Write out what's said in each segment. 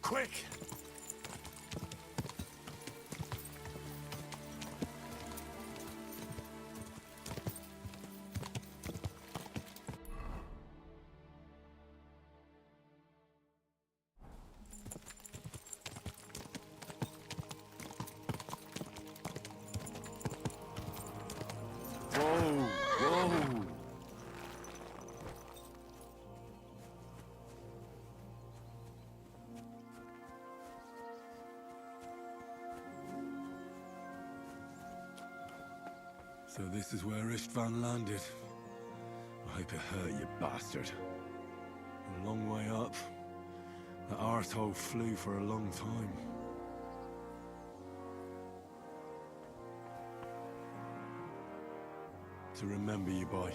Quick! Whoa, whoa. So this is where Istvan landed. I hope it hurt, you bastard. A long way up. That arsehole flew for a long time. To remember you by.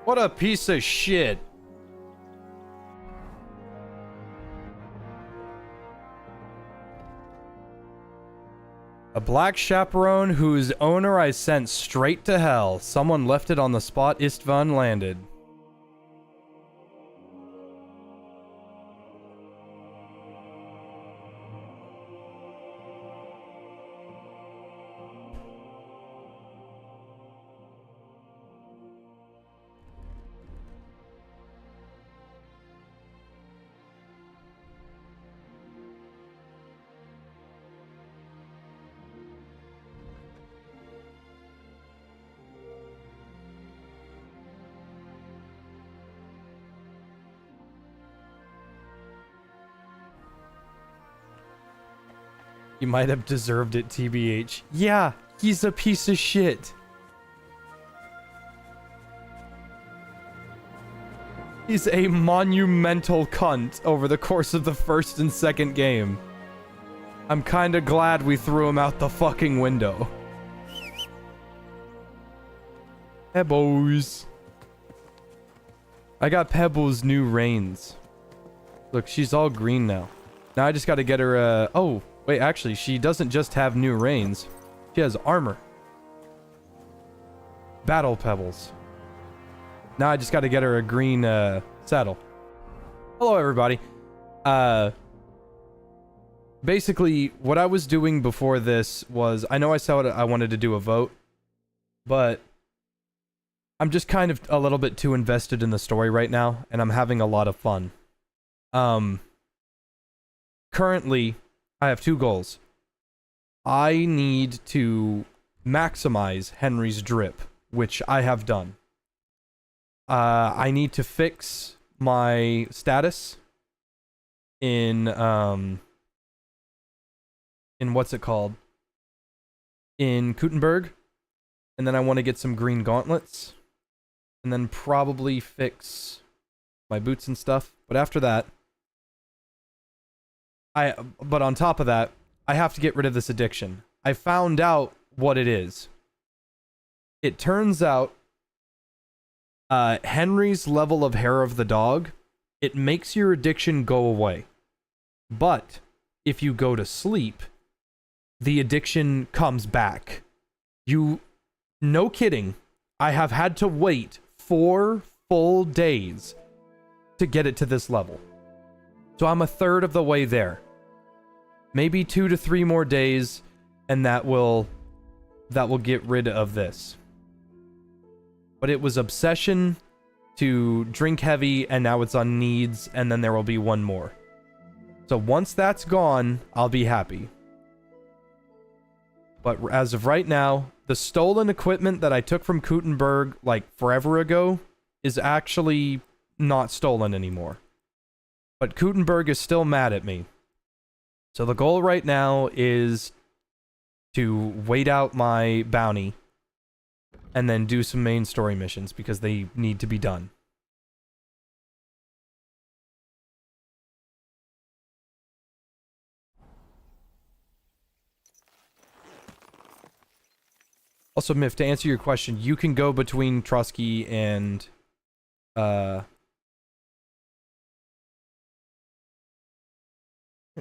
What a piece of shit. A black chaperone whose owner I sent straight to hell. Someone left it on the spot Istvan landed. He might have deserved it, TBH. Yeah, he's a piece of shit. He's a monumental cunt over the course of the first and second game. I'm kinda glad we threw him out the fucking window. Pebbles. I got Pebbles' new reins. Look, she's all green now. Now I just gotta get her, oh, wait, actually, she doesn't just have new reins. She has armor. Battle Pebbles. Now I just gotta get her a green, saddle. Hello, everybody. Basically, what I was doing before this was, I know I said I wanted to do a vote, but I'm just kind of a little bit too invested in the story right now, and I'm having a lot of fun. Currently, I have two goals. I need to maximize Henry's drip, which I have done. I need to fix my status in what's it called? In Kuttenberg. And then I want to get some green gauntlets. And then probably fix my boots and stuff. But after that, but on top of that, I have to get rid of this addiction. I found out what it is. It turns out, Henry's level of hair of the dog, it makes your addiction go away. But if you go to sleep, the addiction comes back. No kidding, I have had to wait 4 full days to get it to this level. So I'm a third of the way there. Maybe 2 to 3 more days, and that will get rid of this. But it was obsession to drink heavy, and now it's on needs, and then there will be one more. So once that's gone, I'll be happy. But as of right now, the stolen equipment that I took from Kuttenberg, like, forever ago, is actually not stolen anymore. But Kuttenberg is still mad at me. So the goal right now is to wait out my bounty and then do some main story missions because they need to be done. Also, Miff, to answer your question, you can go between Trusky and where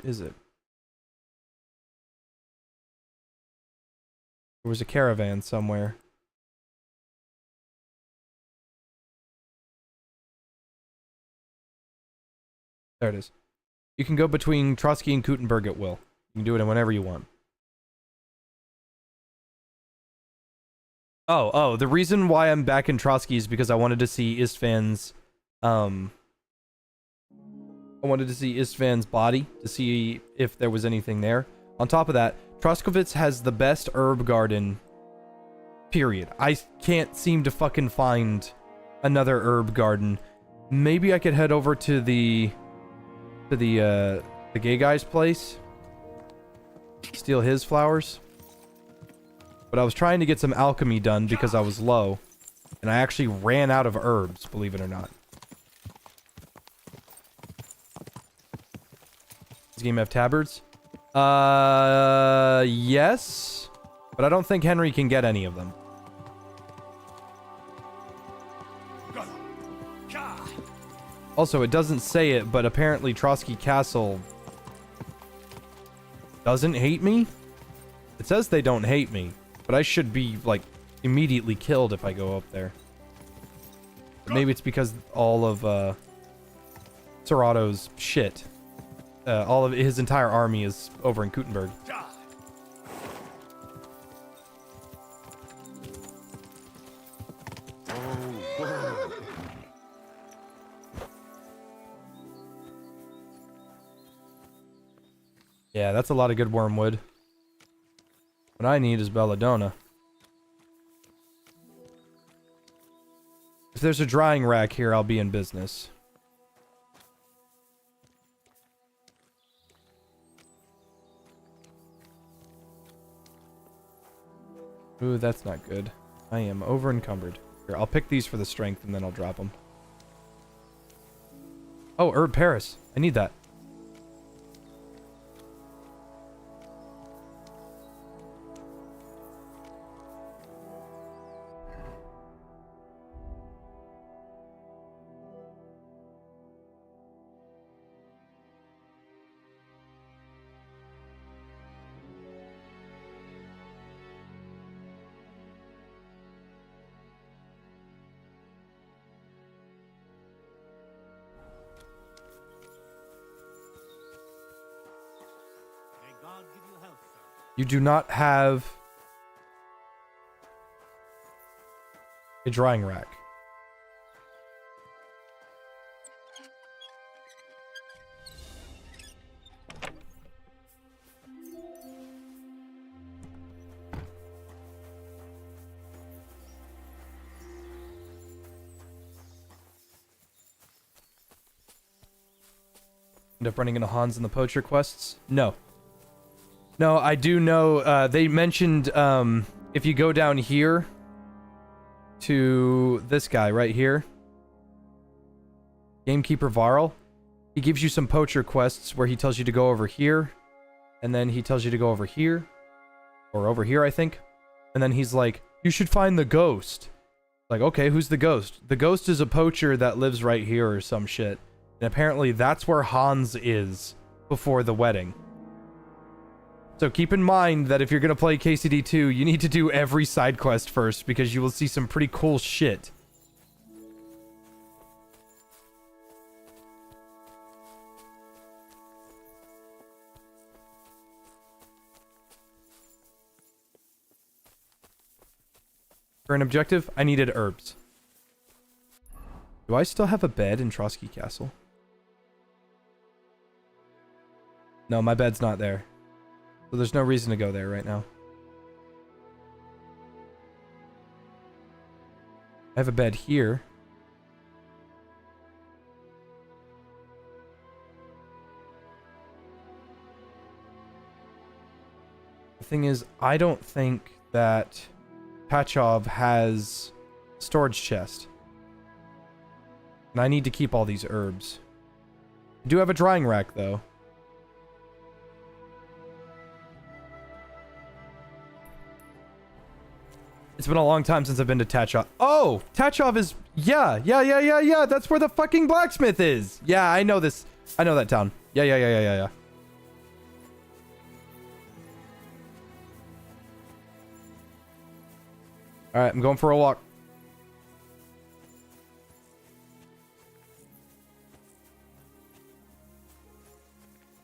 is it? There was a caravan somewhere. There it is. You can go between Trusky and Kutenberg at will. You can do it whenever you want. Oh, the reason why I'm back in Trotsky is because I wanted to see Istvan's, body, to see if there was anything there. On top of that, Troskovitz has the best herb garden, period. I can't seem to fucking find another herb garden. Maybe I could head over to the gay guy's place, steal his flowers. But I was trying to get some alchemy done because I was low. And I actually ran out of herbs, believe it or not. Does this game have tabards? Yes. But I don't think Henry can get any of them. Also, it doesn't say it, but apparently Trotsky Castle doesn't hate me? It says they don't hate me. But I should be, like, immediately killed if I go up there. But maybe it's because all of, Serato's shit. All of his entire army is over in Kutenberg. Yeah, that's a lot of good wormwood. What I need is belladonna. If there's a drying rack here, I'll be in business. Ooh, that's not good. I am over encumbered. Here, I'll pick these for the strength and then I'll drop them. Oh, Herb Paris. I need that. You do not have a drying rack. End up running into Hans in the poacher quests? No. No, I do know, they mentioned, if you go down here to this guy right here, Gamekeeper Varl, he gives you some poacher quests where he tells you to go over here, and then he tells you to go over here, or over here, I think, and then he's like, you should find the ghost. Like, okay, who's the ghost? The ghost is a poacher that lives right here or some shit, and apparently that's where Hans is before the wedding. So keep in mind that if you're going to play KCD2, you need to do every side quest first, because you will see some pretty cool shit. For an objective, I needed herbs. Do I still have a bed in Trotsky Castle? No, my bed's not there. So there's no reason to go there right now. I have a bed here. The thing is, I don't think that Pachov has storage chest. And I need to keep all these herbs. I do have a drying rack though. It's been a long time since I've been to Tachov. Oh, Tachov is... Yeah. That's where the fucking blacksmith is. Yeah, I know this. I know that town. Yeah. Alright, I'm going for a walk.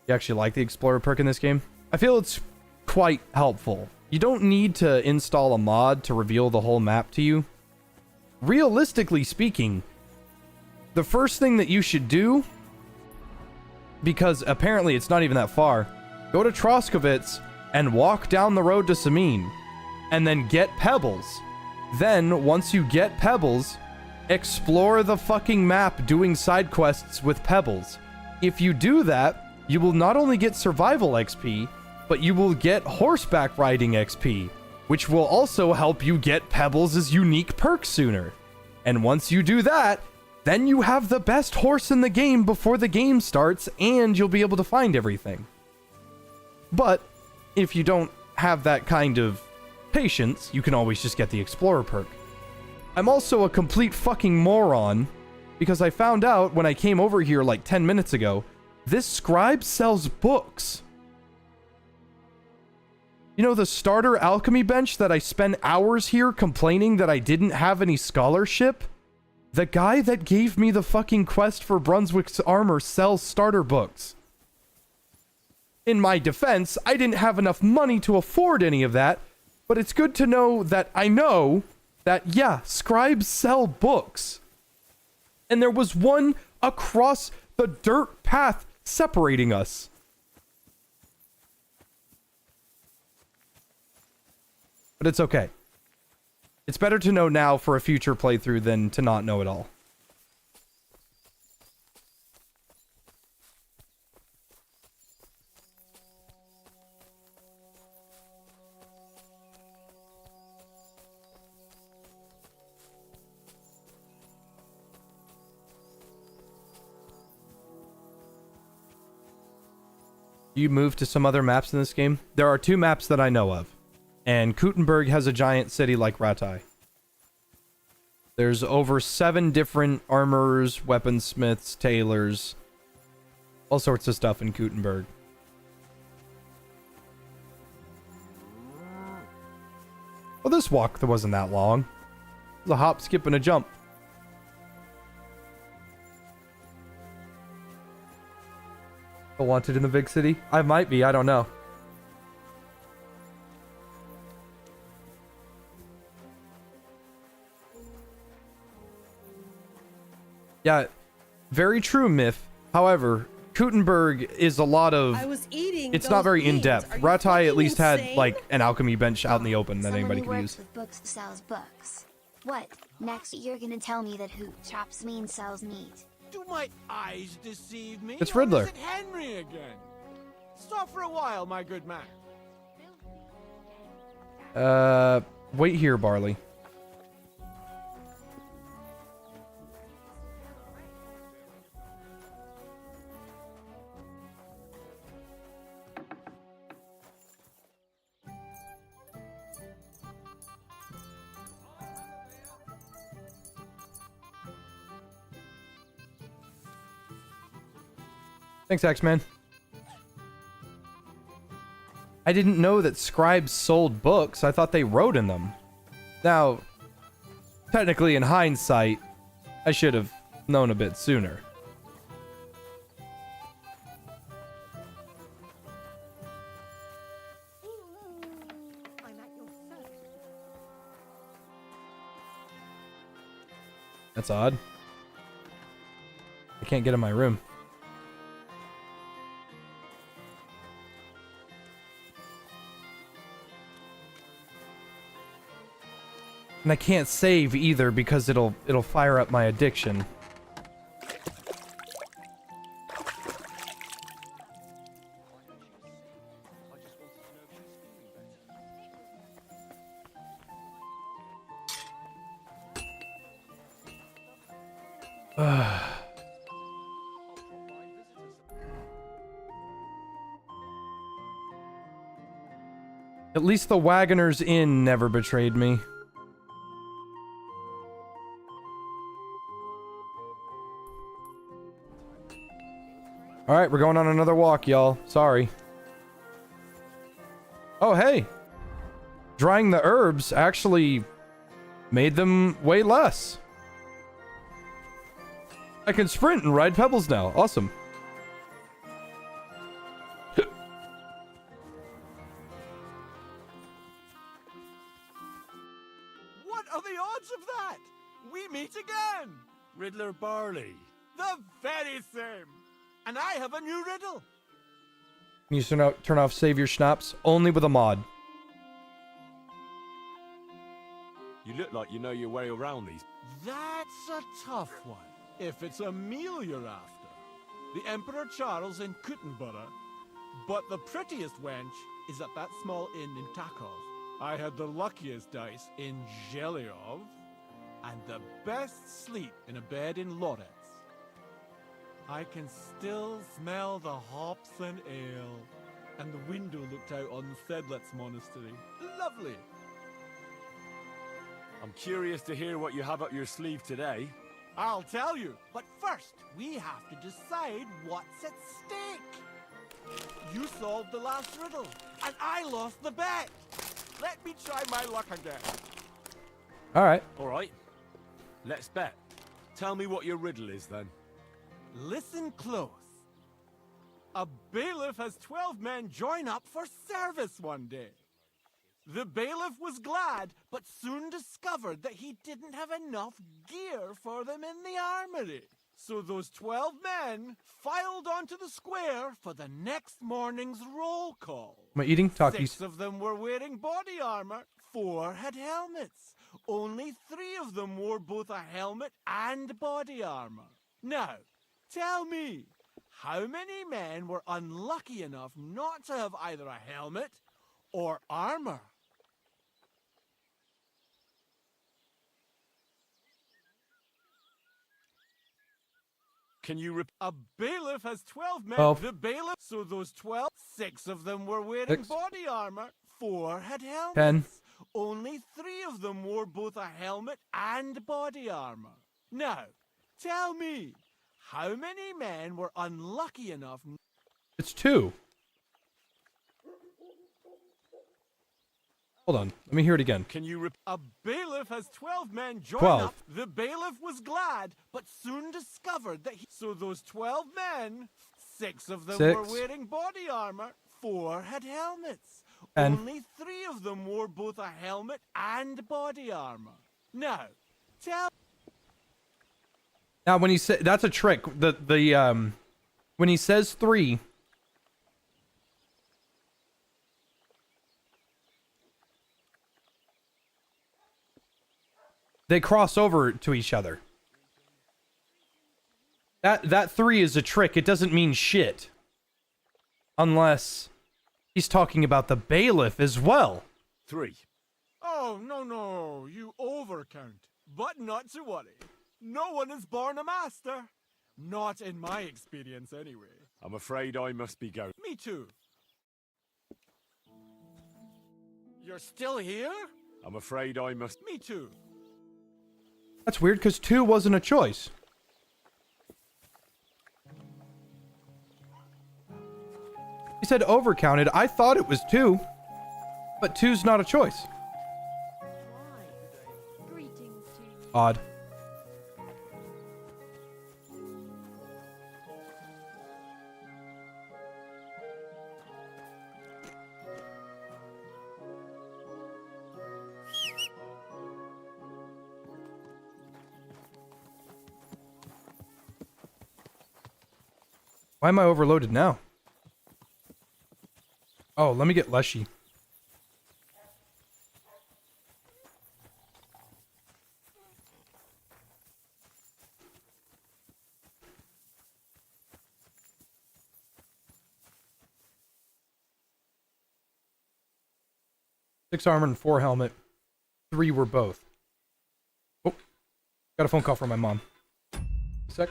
You actually like the Explorer perk in this game? I feel it's quite helpful. You don't need to install a mod to reveal the whole map to you. Realistically speaking, the first thing that you should do, because apparently it's not even that far, go to Troskovitz and walk down the road to Samin, and then get Pebbles. Then, once you get Pebbles, explore the fucking map doing side quests with Pebbles. If you do that, you will not only get survival XP, but you will get horseback riding XP, which will also help you get Pebbles' unique perk sooner. And once you do that, then you have the best horse in the game before the game starts, and you'll be able to find everything. But if you don't have that kind of patience, you can always just get the Explorer perk. I'm also a complete fucking moron, because I found out when I came over here like 10 minutes ago, this scribe sells books. You know the starter alchemy bench that I spent hours here complaining that I didn't have any scholarship? The guy that gave me the fucking quest for Brunswick's armor sells starter books. In my defense, I didn't have enough money to afford any of that, but it's good to know that I know that, yeah, scribes sell books. And there was one across the dirt path separating us. But it's okay. It's better to know now for a future playthrough than to not know at all. You move to some other maps in this game? There are 2 maps that I know of. And Kuttenberg has a giant city like Ratai. There's over 7 different armorers, weaponsmiths, tailors, all sorts of stuff in Kuttenberg. Well, this walk wasn't that long. It was a hop, skip, and a jump. Wanted in the big city? I might be, I don't know. Yeah, very true, Myth. However, Kuttenberg is a lot of... It's not very in-depth. Ratai at least had, like, an alchemy bench out in the open that anybody could use. With books sells books. What? Next, you're gonna tell me that who chops mean sells meat. Do my eyes deceive me? It's Riddler. Or is it Henry again? Stop for a while, my good man. Wait here, Barley. Thanks, X-Man. I didn't know that scribes sold books. I thought they wrote in them. Now, technically in hindsight, I should have known a bit sooner. That's odd. I can't get in my room. And I can't save either because it'll fire up my addiction. At least the Wagoner's Inn never betrayed me. Alright, we're going on another walk, y'all. Sorry. Oh, hey. Drying the herbs actually made them weigh less. I can sprint and ride pebbles now. Awesome. What are the odds of that? We meet again! Riddler Barley. The very same! And I have a new riddle! Can you turn off save your schnapps? Only with a mod. You look like you know your way around these. That's a tough one. If it's a meal you're after. The Emperor Charles in Kuttenborough. But the prettiest wench is at that small inn in Takov. I had the luckiest dice in Zhelyov. And the best sleep in a bed in Lorets. I can still smell the hops and ale. And the window looked out on Sedlet's monastery. Lovely. I'm curious to hear what you have up your sleeve today. I'll tell you, but first, we have to decide what's at stake. You solved the last riddle, and I lost the bet. Let me try my luck again. Alright. All right. Let's bet. Tell me what your riddle is then. Listen close. A bailiff has 12 men join up for service one day. The bailiff was glad, but soon discovered that he didn't have enough gear for them in the armory. So those 12 men filed onto the square for the next morning's roll call. Am I eating Takis? 6 of them were wearing body armor, 4 had helmets. Only 3 of them wore both a helmet and body armor. Now, tell me, how many men were unlucky enough not to have either a helmet or armor? Can you A bailiff has 12 men. 12. The bailiff. So those 12, 6 of them were wearing 6. body armor. 4 had helmets. 10. Only 3 of them wore both a helmet and body armor. Now, tell me, how many men were unlucky enough? It's 2. Hold on. Let me hear it again. Can you A bailiff has 12 men join 12. up. The bailiff was glad, but soon discovered that So those 12 men, 6 of them 6. were wearing body armor. 4 had helmets. 10. Only 3 of them wore both a helmet and body armor. Now, tell... Now, when he said that's a trick. When he says 3, they cross over to each other. That 3 is a trick. It doesn't mean shit, unless he's talking about the bailiff as well. 3? Oh, no, you overcount. But not to worry. No one is born a master. Not in my experience, anyway. I'm afraid I must be going. Me too. You're still here? I'm afraid I must. Me too. That's weird, because 2 wasn't a choice. He said overcounted. I thought it was 2, but 2's not a choice. Greetings to you. Odd. Why am I overloaded now? Oh, let me get Leshy. Six armor and 4 helmet. 3 were both. Oh, got a phone call from my mom. Sec.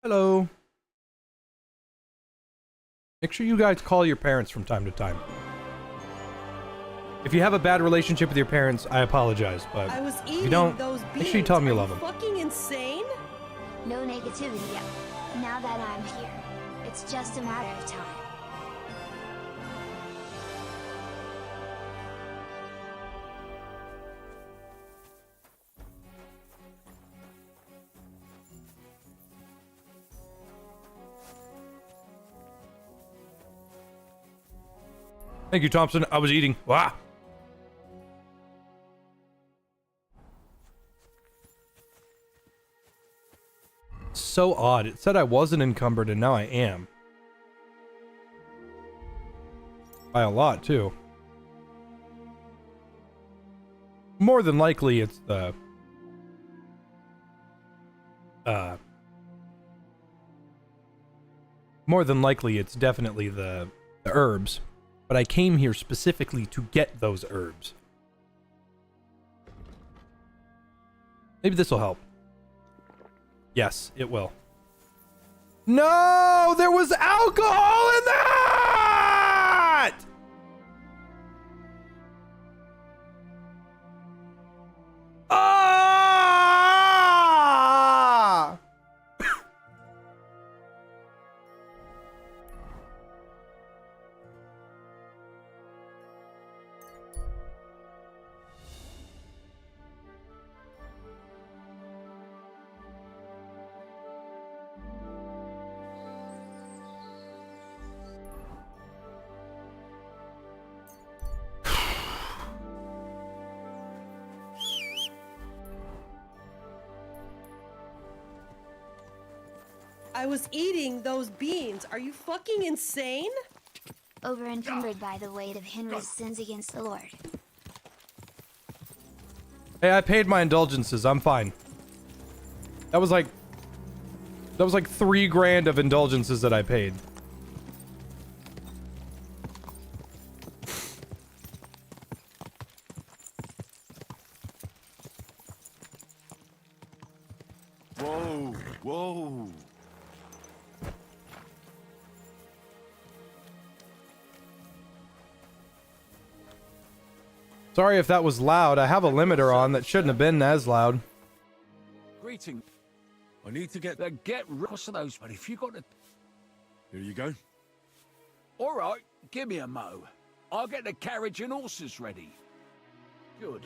Hello. Make sure you guys call your parents from time to time. If you have a bad relationship with your parents, I apologize, but I was if eating you don't, those make sure you tell them you Are love them. Fucking insane. No negativity yet. Now that I'm here, it's just a matter of time. Thank you, Thompson. I was eating. Wow. So odd. It said I wasn't encumbered and now I am. By a lot, too. More than likely, it's the... More than likely, it's definitely the herbs. But I came here specifically to get those herbs. Maybe this will help. Yes, it will. No! There was alcohol in that! Ah! I was eating those beans. Are you fucking insane? Over encumbered by the weight of Henry's sins against the Lord. Hey, I paid my indulgences. I'm fine. That was like 3 grand of indulgences that I paid. Whoa, whoa. Sorry if that was loud. I have a limiter on that shouldn't have been as loud. Greeting. I need to get that. Get rid of those, but if you got to... Here you go. All right, give me a mo. I'll get the carriage and horses ready. Good.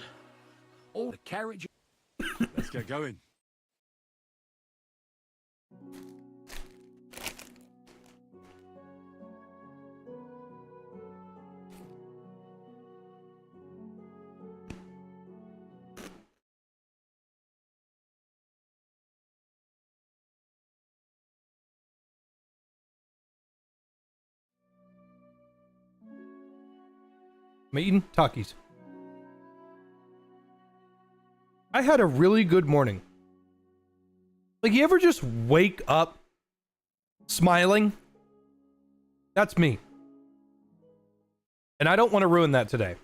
All the carriage... Let's get going. Am I eating Takis? I had a really good morning. Like, you ever just wake up smiling? That's me. And I don't want to ruin that today.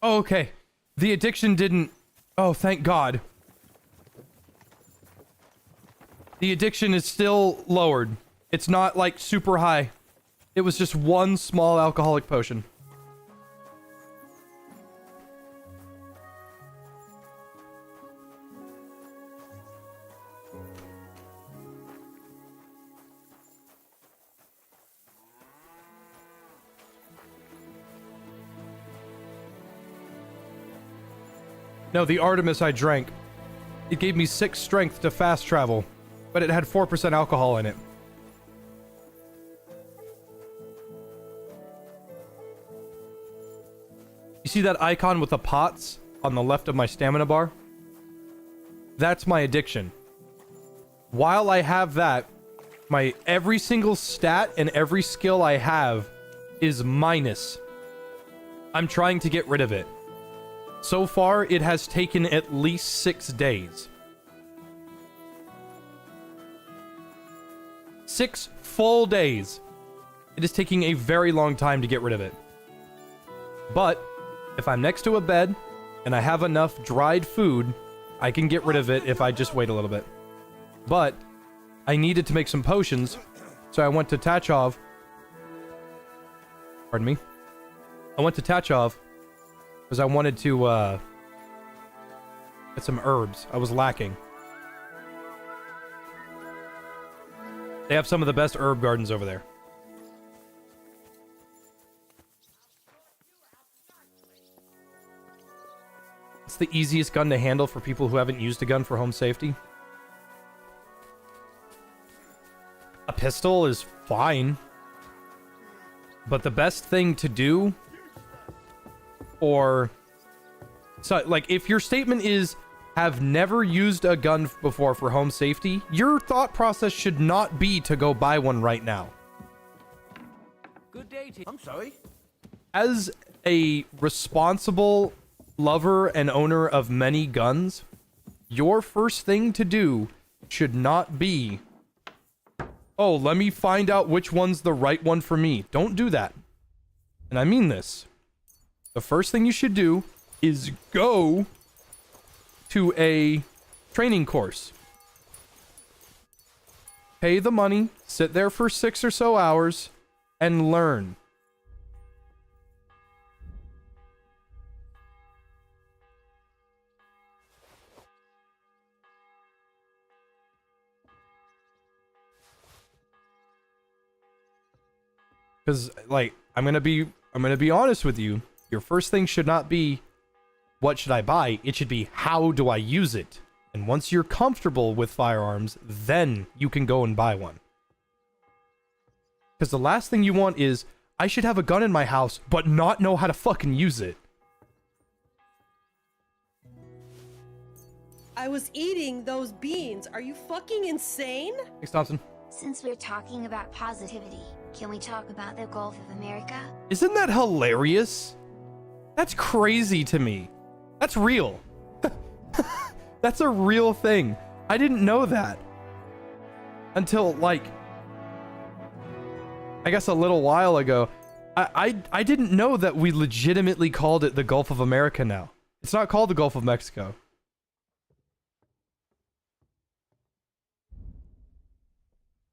Oh, okay. The addiction didn't... Oh, thank God. The addiction is still lowered. It's not, like, super high. It was just one small alcoholic potion. No, the Artemis I drank. It gave me 6 strength to fast travel, but it had 4% alcohol in it. You see that icon with the pots on the left of my stamina bar? That's my addiction. While I have that, my every single stat and every skill I have is minus. I'm trying to get rid of it. So far, it has taken at least 6 days. 6 full days. It is taking a very long time to get rid of it. But if I'm next to a bed and I have enough dried food, I can get rid of it if I just wait a little bit. But I needed to make some potions, so I went to Tachov. Pardon me. I went to Tachov because I wanted to get some herbs. I was lacking. They have some of the best herb gardens over there. It's the easiest gun to handle for people who haven't used a gun for home safety. A pistol is fine. But the best thing to do, or... So, like, if your statement is, have never used a gun before for home safety, your thought process should not be to go buy one right now. Good day to you. I'm sorry. As a responsible lover and owner of many guns, your first thing to do should not be, oh, let me find out which one's the right one for me. Don't do that. And I mean this. The first thing you should do is go to a training course. Pay the money, sit there for 6 or so hours, and learn. Because, like, I'm gonna be honest with you. Your first thing should not be, what should I buy? It should be, how do I use it? And once you're comfortable with firearms, then you can go and buy one. Because the last thing you want is, I should have a gun in my house, but not know how to fucking use it. I was eating those beans. Are you fucking insane? Thanks, Thompson. Since we're talking about positivity, can we talk about the Gulf of America? Isn't that hilarious? That's crazy to me. That's real. That's a real thing. I didn't know that. Until, like, I guess a little while ago. I didn't know that we legitimately called it the Gulf of America now. It's not called the Gulf of Mexico.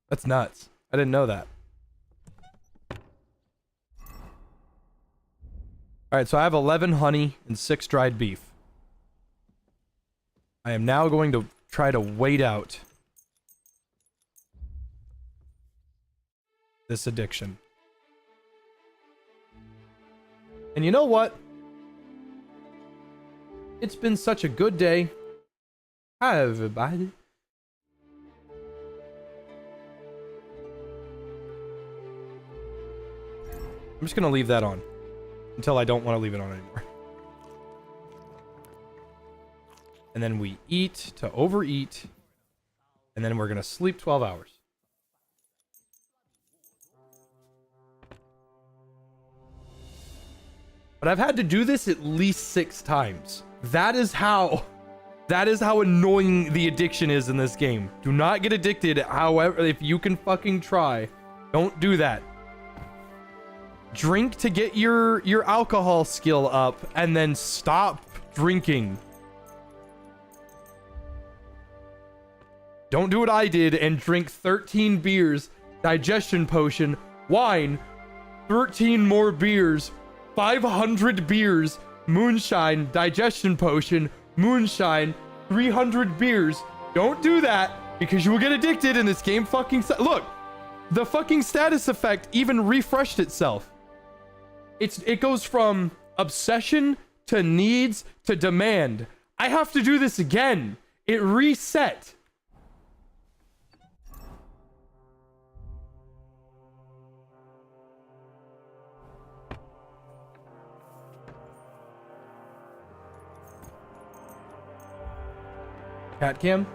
That's nuts. I didn't know that. Alright, so I have 11 honey and 6 dried beef. I am now going to try to wait out this addiction. And you know what? It's been such a good day. Hi, everybody. I'm just gonna leave that on until I don't want to leave it on anymore. And then we eat to overeat, and then we're gonna sleep 12 hours. But I've had to do this at least 6 times. That is how annoying the addiction is in this game. Do not get addicted. However, if you can fucking try, don't do that. Drink to get your alcohol skill up, and then stop drinking. Don't do what I did and drink 13 beers, digestion potion, wine, 13 more beers, 500 beers, moonshine, digestion potion, moonshine, 300 beers. Don't do that, because you will get addicted in this game. Look, the fucking status effect even refreshed itself. It goes from obsession to needs to demand. I have to do this again. It reset. Cat cam?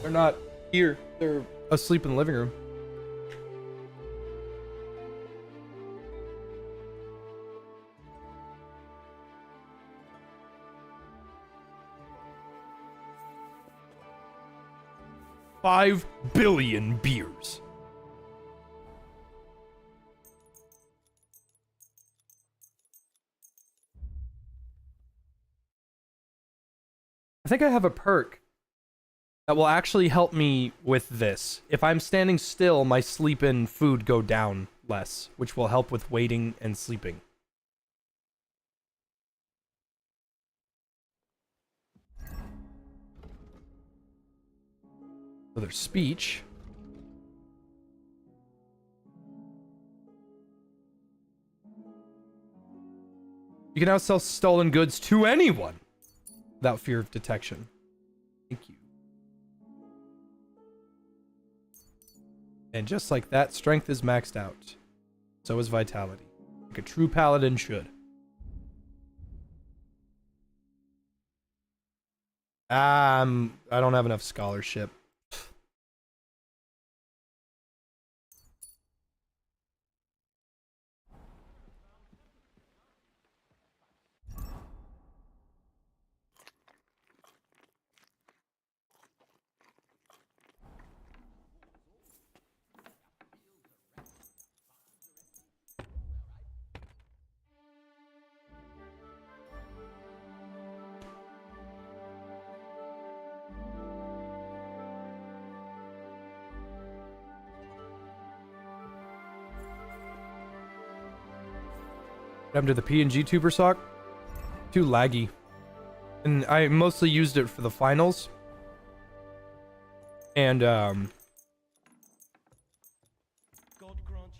They're not here. They're asleep in the living room. $5 billion beers. I think I have a perk that will actually help me with this. If I'm standing still, my sleep and food go down less, which will help with waiting and sleeping. So there's speech. You can now sell stolen goods to anyone without fear of detection. Thank you. And just like that, strength is maxed out. So is vitality. Like a true paladin should. I don't have enough scholarship. What happened to the PNG tuber sock? Too laggy. And I mostly used it for the finals. And the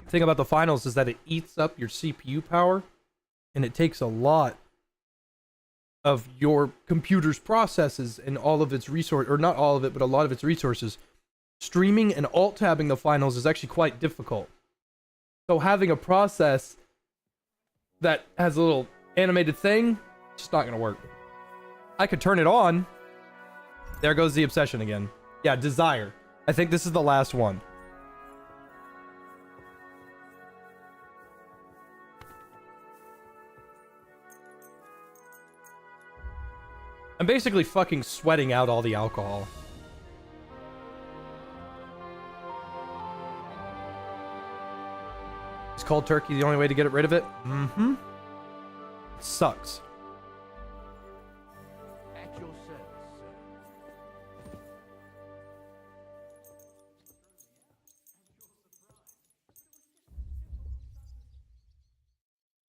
thing about the finals is that it eats up your CPU power, and it takes a lot of your computer's processes and all of its resource, or not all of it, but a lot of its resources. Streaming and alt-tabbing the finals is actually quite difficult. So having a process that has a little animated thing, just not gonna work. I could turn it on. There goes the obsession again. Yeah, desire. I think this is the last one. I'm basically fucking sweating out all the alcohol. Is cold turkey the only way to get rid of it? Mm-hmm. It sucks. At your service, sir.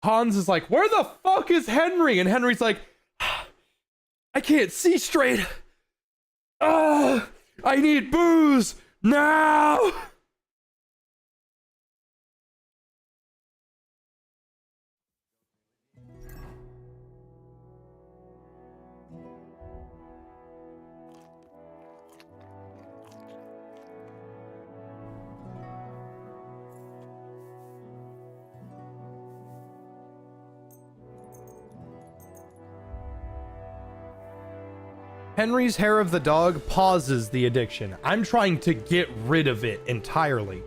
Hans is like, where the fuck is Henry? And Henry's like, I can't see straight. I need booze now. Henry's hair of the dog pauses the addiction. I'm trying to get rid of it entirely.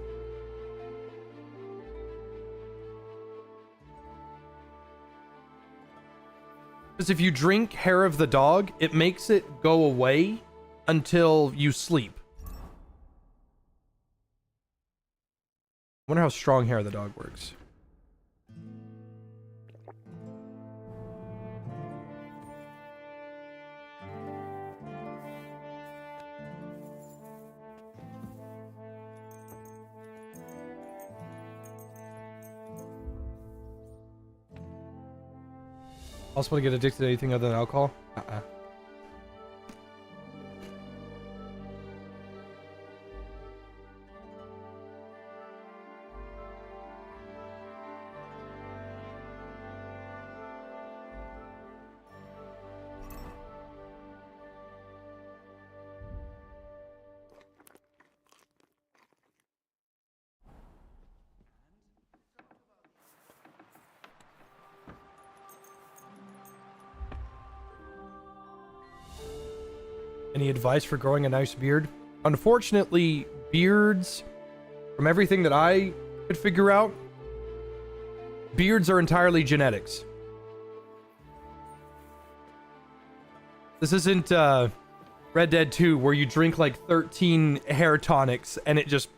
Because if you drink hair of the dog, it makes it go away until you sleep. I wonder how strong hair of the dog works. Also want to get addicted to anything other than alcohol? Any advice for growing a nice beard? Unfortunately, beards, from everything that I could figure out, beards are entirely genetics. This isn't Red Dead 2 where you drink like 13 hair tonics and it just...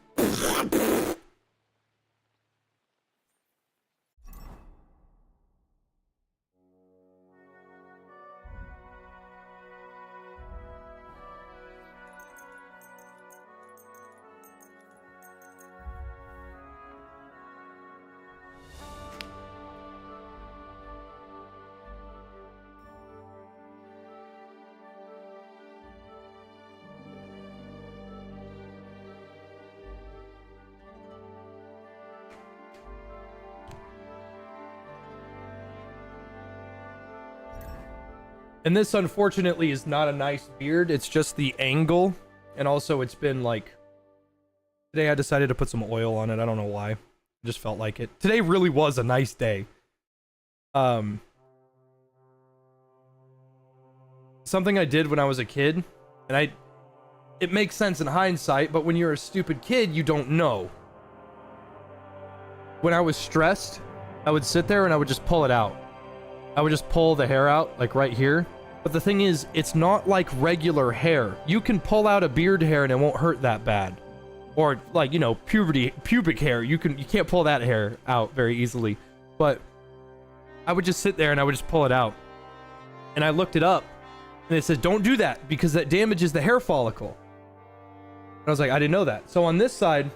And this, unfortunately, is not a nice beard. It's just the angle. And also, it's been, like... Today, I decided to put some oil on it. I don't know why. I just felt like it. Today really was a nice day. Something I did when I was a kid, and it makes sense in hindsight, but when you're a stupid kid, you don't know. When I was stressed, I would sit there and I would just pull it out. I would just pull the hair out, like right here. But the thing is, it's not like regular hair. You can pull out a beard hair and it won't hurt that bad. Or like, you know, pubic hair. You can't pull that hair out very easily. But I would just sit there and I would just pull it out. And I looked it up. And it said, don't do that because that damages the hair follicle. And I was like, I didn't know that. So on this side,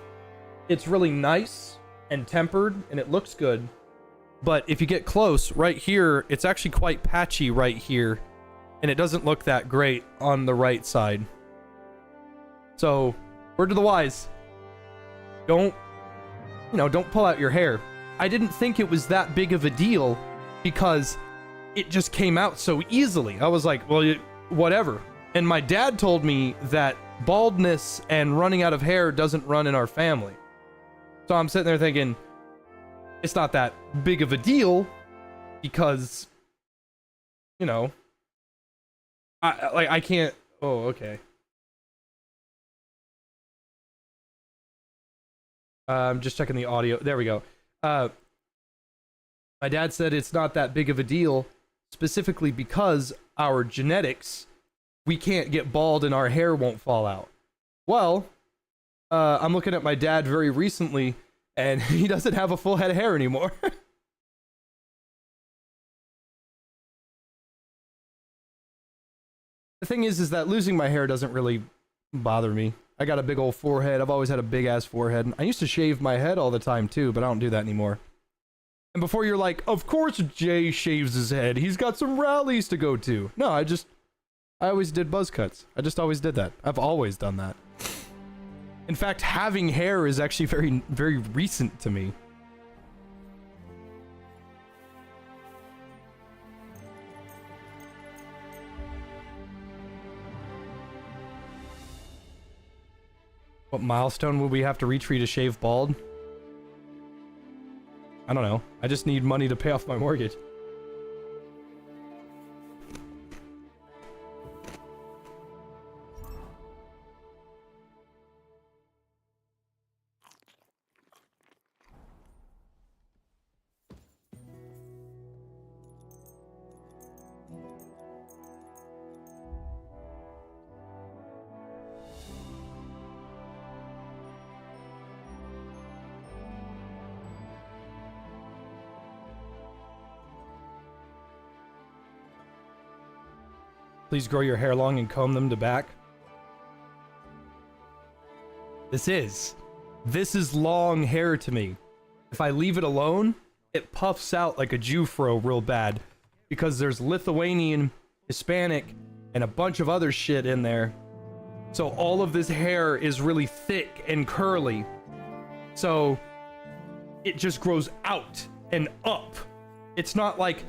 it's really nice and tempered and it looks good. But if you get close, right here, it's actually quite patchy right here. And it doesn't look that great on the right side. So, word to the wise. Don't pull out your hair. I didn't think it was that big of a deal because it just came out so easily. I was like, well, whatever. And my dad told me that baldness and running out of hair doesn't run in our family. So I'm sitting there thinking, it's not that big of a deal because, you know, I can't. Oh, okay. I'm just checking the audio. There we go. My dad said it's not that big of a deal, specifically because our genetics, we can't get bald and our hair won't fall out. Well, I'm looking at my dad very recently, and he doesn't have a full head of hair anymore. The thing is that losing my hair doesn't really bother me. I got a big old forehead. I've always had a big ass forehead. I used to shave my head all the time too, but I don't do that anymore. And before you're like, of course Jay shaves his head. He's got some rallies to go to. No, I always did buzz cuts. I just always did that. I've always done that. In fact, having hair is actually very, very recent to me. What milestone would we have to reach for you to shave bald? I don't know. I just need money to pay off my mortgage. Please grow your hair long and comb them to back. This is long hair to me. If I leave it alone, it puffs out like a Jufro real bad because there's Lithuanian, Hispanic, and a bunch of other shit in there. So all of this hair is really thick and curly. So it just grows out and up. It's not like,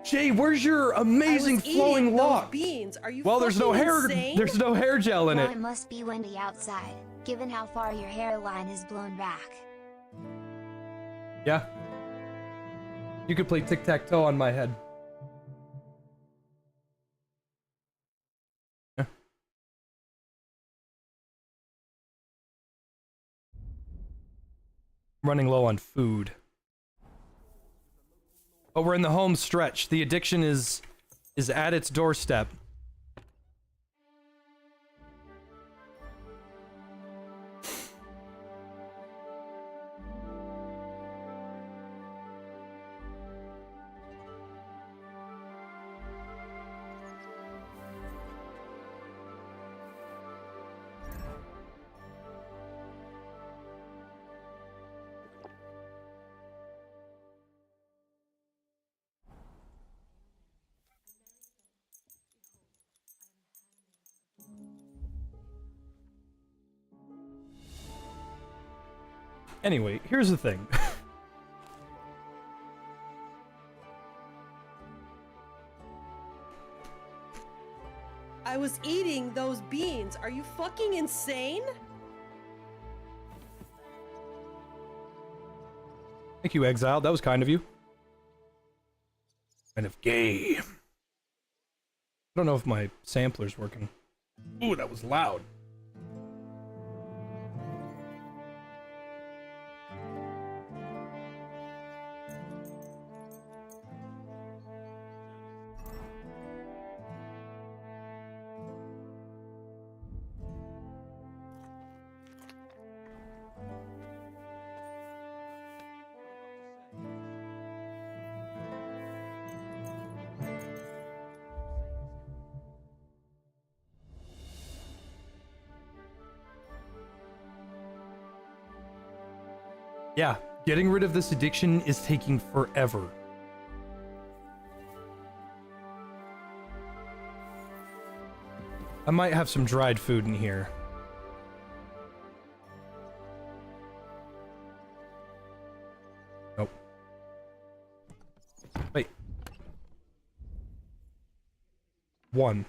Jay, where's your amazing flowing lock? Beans. Are you well, there's no hair. insane? There's no hair gel in Well, it. it must be windy outside, given how far your hairline is blown back. Yeah. You could play tic-tac-toe on my head. Yeah. Running low on food. But we're in the home stretch. The addiction is at its doorstep. Anyway, here's the thing. was eating those beans. Are you fucking insane? Thank you, Exile. That was kind of you. Kind of gay. I don't know if my sampler's working. Ooh, that was loud. Yeah, getting rid of this addiction is taking forever. I might have some dried food in here. Nope. Wait. One.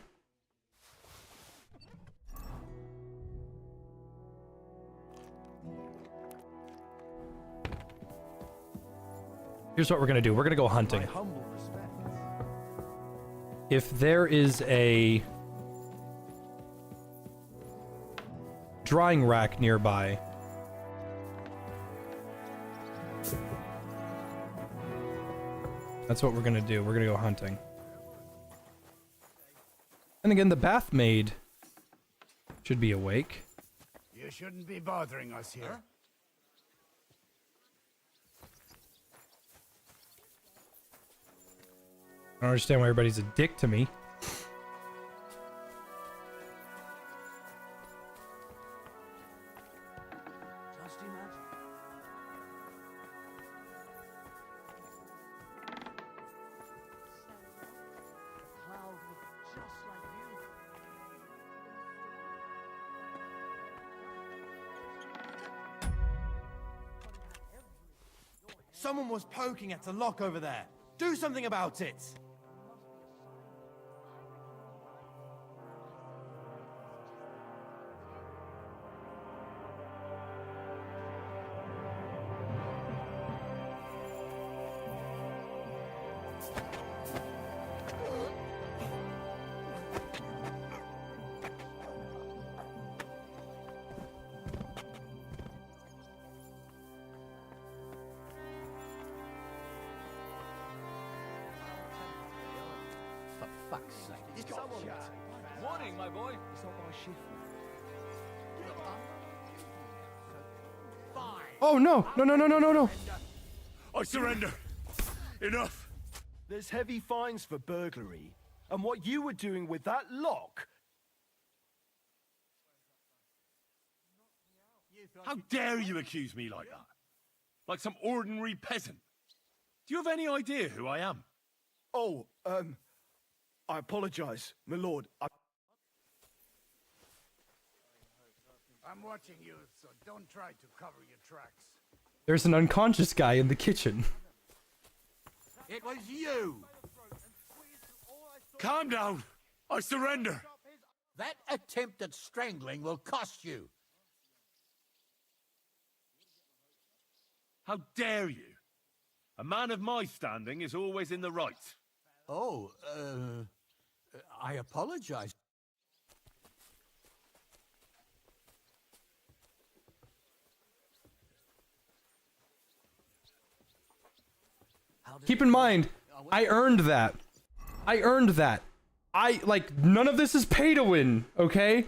Here's what we're gonna do. We're gonna go hunting. If there is a drying rack nearby, that's what we're gonna do. We're gonna go hunting. And again, the bath maid should be awake. You shouldn't be bothering us here. I don't understand why everybody's a dick to me. Just imagine. Cloud looked just like you. Someone was poking at the lock over there. Do something about it! Fuck's sake. Morning, my boy. It's not my shift. Oh no! No, no, no, no, no, no! I surrender. Enough. There's heavy fines for burglary. And what you were doing with that lock? How dare you accuse me like that? Like some ordinary peasant. Do you have any idea who I am? Oh, I apologize, my lord. I'm watching you, so don't try to cover your tracks. There's an unconscious guy in the kitchen. It was you. Calm down. I surrender. That attempt at strangling will cost you. How dare you? A man of my standing is always in the right. Oh, I apologize. Keep in mind, I earned that. I earned that. None of this is pay to win, okay?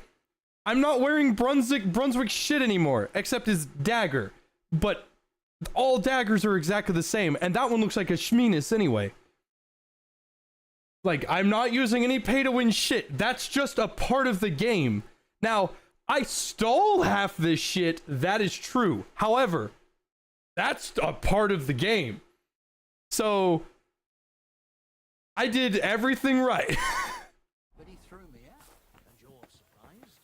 I'm not wearing Brunswick shit anymore, except his dagger. But all daggers are exactly the same, and that one looks like a Shminis anyway. Like, I'm not using any pay to win shit. That's just a part of the game. Now, I stole half this shit, that is true. However, that's a part of the game. So, I did everything right. But he threw me out, and you're surprised?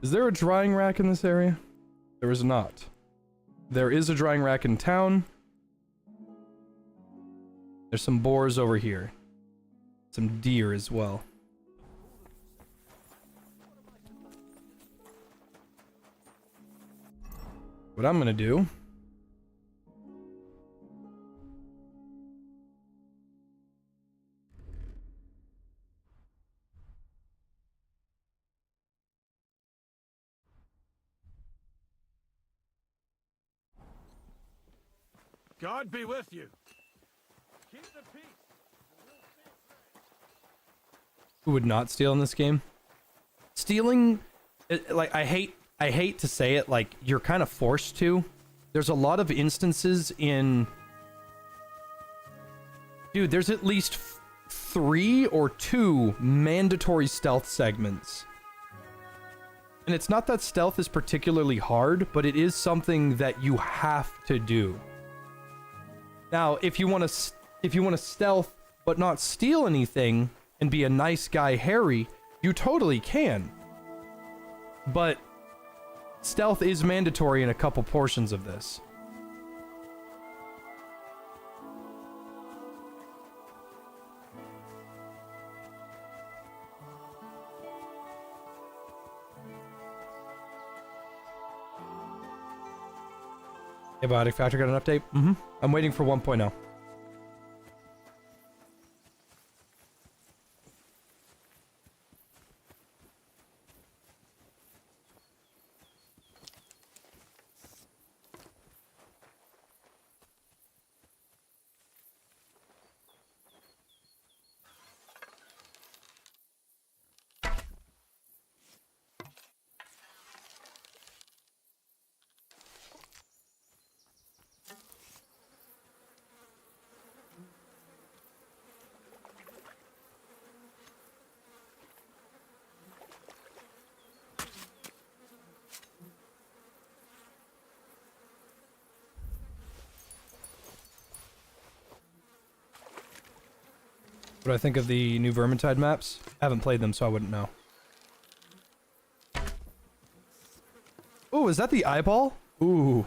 Is there a drying rack in this area? There is not. There is a drying rack in town. There's some boars over here. Some deer as well. What I'm gonna do... God be with you. Keep the peace. Who would not steal in this game? Stealing, like, I hate to say it, like, you're kind of forced to. There's a lot of instances in... Dude, there's at least 3 or 2 mandatory stealth segments. And it's not that stealth is particularly hard, but it is something that you have to do. Now, if you want to stealth but not steal anything and be a nice guy Harry, you totally can. But stealth is mandatory in a couple portions of this. Hey, Biotic Factory got an update? Mm-hmm. I'm waiting for 1.0. What do I think of the new Vermintide maps? I haven't played them, so I wouldn't know. Oh, is that the eyeball? Ooh.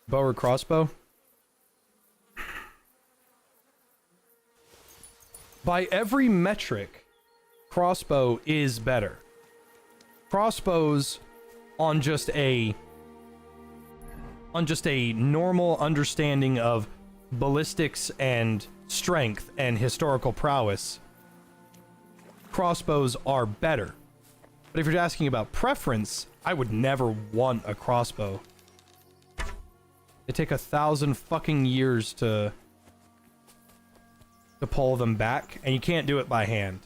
Bow or crossbow? By every metric, crossbow is better. Crossbows on just a normal understanding of ballistics and strength and historical prowess, crossbows are better. But if you're asking about preference, I would never want a crossbow. They take 1,000 fucking years to pull them back, and you can't do it by hand.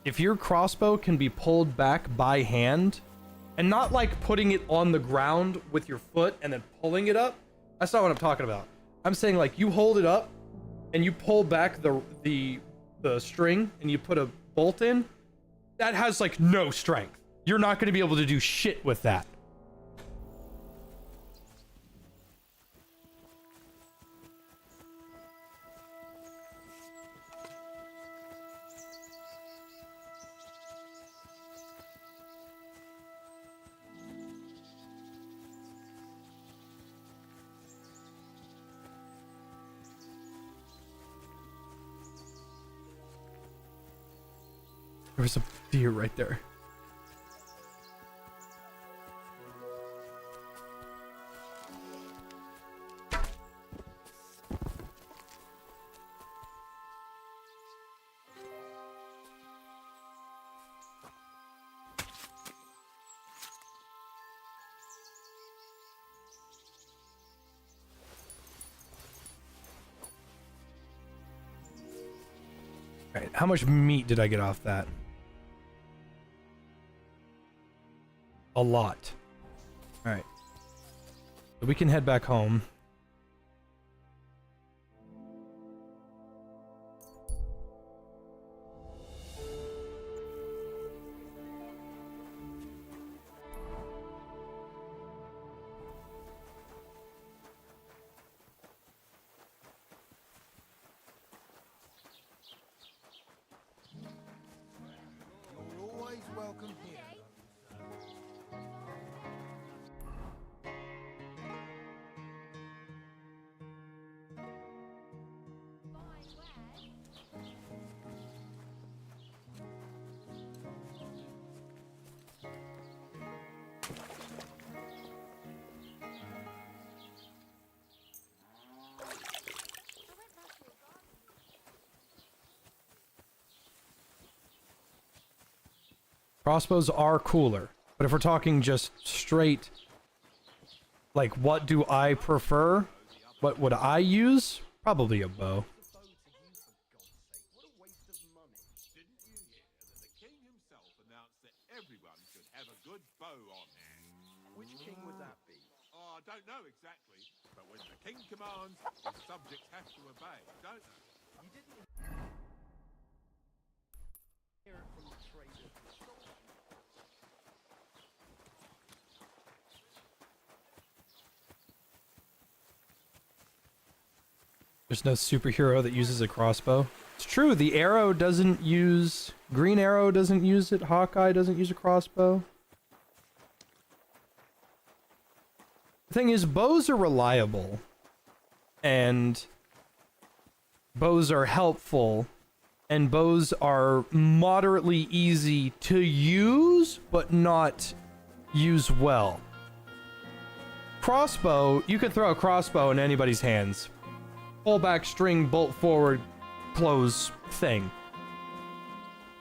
If your crossbow can be pulled back by hand, and not like putting it on the ground with your foot and then pulling it up. That's not what I'm talking about. I'm saying like you hold it up and you pull back the string and you put a bolt in. That has like no strength. You're not going to be able to do shit with that. There was a deer right there. All right, how much meat did I get off that? A lot. Alright. So we can head back home. You're always welcome here. Crossbows are cooler, but if we're talking just straight, like, what do I prefer? What would I use? Probably a bow. Didn't you hear that the king himself announced that everyone should have a good bow on hand? Which king would that be? Oh, I don't know exactly, but when the king commands, his subjects have to obey, don't they? You didn't hear it from the trader who sold you. There's no superhero that uses a crossbow. It's true, the arrow doesn't use... Green Arrow doesn't use it, Hawkeye doesn't use a crossbow. The thing is, bows are reliable. And bows are helpful. And bows are moderately easy to use, but not use well. Crossbow, you could throw a crossbow in anybody's hands. Pull back string, bolt forward, close thing.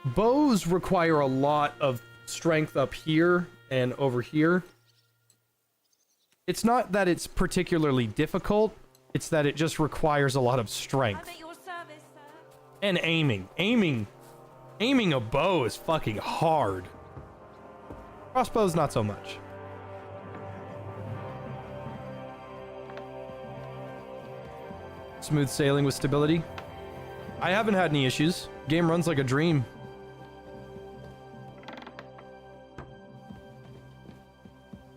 Bows require a lot of strength up here and over here. It's not that it's particularly difficult, it's that it just requires a lot of strength. And aiming. Aiming a bow is fucking hard. Crossbows, not so much. Smooth sailing with stability. I haven't had any issues. Game runs like a dream.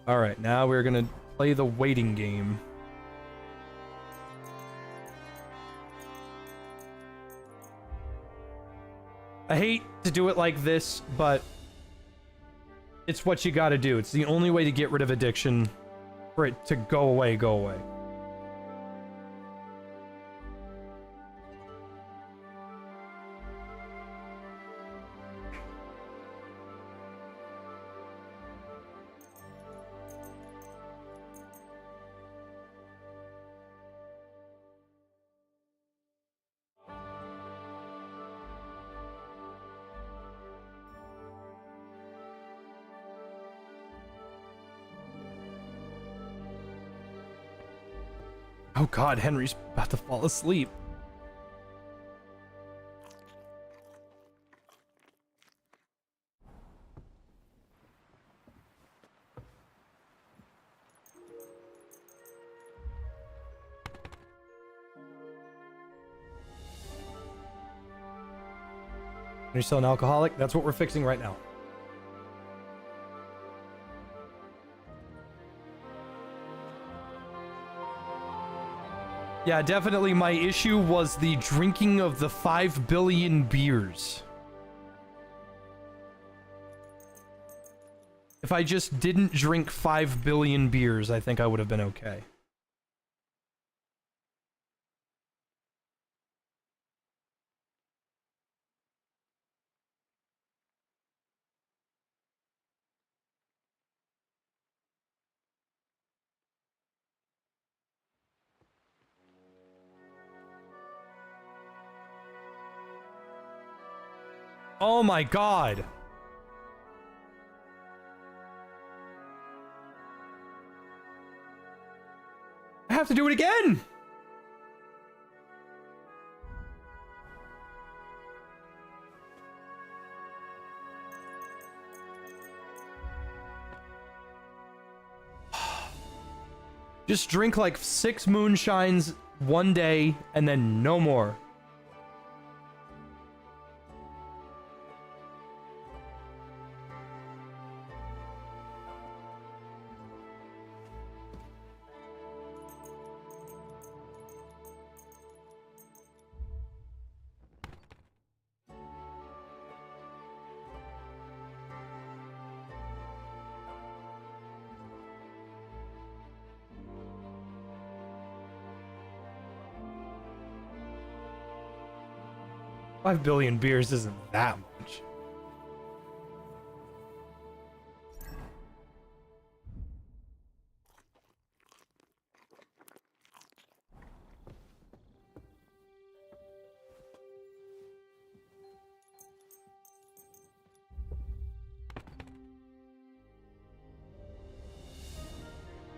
Alright, now we're gonna play the waiting game. I hate to do it like this, but it's what you gotta do. It's the only way to get rid of addiction. For it to go away, go away. Oh god, Henry's about to fall asleep. Henry's still an alcoholic? That's what we're fixing right now. Yeah, definitely my issue was the drinking of the 5 billion beers. If I just didn't drink 5 billion beers, I think I would have been okay. Oh my god! I have to do it again! Just drink like 6 moonshines one day and then no more. 5 billion beers isn't that much.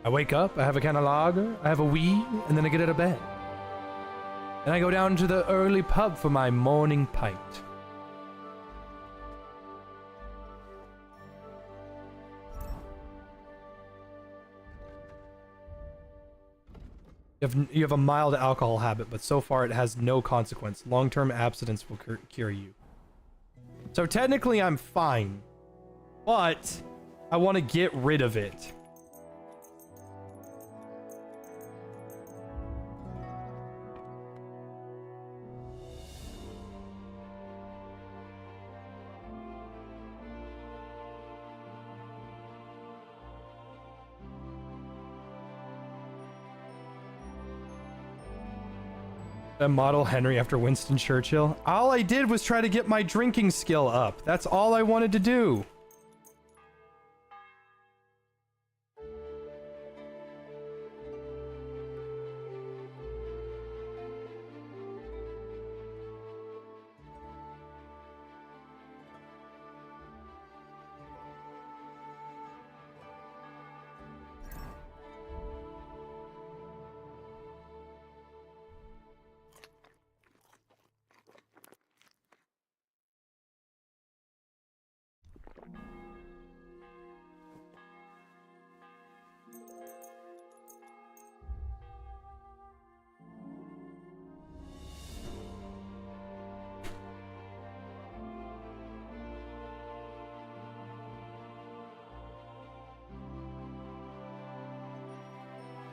I wake up, I have a can of lager, I have a wee, and then I get out of bed. Then I go down to the early pub for my morning pint. You have a mild alcohol habit, but so far it has no consequence. Long-term abstinence will cure you. So technically I'm fine, but I want to get rid of it. Model Henry after Winston Churchill. All I did was try to get my drinking skill up. That's all I wanted to do.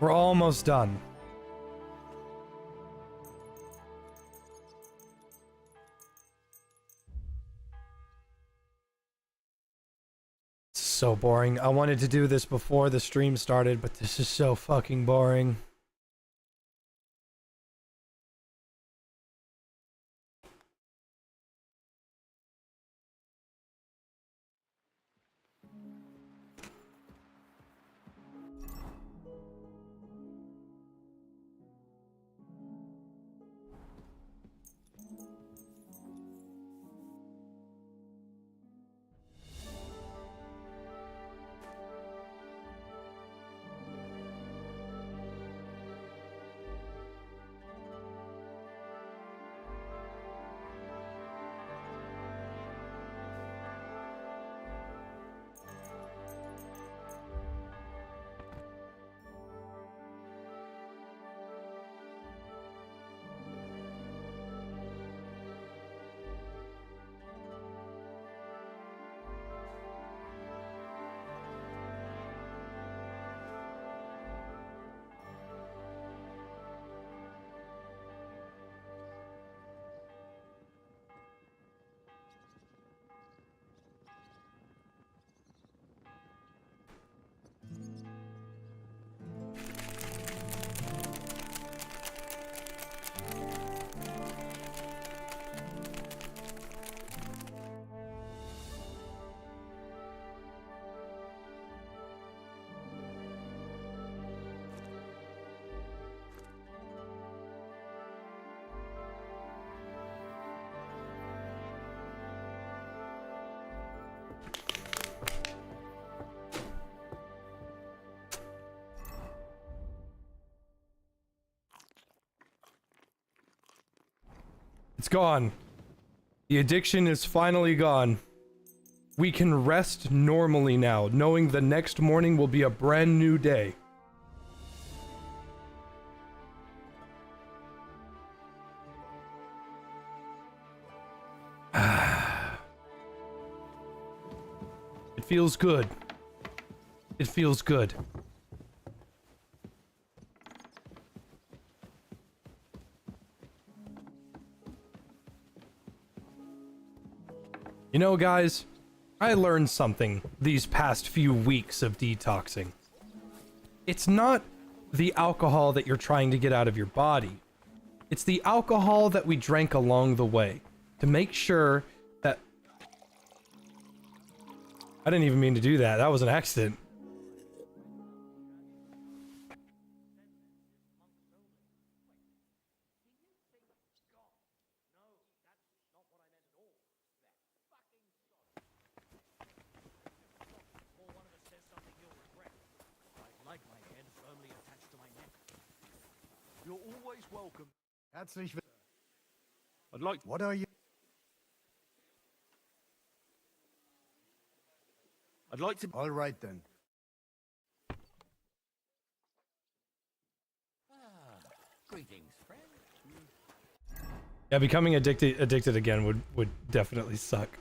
We're almost done. It's so boring. I wanted to do this before the stream started, but this is so fucking boring. It's gone. The addiction is finally gone. We can rest normally now, knowing the next morning will be a brand new day. It feels good. It feels good. You know, guys, I learned something these past few weeks of detoxing. It's not the alcohol that you're trying to get out of your body. It's the alcohol that we drank along the way to make sure that... I didn't even mean to do that. That was an accident. You're always welcome. Herzlich willkommen. I'd like... What are you? I'd like to... All right then. Greetings, friend. Yeah, becoming addicted again would definitely suck.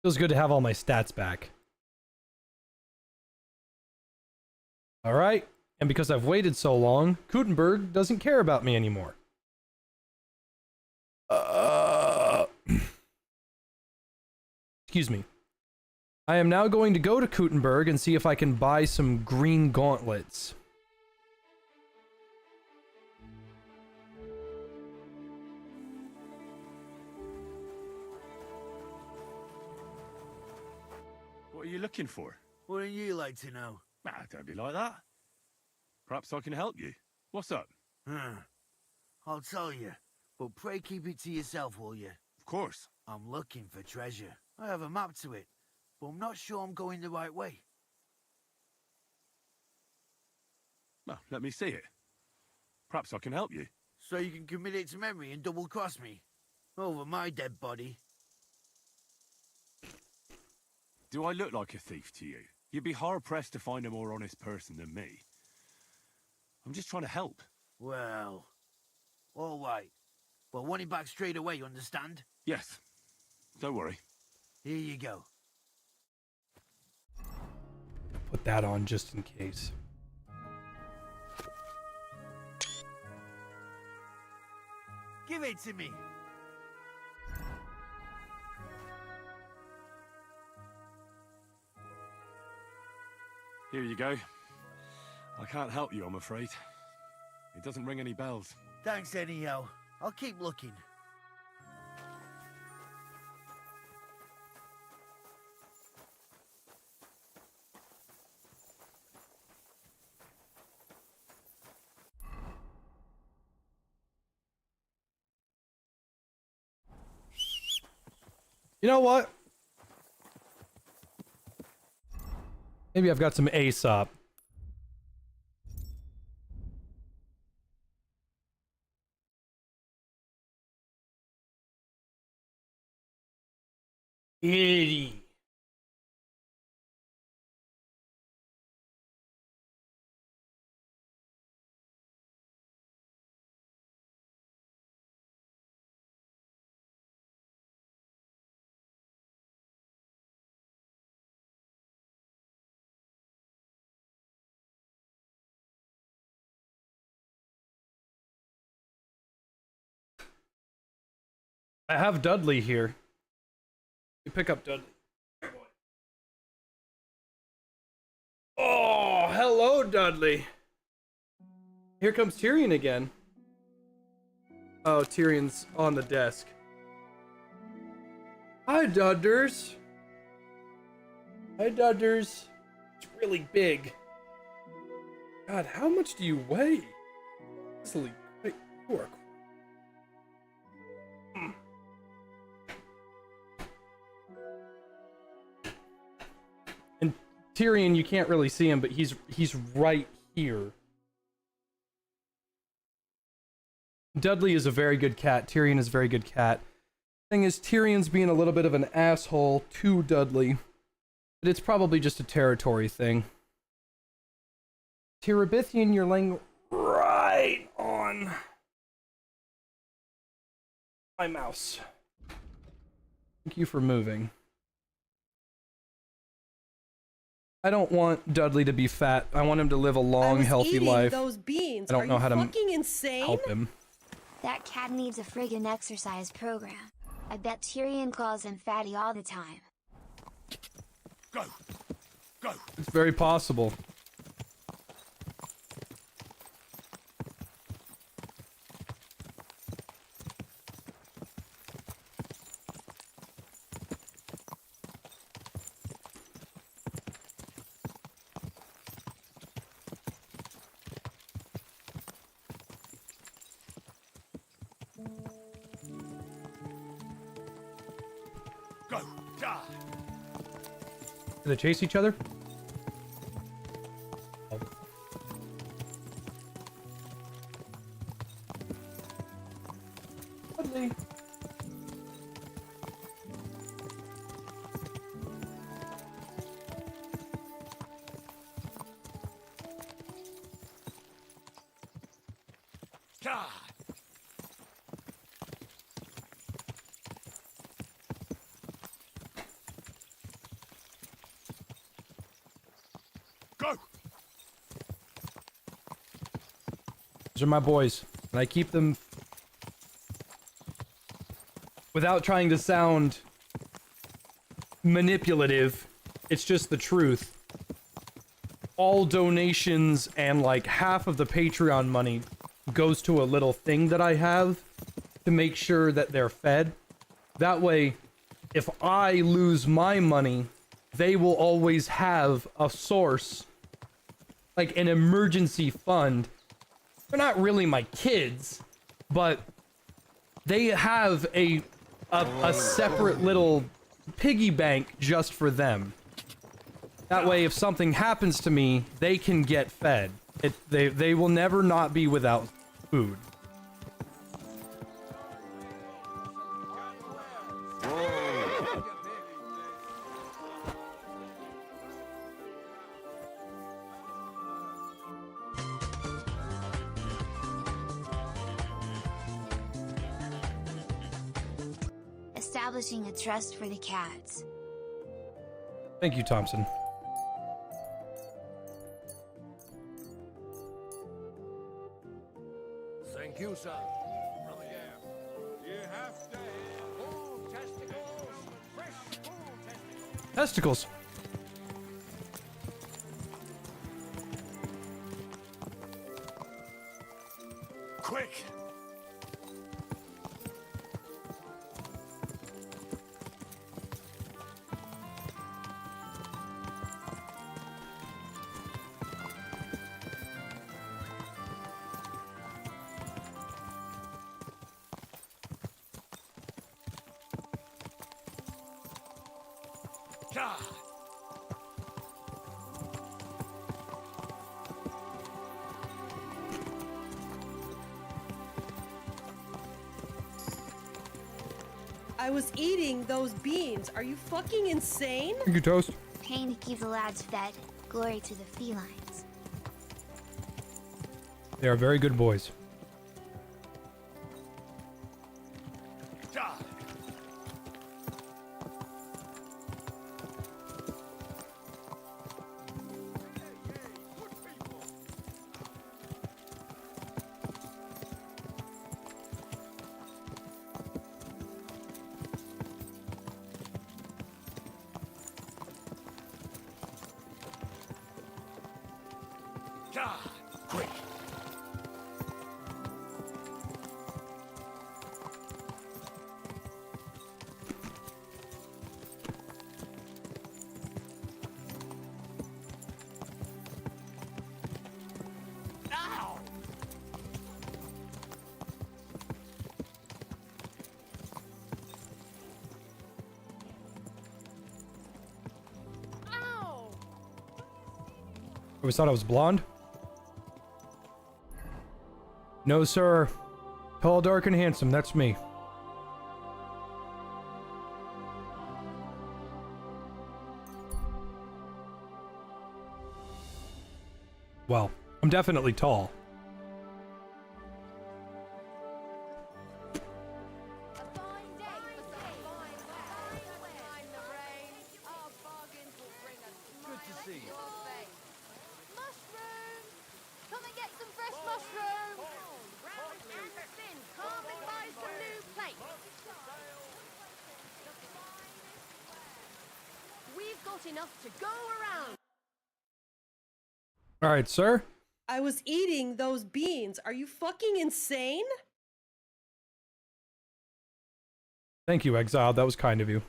Feels good to have all my stats back. Alright, and because I've waited so long, Gutenberg doesn't care about me anymore. Excuse me. I am now going to go to Gutenberg and see if I can buy some green gauntlets. What are you looking for? Wouldn't you like to know? Ah, don't be like that. Perhaps I can help you. What's up? I'll tell you, but pray keep it to yourself, will you? Of course. I'm looking for treasure. I have a map to it, but I'm not sure I'm going the right way. Well, let me see it. Perhaps I can help you. So you can commit it to memory and double-cross me? Over my dead body. Do I look like a thief to you? You'd be hard-pressed to find a more honest person than me. I'm just trying to help. Well, all right. Well, want it back straight away, you understand? Yes. Don't worry. Here you go. Put that on just in case. Give it to me. Here you go. I can't help you, I'm afraid. It doesn't ring any bells. Thanks anyhow. I'll keep looking. You know what? Maybe I've got some Aesop. Itty. I have Dudley here. You pick up Dudley. Oh, hello, Dudley. Here comes Tyrion again. Oh, Tyrion's on the desk. Hi, Dudders. Hi, Dudders. It's really big. God, how much do you weigh? Easily. Wait, you are. And Tyrion, you can't really see him, but he's right here. Dudley is a very good cat. Tyrion is a very good cat. Thing is, Tyrion's being a little bit of an asshole to Dudley, but it's probably just a territory thing. Terabithian, you're laying right on my mouse. Thank you for moving. I don't want Dudley to be fat. I want him to live a I long, was healthy eating life. those beans. I don't Are know you how to fucking insane? help him. That cat needs a friggin' exercise program. I bet Tyrion calls him fatty all the time. Go! Go! It's very possible. Go! Die! Do they chase each other? Oh. Dudley. Die! Go! Those are my boys, and I keep them without trying to sound manipulative. It's just the truth. All donations and like half of the Patreon money goes to a little thing that I have to make sure that they're fed. That way, if I lose my money, they will always have a source, like an emergency fund. They're not really my kids, but they have a separate little piggy bank just for them. That way, if something happens to me, they can get fed. They will never not be without food. Establishing a trust for the cats. Thank you, Thompson. Thank you, sir. Come again. You have to have full testicles, fresh full testicles. Testicles. Quick! God! I was eating those beans. Are you fucking insane? Thank you, Toast. Pain to keep the lads fed. Glory to the felines. They are very good boys. Die! God! Quick! Ow! I always thought I was blonde. No, sir. Tall, dark, and handsome. That's me. Well, I'm definitely tall. Good to see you. got enough to go around. All right, sir. I was eating those beans. Are you fucking insane? Thank you, Exile. That was kind of you.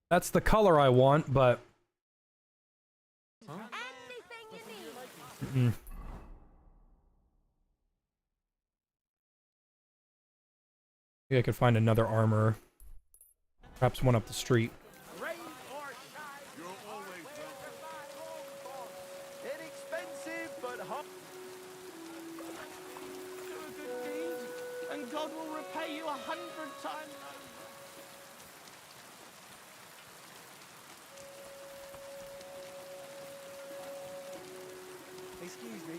That's the color I want, but... Mm-mm. Maybe I could find another armor. Perhaps one up the street. Inexpensive, but hot. Do a good deed, and God will repay you 100 times. Excuse me.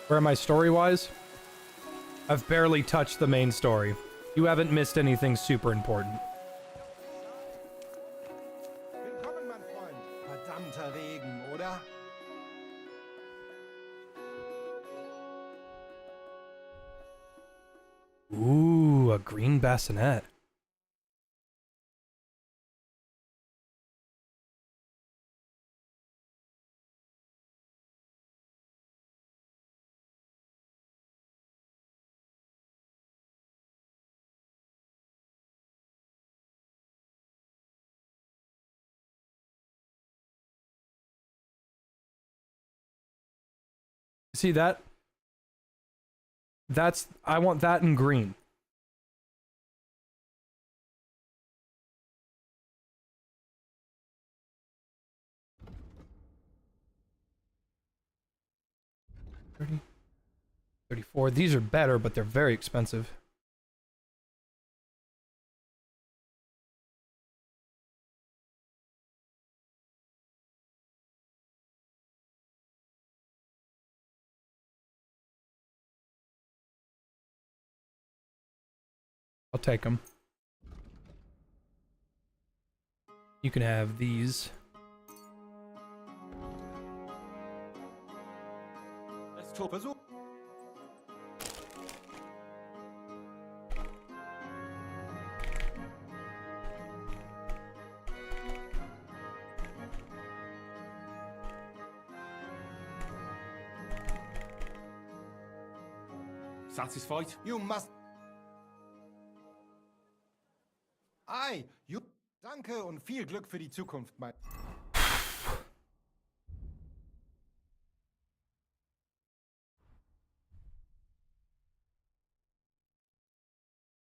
Where am I story-wise? I've barely touched the main story. You haven't missed anything super important. Willkommen, mein Freund. Verdammter Regen, oder? Ooh, a green bassinet. See that? I want that in green. $30, $34. These are better, but they're very expensive. I'll take them. You can have these. Let's talk. Versuch. Satisfied? You must. Ei, danke und viel Glück für die Zukunft, mein.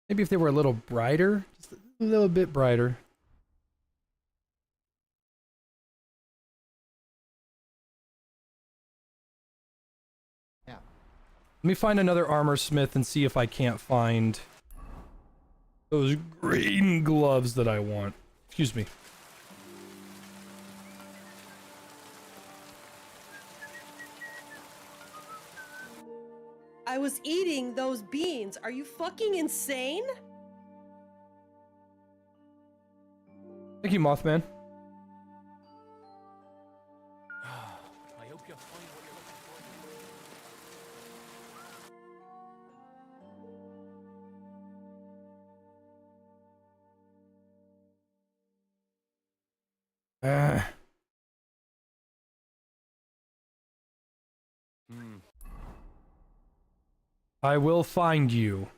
Maybe if they were a little brighter, just a little bit brighter. Yeah. Let me find another armor smith and see if I can't find those green gloves that I want. Excuse me. I was eating those beans. Are you fucking insane? Thank you, Mothman. I hope you find what you're looking for. I will find you.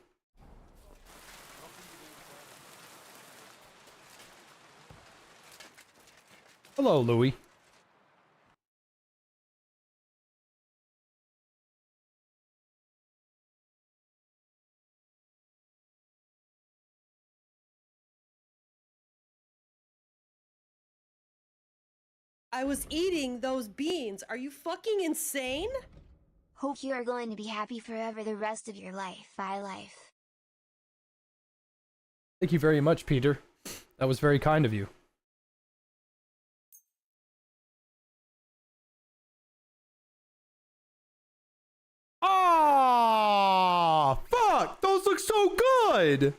Hello, Louis. I was eating those beans. Are you fucking insane? Hope you are going to be happy forever the rest of your life. Bye life. Thank you very much, Peter. That was very kind of you. Ah, fuck! Those look so good!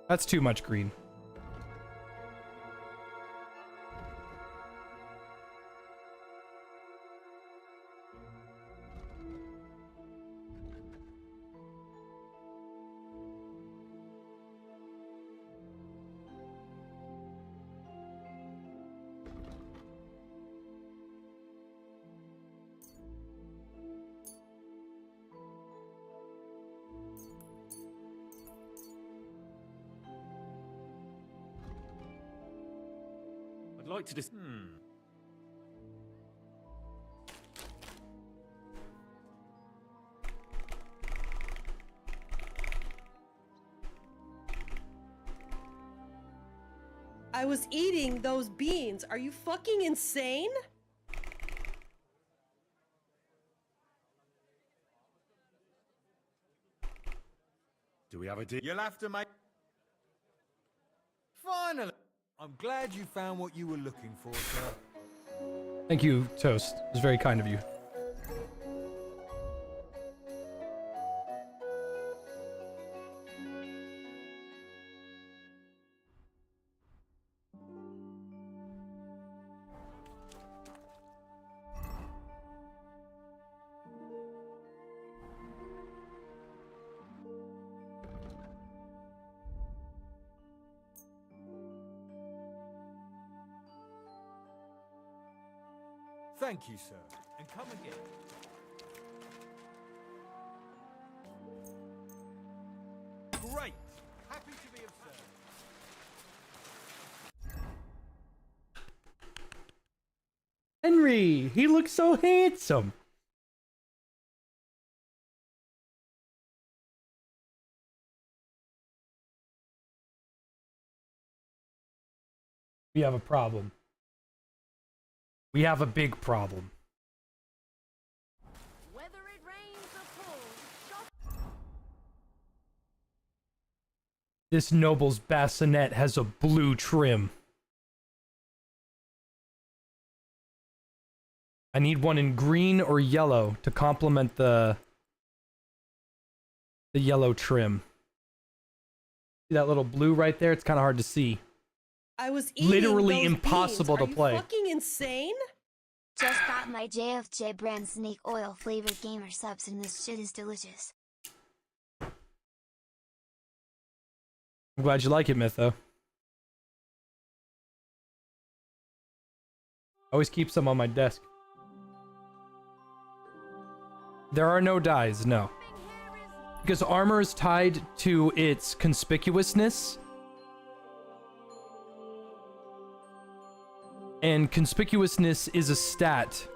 That's too much green. I'd like to dis- I was eating those beans. Are you fucking insane? Do we have a deal? You'll have to make... Finally! I'm glad you found what you were looking for, sir. Thank you, Toast. It was very kind of you. Thank you, sir. And come again. Great! Happy to be of service. Henry! He looks so handsome! We have a problem. We have a big problem. Whether it rains or pours, This noble's bassinet has a blue trim. I need one in green or yellow to complement the yellow trim. See that little blue right there? It's kind of hard to see. I was eating Literally those impossible beans. to play. Are you fucking insane? Just got my JFJ brand snake oil flavored gamer subs and this shit is delicious. I'm glad you like it, Mytho. Always keep some on my desk. There are no dyes, no. Because armor is tied to its conspicuousness. And conspicuousness is a stat.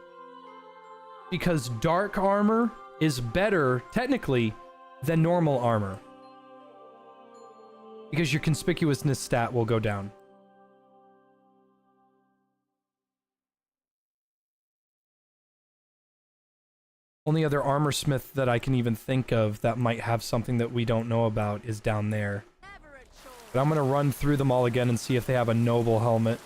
Because dark armor is better, technically, than normal armor. Because your conspicuousness stat will go down. Only other armor smith that I can even think of that might have something that we don't know about is down there. But I'm gonna run through them all again and see if they have a noble helmet.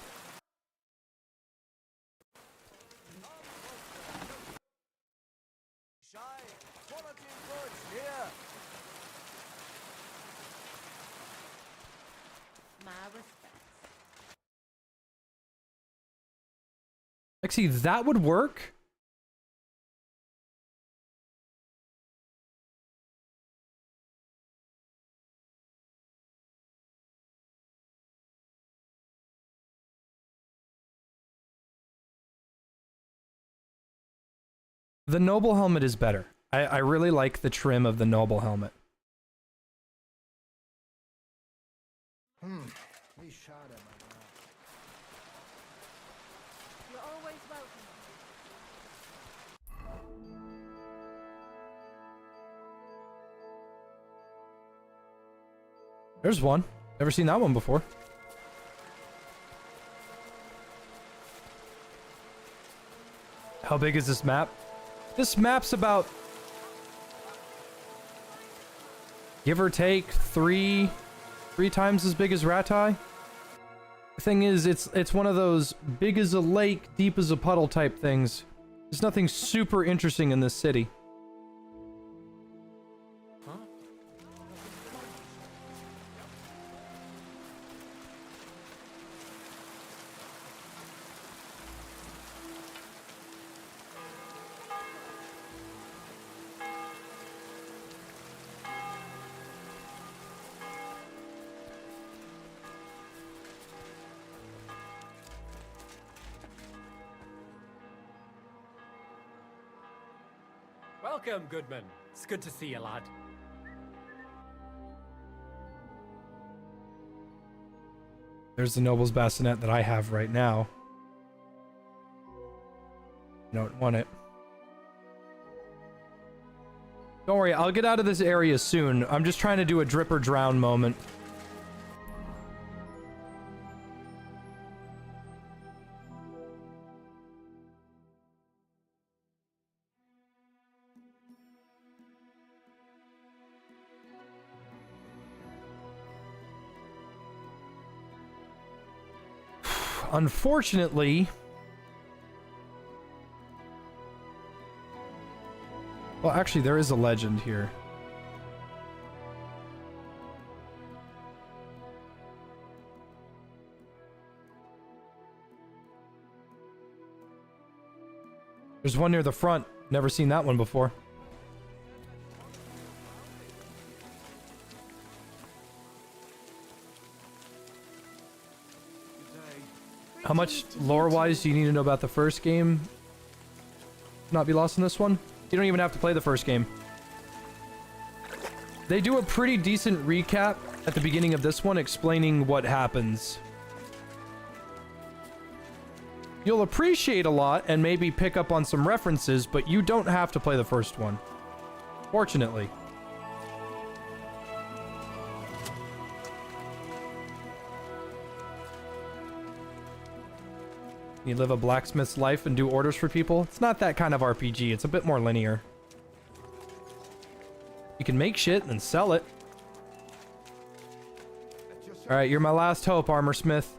Actually, that would work. The noble helmet is better. I really like the trim of the noble helmet. We shot him. you're always welcome. There's one. Never seen that one before. How big is this map? This map's about, give or take, three times as big as Ratai. The thing is, it's one of those big as a lake, deep as a puddle type things. There's nothing super interesting in this city. Welcome, Goodman. It's good to see you, lad. There's the Noble's Bassinet that I have right now. I don't want it. Don't worry, I'll get out of this area soon. I'm just trying to do a drip or drown moment. Unfortunately... Well, actually, there is a legend here. There's one near the front. Never seen that one before. How much lore-wise do you need to know about the first game? Not be lost in this one? You don't even have to play the first game. They do a pretty decent recap at the beginning of this one explaining what happens. You'll appreciate a lot and maybe pick up on some references, but you don't have to play the first one. Fortunately. You live a blacksmith's life and do orders for people. It's not that kind of RPG. It's a bit more linear. You can make shit and sell it. Alright, you're my last hope, armor smith.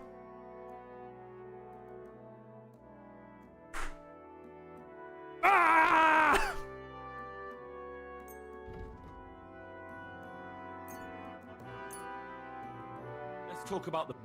Ah! Let's talk about the...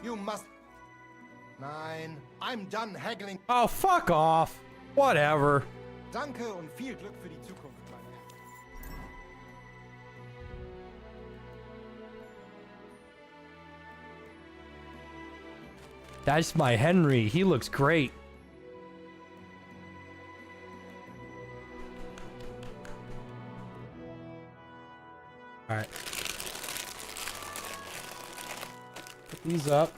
You must... Nein, I'm done haggling. Oh, fuck off. Whatever. Danke und viel Glück für die Zukunft, mein Herr. That's my Henry. He looks great. Alright. Put these up.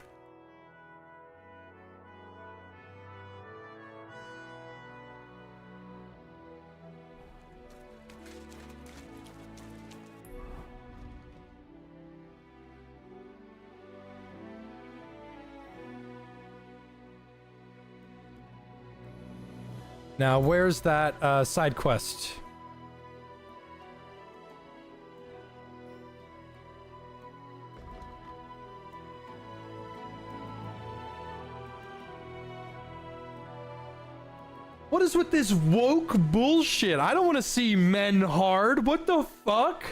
Now, where's that side quest? What is with this woke bullshit? I don't want to see men hard. What the fuck?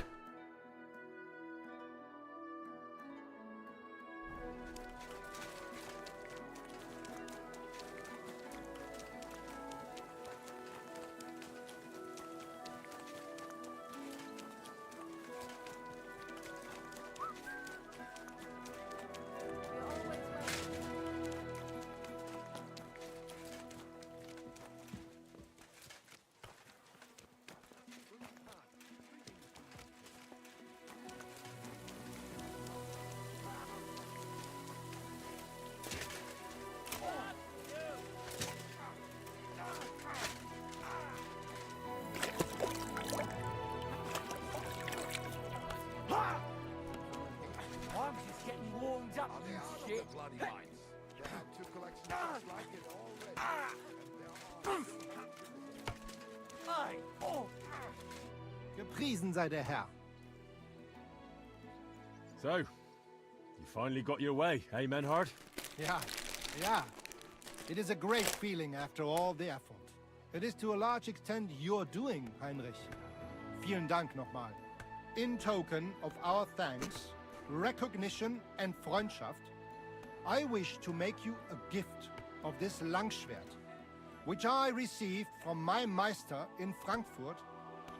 Gepriesen sei der Herr. So, you finally got your way, eh, Menhard? Ja, ja. It is a great feeling after all the effort. It is to a large extent your doing, Heinrich. Vielen Dank nochmal. In token of our thanks, recognition and Freundschaft, I wish to make you a gift of this Longsword, which I received from my Meister in Frankfurt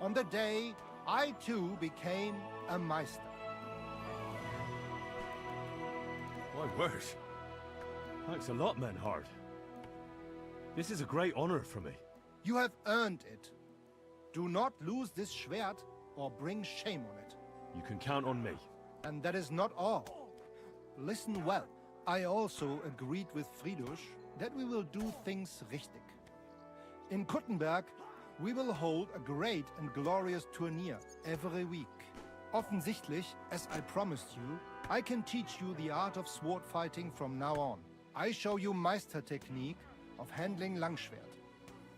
on the day I too became a Meister. My word. Thanks a lot, Menhard. This is a great honor for me. You have earned it. Do not lose this Schwert or bring shame on it. You can count on me. And that is not all. Listen well. I also agreed with Friedrich that we will do things richtig. In Kuttenberg, we will hold a great and glorious tourney every week. Offensichtlich, as I promised you, I can teach you the art of sword fighting from now on. I show you Meister technique of handling Langschwert.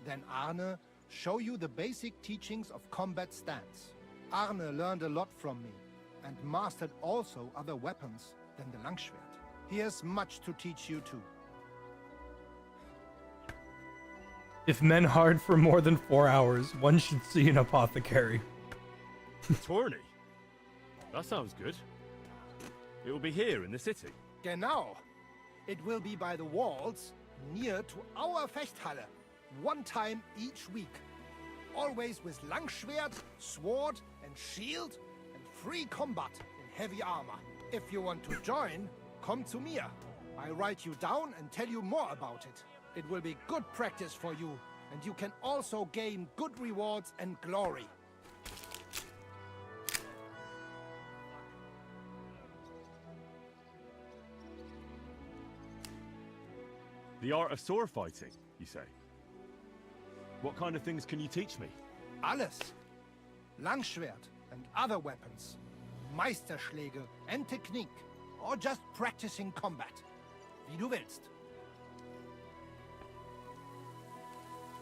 Then Arne show you the basic teachings of combat stance. Arne learned a lot from me and mastered also other weapons than the Langschwert. He has much to teach you too. If men hard for more than 4 hours, one should see an apothecary. Tourney? That sounds good. It will be here in the city. Genau. It will be by the walls, near to our Fechthalle, one time each week. Always with Langschwert, sword and shield, and free combat in heavy armor. If you want to join, come to me. I write you down and tell you more about it. It will be good practice for you, and you can also gain good rewards and glory. The art of sword fighting, you say? What kind of things can you teach me? Alles. Langschwert and other weapons. Meisterschläge and technique. Or just practicing combat. Wie du willst.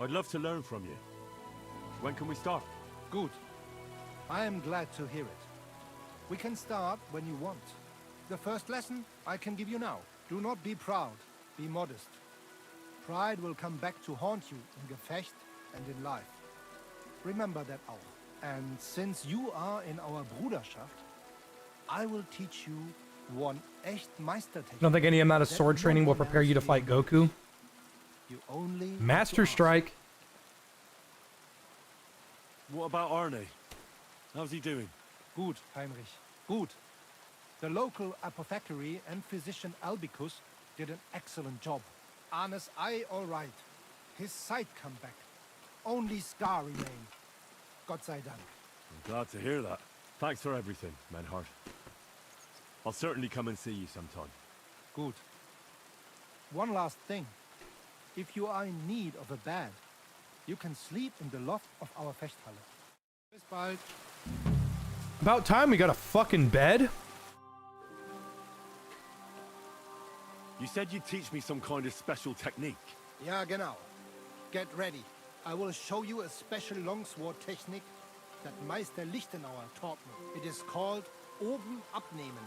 I'd love to learn from you. When can we start? Good. I am glad to hear it. We can start when you want. The first lesson I can give you now. Do not be proud. Be modest. Pride will come back to haunt you in Gefecht and in life. Remember that auch. And since you are in our Bruderschaft, I will teach you one echt Meistertechnik. I don't think any amount of sword training will prepare you to fight Goku. You only Master Strike. What about Arne? How's he doing? Gut, Heinrich. Gut. The local apothecary and physician Albicus did an excellent job. Arne's eye all right. His sight come back. Only scar remain. Gott sei Dank. I'm glad to hear that. Thanks for everything, Menhard. I'll certainly come and see you sometime. Good. One last thing. If you are in need of a bed, you can sleep in the loft of our Fechthalle. Bis bald. About time we got a fucking bed. You said you'd teach me some kind of special technique. Ja, genau. Get ready. I will show you a special longsword technique that Meister Lichtenauer taught me. It is called Oben abnehmen.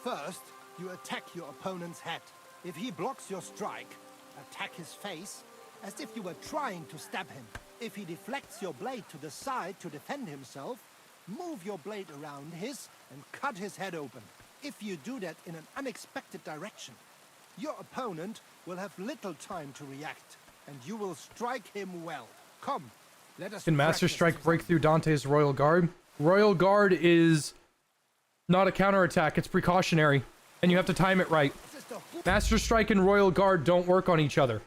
First, you attack your opponent's head. If he blocks your strike, attack his face as if you were trying to stab him. If he deflects your blade to the side to defend himself, move your blade around his and cut his head open. If you do that in an unexpected direction, your opponent will have little time to react, and you will strike him well. Come, let us. Can Master practice Strike break together. through Dante's Royal Guard? Royal Guard is not a counterattack, it's precautionary, and you have to time it right. Master Strike and Royal Guard don't work on each other.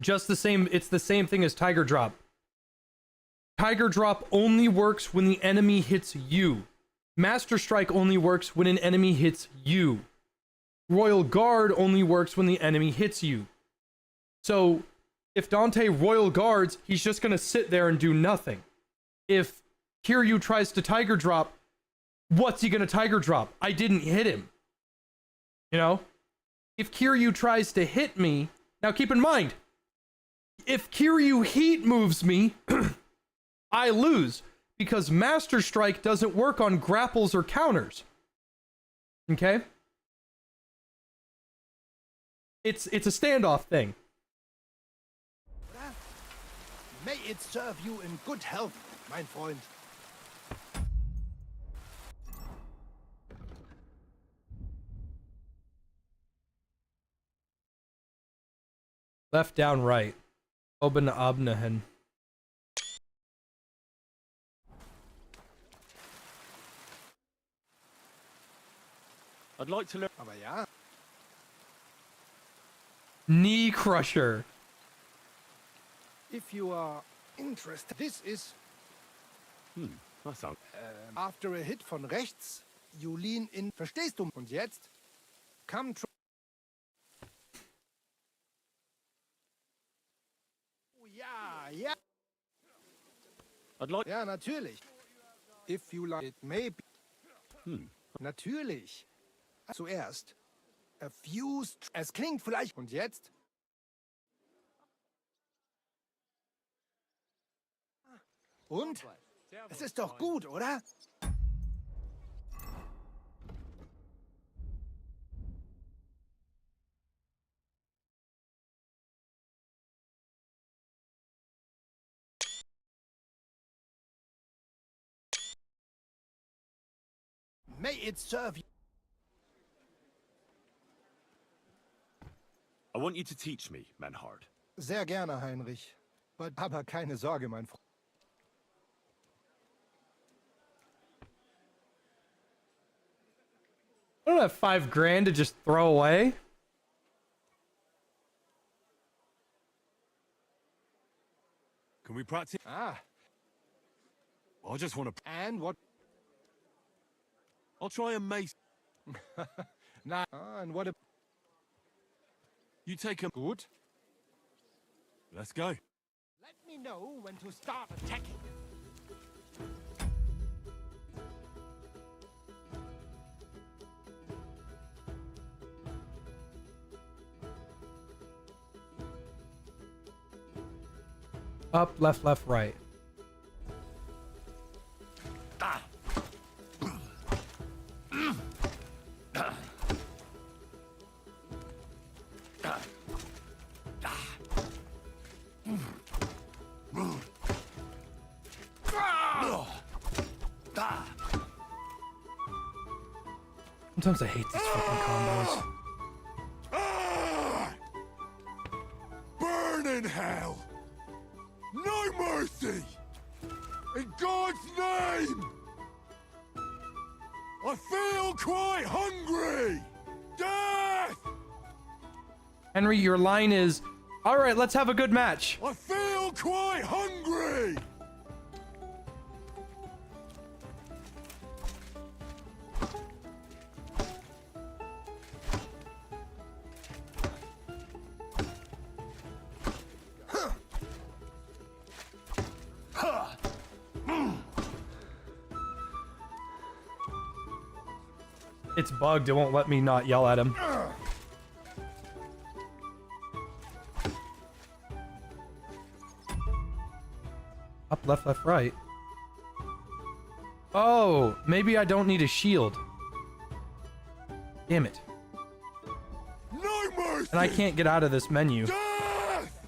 Just the same, it's the same thing as Tiger Drop. Tiger Drop only works when the enemy hits you. Master Strike only works when an enemy hits you. Royal Guard only works when the enemy hits you. So, if Dante Royal Guards, he's just gonna sit there and do nothing. If Kiryu tries to Tiger Drop, what's he gonna Tiger Drop? I didn't hit him. You know? If Kiryu tries to hit me, now keep in mind, if Kiryu heat moves me, I lose, because Master Strike doesn't work on grapples or counters. Okay? It's a standoff thing. May it serve you in good health, mein Freund. Left, down, right. Oben, abnehen. I'd like to learn. Aber ja. Knee crusher. If you are interested, this is That sounds. after a hit von rechts, you lean in. Verstehst du? Und jetzt? Come try. Oh, ja, ja. I'd like. Ja, natürlich. If you like, it may be. Natürlich. Zuerst. A few. Es klingt vielleicht. Und jetzt? Und? Es ist doch gut, oder? May it serve you. I want you to teach me, Manhard. Sehr gerne, Heinrich. Aber keine Sorge, mein Freund. I don't have $5,000 to just throw away. Can we practice? Ah, I just want to. and what? I'll try and mace. Na, and what? You take a. Gut. Let's go. Let me know when to start attacking. Up, left, left, right. Sometimes I hate these fucking combos. Burn in hell! No mercy! In God's name! I feel quite hungry! Death! Henry, your line is, all right, let's have a good match. I feel quite hungry! It's bugged, it won't let me not yell at him. Up, left, left, right. Oh, maybe I don't need a shield. Damn it. No mercy! And I can't get out of this menu. Death!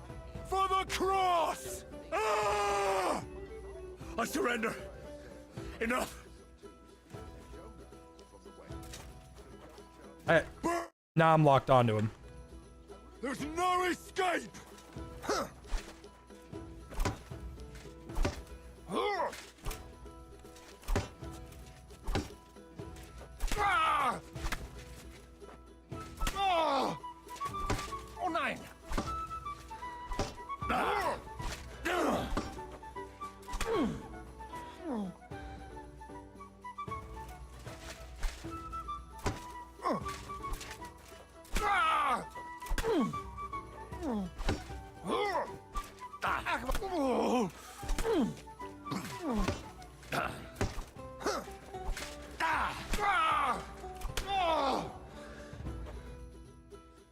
For the cross! Ah! I surrender. Enough. Now I'm locked onto him. There's no escape! Huh. Ah! Ah! Oh nein! Ah!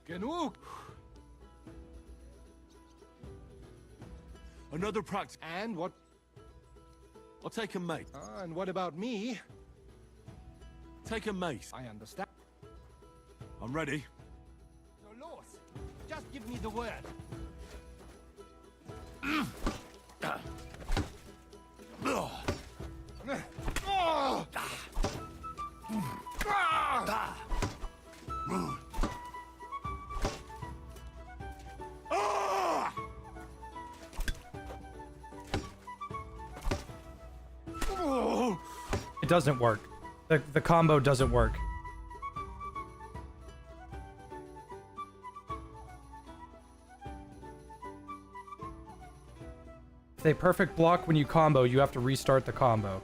Genug! Another practice. And what? I'll take a mace. And what about me? Take a mace. I understand. I'm ready. So los! Just give me the word. It doesn't work. The combo doesn't work. If they perfect block when you combo, you have to restart the combo.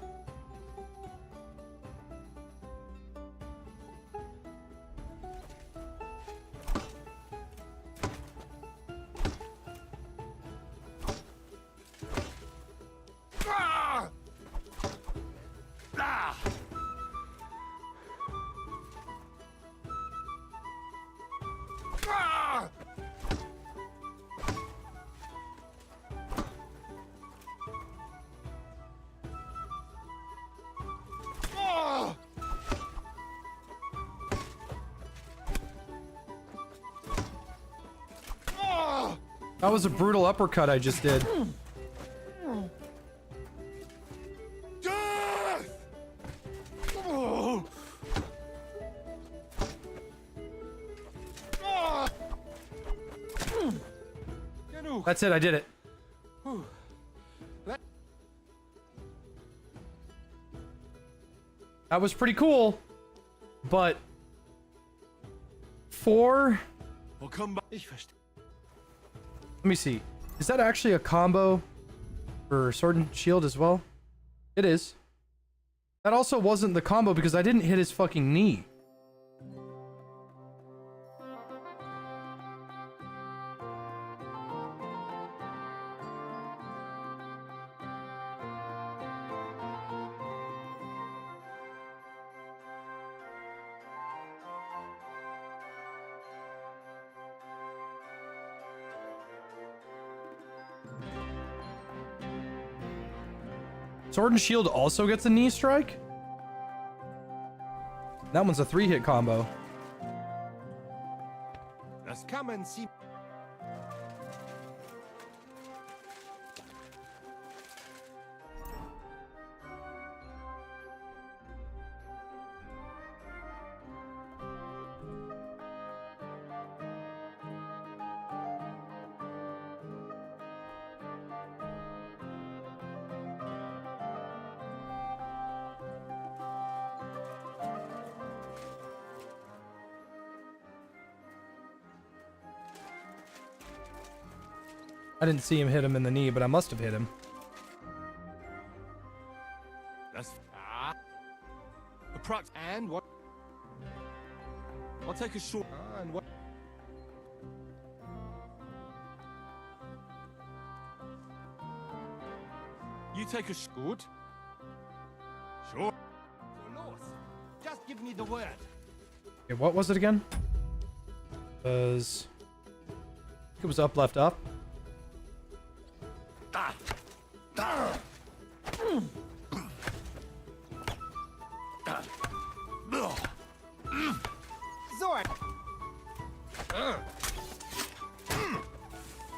That was a brutal uppercut I just did. That's it, I did it. That was pretty cool, but for... We'll come back. Let me see. Is that actually a combo for Sword and Shield as well? It is. That also wasn't the combo because I didn't hit his fucking knee. Sword and Shield also gets a knee strike? That one's a 3-hit combo. Let's come and see. I didn't see him hit him in the knee, but I must have hit him. That's a proc. And what? I'll take a short. And what? You take a Good. Sure. Just give me the word. Okay, what was it again? It was up, left, up.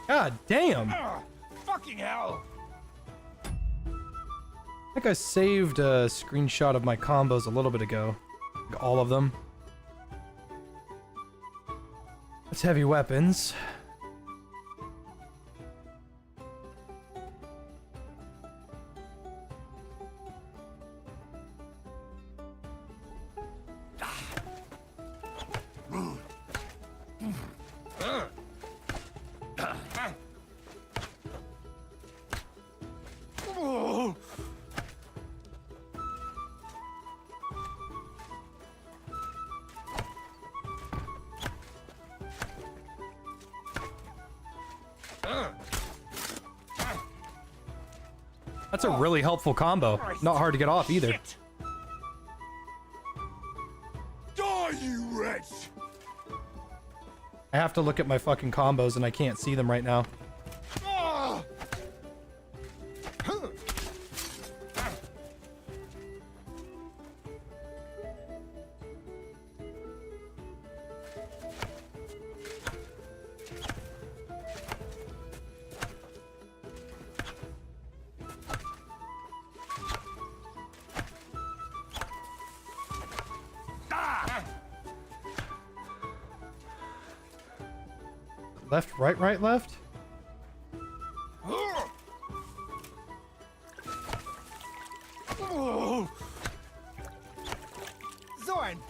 God damn! Fucking hell! I think I saved a screenshot of my combos a little bit ago. Like all of them. That's heavy weapons. That's a really helpful combo. Not hard to get off either. Die, you wretch! I have to look at my fucking combos and I can't see them right now. Left, right, right, left?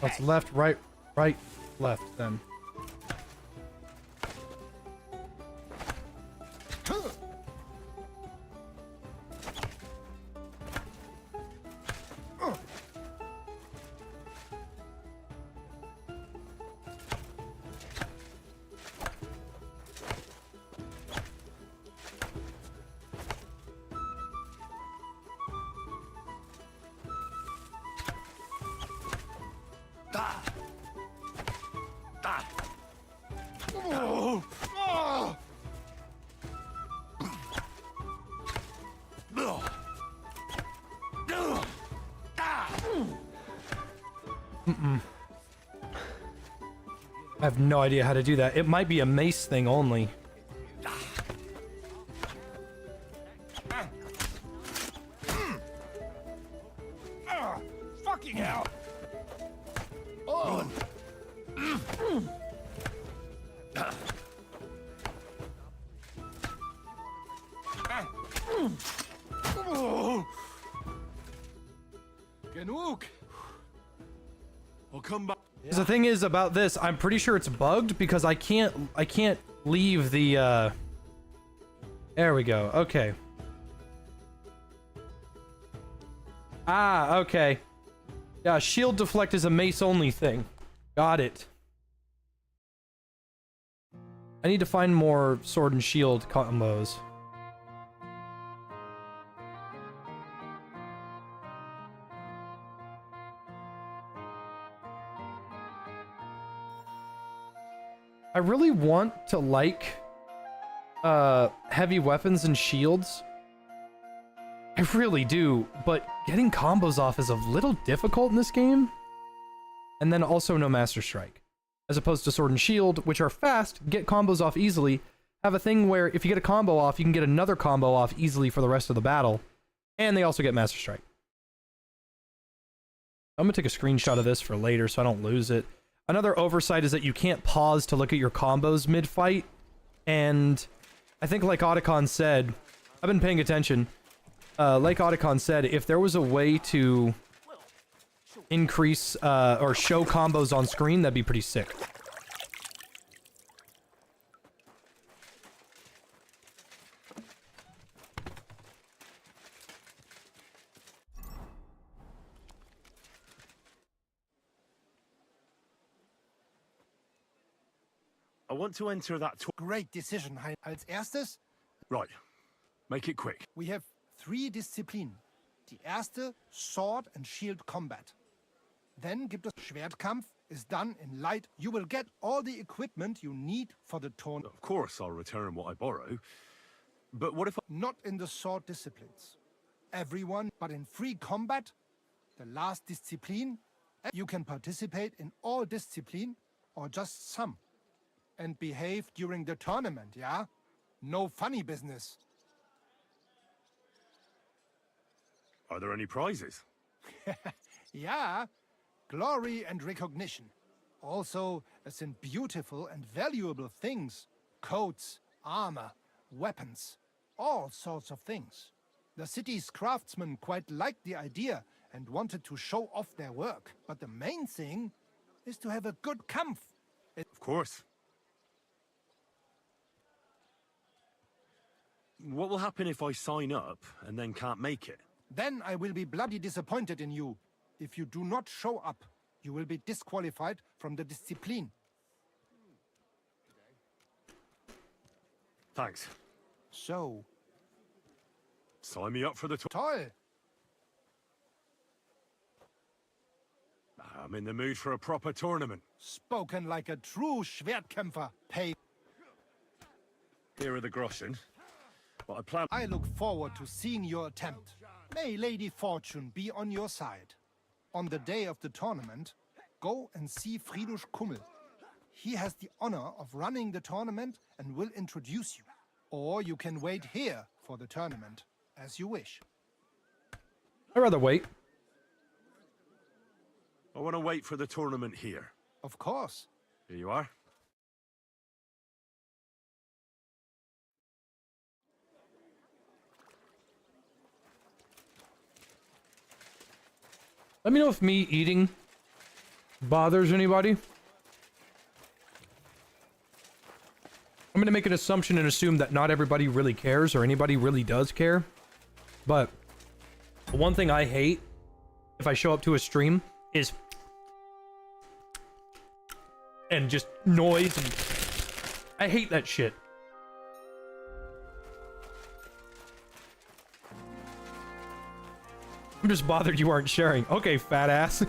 What's left, right, right, left, then. I have no idea how to do that. It might be a mace thing only. Fucking hell! Oh. Genug. I'll come back. The thing is about this, I'm pretty sure it's bugged because I can't leave the there we go. Okay. Ah, okay. Yeah, shield deflect is a mace only thing. Got it. I need to find more sword and shield combos. I really want to like heavy weapons and shields. I really do, but getting combos off is a little difficult in this game. And then also no Master Strike. As opposed to Sword and Shield, which are fast, get combos off easily, have a thing where if you get a combo off, you can get another combo off easily for the rest of the battle. And they also get Master Strike. I'm gonna take a screenshot of this for later so I don't lose it. Another oversight is that you can't pause to look at your combos mid-fight. And I think like Otacon said, I've been paying attention. Like Otacon said, if there was a way to increase or show combos on screen, that'd be pretty sick. I want to enter that. Great decision, Hein. Als erstes, Right. Make it quick. we have 3 Disziplinen. Die erste, Sword and Shield Combat. Then gibt es Schwertkampf, is done in light. You will get all the equipment you need for the tournament. Of course, I'll return what I borrow. But what if Not in the sword disciplines. Everyone, but in free combat, the last discipline, you can participate in all discipline or just some. And behave during the tournament, yeah? No funny business. Are there any prizes? Yeah, glory and recognition. Also, some beautiful and valuable things. Coats, armor, weapons, all sorts of things. The city's craftsmen quite liked the idea and wanted to show off their work. But the main thing is to have a good Kampf. Of course. What will happen if I sign up and then can't make it? Then I will be bloody disappointed in you. If you do not show up, you will be disqualified from the discipline. Thanks. So, Sign me up for the toll. I'm in the mood for a proper tournament. Spoken like a true Schwertkämpfer. Pay. Here are the groschen. But I plan... I look forward to seeing your attempt. May Lady Fortune be on your side. On the day of the tournament, go and see Friedrich Kummel. He has the honor of running the tournament and will introduce you. Or you can wait here for the tournament, as you wish. I'd rather wait. I want to wait for the tournament here. Of course. Here you are. Let me know if me eating bothers anybody. I'm gonna make an assumption and assume that not everybody really cares or anybody really does care. But one thing I hate if I show up to a stream is and just noise and I hate that shit. I'm just bothered you aren't sharing. Okay, fat ass.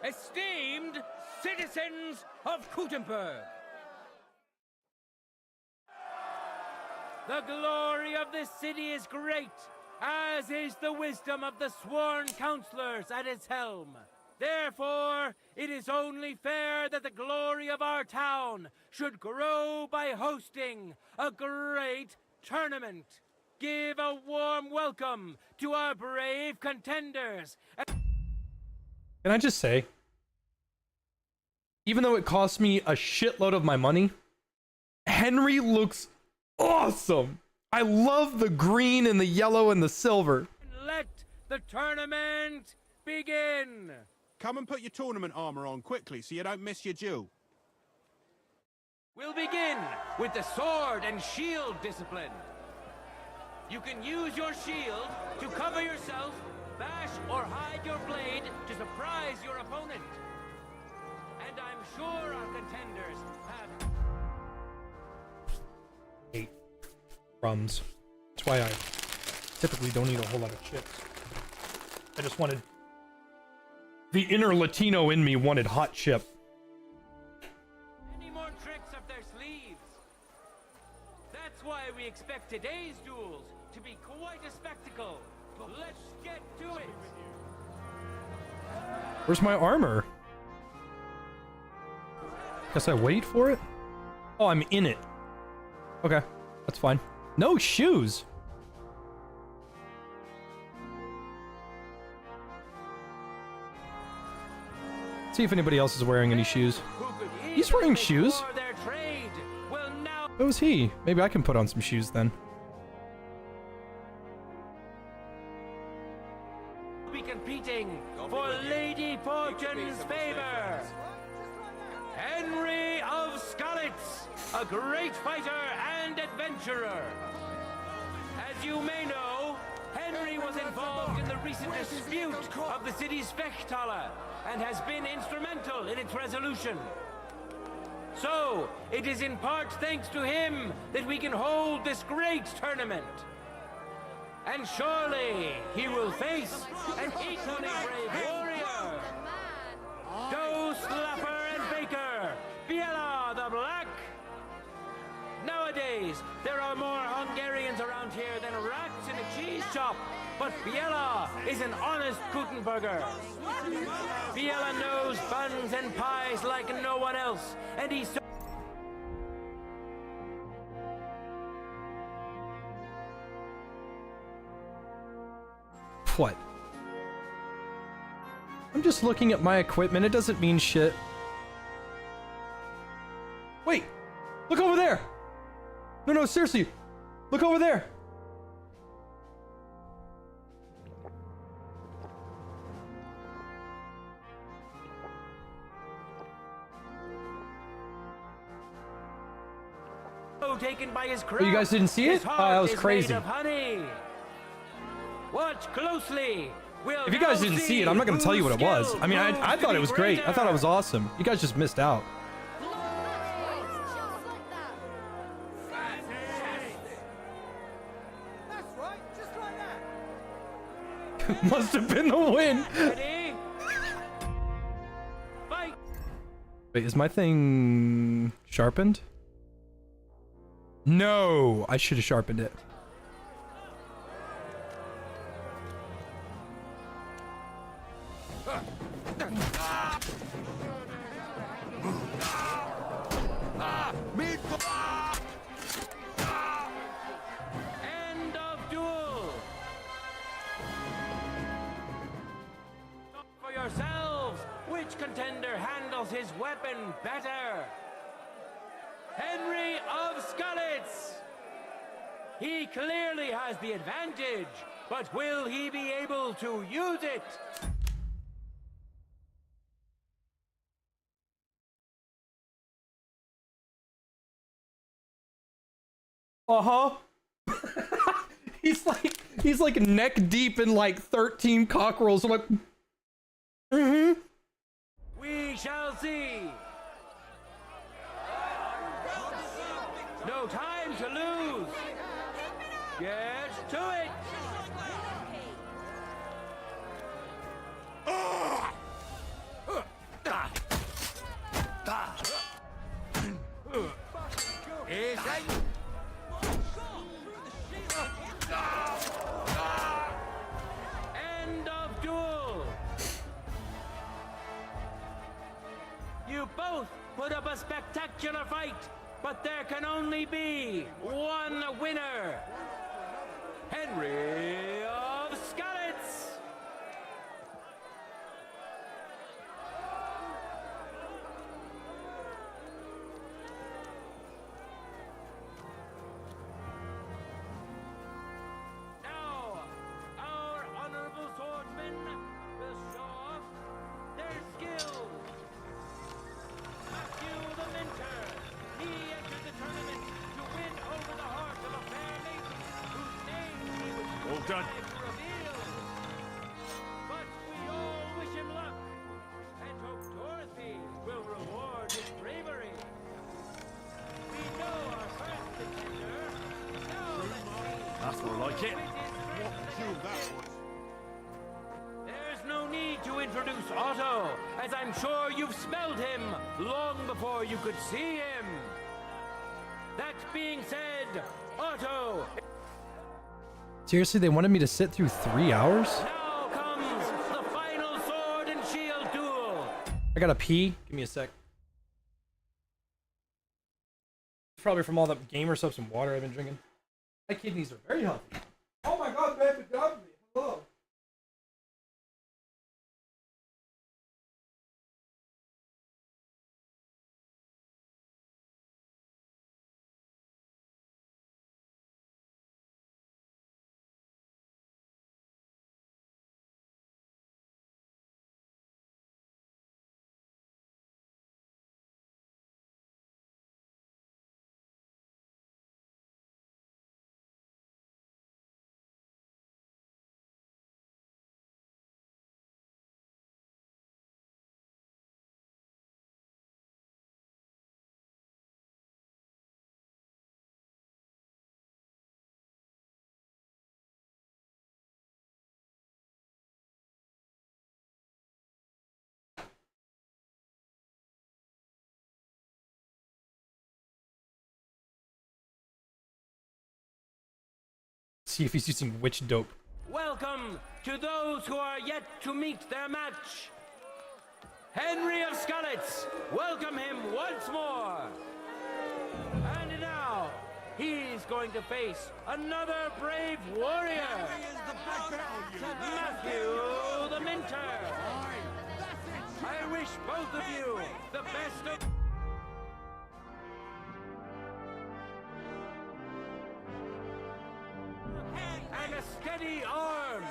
Esteemed citizens of Kuttenberg, the glory of this city is great, as is the wisdom of the sworn counselors at its helm. Therefore, it is only fair that the glory of our town should grow by hosting a great tournament. Give a warm welcome to our brave contenders. Can I just say, even though it cost me a shitload of my money, Henry looks awesome. I love the green and the yellow and the silver. Let the tournament begin. Come and put your tournament armor on quickly so you don't miss your due. We'll begin with the sword and shield discipline. You can use your shield to cover yourself, bash or hide your blade to surprise your opponent. And I'm sure our contenders have 8 crumbs. That's why I typically don't eat a whole lot of chips. I just wanted... The inner Latino in me wanted hot chip. any more tricks up their sleeves. That's why we expect today's duels to be quite a spectacle. Let's get to it. Where's my armor? Guess I wait for it? Oh, I'm in it. Okay, that's fine. No shoes! See if anybody else is wearing any shoes. He's wearing shoes. What was he? Maybe I can put on some shoes then. Be competing for Lady Fortune's favor. Henry of Skalitz, a great fighter and adventurer. As you may know, Henry was involved in the recent dispute of the city's Fechthalle and has been instrumental in its resolution. So, it is in part thanks to him that we can hold this great tournament. And surely he will face an equally brave warrior. Doe, Slapper, and Baker, Biela the Black. Nowadays, there are more Hungarians around here than rats in a cheese shop. But Biela is an honest Kuttenberger. Biela knows buns and pies like no one else, and he's so... What? I'm just looking at my equipment. It doesn't mean shit. Wait! Look over there! No, seriously! Look over there! Taken by his Oh, you guys didn't see it? Oh, that was crazy. Watch closely. If you guys didn't see it, I'm not going to tell you what it was. I mean, I thought it was great. I thought it was awesome. You guys just missed out. That's right, just like that. Must have been the win. Ready? Fight. Wait, is my thing sharpened? No, I should have sharpened it. End of duel. Talk for yourselves. Which contender handles his weapon better? Henry of Skullets! He clearly has the advantage, but will he be able to use it? Uh-huh. he's like neck deep in like 13 cockerels. I'm like, mm-hmm. We shall see. No time to lose. Get to it. End of duel. You both put up a spectacular fight, but there can only be one winner. Henry of Skullets. Now, our honorable swordsmen will show off their skills. Matthew the Minter, he entered the tournament to win over the heart of a fair lady whose name he was All done. to reveal. But we all wish him luck and hope Dorothy will reward his bravery. We know our first contender. Now let's see. That's more like it. There's no need to introduce Otto, as I'm sure you've smelled him long before you could see him. That being said, Otto. Seriously, they wanted me to sit through 3 hours? Now comes the final sword and shield duel. I gotta pee. Give me a sec. Probably from all the gamer subs and water I've been drinking. My kidneys are very healthy. Oh my god, man, forgot me. Hello. See if he's using witch dope. Welcome to those who are yet to meet their match. Henry of Skullets, welcome him once more. And now, he's going to face another brave warrior. Matthew the Minter. I wish both of you the best of... And a steady arm.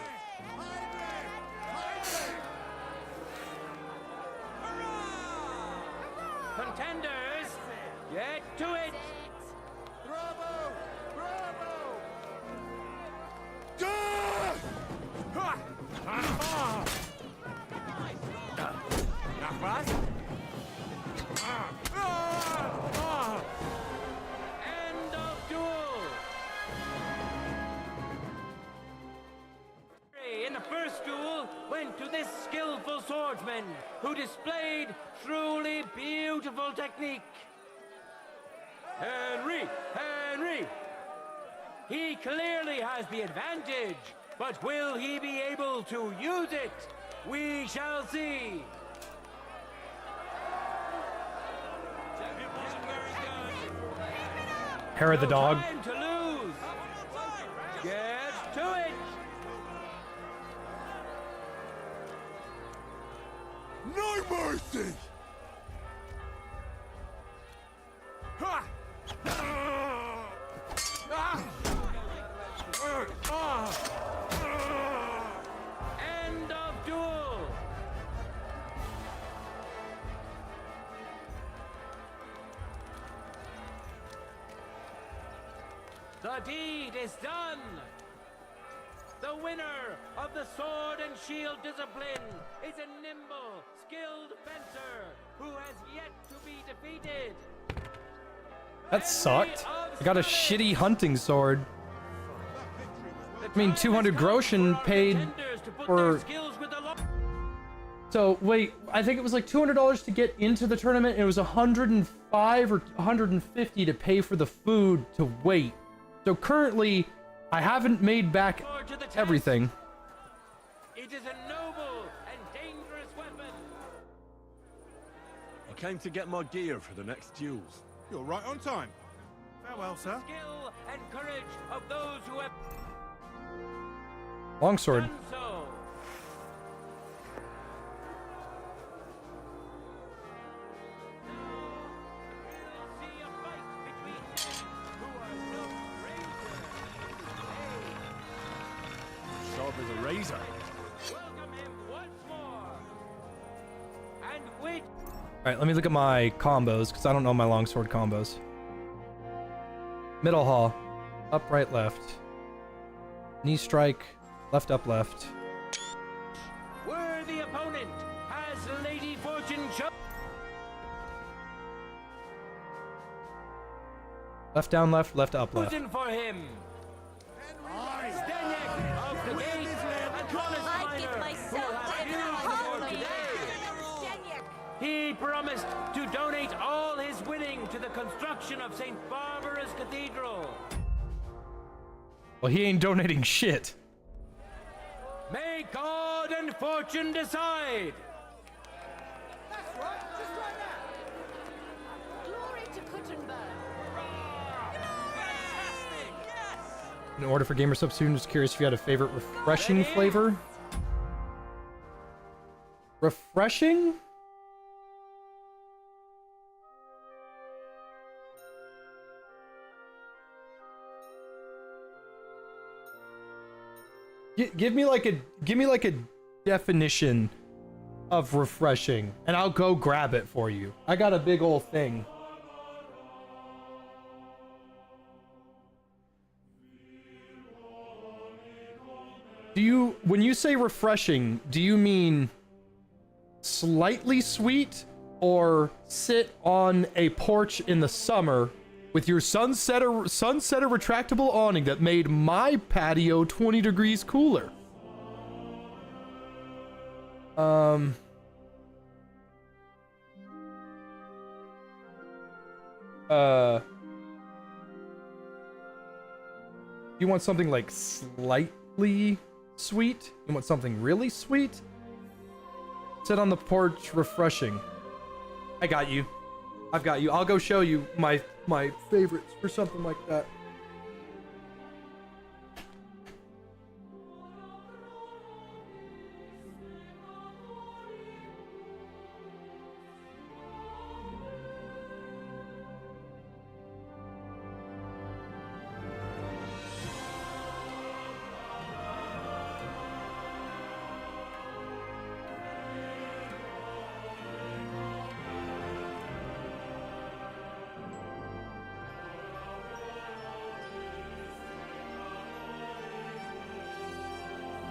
Contenders, get to it. Bravo! Bravo! End of duel. In the first duel went to this skillful swordsman who displayed truly a beautiful technique. Henry! Henry! He clearly has the advantage, but will he be able to use it? We shall see. Hair of the dog. No time to lose. Get to it. No mercy! Ha! End of duel. The deed is done. The winner of the sword and shield discipline is a nimble, skilled fencer who has yet to be defeated. That sucked. I got a shitty hunting sword. I mean, 200 groschen paid for... So, wait, I think it was like $200 to get into the tournament, and it was 105 or 150 to pay for the food to wait. So currently, I haven't made back everything. It is a noble and dangerous weapon. I came to get my gear for the next duels. You're right on time. Farewell, sir. Skill and courage of those who have Longsword. done so. Sharp as a razor. Welcome him once more. And wait. Alright, let me look at my combos, because I don't know my longsword combos. Middle haul. Up, right, left. Knee strike. Left, up, left. Worthy opponent has Lady Fortune chosen. Left, down, left, left, up, left. For him. Stanyek of the gate and honest miner who will have today. He promised to donate all his winning to the construction of St. Barbara's Cathedral. Well, he ain't donating shit. May God and fortune decide. That's right, just like that. Glory to Kuttenberg. Fantastic, yes. In order for Gamer Sub students, curious if you had a favorite refreshing flavor. Refreshing? Give me like a definition of refreshing, and I'll go grab it for you. I got a big old thing. When you say refreshing, do you mean slightly sweet, or sit on a porch in the summer with your sunsetter retractable awning that made my patio 20 degrees cooler? You want something like slightly sweet? You want something really sweet? Sit on the porch, refreshing. I got you. I've got you. I'll go show you my favorites for something like that.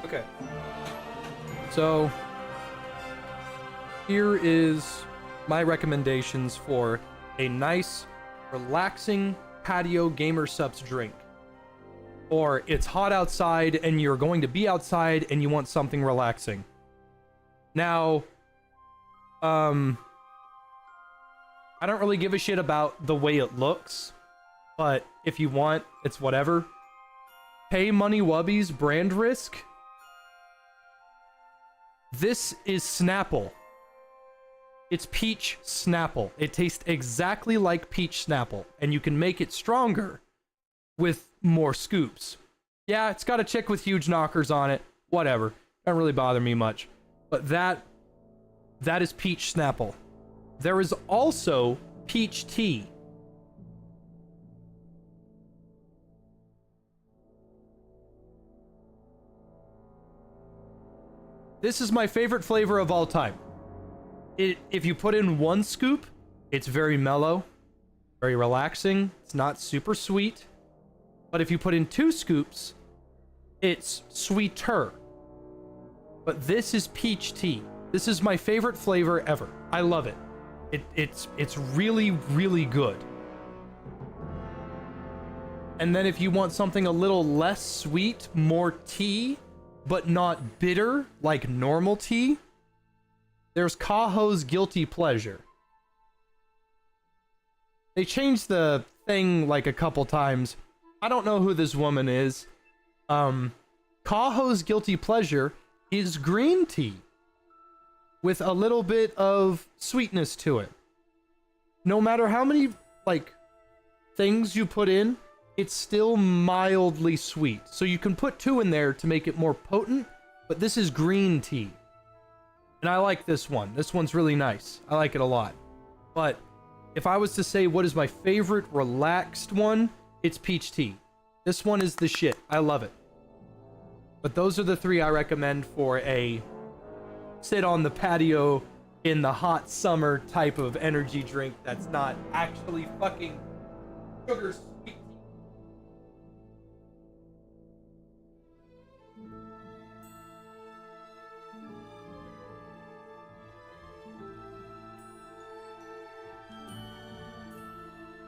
Okay. So here is my recommendations for a nice, relaxing patio gamer subs drink. Or it's hot outside and you're going to be outside and you want something relaxing. Now, I don't really give a shit about the way it looks, but if you want, it's whatever. Pay Money Wubby's brand risk. This is Snapple. It's peach Snapple. It tastes exactly like peach Snapple, and you can make it stronger with more scoops. Yeah, it's got a chick with huge knockers on it. Whatever. Don't really bother me much. But that is peach Snapple. There is also peach tea. This is my favorite flavor of all time. If you put in 1 scoop, it's very mellow, very relaxing. It's not super sweet. But if you put in 2 scoops, it's sweeter. But this is peach tea. This is my favorite flavor ever. I love it. It's really, really good. And then if you want something a little less sweet, more tea, but not bitter like normal tea, there's Kaho's Guilty Pleasure. They changed the thing like a couple times. I don't know who this woman is. Kaho's Guilty Pleasure is green tea with a little bit of sweetness to it. No matter how many like things you put in, it's still mildly sweet. So you can put 2 in there to make it more potent, but this is green tea. And I like this one. This one's really nice. I like it a lot. But if I was to say what is my favorite relaxed one, it's peach tea. This one is the shit. I love it. But those are the 3 I recommend for a sit on the patio in the hot summer type of energy drink that's not actually fucking sugar sweet.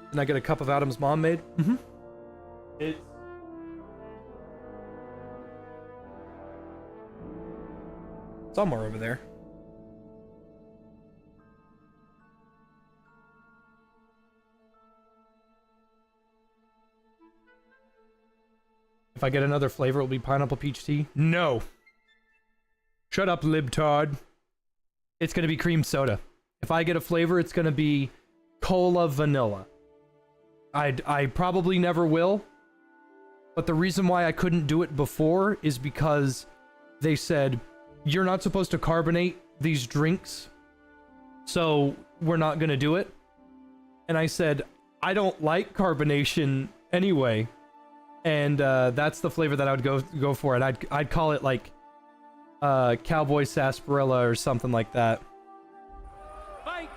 And I get a cup of Adam's mom made? Mm-hmm. It's somewhere over there. If I get another flavor, it'll be pineapple peach tea? No. Shut up, libtard. It's gonna be cream soda. If I get a flavor, it's gonna be cola vanilla. I probably never will, but the reason why I couldn't do it before is because they said, you're not supposed to carbonate these drinks, so we're not gonna do it. And I said, I don't like carbonation anyway, and that's the flavor that I would go for, and I'd call it like Cowboy Sarsaparilla or something like that. Fight!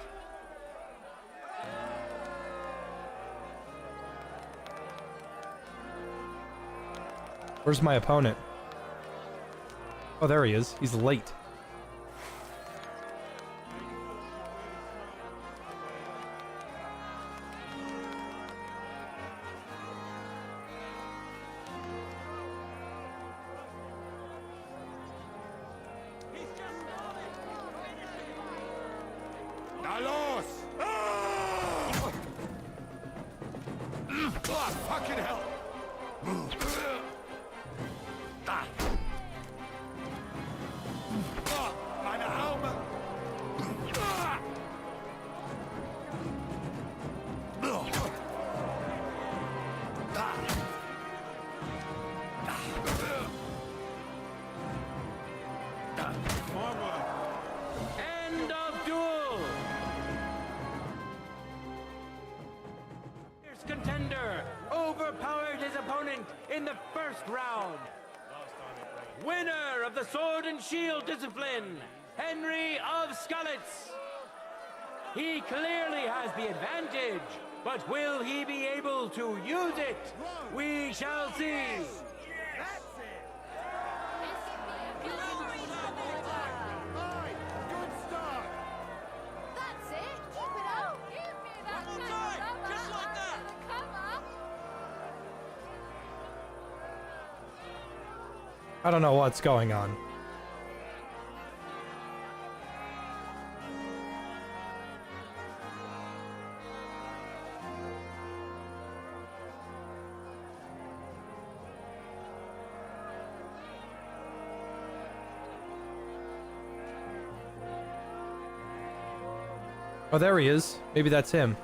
Where's my opponent? Oh, there he is. He's late. Fucking hell! End of duel! Fierce contender overpowered his opponent in the first round. Winner of the Sword and Shield discipline, Henry of Skalitz. He clearly has the advantage, but will he be able to use it? We shall see. I don't know what's going on. Oh, there he is. Maybe that's him.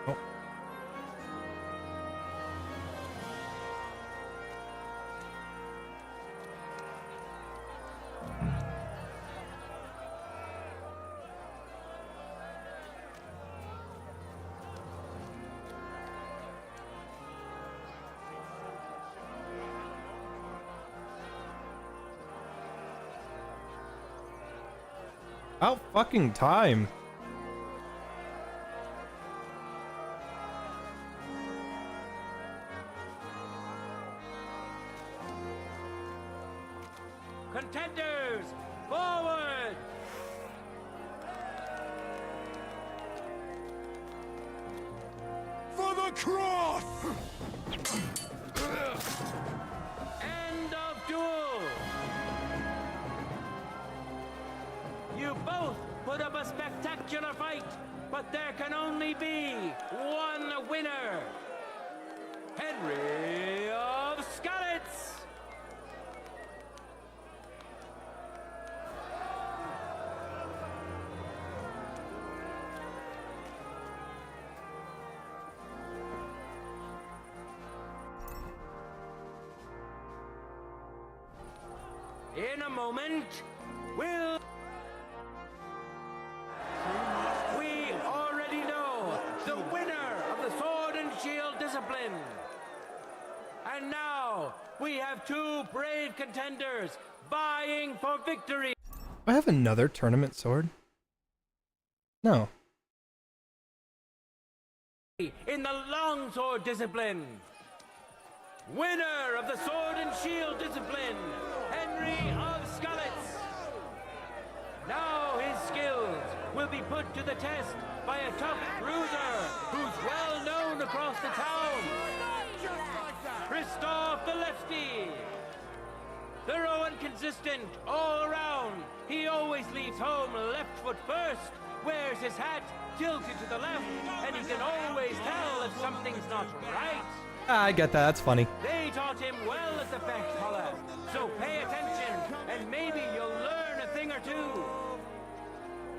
Oh. About fucking time. Contenders, forward! For the cross! End of duel! You both put up a spectacular fight, but there can only be one winner. Henry of Skalitz! In a moment, we'll... We already know the winner of the sword and shield discipline. And now, we have two brave contenders vying for victory. I have another tournament sword? No. In the longsword discipline. Winner of the sword and shield discipline, Henry of Skalitz. Now his skills will be put to the test by a tough bruiser who's well known across the town. Christoph the Lefty. Thorough and consistent all around. He always leaves home left foot first, wears his hat tilted to the left, and he can always tell if something's not right. I get that, that's funny. They taught him well at the Fecht Holler, so pay attention, and maybe you'll learn a thing or two.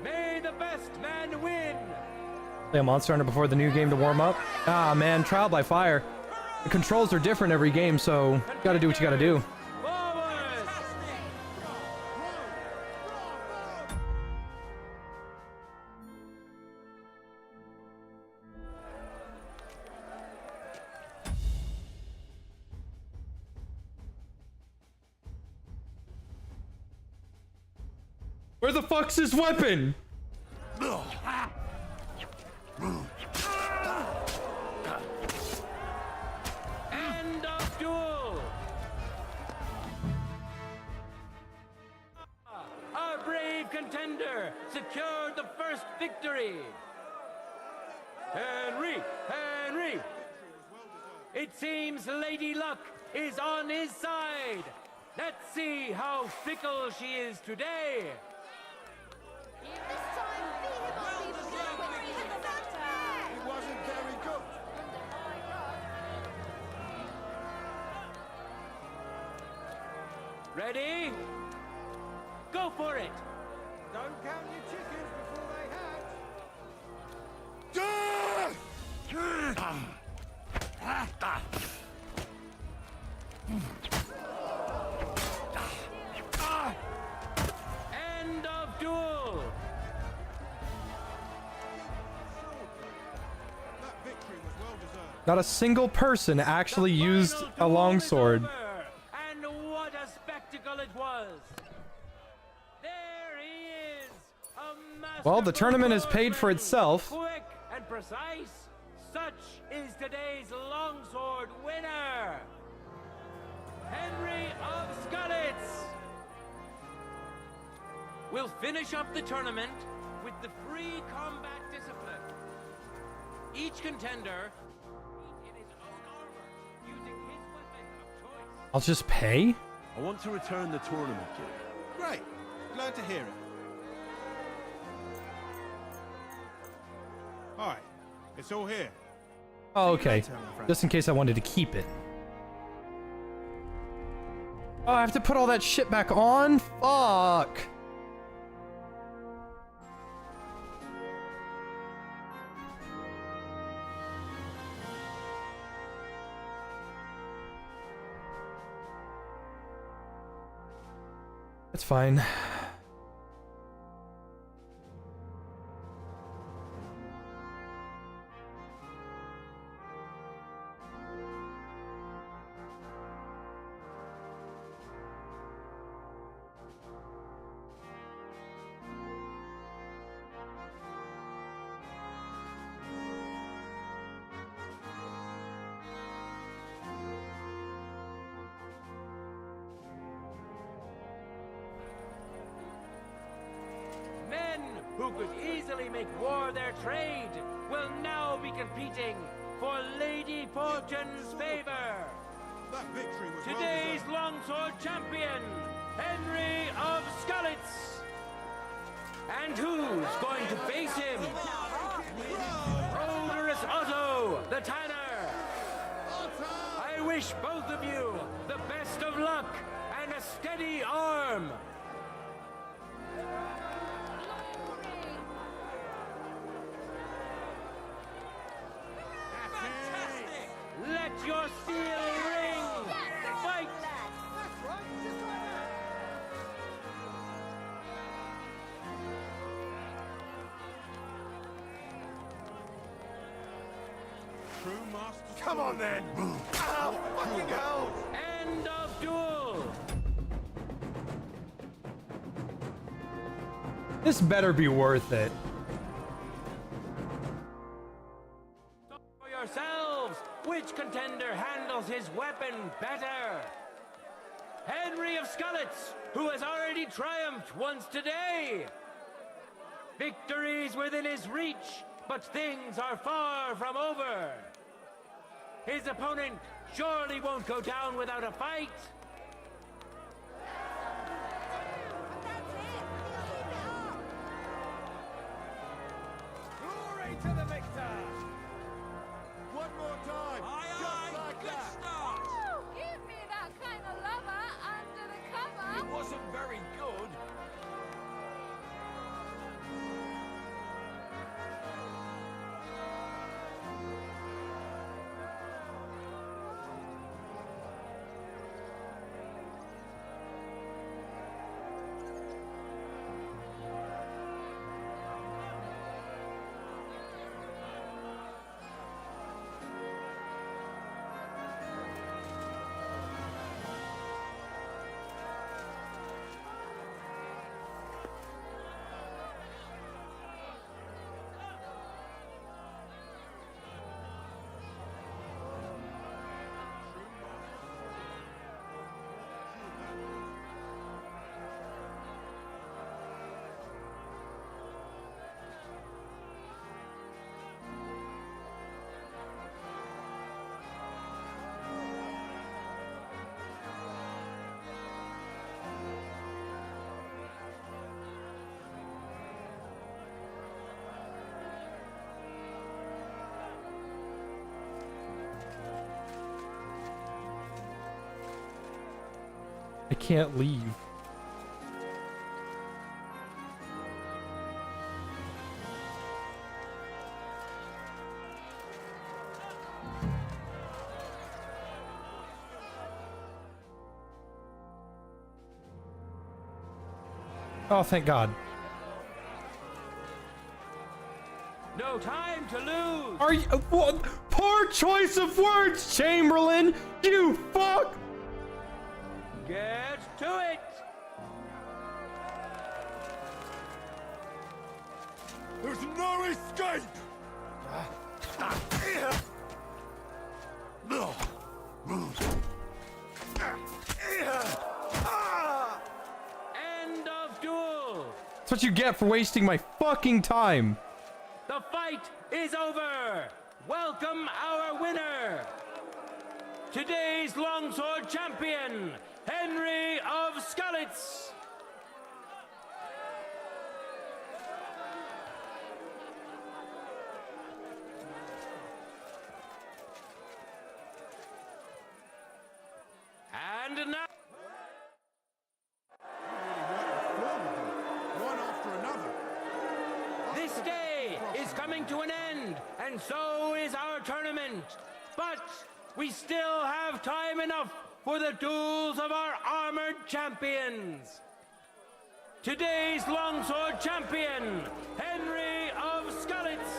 May the best man win! Play a Monster Hunter before the new game to warm up? Ah man, Trial by Fire. The controls are different every game, so you gotta do what you gotta do. Where the fuck's his weapon? End of duel! Our brave contender secured the first victory! Henry! Henry! It seems Lady Luck is on his side! Let's see how fickle she is today! It wasn't very good. Ready? Go for it! Don't count your chickens before they hatch. End of duel! That victory was well deserved. Not a single person actually used a longsword. And what a spectacle it was! There he is! Well, the tournament has paid for itself. Quick and precise! Such is today's longsword winner! Henry of Skalitz! We'll finish up the tournament with the free combat discipline. Each contender in his own armor, using his weapon of choice. I'll just pay? I want to return the tournament gear. Great. Glad to hear it. All right. It's all here. Oh, okay. Just in case I wanted to keep it. Oh, I have to put all that shit back on? Fuck. That's fine. Who could easily make war their trade will now be competing for Lady Fortune's favor. That victory was Today's longsword champion, Henry of Skalitz. And who's going to face him? Odorous Otto, the Tanner. I wish both of you the best of luck and a steady arm. Let your steel ring! Fight! True master. Come on then! Ow! Fucking hell! End of duel! This better be worth it. For yourselves, which contender handles his weapon better? Henry of Skalitz, who has already triumphed once today. Victory's within his reach, but things are far from over. His opponent surely won't go down without a fight. Glory to the victor! One more time. Just like Good that. start! Ooh, give me that kind of lover under the cover! It wasn't very good. I can't leave. Oh, thank God. No time to lose. Are you what? Poor choice of words, Chamberlain. You fuck. Get to it. There's no escape. End of duel. That's what you get for wasting my fucking time. The fight is over. Welcome our winner. Today's longsword champion, Henry of Skalitz. And now, One after another. this day is coming to an end, and so is our tournament. But we still have time enough for the duels of our armored champions. today's longsword champion, Henry of Skalitz.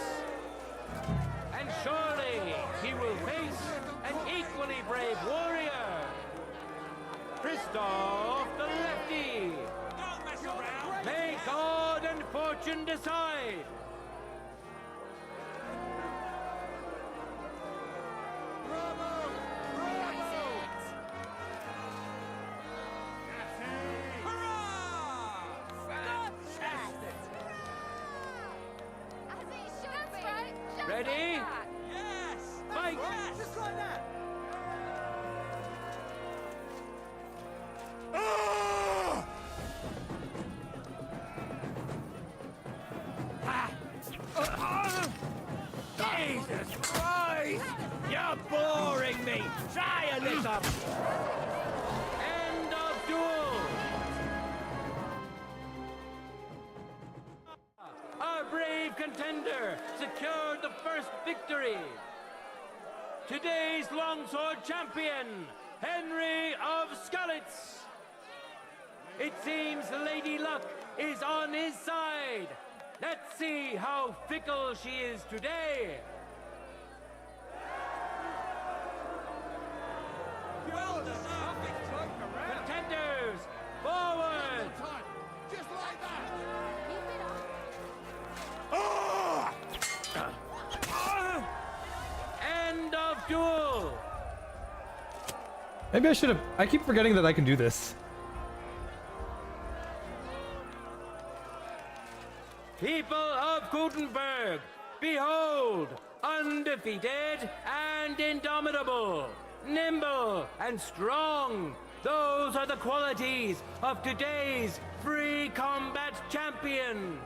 And surely he will face an equally brave warrior, Christoph the Lefty. Don't mess around. May God and fortune decide. Ready? Yes! Fight! Yes! Just like that! Jesus Christ! You're boring me! Try a little! End of duel! Our brave contender secured the first victory. Today's longsword champion, Henry of Skalitz. It seems Lady Luck is on his side. Let's see how fickle she is today. Well done! Contenders, forward! Just like that! End of duel! Maybe I should have. I keep forgetting that I can do this. People of Gutenberg, behold, undefeated and indomitable, nimble and strong. Those are the qualities of today's free combat champion.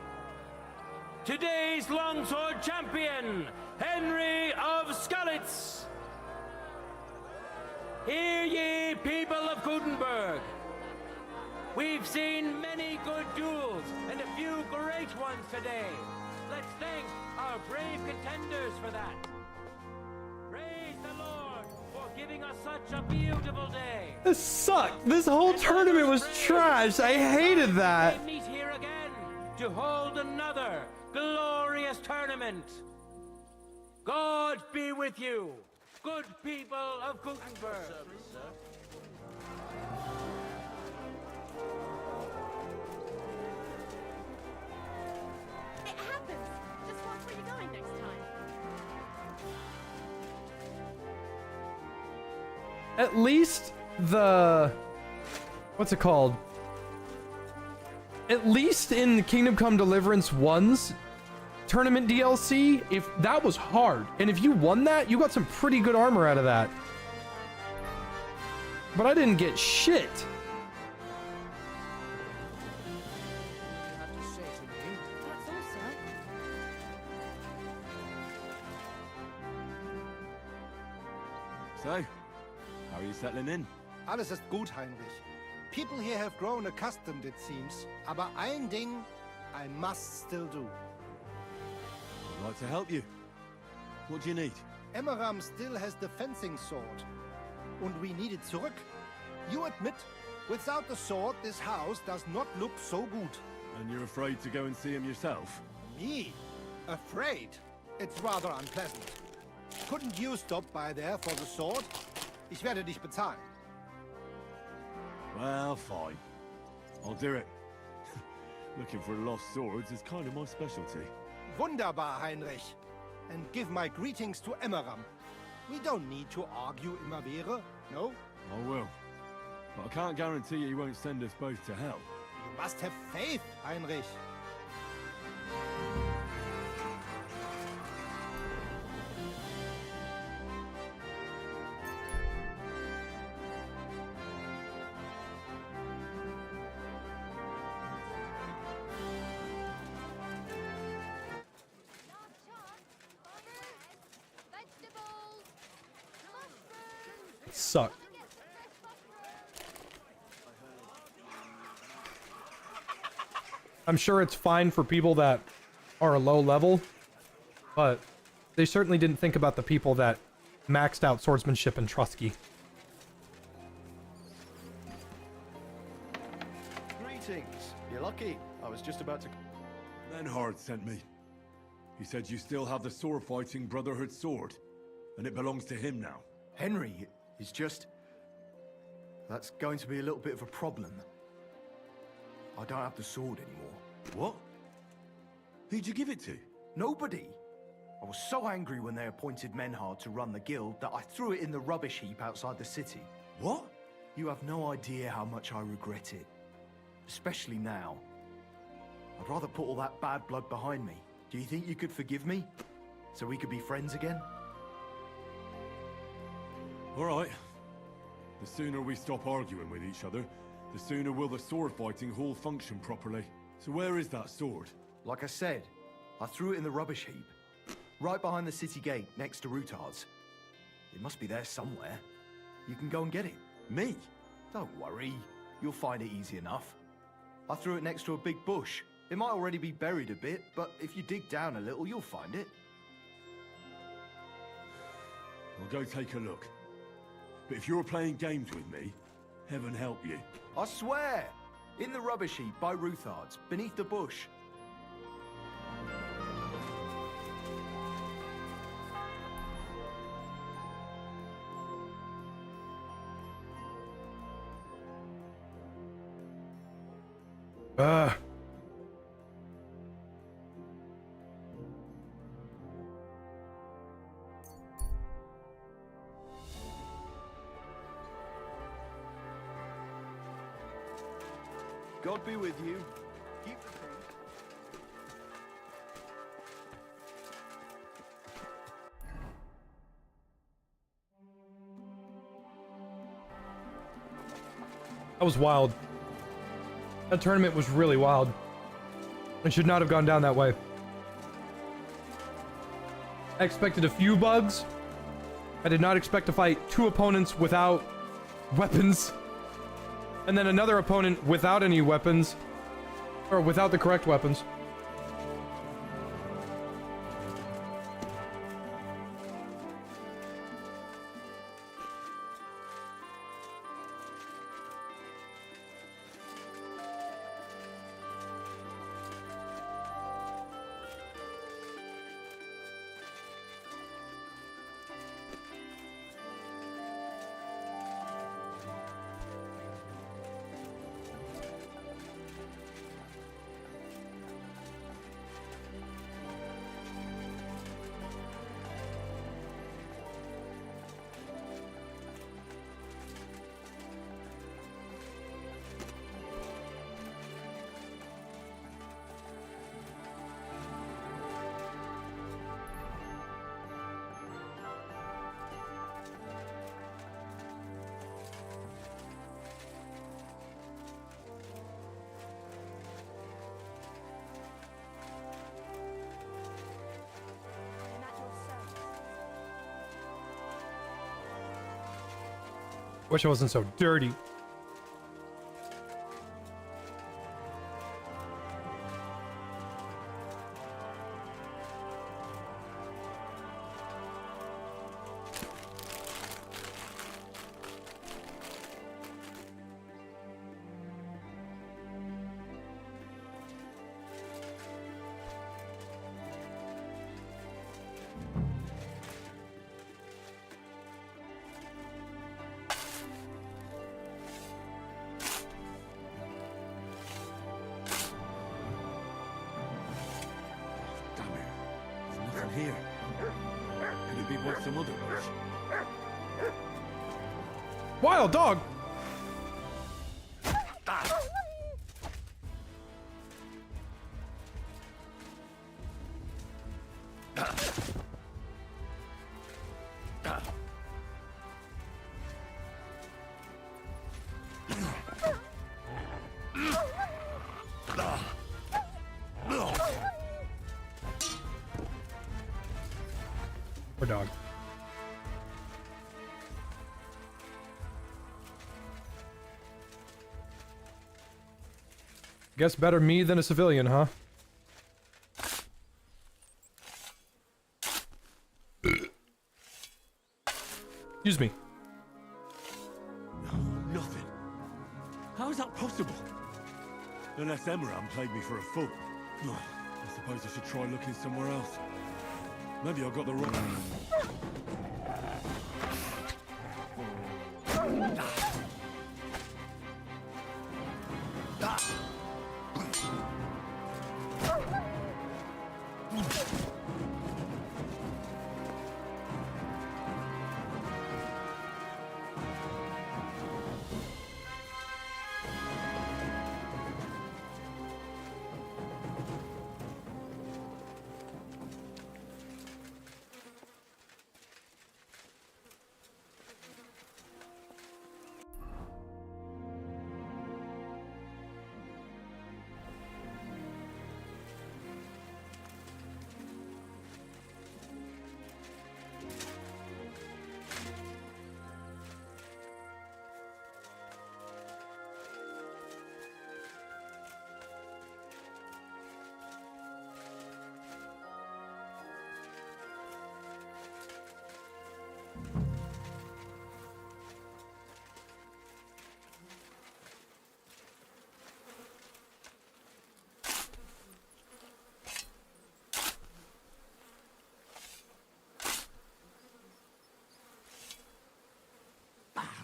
Today's longsword champion, Henry of Skalitz. Hear ye, people of Gutenberg. We've seen many good duels and a few great ones today. Let's thank our brave contenders for that. Praise the Lord for giving us such a beautiful day. This sucked. This whole tournament was trash. I hated that. We meet here again to hold another glorious tournament. God be with you, good people of Gutenberg. It happens. Just watch where you're going next time. At least the... What's it called? At least in Kingdom Come Deliverance 1's tournament DLC, if that was hard, and if you won that, you got some pretty good armor out of that. But I didn't get shit. That's all, sir. So, how are you settling in? Alles ist gut, Heinrich. People here have grown accustomed, it seems. Aber ein Ding I must still do. I'd like to help you. What do you need? Emmeram still has the fencing sword. Und we need it zurück. You admit, without the sword, this house does not look so good. And you're afraid to go and see him yourself? Me? Afraid? It's rather unpleasant. Couldn't you stop by there for the sword? Ich werde dich bezahlen. Well, fine. I'll do it. Looking for lost swords is kind of my specialty. Wunderbar, Heinrich. And give my greetings to Emmeram. We don't need to argue Immerwähre, no? I will. But I can't guarantee you won't send us both to hell. You must have faith, Heinrich. Suck. I'm sure it's fine for people that are low level, but they certainly didn't think about the people that maxed out swordsmanship and Trusky. Greetings. You lucky lucky. I was just about to... Menhard sent me. He said you still have the sword-fighting Brotherhood sword, and it belongs to him now. Henry is just... That's going to be a little bit of a problem. I don't have the sword anymore. What? Who'd you give it to? Nobody. I was so angry when they appointed Menhard to run the guild that I threw it in the rubbish heap outside the city. What? You have no idea how much I regret it. Especially now. I'd rather put all that bad blood behind me. Do you think you could forgive me? So we could be friends again? All right. The sooner we stop arguing with each other, the sooner will the sword-fighting hall function properly. So where is that sword? Like I said, I threw it in the rubbish heap. Right behind the city gate, next to Routard's. It must be there somewhere. You can go and get it. Me? Don't worry. You'll find it easy enough. I threw it next to a big bush. It might already be buried a bit, but if you dig down a little, you'll find it. I'll go take a look. But if you're playing games with me, heaven help you. I swear! In the rubbish heap by Routard's, beneath the bush. God be with you. Keep the faith. That was wild. That tournament was really wild. It should not have gone down that way. I expected a few bugs. I did not expect to fight two opponents without weapons. And then another opponent without any weapons. Or without the correct weapons. Wish I wasn't so dirty. Here. Could it be what some other bush? Wild dog! Poor dog. Guess better me than a civilian, huh? Excuse me. Nothing. How is that possible? Unless Emran played me for a fool. I suppose I should try looking somewhere else. Maybe I got the wrong...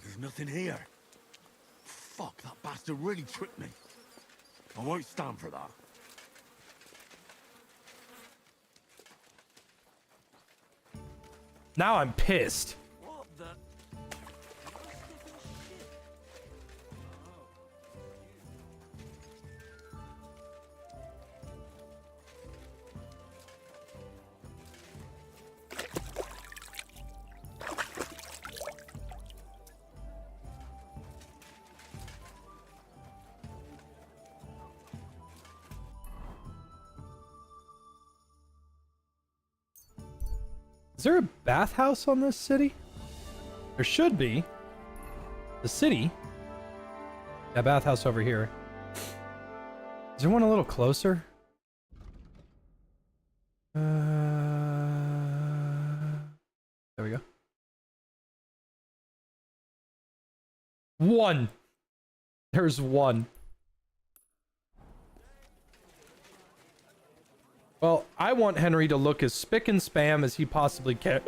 There's nothing here. Fuck, that bastard really tricked me. I won't stand for that. Now I'm pissed. What the? Is there a bathhouse on this city? There should be. The city? Yeah, bathhouse over here. Is there one a little closer? There we go. One. There's one. Well, I want Henry to look as spick and spam as he possibly can.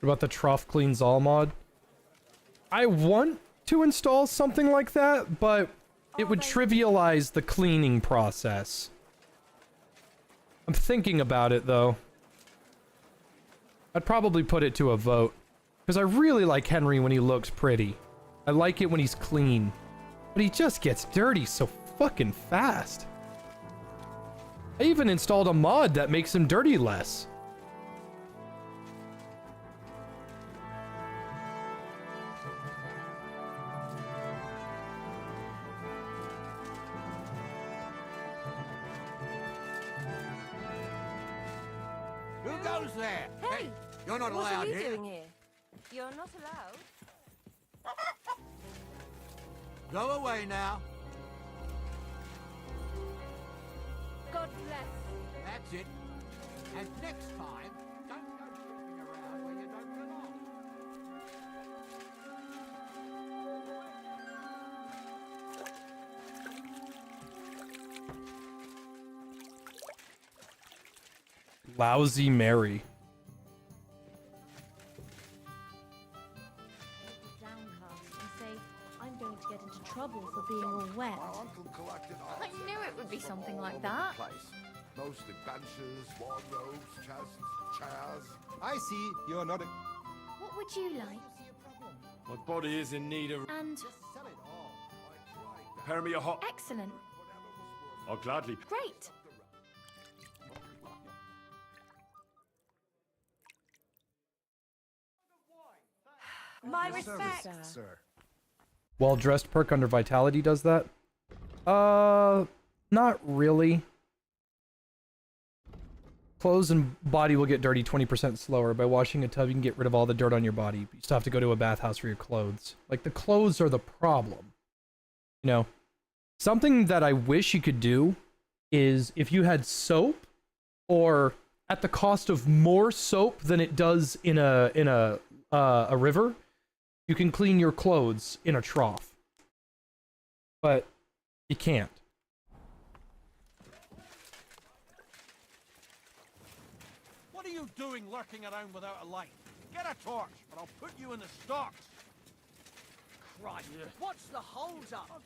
What about the trough cleans all mod? I want to install something like that, but it would trivialize the cleaning process. I'm thinking about it though. I'd probably put it to a vote, because I really like Henry when he looks pretty. I like it when he's clean, but he just gets dirty so fucking fast. I even installed a mod that makes him dirty less. There. Hey, you're not what allowed are you here. doing here? You're not allowed. Go away now. God bless. That's it. And next time, don't go creeping around where you don't belong. Lousy Mary. Downcast and say, I'm going to get into trouble for being all wet. My uncle collected I knew it would be something like that. Mostly benches, wardrobes, chests, chairs. I see you're not a... What would you like? My body is in need of... And... Prepare me a hot... Excellent. I'll gladly... Great. My respect. Sir. Well-dressed perk under vitality does that? Not really. Clothes and body will get dirty 20% slower. By washing a tub, you can get rid of all the dirt on your body. You still have to go to a bathhouse for your clothes. Like, the clothes are the problem. You know? Something that I wish you could do is if you had soap, or at the cost of more soap than it does in a river, you can clean your clothes in a trough. But you can't. What are you doing lurking around without a light? Get a torch, or I'll put you in the stocks. Christ, what's the hold up?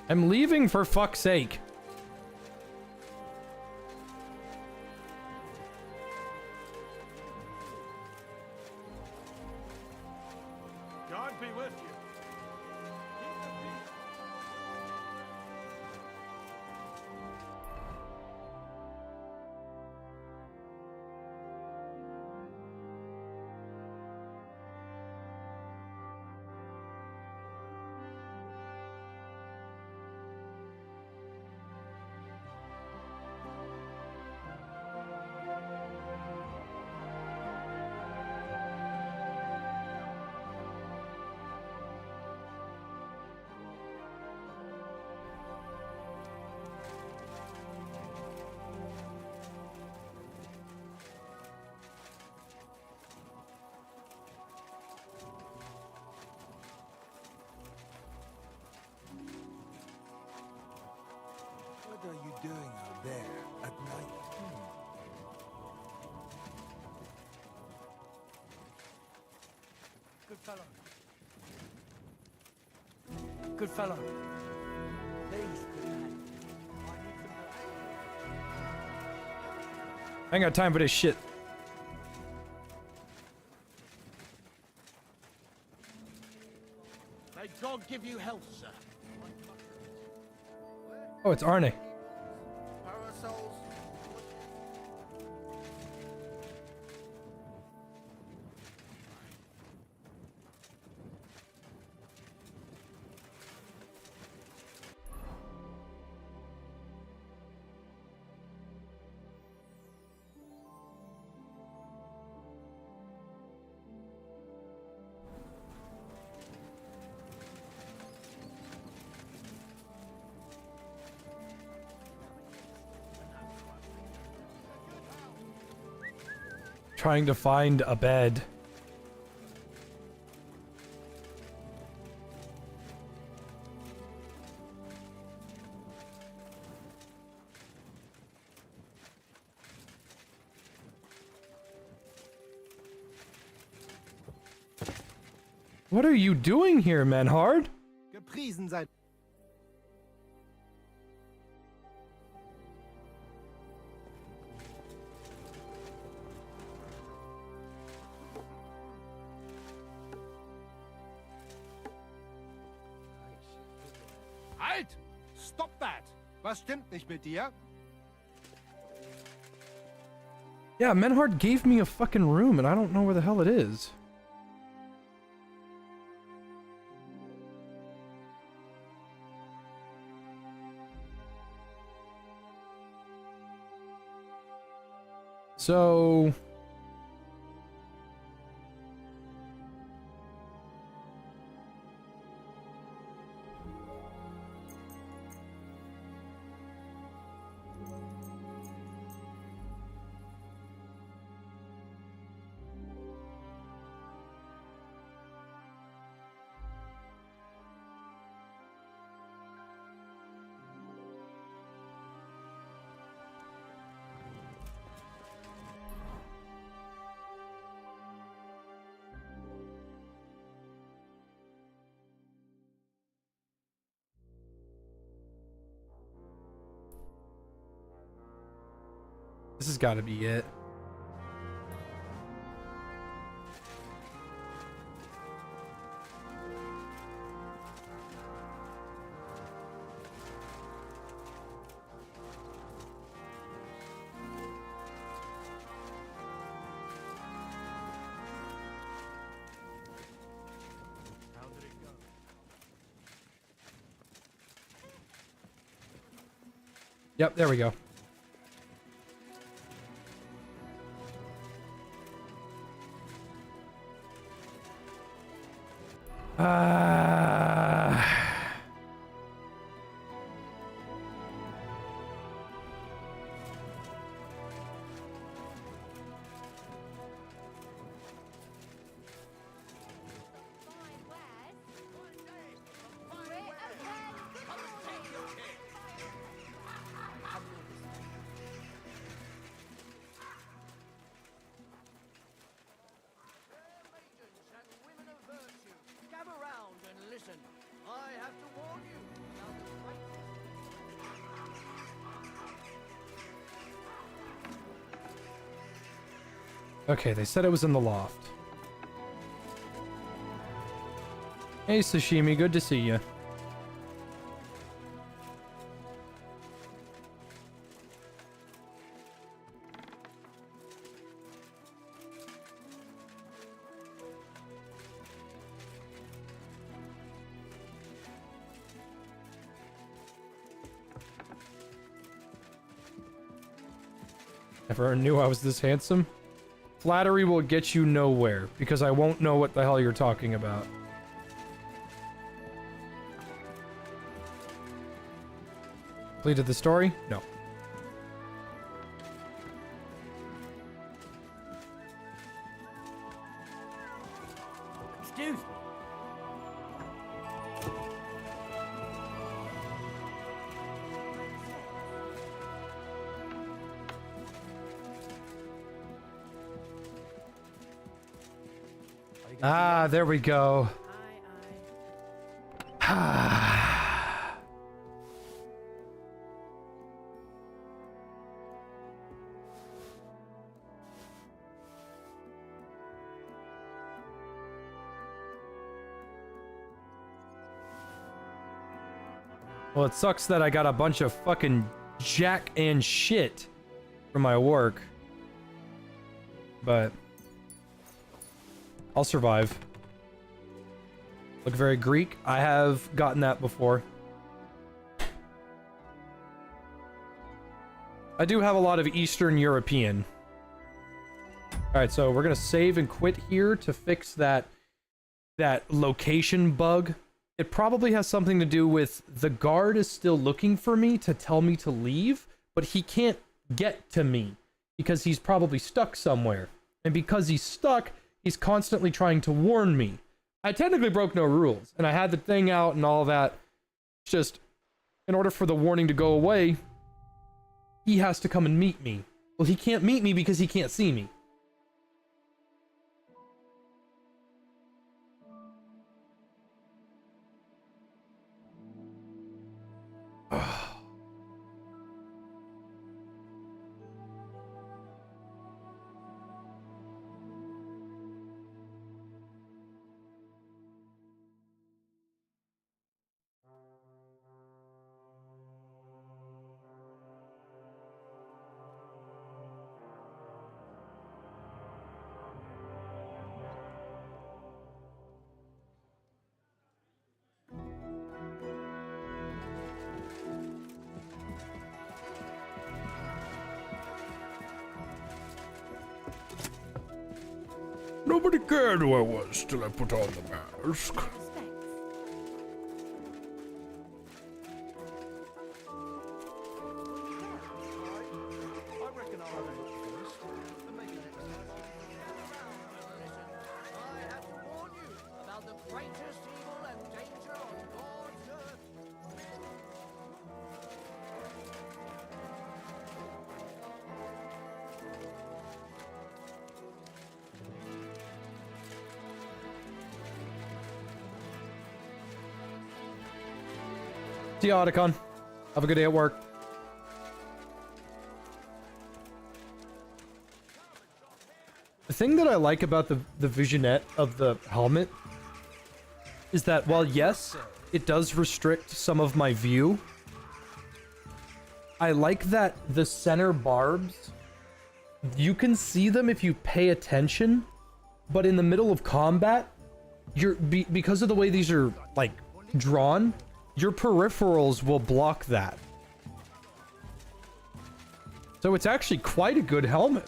I'm leaving, for fuck's sake. God be with you. What are you doing out there at night? Good fellow. Good fellow. Please, good man. I ain't got time for this shit. May God give you health, sir. Oh, it's Arne. Parasols? Trying to find a bed. What are you doing here, Menhard? Gepriesen sei. Halt! Stop that! Was stimmt nicht mit dir? Yeah, Menhard gave me a fucking room and I don't know where the hell it is. So... This has got to be it. Yep, there we go. Okay, they said it was in the loft. Hey, Sashimi, good to see you. Never knew I was this handsome. Flattery will get you nowhere, because I won't know what the hell you're talking about. Completed the story? No. Excuse me. Ah, there we go. Well, it sucks that I got a bunch of fucking jack and shit for my work. But I'll survive. Look very Greek. I have gotten that before. I do have a lot of Eastern European. Alright, so we're gonna save and quit here to fix that location bug. It probably has something to do with the guard is still looking for me to tell me to leave, but he can't get to me because he's probably stuck somewhere. And because he's stuck, he's constantly trying to warn me. I technically broke no rules, and I had the thing out and all that. It's just, in order for the warning to go away, he has to come and meet me. Well, he can't meet me because he can't see me. Nobody cared who I was till I put on the mask. See you, Otacon. Have a good day at work. thing that I like about the visionette of the helmet is that while yes, it does restrict some of my view, I like that the center barbs, you can see them if you pay attention, but in the middle of combat, because of the way these are like drawn, your peripherals will block that. So it's actually quite a good helmet.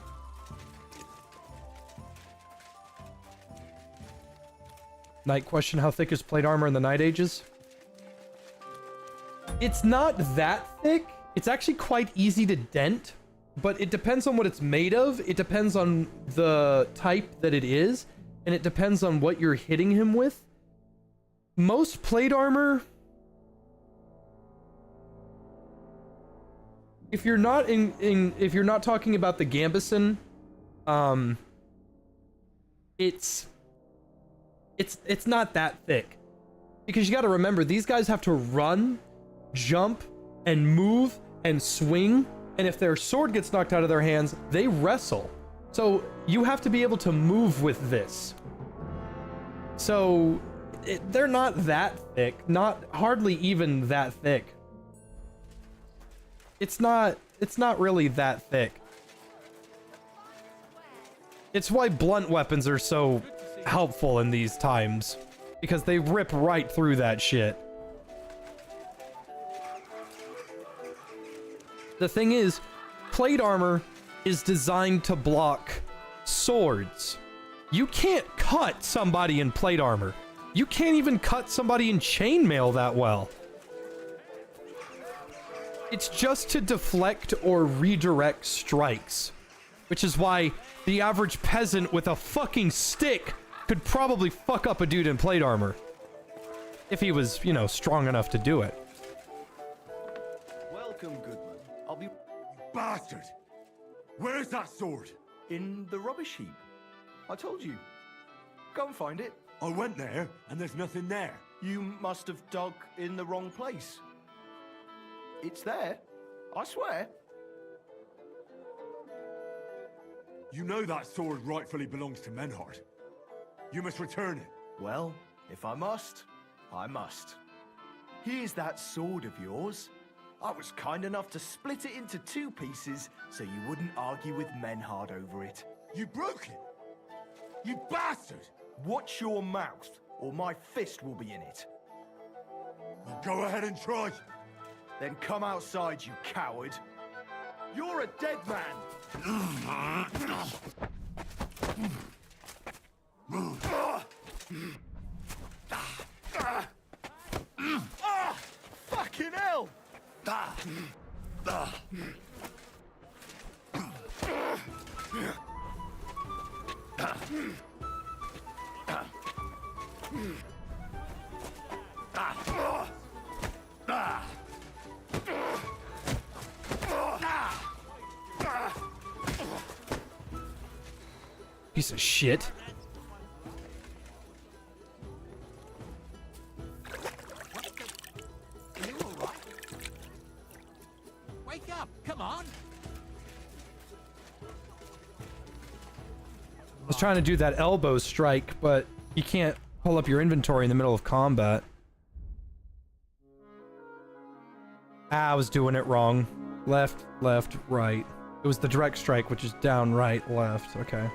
Knight question, how thick is plate armor in the Night Ages? It's not that thick. It's actually quite easy to dent, but it depends on what it's made of. It depends on the type that it is, and it depends on what you're hitting him with. Most plate armor, if you're not if you're not talking about the Gambison, it's not that thick, because you got to remember these guys have to run, jump, and move and swing, and if their sword gets knocked out of their hands, they wrestle. So you have to be able to move with this. So they're not that thick, not hardly even that thick. It's not really that thick. It's why blunt weapons are so helpful in these times, because they rip right through that shit. The thing is, plate armor is designed to block swords. You can't cut somebody in plate armor. You can't even cut somebody in chainmail that well. It's just to deflect or redirect strikes, which is why the average peasant with a fucking stick could probably fuck up a dude in plate armor. If he was, you know, strong enough to do it. Welcome, Goodman. I'll be... Bastard! Where's that sword? In the rubbish heap. I told you. Go and find it. I went there, and there's nothing there. You must have dug in the wrong place. It's there. I swear. You know that sword rightfully belongs to Menhart. You must return it. Well, if I must, I must. Here's that sword of yours. I was kind enough to split it into 2 pieces so you wouldn't argue with Menhard over it. You broke it! You bastard! Watch your mouth, or my fist will be in it. Well, go ahead and try. Then come outside, you coward. You're a dead man! Fucking hell! Piece of shit. Wake up! Come on! I was trying to do that elbow strike, but you can't pull up your inventory in the middle of combat. Ah, I was doing it wrong. Left, left, right. It was the direct strike, which is down, right, left. Okay.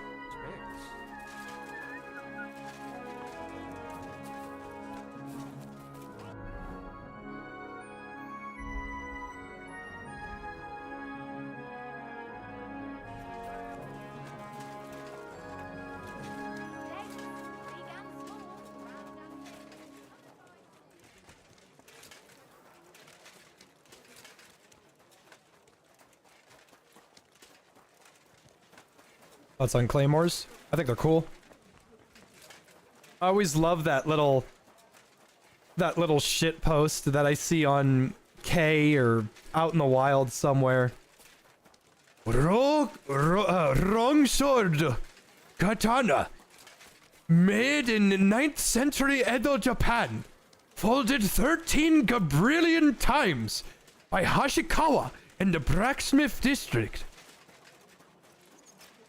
Thoughts on claymores? I think they're cool. I always love that little shit post that I see on K or out in the wild somewhere. Longsword katana, made in 9th century Edo, Japan, folded 13 Gabrielian times by Hashikawa in the Blacksmith district.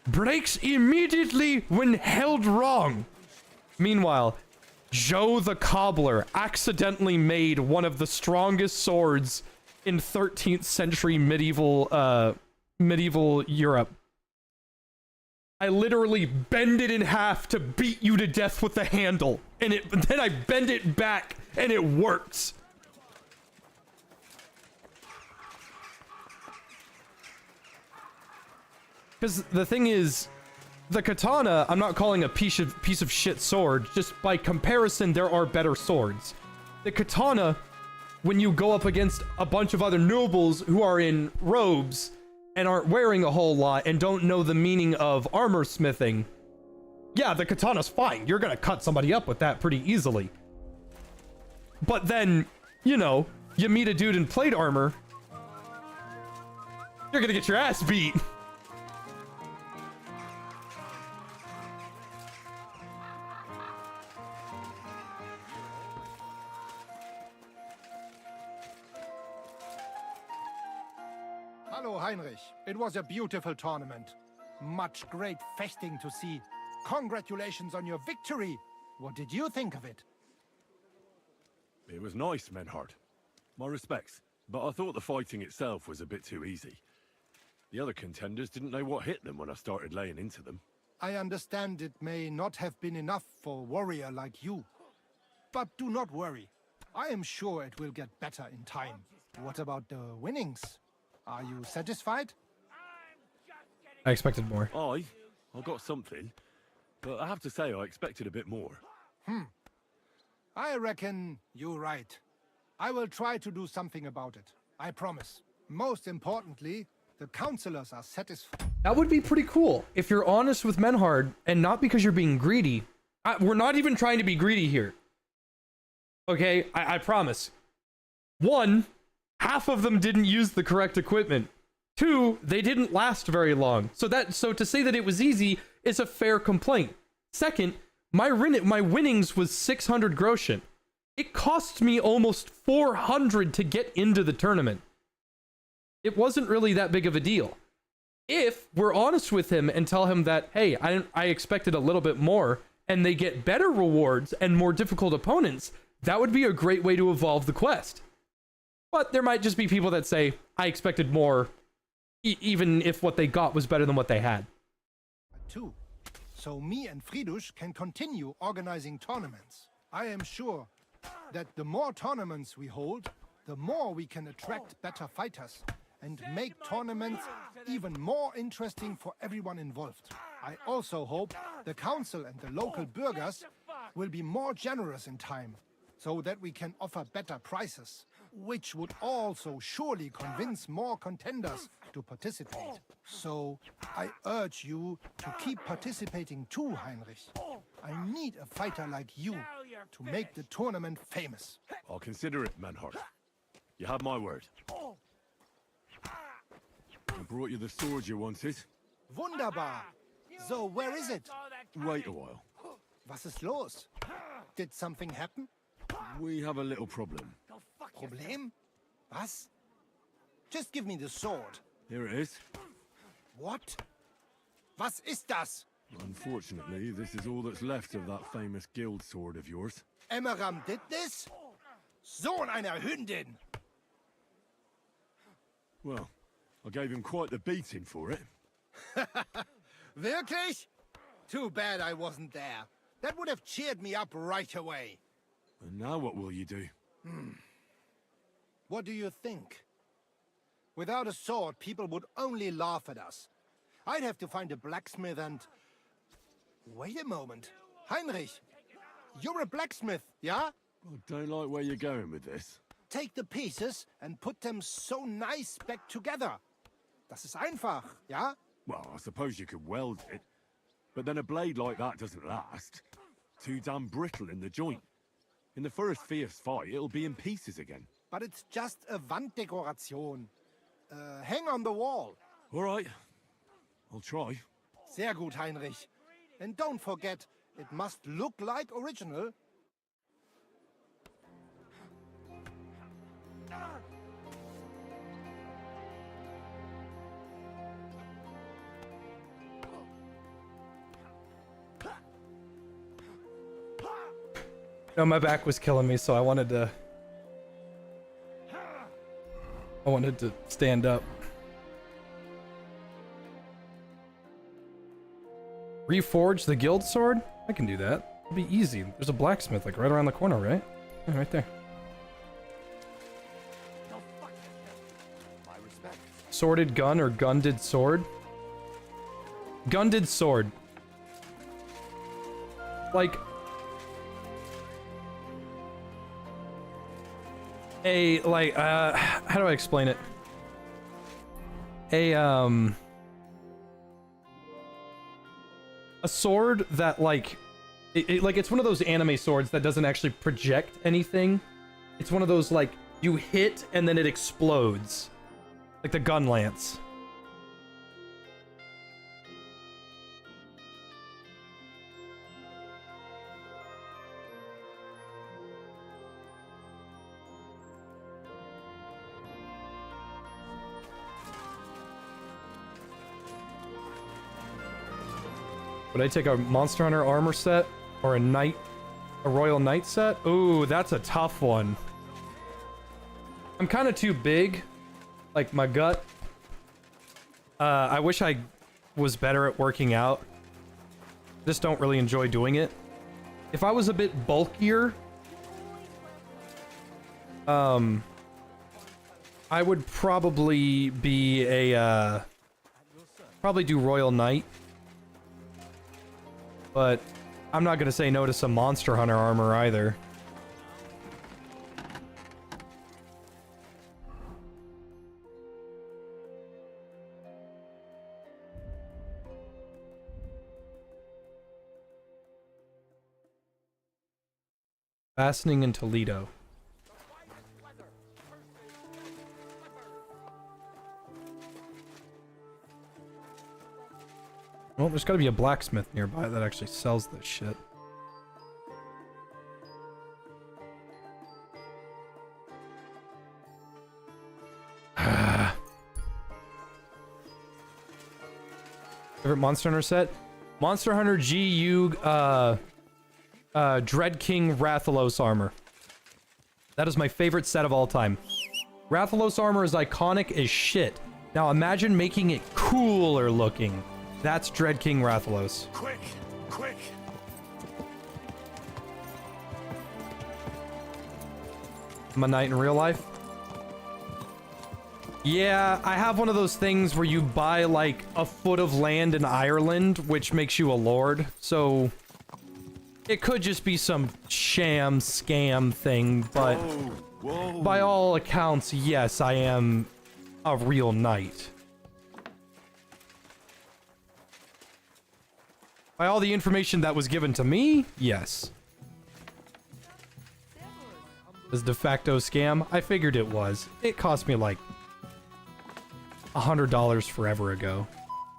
breaks immediately when held wrong. Meanwhile, Joe the Cobbler accidentally made one of the strongest swords in 13th century medieval Europe. I literally bend it in half to beat you to death with the handle, and then I bend it back and it works. Because the thing is, the katana, I'm not calling a piece of shit sword. Just by comparison, there are better swords. The katana, when you go up against a bunch of other nobles who are in robes and aren't wearing a whole lot and don't know the meaning of armor smithing, yeah, the katana's fine. You're gonna cut somebody up with that pretty easily. But then, you know, you meet a dude in plate armor, you're gonna get your ass beat. Hello, Heinrich. It was a beautiful tournament. Much great feasting to see. Congratulations on your victory. What did you think of it? It was nice, Menhard. My respects. But I thought the fighting itself was a bit too easy. The other contenders didn't know what hit them when I started laying into them. I understand it may not have been enough for a warrior like you. But do not worry. I am sure it will get better in time. What about the winnings? Are you satisfied? I expected more. I got something. But I have to say I expected a bit more. I reckon you're right. I will try to do something about it. I promise. Most importantly, the counselors are satisfied. That would be pretty cool if you're honest with Menhard and not because you're being greedy. We're not even trying to be greedy here. Okay, I promise. 1, half of them didn't use the correct equipment. 2, they didn't last very long. So to say that it was easy is a fair complaint. Second, my winnings was 600 groschen. It cost me almost 400 to get into the tournament. It wasn't really that big of a deal. If we're honest with him and tell him that, hey, I expected a little bit more, and they get better rewards and more difficult opponents, that would be a great way to evolve the quest. But there might just be people that say, I expected more, even if what they got was better than what they had. Too. So me and Fridush can continue organizing tournaments. I am sure that the more tournaments we hold, the more we can attract better fighters and make tournaments even more interesting for everyone involved. I also hope the council and the local burghers will be more generous in time, so that we can offer better prices, which would also surely convince more contenders to participate. So I urge you to keep participating too, Heinrich. I need a fighter like you to make the tournament famous. I'll consider it, Menhard. You have my word. I brought you the sword you wanted. Wunderbar. So where is it? Wait a while. Was ist los? Did something happen? We have a little problem. Problem? Was? Just give me the sword. Here it is. What? Was ist das? Unfortunately, this is all that's left of that famous guild sword of yours. Emmeram did this? Sohn einer Hündin! Well, I gave him quite the beating for it. Wirklich? Too bad I wasn't there. That would have cheered me up right away. And now what will you do? What do you think? Without a sword, people would only laugh at us. I'd have to find a blacksmith and... Wait a moment. Heinrich, you're a blacksmith, yeah? I don't like where you're going with this. Take the pieces and put them so nice back together. Das ist einfach, yeah? Well, I suppose you could weld it. But then a blade like that doesn't last. Too damn brittle in the joint. In the first fierce fight, it'll be in pieces again. But it's just a Wanddekoration. Hang on the wall. All right. I'll try. Sehr gut, Heinrich. And don't forget, it must look like original. No, my back was killing me, so I wanted to stand up. Reforge the guild sword? I can do that. It'll be easy. There's a blacksmith like right around the corner, right? Yeah, right there. Sworded gun or gunded sword? Gunded sword. Like how do I explain it? A sword that like it's one of those anime swords that doesn't actually project anything. It's one of those like you hit and then it explodes. Like the gun lance. Would I take a Monster Hunter armor set or a Royal Knight set? Ooh, that's a tough one. I'm kind of too big, like my gut. I wish I was better at working out. Just don't really enjoy doing it. If I was a bit bulkier, I would probably be a probably do Royal Knight. But I'm not going to say no to some Monster Hunter armor either. Fastening in Toledo. Well, there's gotta be a blacksmith nearby that actually sells this shit. Favorite Monster Hunter set? Monster Hunter GU, Dread King Rathalos armor. That is my favorite set of all time. Rathalos armor is iconic as shit. Now imagine making it cooler looking. That's Dread King Rathalos. Quick, quick. I'm a knight in real life. Yeah, I have one of those things where you buy like a foot of land in Ireland, which makes you a lord. So it could just be some sham scam thing, but by all accounts, yes, I am a real knight. By all the information that was given to me, yes. This de facto scam? I figured it was. It cost me like $100 forever ago.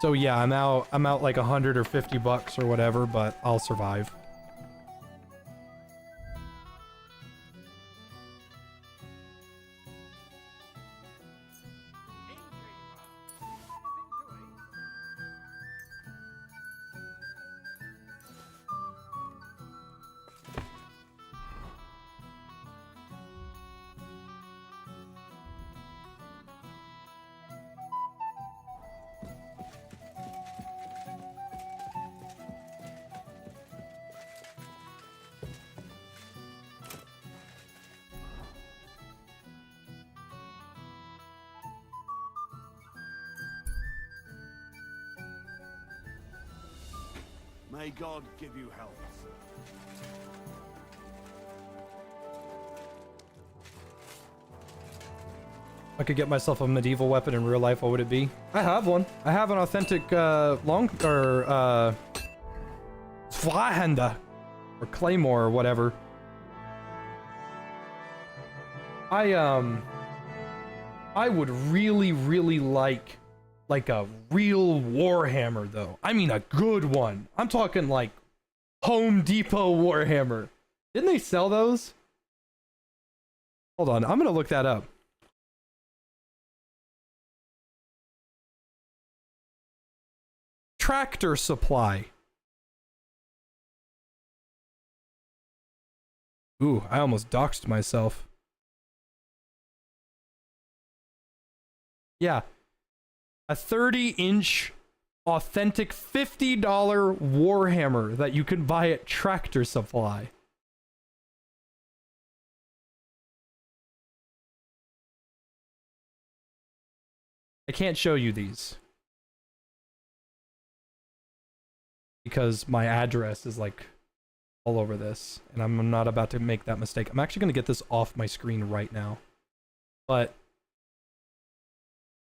So yeah, I'm out like 100 or 50 bucks or whatever, but I'll survive. May God give you health. If I could get myself a medieval weapon in real life, what would it be? I have one. I have an authentic Zweihander or claymore or whatever. I would really like a real Warhammer though. I mean a good one. I'm talking like Home Depot Warhammer. Didn't they sell those? Hold on, I'm gonna look that up. Tractor Supply. Ooh, I almost doxed myself. Yeah. A 30-inch authentic $50 Warhammer that you can buy at Tractor Supply. I can't show you these because my address is like all over this, and I'm not about to make that mistake. I'm actually going to get this off my screen right now. But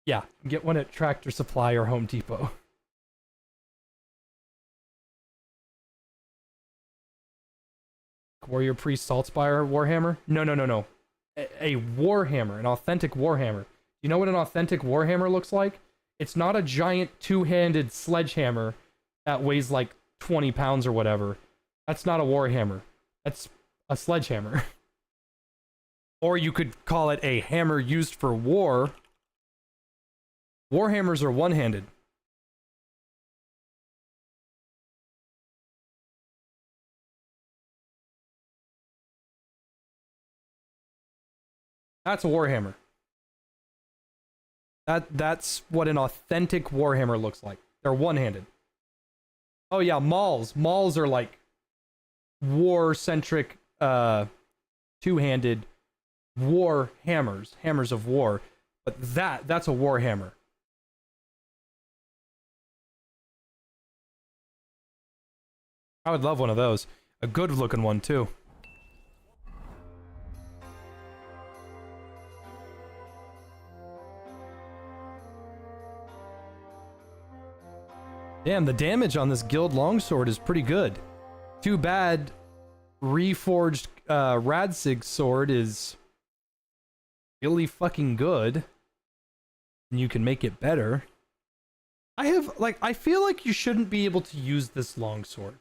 yeah, get one at Tractor Supply or Home Depot. Warrior Priest Saltspire Warhammer? No. A Warhammer, an authentic Warhammer. You know what an authentic Warhammer looks like? It's not a giant two-handed sledgehammer that weighs like 20 pounds or whatever. That's not a Warhammer. That's a sledgehammer. Or you could call it a hammer used for war. Warhammers are one-handed. That's a Warhammer. That's what an authentic Warhammer looks like. They're one-handed. Oh yeah, mauls. Mauls are like war-centric, two-handed war hammers. Hammers of war. But that's a Warhammer. I would love one of those. A good-looking one, too. Damn, the damage on this Guild Longsword is pretty good. Too bad reforged Radzig sword is really fucking good. And you can make it better. I feel like you shouldn't be able to use this longsword.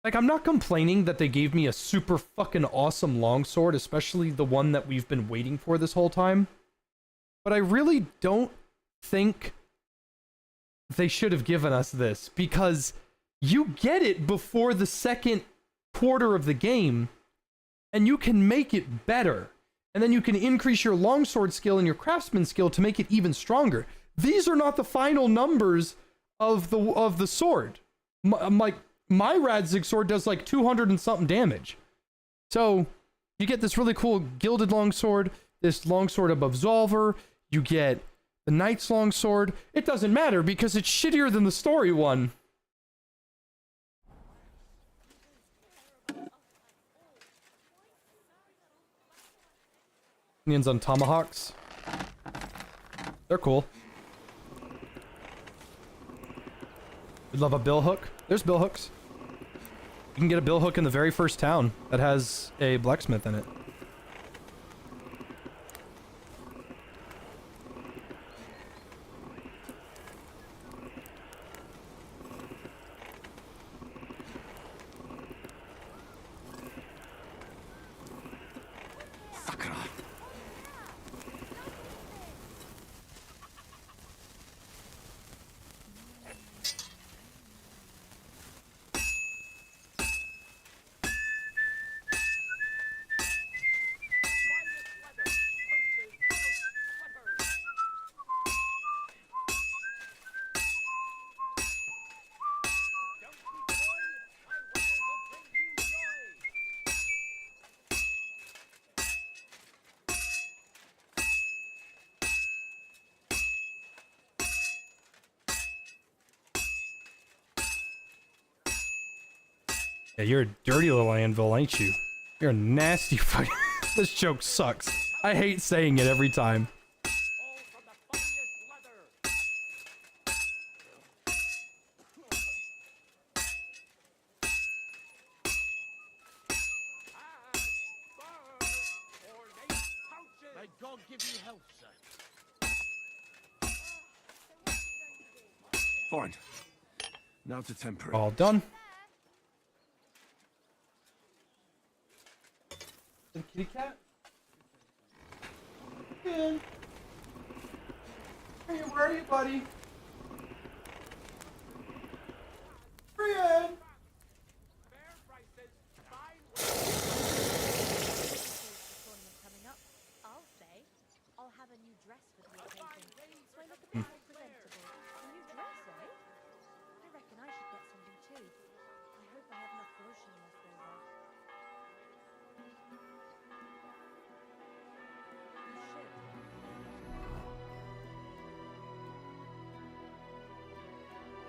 Like, I'm not complaining that they gave me a super fucking awesome longsword, especially the one that we've been waiting for this whole time. But I really don't think they should have given us this, because you get it before the second quarter of the game, and you can make it better. And then you can increase your longsword skill and your craftsman skill to make it even stronger. These are not the final numbers of the sword. My Radzig sword does like 200 and something damage. So you get this really cool gilded longsword, this longsword of Absolver, you get the Knight's longsword. It doesn't matter because it's shittier than the story one. Onions on tomahawks. They're cool. We'd love a bill hook. There's bill hooks. You can get a bill hook in the very first town that has a blacksmith in it. Yeah, you're a dirty little anvil, ain't you? You're a nasty fucking... This joke sucks. I hate saying it every time. May God give you health, sir. Fine. Now to temper it. All done. The kitty cat? Hey, where are you, buddy? Brian!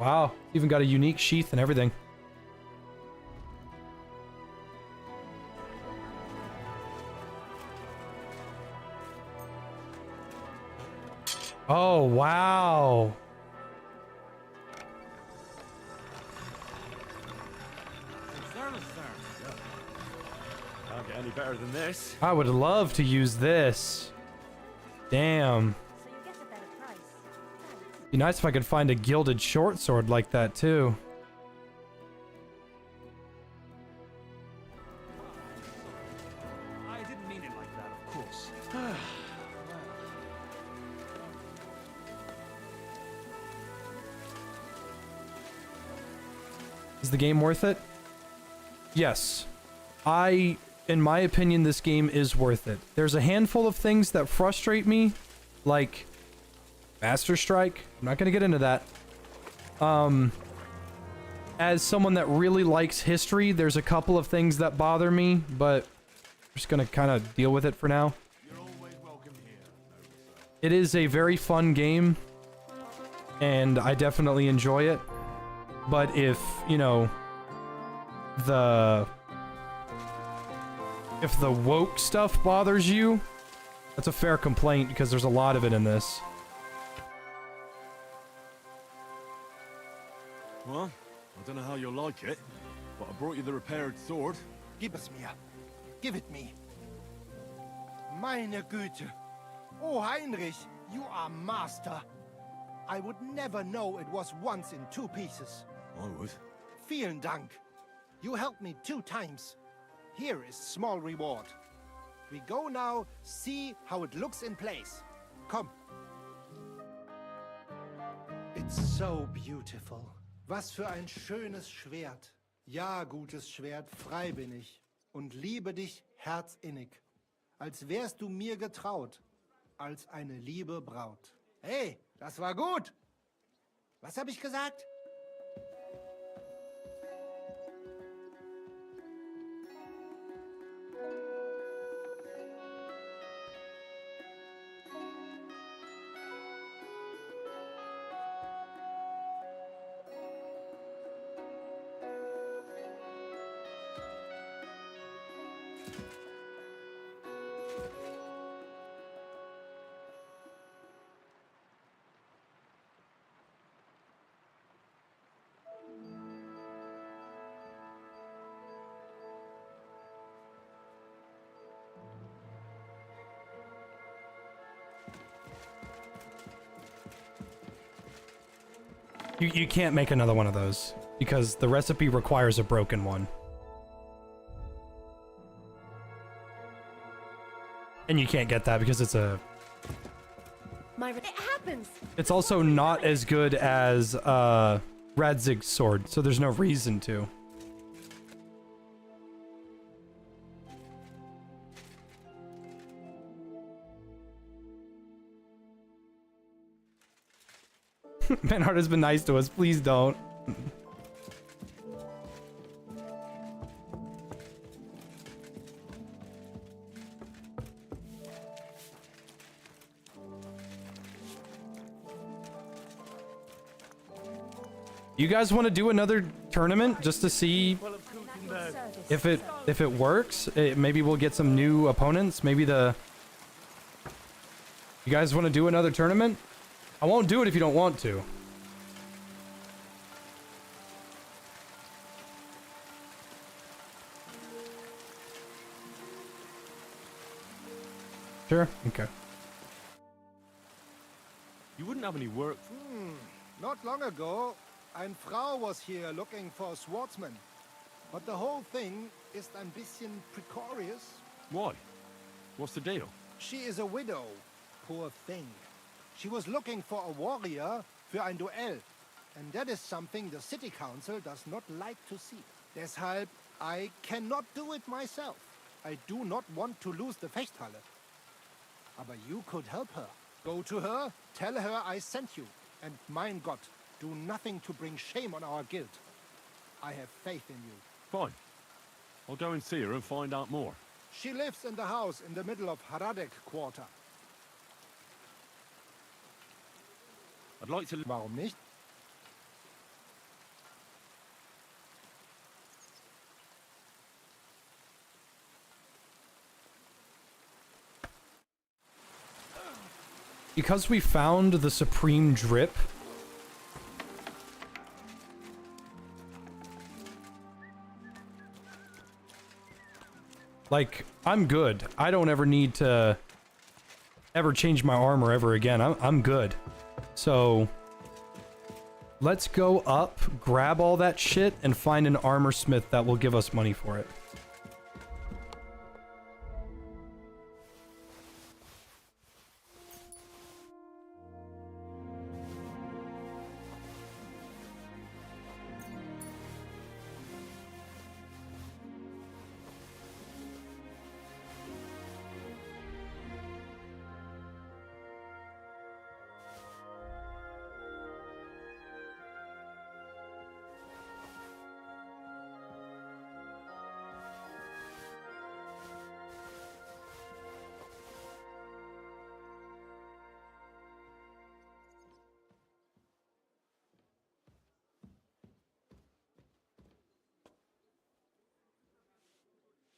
Wow, even got a unique sheath and everything. Oh, wow. Can't get any better than this. I would love to use this. Damn. Be nice if I could find a gilded short sword like that too. I didn't mean it like that, of course. Is the game worth it? Yes. In my opinion, this game is worth it. There's a handful of things that frustrate me, like Master Strike. I'm not gonna get into that. As someone that really likes history, there's a couple of things that bother me, but I'm just gonna kind of deal with it for now. It is a very fun game, and I definitely enjoy it. But if, you know, if the woke stuff bothers you, that's a fair complaint because there's a lot of it in this. Well, I don't know how you'll like it, but I brought you the repaired sword. Gib es mir. Give it me. Meine Güte. Oh, Heinrich, you are master. I would never know it was once in 2 pieces. I would. Vielen Dank. You helped me 2 times. Here is small reward. We go now, see how it looks in place. Come. It's so beautiful. Was für ein schönes Schwert. Ja, gutes Schwert, frei bin ich. Und liebe dich herzinnig. Als wärst du mir getraut. Als eine liebe Braut. Hey, das war gut. Was habe ich gesagt? You can't make another one of those because the recipe requires a broken one. And you can't get that because it's a... It happens! It's also not as good as Radzig's sword, so there's no reason to. Manhart has been nice to us. Please don't. You guys want to do another tournament just to see if it works? Maybe we'll get some new opponents. Maybe you guys want to do another tournament? I won't do it if you don't want to. Sure. Okay. You wouldn't have any work. Not long ago, eine Frau was here looking for a swordsman. But the whole thing is ein bisschen precarious. Why? What's the deal? She is a widow. Poor thing. She was looking for a warrior für ein Duell. And that is something the city council does not like to see. Deshalb, I cannot do it myself. I do not want to lose the Fechthalle. Aber you could help her. Go to her, tell her I sent you. And mein Gott, do nothing to bring shame on our guild. I have faith in you. Fine. I'll go and see her and find out more. She lives in the house in the middle of Haradek quarter. I'd like to... Warum nicht? Because we found the supreme drip, like, I'm good. I don't ever need to ever change my armor ever again. I'm good. So let's go up, grab all that shit, and find an armor smith that will give us money for it.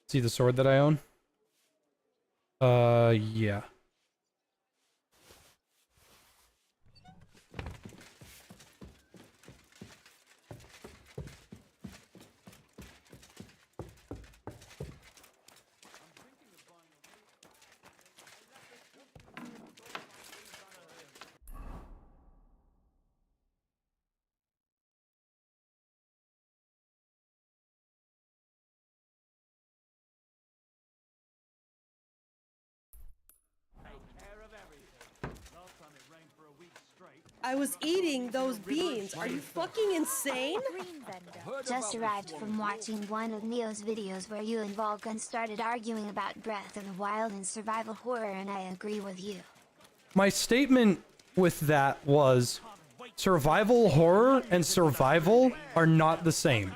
See the sword that I own? Yeah. I was eating those beans. Are you fucking insane? Just arrived from watching one of Neo's videos where you and Vulcan started arguing about Breath of the Wild and survival horror, and I agree with you. My statement with that was survival horror and survival are not the same.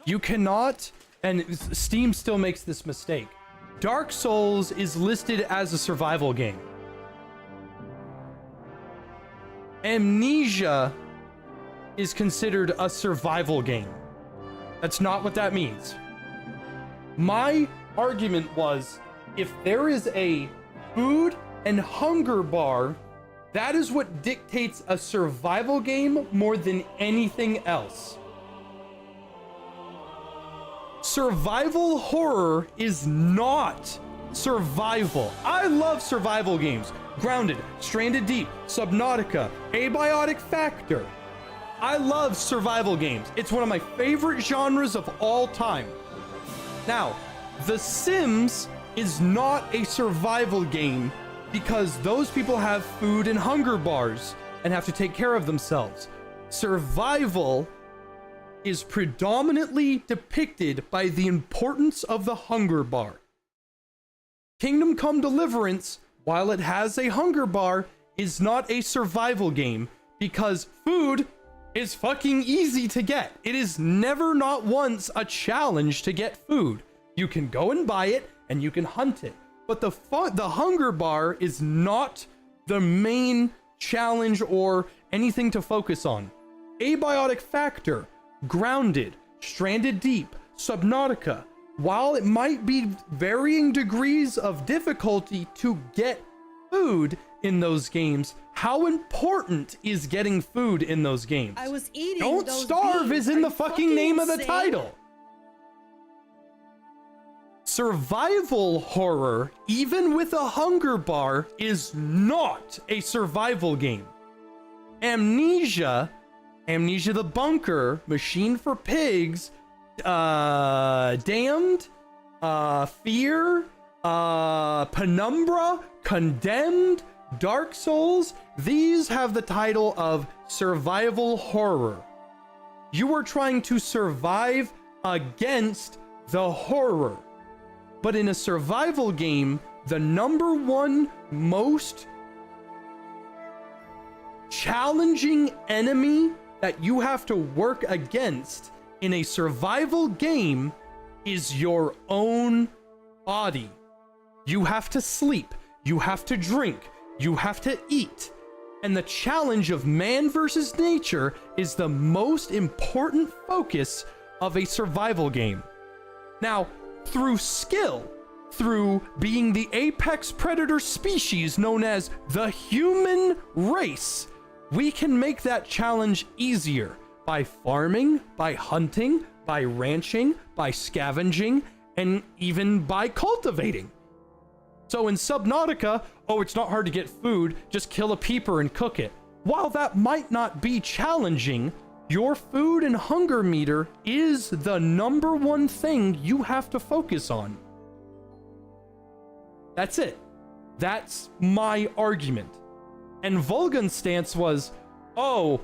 You cannot, and Steam still makes this mistake. Dark Souls is listed as a survival game. Amnesia is considered a survival game. That's not what that means. My argument was, if there is a food and hunger bar, that is what dictates a survival game more than anything else. Survival horror is not survival. I love survival games. Grounded, Stranded Deep, Subnautica, Abiotic Factor. I love survival games. It's one of my favorite genres of all time. Now, The Sims is not a survival game because those people have food and hunger bars and have to take care of themselves. Survival is predominantly depicted by the importance of the hunger bar. Kingdom Come Deliverance, while it has a hunger bar, is not a survival game because food is fucking easy to get. It is never, not once, a challenge to get food. You can go and buy it and you can hunt it. But the hunger bar is not the main challenge or anything to focus on. Abiotic Factor, Grounded, Stranded Deep, Subnautica, while it might be varying degrees of difficulty to get food in those games, how important is getting food in those games? I was eating Don't those starve beans. is in Are the you fucking name of the insane? title. Survival horror, even with a hunger bar, is not a survival game. Amnesia the Bunker, Machine for Pigs, Damned, Fear, Penumbra, Condemned, Dark Souls, these have the title of survival horror. You are trying to survive against the horror. But in a survival game, the number one most challenging enemy that you have to work against in a survival game is your own body. You have to sleep, you have to drink, you have to eat. And the challenge of man versus nature is the most important focus of a survival game. Now, through skill, through being the apex predator species known as the human race, we can make that challenge easier by farming, by hunting, by ranching, by scavenging, and even by cultivating. So in Subnautica, oh, it's not hard to get food, just kill a peeper and cook it. While that might not be challenging, your food and hunger meter is the #1 thing you have to focus on. That's it. That's my argument. And Volgan's stance was, oh,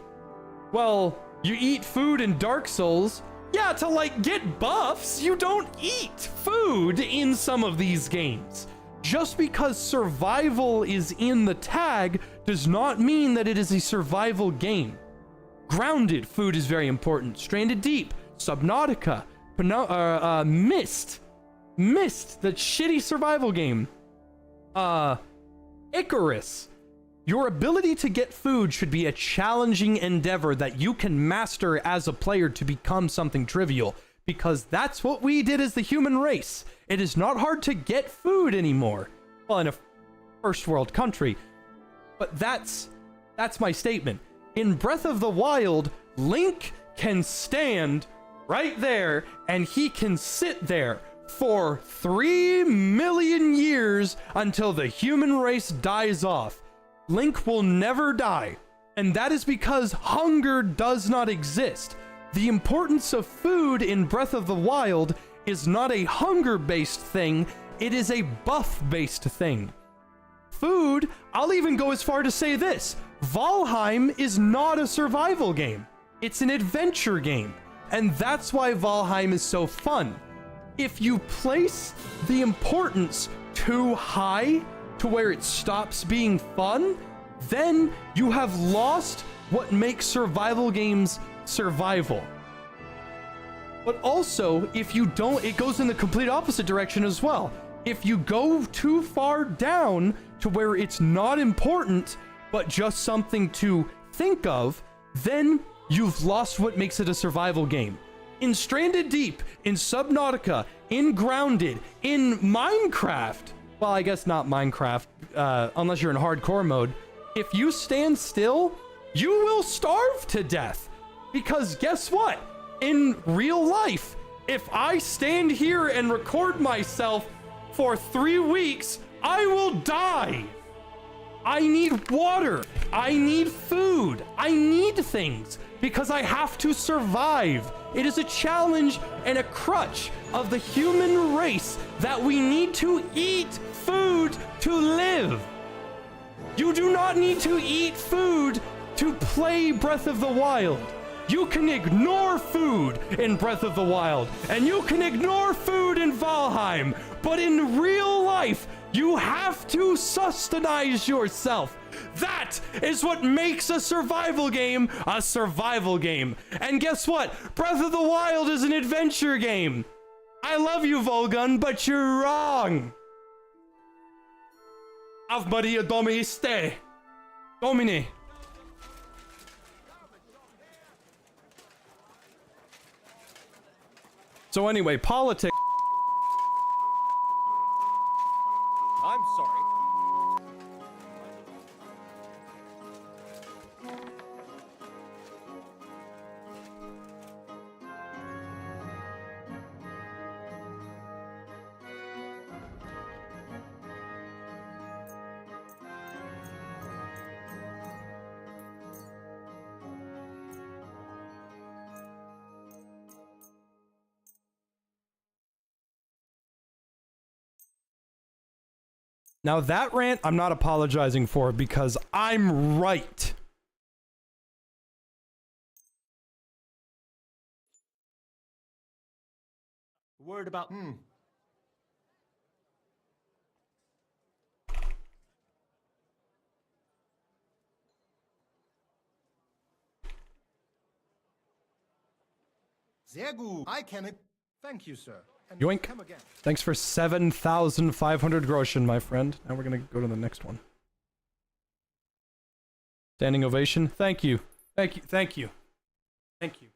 well, you eat food in Dark Souls. Yeah, to like get buffs, you don't eat food in some of these games. Just because survival is in the tag does not mean that it is a survival game. Grounded food is very important. Stranded Deep, Subnautica, Myst, that shitty survival game. Icarus. Your ability to get food should be a challenging endeavor that you can master as a player to become something trivial, because that's what we did as the human race. It is not hard to get food anymore. Well, in a first world country. But that's my statement. In Breath of the Wild, Link can stand right there and he can sit there for 3 million years until the human race dies off. Link will never die, and that is because hunger does not exist. The importance of food in Breath of the Wild is not a hunger-based thing, it is a buff-based thing. Food, I'll even go as far to say this, Valheim is not a survival game. It's an adventure game, and that's why Valheim is so fun. If you place the importance too high to where it stops being fun, then you have lost what makes survival games survival. But also, if you don't, it goes in the complete opposite direction as well. If you go too far down to where it's not important, but just something to think of, then you've lost what makes it a survival game. In Stranded Deep, in Subnautica, in Grounded, in Minecraft, well, I guess not Minecraft, unless you're in hardcore mode, if you stand still, you will starve to death. Because guess what? In real life, if I stand here and record myself for 3 weeks, I will die. I need water. I need food. I need things because I have to survive. It is a challenge and a crutch of the human race that we need to eat food to live. You do not need to eat food to play Breath of the Wild. You can ignore food in Breath of the Wild, and you can ignore food in Valheim, but in real life, you have to sustenance yourself. That is what makes a survival game a survival game. And guess what? Breath of the Wild is an adventure game. I love you, Volgun, but you're wrong. Ave Maria Domine. Domine. So anyway, politics. I'm sorry. Now that rant, I'm not apologizing for because I'm right. Word about... Sehr gut. I can... Thank you, sir. And Yoink. come again. Thanks for 7,500 groschen, my friend. Now we're gonna go to the next one. Standing ovation. Thank you. Thank you. Thank you. Thank you.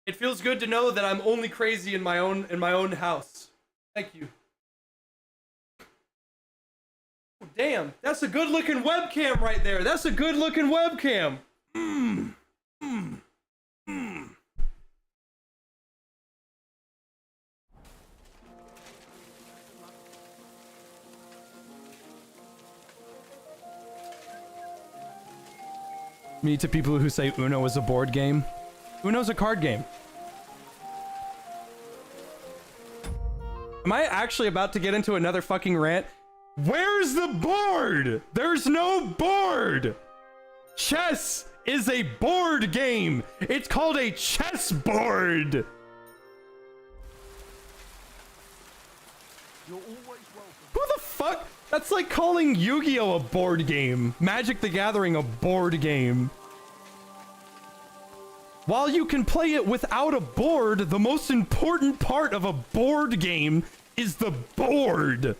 It feels good to know that I'm only crazy in my own house. Thank you. Oh, damn, that's a good looking webcam right there. That's a good looking webcam. Me to people who say Uno is a board game. Uno's a card game. Am I actually about to get into another fucking rant? Where's the board? There's no board. Chess is a board game. It's called a chess board. You're always welcome. Who the fuck? That's like calling Yu-Gi-Oh a board game. Magic the Gathering a board game. While you can play it without a board, the most important part of a board game is the board. I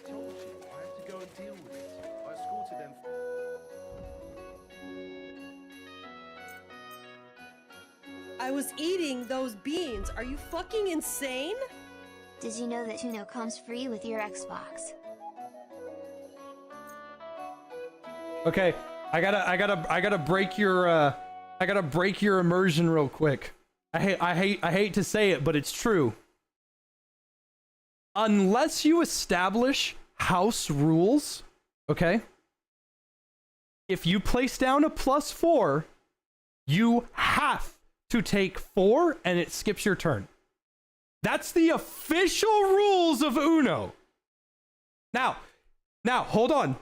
told you, I have to go and deal with it. I escorted them. I was eating those beans. Are you fucking insane? Did you know that Uno comes free with your Xbox? Okay, I gotta break your immersion real quick. I hate to say it, but it's true. Unless you establish house rules, okay? If you place down a +4, you have to take 4 and it skips your turn. That's the official rules of Uno. Now, hold on.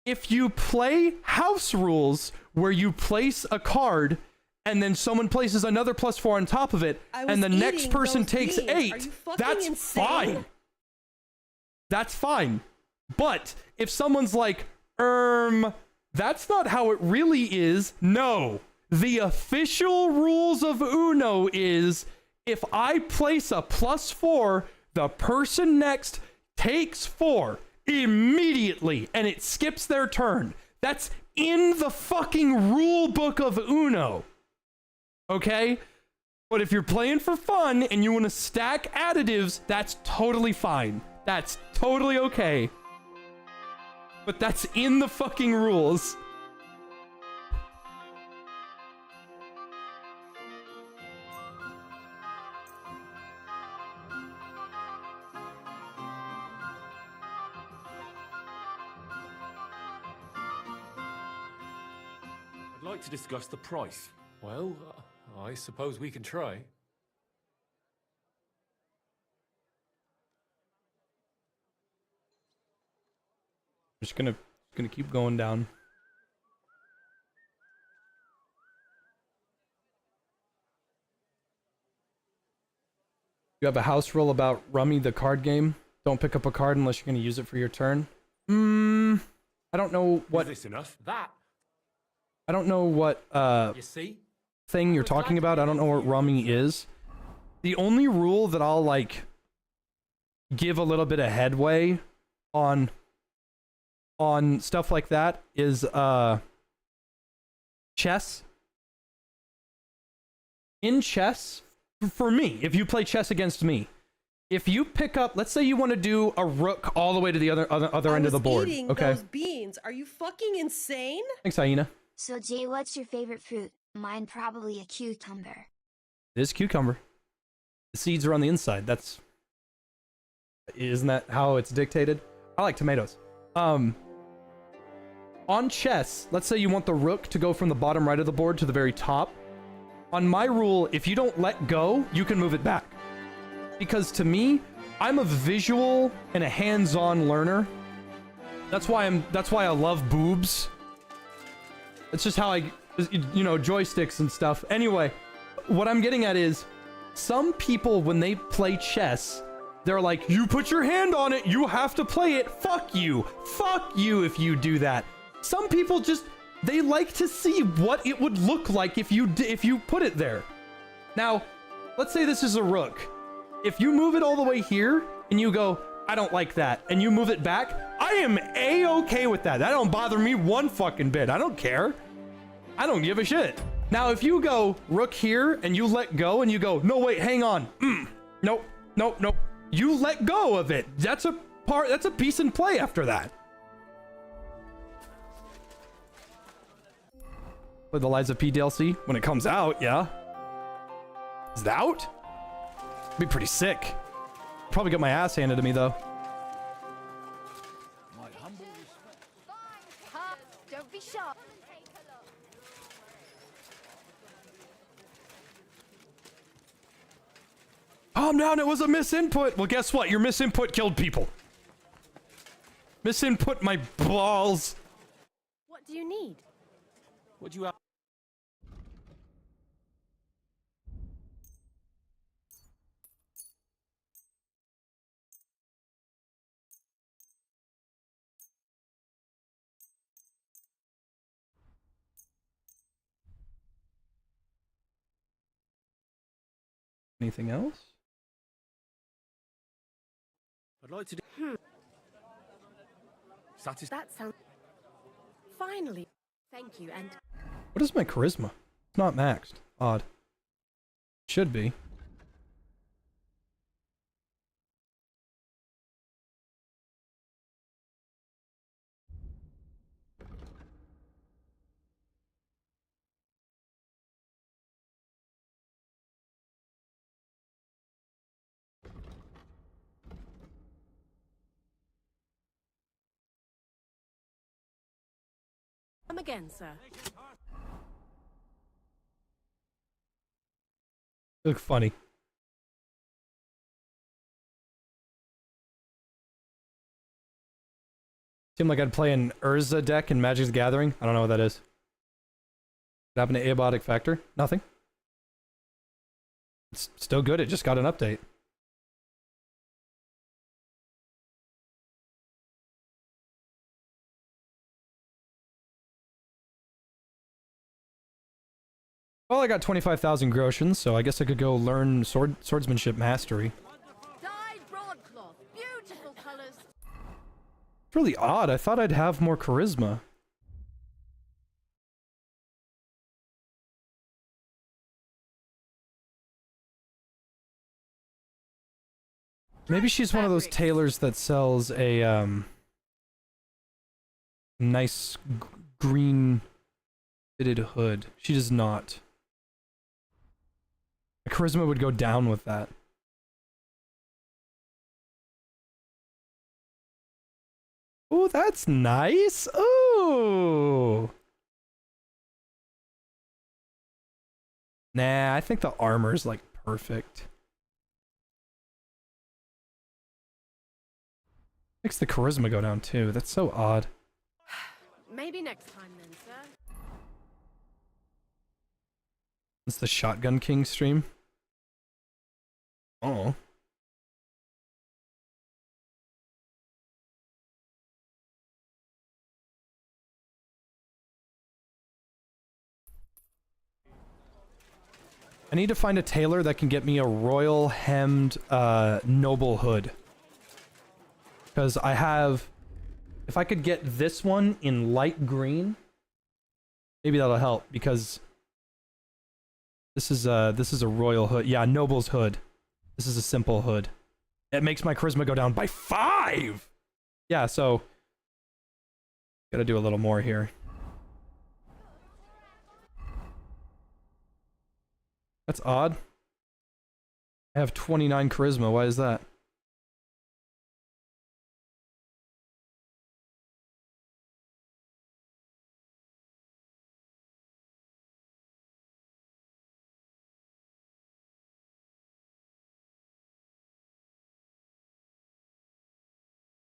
If you play house rules where you place a card and then someone places another +4 on top of it and the next person takes 8, that's fine. That's fine. But if someone's like, that's not how it really is. No. The official rules of Uno is if I place a +4, the person next takes 4 immediately and it skips their turn. That's in the fucking rule book of Uno. Okay? But if you're playing for fun and you want to stack additives, that's totally fine. That's totally okay. But that's in the fucking rules. I'd like to discuss the price. Well, I suppose we can try. Just gonna keep going down. You have a house rule about Rummy the card game. Don't pick up a card unless you're gonna use it for your turn. I don't know what. Is this enough? That. I don't know what you see? Thing you're talking about. I don't know what Rummy is. The only rule that I'll like give a little bit of headway on stuff like that is chess. In chess, for me, if you play chess against me, if you pick up, let's say you want to do a rook all the way to the other end of the board. Eating Okay. those beans. Are you fucking insane? Thanks, Hyena. So Jay, what's your favorite fruit? Mine probably a cucumber. It is cucumber. The seeds are on the inside. Isn't that how it's dictated? I like tomatoes. On chess, let's say you want the rook to go from the bottom right of the board to the very top. On my rule, if you don't let go, you can move it back. Because to me, I'm a visual and a hands-on learner. That's why I love boobs. It's just how joysticks and stuff. Anyway, what I'm getting at is some people, when they play chess, they're like, you put your hand on it, you have to play it. Fuck you if you do that. Some people just, they like to see what it would look like if you put it there. Now, let's say this is a rook. If you move it all the way here and you go, I don't like that, and you move it back, I am A-okay with that. That don't bother me one fucking bit. I don't care. I don't give a shit. Now, if you go rook here and you let go and you go, no, wait, hang on. Nope, nope, nope. You let go of it. That's a piece in play after that. Play the Lies of P DLC when it comes out, yeah. Is it out? Be pretty sick. Probably got my ass handed to me though. Don't be shy. Calm down, it was a misinput. Well, guess what? Your misinput killed people. Misinput my balls. What do you need? What do you have? Anything else? I'd like to do... That sounds... Finally. Thank you, and... What is my charisma? It's not maxed. Odd. Should be. Come again, sir. You look funny. Seemed like I'd play an Urza deck in Magic's Gathering. I don't know what that is. What happened to Abiotic Factor? Nothing. It's still good, it just got an update. Well, I got 25,000 groshens, so I guess I could go learn swordsmanship mastery. Dyed broadcloth. Beautiful colors. It's really odd. I thought I'd have more charisma. Maybe she's one of those tailors that sells a nice green fitted hood. She does not. My charisma would go down with that. Oh, that's nice. Oh. Nah, I think the armor's like perfect. Makes the charisma go down too. That's so odd. Maybe next time then, sir. It's the Shotgun King stream. Oh. I need to find a tailor that can get me a royal hemmed noble hood. Because I have... If I could get this one in light green, maybe that'll help, because this is a royal hood. Yeah, noble's hood. This is a simple hood. It makes my charisma go down by 5! Yeah, so... Gotta do a little more here. That's odd. I have 29 charisma. Why is that?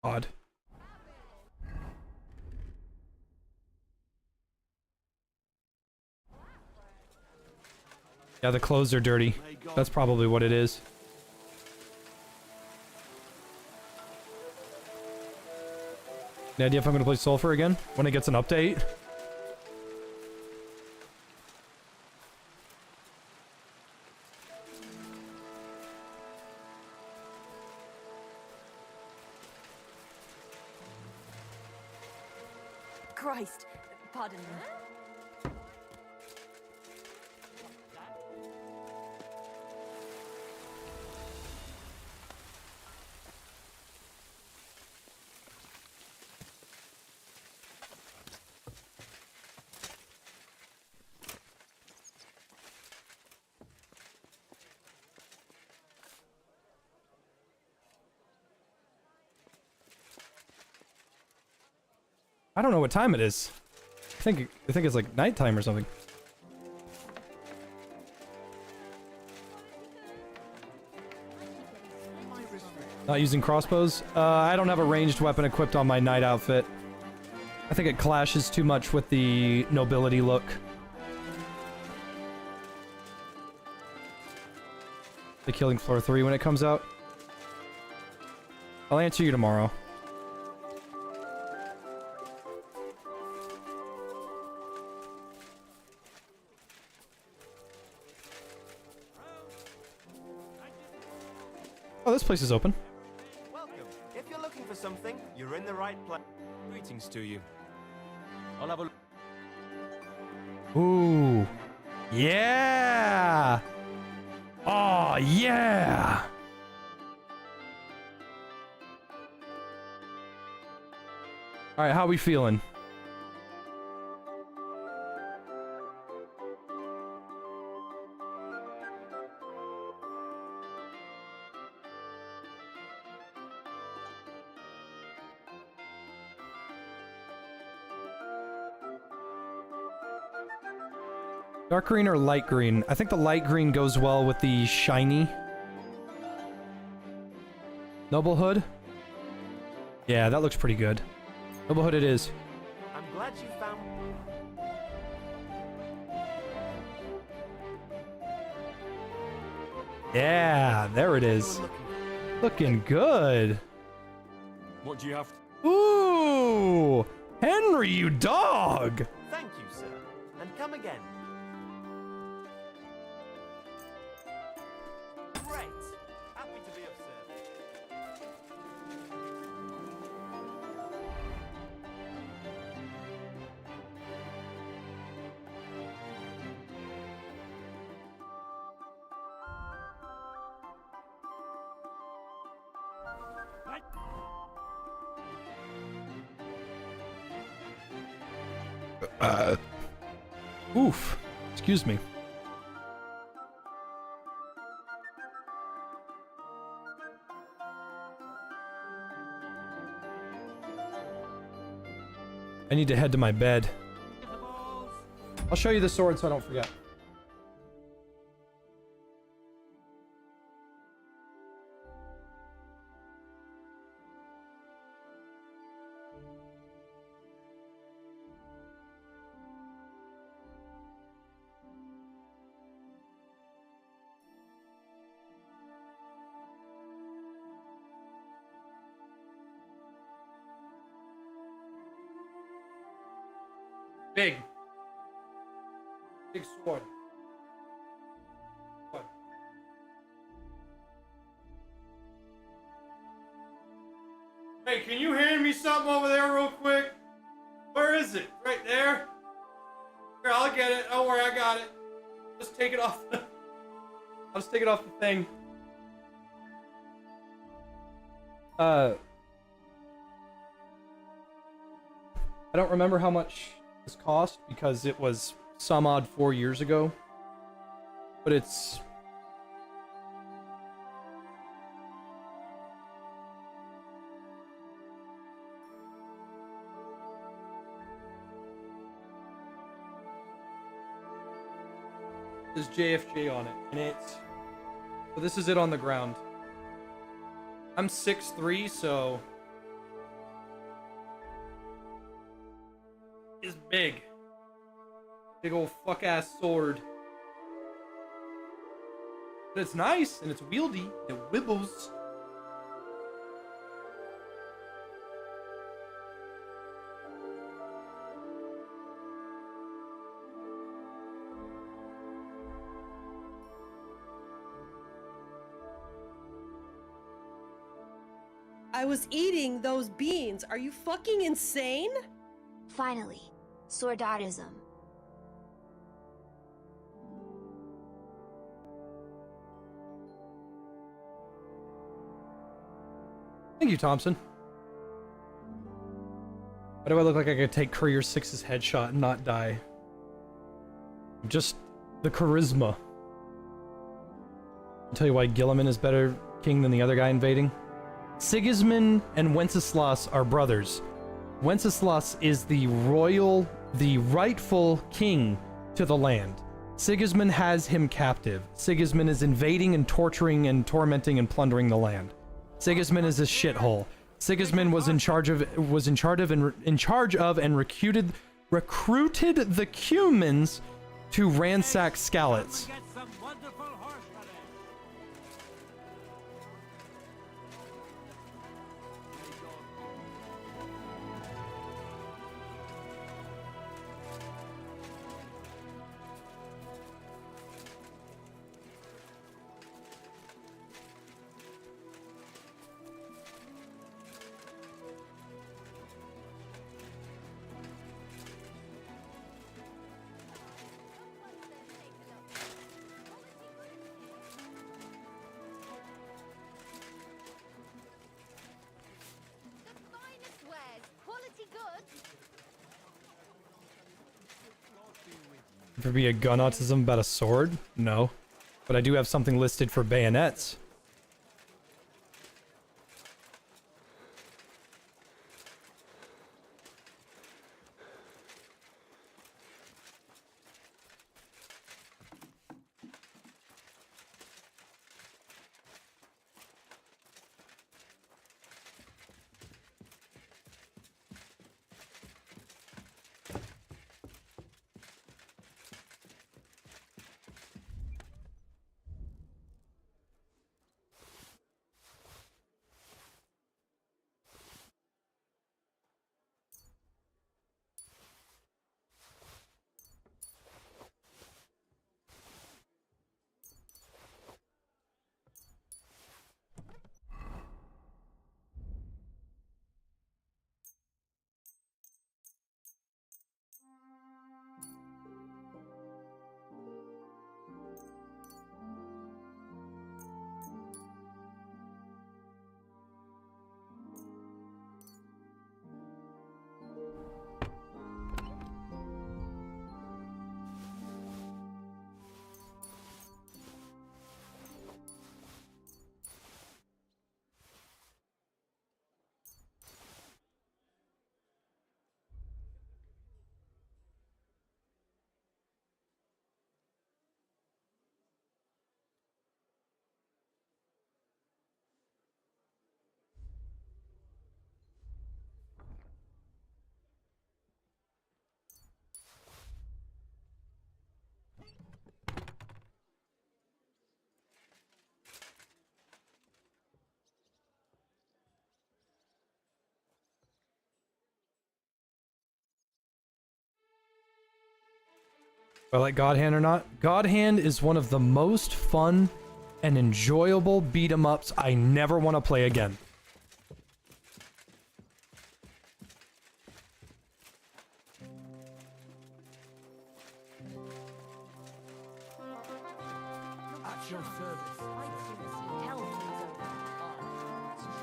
Odd. Yeah, the clothes are dirty. That's probably what it is. Any idea if I'm gonna play Sulfur again when it gets an update? Christ, pardon me. I don't know what time it is. I think it's like nighttime or something. Not using crossbows? I don't have a ranged weapon equipped on my knight outfit. I think it clashes too much with the nobility look. The Killing Floor 3 when it comes out. I'll answer you tomorrow. Oh, this place is open. Welcome. If you're looking for something, you're in the right place. Greetings to you. I'll have a look. Ooh. Yeah! Oh, yeah! Alright, how we feeling? Dark green or light green? I think the light green goes well with the shiny. Noble hood? Yeah, that looks pretty good. Noble hood it is. I'm glad you found. Yeah, there it is. Looking good. What do you have? Ooh! Henry, you dog! Thank you, sir. And come again. Great. Happy to be of service. Oof. Excuse me. I need to head to my bed. I'll show you the sword so I don't forget. Big sword. What? Hey, can you hand me something over there real quick? Where is it? Right there? Here, I'll get it. Don't worry, I got it. Just take it off. I'll just take it off the thing. I don't remember how much this cost because it was some odd 4 years ago, but it's there's JFJ on it, and it's so this is it on the ground. I'm 6'3", so it's big. Big old fuck ass sword. But it's nice and it's wieldy. It wibbles. I was eating those beans. Are you fucking insane? Finally, sword artism. Thank you, Thompson. Why do I look like I could take Courier 6's headshot and not die? Just the charisma. I'll tell you why Gilliman is better king than the other guy invading. Sigismund and Wenceslas are brothers. Wenceslas is the rightful king to the land. Sigismund has him captive. Sigismund is invading and torturing and tormenting and plundering the land. Sigismund is a shithole. Sigismund was in charge of and recruited the Cumans to ransack Skalitz. There be a gun autism about a sword? No. But I do have something listed for bayonets. I like God Hand or not? God Hand is one of the most fun and enjoyable beat 'em ups I never want to play again. At your service. I'd sooner see hell freeze over. That's true.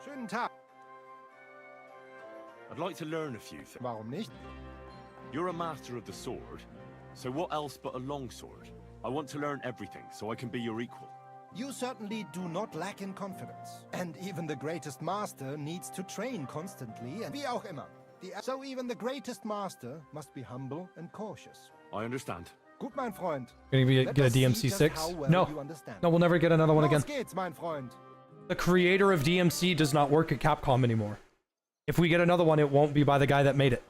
Schönen Tag. I'd like to learn a few things. Warum nicht? You're a master of the sword, so what else but a longsword? I want to learn everything so I can be your equal. You certainly do not lack in confidence. And even the greatest master needs to train constantly and wie auch immer. So even the greatest master must be humble and cautious. I understand. Gut, mein Freund. Gonna get a DMC 6? No. No, we'll never get another one again. Los geht's, mein Freund. The creator of DMC does not work at Capcom anymore. If we get another one, it won't be by the guy that made it.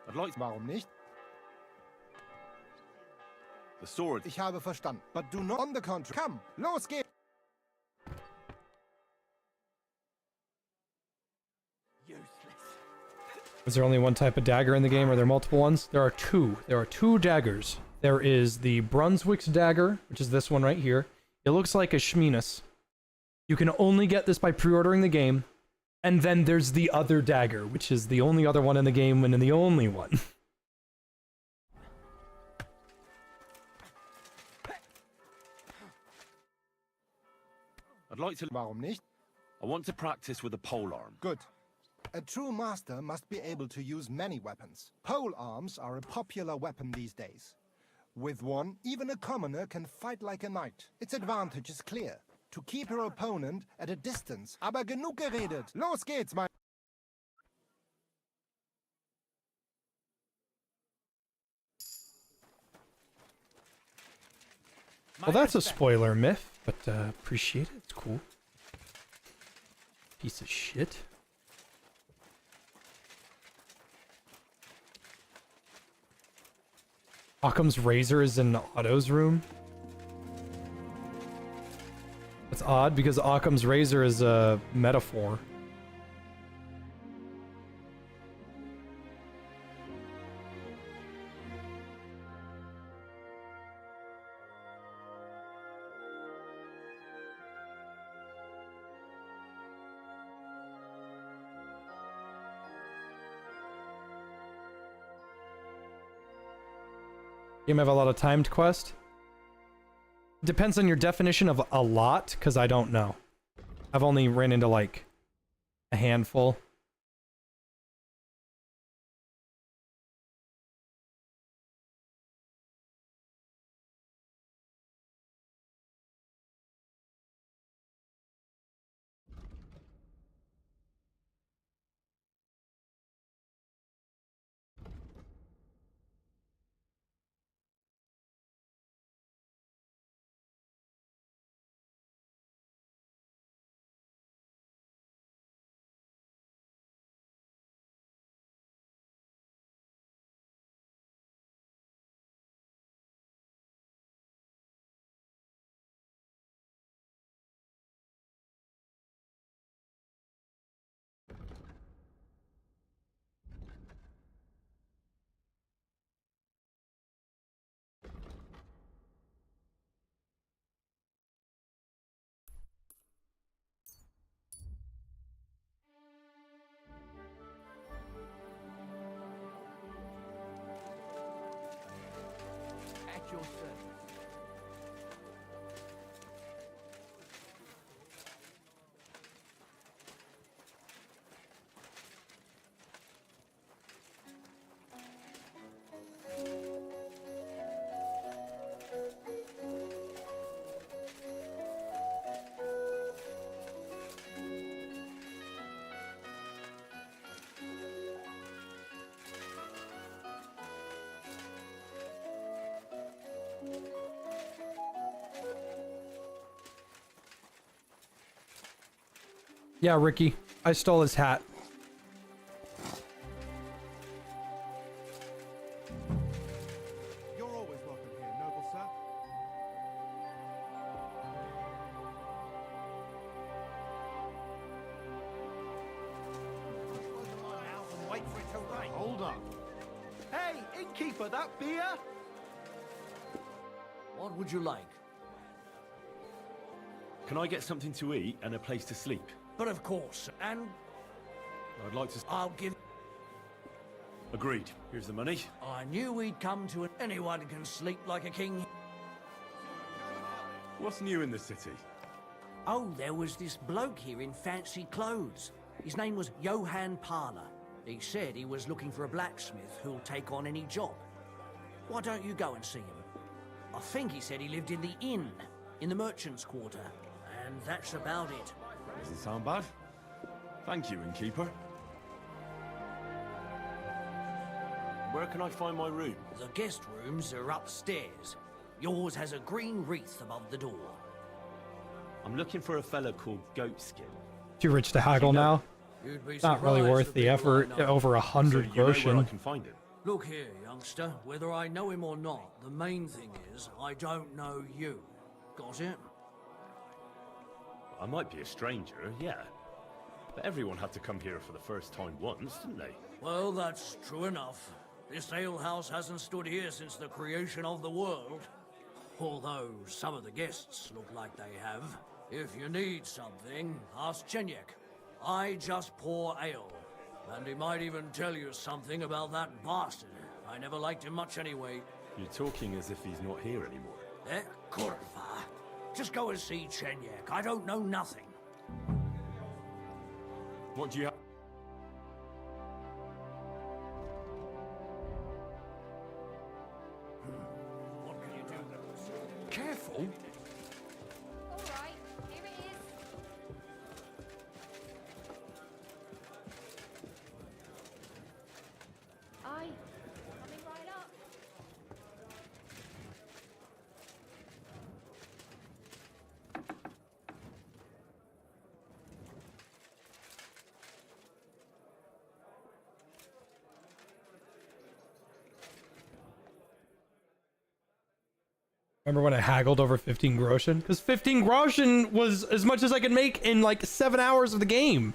I'd like to... Warum nicht? The sword. Ich habe verstanden. But do not on the contrary. Come, los geht's. Is there only one type of dagger in the game? Or are there multiple ones? There are two. There are two daggers. There is the Brunswick's dagger, which is this one right here, It looks like a Shminas. You can only get this by pre-ordering the game, and then there's the other dagger, which is the only other one in the game and the only one. I'd like to... Warum nicht? I want to practice with a polearm. Good. A true master must be able to use many weapons. Pole arms are a popular weapon these days. With one, even a commoner can fight like a knight. Its advantage is clear. To keep your opponent at a distance. Aber genug geredet. Los geht's, mein... Well, that's a spoiler myth, but appreciate it. It's cool. Piece of shit. Occam's razor is in Otto's room. That's odd because Occam's razor is a metaphor. You have a lot of timed quest. Depends on your definition of a lot, because I don't know. I've only ran into like a handful. At your service. Yeah, Ricky. I stole his hat. You're always welcome here, noble sir. Wait for it to rain. Hold on. Hey, innkeeper, that beer? What would you like? Can I get something to eat and a place to sleep? But of course, and I'd like to... I'll give... Agreed. Here's the money. I knew we'd come to it. Anyone can sleep like a king. What's new in the city? Oh, there was this bloke here in fancy clothes. His name was Johann Parler. He said he was looking for a blacksmith who'll take on any job. Why don't you go and see him? I think he said he lived in the inn, in the merchant's quarter. And that's about it. Doesn't sound bad. Thank you, innkeeper. Where can I find my room? The guest rooms are upstairs. Yours has a green wreath above the door. I'm looking for a fella called Goatskin. Too rich to haggle now. You'd be Not really surprised worth the people I effort. know. Over 100 So you know where I groschen. can find him? Look here, youngster. Whether I know him or not, the main thing is I don't know you. Got it? I might be a stranger, yeah. But everyone had to come here for the first time once, didn't they? Well, that's true enough. This alehouse hasn't stood here since the creation of the world. Although some of the guests look like they have. If you need something, ask Chenyek. I just pour ale. And he might even tell you something about that bastard. I never liked him much anyway. You're talking as if he's not here anymore. Kurva. Just go and see Chenyek. I don't know nothing. What do you have? What can you do? Careful! Alright, here it is. Aye. Coming right up. Remember when I haggled over 15 groschen? Because 15 groschen was as much as I could make in like 7 hours of the game.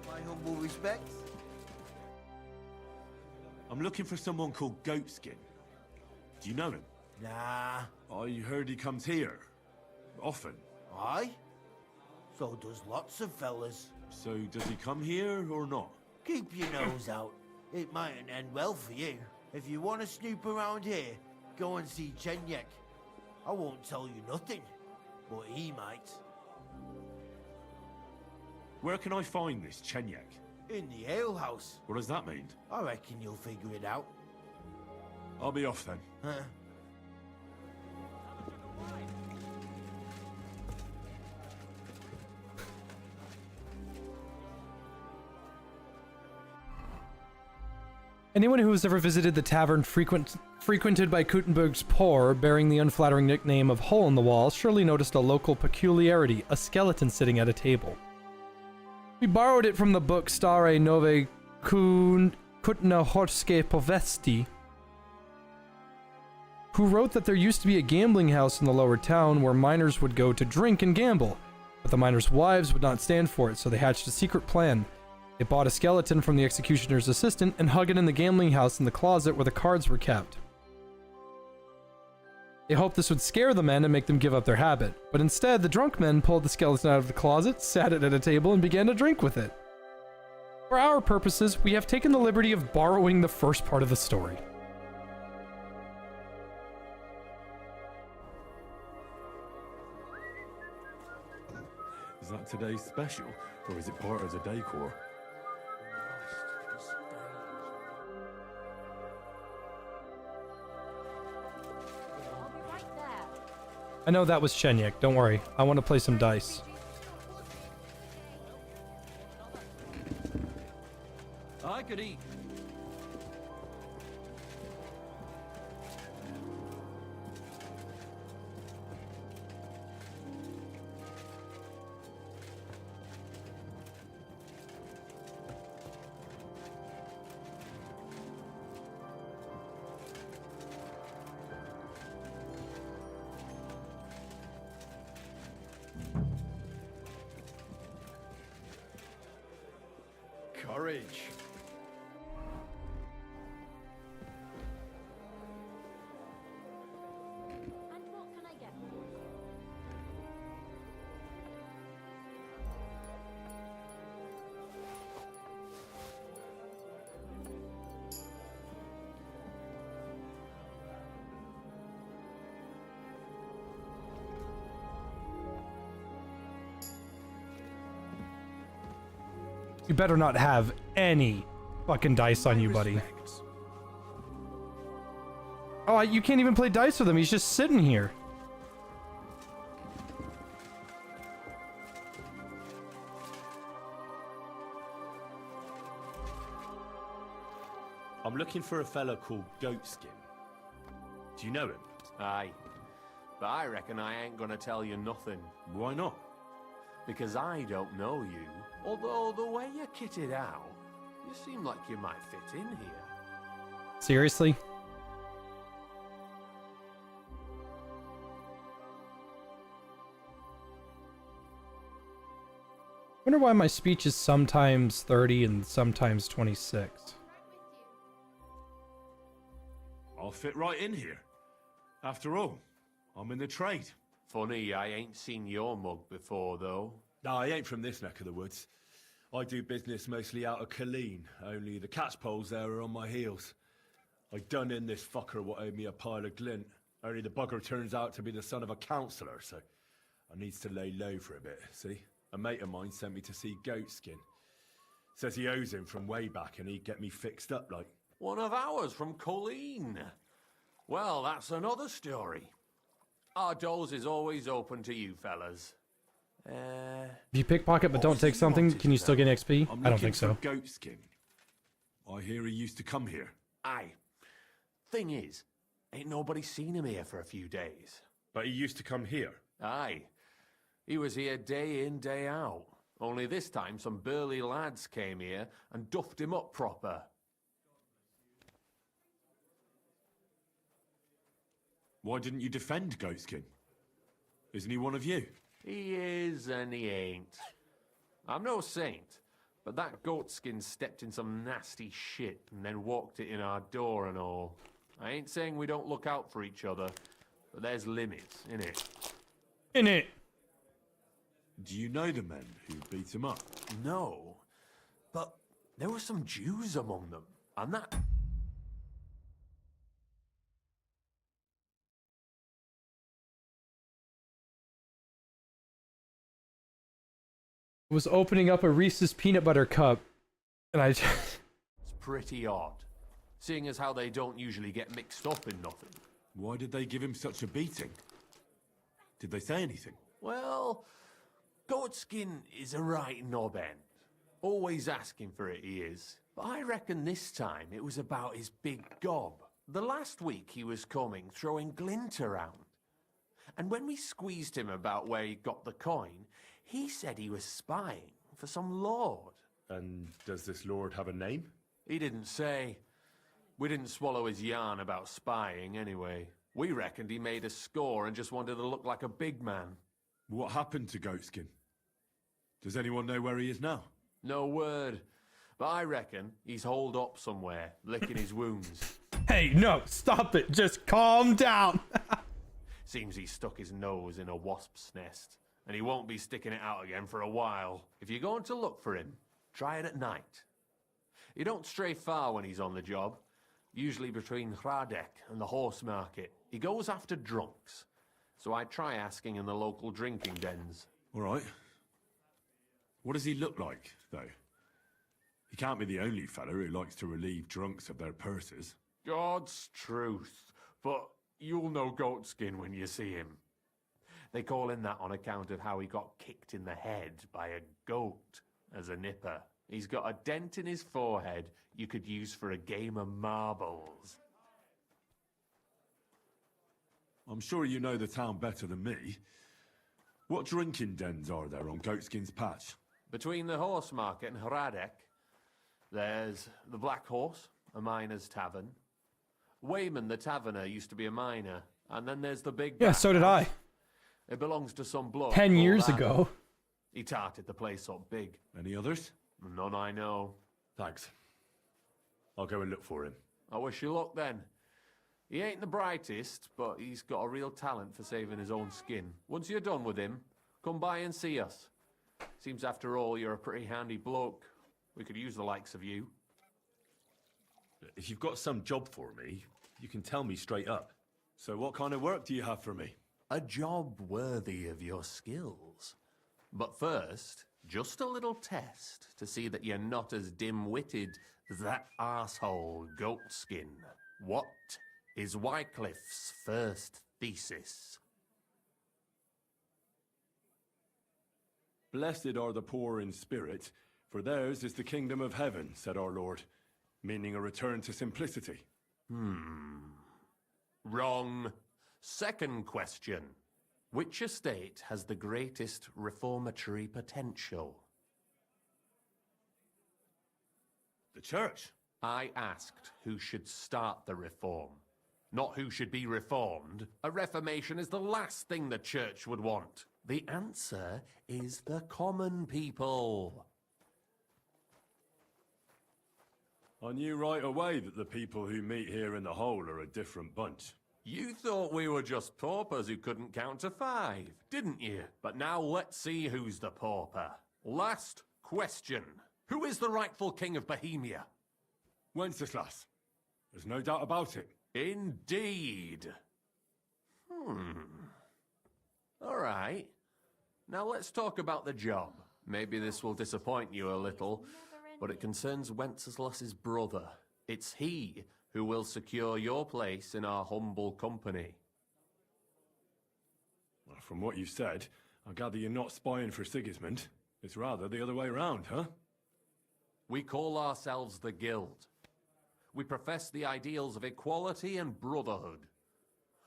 My humble respects. I'm looking for someone called Goatskin. Do you know him? Nah. I heard he comes here. Often. Aye? So does lots of fellas. So does he come here or not? Keep your nose out. It mightn't end well for you. If you want to snoop around here, go and see Chenyek. I won't tell you nothing, but he might. Where can I find this Chenyek? In the alehouse. What does that mean? I reckon you'll figure it out. I'll be off then. Huh? Anyone who has ever visited the tavern frequented by Kuttenberg's poor, bearing the unflattering nickname of Hole in the Wall, surely noticed a local peculiarity, a skeleton sitting at a table. We borrowed it from the book Stare Nove Kutnahorske Povesti, who wrote that there used to be a gambling house in the lower town where miners would go to drink and gamble, but the miners' wives would not stand for it, so they hatched a secret plan. They bought a skeleton from the executioner's assistant and hung it in the gambling house in the closet where the cards were kept. They hoped this would scare the men and make them give up their habit, but instead the drunk men pulled the skeleton out of the closet, sat it at a table, and began to drink with it. For our purposes, we have taken the liberty of borrowing the first part of the story. Is that today's special, or is it part of the decor? I know that was Chenyek, don't worry. I want to play some dice. I could eat. Courage. And what can I get? You better not have any fucking dice on you, buddy. Oh, you can't even play dice with him. He's just sitting here. I'm looking for a fella called Goatskin. Do you know him? Aye. But I reckon I ain't gonna tell you nothing. Why not? Because I don't know you. Although the way you're kitted out, you seem like you might fit in here. Seriously? Wonder why my speech is sometimes 30 and sometimes 26. I'll fit right in here. After all, I'm in the trade. Funny, I ain't seen your mug before, though. No, I ain't from this neck of the woods. I do business mostly out of Colleen, only the catchpoles there are on my heels. I done in this fucker what owed me a pile of glint, only the bugger turns out to be the son of a councillor, so I needs to lay low for a bit, see? A mate of mine sent me to see Goatskin. Says he owes him from way back and he'd get me fixed up like. One of ours from Colleen. Well, that's another story. Our doors is always open to you fellas. If you pickpocket but don't take something, can you still get XP? I don't think so. Goatskin. I hear he used to come here. Aye. Thing is, ain't nobody seen him here for a few days. But he used to come here? Aye. He was here day in, day out. Only this time some burly lads came here and duffed him up proper. Why didn't you defend Goatskin? Isn't he one of you? He is and he ain't. I'm no saint, but that Goatskin stepped in some nasty shit and then walked it in our door and all. I ain't saying we don't look out for each other, but there's limits, innit? Innit? Do you know the men who beat him up? No, but there were some Jews among them, and that... Was opening up a Reese's peanut butter cup, and I just... It's pretty odd, seeing as how they don't usually get mixed up in nothing. Why did they give him such a beating? Did they say anything? Well, Goatskin is a right knob end. Always asking for it, he is. But I reckon this time it was about his big gob. The last week he was coming, throwing glint around. And when we squeezed him about where he got the coin, he said he was spying for some lord. And does this lord have a name? He didn't say. We didn't swallow his yarn about spying anyway. We reckoned he made a score and just wanted to look like a big man. What happened to Goatskin? Does anyone know where he is now? No word. But I reckon he's holed up somewhere, licking his wounds. Hey, no, stop it. Just calm down. Seems he stuck his nose in a wasp's nest, and he won't be sticking it out again for a while. If you're going to look for him, try it at night. You don't stray far when he's on the job. Usually between Hradek and the horse market. He goes after drunks. So I try asking in the local drinking dens. All right. What does he look like, though? He can't be the only fella who likes to relieve drunks of their purses. God's truth. But you'll know Goatskin when you see him. They call him that on account of how he got kicked in the head by a goat as a nipper. He's got a dent in his forehead you could use for a game of marbles. I'm sure you know the town better than me. What drinking dens are there on Goatskin's patch? Between the horse market and Hradek, there's the Black Horse, a miner's tavern. Wayman the taverner used to be a miner. And then there's the big... Yeah, so did I. It belongs to some bloke 10 called years Adam. ago. He tarted the place up big. Any others? None I know. Thanks. I'll go and look for him. I wish you luck then. He ain't the brightest, but he's got a real talent for saving his own skin. Once you're done with him, come by and see us. Seems after all you're a pretty handy bloke. We could use the likes of you. If you've got some job for me, you can tell me straight up. So what kind of work do you have for me? A job worthy of your skills. But first, just a little test to see that you're not as dim-witted as that arsehole Goatskin. What is Wycliffe's first thesis? Blessed are the poor in spirit, for theirs is the kingdom of heaven, said our Lord, meaning a return to simplicity. Wrong. Second question. Which estate has the greatest reformatory potential? The church. I asked who should start the reform, not who should be reformed. A reformation is the last thing the church would want. The answer is the common people. I knew right away that the people who meet here in the hole are a different bunch. You thought we were just paupers who couldn't count to 5, didn't you? But now let's see who's the pauper. Last question. Who is the rightful king of Bohemia? Wenceslas. There's no doubt about it. Indeed. All right. Now let's talk about the job. Maybe this will disappoint you a little, but it concerns Wenceslas's brother. It's he who will secure your place in our humble company. Well, from what you've said, I gather you're not spying for Sigismund. It's rather the other way round, huh? We call ourselves the Guild. We profess the ideals of equality and brotherhood.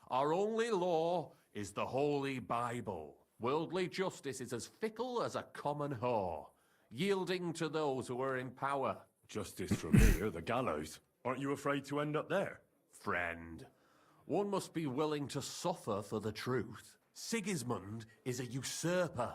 Our only law is the Holy Bible. Worldly justice is as fickle as a common whore, yielding to those who are in power. Justice from here, the gallows. Aren't you afraid to end up there? Friend, one must be willing to suffer for the truth. Sigismund is a usurper.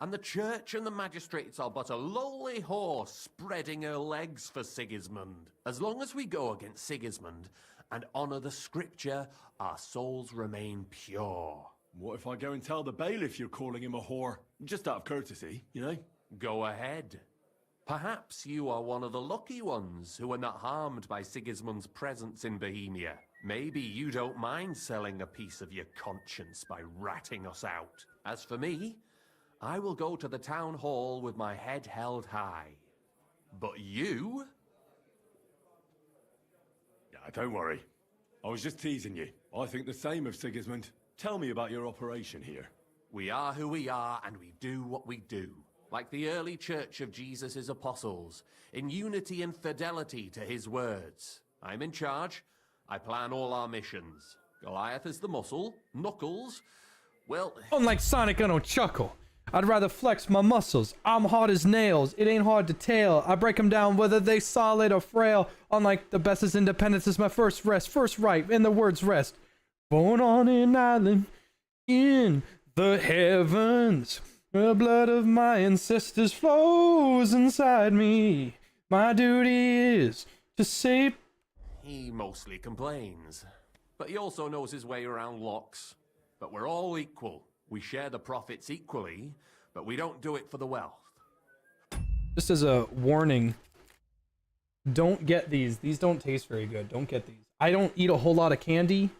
And the church and the magistrates are but a lowly horse spreading her legs for Sigismund. As long as we go against Sigismund and honour the scripture, our souls remain pure. What if I go and tell the bailiff you're calling him a whore? Just out of courtesy, you know? Go ahead. Perhaps you are one of the lucky ones who are not harmed by Sigismund's presence in Bohemia. Maybe you don't mind selling a piece of your conscience by ratting us out. As for me, I will go to the town hall with my head held high. But you? Yeah, don't worry. I was just teasing you. I think the same of Sigismund. Tell me about your operation here. We are who we are, and we do what we do. Like the early church of Jesus' apostles, in unity and fidelity to his words. I'm in charge. I plan all our missions. Goliath is the muscle. Knuckles, well... Unlike Sonic, I don't chuckle. I'd rather flex my muscles. I'm hard as nails. It ain't hard to tell. I break them down whether they solid or frail. Unlike the bestest independence is my first rest. First right, in the words rest. Born on an island in the heavens. The blood of my ancestors flows inside me. My duty is to save... He mostly complains. But he also knows his way around locks. But we're all equal. We share the profits equally, but we don't do it for the wealth. Just as a warning, don't get these. These don't taste very good. Don't get these. I don't eat a whole lot of candy,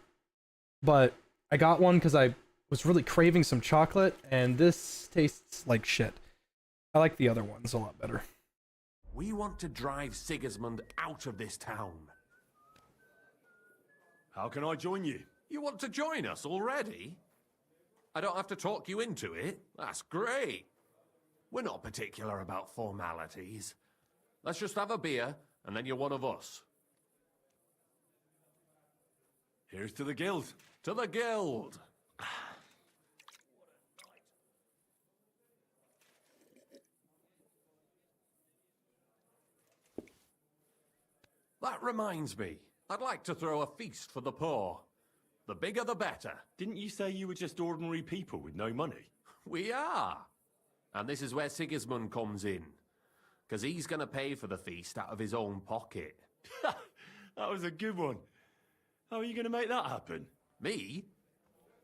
but I got one because I was really craving some chocolate, and this tastes like shit. I like the other ones a lot better. We want to drive Sigismund out of this town. How can I join you? You want to join us already? I don't have to talk you into it. That's great. We're not particular about formalities. Let's just have a beer, and then you're one of us. Here's to the guild. To the guild. That reminds me. I'd like to throw a feast for the poor. The bigger the better. Didn't you say you were just ordinary people with no money? We are. And this is where Sigismund comes in. Because he's going to pay for the feast out of his own pocket. That was a good one. How are you going to make that happen? Me?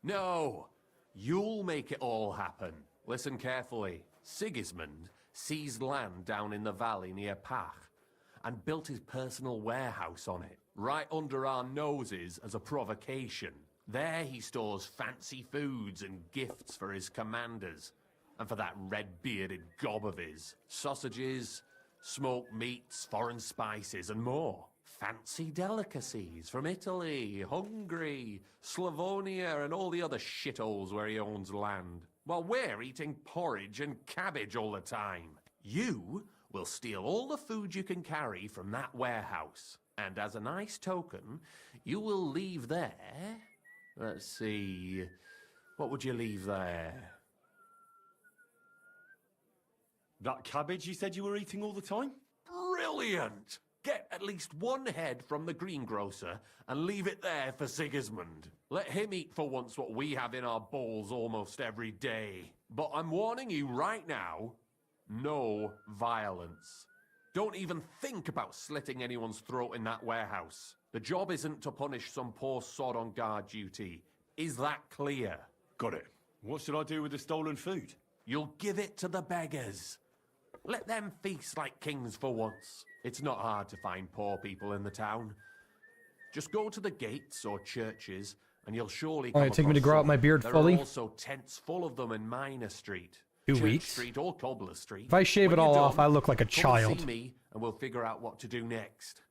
No. You'll make it all happen. Listen carefully. Sigismund seized land down in the valley near Pach and built his personal warehouse on it, right under our noses as a provocation. There he stores fancy foods and gifts for his commanders, and for that red-bearded gob of his. Sausages, smoked meats, foreign spices, and more. Fancy delicacies from Italy, Hungary, Slavonia, and all the other shitholes where he owns land. While we're eating porridge and cabbage all the time. You will steal all the food you can carry from that warehouse. And as a nice token, you will leave there... Let's see... What would you leave there? That cabbage you said you were eating all the time? Brilliant! Get at least one head from the greengrocer and leave it there for Sigismund. Let him eat for once what we have in our bowls almost every day. But I'm warning you right now, no violence. Don't even think about slitting anyone's throat in that warehouse. The job isn't to punish some poor sod on guard duty. Is that clear? Got it. What should I do with the stolen food? You'll give it to the beggars. Let them feast like kings for once. It's not hard to find poor people in the town. Just go to the gates or churches, and you'll surely come Take me to across grow out some. my beard There fully. are also tents full of them in Minor Street. 2 Church weeks. Street or Cobbler Street. If I shave When it all you're off, done, I look like a come child. and see me, and we'll figure out what to do next.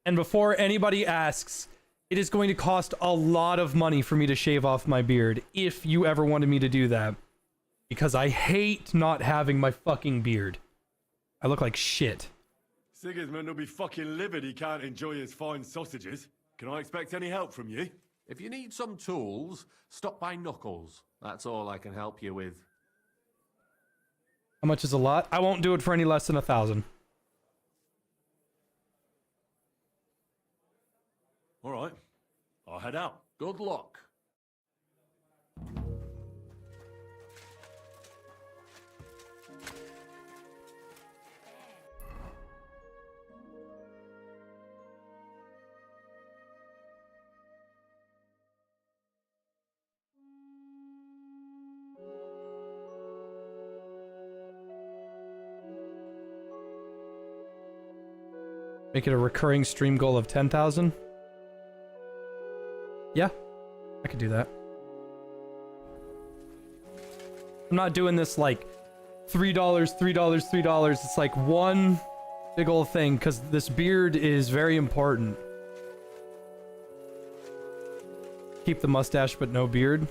And before anybody asks, it is going to cost a lot of money for me to shave off my beard if you ever wanted me to do that. Because I hate not having my fucking beard. I look like shit. Sigismund will be fucking livid he can't enjoy his fine sausages. Can I expect any help from you? If you need some tools, stop by Knuckles. That's all I can help you with. How much is a lot? I won't do it for any less than 1,000. All right. I'll head out. Good luck. Make it a recurring stream goal of 10,000. Yeah, I could do that. I'm not doing this like $3, $3, $3. It's like one big old thing because this beard is very important. Keep the mustache but no beard.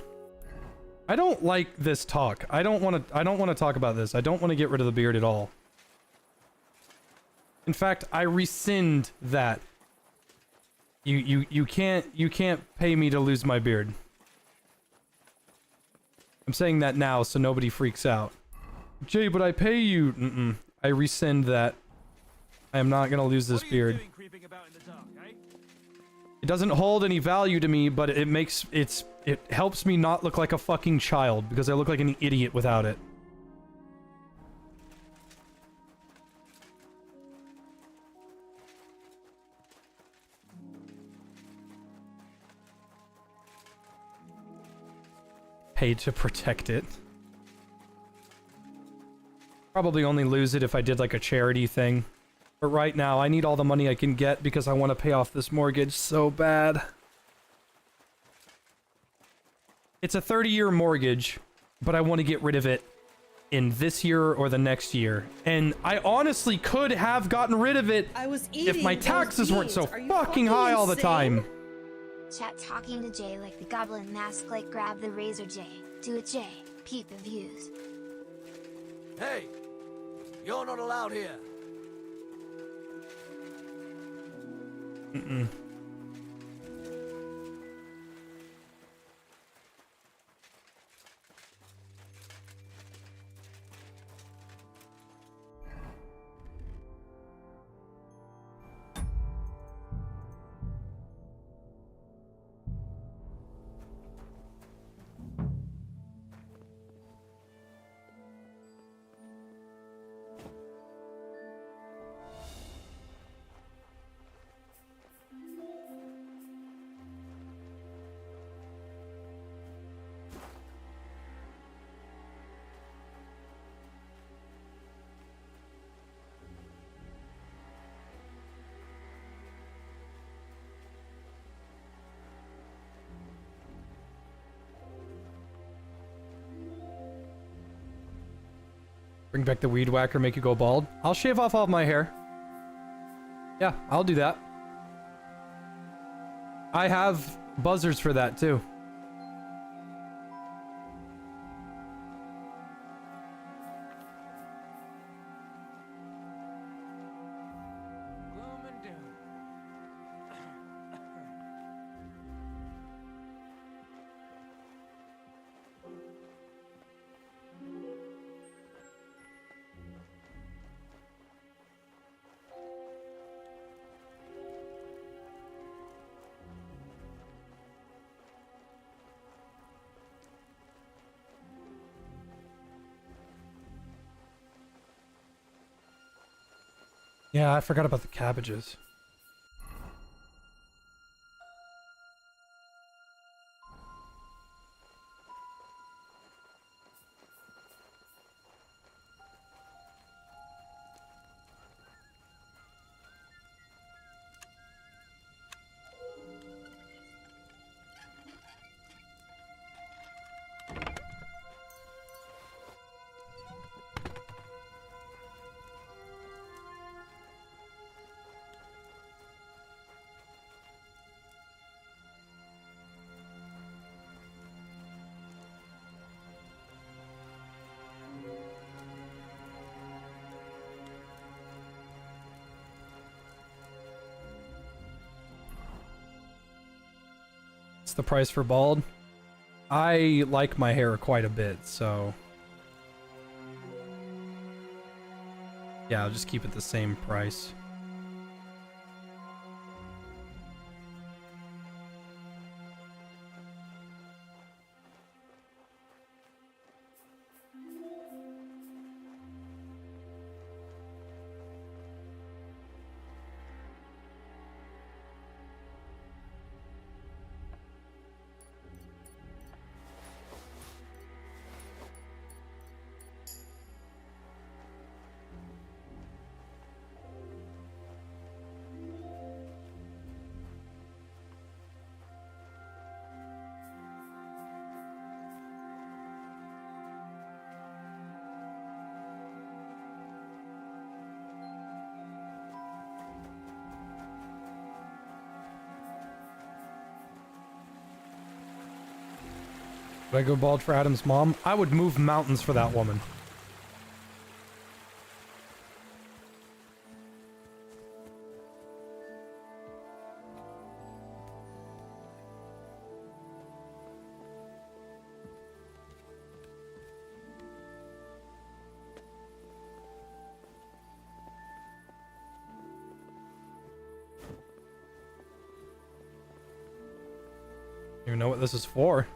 I don't like this talk. I don't want to talk about this. I don't want to get rid of the beard at all. In fact, I rescind that. You can't pay me to lose my beard. I'm saying that now so nobody freaks out. Jay, but I pay you. I rescind that. I am not gonna lose this beard. It doesn't hold any value to me, but it helps me not look like a fucking child because I look like an idiot without it. Paid to protect it. Probably only lose it if I did like a charity thing. But right now, I need all the money I can get because I want to pay off this mortgage so bad. It's a 30-year mortgage, but I want to get rid of it in this year or the next year. And I honestly could have gotten rid of it if my taxes weren't so fucking high all the time. Chat talking to Jay like the goblin mask, like grab the razor Jay. Do it Jay, peep the views. Hey, you're not allowed here. Bring back the weed whacker, make you go bald. I'll shave off all of my hair. Yeah, I'll do that. I have buzzers for that too. Yeah, I forgot about the cabbages. What's the price for bald? I like my hair quite a bit, so... yeah, I'll just keep it the same price. Would I go bald for Adam's mom? I would move mountains for that woman. You even know what this is for?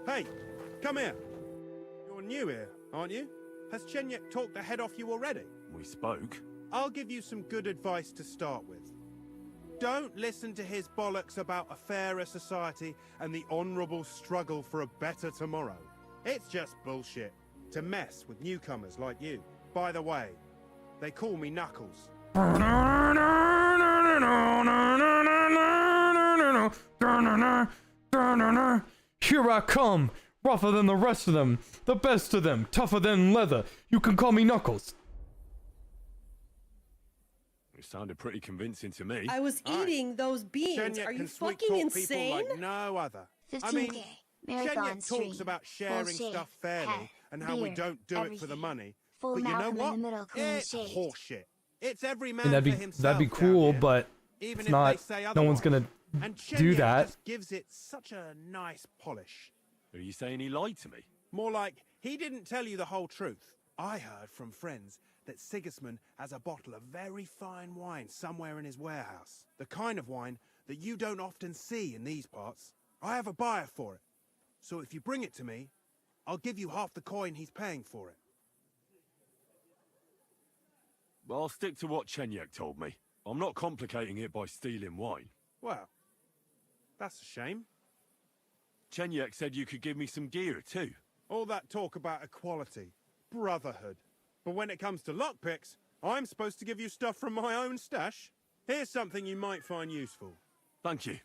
Hey, come here. You're new here, aren't you? Has Chenyek talked the head off you already? We spoke. I'll give you some good advice to start with. Don't listen to his bollocks about a fairer society and the honourable struggle for a better tomorrow. It's just bullshit to mess with newcomers like you. By the way, they call me Knuckles. Here I come, rougher than the rest of them, the best of them, tougher than leather. You can call me Knuckles. It sounded pretty convincing to me. I was eating those beans. Chenyek Are you can fucking sweet-talk insane? people like no other. 15K. I mean, Marathon Chenyek stream. talks about sharing Bullshit. stuff fairly Hat, and how we beer, don't do it for everything. the money. Full but you know Malcolm what? in the middle, clean It's shaved. horseshit. It's every man And for himself. that'd be down cool, here, but even it's if not. they say No one's otherwise. gonna And do Chenyek that. just gives it such a nice polish. Are you saying he lied to me? More like, he didn't tell you the whole truth. I heard from friends that Sigismund has a bottle of very fine wine somewhere in his warehouse. The kind of wine that you don't often see in these parts. I have a buyer for it. So if you bring it to me, I'll give you half the coin he's paying for it. Well, I'll stick to what Chenyek told me. I'm not complicating it by stealing wine. Well, that's a shame. Chenyek said you could give me some gear, too. All that talk about equality, brotherhood. But when it comes to lockpicks, I'm supposed to give you stuff from my own stash. Here's something you might find useful. Thank you.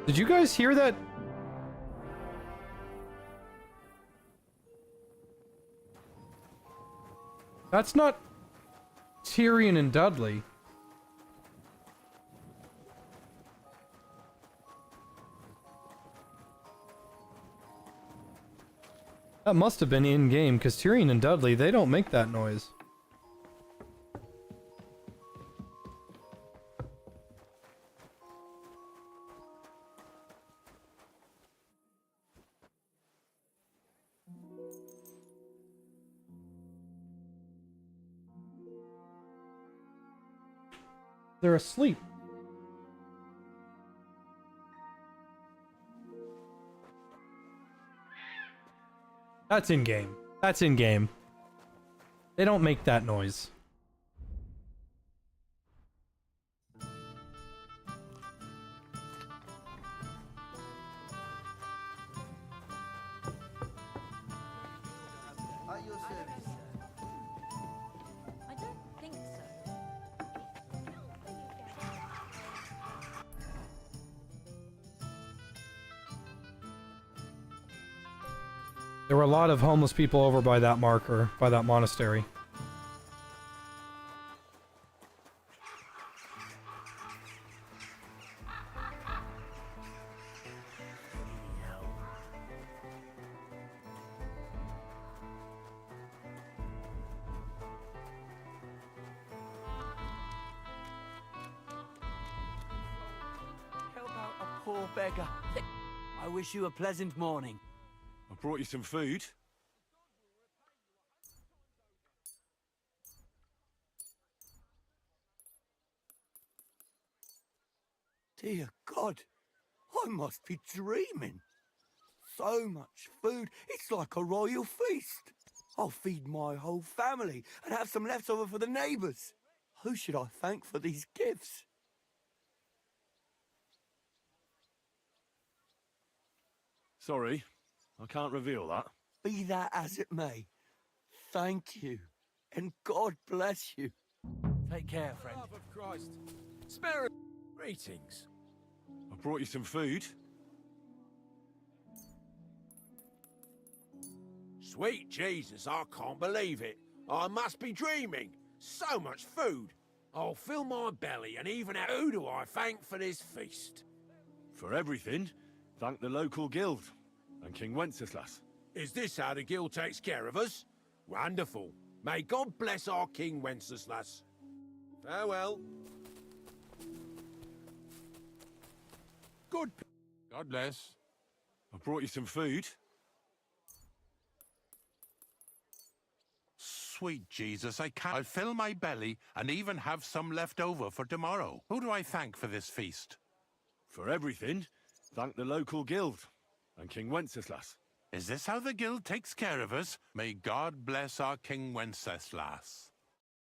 Did you guys hear that? That's not Tyrion and Dudley. That must have been in-game, because Tyrion and Dudley, they don't make that noise. They're asleep. That's in-game. That's in-game. They don't make that noise. At your service. I don't think so. There were a lot of homeless people over by that marker, by that monastery. Help out a poor beggar. I wish you a pleasant morning. I brought you some food. Dear God, I must be dreaming. So much food, it's like a royal feast. I'll feed my whole family and have some leftover for the neighbours. Who should I thank for these gifts? Sorry, I can't reveal that. Be that as it may, thank you, and God bless you. Take care, friend. Love of Christ. Spirit. Greetings. I brought you some food. Sweet Jesus, I can't believe it. I must be dreaming. So much food. I'll fill my belly and even who do I thank for this feast? For everything, thank the local guild and King Wenceslas. Is this how the guild takes care of us? Wonderful. May God bless our King Wenceslas. Farewell. Good. God bless. I brought you some food. Sweet Jesus, I can't. I'll fill my belly and even have some left over for tomorrow. Who do I thank for this feast? For everything, thank the local guild and King Wenceslas. Is this how the guild takes care of us? May God bless our King Wenceslas.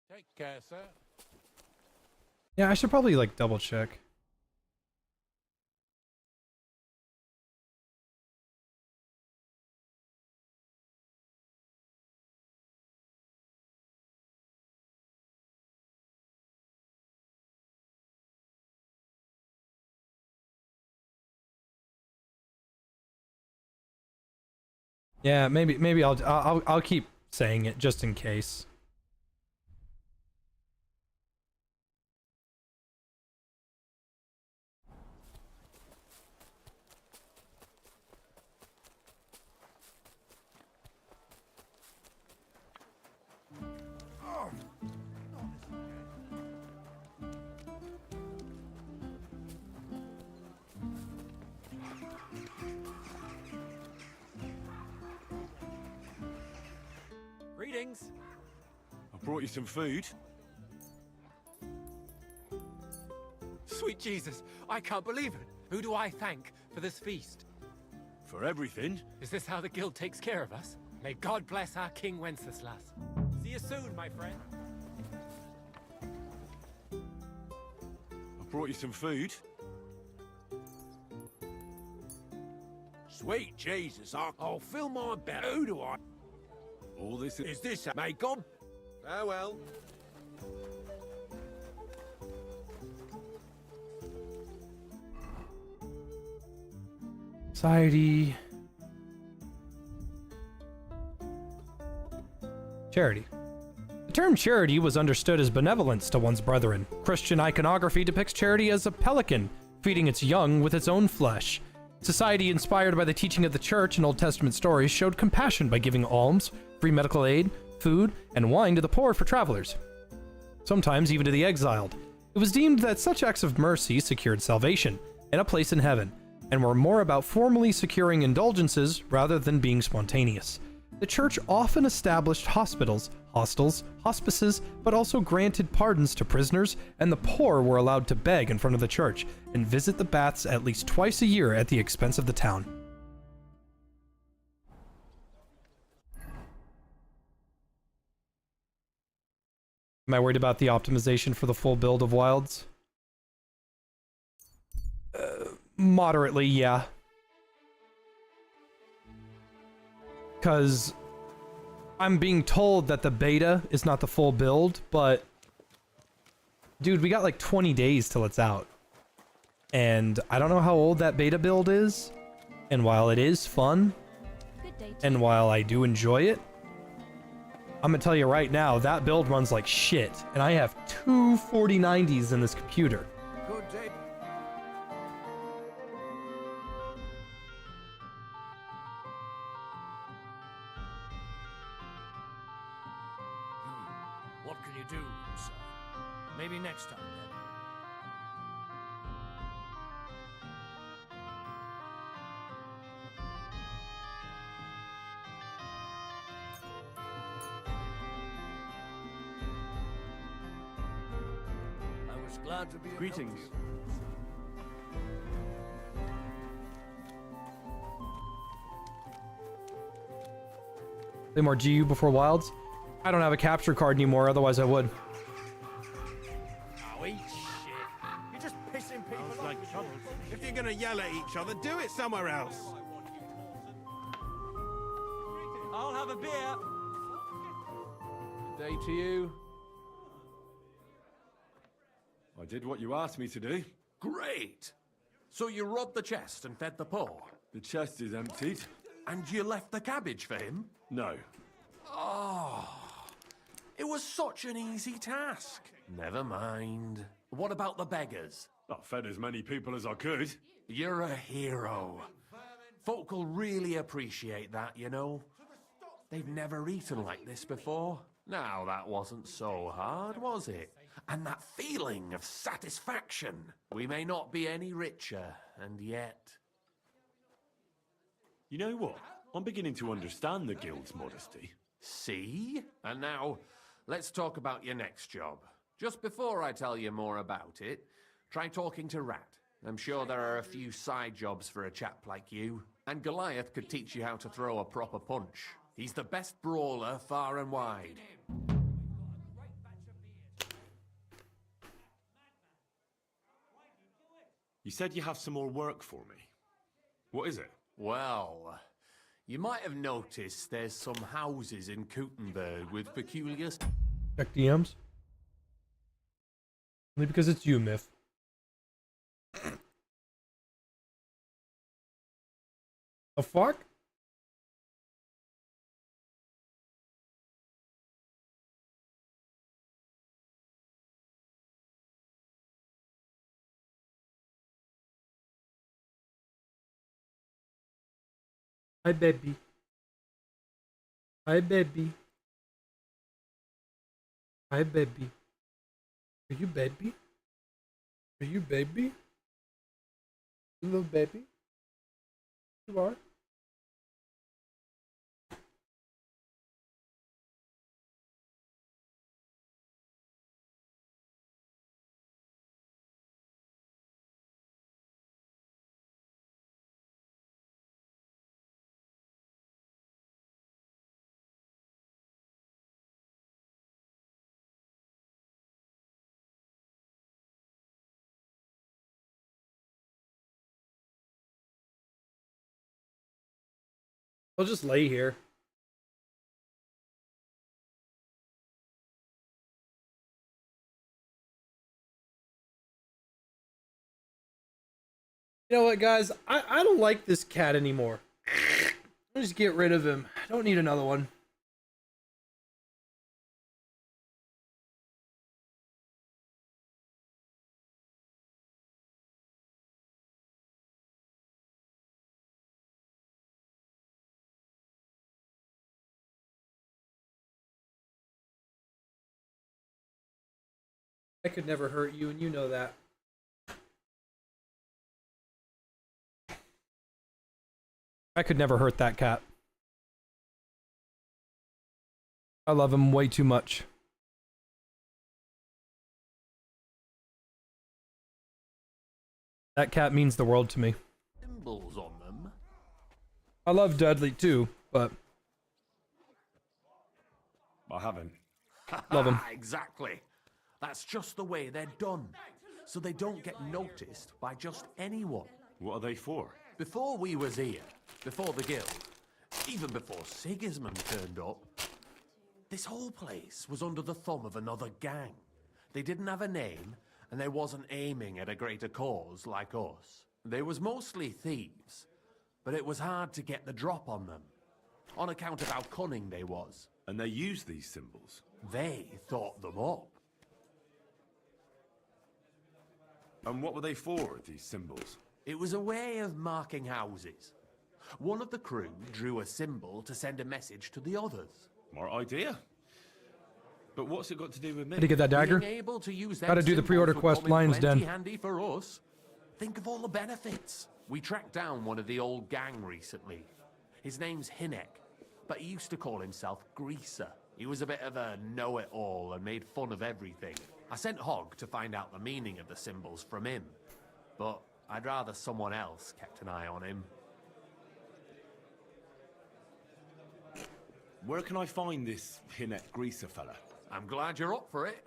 Take care, sir. Yeah, I should probably like double check. Yeah, maybe I'll keep saying it just in case. Greetings. I brought you some food. Sweet Jesus, I can't believe it. Who do I thank for this feast? For everything. Is this how the guild takes care of us? May God bless our King Wenceslas. See you soon, my friend. I brought you some food. Sweet Jesus, I'll fill my belly. Who do I? All this Is this may God? Farewell. Society. Charity. The term charity was understood as benevolence to one's brethren. Christian iconography depicts charity as a pelican, feeding its young with its own flesh. Society, inspired by the teaching of the church and Old Testament stories, showed compassion by giving alms, free medical aid, food, and wine to the poor for travelers, sometimes even to the exiled. It was deemed that such acts of mercy secured salvation and a place in heaven, and were more about formally securing indulgences rather than being spontaneous. The church often established hospitals, hostels, hospices, but also granted pardons to prisoners, and the poor were allowed to beg in front of the church and visit the baths at least twice a year at the expense of the town. Am I worried about the optimization for the full build of Wilds? Moderately, yeah. Because I'm being told that the beta is not the full build, but dude, we got like 20 days till it's out. And I don't know how old that beta build is. And while it is fun, and while I do enjoy it, I'm gonna tell you right now, that build runs like shit. And I have two 4090s in this computer. Good day. What can you do, sir? Maybe next time, then. I was glad to be of help to Greetings. you. Play more GU before Wilds? I don't have a capture card anymore, otherwise I would. Oh, eat shit. You're just pissing people off. Like trouble. If you're gonna yell at each other, do it somewhere else. I'll have a beer. Good day to you. I did what you asked me to do. Great. So you robbed the chest and fed the poor? The chest is emptied. And you left the cabbage for him? No. Oh, it was such an easy task. Never mind. What about the beggars? I fed as many people as I could. You're a hero. Folk will really appreciate that, you know. They've never eaten like this before. Now, that wasn't so hard, was it? And that feeling of satisfaction. We may not be any richer, and yet... You know what? I'm beginning to understand the guild's modesty. See? And now, let's talk about your next job. Just before I tell you more about it, try talking to Rat. I'm sure there are a few side jobs for a chap like you. And Goliath could teach you how to throw a proper punch. He's the best brawler far and wide. You said you have some more work for me. What is it? Well, you might have noticed there's some houses in Kuttenberg with peculiar... Check DMs. Only because it's you, Myth. The fuck? Hi, baby. Hi, baby. Hi, baby. Are you baby? Are you baby? You little baby? You are? I'll just lay here. You know what, guys? I don't like this cat anymore. I'll just get rid of him. I don't need another one. I could never hurt you, and you know that. I could never hurt that cat. I love him way too much. That cat means the world to me. Symbols on them. I love Dudley too, but I haven't. love him. Exactly. That's just the way they're done. So they don't get noticed by just anyone. What are they for? Before we was here, before the guild, even before Sigismund turned up, this whole place was under the thumb of another gang. They didn't have a name, and they wasn't aiming at a greater cause like us. They was mostly thieves, but it was hard to get the drop on them, on account of how cunning they was. And they used these symbols? They thought them up. And what were they for, these symbols? It was a way of marking houses. One of the crew drew a symbol to send a message to the others. Smart idea. But what's it got to do with me? Did he get that dagger? Being able to use them Gotta do the pre-order symbols quest, would come in Lion's plenty Den. handy for us. Think of all the benefits. We tracked down one of the old gang recently. His name's Hinek, but he used to call himself Greaser. He was a bit of a know-it-all and made fun of everything. I sent Hogg to find out the meaning of the symbols from him, but I'd rather someone else kept an eye on him. Where can I find this Hinek Greaser fella? I'm glad you're up for it.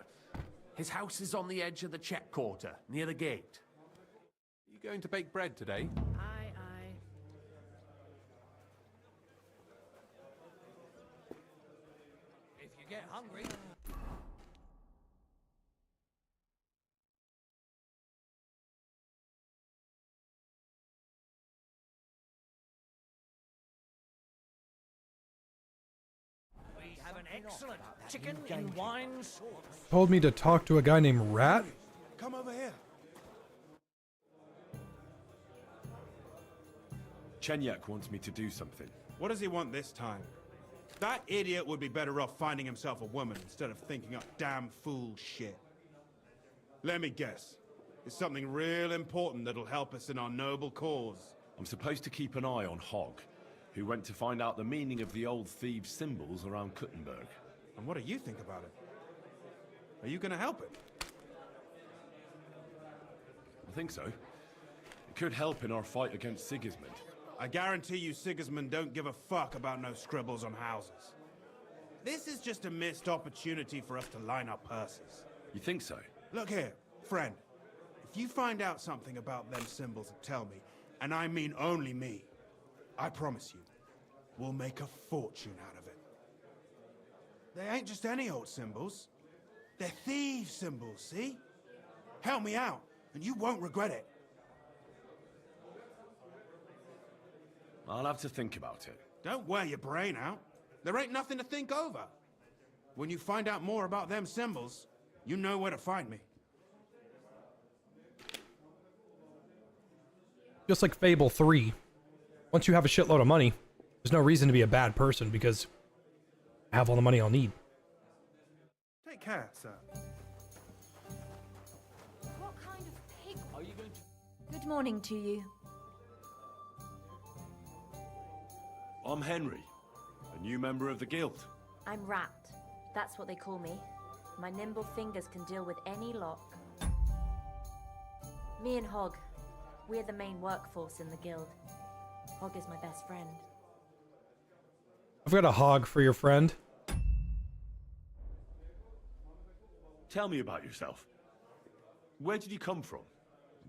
His house is on the edge of the check quarter, near the gate. You going to bake bread today? Aye, aye. If you get hungry. We have an excellent chicken in wine sauce. Told me to talk to a guy named Rat? Come over here. Chenyak wants me to do something. What does he want this time? That idiot would be better off finding himself a woman instead of thinking up damn fool shit. Let me guess. It's something real important that'll help us in our noble cause. I'm supposed to keep an eye on Hogg, who went to find out the meaning of the old thieves' symbols around Kuttenberg. And what do you think about it? Are you gonna help him? I think so. It could help in our fight against Sigismund. I guarantee you Sigismund don't give a fuck about no scribbles on houses. This is just a missed opportunity for us to line our purses. You think so? Look here, friend. If you find out something about them symbols, tell me. And I mean only me. I promise you, we'll make a fortune out of it. They ain't just any old symbols. They're thieves' symbols, see? Help me out, and you won't regret it. I'll have to think about it. Don't wear your brain out. There ain't nothing to think over. When you find out more about them symbols, you know where to find me. Just like Fable 3. Once you have a shitload of money, there's no reason to be a bad person because I have all the money I'll need. Take care, sir. What kind of pig? Are you going to... Good morning to you. I'm Henry, a new member of the guild. I'm Rat. That's what they call me. My nimble fingers can deal with any lock. Me and Hogg, we're the main workforce in the guild. Hogg is my best friend. I've got a hog for your friend. Tell me about yourself. Where did you come from?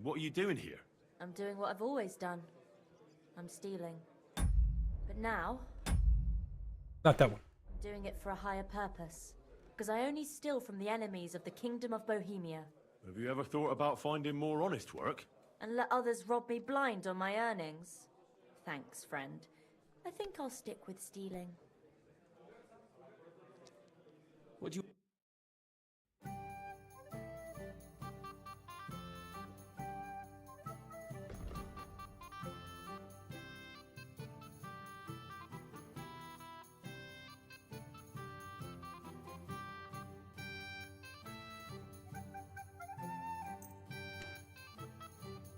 What are you doing here? I'm doing what I've always done. I'm stealing. But now, Not that one. Doing it for a higher purpose. Because I only steal from the enemies of the Kingdom of Bohemia. Have you ever thought about finding more honest work? And let others rob me blind on my earnings? Thanks, friend. I think I'll stick with stealing. What do you...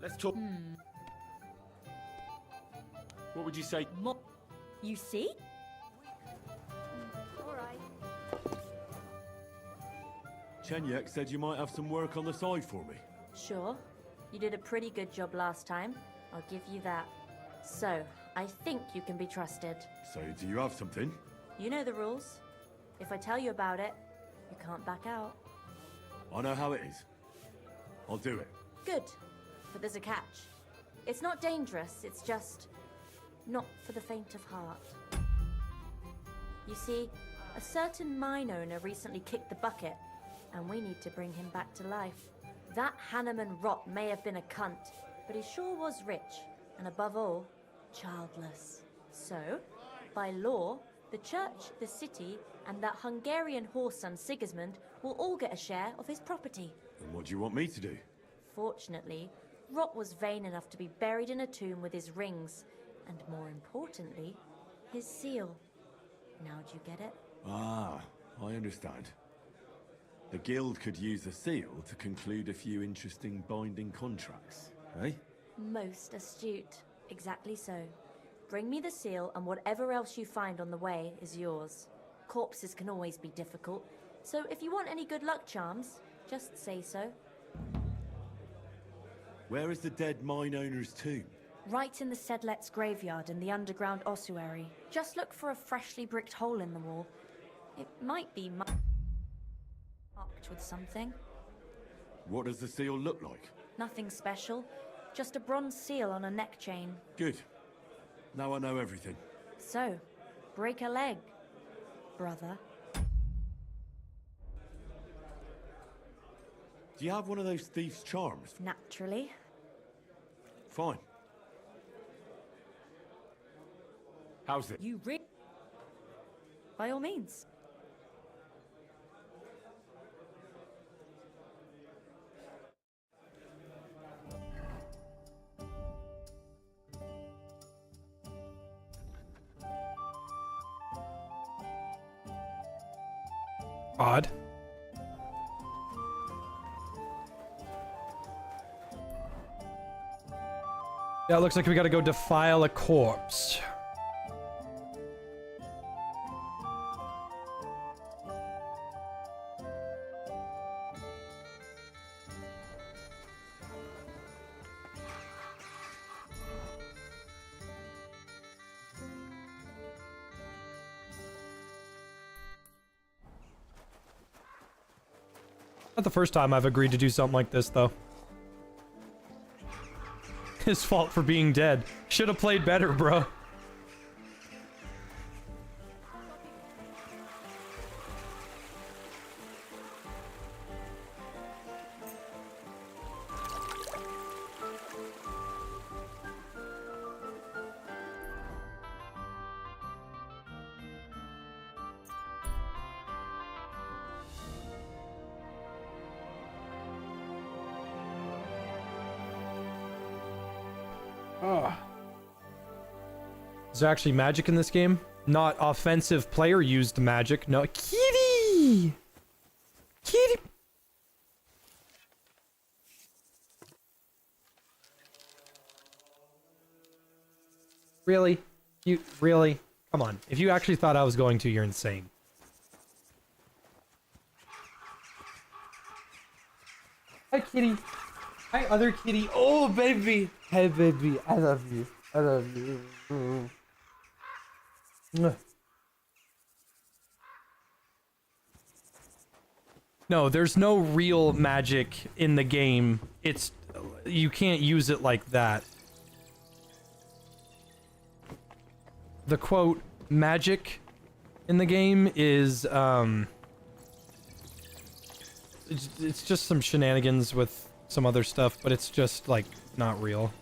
Let's talk. What would you say? You see? Chenyek said you might have some work on the side for me. Sure. You did a pretty good job last time. I'll give you that. So, I think you can be trusted. So, do you have something? You know the rules. If I tell you about it, you can't back out. I know how it is. I'll do it. Good. But there's a catch. It's not dangerous, it's just not for the faint of heart. You see, a certain mine owner recently kicked the bucket, and we need to bring him back to life. That Hanneman rot may have been a cunt, but he sure was rich, and above all, childless. So, by law, the church, the city, and that Hungarian whoreson Sigismund will all get a share of his property. And what do you want me to do? Fortunately, Rot was vain enough to be buried in a tomb with his rings, and more importantly, his seal. Now do you get it? Ah, I understand. The guild could use the seal to conclude a few interesting binding contracts, eh? Most astute. Exactly so. Bring me the seal, and whatever else you find on the way is yours. Corpses can always be difficult, so if you want any good luck charms, just say so. Where is the dead mine owner's tomb? Right in the Sedlet's graveyard in the underground ossuary. Just look for a freshly bricked hole in the wall. It might be marked with something. What does the seal look like? Nothing special. Just a bronze seal on a neck chain. Good. Now I know everything. So, break a leg, brother. Do you have one of those thief's charms? Naturally. Fine. How's it? You read? By all means. Odd. Yeah, it looks like we gotta go defile a corpse. Not the first time I've agreed to do something like this, though. His fault for being dead. Should have played better, bro. Is there actually magic in this game? Not offensive player used magic. No. Kitty! Kitty! Really? You really? Come on. If you actually thought I was going to, you're insane. Hi, kitty. Hi, other kitty. Oh, baby. Hey, baby. I love you. I love you. No, there's no real magic in the game. It's... you can't use it like that. The quote, magic in the game is it's just some shenanigans with some other stuff, but it's just like not real.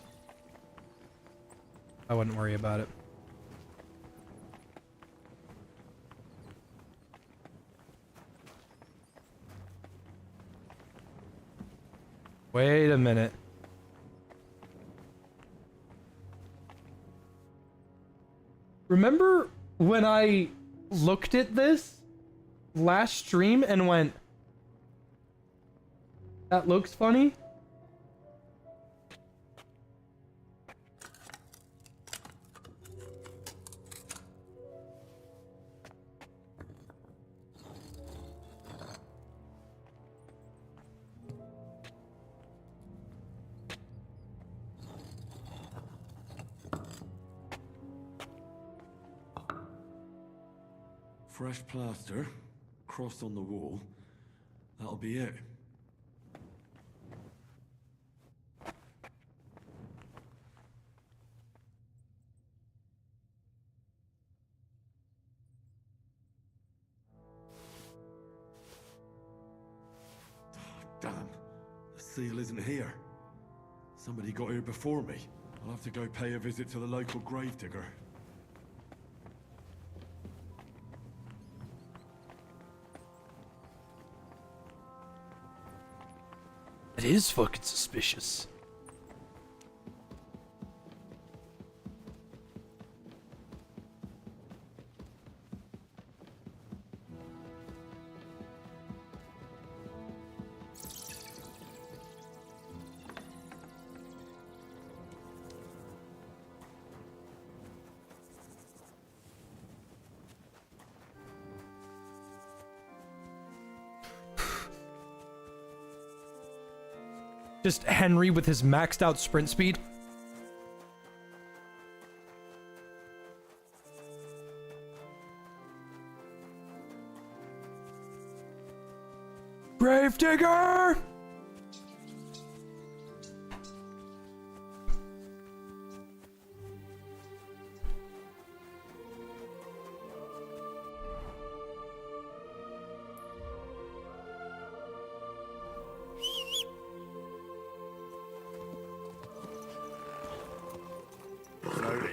I wouldn't worry about it. Wait a minute. Remember when I looked at this last stream and went, that looks funny? Fresh plaster, cross on the wall. That'll be it. Damn, the seal isn't here. Somebody got here before me. I'll have to go pay a visit to the local gravedigger. It is fucking suspicious. Just Henry with his maxed out sprint speed. Gravedigger! Slowly.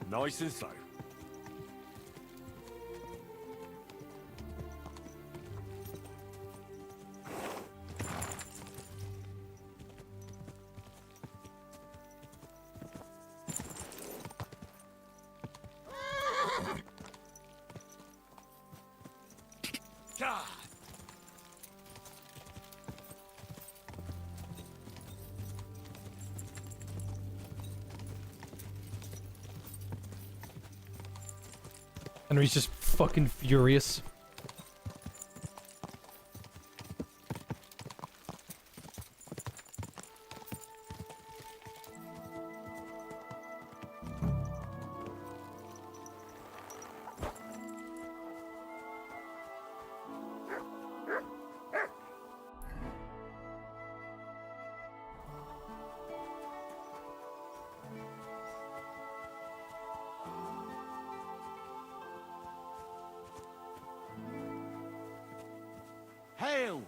Nice and slow. God. Henry's just fucking furious. Hail!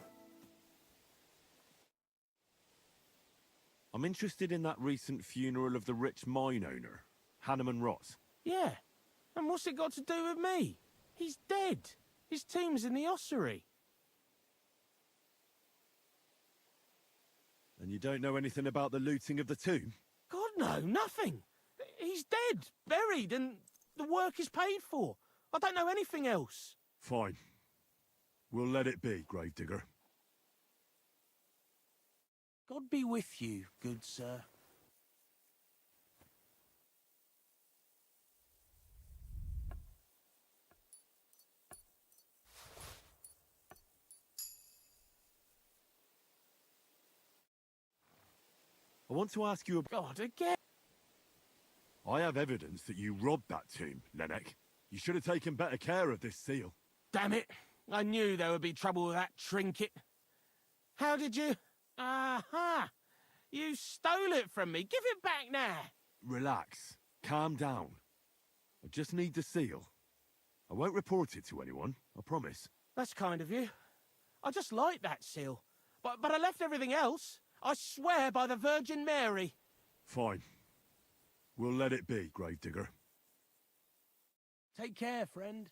I'm interested in that recent funeral of the rich mine owner, Hanneman Ross. Yeah. And what's it got to do with me? He's dead. His tomb's in the ossuary. And you don't know anything about the looting of the tomb? God, no, nothing. He's dead, buried, and the work is paid for. I don't know anything else. Fine. We'll let it be, Gravedigger. God be with you, good sir. I want to ask you about... God, again? I have evidence that you robbed that tomb, Lenek. You should have taken better care of this seal. Damn it. I knew there would be trouble with that trinket. How did you... Aha! You stole it from me. Give it back now. Relax. Calm down. I just need the seal. I won't report it to anyone, I promise. That's kind of you. I just like that seal. But I left everything else. I swear by the Virgin Mary. Fine. We'll let it be, Gravedigger. Take care, friend.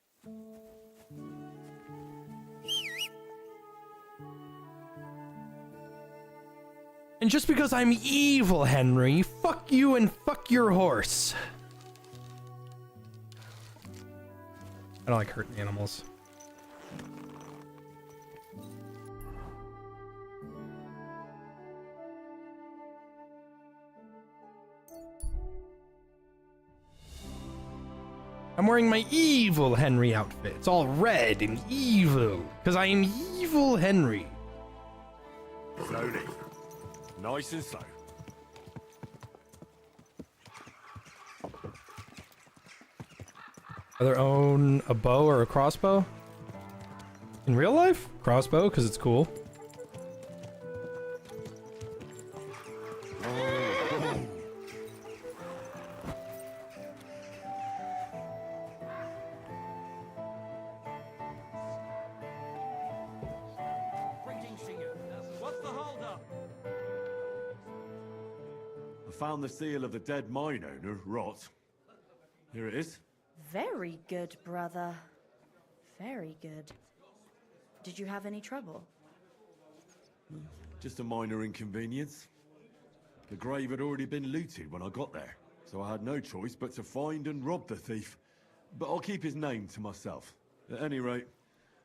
And just because I'm evil, Henry, fuck you and fuck your horse. I don't like hurting animals. I'm wearing my evil Henry outfit. It's all red and evil, because I am evil Henry. Slowly. Nice and slow. Either own a bow or a crossbow? In real life? Crossbow, because it's cool. Found the seal of the dead mine owner, Rot. Here it is. Very good, brother. Very good. Did you have any trouble? Just a minor inconvenience. The grave had already been looted when I got there, so I had no choice but to find and rob the thief. But I'll keep his name to myself. At any rate,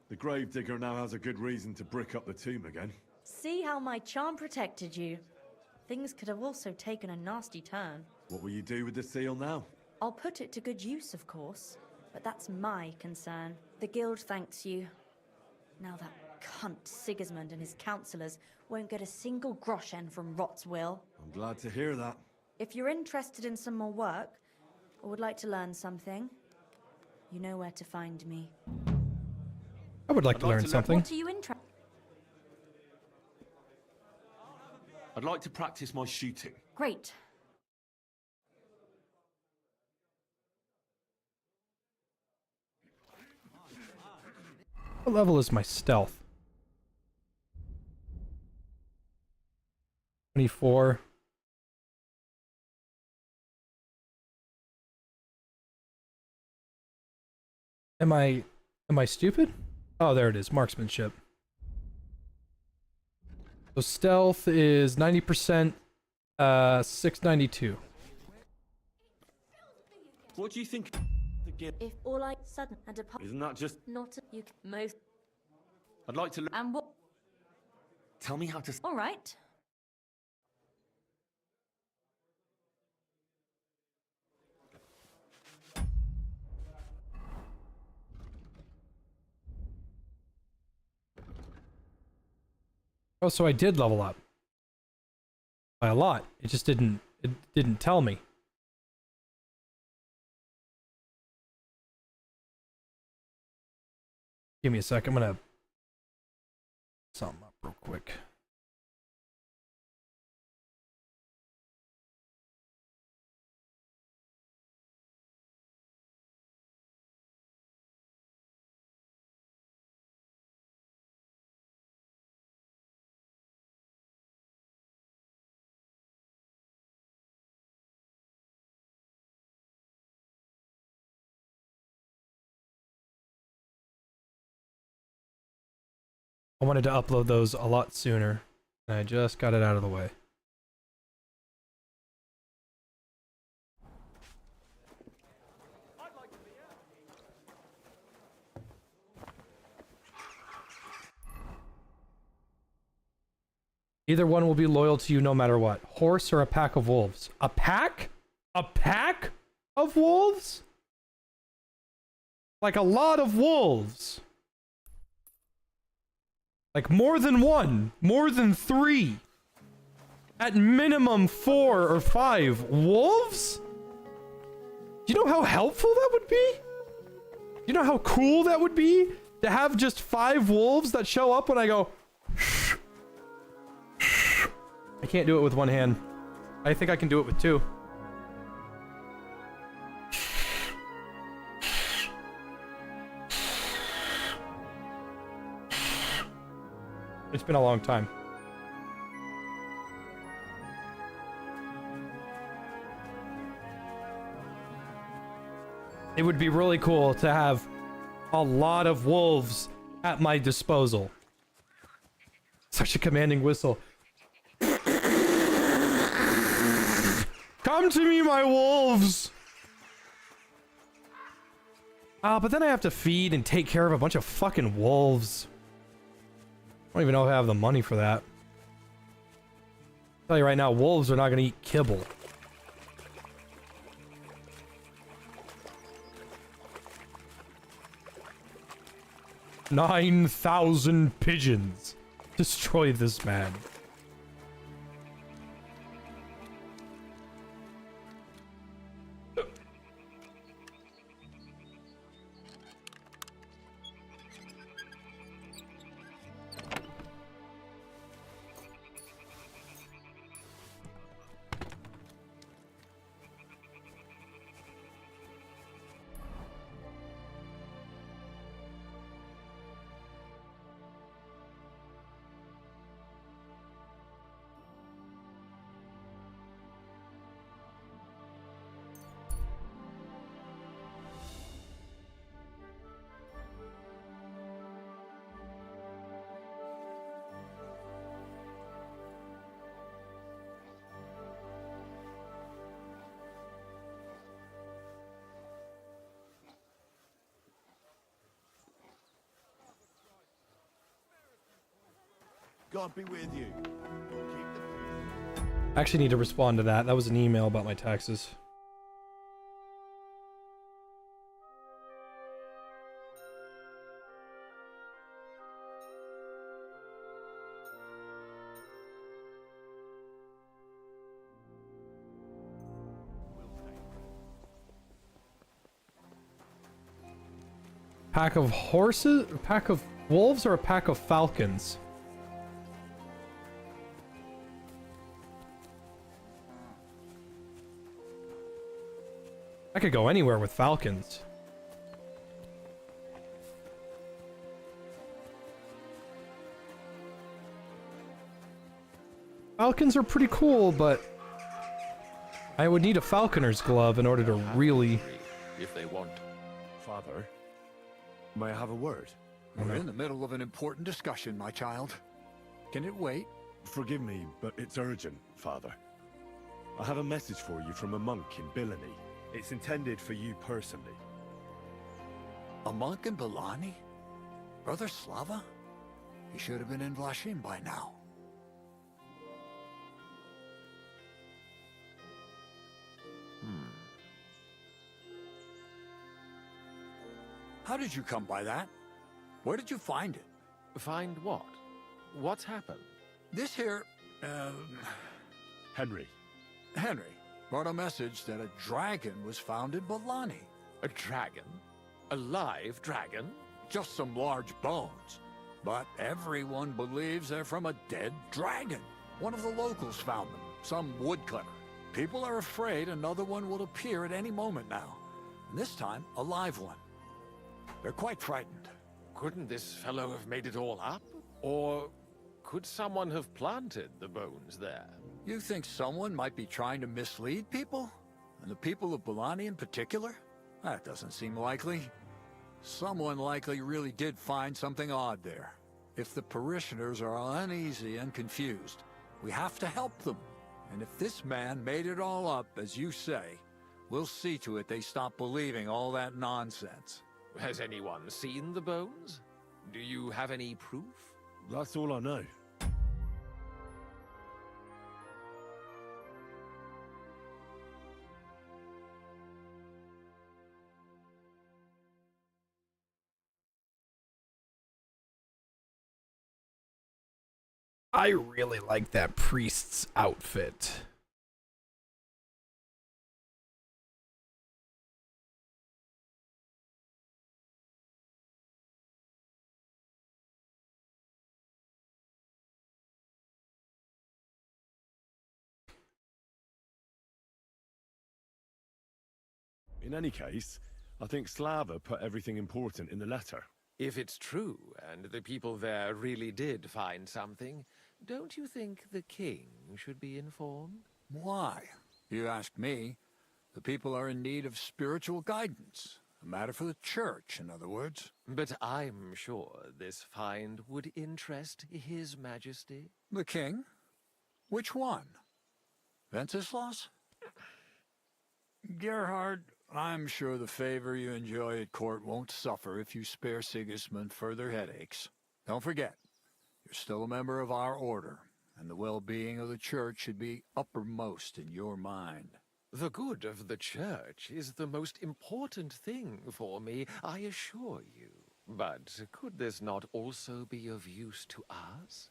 the gravedigger now has a good reason to brick up the tomb again. See how my charm protected you. Things could have also taken a nasty turn. What will you do with the seal now? I'll put it to good use, of course, but that's my concern. The guild thanks you. Now that cunt Sigismund and his councillors won't get a single groschen from Rot's will. I'm glad to hear that. If you're interested in some more work, or would like to learn something, you know where to find me. I would like to learn something. What are you interested? I'd like to practice my shooting. Great. What level is my stealth? 24. Am I stupid? Oh, there it is. Marksmanship. So stealth is 90%, 692. What do you think? If all I sudden and apart. Isn't that just... Not you most. I'd like to... And what? Tell me how to... All right. Oh, so I did level up. By a lot. It just didn't tell me. Give me a sec. I'm gonna something up real quick. I wanted to upload those a lot sooner, and I just got it out of the way. Either one will be loyal to you no matter what. Horse or a pack of wolves. A pack? A pack of wolves? Like a lot of wolves. Like more than one, more than 3. At minimum 4 or 5 wolves? Do you know how helpful that would be? Do you know how cool that would be? To have just 5 wolves that show up when I go... I can't do it with one hand. I think I can do it with 2. It's been a long time. It would be really cool to have a lot of wolves at my disposal. Such a commanding whistle. Come to me, my wolves! But then I have to feed and take care of a bunch of fucking wolves. I don't even know if I have the money for that. I'll tell you right now, wolves are not gonna eat kibble. $9,000 pigeons. Destroy this man. God be with you. I actually need to respond to that. That was an email about my taxes. Pack of horses? A pack of wolves or a pack of falcons? I could go anywhere with falcons. Falcons are pretty cool, but I would need a falconer's glove in order to really... If they want. Father, may I have a word? We're in the middle of an important discussion, my child. Can it wait? Forgive me, but it's urgent, Father. I have a message for you from a monk in Bilani. It's intended for you personally. A monk in Bilani? Brother Slava? He should have been in Vashek by now. How did you come by that? Where did you find it? Find what? What's happened? This here, Henry. Henry brought a message that a dragon was found in Bilani. A dragon? A live dragon? Just some large bones. But everyone believes they're from a dead dragon. One of the locals found them, some woodcutter. People are afraid another one will appear at any moment now. And this time, a live one. They're quite frightened. Couldn't this fellow have made it all up? Or could someone have planted the bones there? You think someone might be trying to mislead people? And the people of Bilani in particular? That doesn't seem likely. Someone likely really did find something odd there. If the parishioners are uneasy and confused, we have to help them. And if this man made it all up, as you say, we'll see to it they stop believing all that nonsense. Has anyone seen the bones? Do you have any proof? That's all I know. I really like that priest's outfit. In any case, I think Slava put everything important in the letter. If it's true, and the people there really did find something, don't you think the king should be informed? Why? You ask me. The people are in need of spiritual guidance. A matter for the church, in other words. But I'm sure this find would interest His Majesty. The king? Which one? Wenceslaus? Gerhard, I'm sure the favor you enjoy at court won't suffer if you spare Sigismund further headaches. Don't forget, you're still a member of our order, and the well-being of the church should be uppermost in your mind. The good of the church is the most important thing for me, I assure you. But could this not also be of use to us?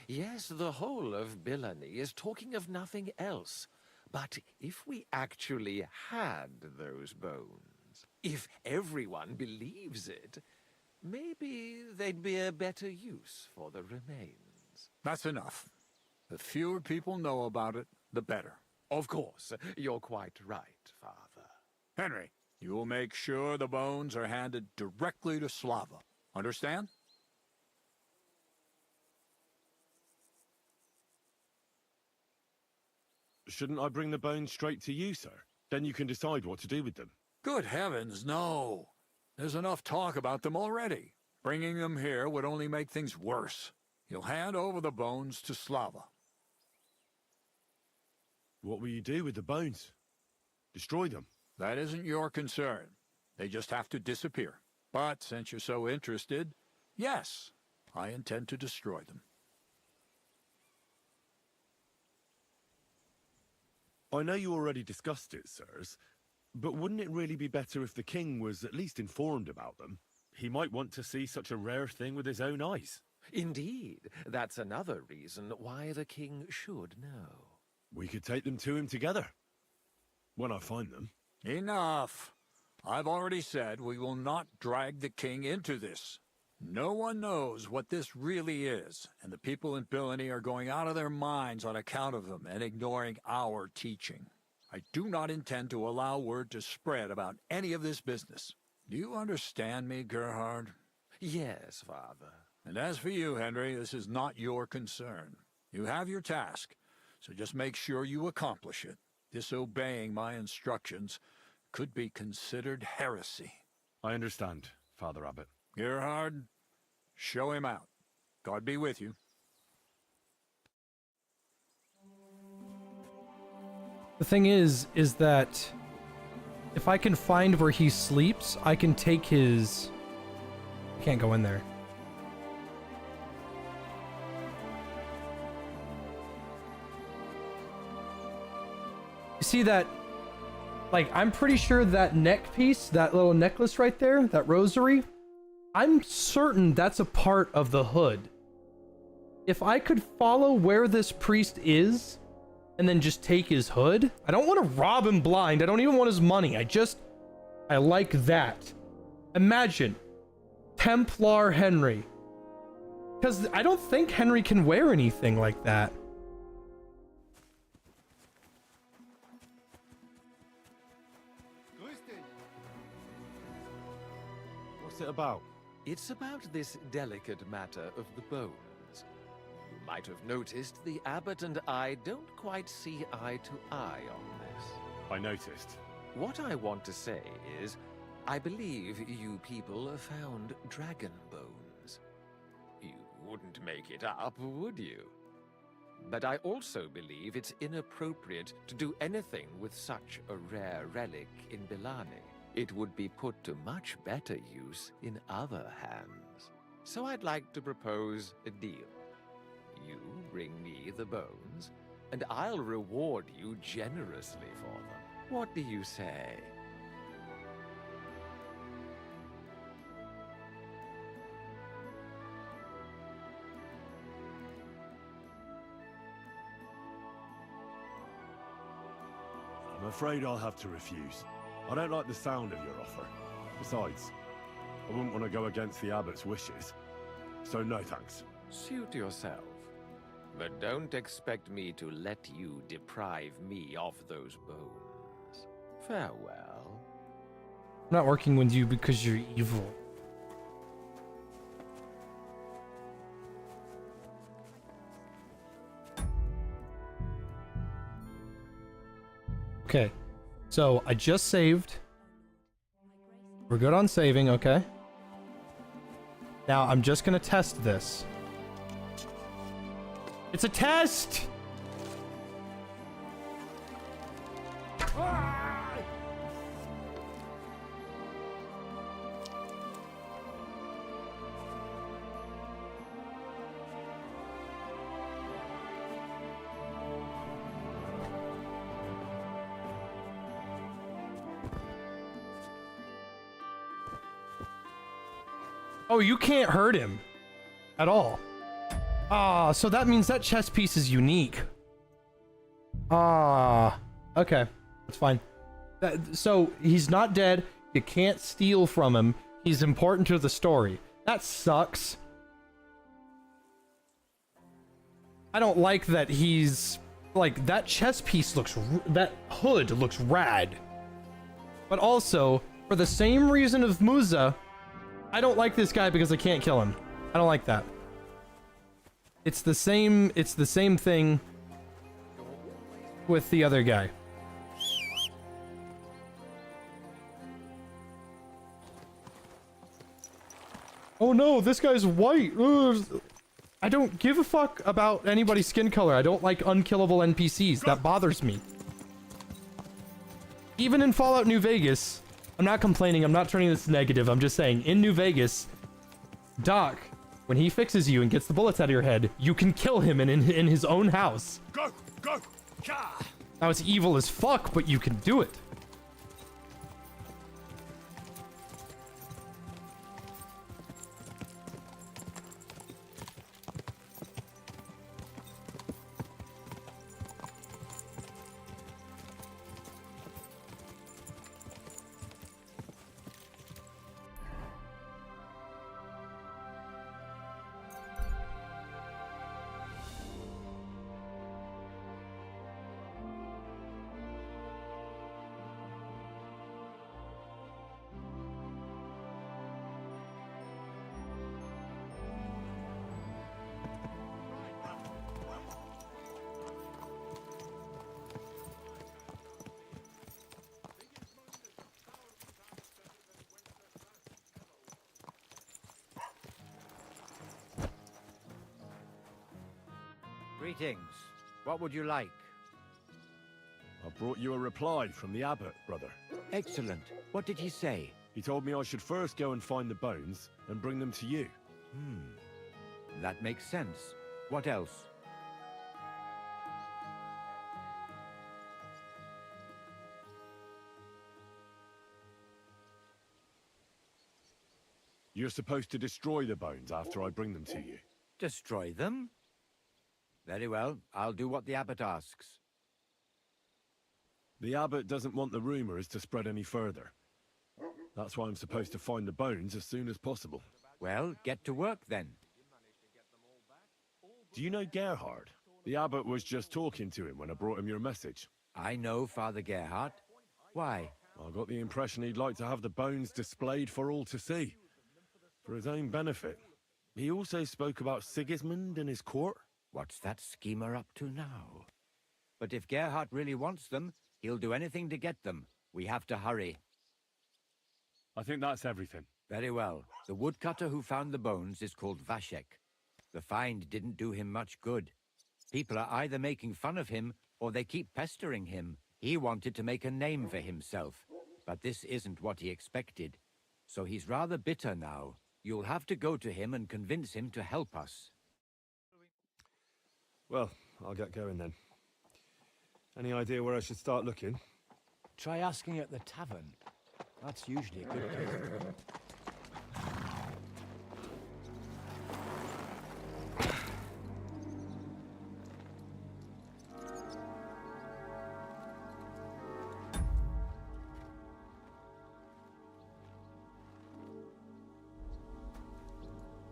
Yes, the whole of Bilani is talking of nothing else. But if we actually had those bones, if everyone believes it, maybe they'd be a better use for the remains. That's enough. The fewer people know about it, the better. Of course, you're quite right, Father. Henry, you will make sure the bones are handed directly to Slava. Understand? Shouldn't I bring the bones straight to you, sir? Then you can decide what to do with them. Good heavens, no. There's enough talk about them already. Bringing them here would only make things worse. You'll hand over the bones to Slava. What will you do with the bones? Destroy them? That isn't your concern. They just have to disappear. But since you're so interested, yes, I intend to destroy them. I know you already discussed it, sirs, but wouldn't it really be better if the king was at least informed about them? He might want to see such a rare thing with his own eyes. Indeed, that's another reason why the king should know. We could take them to him together, when I find them. Enough. I've already said we will not drag the king into this. No one knows what this really is, and the people in Bilani are going out of their minds on account of them and ignoring our teaching. I do not intend to allow word to spread about any of this business. Do you understand me, Gerhard? Yes, Father. And as for you, Henry, this is not your concern. You have your task, so just make sure you accomplish it. Disobeying my instructions could be considered heresy. I understand, Father Abbot. Gerhard, show him out. God be with you. The thing is that if I can find where he sleeps, I can take his... I can't go in there. You see that? Like, I'm pretty sure that neck piece, that little necklace right there, that rosary, I'm certain that's a part of the hood. If I could follow where this priest is, and then just take his hood, I don't want to rob him blind. I don't even want his money. I like that. Imagine Templar Henry. Because I don't think Henry can wear anything like that. What's it about? It's about this delicate matter of the bones. You might have noticed the abbot and I don't quite see eye to eye on this. I noticed. What I want to say is, I believe you people found dragon bones. You wouldn't make it up, would you? But I also believe it's inappropriate to do anything with such a rare relic in Bilani. It would be put to much better use in other hands. So I'd like to propose a deal. You bring me the bones, and I'll reward you generously for them. What do you say? I'm afraid I'll have to refuse. I don't like the sound of your offer. Besides, I wouldn't want to go against the abbot's wishes. So no thanks. Suit yourself. But don't expect me to let you deprive me of those bones. Farewell. I'm not working with you because you're evil. Okay, so I just saved. We're good on saving, okay? Now I'm just gonna test this. It's a test! Oh, you can't hurt him at all. Ah, so that means that chess piece is unique. Ah, okay, that's fine. So he's not dead. You can't steal from him. He's important to the story. That sucks. I don't like that he's like that chess piece looks that hood looks rad. But also, for the same reason of Musa, I don't like this guy because I can't kill him. I don't like that. It's the same thing with the other guy. Oh no, this guy's white. Ugh. I don't give a fuck about anybody's skin color. I don't like unkillable NPCs. That bothers me. Even in Fallout New Vegas, I'm not complaining, I'm not turning this negative, I'm just saying, in New Vegas, Doc, when he fixes you and gets the bullets out of your head, you can kill him in his own house. Go! Now it's evil as fuck, but you can do it. Greetings. What would you like? I brought you a reply from the abbot, brother. Excellent. What did he say? He told me I should first go and find the bones and bring them to you. That makes sense. What else? You're supposed to destroy the bones after I bring them to you. Destroy them? Very well. I'll do what the abbot asks. The abbot doesn't want the rumors to spread any further. That's why I'm supposed to find the bones as soon as possible. Well, get to work then. Do you know Gerhard? The abbot was just talking to him when I brought him your message. I know Father Gerhard. Why? I got the impression he'd like to have the bones displayed for all to see. For his own benefit. He also spoke about Sigismund and his court. What's that schemer up to now? But if Gerhard really wants them, he'll do anything to get them. We have to hurry. I think that's everything. Very well. The woodcutter who found the bones is called Vashek. The find didn't do him much good. People are either making fun of him, or they keep pestering him. He wanted to make a name for himself, but this isn't what he expected. So he's rather bitter now. You'll have to go to him and convince him to help us. Well, I'll get going then. Any idea where I should start looking? Try asking at the tavern. That's usually a good place.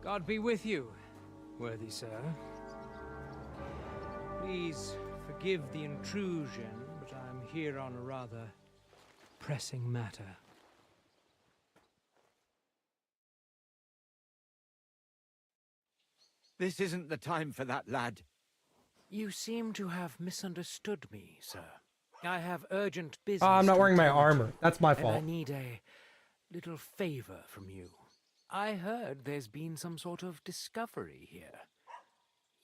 God be with you, worthy sir. Please forgive the intrusion, but I'm here on a rather pressing matter. This isn't the time for that, lad. You seem to have misunderstood me, sir. I have urgent business. I'm not to wearing my attend to, armor. That's my and I fault. need a little favor from you. I heard there's been some sort of discovery here.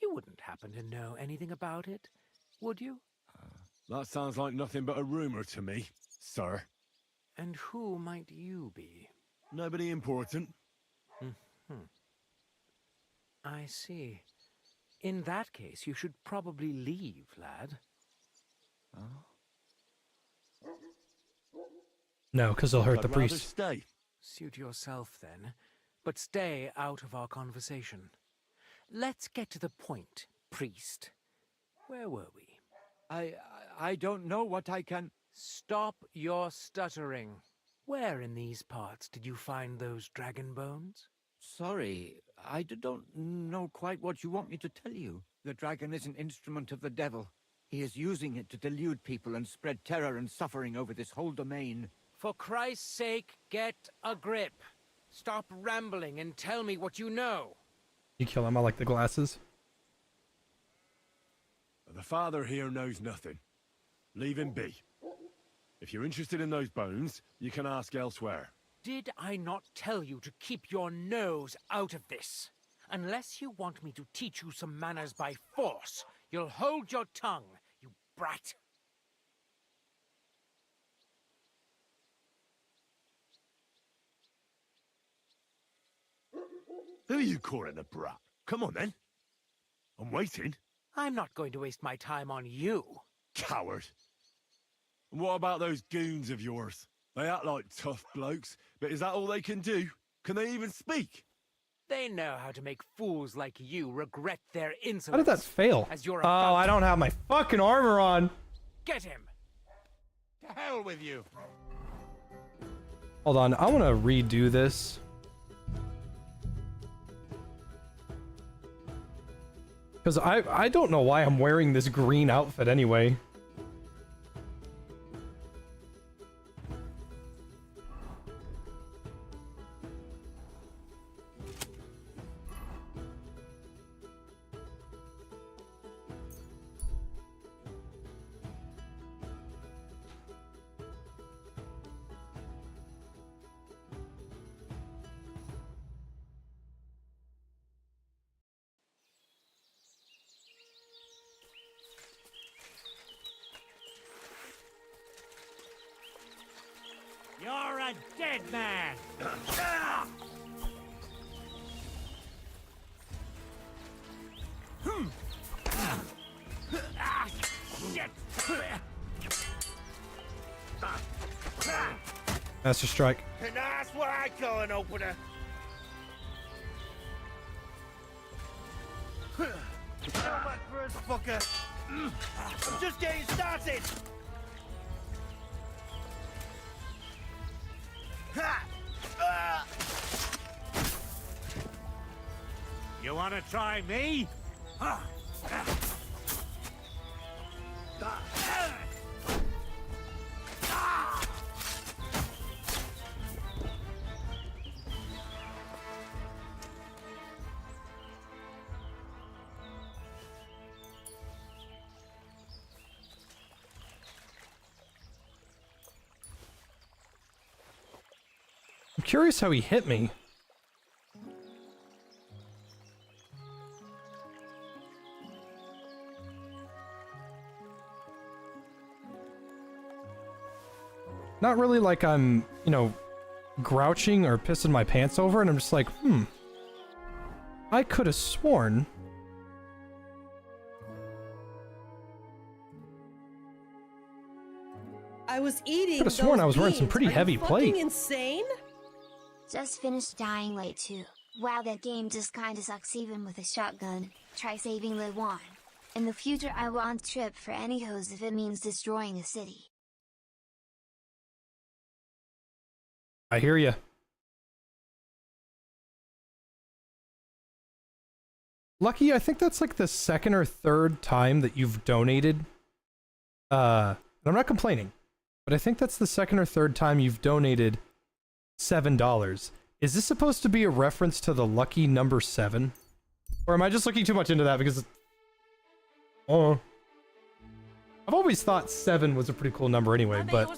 You wouldn't happen to know anything about it, would you? That sounds like nothing but a rumor to me, sir. And who might you be? Nobody important. I see. In that case, you should probably leave, lad. No, because they'll hurt the I'd rather priest. stay. Suit yourself, then. But stay out of our conversation. Let's get to the point, priest. Where were we? I don't know what I can... Stop your stuttering. Where in these parts did you find those dragon bones? Sorry, I don't know quite what you want me to tell you. The dragon is an instrument of the devil. He is using it to delude people and spread terror and suffering over this whole domain. For Christ's sake, get a grip. Stop rambling and tell me what you know. You kill him. I like the glasses. The father here knows nothing. Leave him be. If you're interested in those bones, you can ask elsewhere. Did I not tell you to keep your nose out of this? Unless you want me to teach you some manners by force, you'll hold your tongue, you brat. Who are you calling a brat? Come on, then. I'm waiting. I'm not going to waste my time on you. Coward. And what about those goons of yours? They act like tough blokes, but is that all they can do? Can they even speak? They know how to make fools like you regret their insolence. How did that fail? As you're Oh, I don't have my fucking armor on. Get him! To hell with you. Hold on. I want to redo this. Because I don't know why I'm wearing this green outfit anyway. You're a dead man! Shit! Master Strike. And that's what I call an opener. So much for us, fucker. I'm just getting started. You want to try me? I'm curious how he hit me. Not really like I'm, you know, grouching or pissing my pants over, and I'm just like, I could have sworn. I was eating. Could have sworn those I was wearing some beans. pretty Are heavy you plate. fucking insane? Just finished dying late too. Wow, that game just kinda sucks even with a shotgun. Try saving the one. In the future I want trip for any hose if it means destroying a city. I hear you. Lucky, I think that's like the second or third time that you've donated. And I'm not complaining, but I think that's the second or third time you've donated $7. Is this supposed to be a reference to the lucky number 7? Or am I just looking too much into that because... Oh. I've always thought 7 was a pretty cool number anyway, but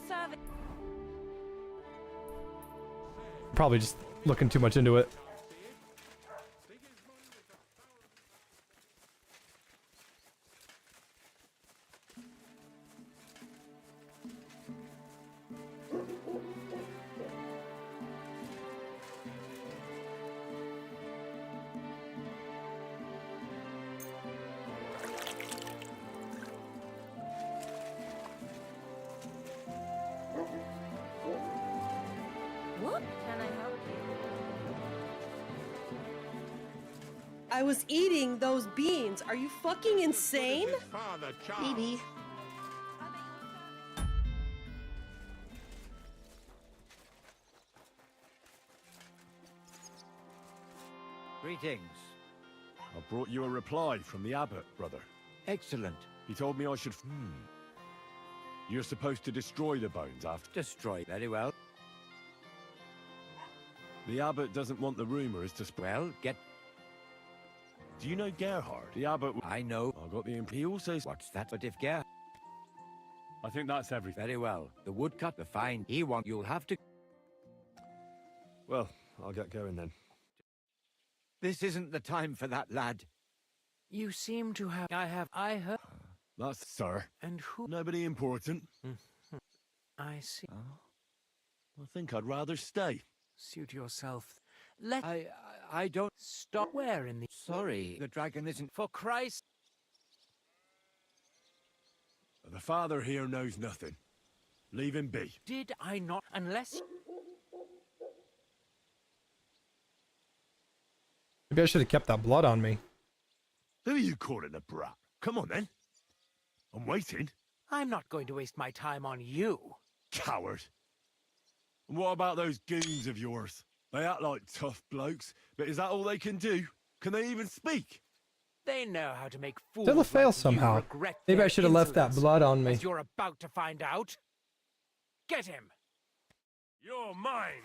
probably just looking too much into it. What can I help you? I was eating those beans. Are you fucking insane? Maybe. Greetings. I brought you a reply from the abbot, brother. Excellent. He told me I should... You're supposed to destroy the bones after... Destroy. Very well. The abbot doesn't want the rumors to spread. Well, get... Do you know Gerhard? The abbot... I know. I got the imp... He also... What's that? But if Gerhard... I think that's everything. Very well. The woodcutter, the find he wants, you'll have to... Well, I'll get going then. This isn't the time for that, lad. You seem to have... I heard... That's... Sir. And who... Nobody important. I see. I think I'd rather stay. Suit yourself. Let... I don't... Stop where in the... Sorry, the dragon isn't... For Christ... The father here knows nothing. Leave him be. Did I not... Unless... Maybe I should have kept that blood on me. Who are you calling a brat? Come on then. I'm waiting. I'm not going to waste my time on you. Coward. And what about those goons of yours? They act like tough blokes, but is that all they can do? Can they even speak? They know how to make fools. Still a fail like somehow. You regret Maybe their I should have left that insolence, blood on me. as you're about to find out. Get him. You're mine.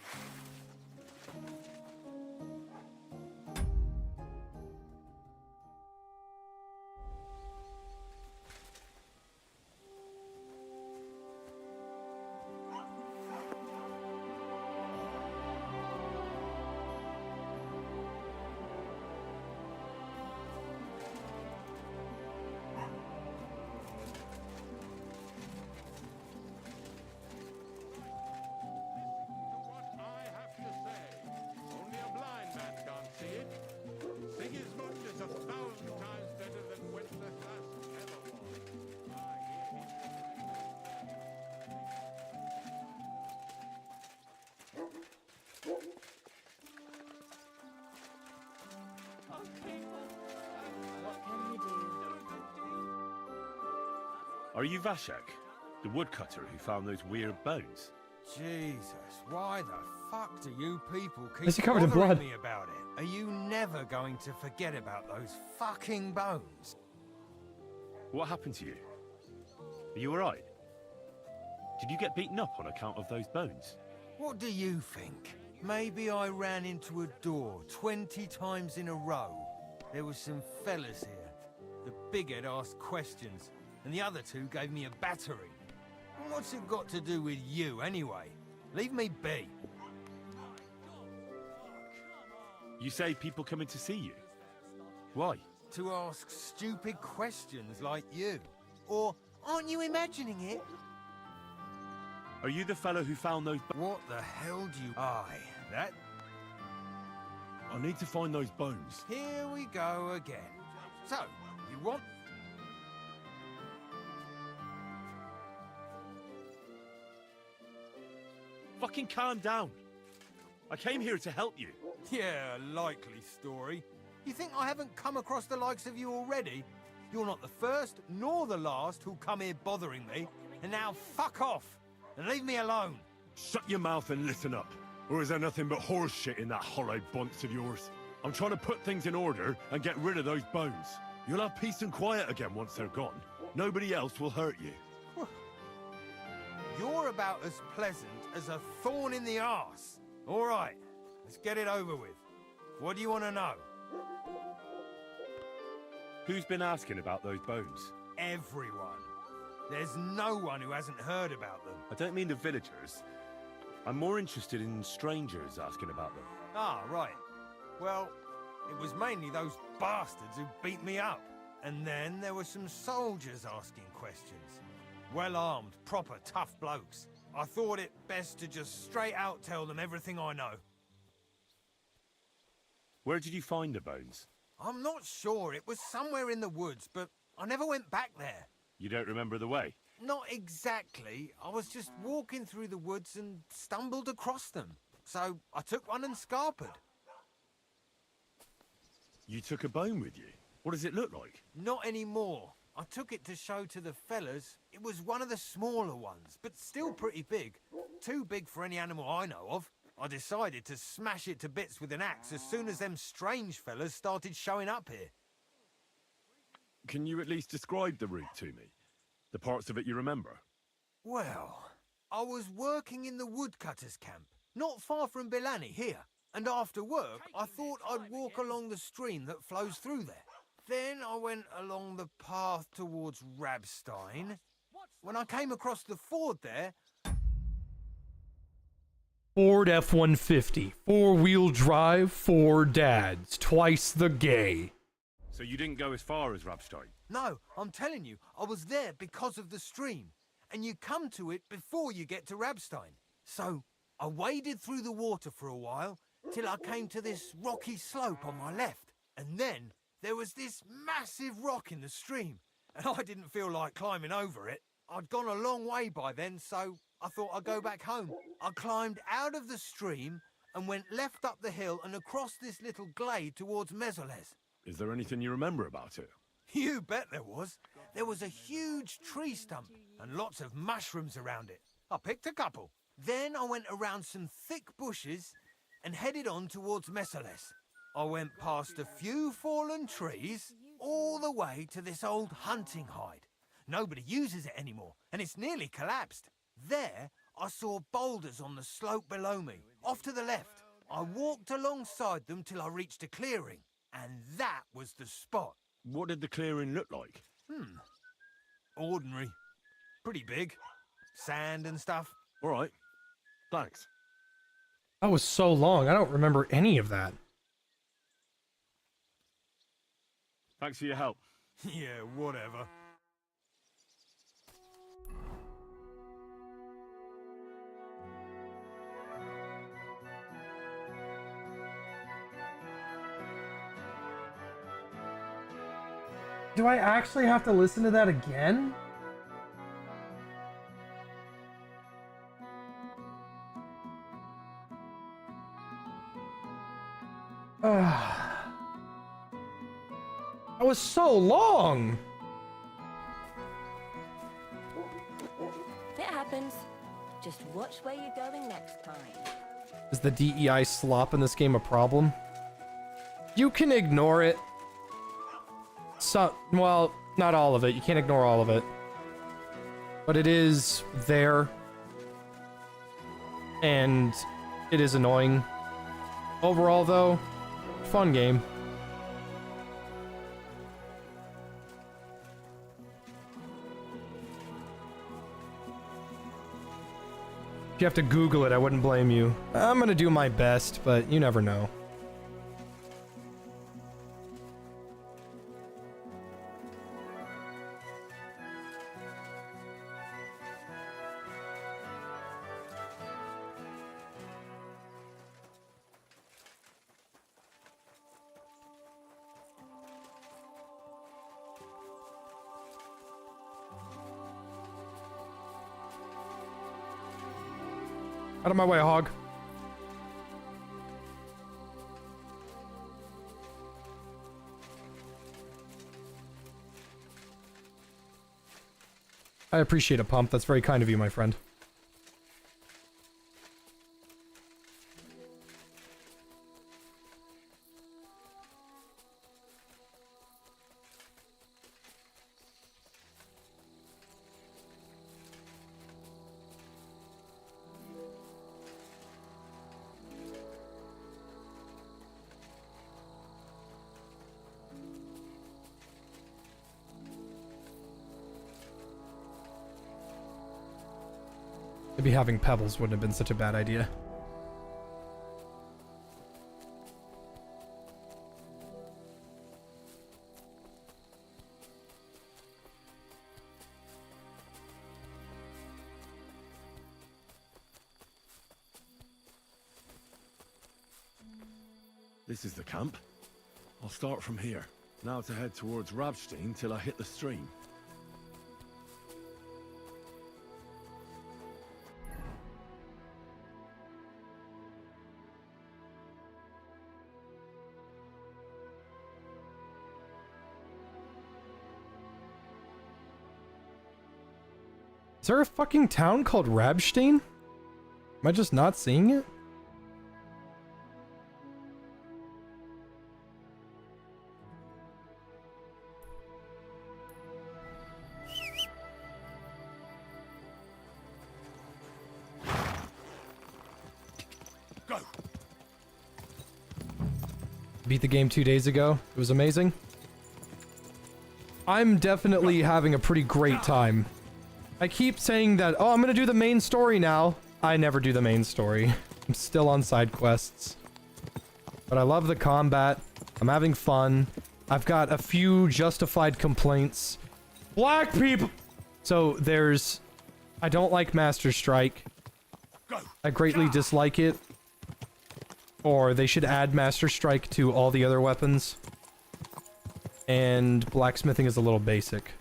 Are you Vashek, the woodcutter who found those weird bones? Jesus, why the fuck do you people Is he keep covered in bothering blood? me about it? Are you never going to forget about those fucking bones? What happened to you? Are you alright? Did you get beaten up on account of those bones? What do you think? Maybe I ran into a door 20 times in a row. There was some fellas here. The bighead asked questions, and the other two gave me a battering. And what's it got to do with you, anyway? Leave me be. You say people coming to see you? Why? To ask stupid questions like you. Or, aren't you imagining it? Are you the fellow who found those What the hell do you... Aye, that... I need to find those bones. Here we go again. So, you want... Fucking calm down. I came here to help you. Yeah, likely story. You think I haven't come across the likes of you already? You're not the first nor the last who'll come here bothering me. And now fuck off and leave me alone. Shut your mouth and listen up. Or is there nothing but horse shit in that hollow bunce of yours? I'm trying to put things in order and get rid of those bones. You'll have peace and quiet again once they're gone. Nobody else will hurt you. You're about as pleasant as a thorn in the arse. All right, let's get it over with. What do you want to know? Who's been asking about those bones? Everyone. There's no one who hasn't heard about them. I don't mean the villagers. I'm more interested in strangers asking about them. Ah, right. Well, it was mainly those bastards who beat me up. And then there were some soldiers asking questions. Well-armed, proper tough blokes. I thought it best to just straight out tell them everything I know. Where did you find the bones? I'm not sure. It was somewhere in the woods, but I never went back there. You don't remember the way? Not exactly. I was just walking through the woods and stumbled across them. So I took one and scarpered. You took a bone with you? What does it look like? Not anymore. I took it to show to the fellas. It was one of the smaller ones, but still pretty big. Too big for any animal I know of. I decided to smash it to bits with an axe as soon as them strange fellas started showing up here. Can you at least describe the route to me? The parts of it you remember? Well, I was working in the woodcutter's camp, not far from Bilani here. And after work, I thought I'd walk along the stream that flows through there. Then I went along the path towards Rabstein. When I came across the ford there... Ford F-150, four-wheel drive, four dads, twice the gay. So you didn't go as far as Rabstein? No, I'm telling you, I was there because of the stream. And you come to it before you get to Rabstein. So I waded through the water for a while, till I came to this rocky slope on my left. And then there was this massive rock in the stream, and I didn't feel like climbing over it. I'd gone a long way by then, so I thought I'd go back home. I climbed out of the stream and went left up the hill and across this little glade towards Mesoles. Is there anything you remember about it? You bet there was. There was a huge tree stump and lots of mushrooms around it. I picked a couple. Then I went around some thick bushes and headed on towards Mesoles. I went past a few fallen trees, all the way to this old hunting hide. Nobody uses it anymore, and it's nearly collapsed. There, I saw boulders on the slope below me, off to the left. I walked alongside them till I reached a clearing, and that was the spot. What did the clearing look like? Ordinary. Pretty big. Sand and stuff. All right. Thanks. That was so long, I don't remember any of that. Thanks for your help. Yeah, whatever. Do I actually have to listen to that again? That was so long! It happens. Just watch where you're going next time. Is the DEI slop in this game a problem? You can ignore it. Well, not all of it. You can't ignore all of it. But it is there. And it is annoying. Overall, though, fun game. If you have to Google it, I wouldn't blame you. I'm gonna do my best, but you never know. Out of my way, hog. I appreciate a pump. That's very kind of you, my friend. Maybe having pebbles wouldn't have been such a bad idea. This is the camp. I'll start from here. Now to head towards Rabstein till I hit the stream. Is there a fucking town called Rabstein? Am I just not seeing it? Go. Beat the game 2 days ago. It was amazing. I'm definitely having a pretty great time. I keep saying that, oh, I'm gonna do the main story now. I never do the main story. I'm still on side quests. But I love the combat. I'm having fun. I've got a few justified complaints. Black people! So there's... I don't like Master Strike. I greatly dislike it. Or they should add Master Strike to all the other weapons. And blacksmithing is a little basic.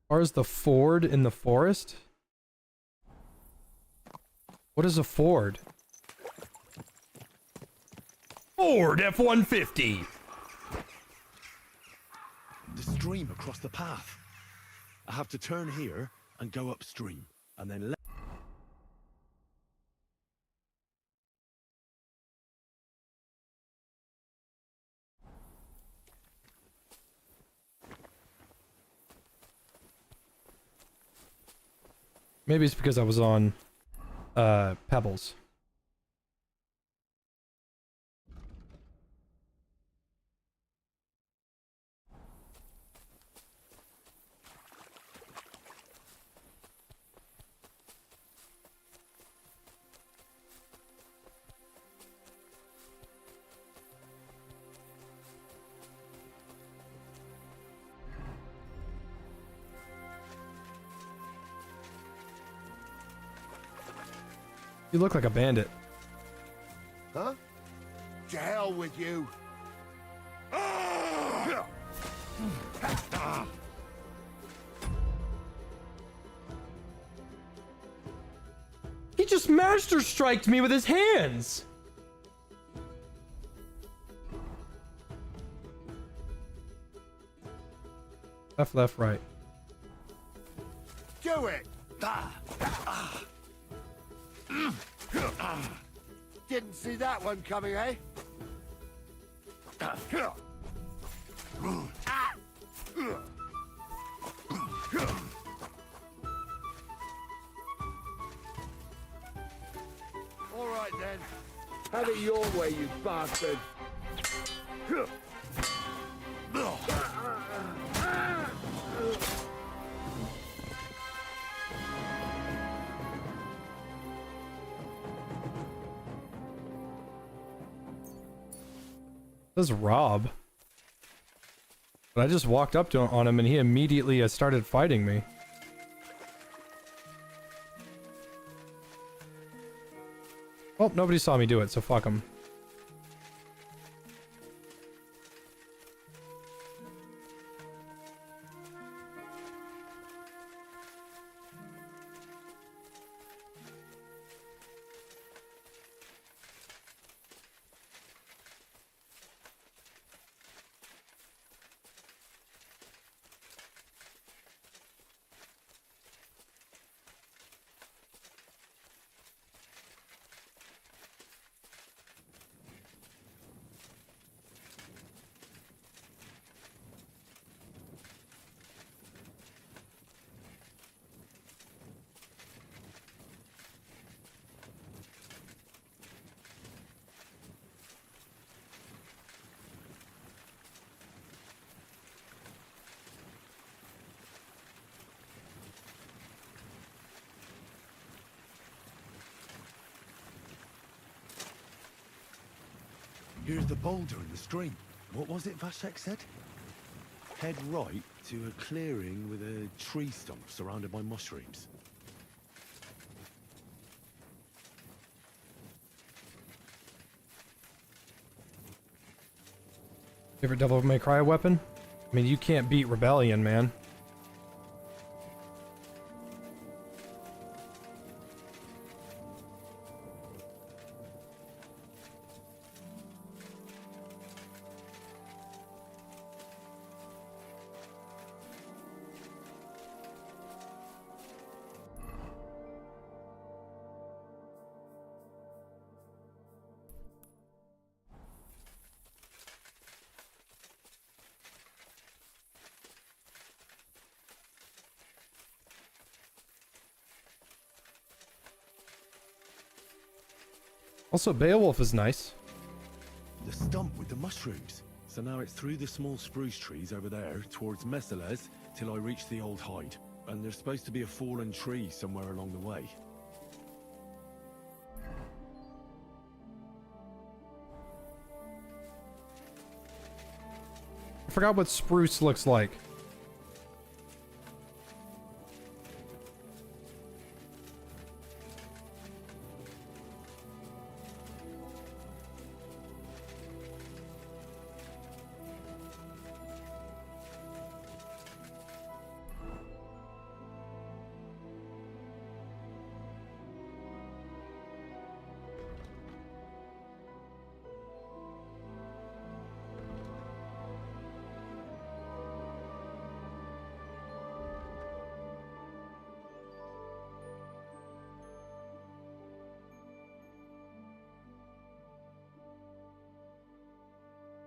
As far as the ford in the forest? What is a ford? Ford F-150! The stream across the path. I have to turn here and go upstream, and then Maybe it's because I was on, Pebbles. You look like a bandit. Huh? To hell with you. He just Master Striked me with his hands! Left, left, right. Do it! Didn't see that one coming, eh? All right then. Have it your way, you bastard. This is Rob. But I just walked up to on him and he immediately started fighting me. Well, nobody saw me do it, so fuck him. Here's the boulder in the stream. What was it Vashek said? Head right to a clearing with a tree stump surrounded by mushrooms. Favorite Devil May Cry weapon? I mean, you can't beat Rebellion, man. Also, Beowulf is nice. The stump with the mushrooms. So now it's through the small spruce trees over there towards Messales till I reach the old hide. And there's supposed to be a fallen tree somewhere along the way. I forgot what spruce looks like.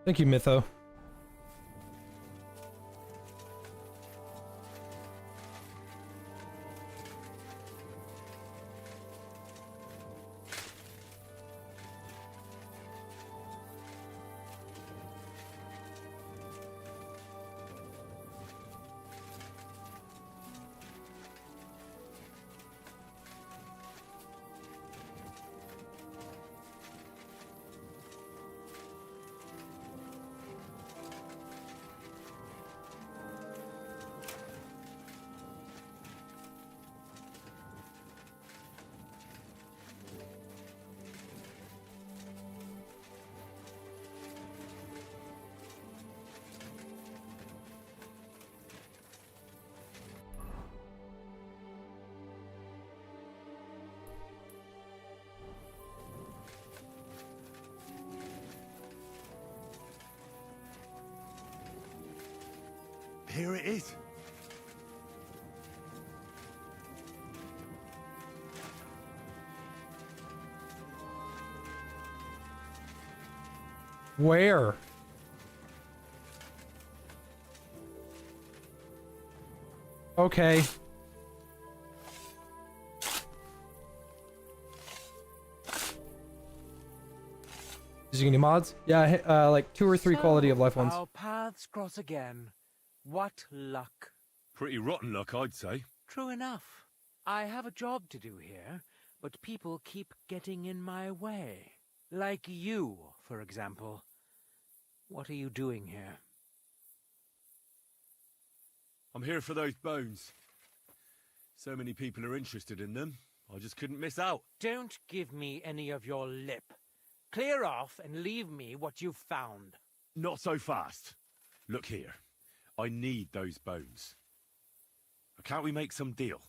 Thank you, Mytho. Here it is. Where? Okay. Using any mods? Yeah, like 2 or 3 quality of life ones. Our paths cross again. What luck. Pretty rotten luck, I'd say. True enough. I have a job to do here, but people keep getting in my way. Like you, for example. What are you doing here? I'm here for those bones. So many people are interested in them, I just couldn't miss out. Don't give me any of your lip. Clear off and leave me what you've found. Not so fast. Look here. I need those bones. Can't we make some deal?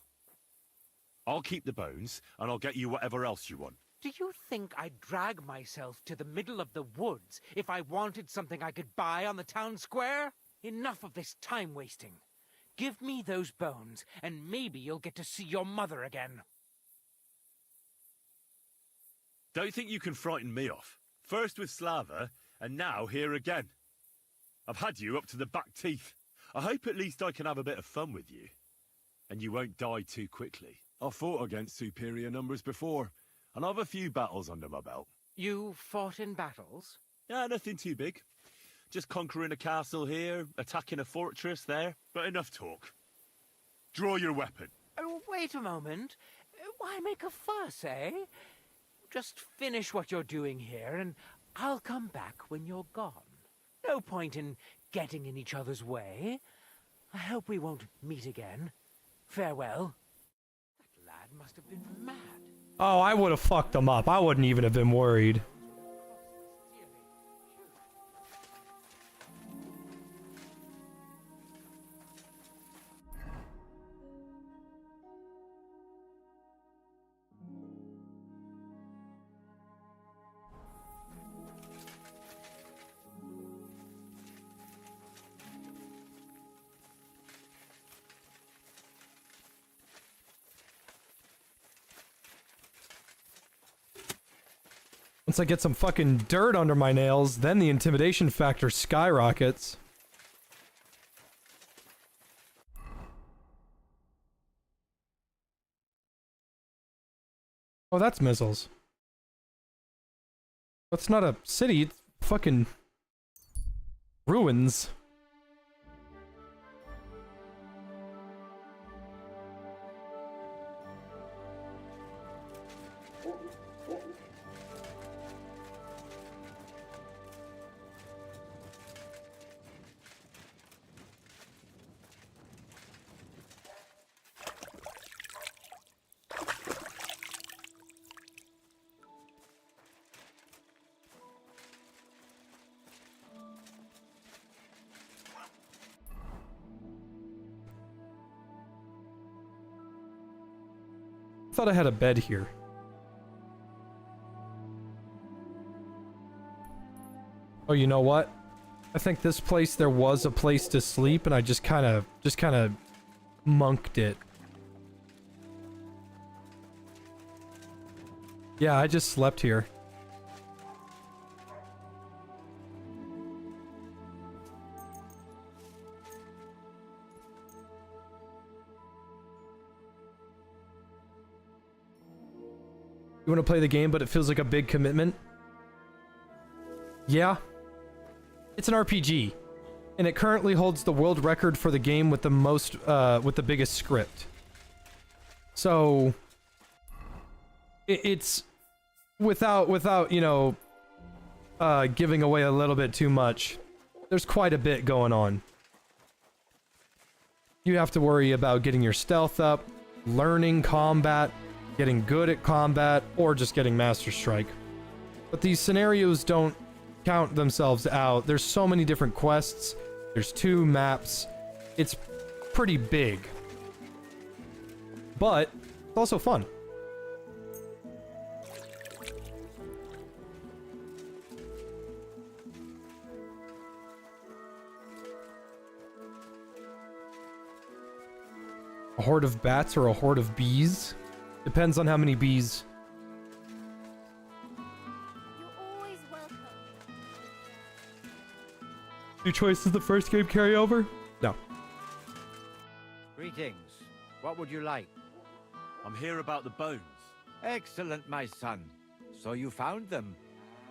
I'll keep the bones, and I'll get you whatever else you want. Do you think I'd drag myself to the middle of the woods if I wanted something I could buy on the town square? Enough of this time wasting. Give me those bones, and maybe you'll get to see your mother again. Don't think you can frighten me off. First with Slava, and now here again. I've had you up to the back teeth. I hope at least I can have a bit of fun with you. And you won't die too quickly. I've fought against superior numbers before, and I've a few battles under my belt. You fought in battles? Yeah, nothing too big. Just conquering a castle here, attacking a fortress there, but enough talk. Draw your weapon. Oh, wait a moment. Why make a fuss, eh? Just finish what you're doing here, and I'll come back when you're gone. No point in getting in each other's way. I hope we won't meet again. Farewell. That lad must have been mad. Oh, I would have fucked them up. I wouldn't even have been worried. Once I get some fucking dirt under my nails, then the intimidation factor skyrockets. Oh, that's missiles. That's not a city, it's fucking ruins. I thought I had a bed here. Oh, you know what? I think this place, there was a place to sleep, and I just kind of monked it. Yeah, I just slept here. You want to play the game, but it feels like a big commitment? Yeah. It's an RPG, and it currently holds the world record for the game with the most, with the biggest script. So, it's without you know, giving away a little bit too much. There's quite a bit going on. You have to worry about getting your stealth up, learning combat, getting good at combat, or just getting Master Strike. But these scenarios don't count themselves out. There's so many different quests. There's 2 maps. It's pretty big. But it's also fun. A horde of bats or a horde of bees? Depends on how many bees. You're always welcome. Your choice is the first game carryover? No. Greetings. What would you like? I'm here about the bones. Excellent, my son. So you found them.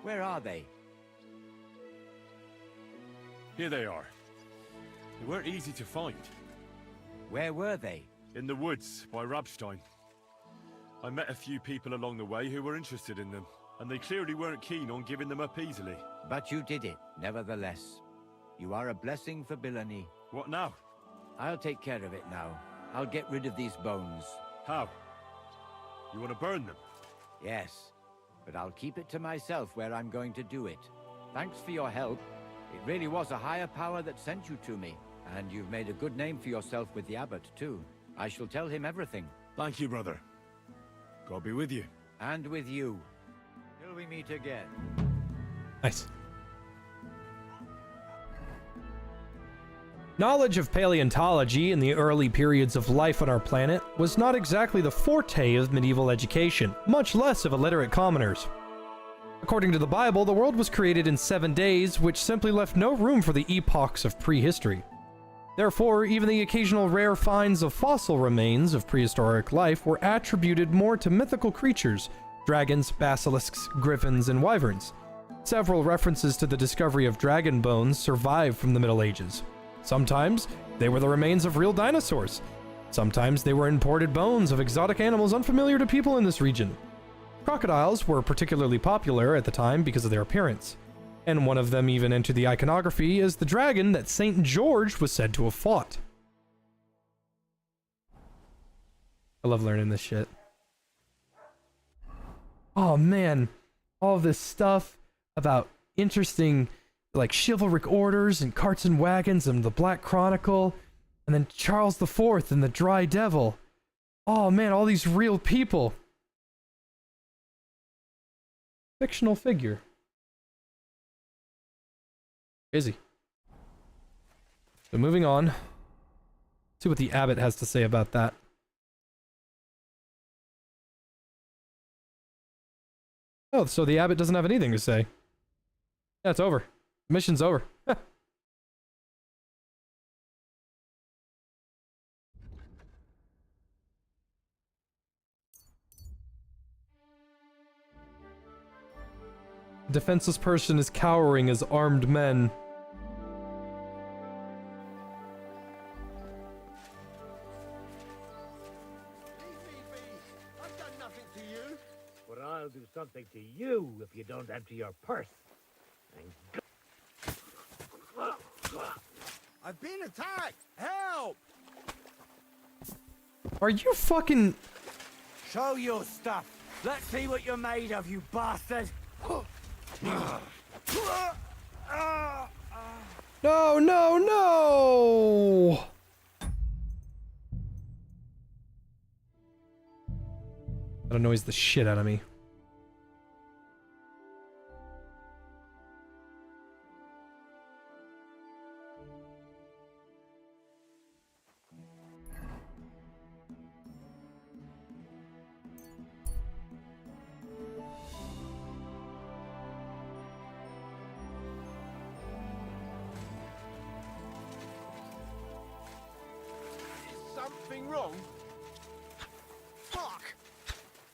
Where are they? Here they are. They weren't easy to find. Where were they? In the woods by Rabstein. I met a few people along the way who were interested in them, and they clearly weren't keen on giving them up easily. But you did it, nevertheless. You are a blessing for Billany. What now? I'll take care of it now. I'll get rid of these bones. How? You want to burn them? Yes, but I'll keep it to myself where I'm going to do it. Thanks for your help. It really was a higher power that sent you to me, and you've made a good name for yourself with the abbot, too. I shall tell him everything. Thank you, brother. God be with you. And with you. Till we meet again. Nice. Knowledge of paleontology in the early periods of life on our planet was not exactly the forte of medieval education, much less of illiterate commoners. According to the Bible, the world was created in 7 days, which simply left no room for the epochs of prehistory. Therefore, even the occasional rare finds of fossil remains of prehistoric life were attributed more to mythical creatures, dragons, basilisks, griffins, and wyverns. Several references to the discovery of dragon bones survive from the Middle Ages. Sometimes they were the remains of real dinosaurs. Sometimes they were imported bones of exotic animals unfamiliar to people in this region. Crocodiles were particularly popular at the time because of their appearance, and one of them even entered the iconography as the dragon that St. George was said to have fought. I love learning this shit. Oh man, all this stuff about interesting, like, chivalric orders and carts and wagons and the Black Chronicle, and then Charles IV and the Dry Devil. Oh man, all these real people. Fictional figure. Crazy. So moving on. See what the abbot has to say about that. Oh, so the abbot doesn't have anything to say. Yeah, it's over. Mission's over. Defenseless person is cowering as armed men. But I'll do something to you if you don't empty your purse. I've been attacked! Help! Are you fucking... Show your stuff. Let's see what you're made of, you bastard. No, no, no! That annoys the shit out of me. Something wrong? Fuck!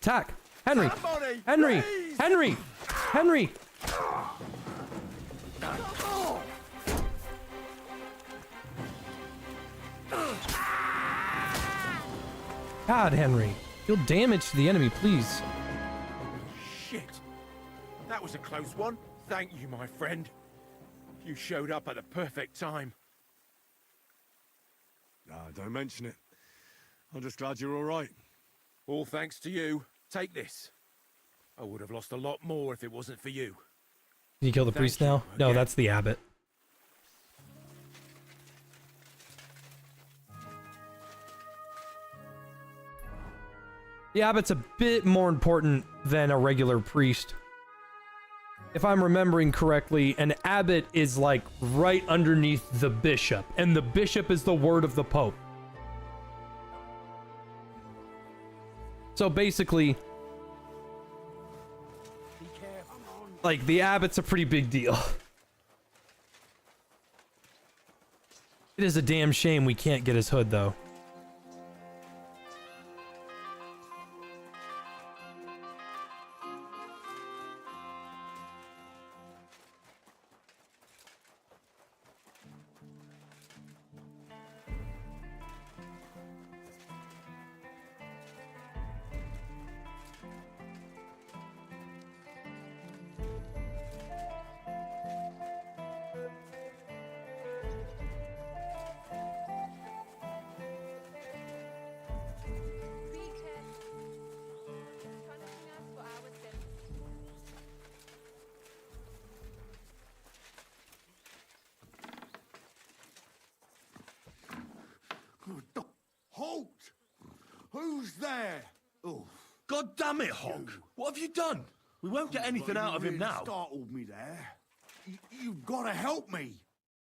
Attack! Henry! Somebody, Henry! please! Henry! Henry! God, Henry. Deal damage to the enemy, please. Shit! That was a close one. Thank you, my friend. You showed up at the perfect time. Don't mention it. I'm just glad you're all right. All thanks to you. Take this. I would have lost a lot more if it wasn't for you. Can you kill the priest now? No, that's the abbot. The abbot's a bit more important than a regular priest. If I'm remembering correctly, an abbot is like right underneath the bishop, and the bishop is the word of the pope. So basically, like, the abbot's a pretty big deal. It is a damn shame we can't get his hood, though. Halt! Who's there? Oh, God damn it, Hog! What have you done? We won't get anything out of him really now. Startled me there. You've got to help me.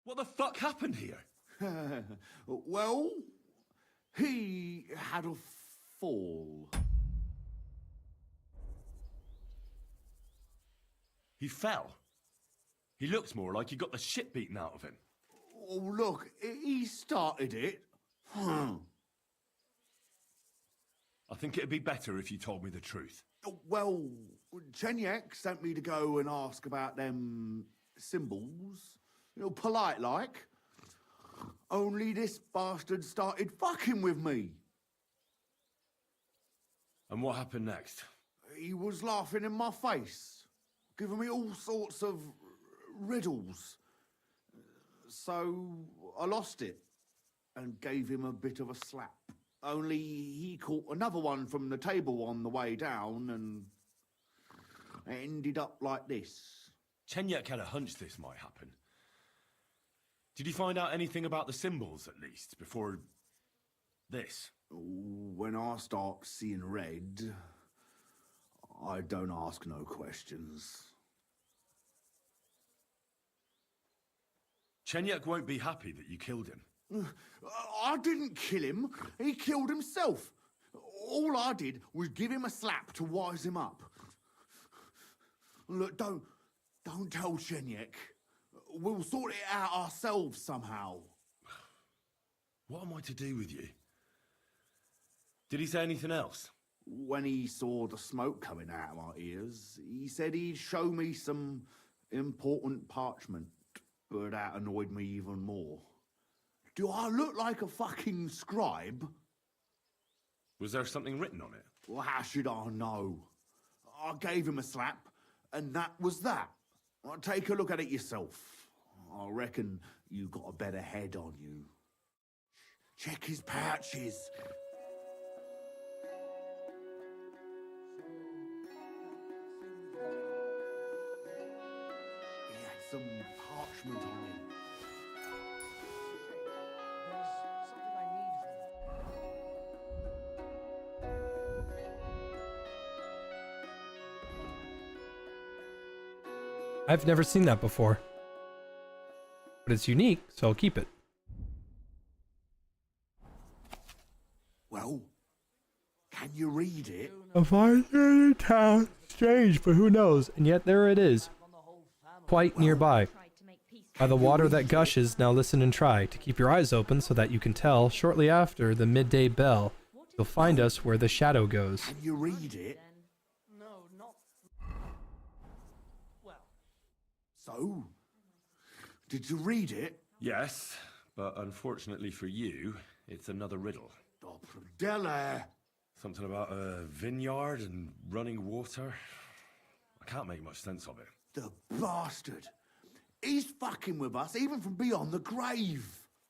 What the fuck happened here? Well, he had a fall. He fell. He looks more like he got the shit beaten out of him. Oh, look, he started it. I think it'd be better if you told me the truth. Well, Chenyek sent me to go and ask about them symbols. You know, polite like. Only this bastard started fucking with me. And what happened next? he was laughing in my face, giving me all sorts of riddles. So I lost it and gave him a bit of a slap. Only he caught another one from the table on the way down, and it ended up like this. Chenyek had a hunch this might happen. Did you find out anything about the symbols, at least, before this? When I start seeing red, I don't ask no questions. Chenyek won't be happy that you killed him. I didn't kill him. He killed himself. All I did was give him a slap to wise him up. Look, don't tell Chenyek. We'll sort it out ourselves somehow. What am I to do with you? Did he say anything else? When he saw the smoke coming out of my ears, he said he'd show me some important parchment, but that annoyed me even more. Do I look like a fucking scribe? Was there something written on it? Well, how should I know? I gave him a slap, and that was that. Well, take a look at it yourself. I reckon you got a better head on you. Check his pouches. He had some parchment on him. I've never seen that before. But it's unique, so I'll keep it. Well, can you read it? A fine town. Strange, but who knows? And yet there it is. Quite nearby. By the water that gushes, now listen and try to keep your eyes open so that you can tell, shortly after the midday bell, you'll find us where the shadow goes. Can you read it? So, did you read it? Yes, but unfortunately for you, it's another riddle. Something about a vineyard and running water. I can't make much sense of it. The bastard! He's fucking with us, even from beyond the grave!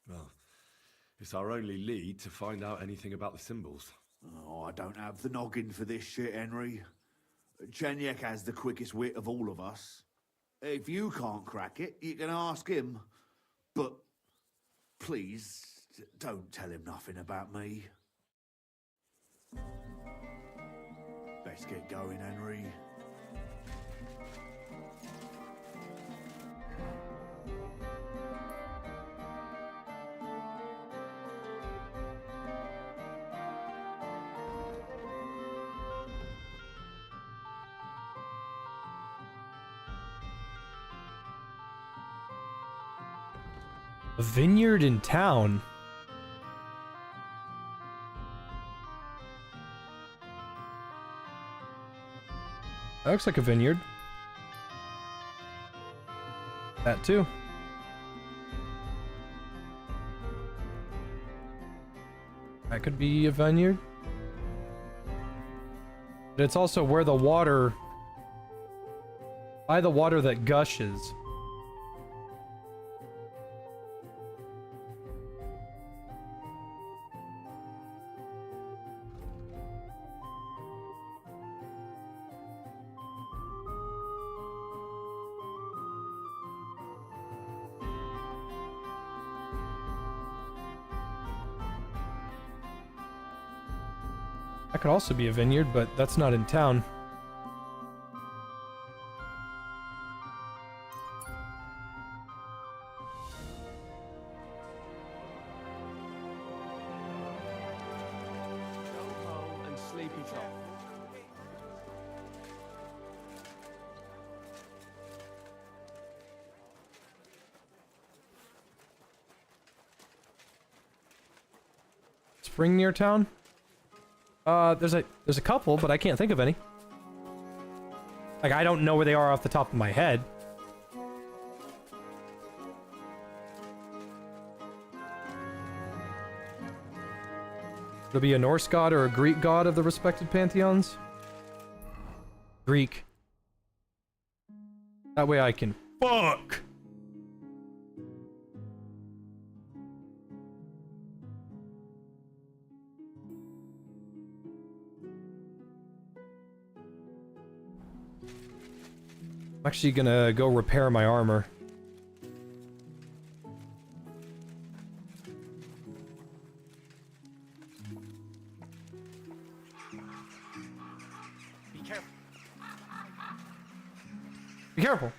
Well, it's our only lead to find out anything about the symbols. Oh, I don't have the noggin for this shit, Henry. Chenyek has the quickest wit of all of us. If you can't crack it, you can ask him. But please, don't tell him nothing about me. Let's get going, Henry. A vineyard in town. That looks like a vineyard. That too. That could be a vineyard. But it's also where the water... by the water that gushes. That could also be a vineyard, but that's not in town. And sleepy top. Spring near town? There's a couple, but I can't think of any. Like, I don't know where they are off the top of my head. It'll be a Norse god or a Greek god of the respected pantheons. Greek. That way I can fuck. I'm actually gonna go repair my armor. Be careful. Be careful.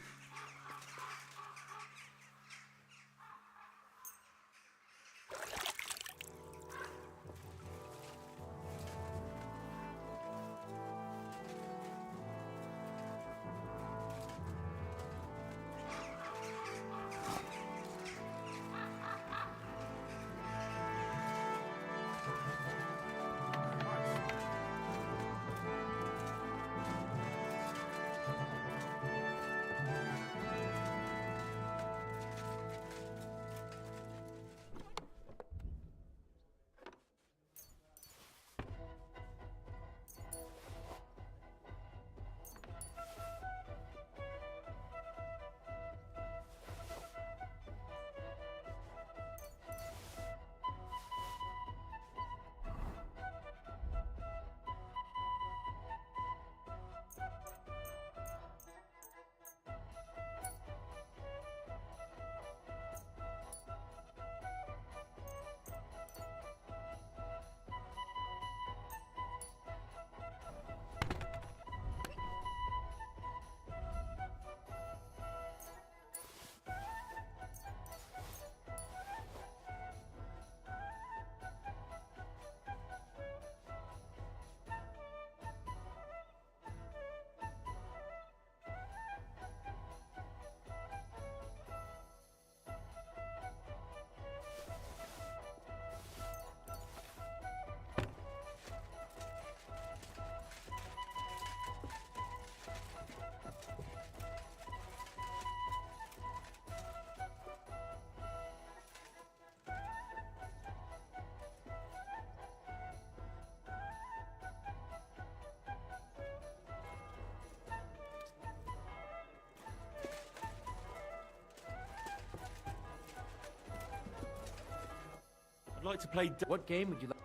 I'd like to play. What game would you like?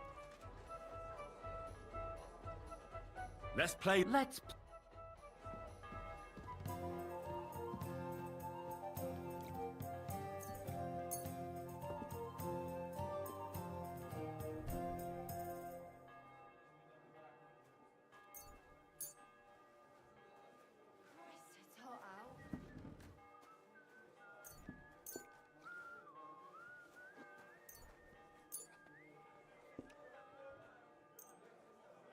Let's play. Let's.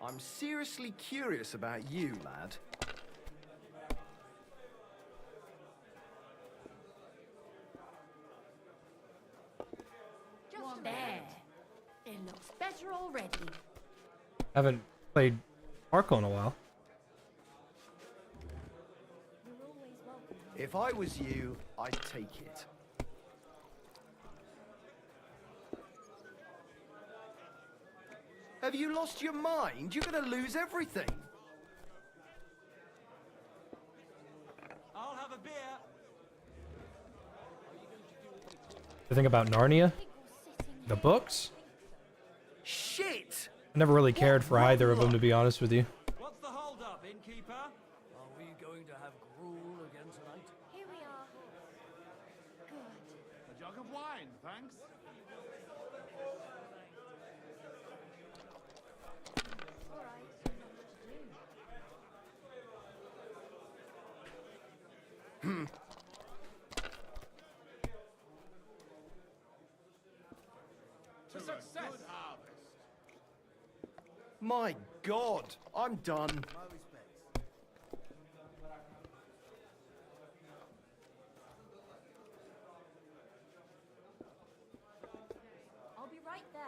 I'm seriously curious about you, lad. Just there. It looks better already. Haven't played Arco in a while. If I was you, I'd take it. Have you lost your mind? You're gonna lose everything. I'll have a beer. The thing about Narnia? The books? Shit! I never really cared for either of them, to be honest with you. What's the hold up, innkeeper? Are we going to have gruel again tonight? Here we are. Good. A jug of wine, thanks. All right. Hmm. To success. My God, I'm done. I'll be right there.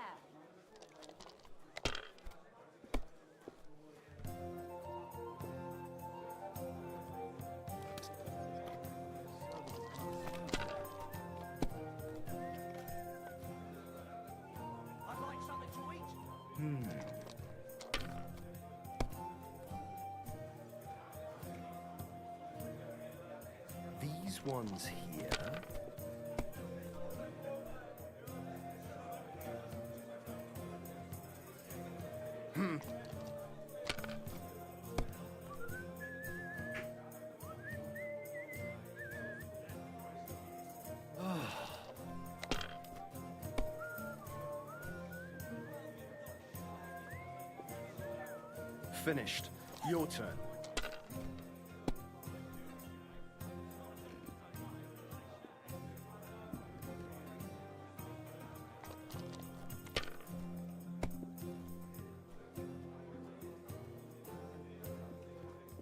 I'd like something to eat. These ones here. Finished. Your turn.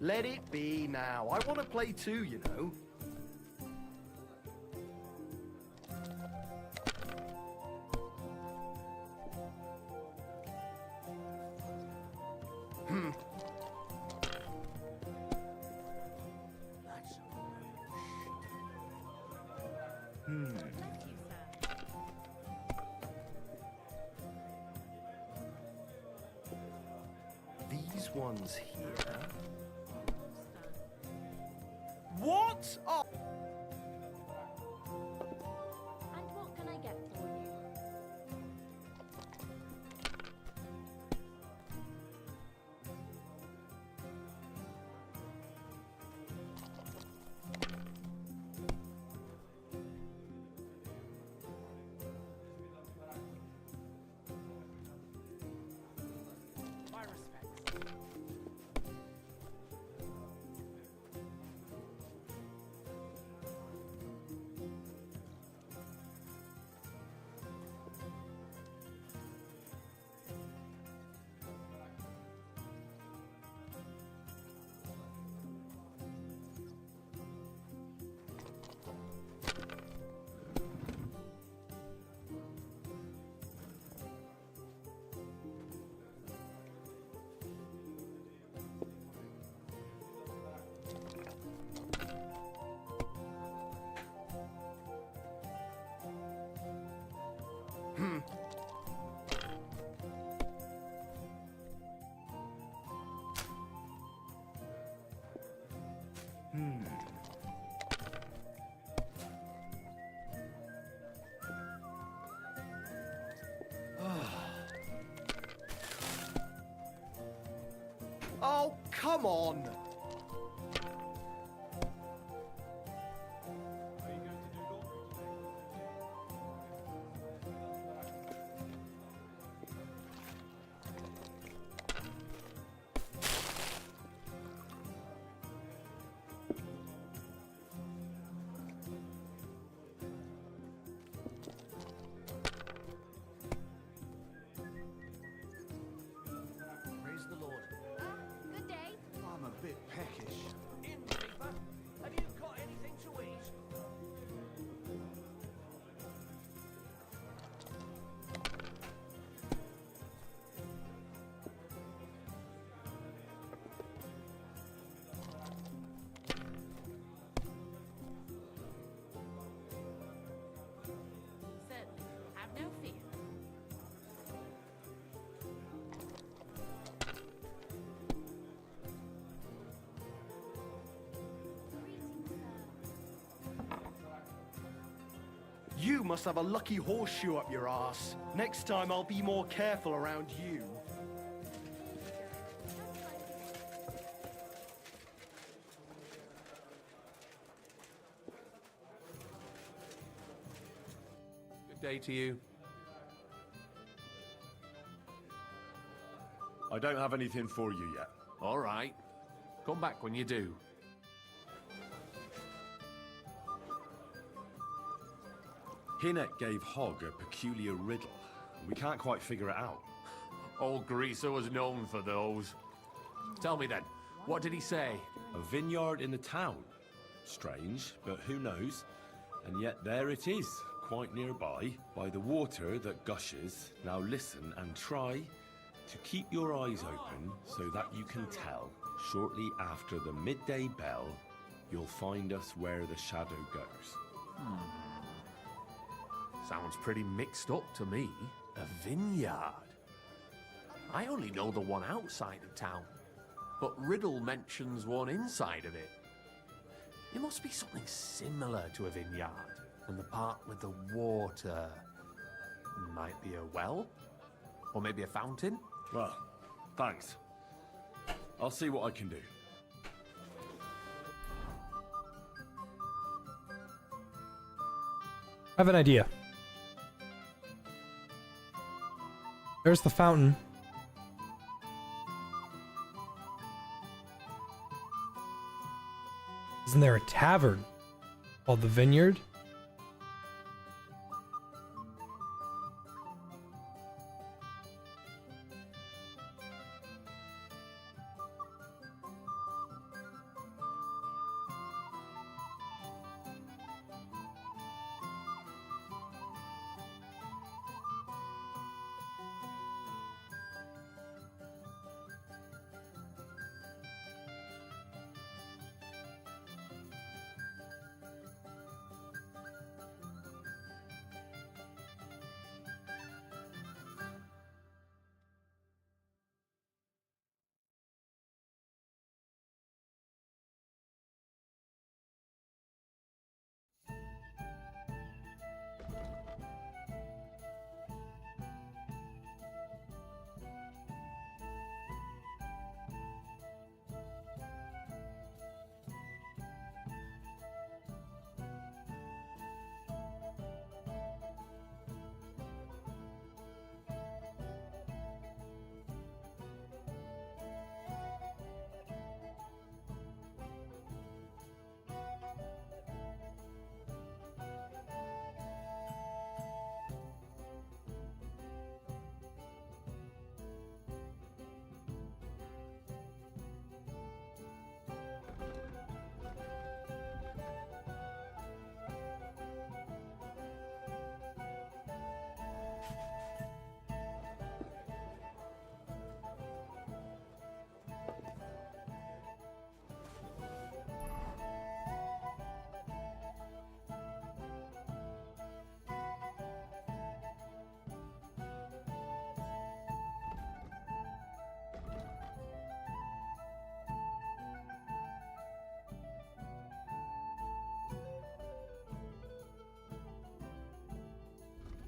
Let it be now. I want to play too, you know. These ones here. What? Oh. And what can I get for you? My respects. Oh, come on! Praise the Lord. Good day. I'm a bit peckish. Innkeeper, have you got anything to eat? Certainly. Have no fear. You must have a lucky horseshoe up your ass. Next time I'll be more careful around you. Good day to you. I don't have anything for you yet. All right. Come back when you do. Hinnet gave Hogg a peculiar riddle. We can't quite figure it out. Old Greaser was known for those. Tell me then, what did he say? A vineyard in the town. Strange, but who knows? And yet there it is, quite nearby, by the water that gushes. Now listen and try to keep your eyes open so that you can tell. Shortly after the midday bell, you'll find us where the shadow goes. Sounds pretty mixed up to me. A vineyard. I only know the one outside of town, but Riddle mentions one inside of it. It must be something similar to a vineyard. And the part with the water might be a well? Or maybe a fountain? Well, thanks. I'll see what I can do. I have an idea. There's the fountain. Isn't there a tavern called the Vineyard?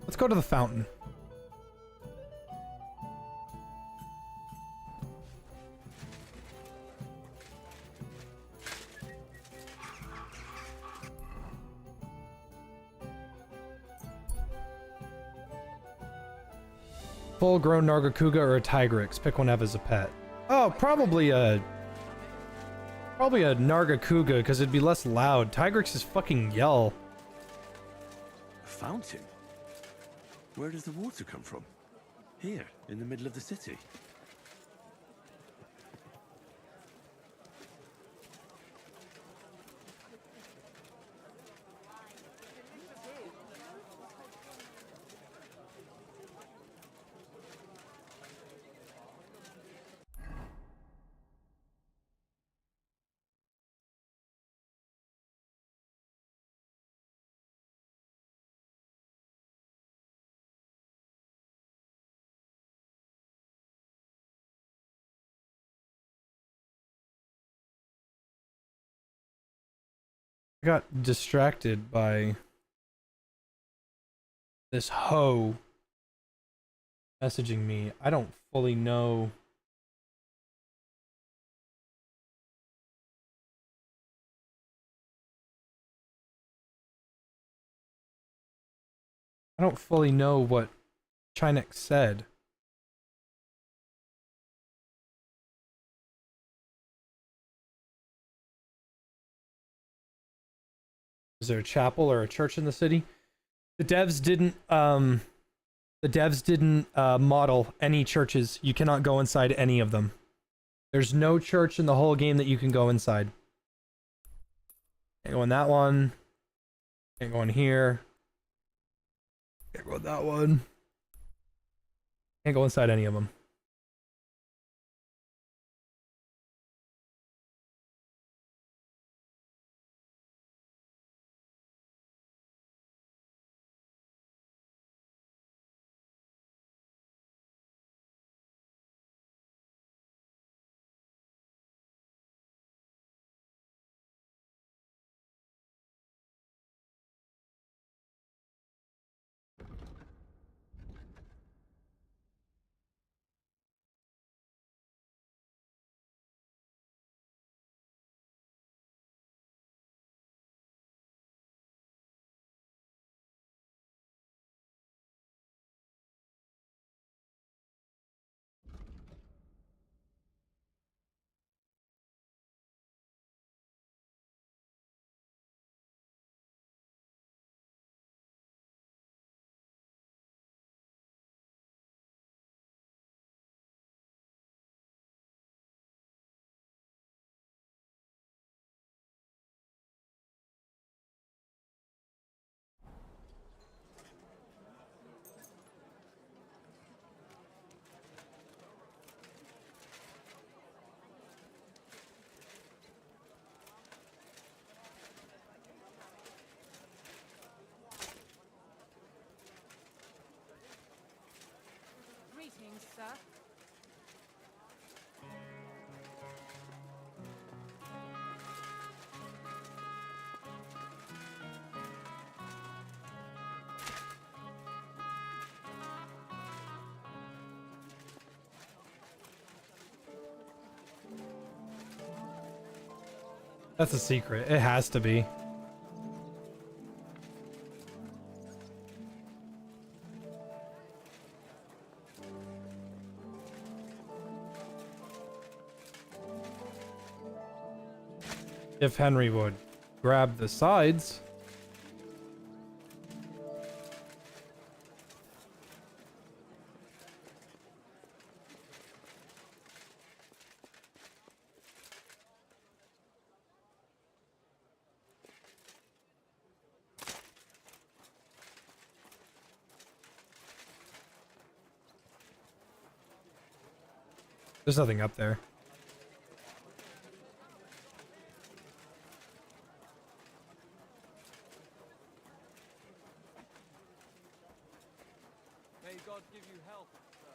Let's go to the fountain. Full-grown Nargacuga or a Tigrix. Pick one up as a pet. Oh, probably a Nargacuga because it'd be less loud. Tigrix is fucking yell. A fountain? Where does the water come from? Here, in the middle of the city. I got distracted by this hoe messaging me. I don't fully know. I don't fully know what Chinek said. Is there a chapel or a church in the city? The devs didn't model any churches. You cannot go inside any of them. There's no church in the whole game that you can go inside. Can't go in that one. Can't go in here. Can't go in that one. Can't go inside any of them. That's a secret. It has to be. If Henry would grab the sides. There's nothing up there. May God give you health, sir.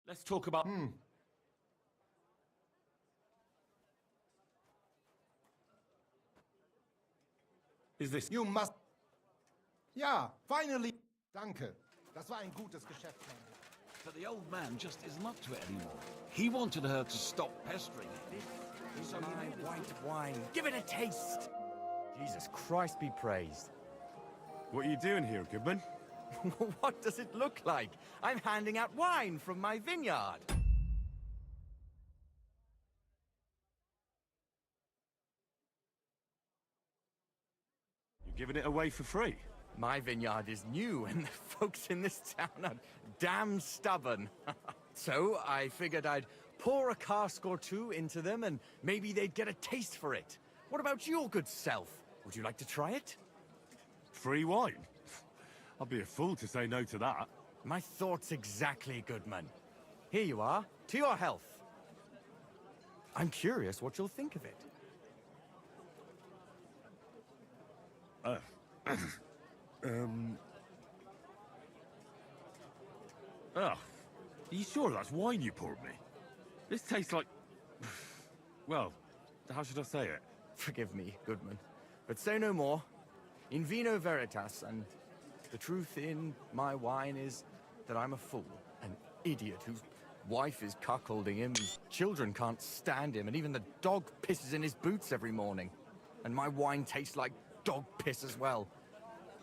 Let's talk about... Is this... You must... Ja, finally. Danke. Das war ein gutes Geschäft, Mann. But the old man just isn't up to it anymore. He wanted her to stop pestering him. This is my white wine. Give it a taste. Jesus Christ be praised. What are you doing here, Goodman? What does it look like? I'm handing out wine from my vineyard. You're giving it away for free? My vineyard is new, and the folks in this town are damn stubborn. So I figured I'd pour a cask or two into them, and maybe they'd get a taste for it. What about your good self? Would you like to try it? Free wine? I'd be a fool to say no to that. My thoughts exactly, Goodman. Here you are, to your health. I'm curious what you'll think of it. Oh, are you sure that's wine you poured me? This tastes like... Well, how should I say it? Forgive me, Goodman, but say no more. In vino veritas, and the truth in my wine is that I'm a fool, an idiot whose wife is cuckolding him, his children can't stand him, and even the dog pisses in his boots every morning. And my wine tastes like dog piss as well.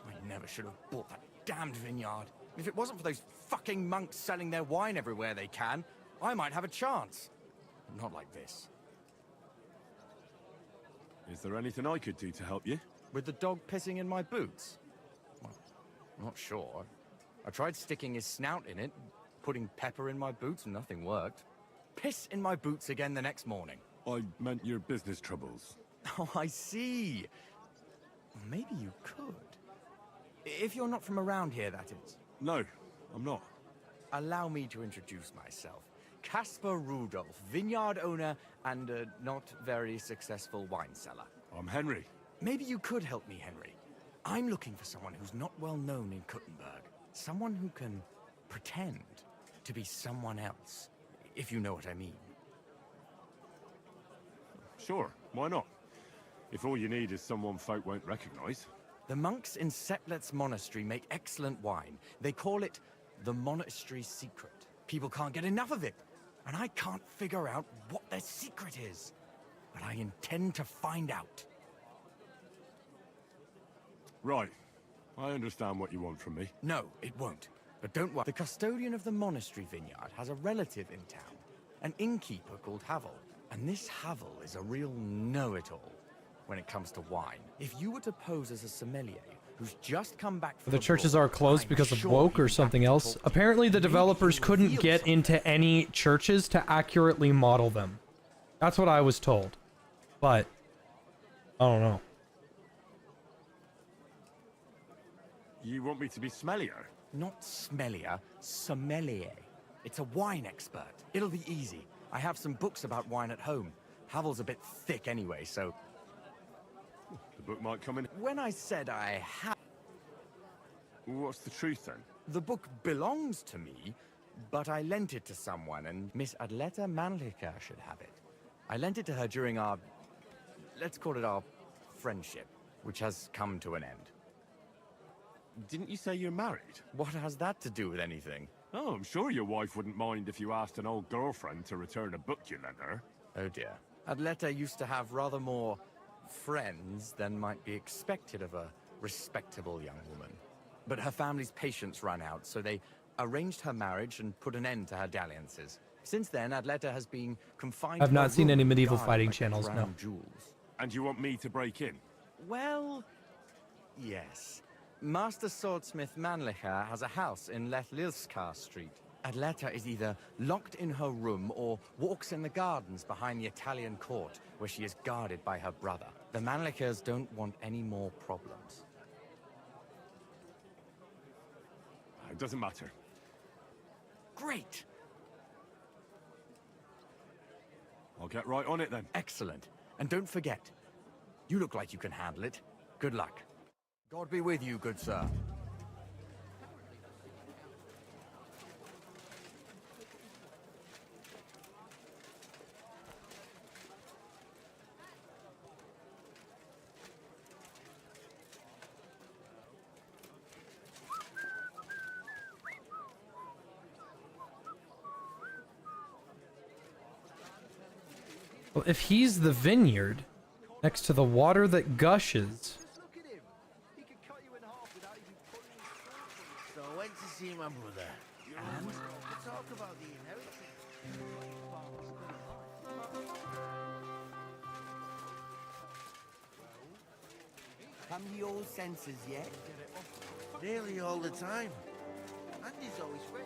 I never should have bought that damned vineyard. If it wasn't for those fucking monks selling their wine everywhere they can, I might have a chance. Not like this. Is there anything I could do to help you? With the dog pissing in my boots? Well, I'm not sure. I tried sticking his snout in it, putting pepper in my boots, and nothing worked. Piss in my boots again the next morning. I meant your business troubles. Oh, I see. Well, maybe you could. If you're not from around here, that is. No, I'm not. Allow me to introduce myself. Caspar Rudolph, vineyard owner and a not very successful wine seller. I'm Henry. Maybe you could help me, Henry. I'm looking for someone who's not well known in Kuttenberg. Someone who can pretend to be someone else, if you know what I mean. Sure, why not? If all you need is someone folk won't recognize. The monks in Setlet's monastery make excellent wine. They call it the monastery secret. People can't get enough of it, and I can't figure out what their secret is. But I intend to find out. Right. I understand what you want from me. No, it won't. But don't worry. The custodian of the monastery vineyard has a relative in town, an innkeeper called Havel. And this Havel is a real know-it-all when it comes to wine. If you were to pose as a sommelier who's just come back from The churches are closed because of woke or something else. Apparently the developers couldn't get into any churches to accurately model them. That's what I was told. But I don't know. You want me to be smellier? Not smellier, sommelier. It's a wine expert. It'll be easy. I have some books about wine at home. Havel's a bit thick anyway, so... The book might come in... When I said I had... What's the truth then? The book belongs to me, but I lent it to someone, and Miss Adleta Manlica should have it. I lent it to her during our, let's call it our friendship, which has come to an end. Didn't you say you're married? What has that to do with anything? Oh, I'm sure your wife wouldn't mind if you asked an old girlfriend to return a book you lent her. Oh dear. Adleta used to have rather more friends than might be expected of a respectable young woman. But her family's patience ran out, so they arranged her marriage and put an end to her dalliances. Since then, Adleta has been confined I've to not her seen room, any medieval guarded fighting by channels, no. crown jewels. And you want me to break in? Well, yes. Master Swordsmith Mannlicher has a house in Lethlilskar Street. Adleta is either locked in her room or walks in the gardens behind the Italian court, where she is guarded by her brother. The Mannlichers don't want any more problems. It doesn't matter. Great! I'll get right on it then. Excellent. And don't forget, you look like you can handle it. Good luck. God be with you, good sir. Well, if he's the vineyard next to the water that gushes. So I went to see my brother. And to talk about the inheritance. Come to your senses yet? Nearly all the time. Andy's always ready.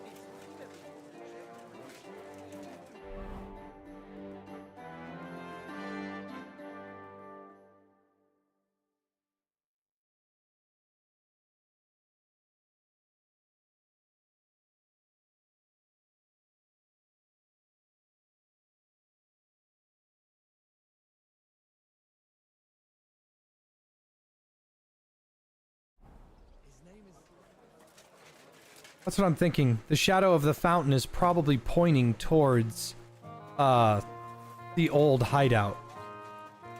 That's what I'm thinking. The shadow of the fountain is probably pointing towards the old hideout.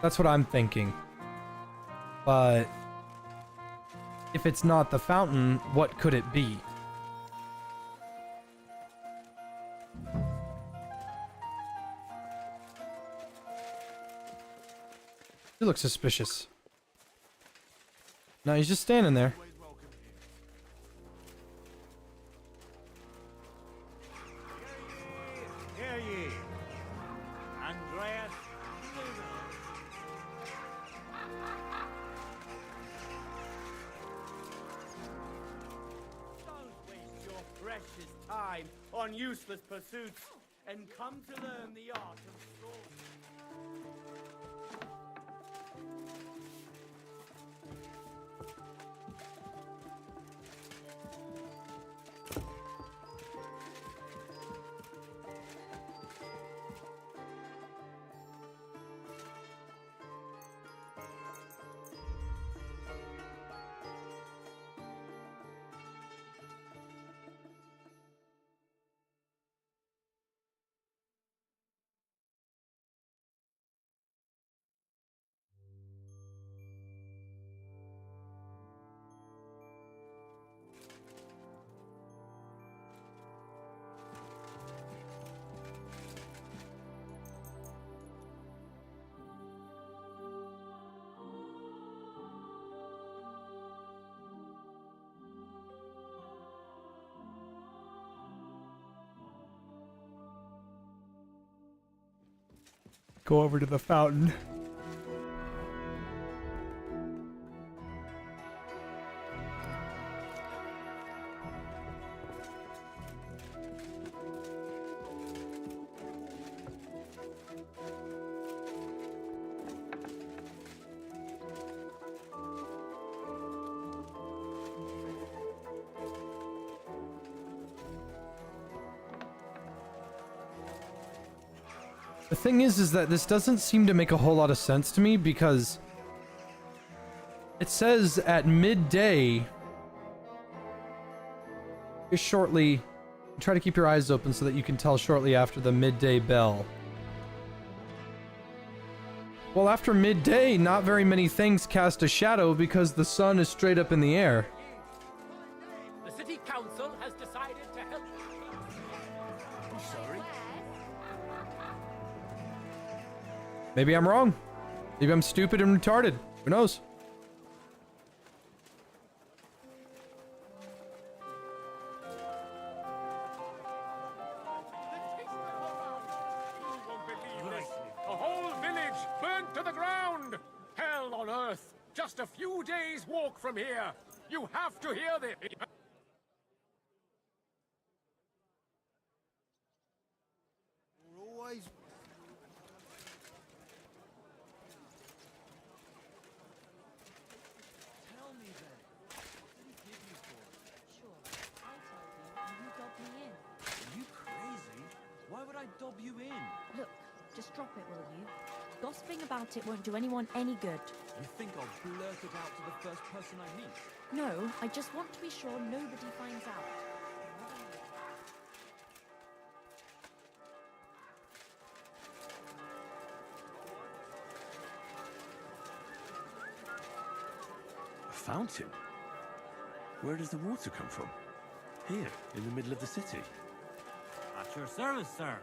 That's what I'm thinking. But if it's not the fountain, what could it be? You look suspicious. No, he's just standing there. Hear ye, Andreas. Don't waste your precious time on useless pursuits and come to learn the art of sword. Go over to the fountain. The thing is that this doesn't seem to make a whole lot of sense to me because it says at midday is shortly. Try to keep your eyes open so that you can tell shortly after the midday bell. Well, after midday, not very many things cast a shadow because the sun is straight up in the air. The city council has decided to help. I'm sorry. Maybe I'm wrong. Maybe I'm stupid and retarded. Who knows? A whole village burnt to the ground! Hell on earth! Just a few days' walk from here! You have to hear this! Always. Tell me then. What did he give you for it? Sure, I tell you, and you dob me in. Are you crazy? Why would I dob you in? Look, just drop it, will you? Gossiping about it won't do anyone any good. You think I'll blurt it out to the first person I meet? No, I just want to be sure nobody finds out. A fountain? Where does the water come from? Here, in the middle of the city. At your service, sir.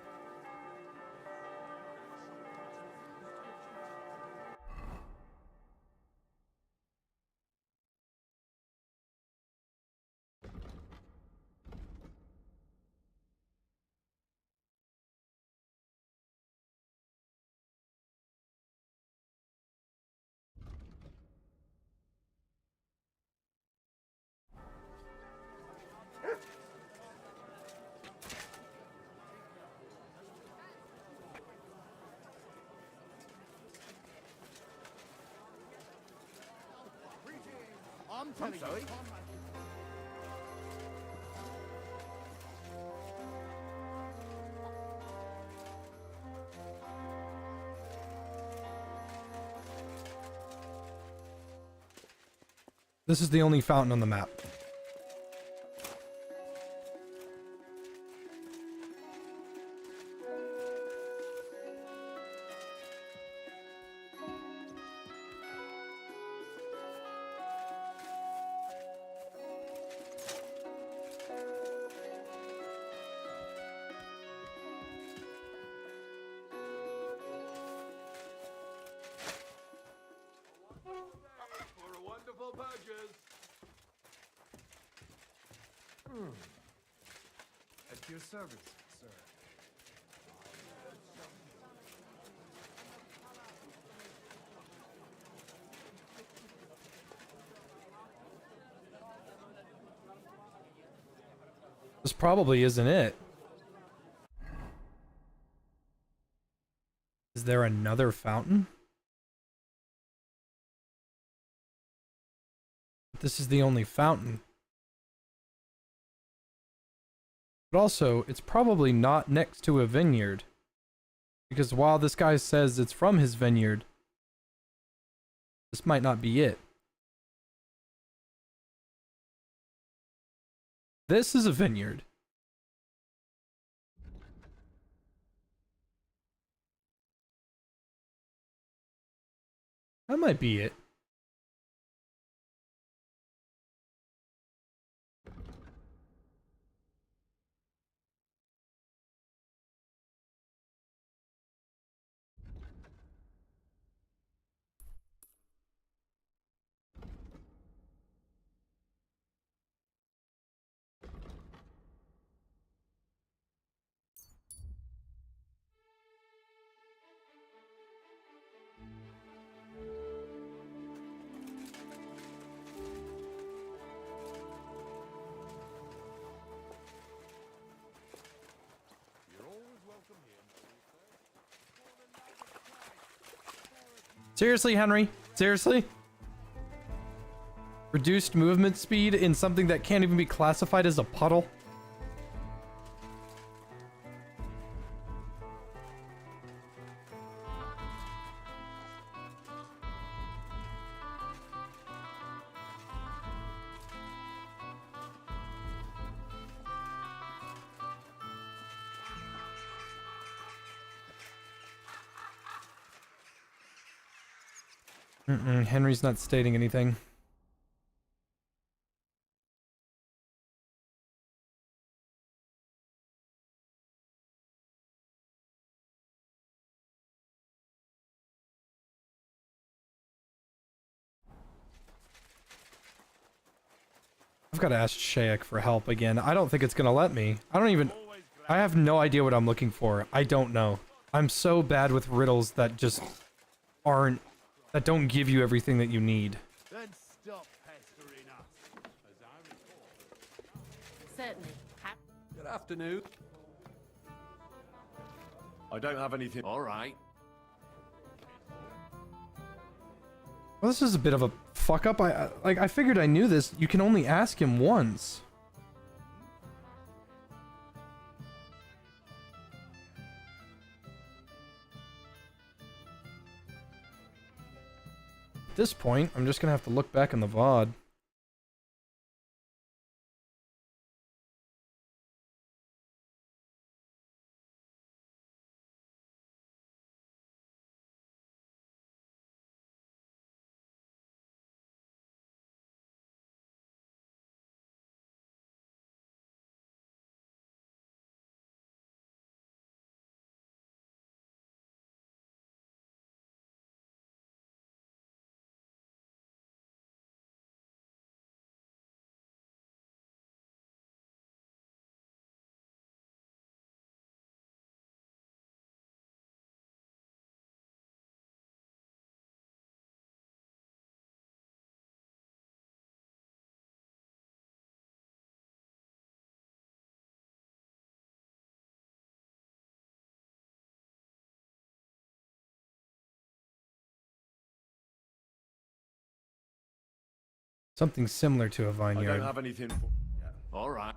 I'm sorry. This is the only fountain on the map. At your service, sir. This probably isn't it. Is there another fountain? This is the only fountain. But also, it's probably not next to a vineyard. Because while this guy says it's from his vineyard, this might not be it. This is a vineyard. That might be it. Seriously, Henry? Seriously? Reduced movement speed in something that can't even be classified as a puddle? Henry's not stating anything. I've got to ask Shayek for help again. I don't think it's gonna let me. I have no idea what I'm looking for. I don't know. I'm so bad with riddles that just that don't give you everything that you need. Then stop pestering us, as I recall. Certainly. Good afternoon. I don't have anything. All right. Well, this is a bit of a fuck up. I figured I knew this. You can only ask him once. At this point, I'm just gonna have to look back in the VOD. Something similar to a I vineyard. don't have anything. All right.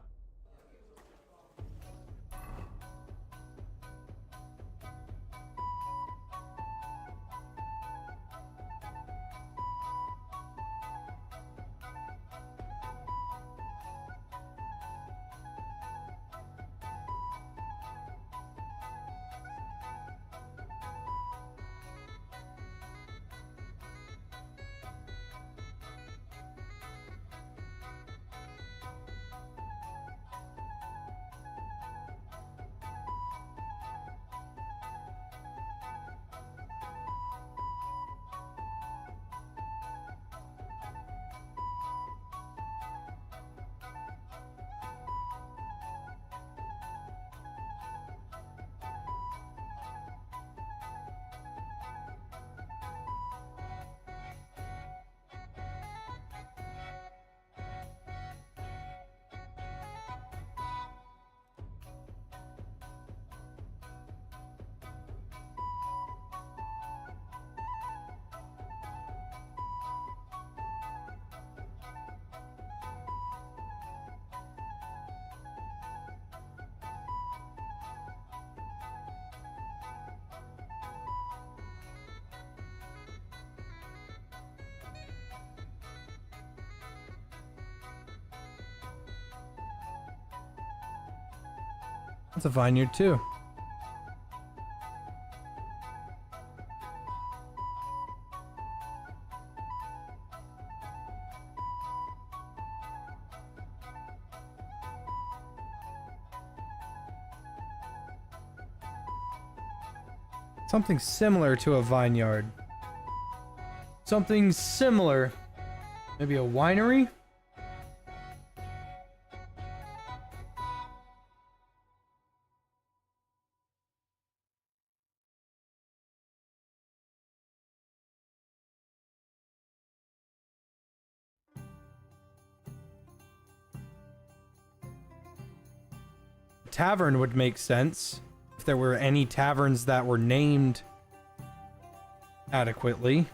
That's a vineyard too. Something similar to a vineyard. Something similar. Maybe a winery? Tavern would make sense if there were any taverns that were named adequately.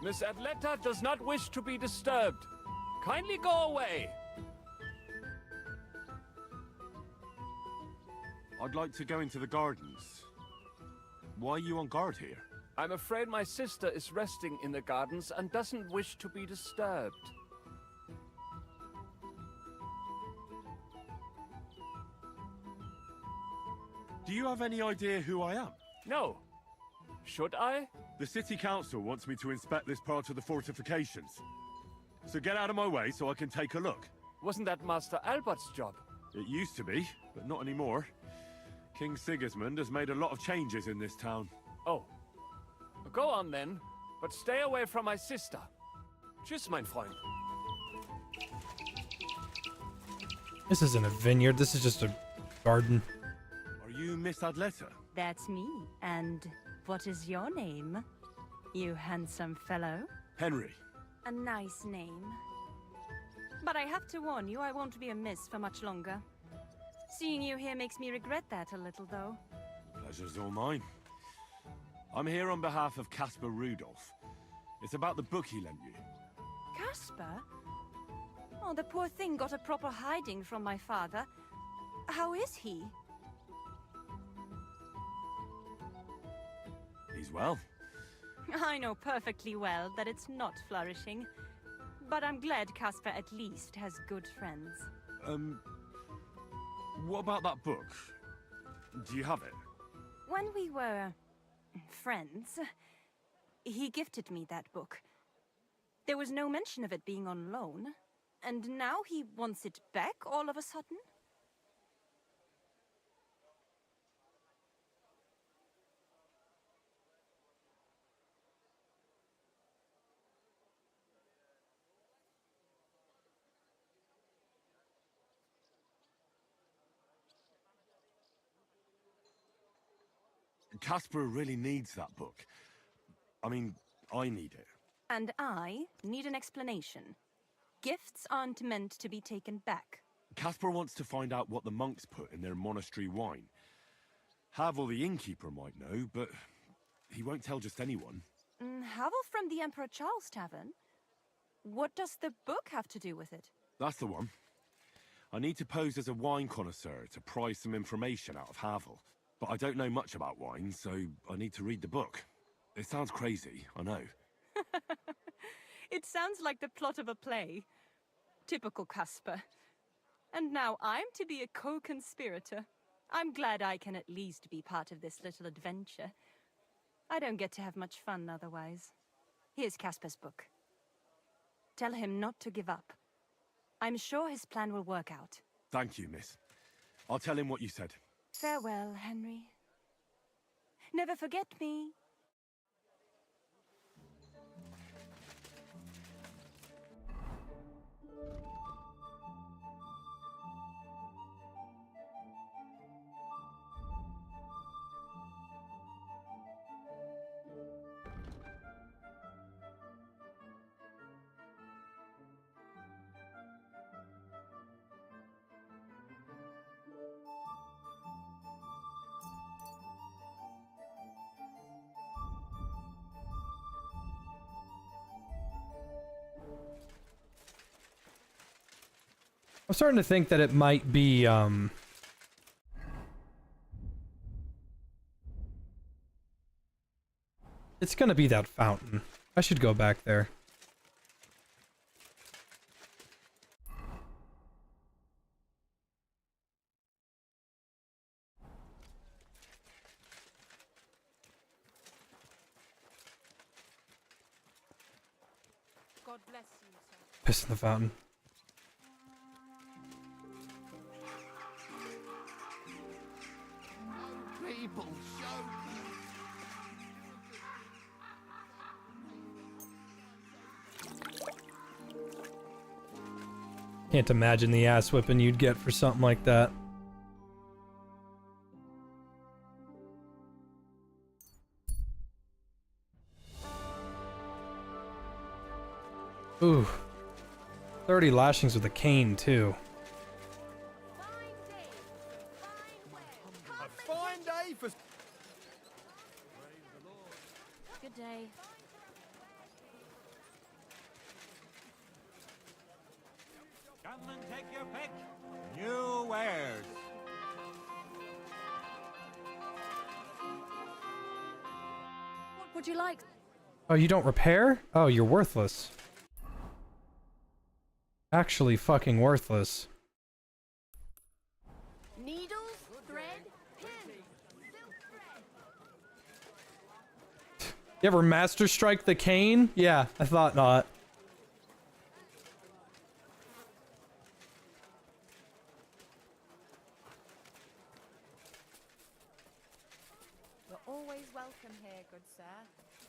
Miss Atleta does not wish to be disturbed. Kindly go away. I'd like to go into the gardens. Why are you on guard here? I'm afraid my sister is resting in the gardens and doesn't wish to be disturbed. Do you have any idea who I am? No. Should I? The city council wants me to inspect this part of the fortifications. So get out of my way so I can take a look. Wasn't that Master Albert's job? It used to be, but not anymore. King Sigismund has made a lot of changes in this town. Oh. Go on then, but stay away from my sister. Tschüss, mein Freund. This isn't a vineyard, this is just a garden. Are you Miss Adleta? That's me. And what is your name, you handsome fellow? Henry. A nice name. But I have to warn you, I won't be a miss for much longer. Seeing you here makes me regret that a little, though. Pleasure's all mine. I'm here on behalf of Caspar Rudolph. It's about the book he lent you. Caspar? Oh, the poor thing got a proper hiding from my father. How is he? He's well. I know perfectly well that it's not flourishing. But I'm glad Caspar at least has good friends. What about that book? Do you have it? When we were friends, he gifted me that book. There was no mention of it being on loan, and now he wants it back all of a sudden? Caspar really needs that book. I mean, I need it. And I need an explanation. Gifts aren't meant to be taken back. Caspar wants to find out what the monks put in their monastery wine. Havel the innkeeper might know, but he won't tell just anyone. Havel from the Emperor Charles Tavern? What does the book have to do with it? That's the one. I need to pose as a wine connoisseur to pry some information out of Havel. But I don't know much about wine, so I need to read the book. It sounds crazy, I know. It sounds like the plot of a play. Typical Caspar. And now I'm to be a co-conspirator. I'm glad I can at least be part of this little adventure. I don't get to have much fun otherwise. Here's Caspar's book. Tell him not to give up. I'm sure his plan will work out. Thank you, miss. I'll tell him what you said. Farewell, Henry. Never forget me. I'm starting to think that it might be, it's gonna be that fountain. I should go back there. God bless you, sir. Piss in the fountain. People, show Can't imagine the ass whipping you'd get for something like that. Ooh. 30 lashings with a cane, too. A fine day for... Good day. Come and take your pick. New wares. What would you like? Oh, you don't repair? Oh, you're worthless. Actually fucking worthless. Needles, thread, pin. You ever Master Strike the cane? Yeah, I thought not. You're always welcome here, good sir.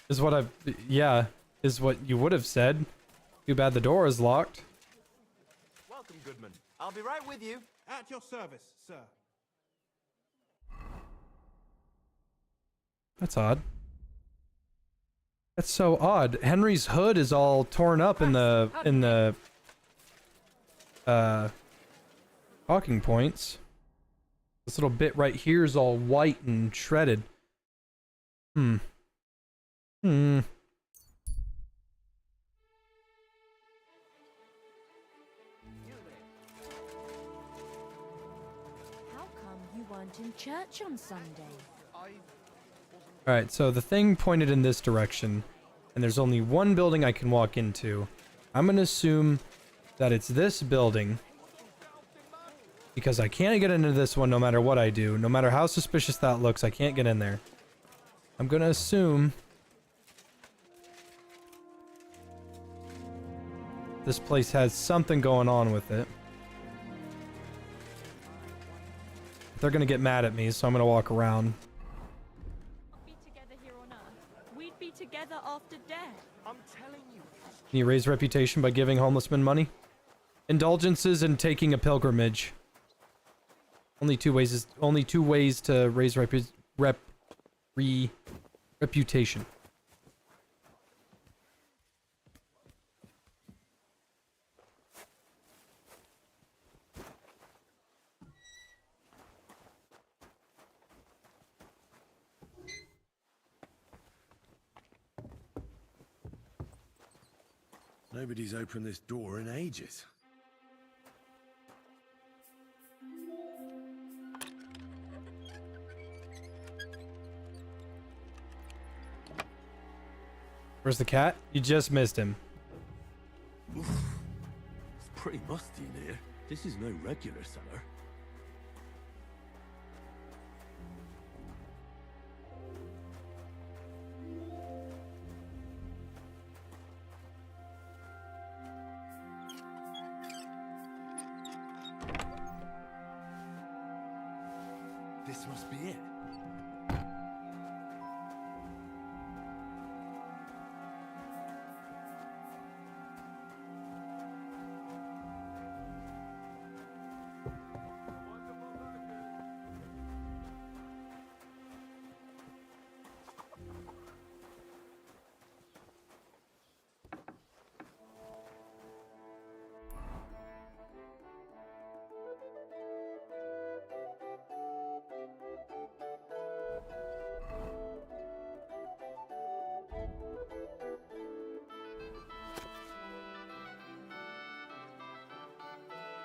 Is what yeah, is what you would have said. Too bad the door is locked. Welcome, Goodman. I'll be right with you. At your service, sir. That's odd. That's so odd. Henry's hood is all torn up in the talking points. This little bit right here is all white and shredded. Hmm. How come you weren't in church on Sunday? Alright, so the thing pointed in this direction, and there's only one building I can walk into. I'm gonna assume that it's this building, because I can't get into this one no matter what I do. No matter how suspicious that looks, I can't get in there. I'm gonna assume this place has something going on with it. They're gonna get mad at me, so I'm gonna walk around. Be together here on Earth. We'd be together after death. I'm telling you. Can you raise reputation by giving homeless men money? Indulgences and taking a pilgrimage. Only two ways to raise reputation. Nobody's opened this door in ages. Where's the cat? You just missed him. Oof. It's pretty musty in here. This is no regular cellar. This must be it.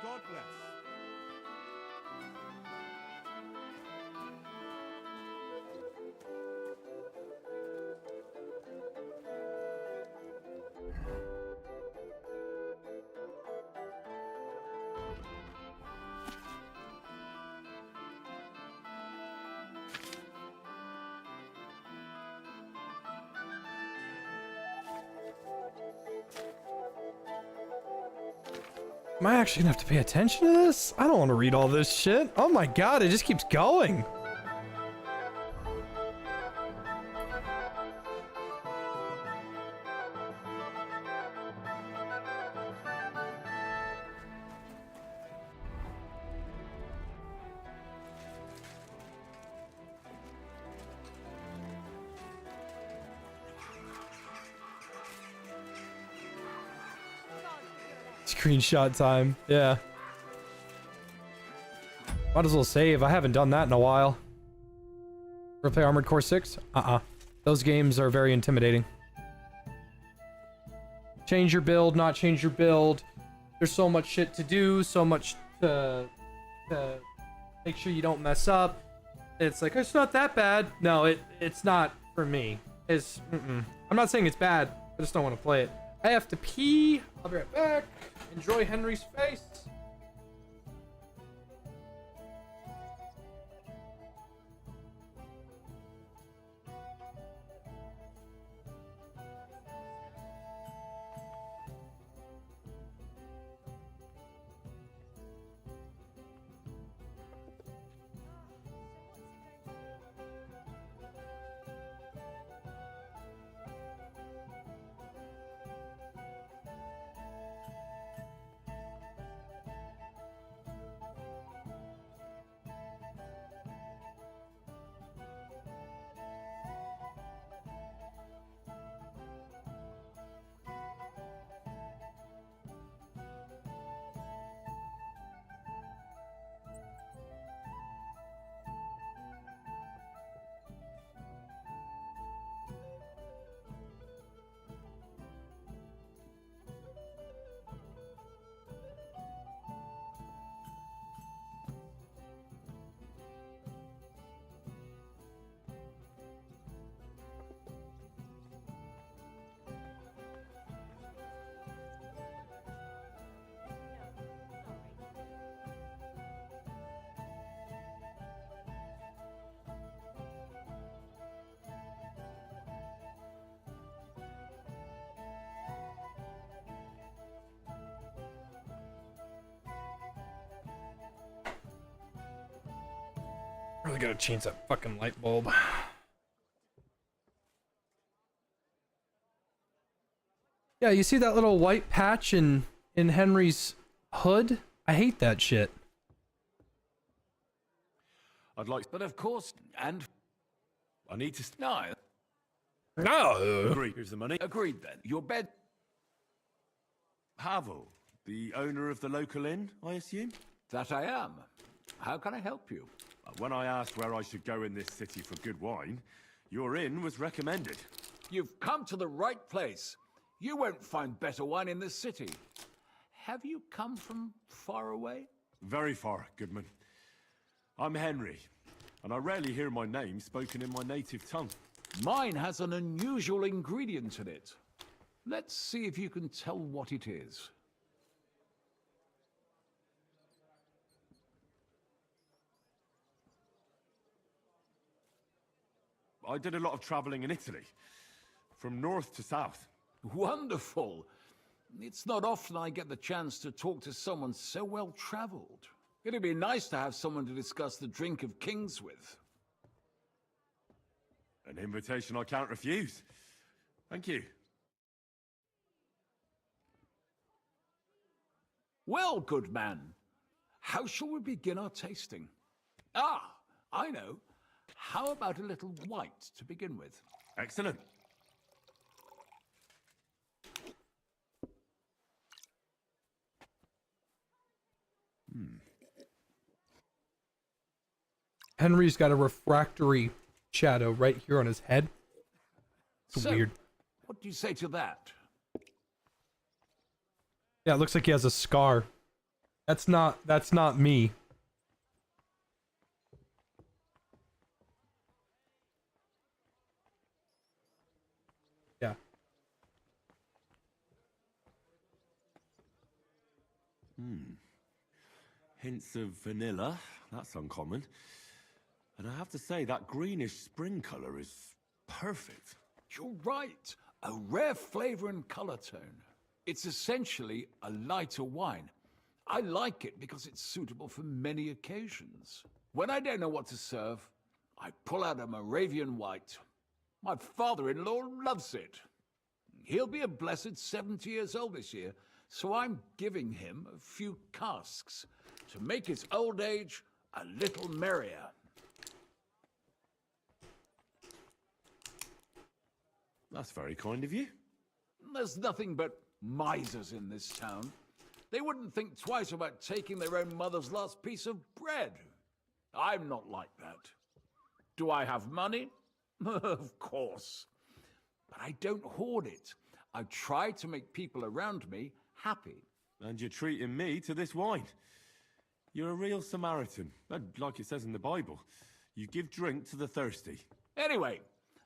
God bless. Am I actually gonna have to pay attention to this? I don't want to read all this shit. Oh my god, it just keeps going. Screenshot time. Yeah. Might as well save. I haven't done that in a while. Ever play Armored Core 6? Those games are very intimidating. Change your build, not change your build. there's so much shit to do, so much to make sure you don't mess up. It's like, it's not that bad. No, it's not for me. I'm not saying it's bad. I just don't want to play it. I have to pee. I'll be right back. Enjoy Henry's face. Really gotta change that fucking light bulb. Yeah, you see that little white patch in Henry's hood? I hate that shit. I'd like, but of course, and I need to. No. Agreed. Here's the money. Agreed then. Your bed. Havel, the owner of the local inn, I assume? That I am. How can I help you? When I asked where I should go in this city for good wine, your inn was recommended. You've come to the right place. You won't find better wine in this city. Have you come from far away? Very far, Goodman. I'm Henry, and I rarely hear my name spoken in my native tongue. Mine has an unusual ingredient in it. Let's see if you can tell what it is. I did a lot of traveling in Italy, from north to south. Wonderful. It's not often I get the chance to talk to someone so well-traveled. It'd be nice to have someone to discuss the drink of kings with. An invitation I can't refuse. Thank you. Well, good man, how shall we begin our tasting? Ah, I know. How about a little white to begin with? Excellent. Henry's got a refractory shadow right here on his head. It's weird. What do you say to that? Yeah, it looks like he has a scar. That's not me. Yeah. Hints of vanilla. That's uncommon. And I have to say, that greenish spring color is perfect. You're right. A rare flavor and color tone. It's essentially a lighter wine. I like it because it's suitable for many occasions. When I don't know what to serve, I pull out a Moravian white. My father-in-law loves it. He'll be a blessed 70 years old this year, so I'm giving him a few casks to make his old age a little merrier. That's very kind of you. There's nothing but misers in this town. They wouldn't think twice about taking their own mother's last piece of bread. I'm not like that. Do I have money? Of course. But I don't hoard it. I try to make people around me happy. And you're treating me to this wine. You're a real Samaritan, and like it says in the Bible, you give drink to the thirsty. Anyway,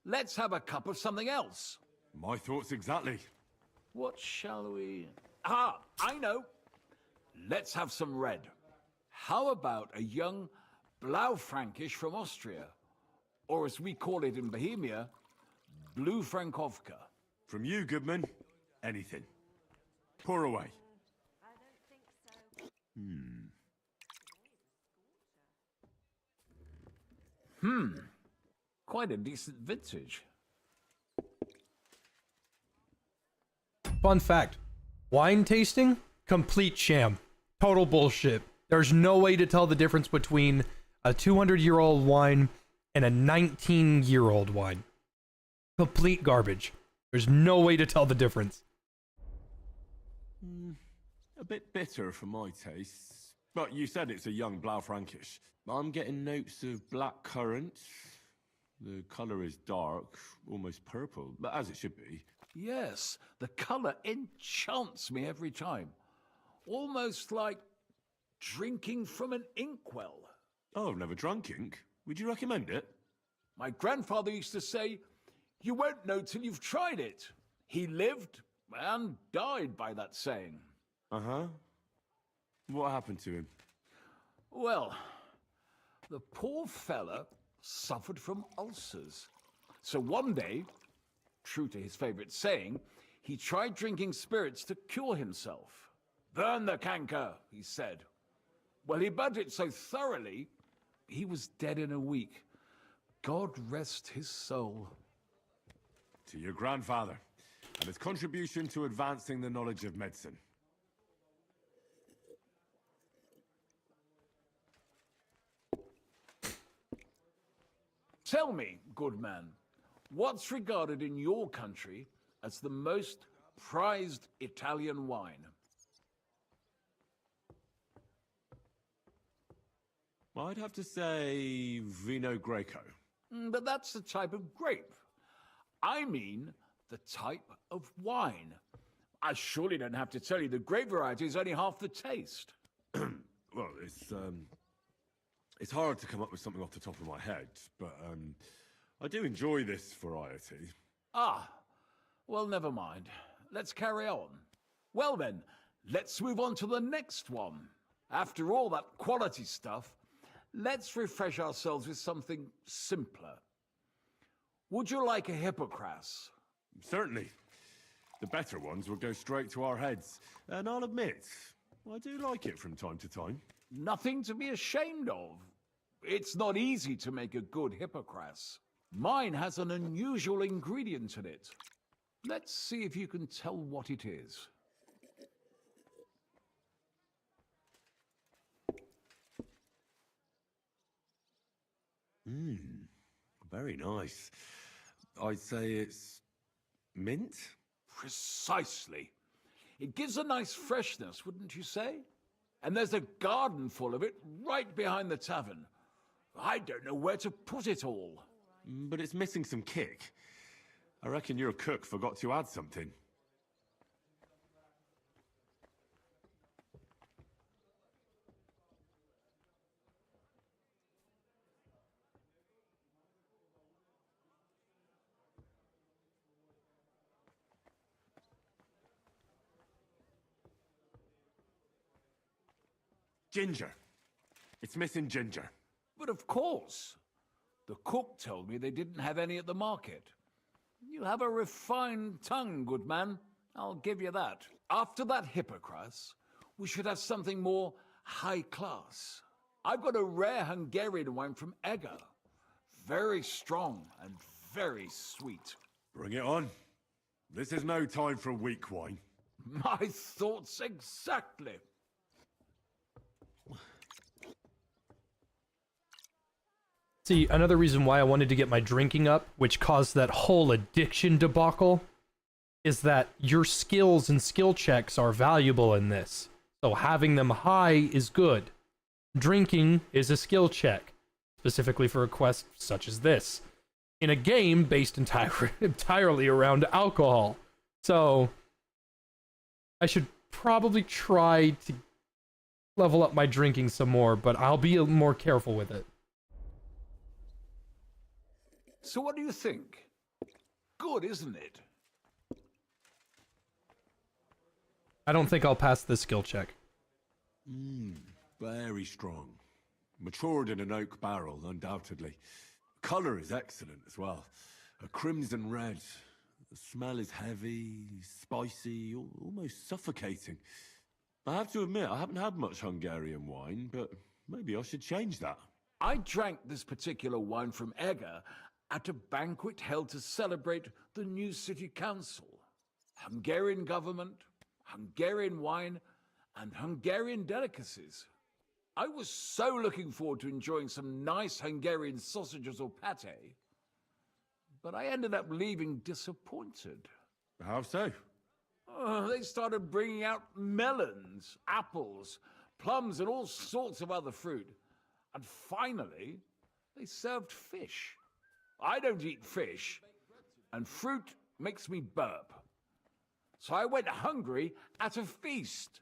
let's have a cup of something else. My thoughts exactly. What shall we... Ah, I know. Let's have some red. How about a young Blaufränkisch from Austria? Or as we call it in Bohemia, Blue Frankovka. From you, Goodman, anything. Pour away. Quite a decent vintage. Fun fact, wine tasting, complete sham. Total bullshit. There's no way to tell the difference between a 200-year-old wine and a 19-year-old wine. Complete garbage. There's no way to tell the difference. A bit bitter for my tastes. But you said it's a young Blaufränkisch. I'm getting notes of black currant. The colour is dark, almost purple, but as it should be. Yes, the colour enchants me every time. Almost like drinking from an inkwell. Oh, I've never drunk ink. Would you recommend it? My grandfather used to say, you won't know till you've tried it. He lived and died by that saying. Uh-huh. What happened to him? Well, the poor fella suffered from ulcers. So one day, true to his favorite saying, he tried drinking spirits to cure himself. Burn the canker, he said. Well, he burnt it so thoroughly, he was dead in a week. God rest his soul. To your grandfather, and his contribution to advancing the knowledge of medicine. Tell me, good man, what's regarded in your country as the most prized Italian wine? I'd have to say Vino Greco. But that's the type of grape. I mean the type of wine. I surely don't have to tell you the grape variety is only half the taste. Well, it's hard to come up with something off the top of my head, but I do enjoy this variety. Ah, well, never mind. Let's carry on. Well then, let's move on to the next one. After all that quality stuff, let's refresh ourselves with something simpler. Would you like a hippocras? Certainly. The better ones will go straight to our heads, and I'll admit, I do like it from time to time. Nothing to be ashamed of. It's not easy to make a good hippocras. Mine has an unusual ingredient in it. Let's see if you can tell what it is. Very nice. I'd say it's mint? Precisely. It gives a nice freshness, wouldn't you say? And there's a garden full of it right behind the tavern. I don't know where to put it all. But it's missing some kick. I reckon your cook forgot to add something. Ginger. It's missing ginger. But of course. The cook told me they didn't have any at the market. You have a refined tongue, good man. I'll give you that. After that hippocras, we should have something more high class. I've got a rare Hungarian wine from Eger. Very strong and very sweet. Bring it on. This is no time for weak wine. My thoughts exactly. See, another reason why I wanted to get my drinking up, which caused that whole addiction debacle, is that your skills and skill checks are valuable in this. So having them high is good. Drinking is a skill check, specifically for a quest such as this, in a game based entirely around alcohol. So I should probably try to level up my drinking some more, but I'll be more careful with it. So what do you think? Good, isn't it? I don't think I'll pass this skill check. Very strong. Matured in an oak barrel, undoubtedly. Colour is excellent as well. A crimson red. The smell is heavy, spicy, almost suffocating. I have to admit, I haven't had much Hungarian wine, but maybe I should change that. I drank this particular wine from Egger at a banquet held to celebrate the new city council. Hungarian government, Hungarian wine, and Hungarian delicacies. I was so looking forward to enjoying some nice Hungarian sausages or pate, but I ended up leaving disappointed. How so? They started bringing out melons, apples, plums, and all sorts of other fruit. And finally, they served fish. I don't eat fish, and fruit makes me burp. So I went hungry at a feast.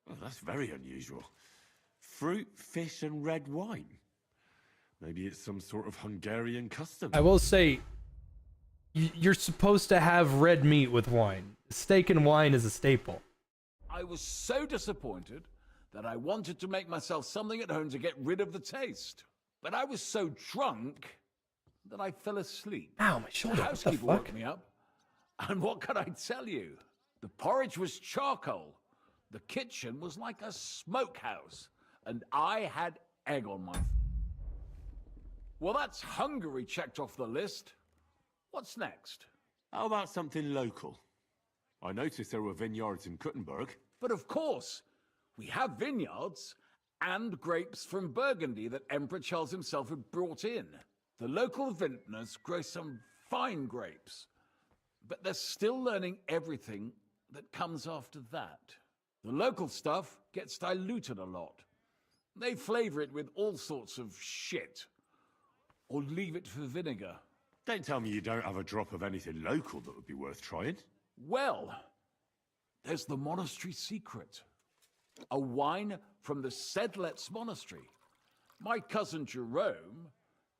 Well, that's very unusual. Fruit, fish, and red wine. Maybe it's some sort of Hungarian custom. I will say, you're supposed to have red meat with wine. Steak and wine is a staple. I was so disappointed that I wanted to make myself something at home to get rid of the taste. But I was so drunk that I fell asleep. Ow, my shoulder. The What the housekeeper fuck? woke me up. And what could I tell you? The porridge was charcoal. The kitchen was like a smokehouse. And I had egg on my... Well, that's Hungary checked off the list. What's next? How about something local? I noticed there were vineyards in Kuttenberg. But of course, we have vineyards and grapes from Burgundy that Emperor Charles himself had brought in. The local vintners grow some fine grapes, but they're still learning everything that comes after that. The local stuff gets diluted a lot. They flavor it with all sorts of shit, or leave it for vinegar. Don't tell me you don't have a drop of anything local that would be worth trying. Well, there's the monastery secret. A wine from the Sedlets monastery. My cousin Jerome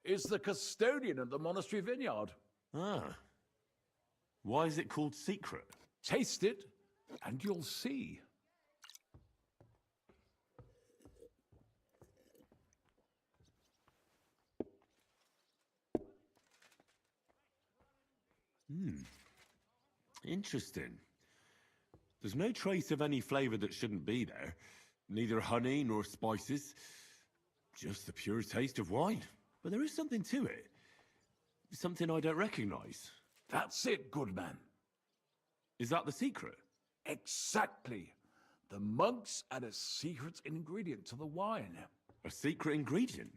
is the custodian of the monastery vineyard. Ah. Why is it called secret? Taste it, and you'll see. Interesting. There's no trace of any flavor that shouldn't be there. Neither honey nor spices. Just the pure taste of wine. But there is something to it. Something I don't recognize. That's it, good man. Is that the secret? Exactly. The monks add a secret ingredient to the wine. A secret ingredient?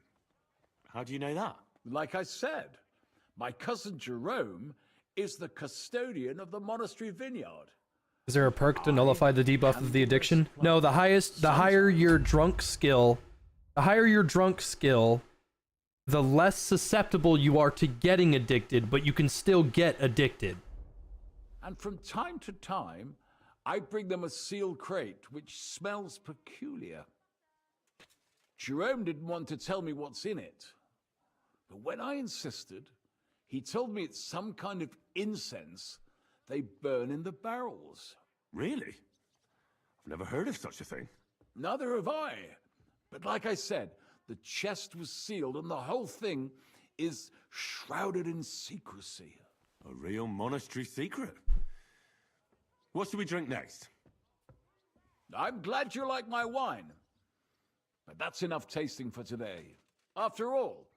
How do you know that? Like I said, my cousin Jerome is the custodian of the monastery vineyard. Is there a perk to nullify the debuff of the addiction? No, the higher your drunk skill, the less susceptible you are to getting addicted, but you can still get addicted. And from time to time, I bring them a sealed crate which smells peculiar. Jerome didn't want to tell me what's in it. But when I insisted, he told me it's some kind of incense they burn in the barrels. Really? I've never heard of such a thing. Neither have I. But like I said, the chest was sealed and the whole thing is shrouded in secrecy. A real monastery secret. What should we drink next? I'm glad you like my wine. But that's enough tasting for today. After all,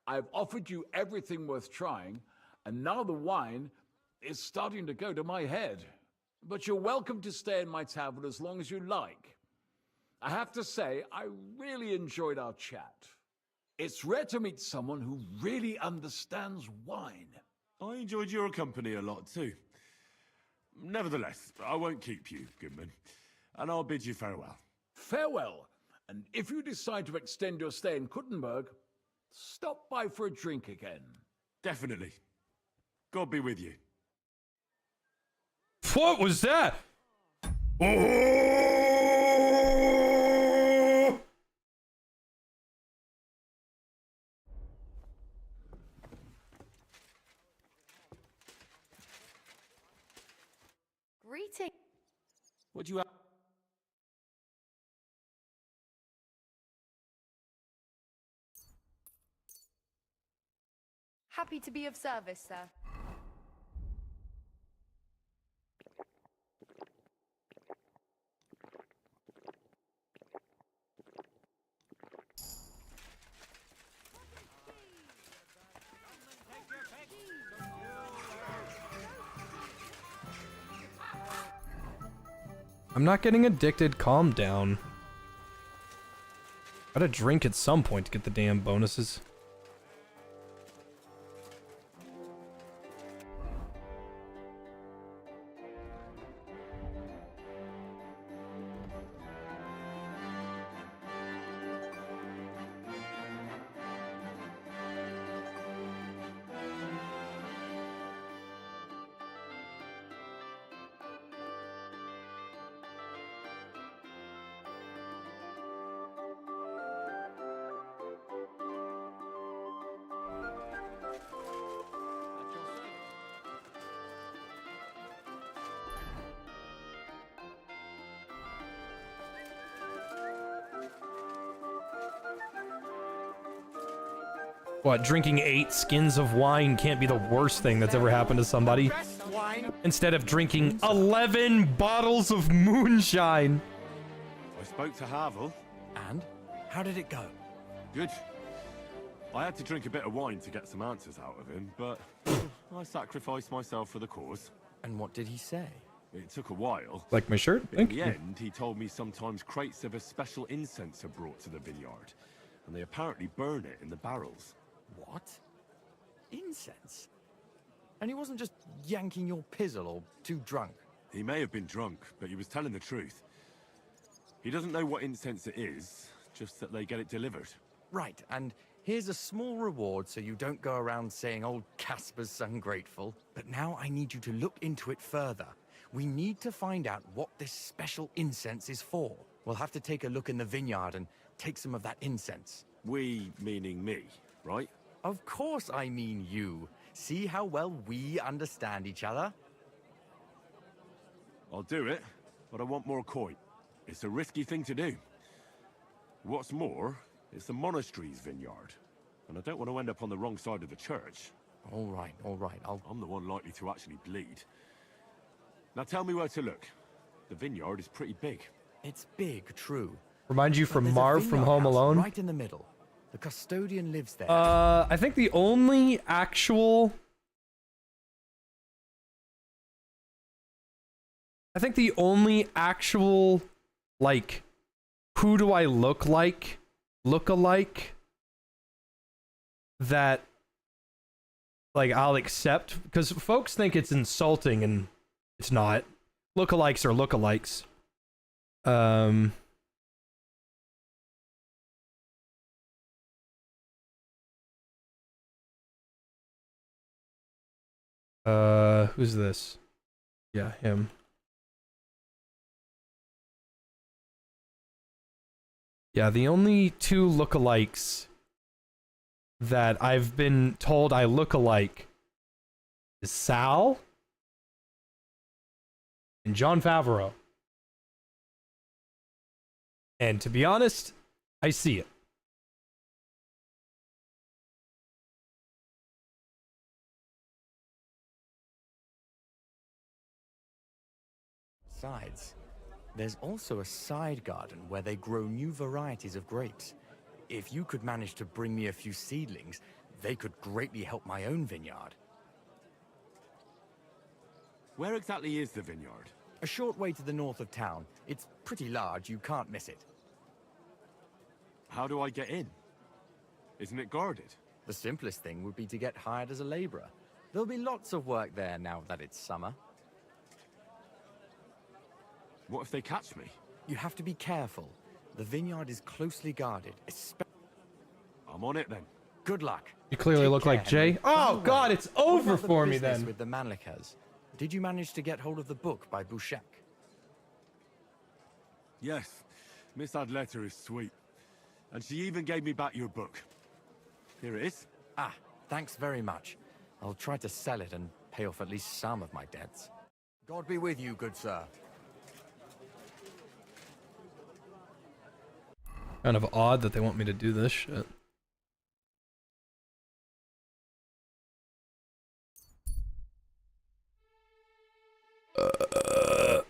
I've offered you everything worth trying, and now the wine is starting to go to my head. But you're welcome to stay in my tavern as long as you like. I have to say, I really enjoyed our chat. It's rare to meet someone who really understands wine. I enjoyed your company a lot too. Nevertheless, I won't keep you, Goodman, and I'll bid you farewell. Farewell, and if you decide to extend your stay in Kuttenberg, stop by for a drink again. Definitely. God be with you. What was that? Greeting. What do you have? Happy to be of service, sir. I'm not getting addicted. Calm down. Gotta drink at some point to get the damn bonuses. What, drinking 8 skins of wine can't be the worst thing that's ever happened to somebody. Instead of drinking 11 bottles of moonshine. I spoke to Havel. And? How did it go? Good. I had to drink a bit of wine to get some answers out of him, but I sacrificed myself for the cause. And what did he say? It took a while. Like my shirt? In Thank the you. end, he told me sometimes crates of a special incense are brought to the vineyard, and they apparently burn it in the barrels. What? Incense? And he wasn't just yanking your pizzle or too drunk? He may have been drunk, but he was telling the truth. He doesn't know what incense it is, just that they get it delivered. Right, and here's a small reward so you don't go around saying old Casper's ungrateful. But now I need you to look into it further. We need to find out what this special incense is for. We'll have to take a look in the vineyard and take some of that incense. We, meaning me, right? Of course I mean you. See how well we understand each other? I'll do it, but I want more coin. It's a risky thing to do. What's more, it's the monastery's vineyard, and I don't want to end up on the wrong side of the church. All right, I'm the one likely to actually bleed. Now tell me where to look. The vineyard is pretty big. It's big, true. Remind you But from there's a Marv from vineyard Home house Alone? right in the middle. The custodian lives there. I think the only actual... like, who do I look like, look-alike, that, like, I'll accept, because folks think it's insulting, and it's not. Lookalikes are lookalikes. Who's this? Yeah, him. Yeah, the only 2 lookalikes that I've been told I look alike is Sal and Jon Favreau. And to be honest, I see it. Besides, there's also a side garden where they grow new varieties of grapes. If you could manage to bring me a few seedlings, they could greatly help my own vineyard. Where exactly is the vineyard? A short way to the north of town. It's pretty large, you can't miss it. How do I get in? Isn't it guarded? The simplest thing would be to get hired as a laborer. There'll be lots of work there now that it's summer. What if they catch me? You have to be careful. The vineyard is closely guarded. I'm on it then. Good luck. You clearly Take look care, like Jay. Henry. Oh By the way, God, it's what over about the for me business then. With the Manlichas, did you manage to get hold of the book by Vashek? Yes, Miss Adletta is sweet. And she even gave me back your book. Here it is. Ah, thanks very much. I'll try to sell it and pay off at least some of my debts. God be with you, good sir. Kind of odd that they want me to do this shit.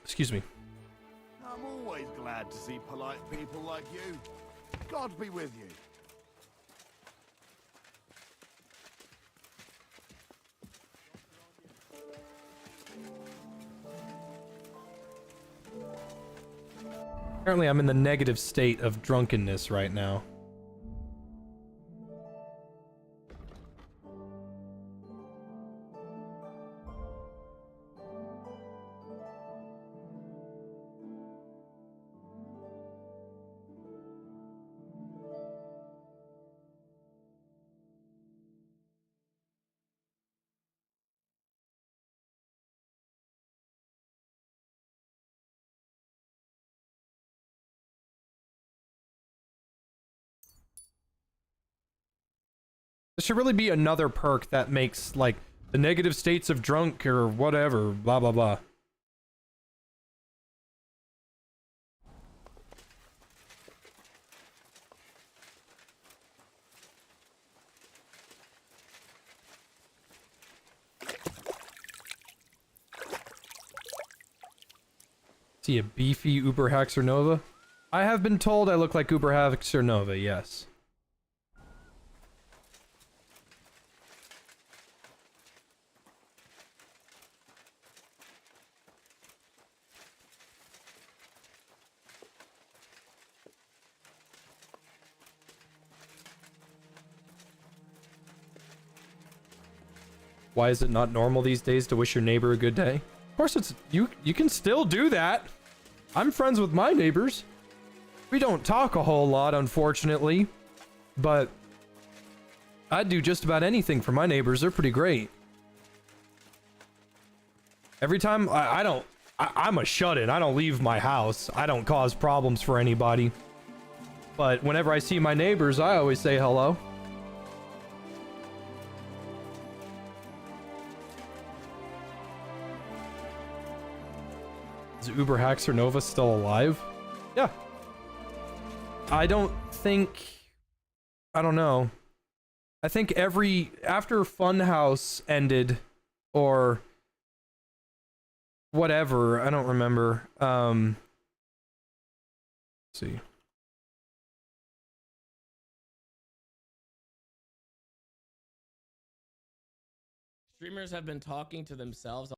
Excuse me. I'm always glad to see polite people like you. God be with you. Apparently I'm in the negative state of drunkenness right now. There should really be another perk that makes, like, the negative states of drunk or whatever, blah, blah, blah. See a beefy Uber Haxor Nova? I have been told I look like Uber Haxor Nova, yes. Why is it not normal these days to wish your neighbor a good day? Of course it's you can still do that. I'm friends with my neighbors. We don't talk a whole lot, unfortunately, but I'd do just about anything for my neighbors. They're pretty great. Every time I'm a shut-in. I don't leave my house. I don't cause problems for anybody. But whenever I see my neighbors, I always say hello. Is Uber Haxor Nova still alive? Yeah. I don't know. I think after Funhouse ended, or whatever, I don't remember. Let's see. Streamers have been talking to themselves.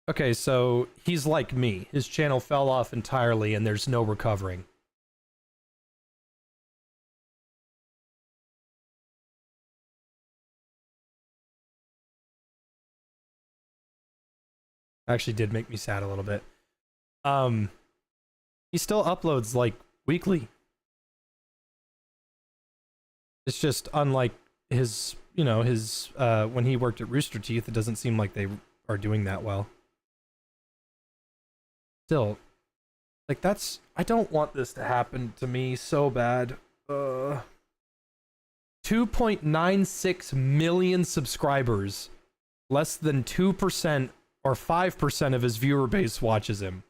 Okay, so he's like me. His channel fell off entirely and there's no recovering. Actually did make me sad a little bit. He still uploads like weekly. It's just unlike his, when he worked at Rooster Teeth, it doesn't seem like they are doing that well. Still, like I don't want this to happen to me so bad. 2.96 million subscribers. Less than 2% or 5% of his viewer base watches him.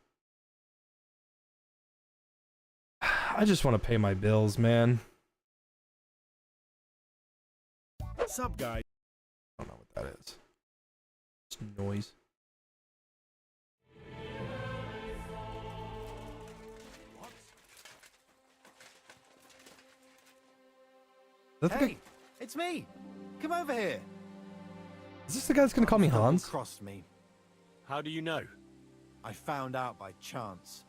I just want to pay my bills, man. Sup, guy? I don't know what that is. It's noise. Hey, it's me. Come over here. Is this the guy that's gonna call me Hans? Crossed me. How do you know? I found out by chance.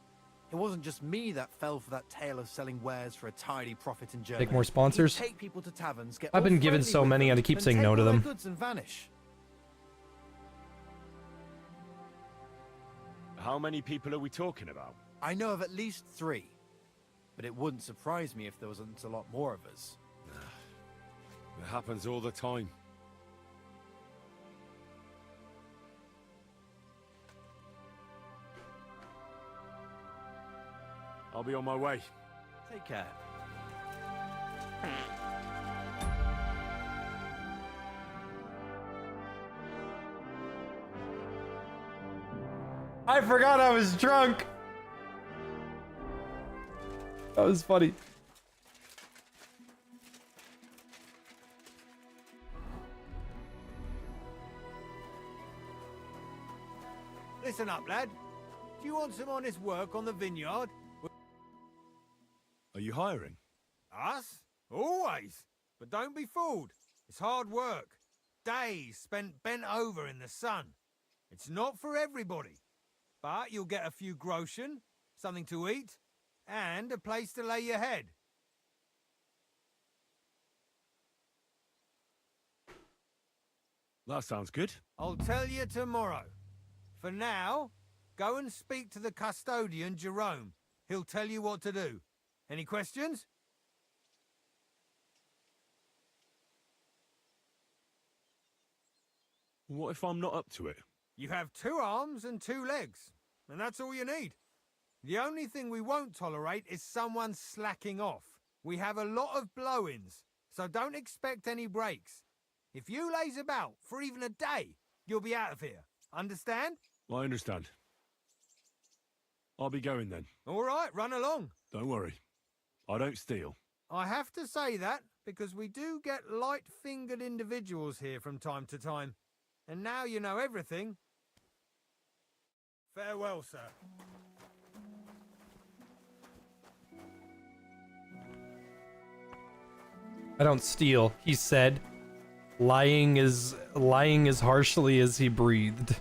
It wasn't just me that fell for that tale of selling wares for a tidy profit in Germany. Take more sponsors? He'd take people to taverns, get I've all been given friendly so with many, them, I keep then saying take no to all their them. goods and vanish. How many people are we talking about? I know of at least 3. but it wouldn't surprise me if there wasn't a lot more of us. It happens all the time. I'll be on my way. Take care. I forgot I was drunk. That was funny. Listen up, lad. Do you want some honest work on the vineyard? Are you hiring? Us? Always. But don't be fooled. It's hard work. Days spent bent over in the sun. It's not for everybody. But you'll get a few groschen, something to eat, and a place to lay your head. That sounds good. I'll tell you tomorrow. For now, go and speak to the custodian, Jerome. He'll tell you what to do. Any questions? What if I'm not up to it? You have 2 arms and 2 legs, and that's all you need. The only thing we won't tolerate is someone slacking off. We have a lot of blow-ins, so don't expect any breaks. If you laze about for even a day, you'll be out of here. Understand? I understand. I'll be going then. All right, run along. Don't worry. I don't steal. I have to say that because we do get light-fingered individuals here from time to time. And now you know everything. Farewell, sir. I don't steal, he said, lying as harshly as he breathed.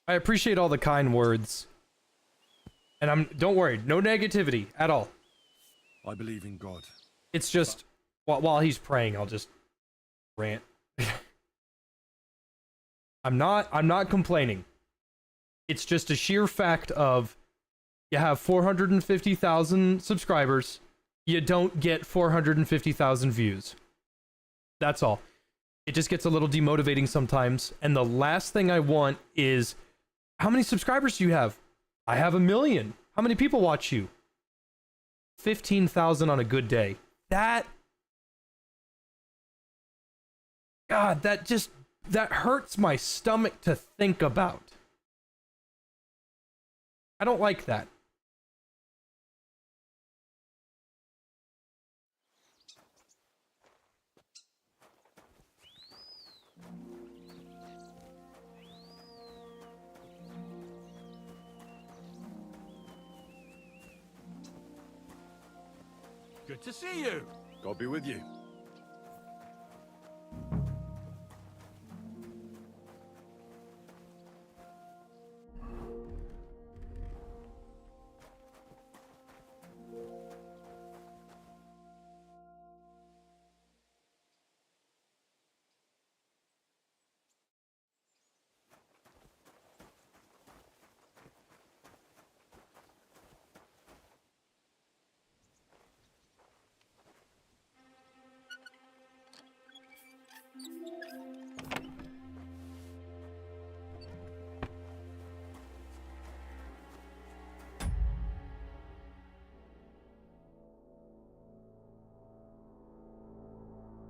I appreciate all the kind words. And don't worry, no negativity at all. I believe in God. It's just, while he's praying, I'll just rant. I'm not complaining. It's just a sheer fact of, you have 450,000 subscribers, you don't get 450,000 views. That's all. It just gets a little demotivating sometimes, and the last thing I want is, how many subscribers do you have? I have 1 million. How many people watch you? 15,000 on a good day. God, that hurts my stomach to think about. I don't like that. Good to see you. God be with you.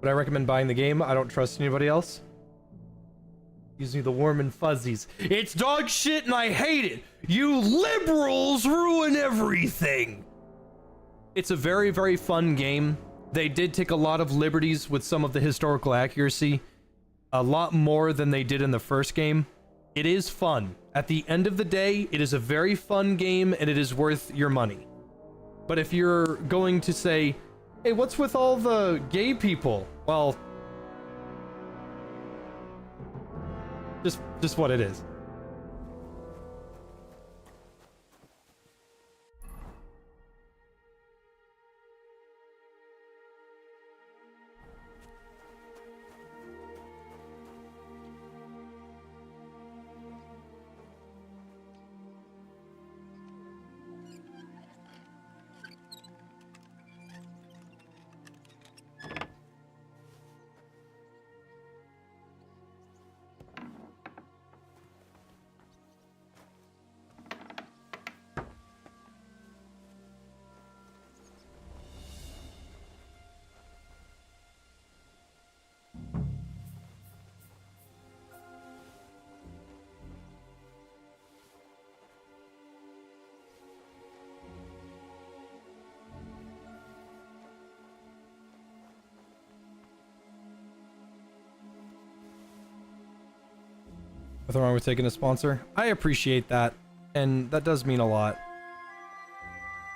Would I recommend buying the game? I don't trust anybody else. Gives me the warm and fuzzies. It's dog shit and I hate it. You liberals ruin everything. It's a very, very fun game. They did take a lot of liberties with some of the historical accuracy. A lot more than they did in the first game. It is fun. At the end of the day, it is a very fun game and it is worth your money. But if you're going to say, hey, what's with all the gay people? Well, Just what it is. Nothing wrong with taking a sponsor. I appreciate that, and that does mean a lot.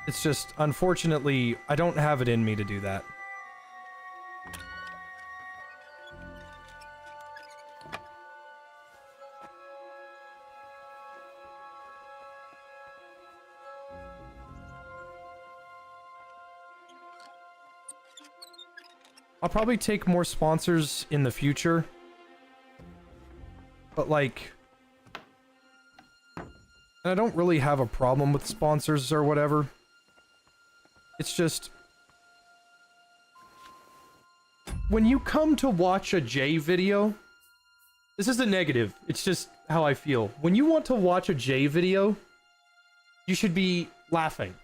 It's just, unfortunately, I don't have it in me to do that. I'll probably take more sponsors in the future. But like, and I don't really have a problem with sponsors or whatever. It's just, when you come to watch a J video, this isn't negative, it's just how I feel. When you want to watch a J video, you should be laughing.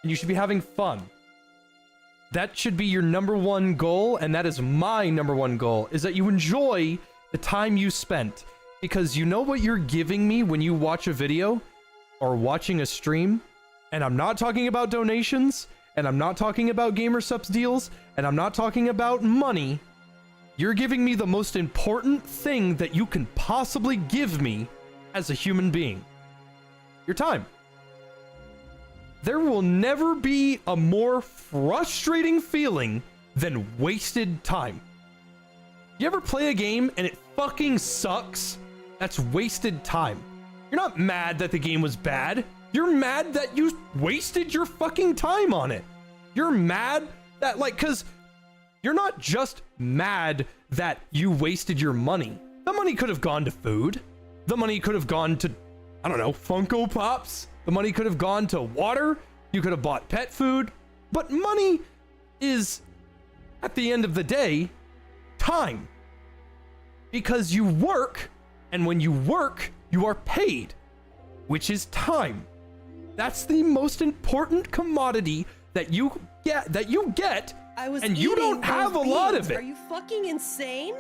And you should be having fun. That should be your #1 goal, and that is my #1 goal, is that you enjoy the time you spent, because you know what you're giving me when you watch a video or watching a stream. And I'm not talking about donations, and I'm not talking about gamer subs deals, and I'm not talking about money. You're giving me the most important thing that you can possibly give me as a human being: your time. There will never be a more frustrating feeling than wasted time. You ever play a game and it fucking sucks? That's wasted time. You're not mad that the game was bad. You're mad that you wasted your fucking time on it. You're mad that, like, cause you're not just mad that you wasted your money. The money could have gone to food. The money could have gone to, I don't know, Funko Pops. The money could have gone to water. You could have bought pet food. But money is, at the end of the day, time. Because you work, and when you work, you are paid, which is time. That's the most important commodity that you get, and you don't have a lot of it. Are you fucking insane?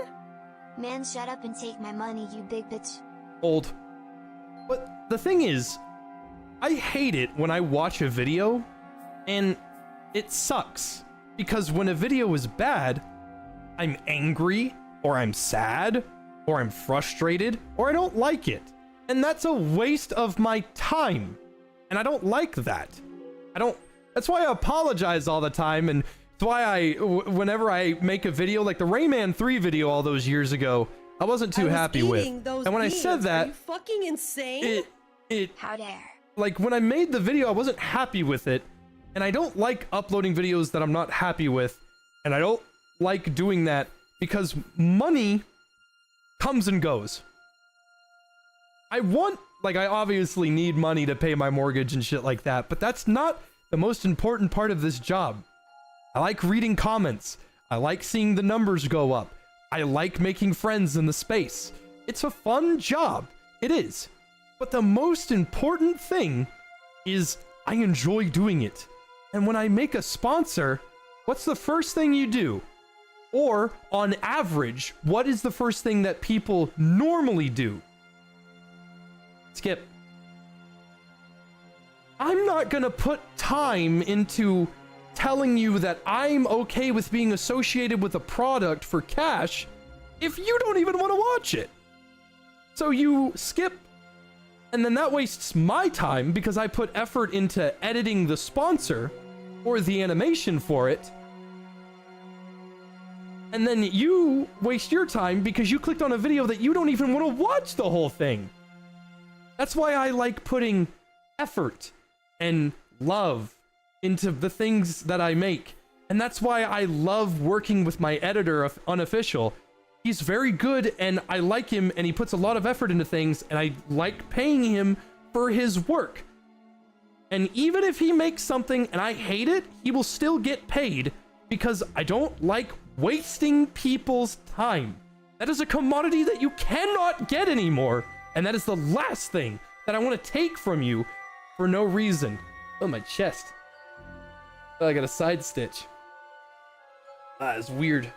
Man, shut up and take my money, you big bitch. Old. But the thing is, I hate it when I watch a video and it sucks. Because when a video is bad, I'm angry, or I'm sad, or I'm frustrated, or I don't like it. And that's a waste of my time. And I don't like that. That's why I apologize all the time, and it's why whenever I make a video, like the Rayman 3 video all those years ago, I wasn't too happy with. And when I said that, are you fucking insane? How dare. Like when I made the video, I wasn't happy with it. And I don't like uploading videos that I'm not happy with. And I don't like doing that because money comes and goes. I obviously need money to pay my mortgage and shit like that, but that's not the most important part of this job. I like reading comments. I like seeing the numbers go up. I like making friends in the space. It's a fun job. It is. But the most important thing is I enjoy doing it. And when I make a sponsor, what's the first thing you do? Or, on average, what is the first thing that people normally do? Skip. I'm not gonna put time into telling you that I'm okay with being associated with a product for cash if you don't even want to watch it. So you skip, and then that wastes my time because I put effort into editing the sponsor or the animation for it. And then you waste your time because you clicked on a video that you don't even want to watch the whole thing. That's why I like putting effort and love into the things that I make. And that's why I love working with my editor of Unofficial. He's very good and I like him and he puts a lot of effort into things and I like paying him for his work. And even if he makes something and I hate it, he will still get paid because I don't like wasting people's time. That is a commodity that you cannot get anymore. And that is the last thing that I want to take from you for no reason. Oh, my chest. Oh, I got a side stitch. Ah, it's weird.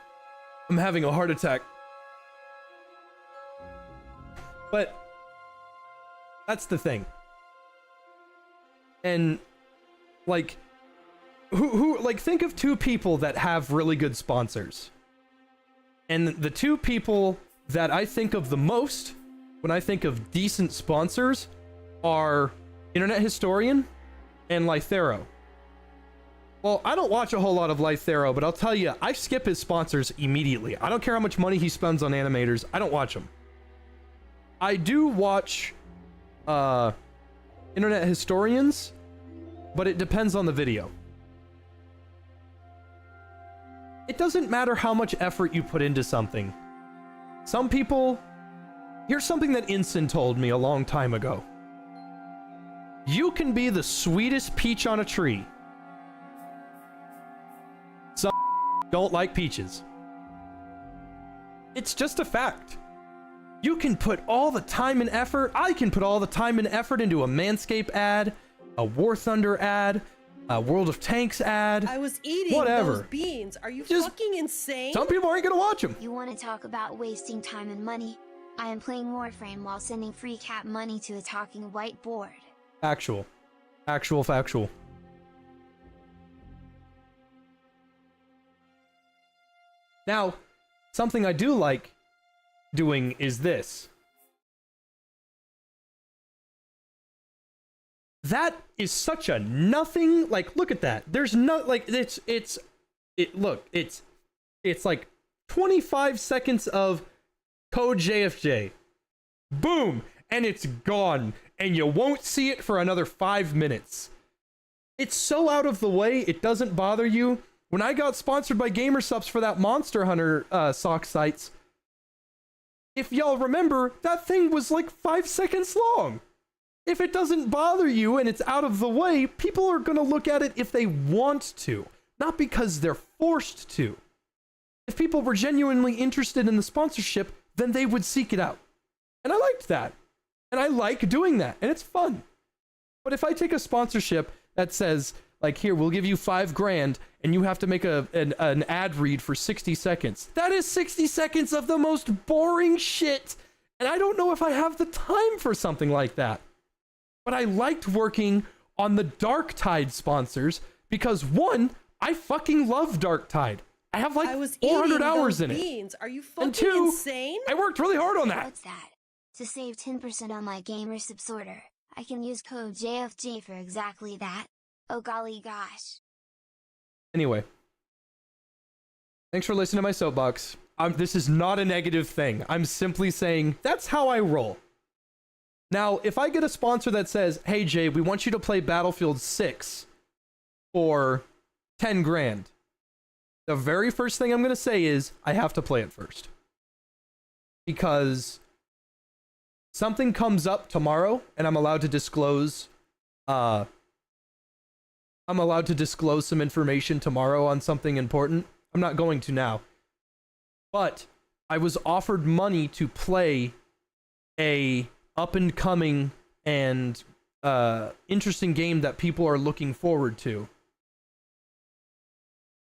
I'm having a heart attack. But that's the thing. And like who like think of two people that have really good sponsors. And the two people that I think of the most when I think of decent sponsors are Internet Historian and Lythero. Well, I don't watch a whole lot of Lythero, but I'll tell you, I skip his sponsors immediately. I don't care how much money he spends on animators. I don't watch them. I do watch Internet Historians, but it depends on the video. It doesn't matter how much effort you put into something. Some people... Here's something that Inson told me a long time ago. You can be the sweetest peach on a tree. Some don't like peaches. It's just a fact. You can put all the time and effort. I can put all the time and effort into a Manscaped ad, a War Thunder ad, a World of Tanks ad. I was eating whatever. those beans. Are you fucking insane? Some people aren't gonna watch them. You want to talk about wasting time and money? I am playing Warframe while sending free cat money to a talking whiteboard. Factual. Factual. Now, something I do like doing is this. That is such a nothing, like, look at that. There's no, like, it's like 25 seconds of code JFJ. Boom! And it's gone. And you won't see it for another 5 minutes. It's so out of the way, it doesn't bother you. When I got sponsored by GamerSupps for that Monster Hunter sock sites, if y'all remember, that thing was like 5 seconds long. If it doesn't bother you and it's out of the way, people are going to look at it if they want to, not because they're forced to. If people were genuinely interested in the sponsorship, then they would seek it out. And I liked that. And I like doing that. And it's fun. But if I take a sponsorship that says, like, here, we'll give you $5,000 and you have to make an ad read for 60 seconds. That is 60 seconds of the most boring shit. And I don't know if I have the time for something like that. But I liked working on the Dark Tide sponsors because, one, I fucking love Dark Tide. I have like 400 hours in it. Are you fucking And two, insane? I worked really hard on that. What's that? To save 10% on my GamerSupps order, I can use code JFG for exactly that. Oh golly gosh. Anyway. Thanks for listening to my soapbox. This is not a negative thing. I'm simply saying that's how I roll. Now, if I get a sponsor that says, hey Jay, we want you to play Battlefield 6 for $10,000. The very first thing I'm going to say is, I have to play it first. Because something comes up tomorrow, and I'm allowed to disclose, some information tomorrow on something important. I'm not going to now. But I was offered money to play a up-and-coming and interesting game that people are looking forward to.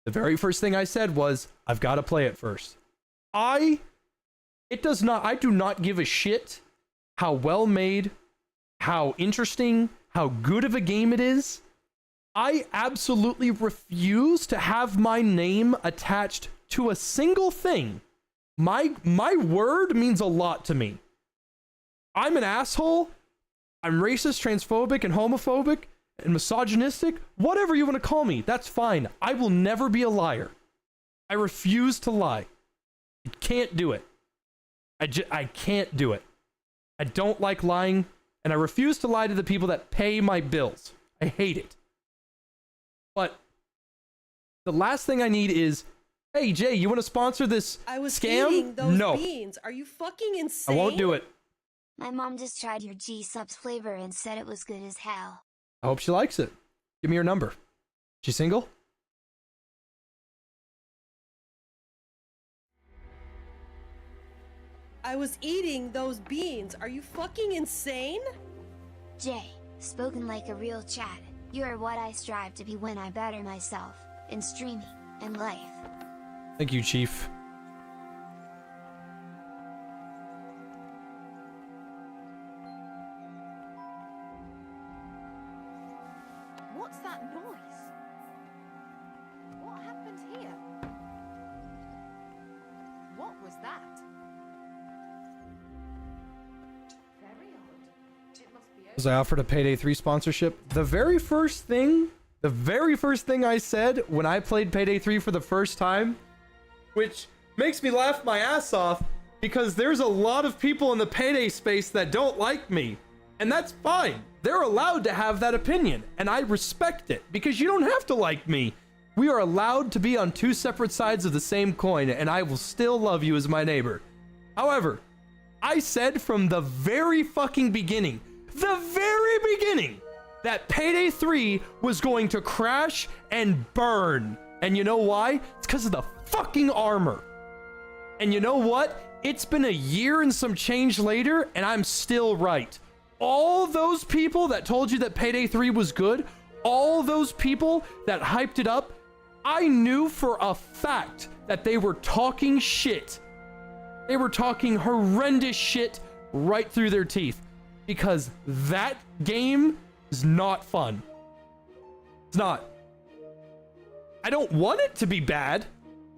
The very first thing I said was, I've got to play it first. I do not give a shit how well made, how interesting, how good of a game it is. I absolutely refuse to have my name attached to a single thing. My word means a lot to me. I'm an asshole. I'm racist, transphobic, and homophobic, and misogynistic. Whatever you want to call me, that's fine. I will never be a liar. I refuse to lie. I can't do it. I can't do it. I don't like lying, and I refuse to lie to the people that pay my bills. I hate it. But the last thing I need is, hey, Jay, you want to sponsor this I was scam? eating those No. beans. Are you fucking insane? I won't do it. My mom just tried your G-Subs flavor and said it was good as hell. I hope she likes it. Give me your number. She single? I was eating those beans. Are you fucking insane? Jay, spoken like a real Chad, you are what I strive to be when I better myself, in streaming, and life. Thank you, Chief. What's that noise? What happened here? What was that? Very odd. It must be As I offered a Payday 3 sponsorship, the very first thing I said when I played Payday 3 for the first time, which makes me laugh my ass off because there's a lot of people in the Payday space that don't like me, and that's fine. They're allowed to have that opinion, and I respect it because you don't have to like me. We are allowed to be on two separate sides of the same coin, and I will still love you as my neighbor. However, I said from the very fucking beginning, that Payday 3 was going to crash and burn. And you know why? It's because of the fucking armor. And you know what? It's been a year and some change later, and I'm still right. All those people that told you that Payday 3 was good, all those people that hyped it up, I knew for a fact that they were talking shit. They were talking horrendous shit right through their teeth. Because that game is not fun. It's not. I don't want it to be bad.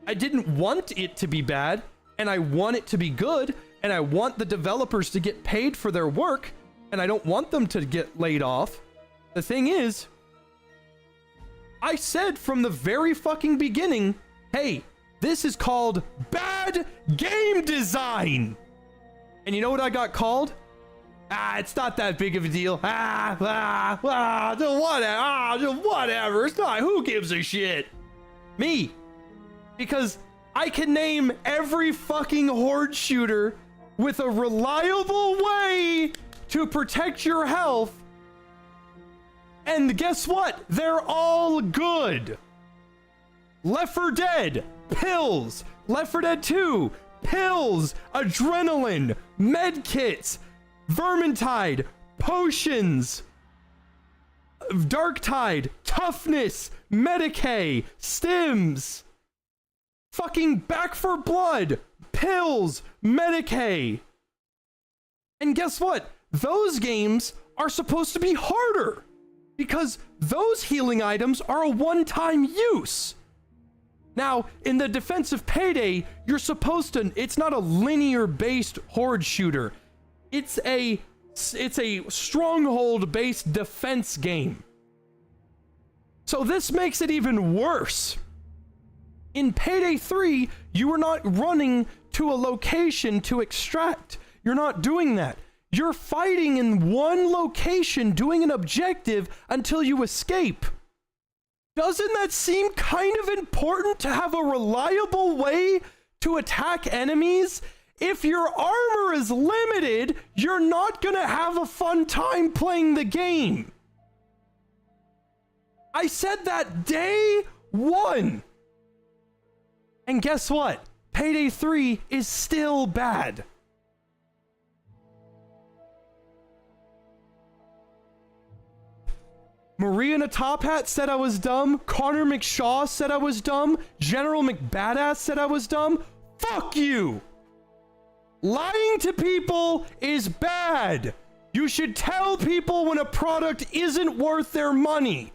I didn't want it to be bad, and I want it to be good, and I want the developers to get paid for their work, and I don't want them to get laid off. The thing is, I said from the very fucking beginning, hey, this is called bad game design. And you know what I got called? It's not that big of a deal. Whatever. It's not. Who gives a shit? Me. Because I can name every fucking horde shooter with a reliable way to protect your health. And guess what? They're all good. Left 4 Dead, pills. Left 4 Dead 2, pills, adrenaline, med kits, Vermintide, potions, Darktide, toughness, Medicae, stims, fucking Back for Blood, pills, Medicae. And guess what? Those games are supposed to be harder because those healing items are a one-time use. Now, in the defense of Payday, you're supposed to, it's not a linear-based horde shooter. It's a stronghold-based defense game. So this makes it even worse. In Payday 3, you are not running to a location to extract. You're not doing that. You're fighting in one location, doing an objective until you escape. Doesn't that seem kind of important to have a reliable way to attack enemies? If your armor is limited, you're not gonna have a fun time playing the game. I said that day one. And guess what? Payday 3 is still bad. Maria in a top hat said I was dumb. Connor McShaw said I was dumb. General McBadass said I was dumb. Fuck you! Lying to people is bad. You should tell people when a product isn't worth their money.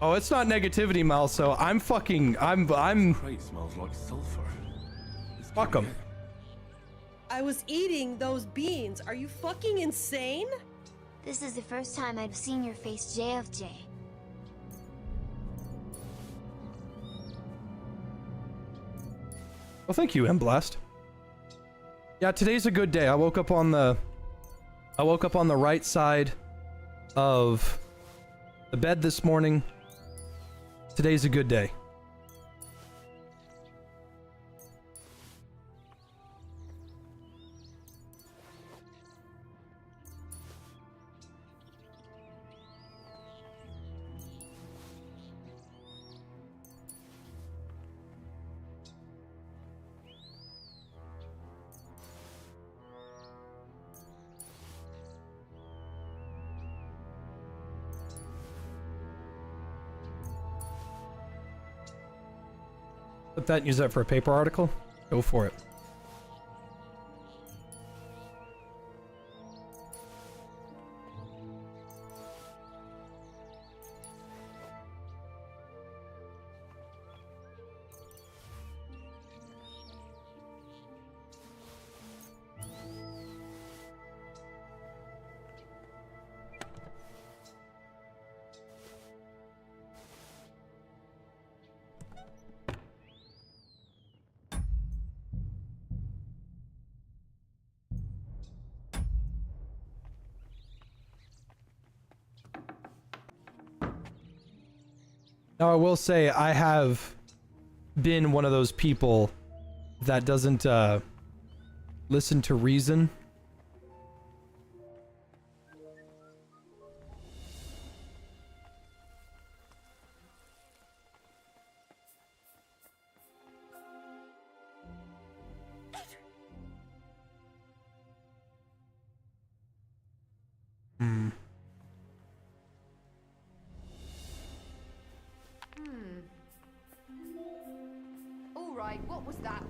Oh, it's not negativity, Mal, so I'm Crate smells like sulfur. Fuck 'em. I was eating those beans. Are you fucking insane? This is the first time I've seen your face, JFJ. Well, thank you, M-Blast. Yeah, today's a good day. I woke up on the right side of the bed this morning. Today's a good day. Flip that and use that for a paper article? Go for it. Now, I will say I have been one of those people that doesn't listen to reason. All right, what was that?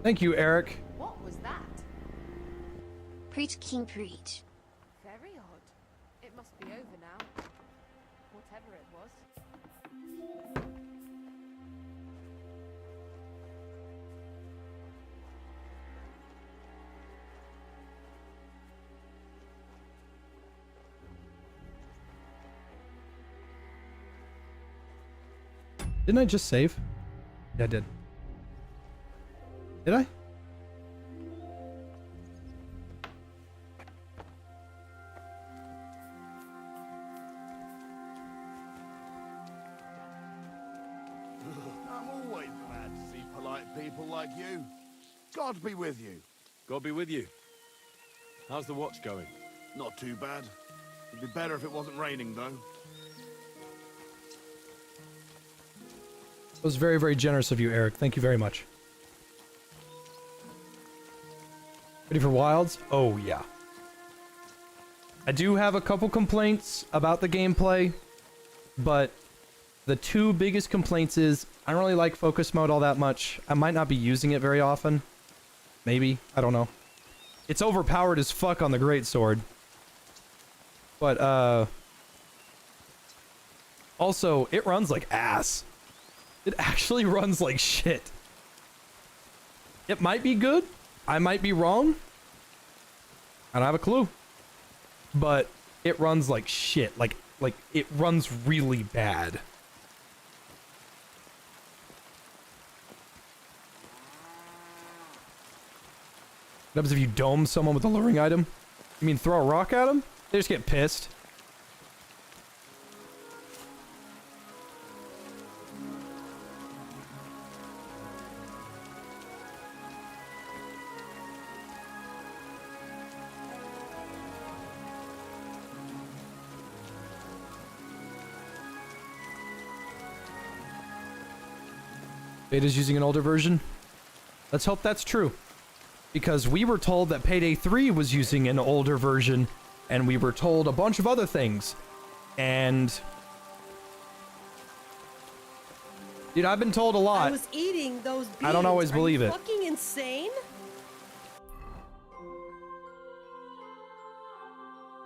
Thank you, Eric. What was that? Preach, King, preach. Very odd. It must be over now. Whatever it was. Didn't I just save? Yeah, I did. Did I? I'm always glad to see polite people like you. God be with you. God be with you. How's the watch going? Not too bad. It'd be better if it wasn't raining, though. That was very, very generous of you, Eric. Thank you very much. Ready for Wilds? Oh, yeah. I do have a couple complaints about the gameplay, but the two biggest complaints is I don't really like focus mode all that much. I might not be using it very often. Maybe. I don't know. It's overpowered as fuck on the greatsword. But, also, it runs like ass. It actually runs like shit. It might be good. I might be wrong. I don't have a clue. But it runs like shit. Like it runs really bad. What happens if you dome someone with a luring item? You mean throw a rock at them? They just get pissed. Beta's using an older version. Let's hope that's true. Because we were told that Payday 3 was using an older version, and we were told a bunch of other things. And... dude, I've been told a lot. I was eating those beans. I don't always believe Are it. you fucking insane?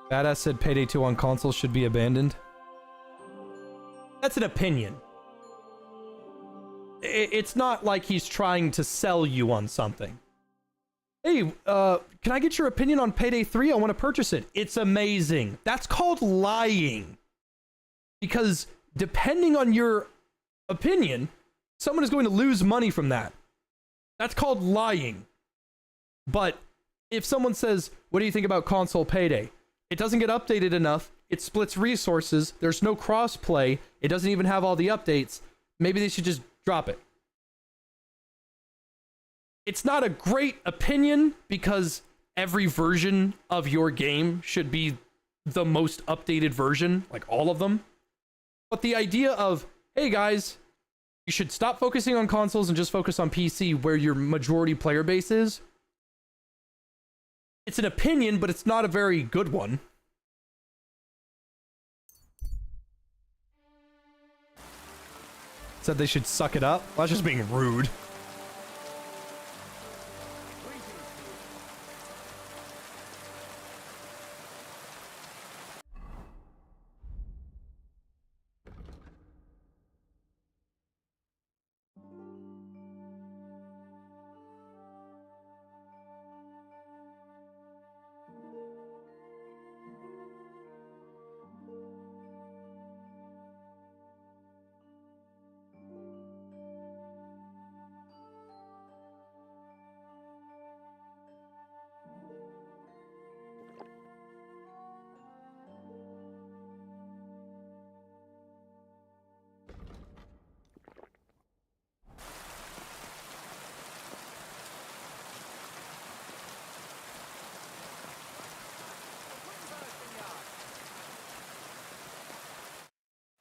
Badass said Payday 2 on console should be abandoned. That's an opinion. It's not like he's trying to sell you on something. Hey, can I get your opinion on Payday 3? I want to purchase it. It's amazing. That's called lying. Because depending on your opinion, someone is going to lose money from that. That's called lying. But if someone says, what do you think about console Payday? It doesn't get updated enough. It splits resources. There's no cross-play. It doesn't even have all the updates. Maybe they should just drop it. It's not a great opinion because every version of your game should be the most updated version, like all of them. But the idea of, hey guys, you should stop focusing on consoles and just focus on PC where your majority player base is. It's an opinion, but it's not a very good one. Said they should suck it up. Well, that's just being rude.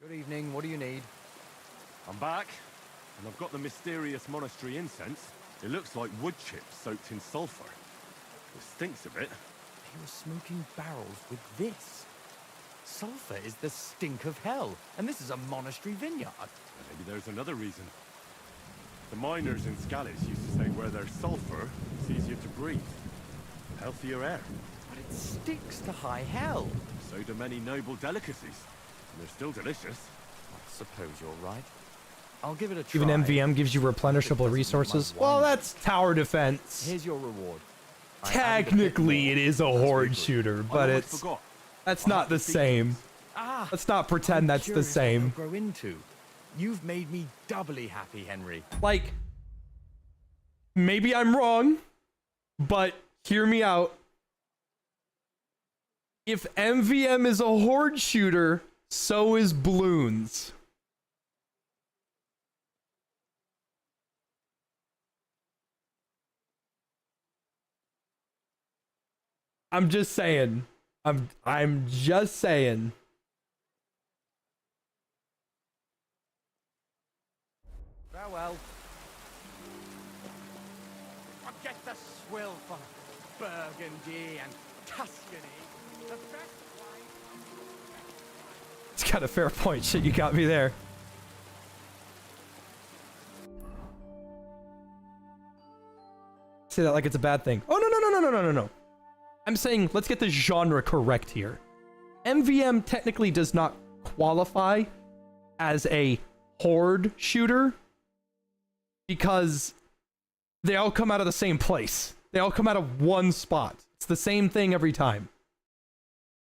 Good evening, what do you need? I'm back, and I've got the mysterious monastery incense. It looks like wood chips soaked in sulfur. It stinks a bit. They were smoking barrels with this. Sulfur is the stink of hell, and this is a monastery vineyard. Maybe there's another reason. The miners in Scallis used to say where there's sulfur, it's easier to breathe. Healthier air. But it sticks to high hell. So do many noble delicacies. They're still delicious. I suppose you're right. I'll give it a try. Even MVM gives you replenishable resources. Well, that's tower defense. Here's your reward. Technically, it is a horde shooter, but that's not the same. Let's not pretend that's the same. Grow into. You've made me doubly happy, Henry. Like, maybe I'm wrong, but hear me out. If MVM is a horde shooter, so is Bloons. I'm just saying. I'm just saying. Farewell. Forget the swill for Burgundy and Tuscany. The best wine. It's got a fair point. Shit, you got me there. Say that like it's a bad thing. Oh, no. I'm saying let's get the genre correct here. MVM technically does not qualify as a horde shooter because they all come out of the same place. They all come out of one spot. It's the same thing every time.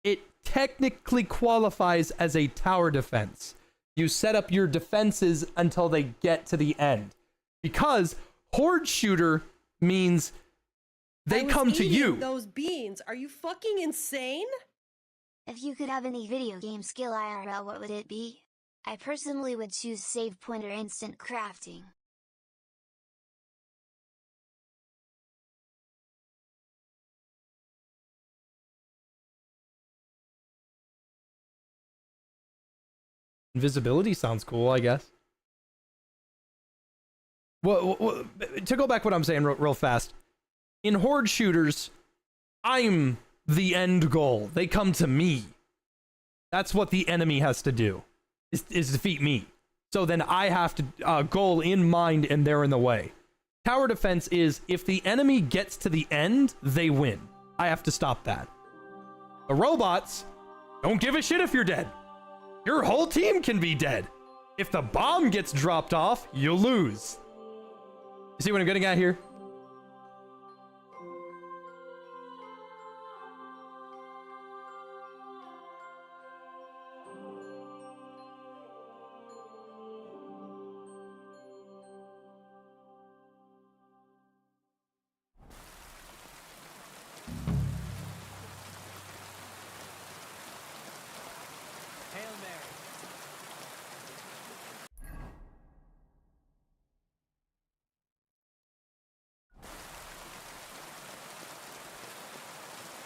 It technically qualifies as a tower defense. You set up your defenses until they get to the end. Because horde shooter means they come to you. Those beans. Are you fucking insane? If you could have any video game skill IRL, what would it be? I personally would choose save pointer instant crafting. Invisibility sounds cool, I guess. Well, to go back what I'm saying real fast. In horde shooters, I'm the end goal. They come to me. That's what the enemy has to do, is defeat me. So then I have to goal in mind and they're in the way. Tower defense is if the enemy gets to the end, they win. I have to stop that. The robots don't give a shit if you're dead. Your whole team can be dead. If the bomb gets dropped off, you lose. You see what I'm getting at here?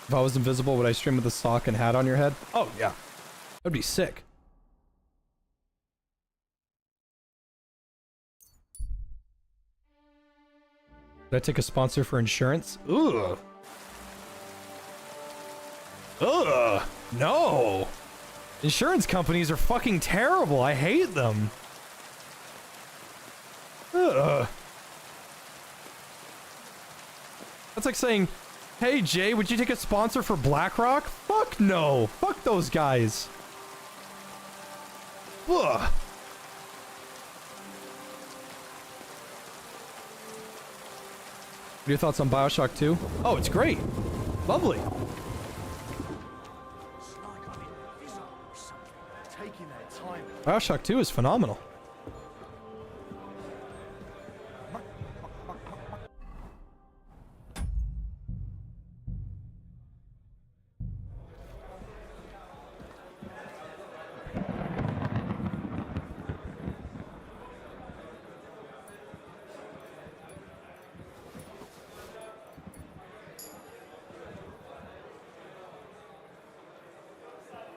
If I was invisible, would I stream with a sock and hat on your head? Oh, yeah. That'd be sick. Did I take a sponsor for insurance? Ugh. Ugh. No. Insurance companies are fucking terrible. I hate them. Ugh. That's like saying, hey Jay, would you take a sponsor for BlackRock? Fuck no. Fuck those guys. Ugh. What are your thoughts on Bioshock 2? Oh, it's great. Lovely. Bioshock 2 is phenomenal.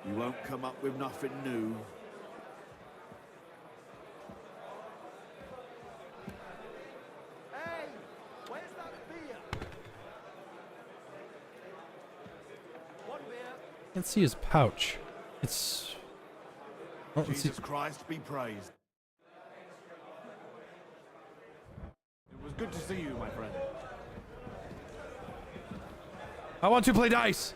You won't come up with nothing new. Hey, where's that beer? One beer. Can't see his pouch. It's... Oh, let's see. Jesus Christ be praised. It was good to see you, my friend. I want to play dice.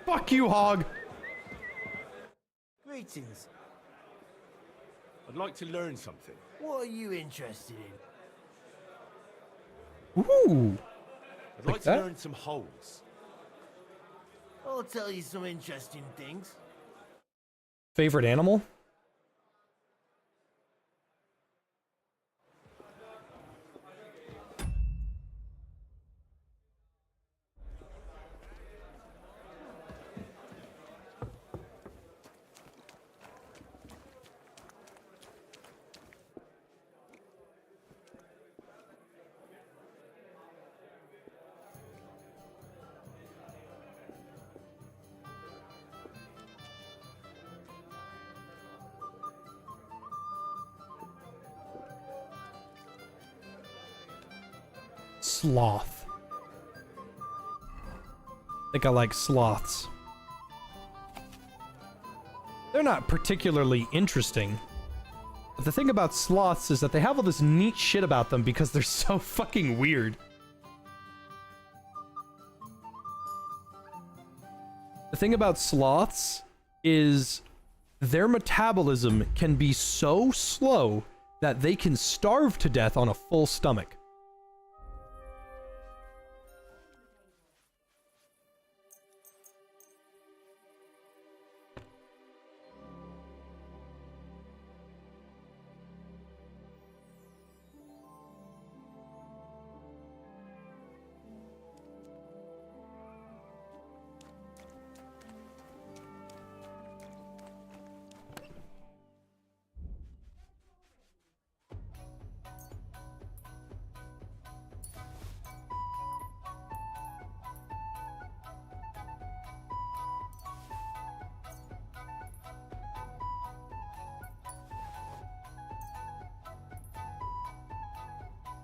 Fuck you, hog. Greetings. I'd like to learn something. What are you interested Ooh. in? I'd Like like that? to learn some holes. I'll tell you some interesting things. Favorite animal? Sloth. I think I like sloths. They're not particularly interesting. But the thing about sloths is that they have all this neat shit about them because they're so fucking weird. The thing about sloths is their metabolism can be so slow that they can starve to death on a full stomach.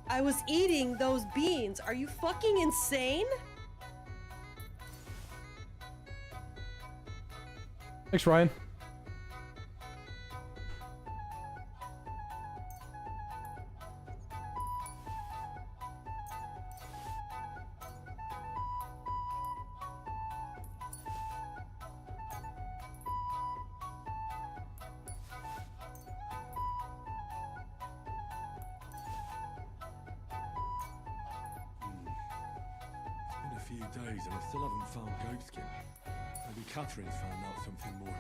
I was eating those beans. Are you fucking insane? Thanks, Ryan. few days and I still haven't found Goatskin. Maybe Catherine's found out something more.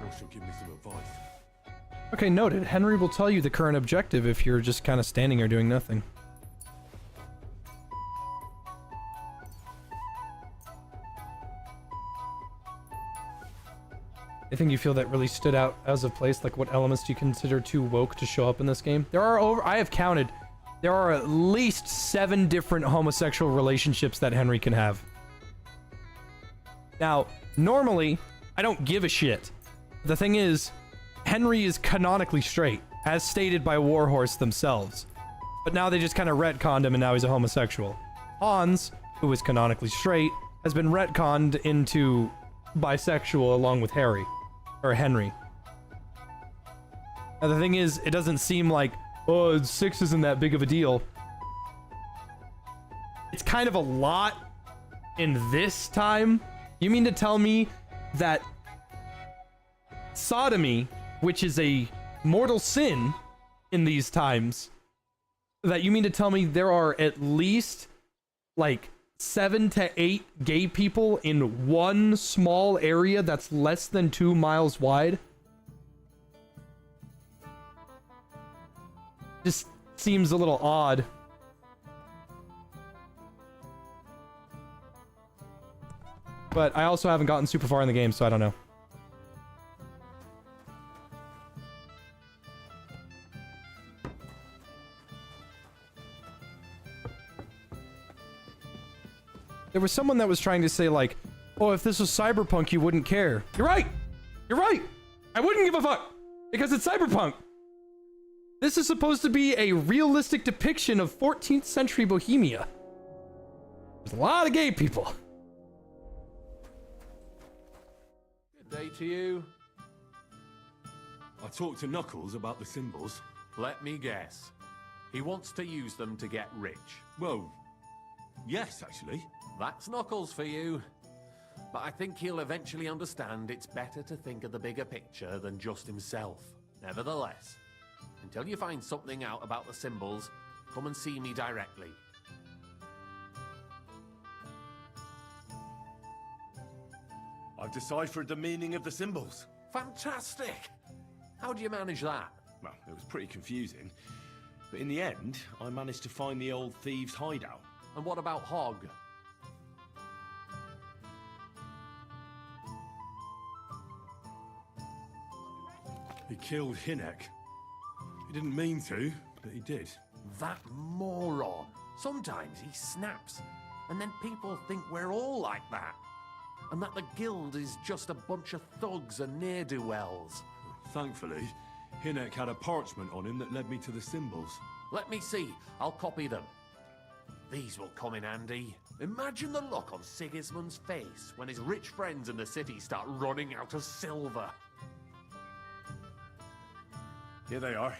Or she'll give me some advice. Okay, noted. Henry will tell you the current objective if you're just kind of standing there doing nothing. Anything you feel that really stood out as a place? Like, what elements do you consider too woke to show up in this game? There are I have counted, there are at least 7 different homosexual relationships that Henry can have. Now, normally, I don't give a shit. The thing is, Henry is canonically straight, as stated by Warhorse themselves. But now they just kind of retconned him and now he's a homosexual. Hans, who is canonically straight, has been retconned into bisexual along with Harry. Or Henry. Now the thing is, it doesn't seem like, oh, 6 isn't that big of a deal. It's kind of a lot in this time. You mean to tell me that sodomy, which is a mortal sin in these times, that you mean to tell me there are at least like 7 to 8 gay people in one small area that's less than 2 miles wide? Just seems a little odd. But I also haven't gotten super far in the game, so I don't know. There was someone that was trying to say like, oh, if this was Cyberpunk, you wouldn't care. You're right! You're right! I wouldn't give a fuck! Because it's Cyberpunk! This is supposed to be a realistic depiction of 14th century Bohemia. There's a lot of gay people. Good day to you. I talked to Knuckles about the symbols. Let me guess. He wants to use them to get rich. Well, yes, actually. That's Knuckles for you. But I think he'll eventually understand it's better to think of the bigger picture than just himself. Nevertheless, until you find something out about the symbols, come and see me directly. I've deciphered the meaning of the symbols. Fantastic! How do you manage that? Well, it was pretty confusing. But in the end, I managed to find the old thieves' hideout. And what about Hog? He killed Hinek. He didn't mean to, but he did. That moron. Sometimes he snaps, and then people think we're all like that. And that the guild is just a bunch of thugs and ne'er-do-wells. Thankfully, Hinek had a parchment on him that led me to the symbols. Let me see. I'll copy them. These will come in handy. Imagine the look on Sigismund's face when his rich friends in the city start running out of silver. Here they are.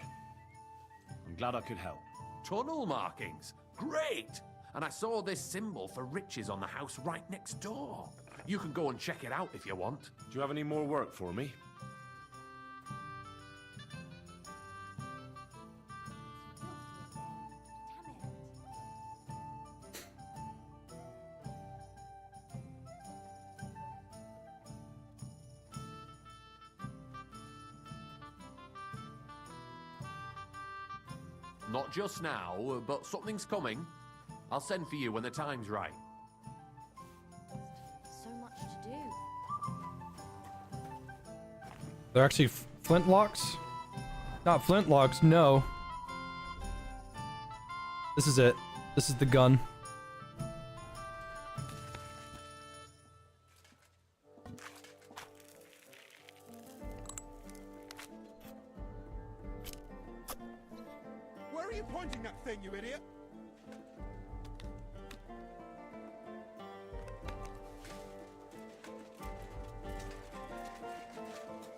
I'm glad I could help. Tunnel markings. Great! And I saw this symbol for riches on the house right next door. You can go and check it out if you want. Do you have any more work for me? Not just now, but something's coming. I'll send for you when the time's right. So much to do. They're actually flintlocks? Not flintlocks, no. This is it. This is the gun. Where are you pointing that thing, you idiot?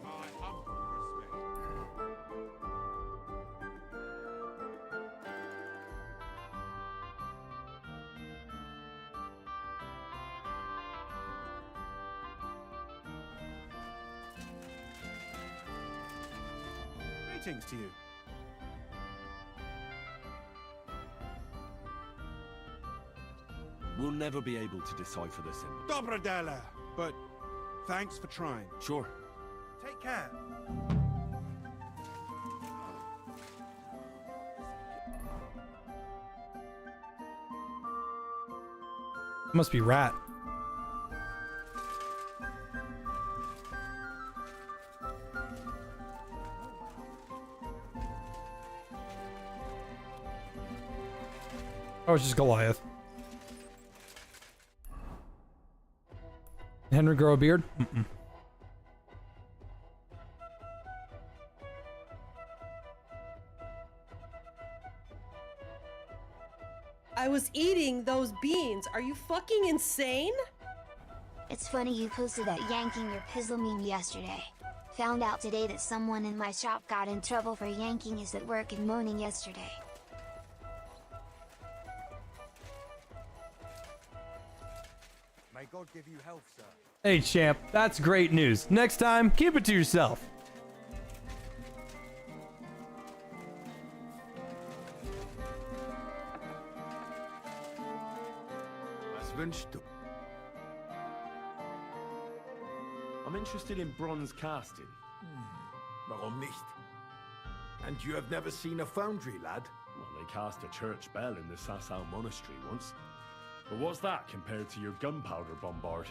My humble respect. Greetings to you. We'll never be able to decipher the symbol. Dobrodela, but thanks for trying. Sure. Take care. Must be Rat. Oh, it's just Goliath. Henry grow a beard? Mm-mm. I was eating those beans. Are you fucking insane? It's funny you posted that yanking your pizzle meme yesterday. Found out today that someone in my shop got in trouble for yanking his at work and moaning yesterday. May God give you health, sir. Hey, champ, that's great news. Next time, keep it to yourself. Was wünschst du? I'm interested in bronze casting. Warum nicht? And you have never seen a foundry, lad? Well, they cast a church bell in the Sasau monastery once. But what's that compared to your gunpowder bombard?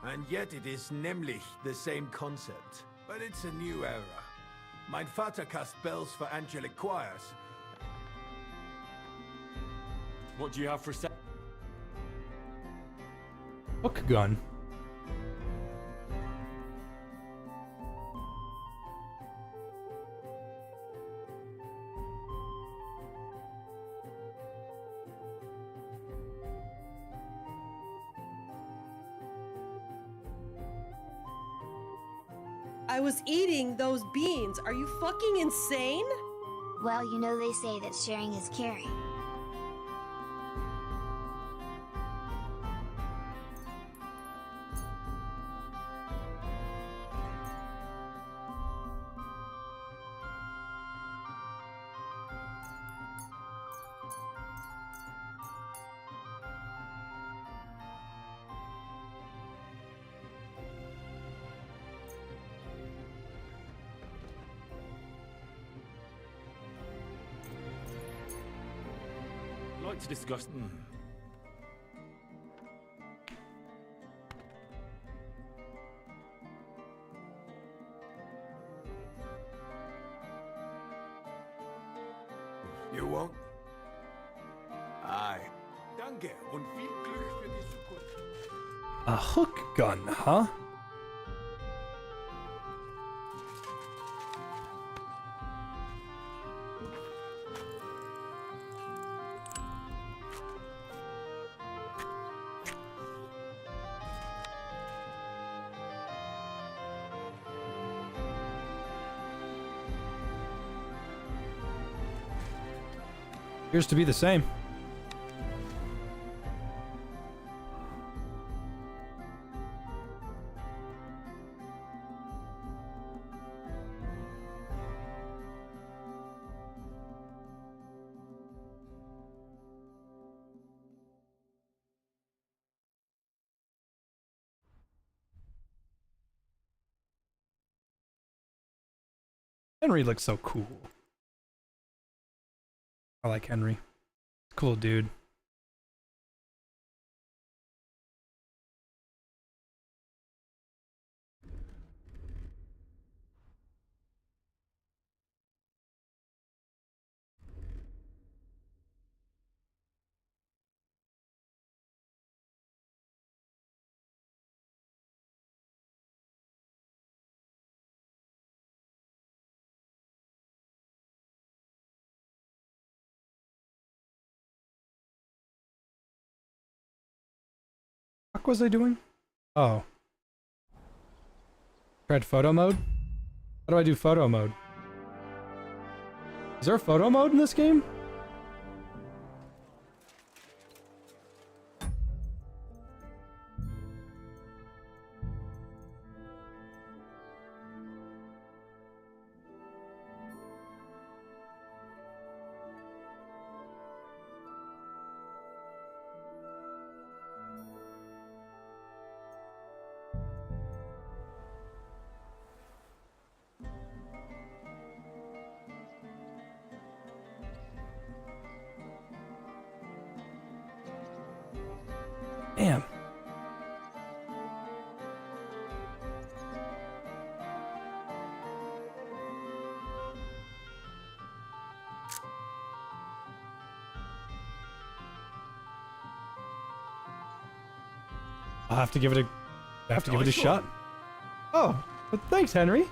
And yet it is nämlich the same concept. But it's a new era. Mein Vater cast bells for angelic choirs. What do you have for set? Hook gun. I was eating those beans. Are you fucking insane? Well, you know they say that sharing is caring. I'd like to discuss. You won't? Aye. Danke und viel Glück für die Zukunft. A hook gun, huh? Appears to be the same. Henry looks so cool. I like Henry. Cool dude. What was I doing? Oh. Tried photo mode? How do I do photo mode? Is there a photo mode in this game? Damn. I'll have to give it a Nice shot. one. Oh, but thanks, Henry.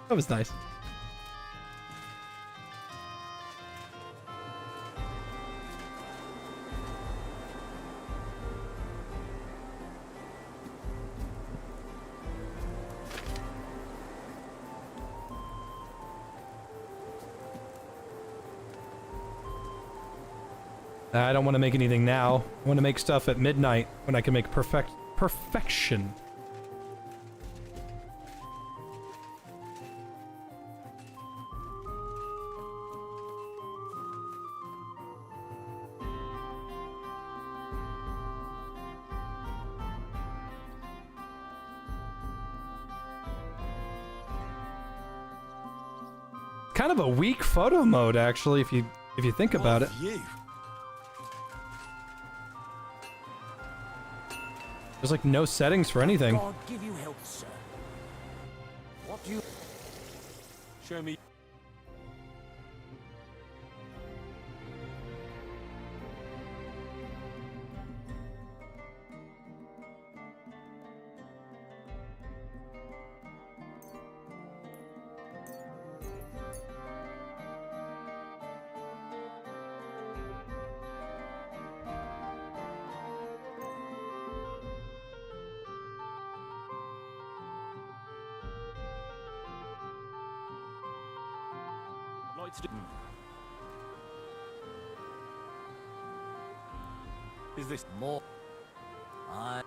That was nice. I don't want to make anything now. I want to make stuff at midnight when I can make perfection. Kind of a weak photo mode, actually, if you think about it. There's like no settings for anything. God give you help, sir. What do you... Show me. Is this more? I'm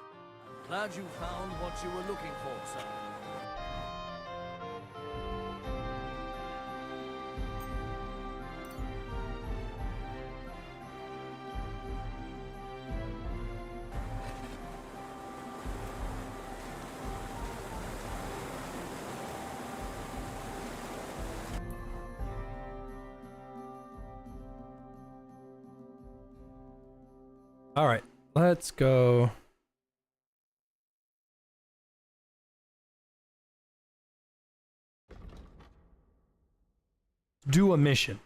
glad you found what you were looking for, sir. All right, let's go. Do a mission.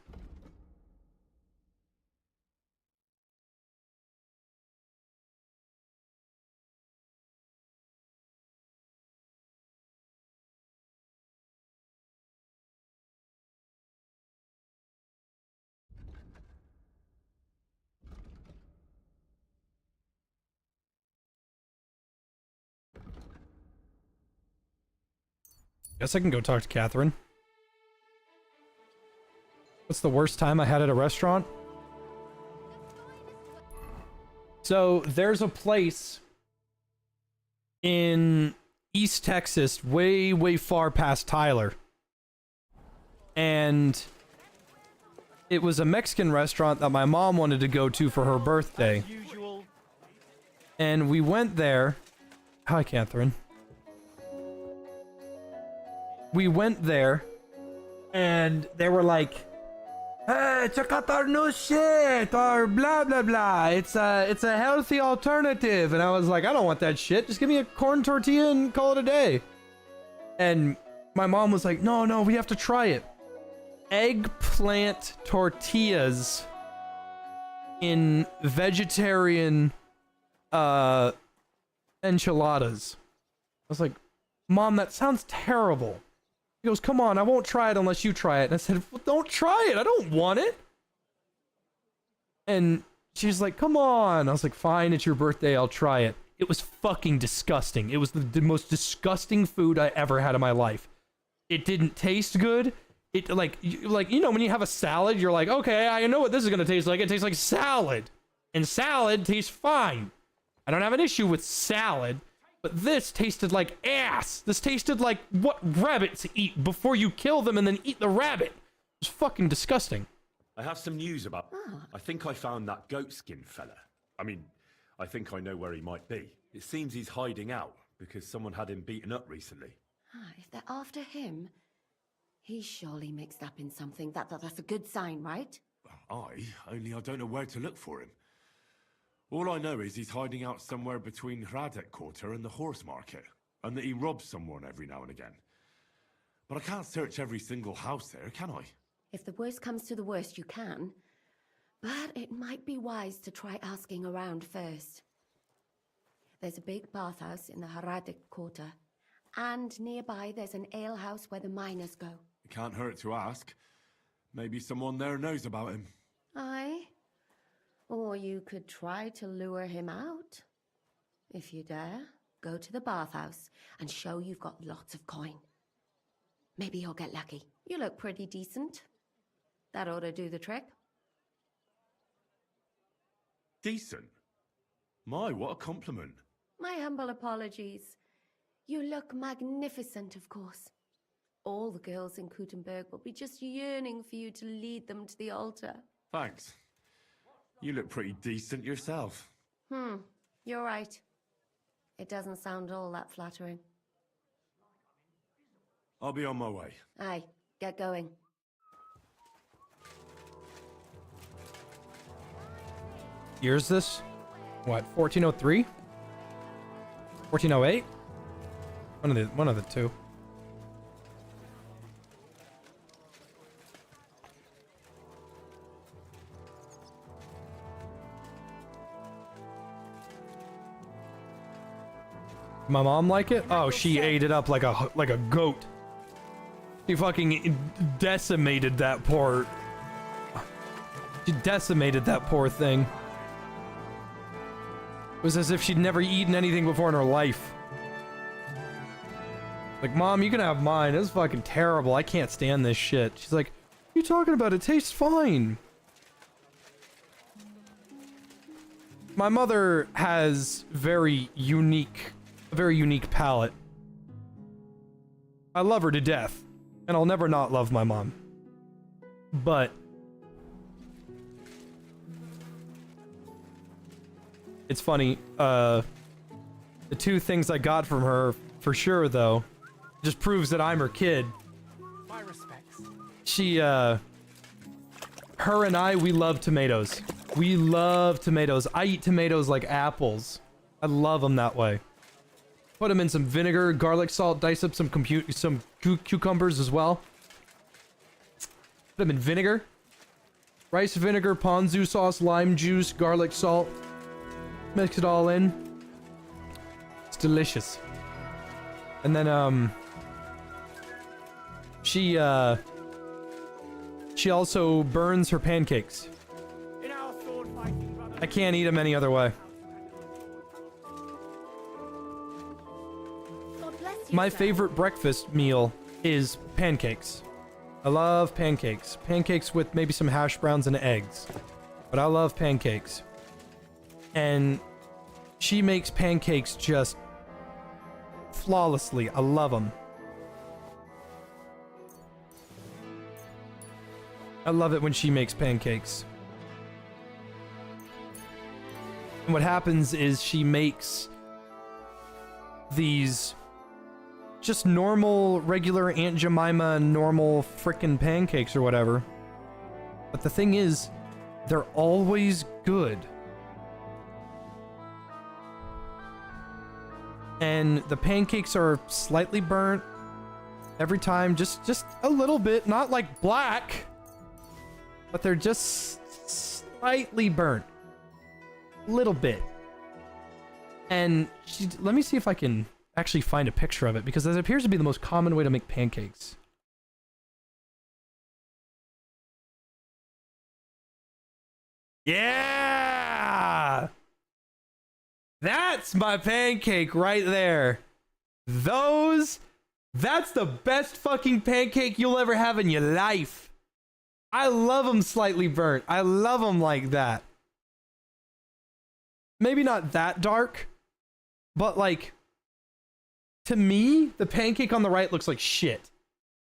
Guess I can go talk to Catherine. What's the worst time I had at a restaurant? So there's a place in East Texas, way, way far past Tyler. And it was a Mexican restaurant that my mom wanted to go to for her birthday. And we went there. Hi, Catherine. We went there, and they were like, "Hey, check out our new shit, or blah blah blah. It's a healthy alternative." And I was like, "I don't want that shit. Just give me a corn tortilla and call it a day." And my mom was like, "No, we have to try it. Eggplant tortillas in vegetarian enchiladas." I was like, "Mom, that sounds terrible." He goes, "Come on, I won't try it unless you try it." And I said, "Well, don't try it. I don't want it." And she's like, "Come on." I was like, "Fine, it's your birthday. I'll try it." It was fucking disgusting. It was the most disgusting food I ever had in my life. It didn't taste good. It like you know when you have a salad, you're like, "Okay, I know what this is gonna taste like." It tastes like salad, and salad tastes fine. I don't have an issue with salad. But this tasted like ass. This tasted like what rabbits eat before you kill them and then eat the rabbit. It was fucking disgusting. I have some news about... I think I found that goatskin fella. I mean, I think I know where he might be. It seems he's hiding out because someone had him beaten up recently. If they're after him, he's surely mixed up in something. That's a good sign, right? Only I don't know where to look for him. All I know is he's hiding out somewhere between Hradec Quarter and the horse market, and that he robs someone every now and again. But I can't search every single house there, can I? If the worst comes to the worst, you can. But it might be wise to try asking around first. There's a big bathhouse in the Hradec Quarter, and nearby there's an alehouse where the miners go. It can't hurt to ask. Maybe someone there knows about him. Aye. Or you could try to lure him out. If you dare, go to the bathhouse and show you've got lots of coin. Maybe you'll get lucky. You look pretty decent. That ought to do the trick. Decent? My, what a compliment. My humble apologies. You look magnificent, of course. All the girls in Kuttenberg will be just yearning for you to lead them to the altar. Thanks. You look pretty decent yourself. You're right. It doesn't sound all that flattering. I'll be on my way. Aye, get going. Year's this? What, 1403? 1408? One of the two. My mom like it? Oh, she ate it up like a goat. She fucking decimated that poor... She decimated that poor thing. It was as if she'd never eaten anything before in her life. Like, Mom, you can have mine. It's fucking terrible. I can't stand this shit. She's like, what are you talking about? It tastes fine. My mother has a very unique palate. I love her to death, and I'll never not love my mom. But it's funny, the two things I got from her, for sure, though, just proves that I'm her kid. My respects. She, her and I, we love tomatoes. We love tomatoes. I eat tomatoes like apples. I love them that way. Put them in some vinegar, garlic salt, dice up some cucumbers as well. Put them in vinegar. Rice vinegar, ponzu sauce, lime juice, garlic salt. Mix it all in. It's delicious. And then, she also burns her pancakes. I can't eat them any other way. My favorite breakfast meal is pancakes. I love pancakes. Pancakes with maybe some hash browns and eggs. But I love pancakes. And she makes pancakes just flawlessly. I love them. I love it when she makes pancakes. And what happens is she makes these just normal, regular Aunt Jemima, normal frickin' pancakes or whatever. But the thing is, they're always good. And the pancakes are slightly burnt every time, just a little bit, not like black, but they're just slightly burnt. Little bit. And let me see if I can actually find a picture of it, because it appears to be the most common way to make pancakes. Yeah! That's my pancake right there. That's the best fucking pancake you'll ever have in your life. I love them slightly burnt. I love them like that. Maybe not that dark, but like, to me, the pancake on the right looks like shit.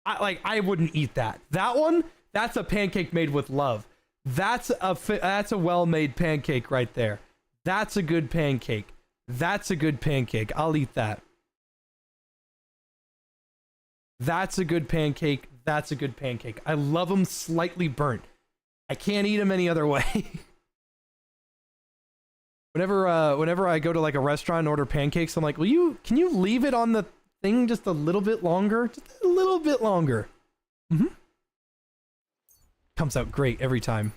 I wouldn't eat that. That one, that's a pancake made with love. That's a well-made pancake right there. That's a good pancake. That's a good pancake. I'll eat that. That's a good pancake. That's a good pancake. I love them slightly burnt. I can't eat them any other way. Whenever I go to like a restaurant and order pancakes, I'm like, can you leave it on the thing just a little bit longer? Just a little bit longer. Comes out great every time.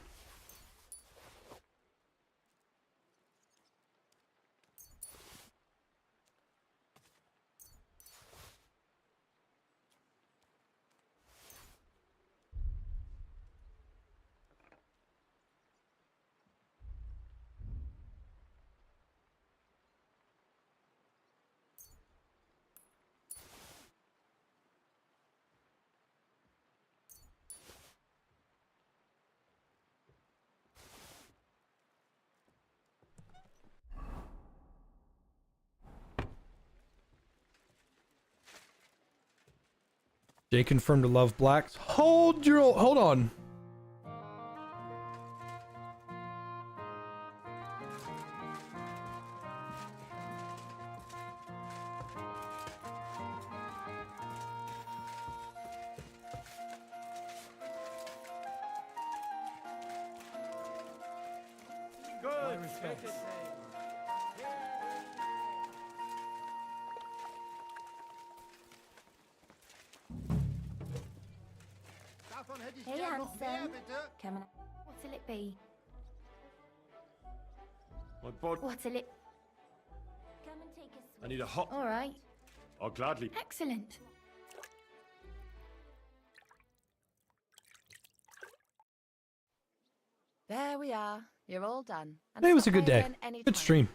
Jay confirmed to love blacks. Hold on. Good. Hey, handsome. Coming. What'll it be? My bod. What'll it? Come and take a I need a hot. All right. I'll gladly. Excellent. There we are. You're all done. And It was a stop good day. paying any Good time. stream.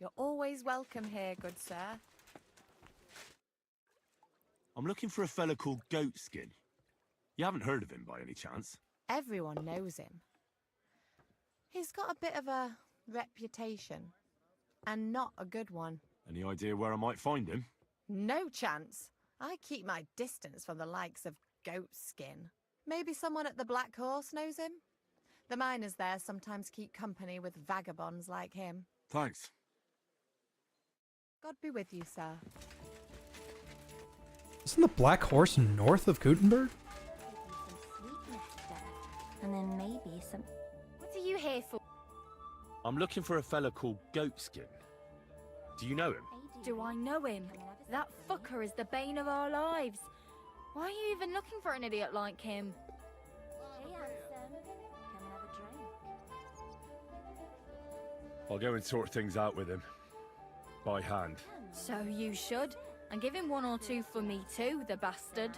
You're always welcome here, good sir. I'm looking for a fella called Goatskin. You haven't heard of him by any chance? Everyone knows him. He's got a bit of a reputation, and not a good one. Any idea where I might find him? No chance. I keep my distance from the likes of Goatskin. Maybe someone at the Black Horse knows him? The miners there sometimes keep company with vagabonds like him. Thanks. God be with you, sir. Isn't the Black Horse north of Gutenberg? And then maybe some. What are you here for? I'm looking for a fella called Goatskin. Do you know him? Do I know him? That fucker is the bane of our lives. Why are you even looking for an idiot like him? Hey, handsome. Come and have a drink. I'll go and sort things out with him. By hand. So you should. And give him one or two for me too, the bastard.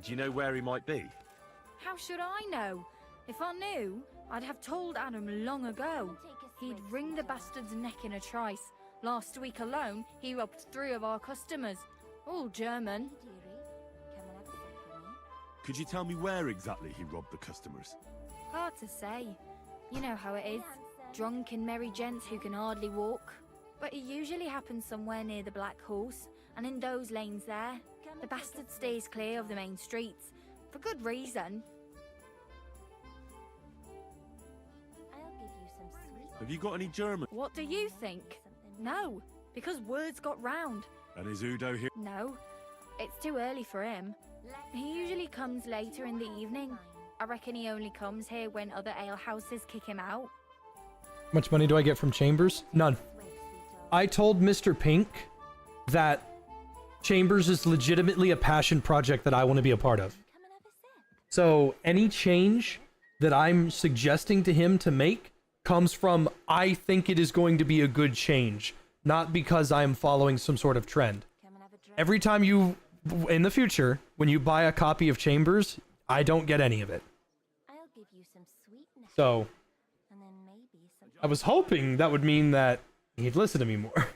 Do you know where he might be? How should I know? If I knew, I'd have told Adam long ago. He'd wring the bastard's neck in a trice. Last week alone, he robbed 3 of our customers. All German. Could you tell me where exactly he robbed the customers? Hard to say. You know how it is. Drunk and merry gents who can hardly walk. But it usually happens somewhere near the Black Horse, and in those lanes there, the bastard stays clear of the main streets. For good reason. I'll give you some sweet. Have you got any German? What do you think? No, because words got round. And is Udo here? No, it's too early for him. He usually comes later in the evening. I reckon he only comes here when other alehouses kick him out. How much money do I get from Chambers? None. I told Mr. Pink that Chambers is legitimately a passion project that I want to be a part of. So any change that I'm suggesting to him to make comes from I think it is going to be a good change, not because I'm following some sort of trend. Every time you, in the future, when you buy a copy of Chambers, I don't get any of it. I'll give you some sweetness. So And then maybe some. I was hoping that would mean that he'd listen to me more.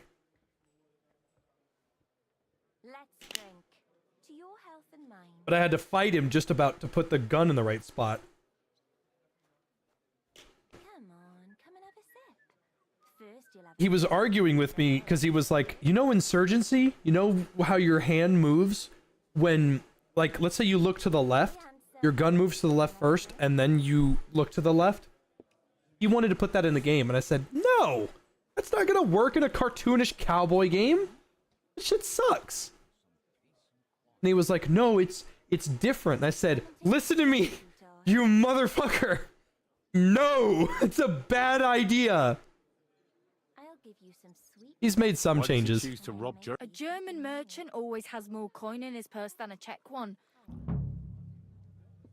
Let's drink. To your health and mine. But I had to fight him just about to put the gun in the right spot. Come on, come and have a sip. First you'll have. He was arguing with me because he was like, you know, insurgency, you know how your hand moves when, like, let's say you look to the left, your gun moves to the left first, and then you look to the left. He wanted to put that in the game, and I said, no, that's not gonna work in a cartoonish cowboy game. This shit sucks. And he was like, no, it's different. And I said, listen to me, you motherfucker. No, it's a bad idea. I'll give you some sweet. He's made some Why does he changes. choose to rob A German merchant always has more coin in his purse than a Czech one.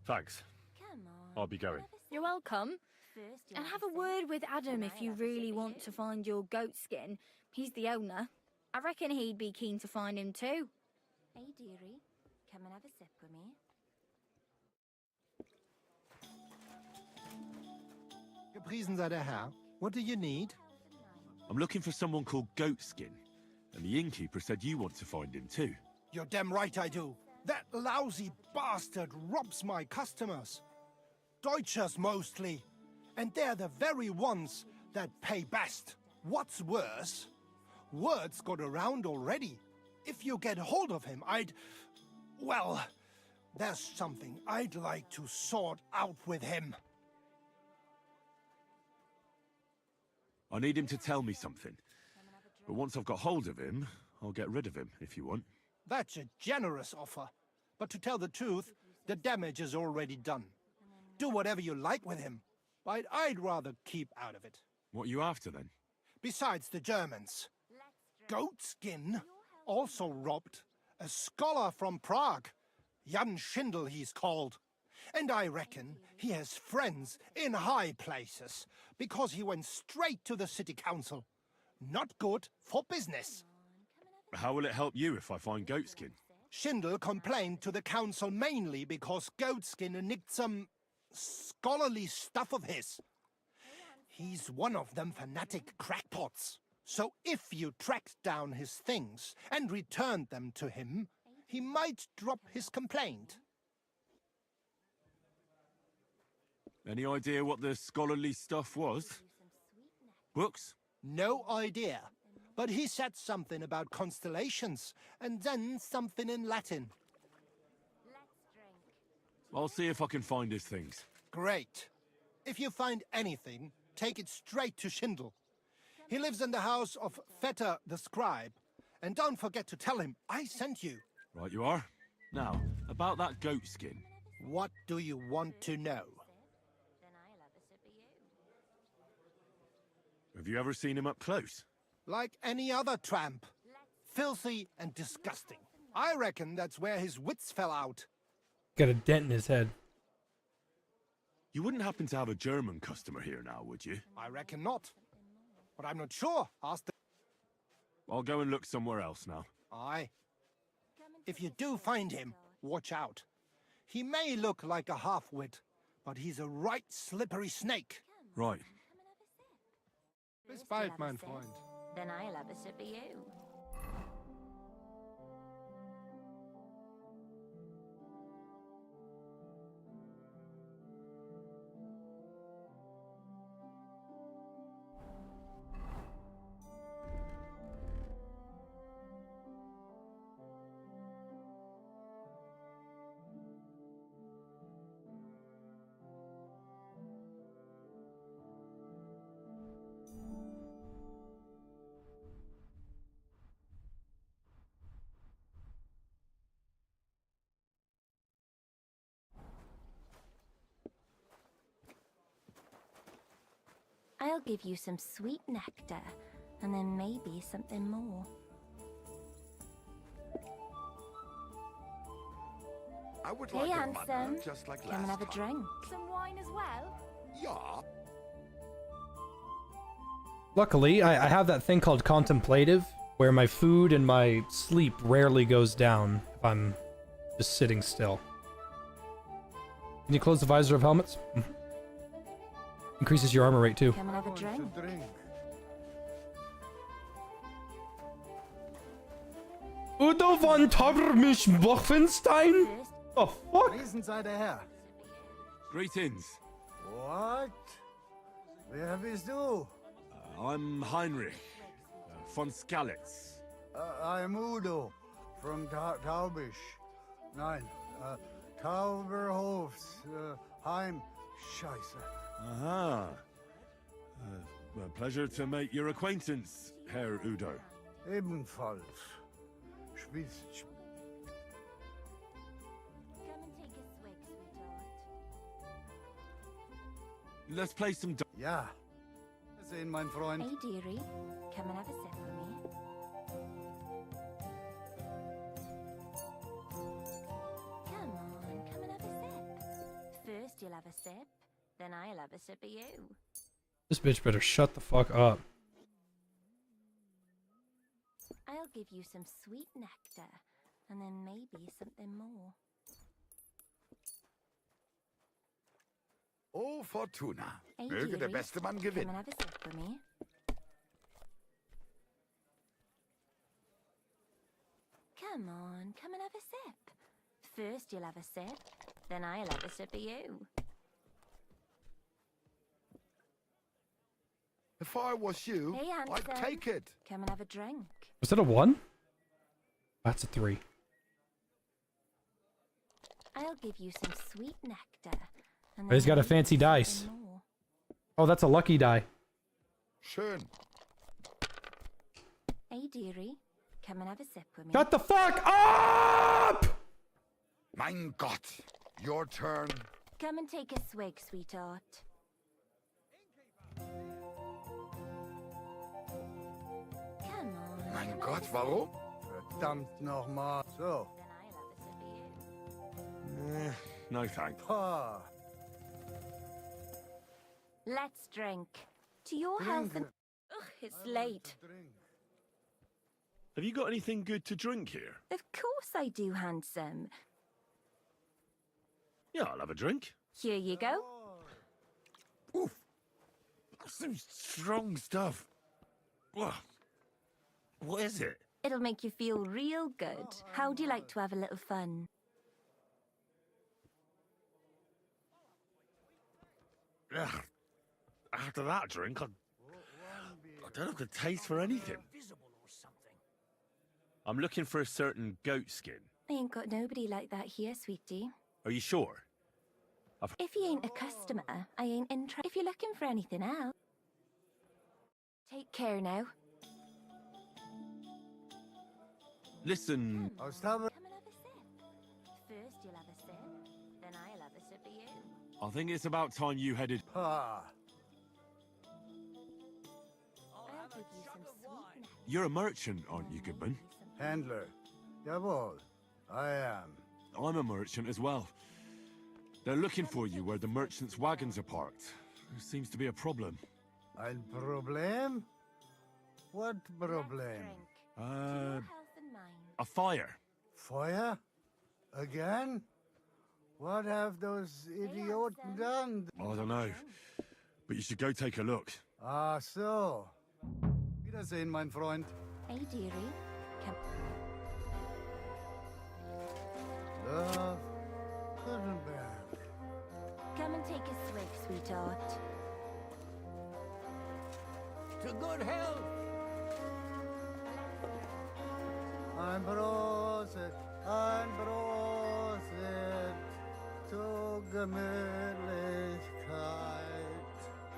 Thanks. I'll be going. You're welcome. And have a word with Adam if you really want to find your goat skin. He's the owner. I reckon he'd be keen to find him too. Hey, dearie, come and have a sip with me. Gepriesen sei der Herr. What do you need? I'm looking for someone called Goatskin, and the innkeeper said you want to find him too. You're damn right I do. That lousy bastard robs my customers. Deutschers mostly. And they're the very ones that pay best. What's worse, word's got around already. If you get hold of him, well, there's something I'd like to sort out with him. I need him to tell me something. But once I've got hold of him, I'll get rid of him, if you want. That's a generous offer. But to tell the truth, the damage is already done. Do whatever you like with him. But I'd rather keep out of it. What are you after, then? Besides the Germans, Goatskin also robbed a scholar from Prague. Jan Schindel he's called. And I reckon he has friends in high places, because he went straight to the city council. Not good for business. How will it help you if I find Goatskin? Schindel complained to the council mainly because Goatskin nicked some scholarly stuff of his. He's one of them fanatic crackpots. So if you tracked down his things and returned them to him, he might drop his complaint. Any idea what the scholarly stuff was? Books? No idea. But he said something about constellations, and then something in Latin. I'll see if I can find his things. Great. If you find anything, take it straight to Schindel. He lives in the house of Vetter the scribe. And don't forget to tell him I sent you. Right you are. Now, about that goat skin. What do you want to know? Have you ever seen him up close? Like any other tramp. Filthy and disgusting. I reckon that's where his wits fell out. Got a dent in his head. You wouldn't happen to have a German customer here now, would you? I reckon not. But I'm not sure. Ask the... I'll go and look somewhere else now. Aye. If you do find him, watch out. He may look like a half-wit, but he's a right slippery snake. Right. Bis bald, mein Freund. Then I'll have a sip of you. I'll give you some sweet nectar, and then maybe something more. I would Hey, like a handsome. manna, just like Come and last have a time. drink. Some wine as well? Yeah. Luckily, I have that thing called contemplative, where my food and my sleep rarely goes down if I'm just sitting still. Can you close the visor of helmets? Increases your armor rate too. Come and have a drink. Udo von Tabermisch-Bochfenstein? Oh, fuck? Gepriesen sei der Herr. Greetings. What? Wer bist du? I'm Heinrich. Von Skalitz. I'm Udo from Taubisch. Nein, Tauberhofs, Heim. Scheiße. Aha. A pleasure to make your acquaintance, Herr Udo. Ebenfalls. Spitz. Come and take a swig, sweetheart. Let's play some... Ja. Sehen, mein Freund. Hey, dearie. come and have a sip with me? Come on, come and have a sip. First you'll have a sip, then I'll have a sip of you. This bitch better shut the fuck up. I'll give you some sweet nectar, and then maybe something more. Oh, Fortuna. Hey, Möge der dearie, beste Mann come gewinnen. and have a sip with me. Come on, come and have a sip. First you'll have a sip, then I'll have a sip of you. If I was you, Hey, I'd handsome. take it. Come and have a drink. Was that a 1? That's a 3. I'll give you some sweet nectar. And Oh, he's got a maybe fancy something dice. more. Oh, that's a lucky die. Schön. Hey, dearie, come and have a sip with me. Shut the fuck up! Mein Gott. Your turn. Come and take a swig, sweetheart. Come on. Mein Gott, warum? Verdammt nochmal. So. No thanks. Pa. Let's drink. To your health and... Ugh, it's late. Have you got anything good to drink here? Of course I do, handsome. Yeah, I'll have a drink. Here you go. Oof. That's some strong stuff. Whoa. What is it? It'll make you feel real good. How do you like to have a little fun? Ugh. After that drink, I don't have the taste for anything. I'm looking for a certain goat skin. I ain't got nobody like that here, sweetie. Are you sure? If you ain't a customer, I ain't interested. If you're looking for anything else, take care now. Listen, Come and have a sip. First you'll have a sip, then I'll have a sip of you. I think it's about time you headed... Pa. I'll give you some sweet nectar. You're a merchant, aren't you, Goodman? Handler. Jawohl. I am. I'm a merchant as well. They're looking for you where the merchants' wagons are parked. There seems to be a problem. Ein Problem? What problem? A fire. Feuer? Again? What have those idiots done? I don't know. But you should go take a look. Ah, so. Wiedersehen, mein Freund. Hey, dearie. Come. Love. Gutenberg. Come and take a swig, sweetheart. To good health. Ein Prosit, ein Prosit zur Gemütlichkeit.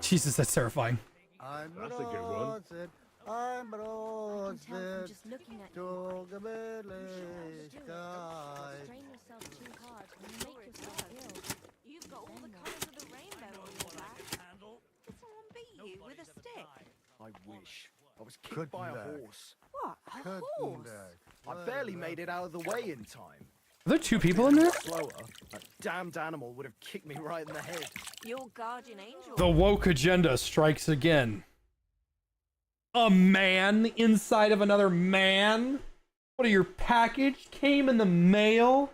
Jesus, that's terrifying. Ein That's a good one. Prosit, ein Prosit just looking at zur Gemütlichkeit. Strain yourself too hard and you make yourself ill. You've got all the colors of the rainbow on your back. Did someone beat you with a stick? I wish. I was kicked by a Gutenberg. horse. What? A horse? Gutenberg. I barely made it out of the way in time. Are there 2 people in there? Slower, that damned animal would have kicked me right in the head. Your guardian angel. The woke agenda strikes again. A man inside of another man? What are your package came in the mail?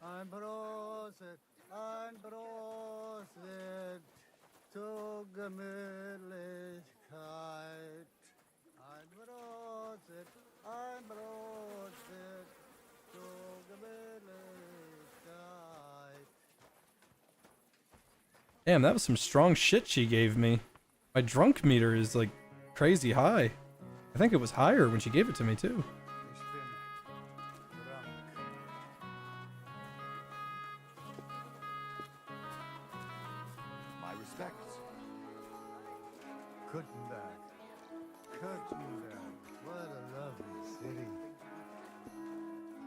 Ein Prosit, ein Prosit zur Gemütlichkeit. Ein Prosit, ein Prosit zur Gemütlichkeit. Damn, that was some strong shit she gave me. My drunk meter is like crazy high. I think it was higher when she gave it to me too. My respects. Gutenberg. Gutenberg. What a lovely city.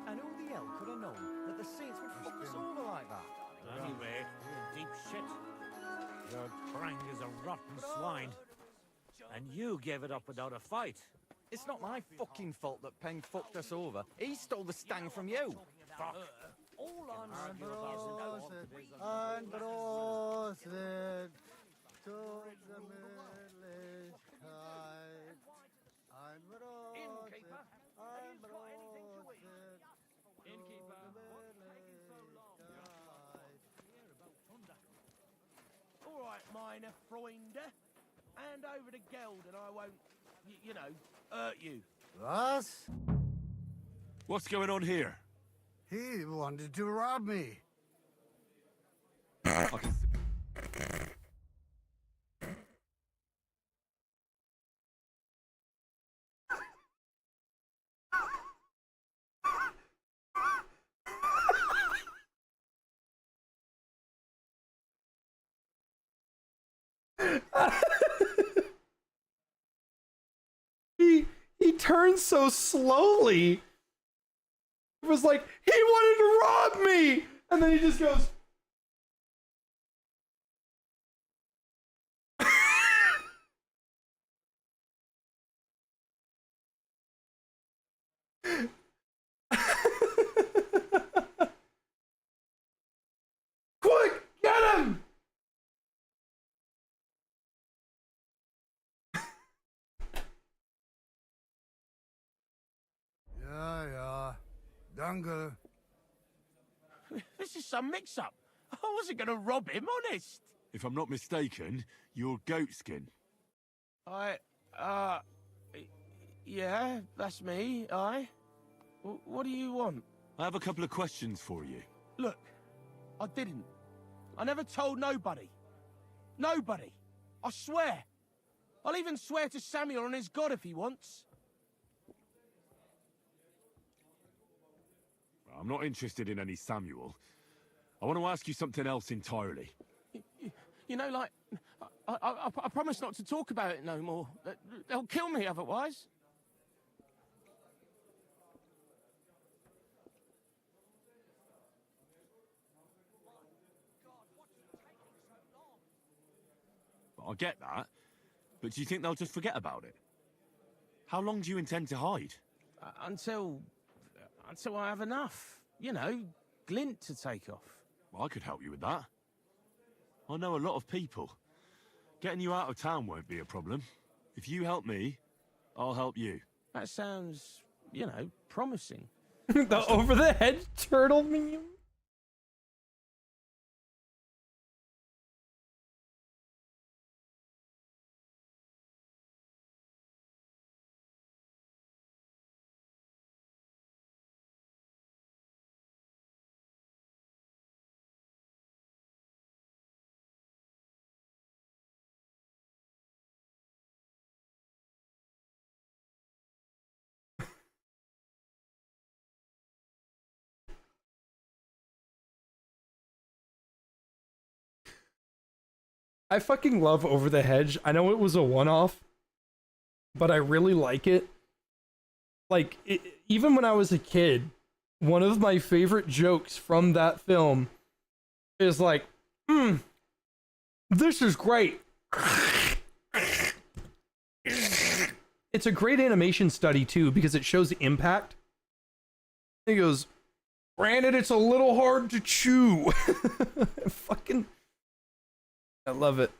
And who the hell could have known that the saints would fuck us over like that? Anyway, you're in deep shit. Bastard Krang is a rotten swine. And you gave it up without a fight. It's not my fucking fault that Peng fucked us over. He stole the stang from you. Fuck. All I'm All right, minor Freunde. Hand over the geld and I won't, you know, hurt you. What? What's going on here? He wanted to rob me. I can He turns so slowly. It was like, he wanted to rob me! And then he just goes... Quick, get him! Yeah. Danke. This is some mix-up. I wasn't going to rob him, honest. If I'm not mistaken, you're Goatskin. Yeah, that's me, What do you want? I have a couple of questions for you. Look, I didn't. I never told nobody. Nobody. I swear. I'll even swear to Samuel and his god if he wants. I'm not interested in any Samuel. I want to ask you something else entirely. You know, like, I promise not to talk about it no more. They'll kill me otherwise. I get that, but do you think they'll just forget about it? How long do you intend to hide? Until I have enough. You know, glint to take off. Well, I could help you with that. I know a lot of people. Getting you out of town won't be a problem. If you help me, I'll help you. That sounds, you know, promising. The over-the-head turtle meme? I fucking love Over the Hedge. I know it was a one-off, but I really like it. Like, even when I was a kid, one of my favorite jokes from that film is like, this is great. It's a great animation study, too, because it shows the impact. He goes, granted, it's a little hard to chew. Fucking... I love it.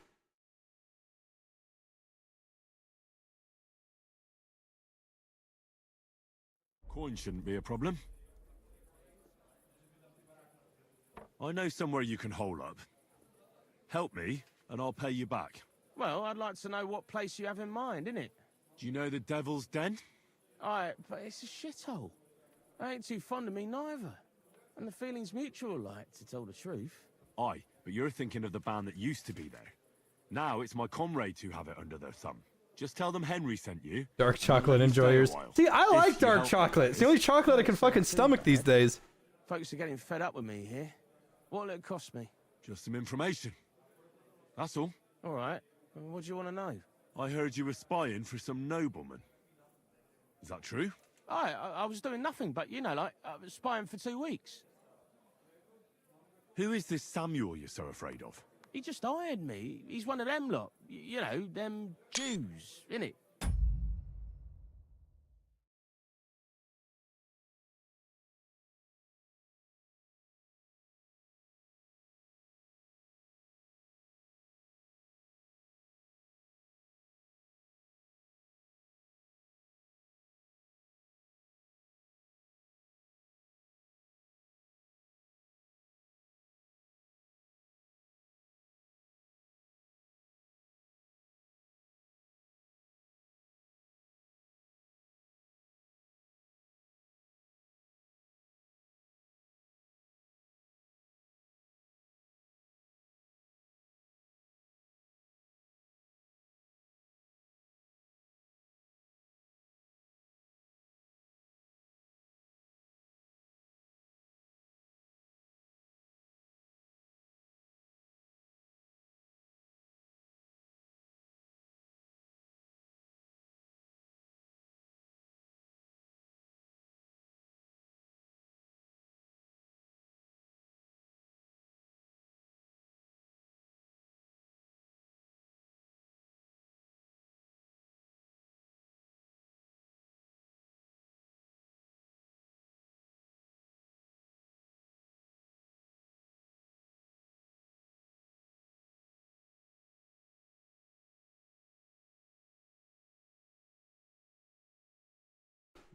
Coin shouldn't be a problem. I know somewhere you can hole up. Help me, and I'll pay you back. Well, I'd like to know what place you have in mind, innit? Do you know the Devil's Den? But it's a shithole. I ain't too fond of me neither. And the feeling's mutual, like, to tell the truth. Aye, but you're thinking of the band that used to be there. Now it's my comrades who have it under their thumb. Just tell them Henry sent you. Dark chocolate enjoyers. See, I like dark chocolate. It's the only chocolate I can fucking stomach these days. Folks are getting fed up with me here. What'll it cost me? Just some information. That's all. All right. Well, what do you want to know? I heard you were spying for some nobleman. Is that true? I was doing nothing but, you know, like, spying for 2 weeks. Who is this Samuel you're so afraid of? He just hired me. He's one of them lot. You know, them Jews, innit?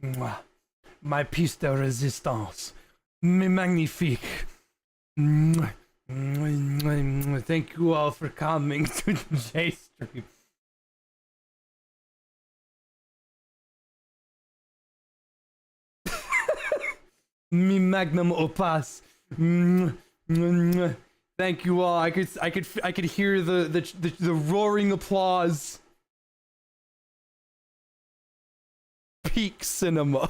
Mwah. My piece de resistance. Mais magnifique. Mwah. Thank you all for coming to the J stream. Me magnum opus. Thank you all. I could hear the roaring applause. Peak cinema.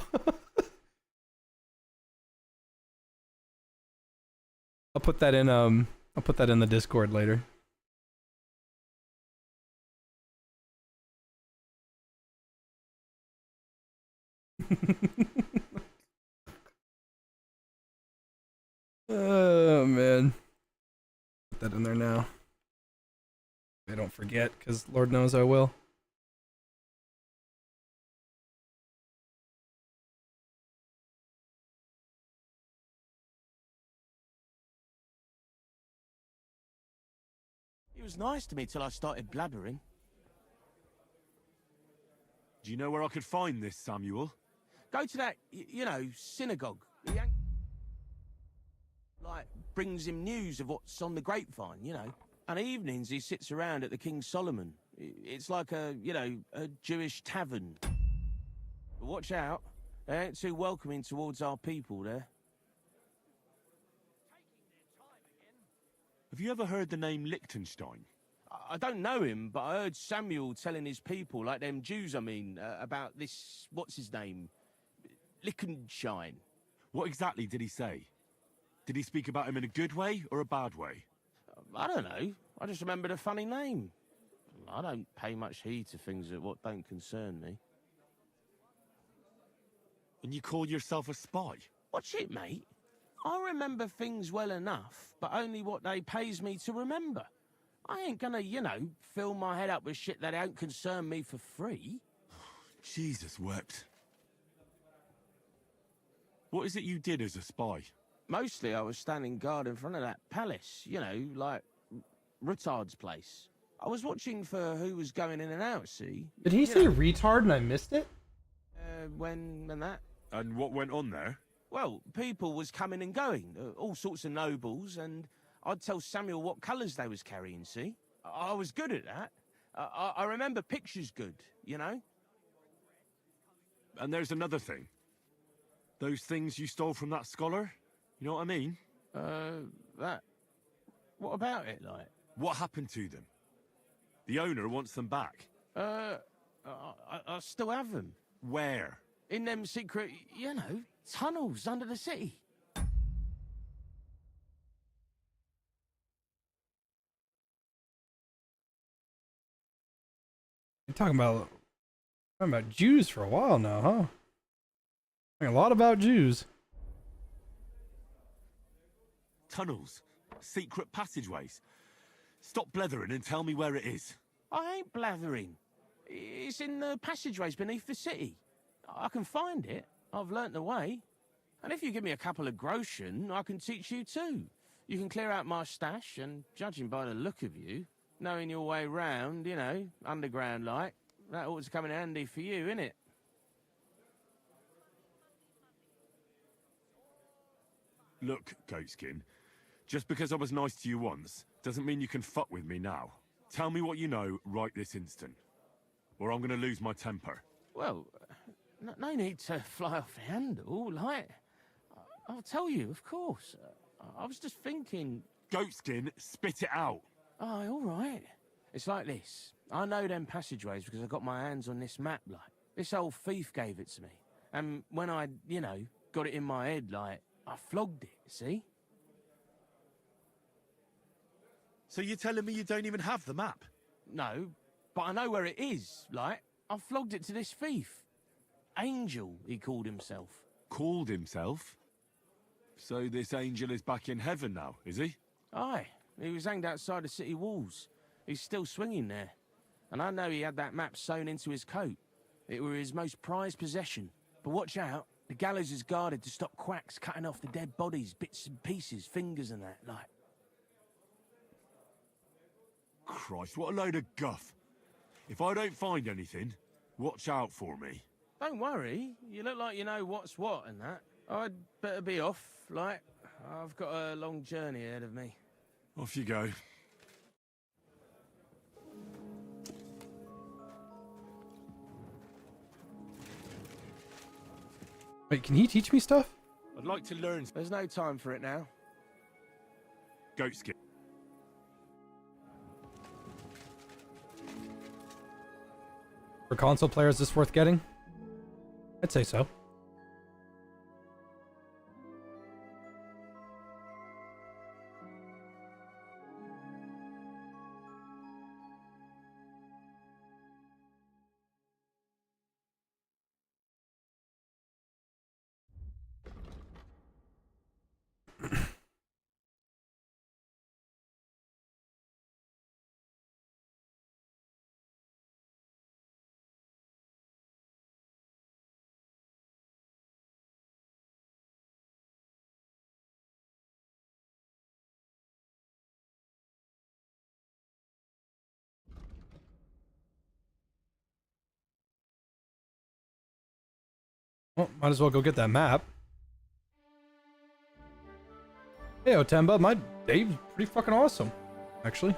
I'll put that in the Discord later. Oh man. Put that in there now. I don't forget, because Lord knows I will. He was nice to me till I started blabbering. Do you know where I could find this, Samuel? Go to that, you know, synagogue. Like, brings him news of what's on the grapevine, you know. And evenings he sits around at the King Solomon. It's like a, you know, a Jewish tavern. But watch out, they ain't too welcoming towards our people there. Have you ever heard the name Liechtenstein? I don't know him, but I heard Samuel telling his people, like them Jews, I mean, about this, what's his name? Liechtenstein. What exactly did he say? Did he speak about him in a good way or a bad way? I don't know. I just remembered a funny name. I don't pay much heed to things that what don't concern me. And you call yourself a spy? Watch it, mate. I remember things well enough, but only what they pays me to remember. I ain't gonna, you know, fill my head up with shit that don't concern me for free. Jesus wept. What is it you did as a spy? Mostly I was standing guard in front of that palace, you know, like Retard's place. I was watching for who was going in and out, see? Did he say retard and I missed it? When that? And what went on there? Well, people was coming and going, all sorts of nobles, and I'd tell Samuel what colours they was carrying, see? I was good at that. I remember pictures good, you know? And there's another thing. Those things you stole from that scholar? You know what I mean? That... What about it, like? What happened to them? The owner wants them back. I still have them. Where? In them secret, you know, tunnels under the city. You're talking about Jews for a while now, huh? A lot about Jews. Tunnels. Secret passageways. Stop blethering and tell me where it is. I ain't blathering. It's in the passageways beneath the city. I can find it. I've learnt the way. And if you give me a couple of groschen, I can teach you too. You can clear out my stash, and judging by the look of you, knowing your way round, you know, underground like, that ought to come in handy for you, innit? Look, Goatskin, just because I was nice to you once, doesn't mean you can fuck with me now. Tell me what you know right this instant, or I'm gonna lose my temper. Well, no need to fly off the handle, like... I'll tell you, of course. I was just thinking... Goatskin, spit it out! Oh, all right. It's like this. I know them passageways because I got my hands on this map, like. This old thief gave it to me. And when I, you know, got it in my head, like, I flogged it, see? So you're telling me you don't even have the map? No, but I know where it is, like. I flogged it to this thief. Angel, he called himself. Called himself? So this angel is back in heaven now, is he? Aye, he was hanged outside the city walls. He's still swinging there. And I know he had that map sewn into his coat. It were his most prized possession. But watch out, the gallows is guarded to stop quacks cutting off the dead bodies, bits and pieces, fingers and that, like. Christ, what a load of guff. If I don't find anything, watch out for me. Don't worry, you look like you know what's what and that. I'd better be off, like. I've got a long journey ahead of me. Off you go. Wait, can he teach me stuff? I'd like to learn. There's no time for it now. Goatskin. For console players, is this worth getting? I'd say so. Well, might as well go get that map. Hey, Otemba, my day's pretty fucking awesome, actually.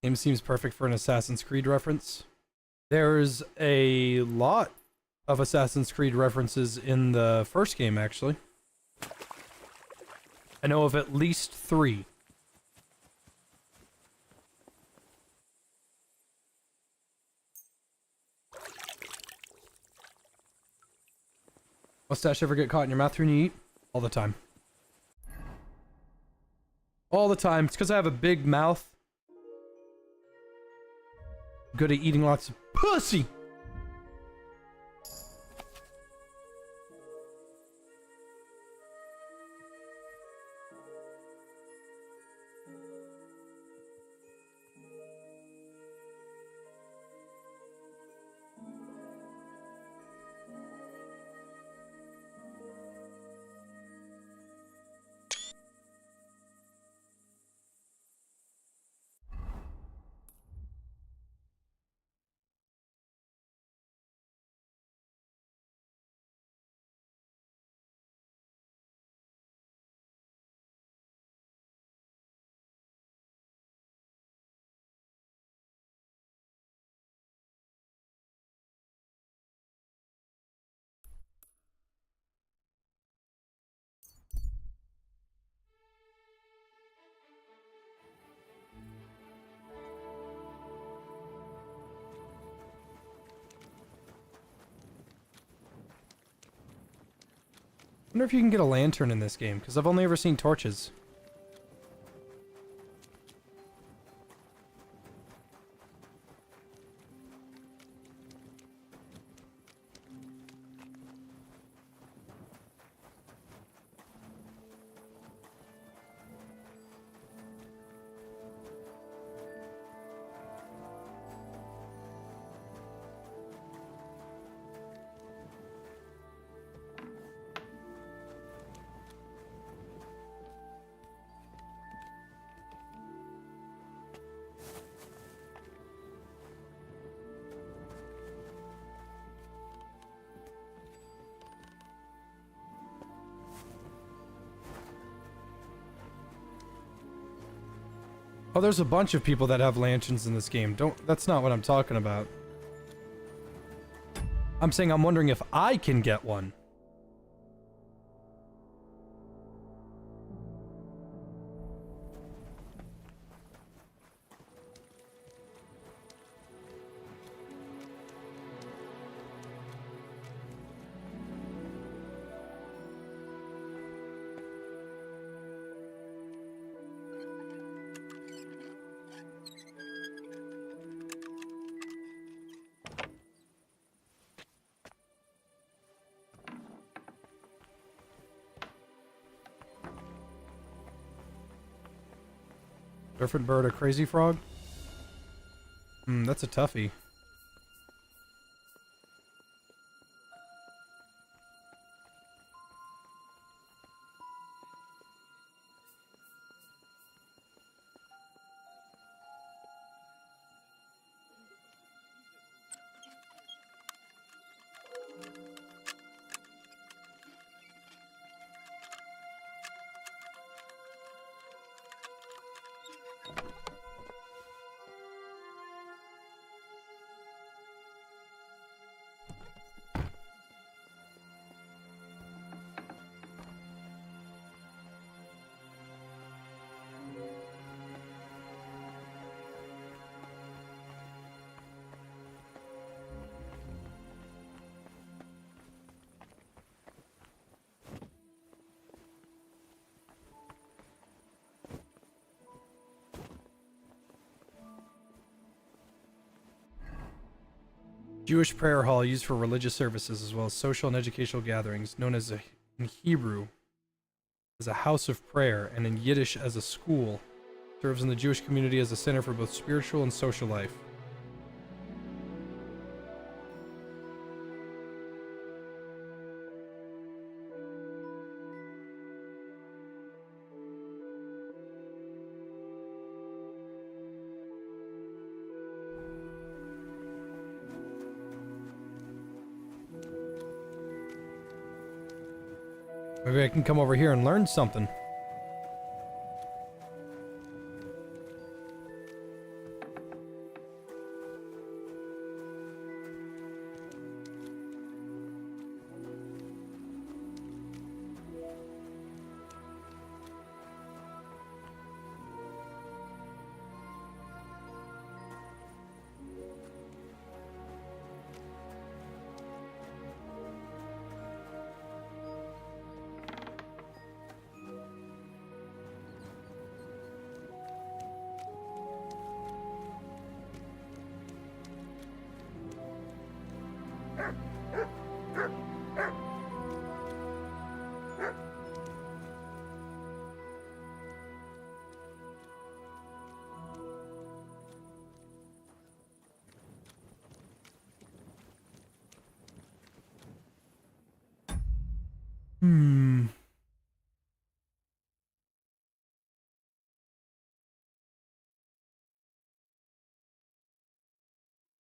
Game seems perfect for an Assassin's Creed reference. There's a lot of Assassin's Creed references in the first game, actually. I know of at least 3. Mustache ever get caught in your mouth when you eat? All the time. All the time. It's because I have a big mouth. Good at eating lots of pussy! Wonder if you can get a lantern in this game, because I've only ever seen torches. Oh, there's a bunch of people that have lanterns in this game. That's not what I'm talking about. I'm saying I'm wondering if I can get one. Different bird, a crazy frog? That's a toughie. Jewish prayer hall used for religious services as well as social and educational gatherings, known as in Hebrew as a house of prayer and in Yiddish as a school, serves in the Jewish community as a center for both spiritual and social life. Maybe I can come over here and learn something.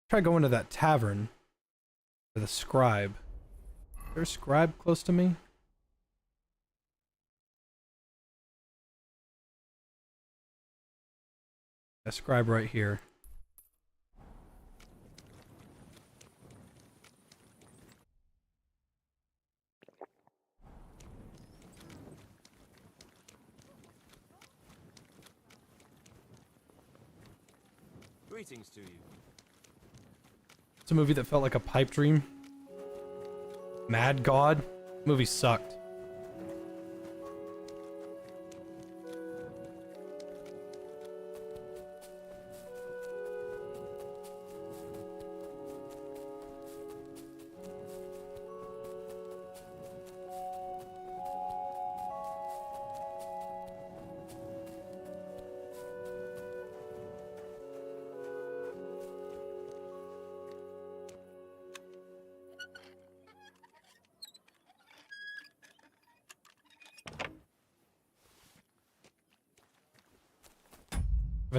Try going to that tavern with a scribe. Is there a scribe close to me? A scribe right here. Greetings to you. It's a movie that felt like a pipe dream. Mad God? Movie sucked.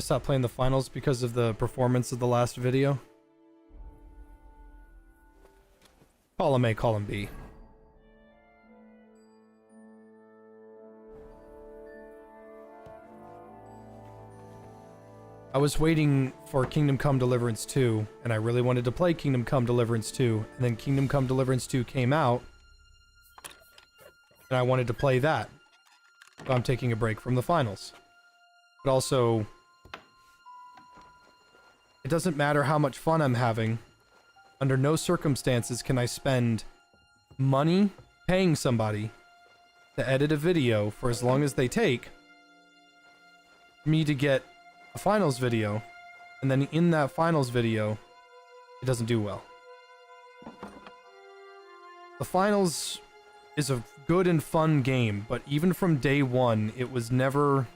I stopped playing the finals because of the performance of the last video. Column A, column B. I was waiting for Kingdom Come Deliverance 2, and I really wanted to play Kingdom Come Deliverance 2, and then Kingdom Come Deliverance 2 came out, and I wanted to play that. So I'm taking a break from the finals. But also, it doesn't matter how much fun I'm having. Under no circumstances can I spend money paying somebody to edit a video for as long as they take for me to get a finals video, and then in that finals video, it doesn't do well. The finals is a good and fun game, but even from day one, it was never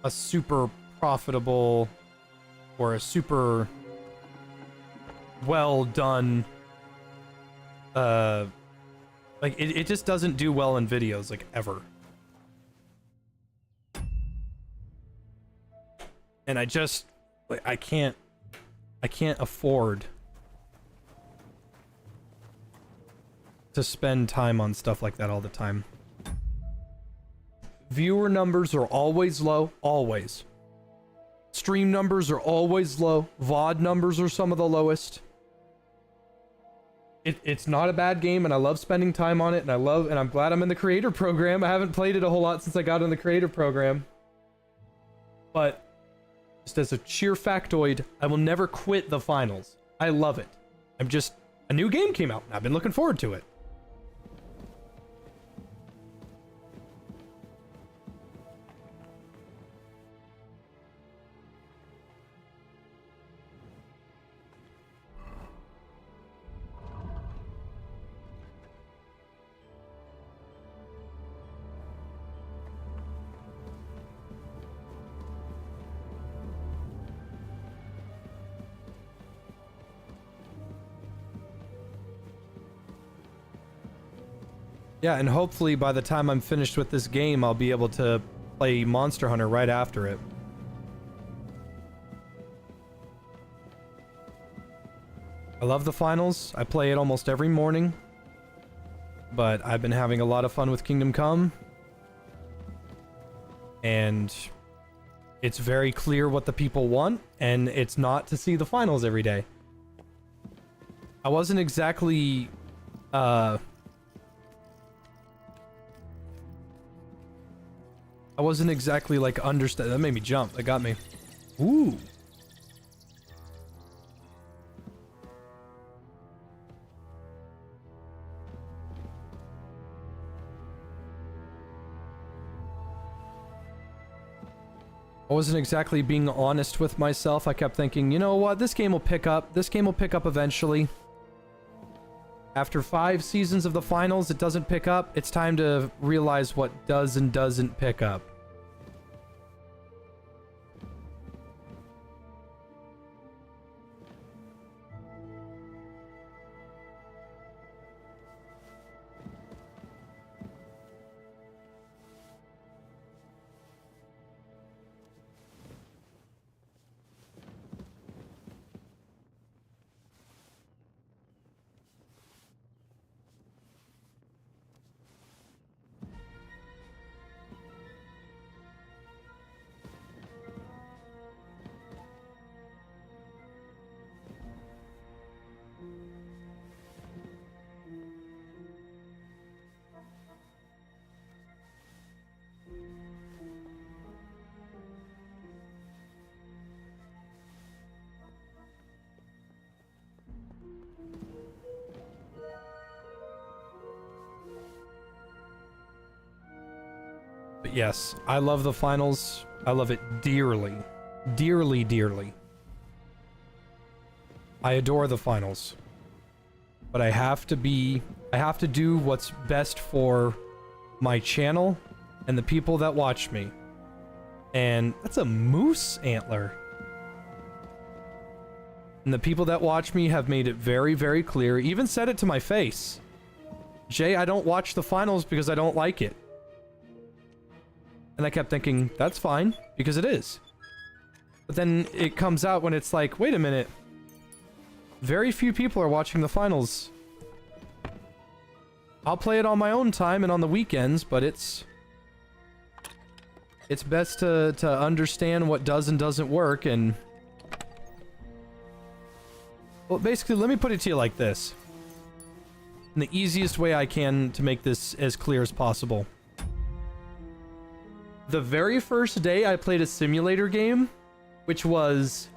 a super profitable or a super well done, like, it just doesn't do well in videos, like, ever. And I just, like, I can't afford to spend time on stuff like that all the time. Viewer numbers are always low, always. Stream numbers are always low. VOD numbers are some of the lowest. It's not a bad game, and I love spending time on it, and I'm glad I'm in the creator program. I haven't played it a whole lot since I got in the creator program. But just as a sheer factoid, I will never quit the finals. I love it. A new game came out, and I've been looking forward to it. Yeah, and hopefully by the time I'm finished with this game, I'll be able to play Monster Hunter right after it. I love the finals. I play it almost every morning. But I've been having a lot of fun with Kingdom Come. And it's very clear what the people want, and it's not to see the finals every day. I wasn't exactly like understand. That made me jump. That got me. Ooh. I wasn't exactly being honest with myself. I kept thinking, you know what? This game will pick up. This game will pick up eventually. After 5 seasons of the finals, it doesn't pick up. It's time to realize what does and doesn't pick up. But yes, I love the finals. I love it dearly. Dearly, dearly. I adore the finals. But I have to do what's best for my channel and the people that watch me. And that's a moose antler. And the people that watch me have made it very, very clear, even said it to my face. Jay, I don't watch the finals because I don't like it. And I kept thinking, that's fine, because it is. But then it comes out when it's like, wait a minute. Very few people are watching the finals. I'll play it on my own time and on the weekends, but it's best to understand what does and doesn't work, and... Well, basically, let me put it to you like this. In the easiest way I can to make this as clear as possible. The very first day I played a simulator game, which was...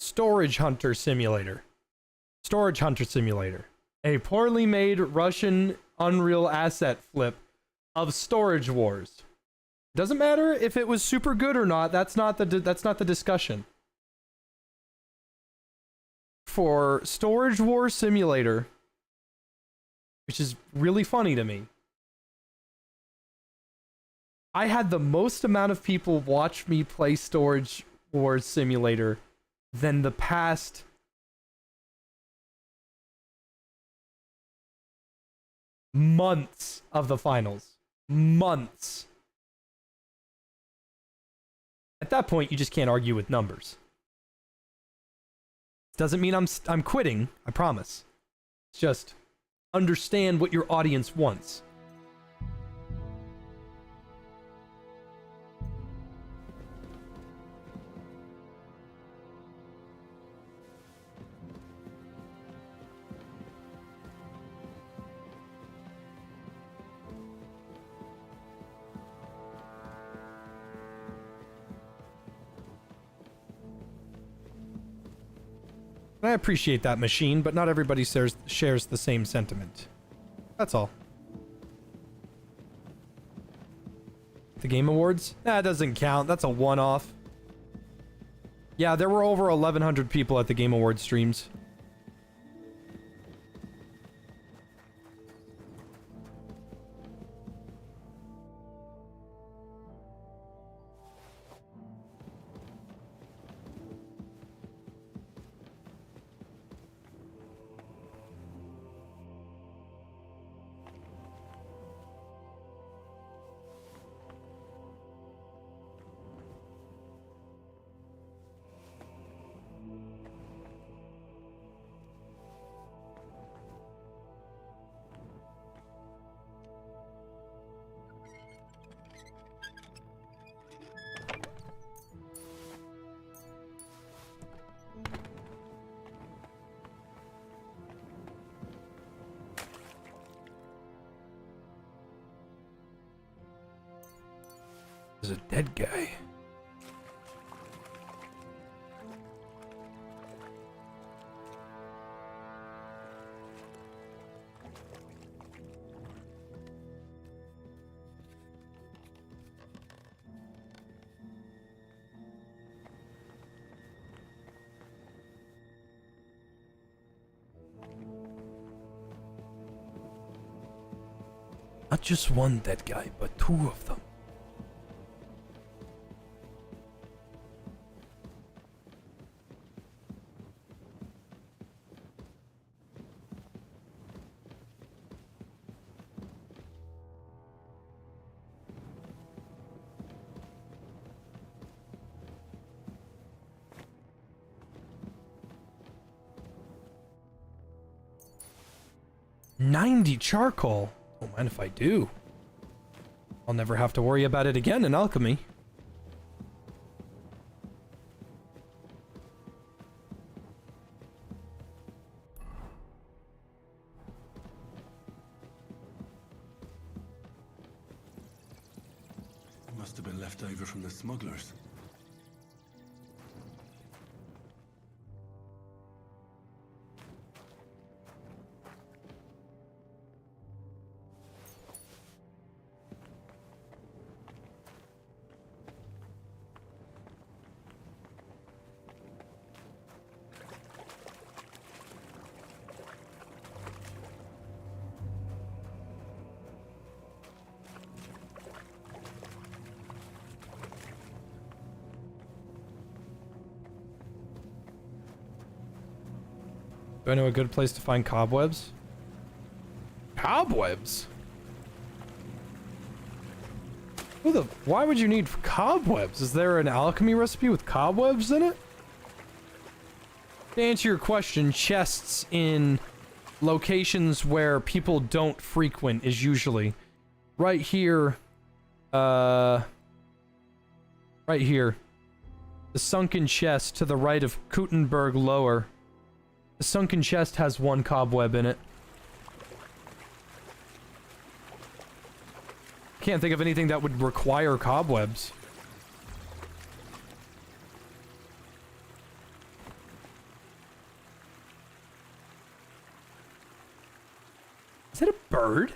Storage Hunter Simulator. Storage Hunter Simulator. A poorly made Russian Unreal asset flip of Storage Wars. Doesn't matter if it was super good or not, that's not the discussion. For Storage Wars Simulator, which is really funny to me, I had the most amount of people watch me play Storage Wars Simulator than the past months of the finals. Months. At that point, you just can't argue with numbers. Doesn't mean I'm quitting, I promise. It's just understand what your audience wants. I appreciate that, machine, but not everybody shares the same sentiment. That's all. The Game Awards? That doesn't count. That's a one-off. Yeah, there were over 1,100 people at the Game Awards streams. There's a dead guy. Not just one dead guy, but two of them. $90 charcoal. Don't mind if I do. I'll never have to worry about it again in Alchemy. It must have been left over from the smugglers. Do I know a good place to find cobwebs? Cobwebs? Why would you need cobwebs? Is there an alchemy recipe with cobwebs in it? To answer your question, chests in locations where people don't frequent is usually right here. Right here. The sunken chest to the right of Kutenberg Lower. The sunken chest has one cobweb in it. Can't think of anything that would require cobwebs. Is that a bird?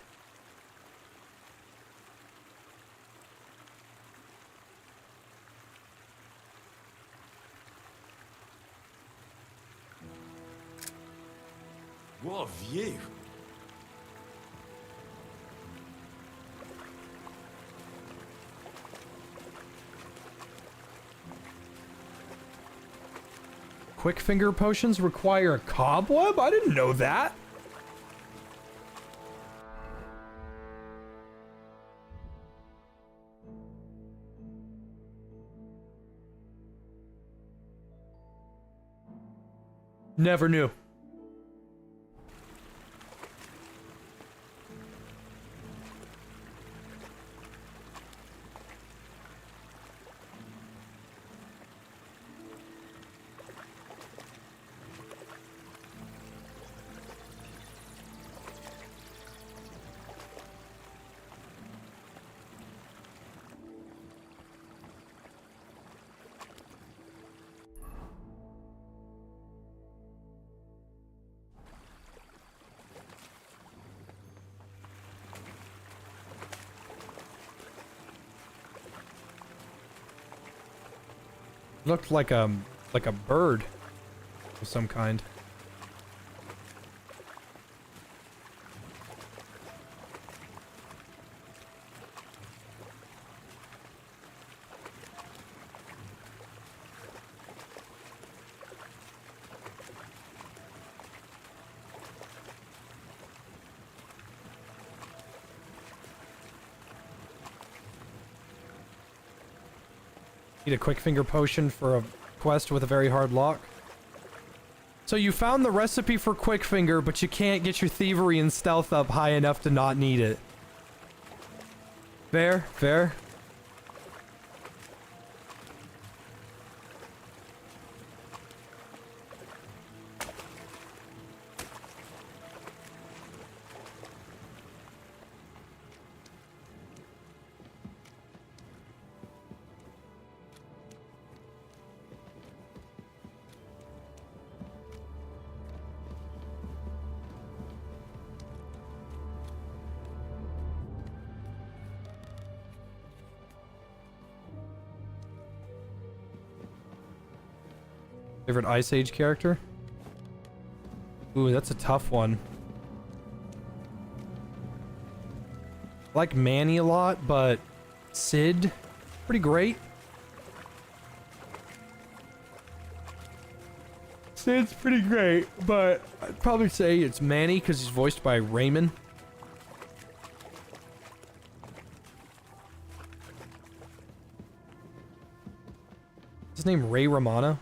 What a view! Quick finger potions require a cobweb? I didn't know that. Never knew. Looked like a bird of some kind. Need a quick finger potion for a quest with a very hard lock. So you found the recipe for quick finger, but you can't get your thievery and stealth up high enough to not need it. Fair, fair. Favorite Ice Age character? Ooh, that's a tough one. I like Manny a lot, but Sid, pretty great. Sid's pretty great, but I'd probably say it's Manny because he's voiced by Raymond. Is his name Ray Romano?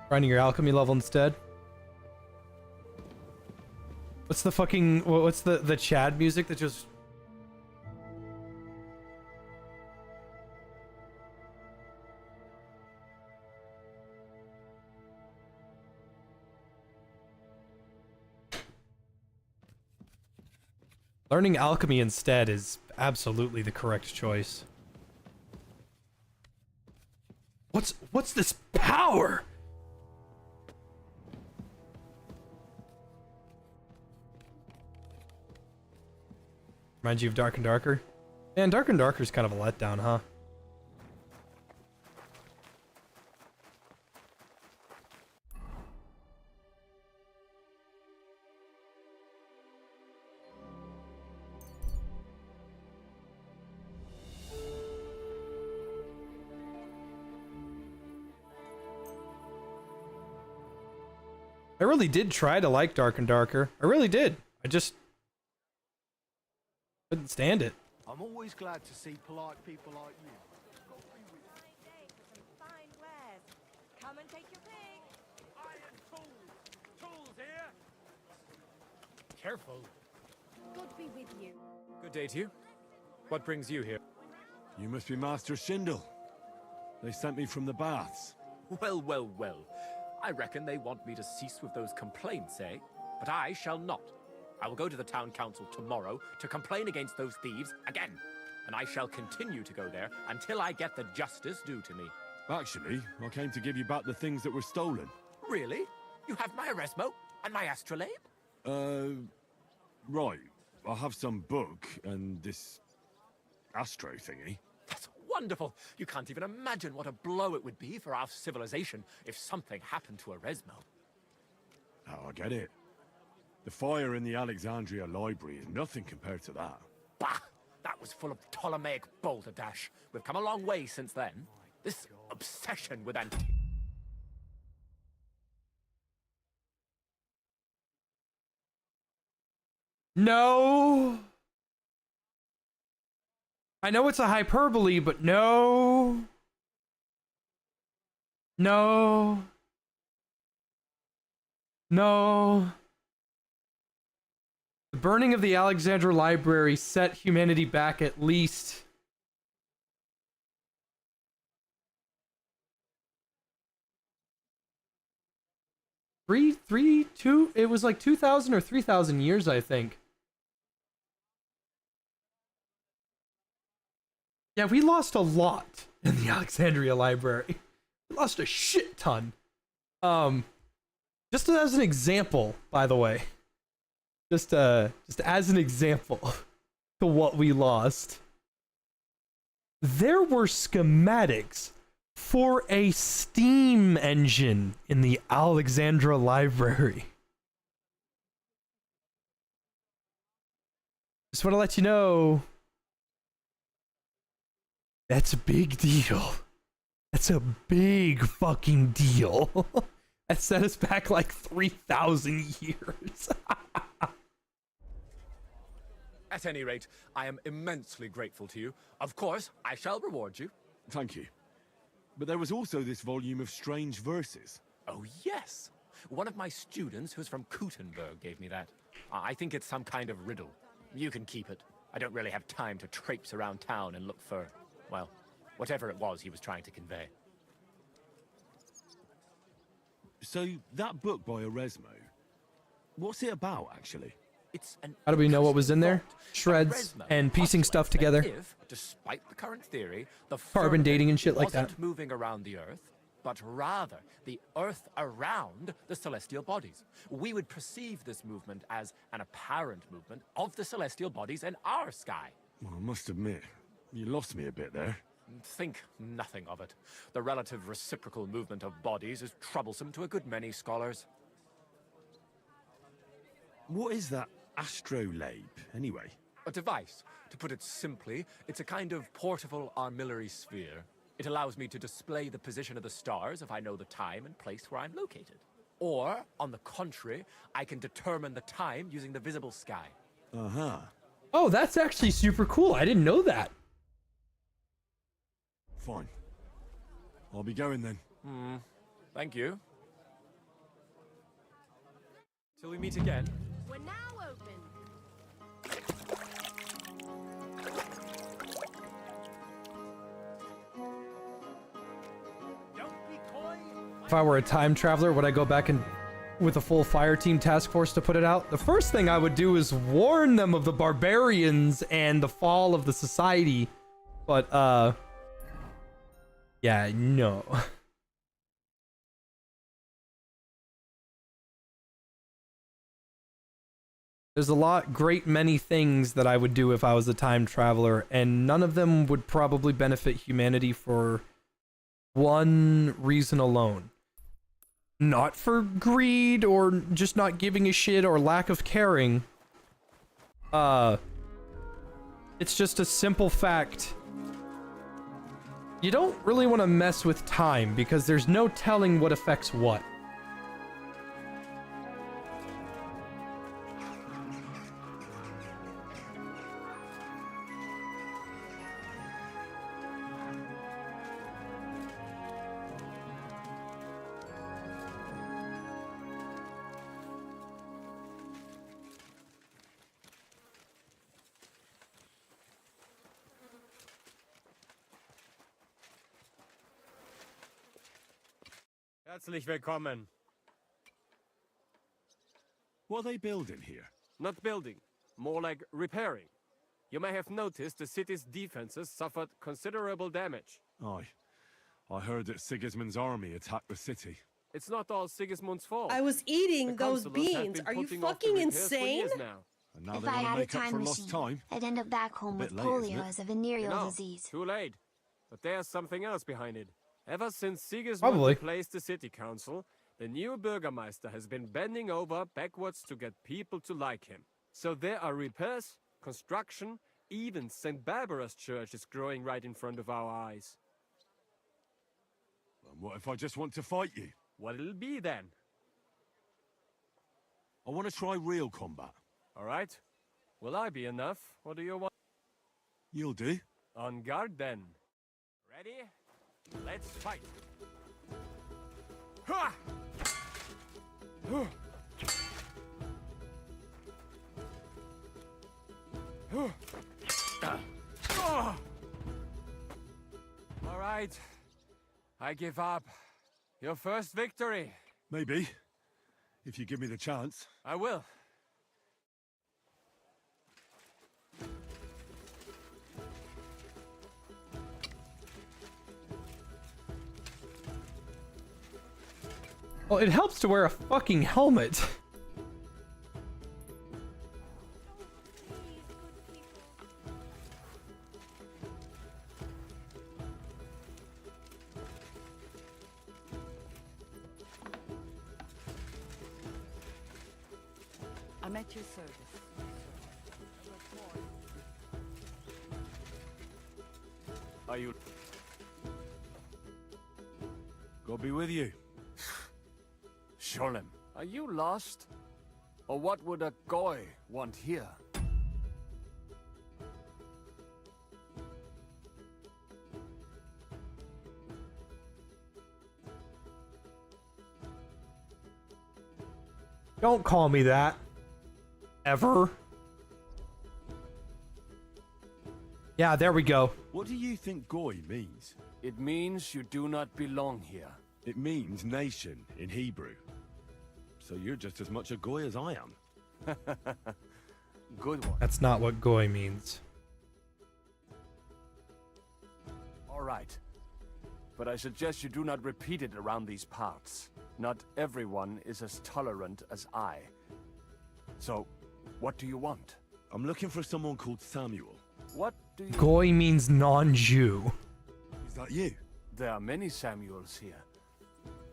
Grinding your alchemy level instead. What's the fucking... What's the Chad music that just... Learning alchemy instead is absolutely the correct choice. What's this power? Reminds you of Dark and Darker? Man, Dark and Darker is kind of a letdown, huh? I really did try to like Dark and Darker. I really did. I just couldn't stand it. I'm always glad to see polite people like you. Come and take your pick. Iron tools! Tools here! Careful. God be with you. Good day to you. What brings you here? You must be Master Shindle. They sent me from the baths. Well, well, well. I reckon they want me to cease with those complaints, eh? But I shall not. I will go to the town council tomorrow to complain against those thieves again. And I shall continue to go there until I get the justice due to me. Actually, I came to give you back the things that were stolen. Really? You have my Eresmo and my astrolabe? Right. I have some book and this astro thingy. That's wonderful. You can't even imagine what a blow it would be for our civilization if something happened to Eresmo. Oh, I get it. The fire in the Alexandria library is nothing compared to that. Bah! That was full of Ptolemaic balderdash. We've come a long way since then. This obsession with antiquity. No. I know it's a hyperbole, but no. No. No. The burning of the Alexandria Library set humanity back at least 2 it was like 2,000 or 3,000 years, I think. Yeah, we lost a lot in the Alexandria Library. We lost a shit ton. Just as an example, by the way. Just as an example to what we lost. There were schematics for a steam engine in the Alexandria Library. Just want to let you know, that's a big deal. That's a big fucking deal. That set us back like 3,000 years. At any rate, I am immensely grateful to you. Of course, I shall reward you. Thank you. But there was also this volume of strange verses. Oh, yes. One of my students who's from Kuttenberg gave me that. I think it's some kind of riddle. You can keep it. I don't really have time to traipse around town and look for, well, whatever it was he was trying to convey. So, that book by Eresmo, what's it about, actually? It's an How do we know what was in there? Shreds and piecing stuff together. If, despite the current theory, the Carbon dating and shit like wasn't that. moving around the Earth, but rather the Earth around the celestial bodies. We would perceive this movement as an apparent movement of the celestial bodies in our sky. Well, I must admit, you lost me a bit there. Think nothing of it. The relative reciprocal movement of bodies is troublesome to a good many scholars. What is that astrolabe, anyway? A device. To put it simply, it's a kind of portable armillary sphere. It allows me to display the position of the stars if I know the time and place where I'm located. Or, on the contrary, I can determine the time using the visible sky. Uh-huh. Oh, that's actually super cool. I didn't know that. Fine. I'll be going then. Thank you. Till we meet again. We're now open. If I were a time traveler, would I go back and with a full fire team task force to put it out? The first thing I would do is warn them of the barbarians and the fall of the society. But, yeah, no. There's a great many things that I would do if I was a time traveler, and none of them would probably benefit humanity for one reason alone. Not for greed or just not giving a shit or lack of caring. It's just a simple fact. You don't really want to mess with time because there's no telling what affects what. Herzlich willkommen. What are they building here? Not building, more like repairing. You may have noticed the city's defenses suffered considerable damage. Aye. I heard that Sigismund's army attacked the city. It's not all Sigismund's fault. I was eating those consulars have beans. been Are you putting off the fucking repairs for insane? years now. And now If they I want to had a make up time for lost machine, time? I'd end up back home with Bit late, isn't polio it? as a venereal No, disease. too late. But there's something else behind it. Ever since Sigismund Probably. replaced the city council, the new Bürgermeister has been bending over backwards to get people to like him. So there are repairs, construction, even St. Barbara's church is growing right in front of our eyes. And what if I just want to fight you? What'll it be then? I want to try real combat. All right. Will I be enough, or do you want... You'll do. On guard then. Ready? Let's fight. Ha! All right. I give up. Your first victory. Maybe. If you give me the chance. I will. Well, it helps to wear a fucking helmet. I'm at your service. Are you... God be with you. Sholem, are you lost? Or what would a goy want here? Don't call me that. Ever. Yeah, there we go. What do you think goy means? It means you do not belong here. It means nation in Hebrew. So you're just as much a goy as I am. Good one. That's not what goy means. All right. But I suggest you do not repeat it around these parts. Not everyone is as tolerant as I. So, what do you want? I'm looking for someone called Samuel. What do you... Goy means non-Jew. Is that you? There are many Samuels here.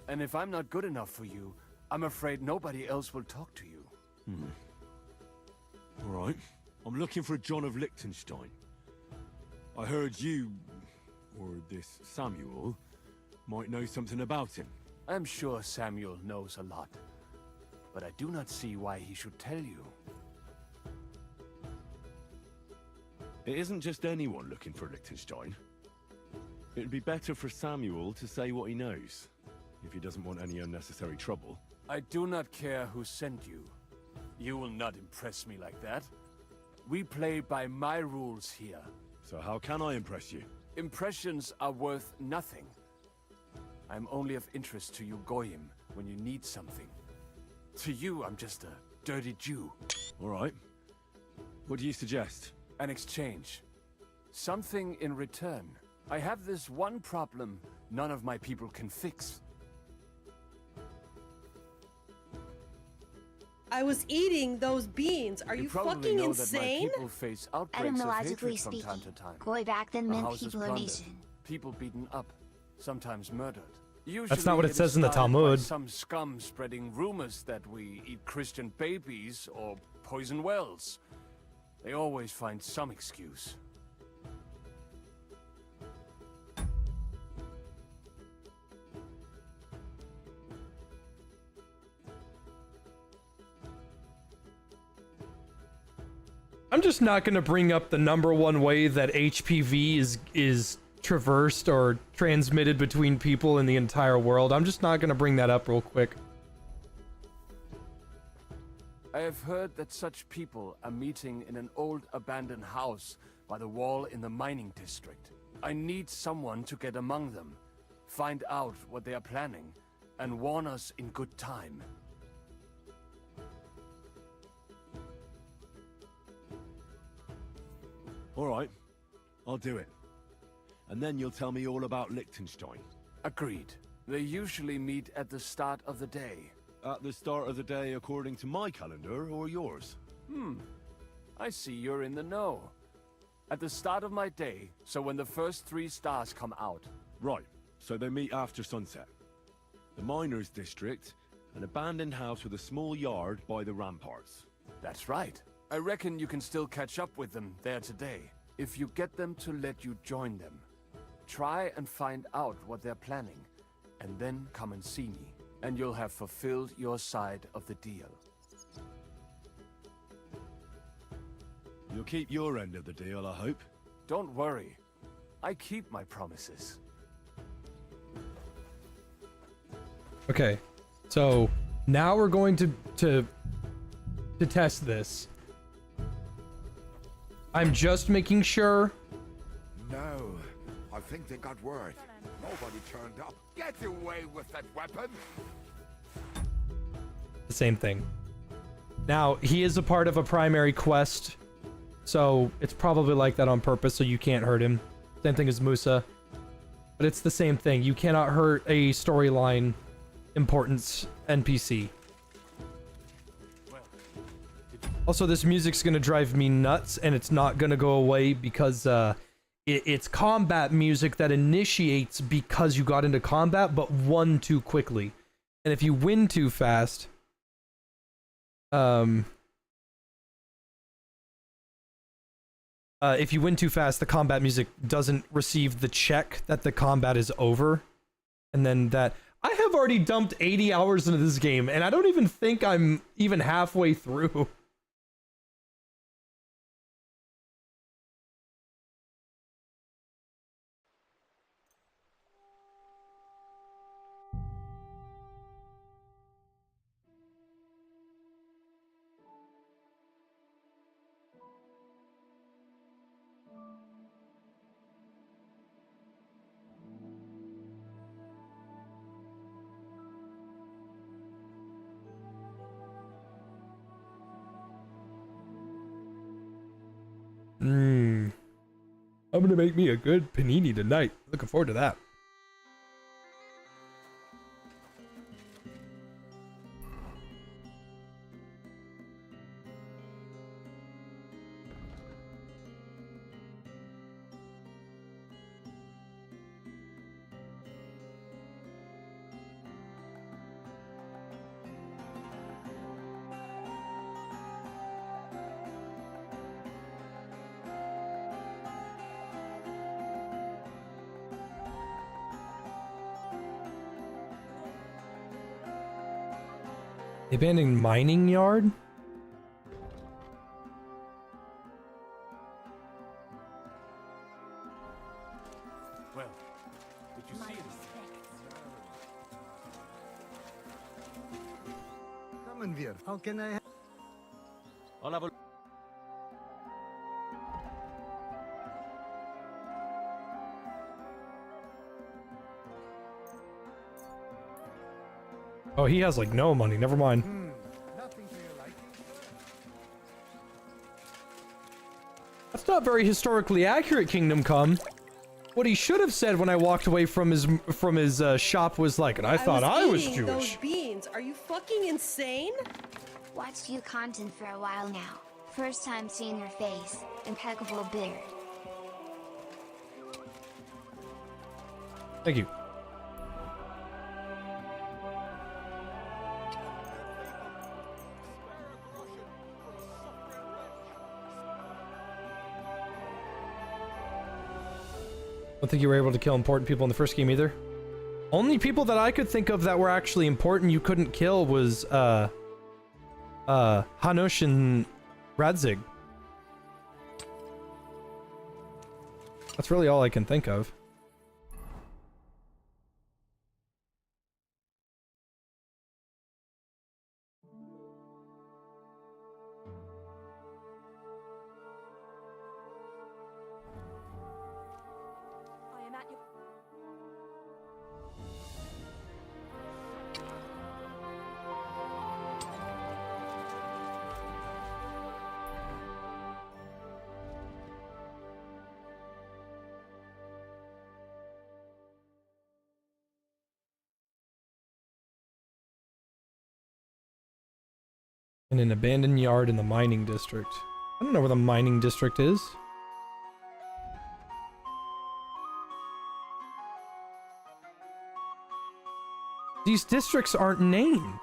And if I'm not good enough for you, I'm afraid nobody else will talk to you. All right. I'm looking for John of Liechtenstein. I heard you, or this Samuel, might know something about him. I'm sure Samuel knows a lot. But I do not see why he should tell you. It isn't just anyone looking for Liechtenstein. It'd be better for Samuel to say what he knows, if he doesn't want any unnecessary trouble. I do not care who sent you. You will not impress me like that. We play by my rules here. So how can I impress you? Impressions are worth nothing. I'm only of interest to you Goyim when you need something. To you, I'm just a dirty Jew. All right. What do you suggest? An exchange. Something in return. I have this one problem none of my people can fix. I was eating those beans. Are you fucking insane? People face outbreaks of hatred from time to time. A house is plundered, people beaten up, sometimes murdered. Usually That's not what it says in the started by Talmud. Some scum spreading rumors that we eat Christian babies or poison wells. They always find some excuse. I'm just not going to bring up the number one way that HPV is traversed or transmitted between people in the entire world. I'm just not going to bring that up real quick. I have heard that such people are meeting in an old abandoned house by the wall in the mining district. I need someone to get among them, find out what they are planning, and warn us in good time. All right, I'll do it. And then you'll tell me all about Liechtenstein. Agreed. They usually meet at the start of the day. At the start of the day according to my calendar, or yours? I see you're in the know. At the start of my day, so when the first 3 stars come out. Right, so they meet after sunset. The miners' district, an abandoned house with a small yard by the ramparts. That's right. I reckon you can still catch up with them there today, if you get them to let you join them. Try and find out what they're planning, and then come and see me, and you'll have fulfilled your side of the deal. You'll keep your end of the deal, I hope. Don't worry. I keep my promises. Okay, so now we're going to test this. I'm just making sure. No, I think they got word. Nobody turned up. Get away with that weapon! The same thing. Now, he is a part of a primary quest, so it's probably like that on purpose so you can't hurt him. Same thing as Musa. But it's the same thing. You cannot hurt a storyline importance NPC. Also, this music's gonna drive me nuts, and it's not gonna go away because it's combat music that initiates because you got into combat, but won too quickly. And if you win too fast, if you win too fast, the combat music doesn't receive the check that the combat is over, and then that. I have already dumped 80 hours into this game, and I don't even think I'm even halfway through. I'm gonna make me a good panini tonight. Looking forward to that. Abandoned mining yard? Well, did you see it? Kommen wir. How can I help? I'll have a... Oh, he has like no money. Never mind. Nothing to your liking. That's not very historically accurate, Kingdom Come. What he should have said when I walked away from his shop was like, and I thought I was eating Jewish. Those beans. Are you fucking insane? Watched you content for a while now. First time seeing your face, impeccable beard. Thank you. Don't think you were able to kill important people in the first game either. Only people that I could think of that were actually important you couldn't kill was Hanush and Radzig. That's really all I can think of. I am at your... In an abandoned yard in the mining district. I don't know where the mining district is. These districts aren't named.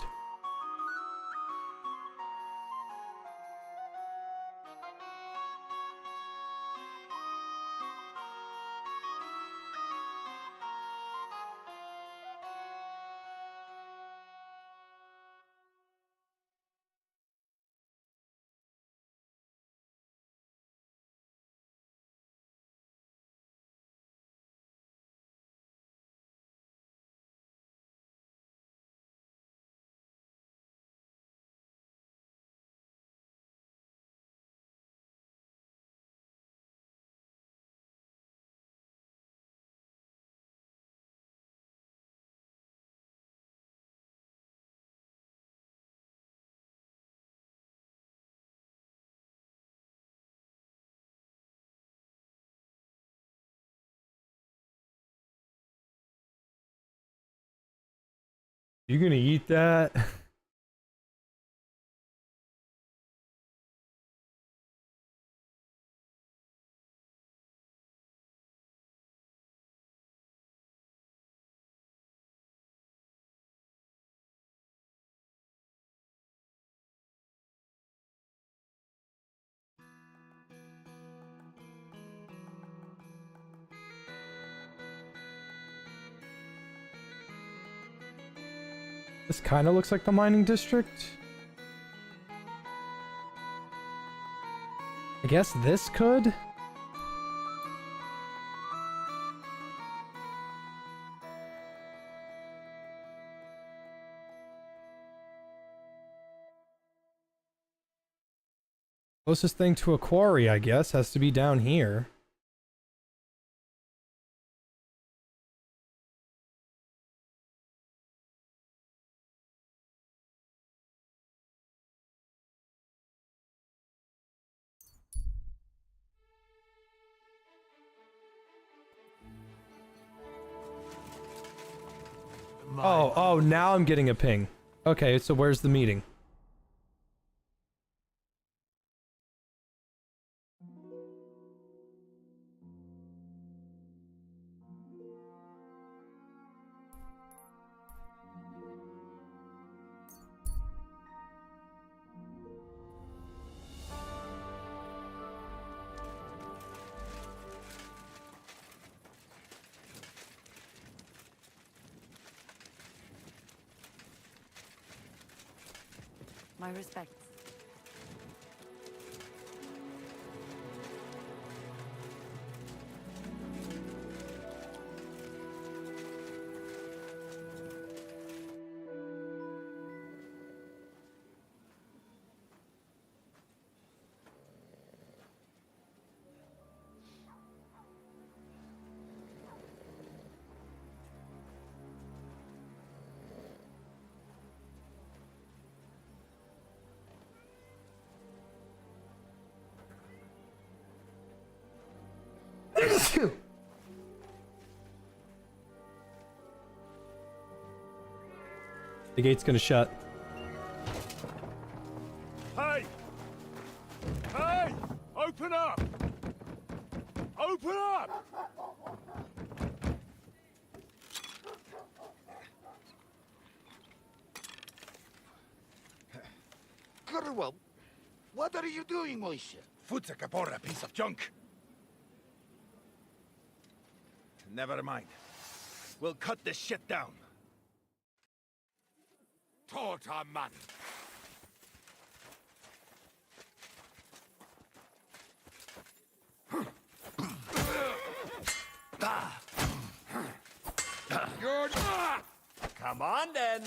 You gonna eat that? This kind of looks like the mining district. I guess this could? Closest thing to a quarry, I guess, has to be down here. Oh, now I'm getting a ping. Okay, so where's the meeting? My respects. The gate's gonna shut. Very well. What are you doing, Moishe? Foot's a Capora piece of junk. Never mind. We'll cut this shit down. Tota, man. Good. Come on, then.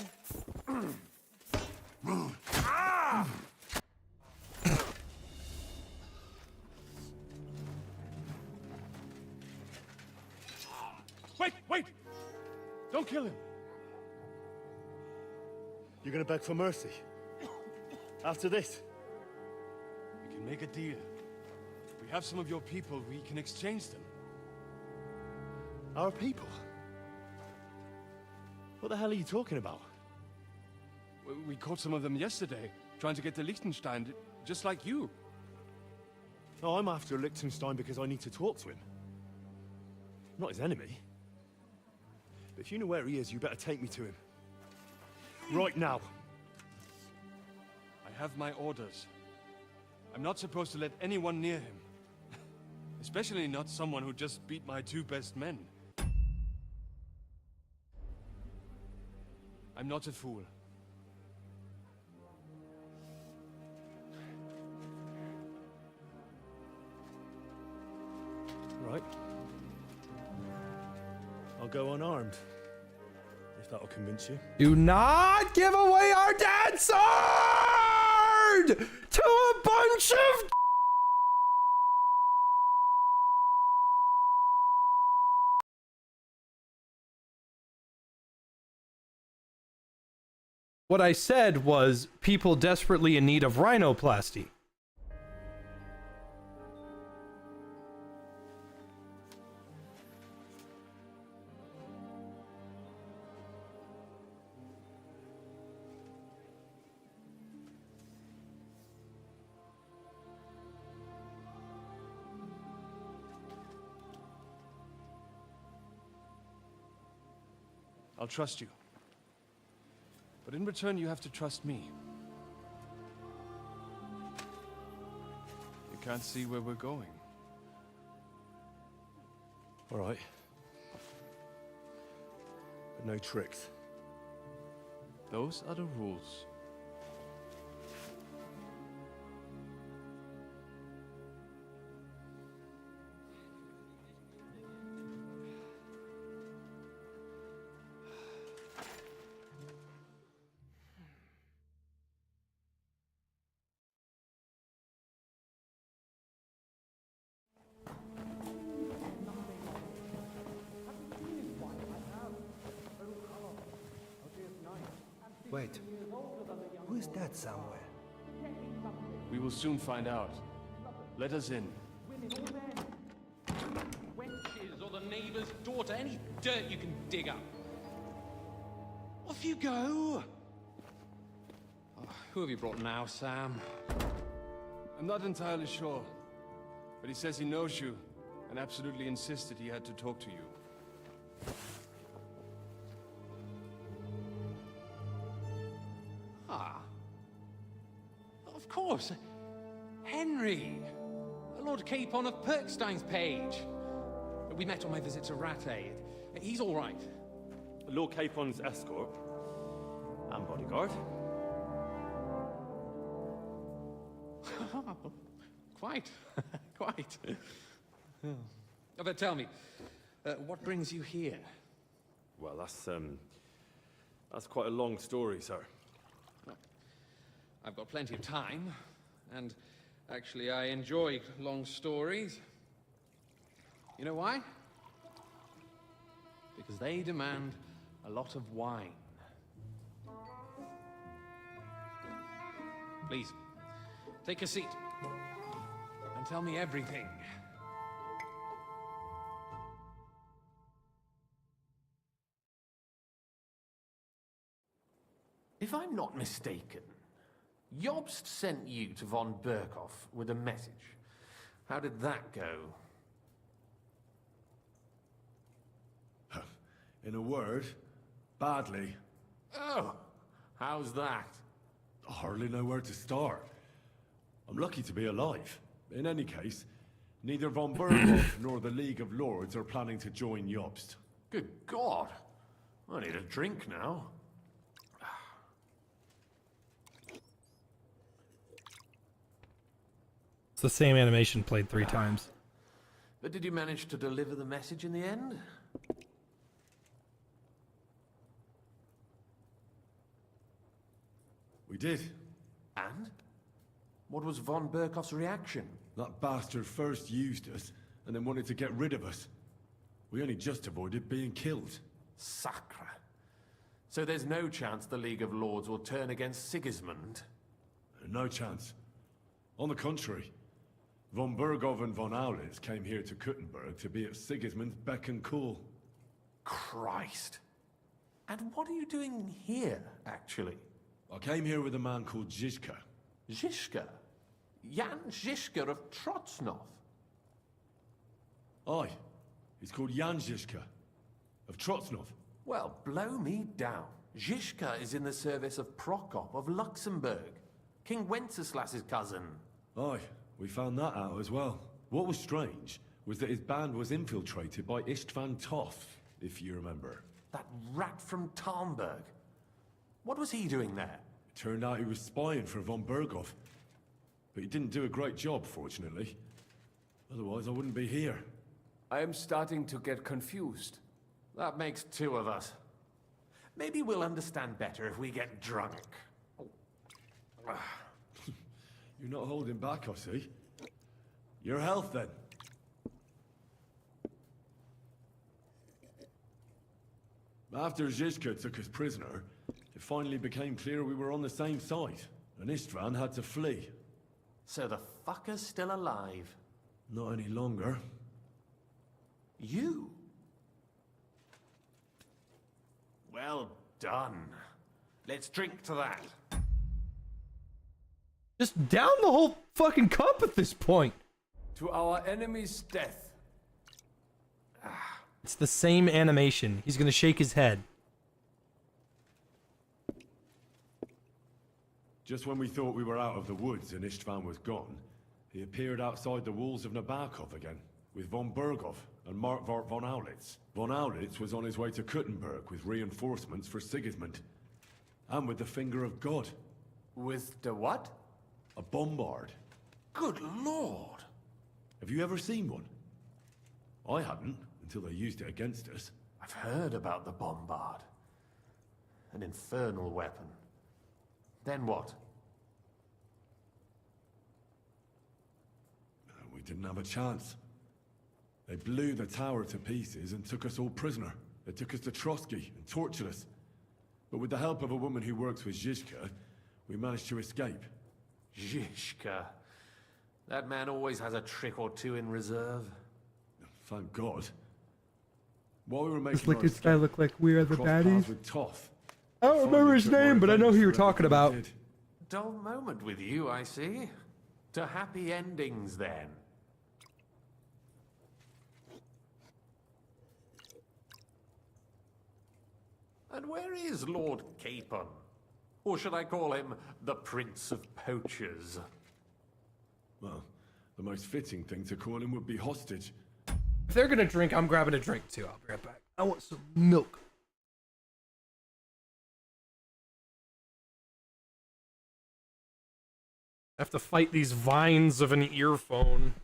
Wait! Don't kill him. You're gonna beg for mercy. After this, we can make a deal. We have some of your people, we can exchange them. Our people? What the hell are you talking about? We caught some of them yesterday, trying to get to Liechtenstein, just like you. No, I'm after Liechtenstein because I need to talk to him. I'm not his enemy. But if you know where he is, you better take me to him. Right now. I have my orders. I'm not supposed to let anyone near him. Especially not someone who just beat my 2 best men. I'm not a fool. Right. I'll go unarmed. If that'll convince you. Do not give away our dad's sword to a bunch of... What I said was people desperately in need of rhinoplasty. I'll trust you. But in return, you have to trust me. You can't see where we're going. All right. But no tricks. Those are the rules. Wait. Who is that somewhere? We will soon find out. Let us in. Wenches or the neighbor's daughter, any dirt you can dig up. Off you go! Oh, who have you brought now, Sam? I'm not entirely sure. But he says he knows you, and absolutely insisted he had to talk to you. Ah. Of course. Henry. Lord Capon of Perkstein's page. We met on my visit to Rattay. He's all right. Lord Capon's escort. And bodyguard. Quite. Quite. But tell me, what brings you here? Well, that's quite a long story, sir. I've got plenty of time, and actually I enjoy long stories. You know why? Because they demand a lot of wine. Please, take a seat, and tell me everything. If I'm not mistaken, Jobst sent you to von Berkhoff with a message. How did that go? In a word, badly. Oh, how's that? I hardly know where to start. I'm lucky to be alive. In any case, neither von Berghoff nor the League of Lords are planning to join Jobst. Good God. I need a drink now. It's the same animation played 3 times. But did you manage to deliver the message in the end? We did. And? What was von Berghoff's reaction? That bastard first used us, and then wanted to get rid of us. We only just avoided being killed. Sacre. So there's no chance the League of Lords will turn against Sigismund? No chance. On the contrary, von Berghoff and von Aulitz came here to Kuttenberg to be at Sigismund's beck and call. Christ. And what are you doing here, actually? I came here with a man called Zizka. Zizka? Jan Zizka of Trotsnov? Aye. He's called Jan Zizka of Trotsnov. Well, blow me down. Zizka is in the service of Prokop of Luxembourg, King Wenceslas's cousin. Aye, we found that out as well. What was strange was that his band was infiltrated by Istvan Toth, if you remember. That rat from Tarnberg. What was he doing there? It turned out he was spying for von Berghoff. But he didn't do a great job, fortunately. Otherwise, I wouldn't be here. I am starting to get confused. That makes 2 of us. Maybe we'll understand better if we get drunk. You're not holding back, I see. Your health, then. After Zizka took us prisoner, it finally became clear we were on the same side, and Istvan had to flee. So the fucker's still alive? Not any longer. You? Well done. Let's drink to that. Just down the whole fucking cup at this point. To our enemy's death. It's the same animation. He's gonna shake his head. Just when we thought we were out of the woods and Istvan was gone, he appeared outside the walls of Nabokov again, with von Berghoff and Markvart von Aulitz. Von Aulitz was on his way to Kuttenberg with reinforcements for Sigismund. And with the finger of God. With the what? A bombard. Good lord! Have you ever seen one? I hadn't, until they used it against us. I've heard about the bombard. An infernal weapon. Then what? We didn't have a chance. They blew the tower to pieces and took us all prisoner. They took us to Trotsky and tortured us. But with the help of a woman who works with Zizka, we managed to escape. Zizka. That man always has a trick or 2 in reserve. Thank God. While we were making This liquid guy look like we are the baddies. with Toth. I don't remember his name, but I know who you're talking about. Dull moment with you, I see. To happy endings, then. And where is Lord Capon? Or should I call him the Prince of Poachers? Well, the most fitting thing to call him would be hostage. If they're gonna drink, I'm grabbing a drink too. I'll be right back. I want some milk. I have to fight these vines of an earphone.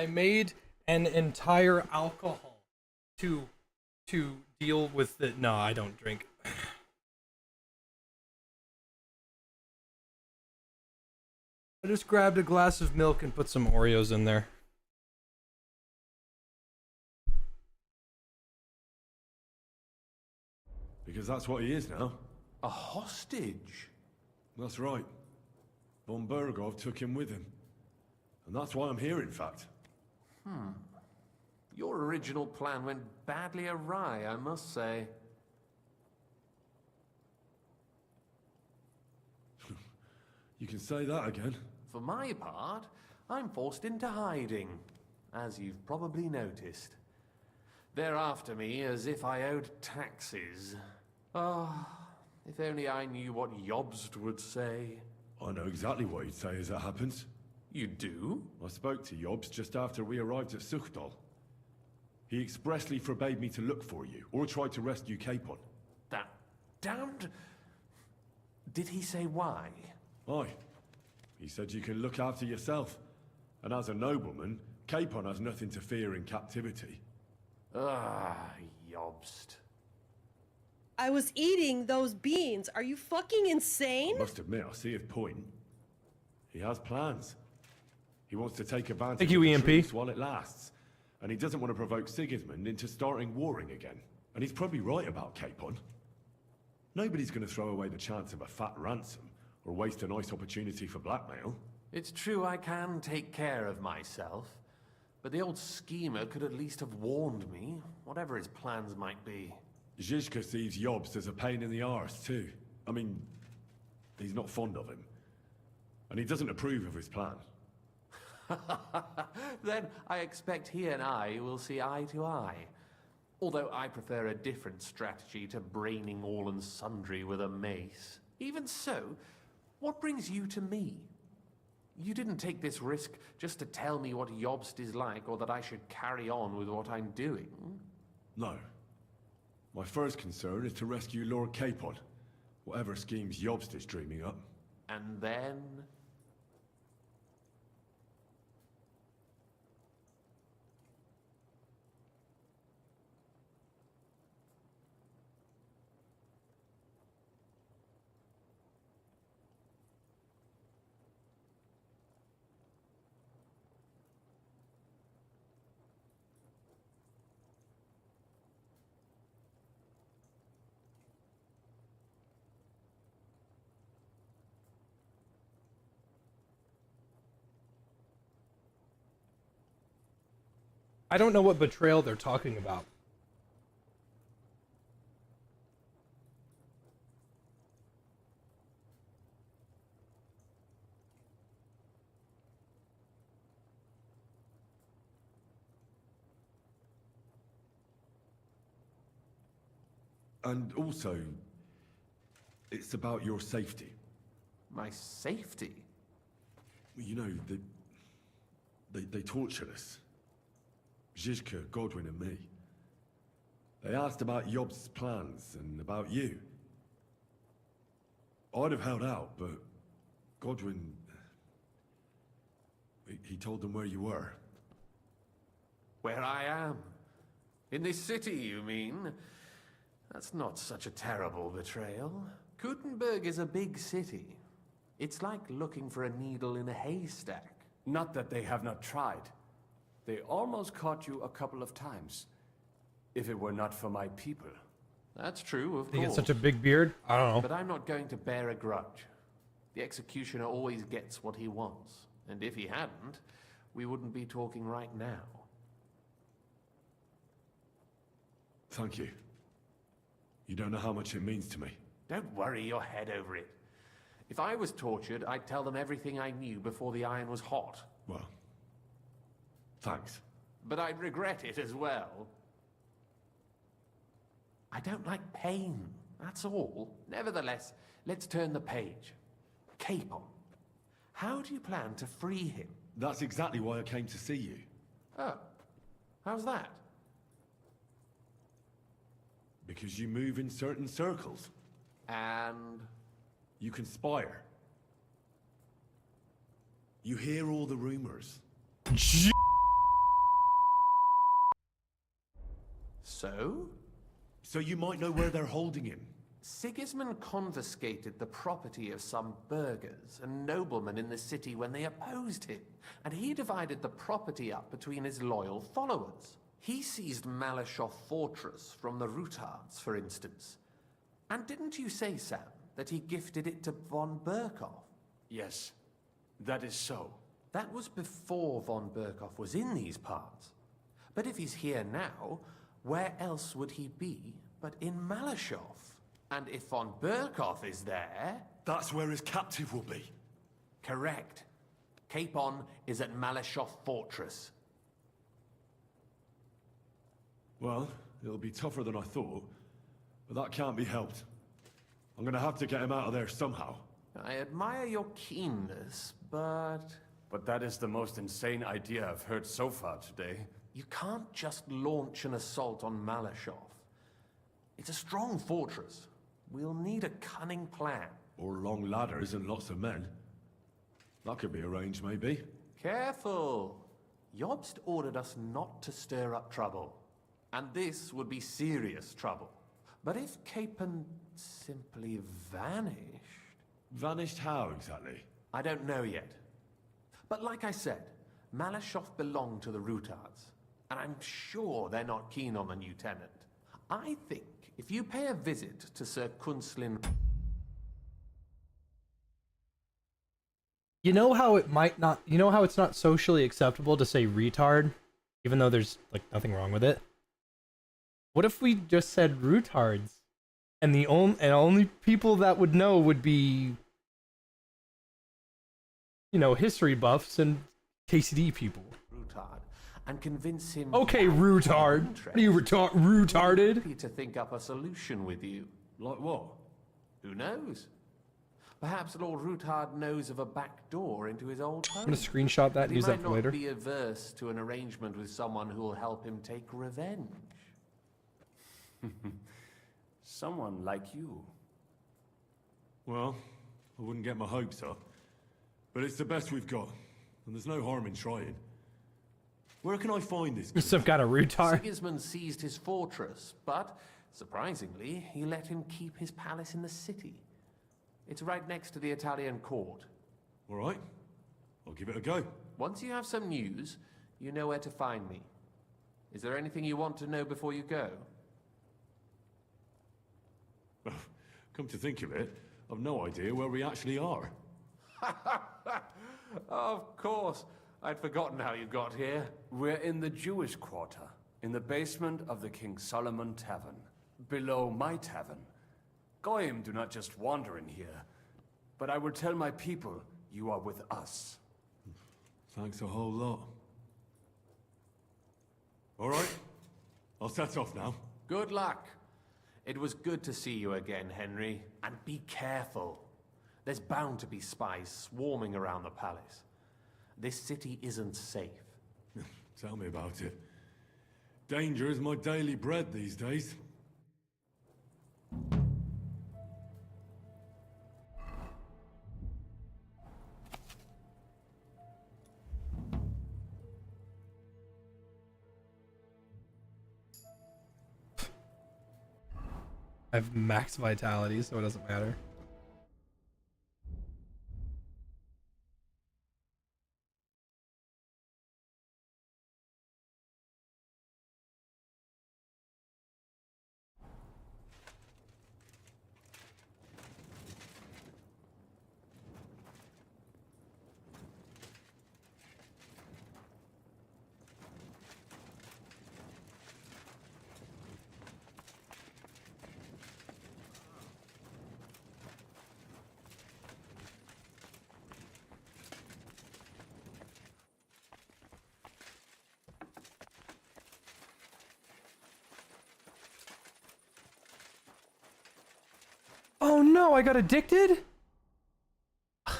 I made an entire alcohol to deal with the. No, I don't drink. I just grabbed a glass of milk and put some Oreos in there. Because that's what he is now. A hostage? That's right. Von Bergov took him with him. And that's why I'm here, in fact. Your original plan went badly awry, I must say. You can say that again. For my part, I'm forced into hiding, as you've probably noticed. They're after me as if I owed taxes. Ah, if only I knew what Jobst would say. I know exactly what he'd say as it happens. You do? I spoke to Jobst just after we arrived at Suchdal. He expressly forbade me to look for you, or try to rescue Capon. That damned... Did he say why? Aye. He said you can look after yourself. And as a nobleman, Capon has nothing to fear in captivity. Ah, Jobst. I was eating those beans. Are you fucking insane? I must admit, I see his point. He has plans. He wants to take advantage Thank you, of the EMP. truce while it lasts. And he doesn't want to provoke Sigismund into starting warring again. And he's probably right about Capon. Nobody's going to throw away the chance of a fat ransom, or waste a nice opportunity for blackmail. It's true I can take care of myself, but the old schemer could at least have warned me, whatever his plans might be. Zizka sees Jobst as a pain in the arse, too. I mean, he's not fond of him. And he doesn't approve of his plan. Then I expect he and I will see eye to eye. Although I prefer a different strategy to braining all and sundry with a mace. Even so, what brings you to me? You didn't take this risk just to tell me what Jobst is like, or that I should carry on with what I'm doing. No. My first concern is to rescue Lord Capon, whatever schemes Jobst is dreaming up. And then... I don't know what betrayal they're talking about. And also, it's about your safety. My safety? You know, they tortured us. Zizka, Godwin and me. They asked about Jobst's plans and about you. I'd have held out, but Godwin... He told them where you were. Where I am? In this city, you mean? That's not such a terrible betrayal. Gutenberg is a big city. It's like looking for a needle in a haystack. Not that they have not tried. They almost caught you a couple of times. If it were not for my people. That's true, of They course. get such a big beard? I don't know. But I'm not going to bear a grudge. The executioner always gets what he wants. And if he hadn't, we wouldn't be talking right now. Thank you. You don't know how much it means to me. Don't worry your head over it. If I was tortured, I'd tell them everything I knew before the iron was hot. Well, thanks. But I'd regret it as well. I don't like pain, that's all. Nevertheless, let's turn the page. Capon. How do you plan to free him? That's exactly why I came to see you. Oh, how's that? Because you move in certain circles. And? You conspire. You hear all the rumors. So? So you might know where they're holding him. Sigismund confiscated the property of some burghers and noblemen in the city when they opposed him, and he divided the property up between his loyal followers. He seized Malashov Fortress from the Rutards, for instance. And didn't you say, Sam, that he gifted it to von Berkhoff? Yes, that is so. That was before von Berkhoff was in these parts. But if he's here now, where else would he be but in Malashov? And if von Berkhoff is there... That's where his captive will be. Correct. Capon is at Malashov Fortress. Well, it'll be tougher than I thought, but that can't be helped. I'm gonna have to get him out of there somehow. I admire your keenness, but... But that is the most insane idea I've heard so far today. You can't just launch an assault on Malashov. It's a strong fortress. We'll need a cunning plan. Or long ladders and lots of men. That could be arranged, maybe. Careful! Jobst ordered us not to stir up trouble. And this would be serious trouble. But if Capon simply vanished... Vanished how, exactly? I don't know yet. But like I said, Malashov belonged to the Rutards. And I'm sure they're not keen on the new tenant. I think if you pay a visit to Sir Kunslin... You know how it might not... You know how it's not socially acceptable to say retard? Even though there's, like, nothing wrong with it? What if we just said Rutards? And the only people that would know would be... You know, history buffs and KCD people. Rutard, and convince him... Okay, Rutard. What are you, retarded? Happy to think up a solution with you. Like what? Who knows? Perhaps Lord Rutard knows of a back door into his old home. I'm gonna screenshot that and use that for later. He might not be averse to an arrangement with someone who will help him take revenge. Someone like you. Well, I wouldn't get my hopes up. But it's the best we've got, and there's no harm in trying. Where can I find this? Some kind of retard. Sigismund seized his fortress, but, surprisingly, he let him keep his palace in the city. It's right next to the Italian court. All right. I'll give it a go. Once you have some news, you know where to find me. Is there anything you want to know before you go? Come to think of it, I've no idea where we actually are. Of course. I'd forgotten how you got here. We're in the Jewish quarter, in the basement of the King Solomon Tavern, below my tavern. Goyim do not just wander in here, but I will tell my people you are with us. Thanks a whole lot. All right, I'll set off now. Good luck. It was good to see you again, Henry. And be careful. There's bound to be spies swarming around the palace. This city isn't safe. Tell me about it. Danger is my daily bread these days. I have max vitality, so it doesn't matter. Oh no, I got addicted? I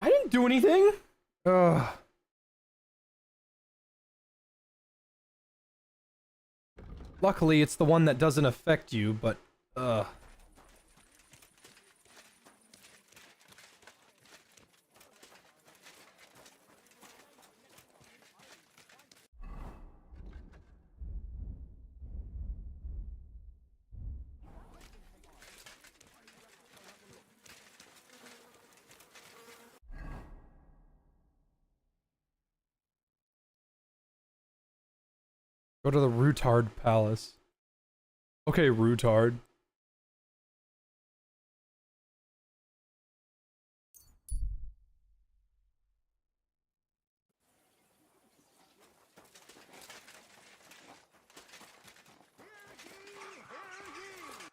didn't do anything. Ugh. Luckily, it's the one that doesn't affect you, but Go to the Rutard Palace. Okay, Rutard.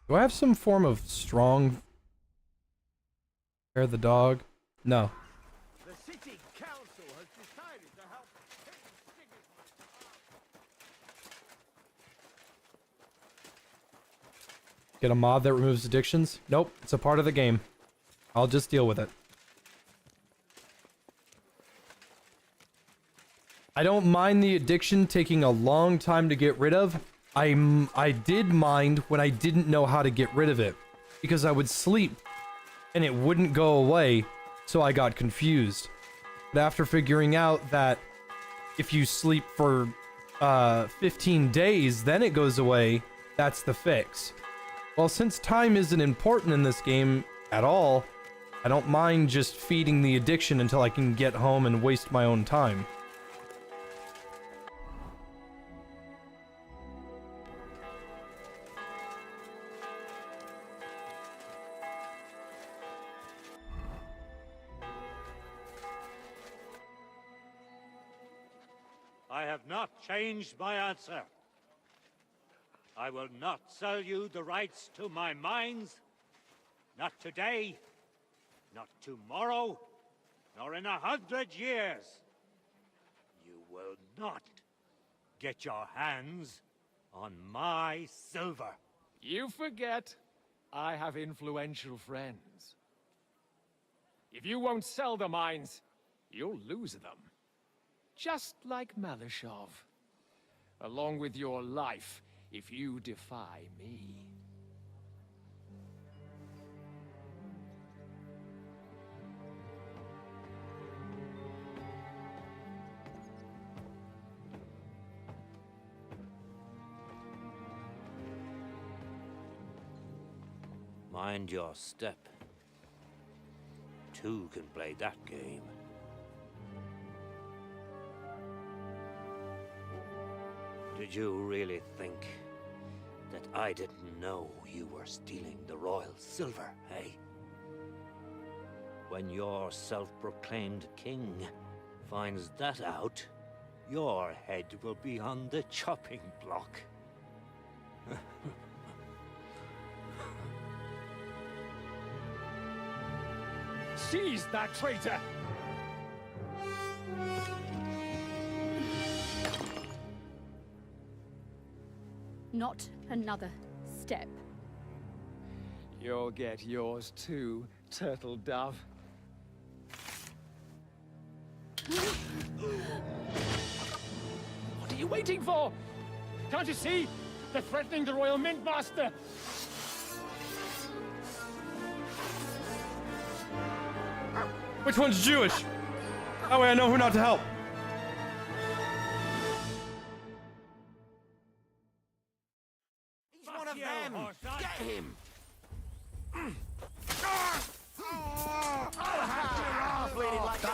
Do I have some form of strong hair the dog? No. The city council has decided to help. Get a mod that removes addictions? Nope, it's a part of the game. I'll just deal with it. I don't mind the addiction taking a long time to get rid of. I did mind when I didn't know how to get rid of it, because I would sleep and it wouldn't go away, so I got confused. But after figuring out that if you sleep for 15 days, then it goes away, that's the fix. Well, since time isn't important in this game at all, I don't mind just feeding the addiction until I can get home and waste my own time. I have not changed my answer. I will not sell you the rights to my mines. Not today, not tomorrow, nor in 100 years. You will not get your hands on my silver. You forget I have influential friends. If you won't sell the mines, you'll lose them. Just like Malishov. Along with your life, if you defy me. Mind your step. Two can play that game. Did you really think that I didn't know you were stealing the royal silver, eh? When your self-proclaimed king finds that out, your head will be on the chopping block. Seize that traitor! Not another step. You'll get yours too, turtle dove. What are you waiting for? Can't you see? They're threatening the Royal Mint Master! Which one's Jewish? That way I know who not to help. He's one of them! Get him! I'll have your arm bleeding like a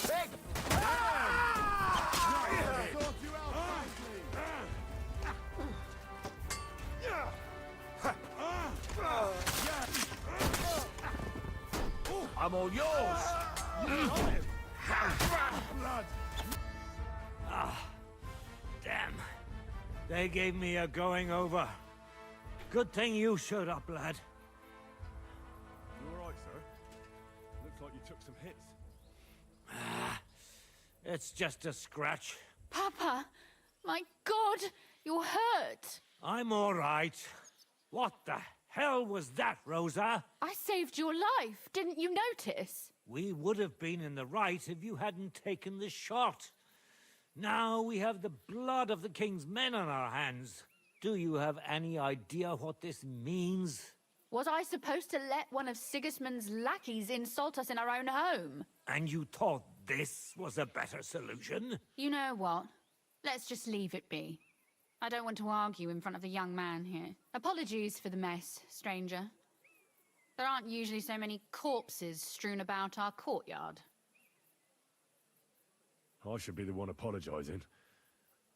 pig! I'm all yours! Ah, damn. They gave me a going over. Good thing you showed up, lad. You alright, sir? Looks like you took some hits. It's just a scratch. Papa, my God, you're hurt. I'm all right. What the hell was that, Rosa? I saved your life. Didn't you notice? We would have been in the right if you hadn't taken the shot. Now we have the blood of the king's men on our hands. Do you have any idea what this means? Was I supposed to let one of Sigismund's lackeys insult us in our own home? And you thought this was a better solution? You know what? Let's just leave it be. I don't want to argue in front of the young man here. Apologies for the mess, stranger. There aren't usually so many corpses strewn about our courtyard. I should be the one apologising.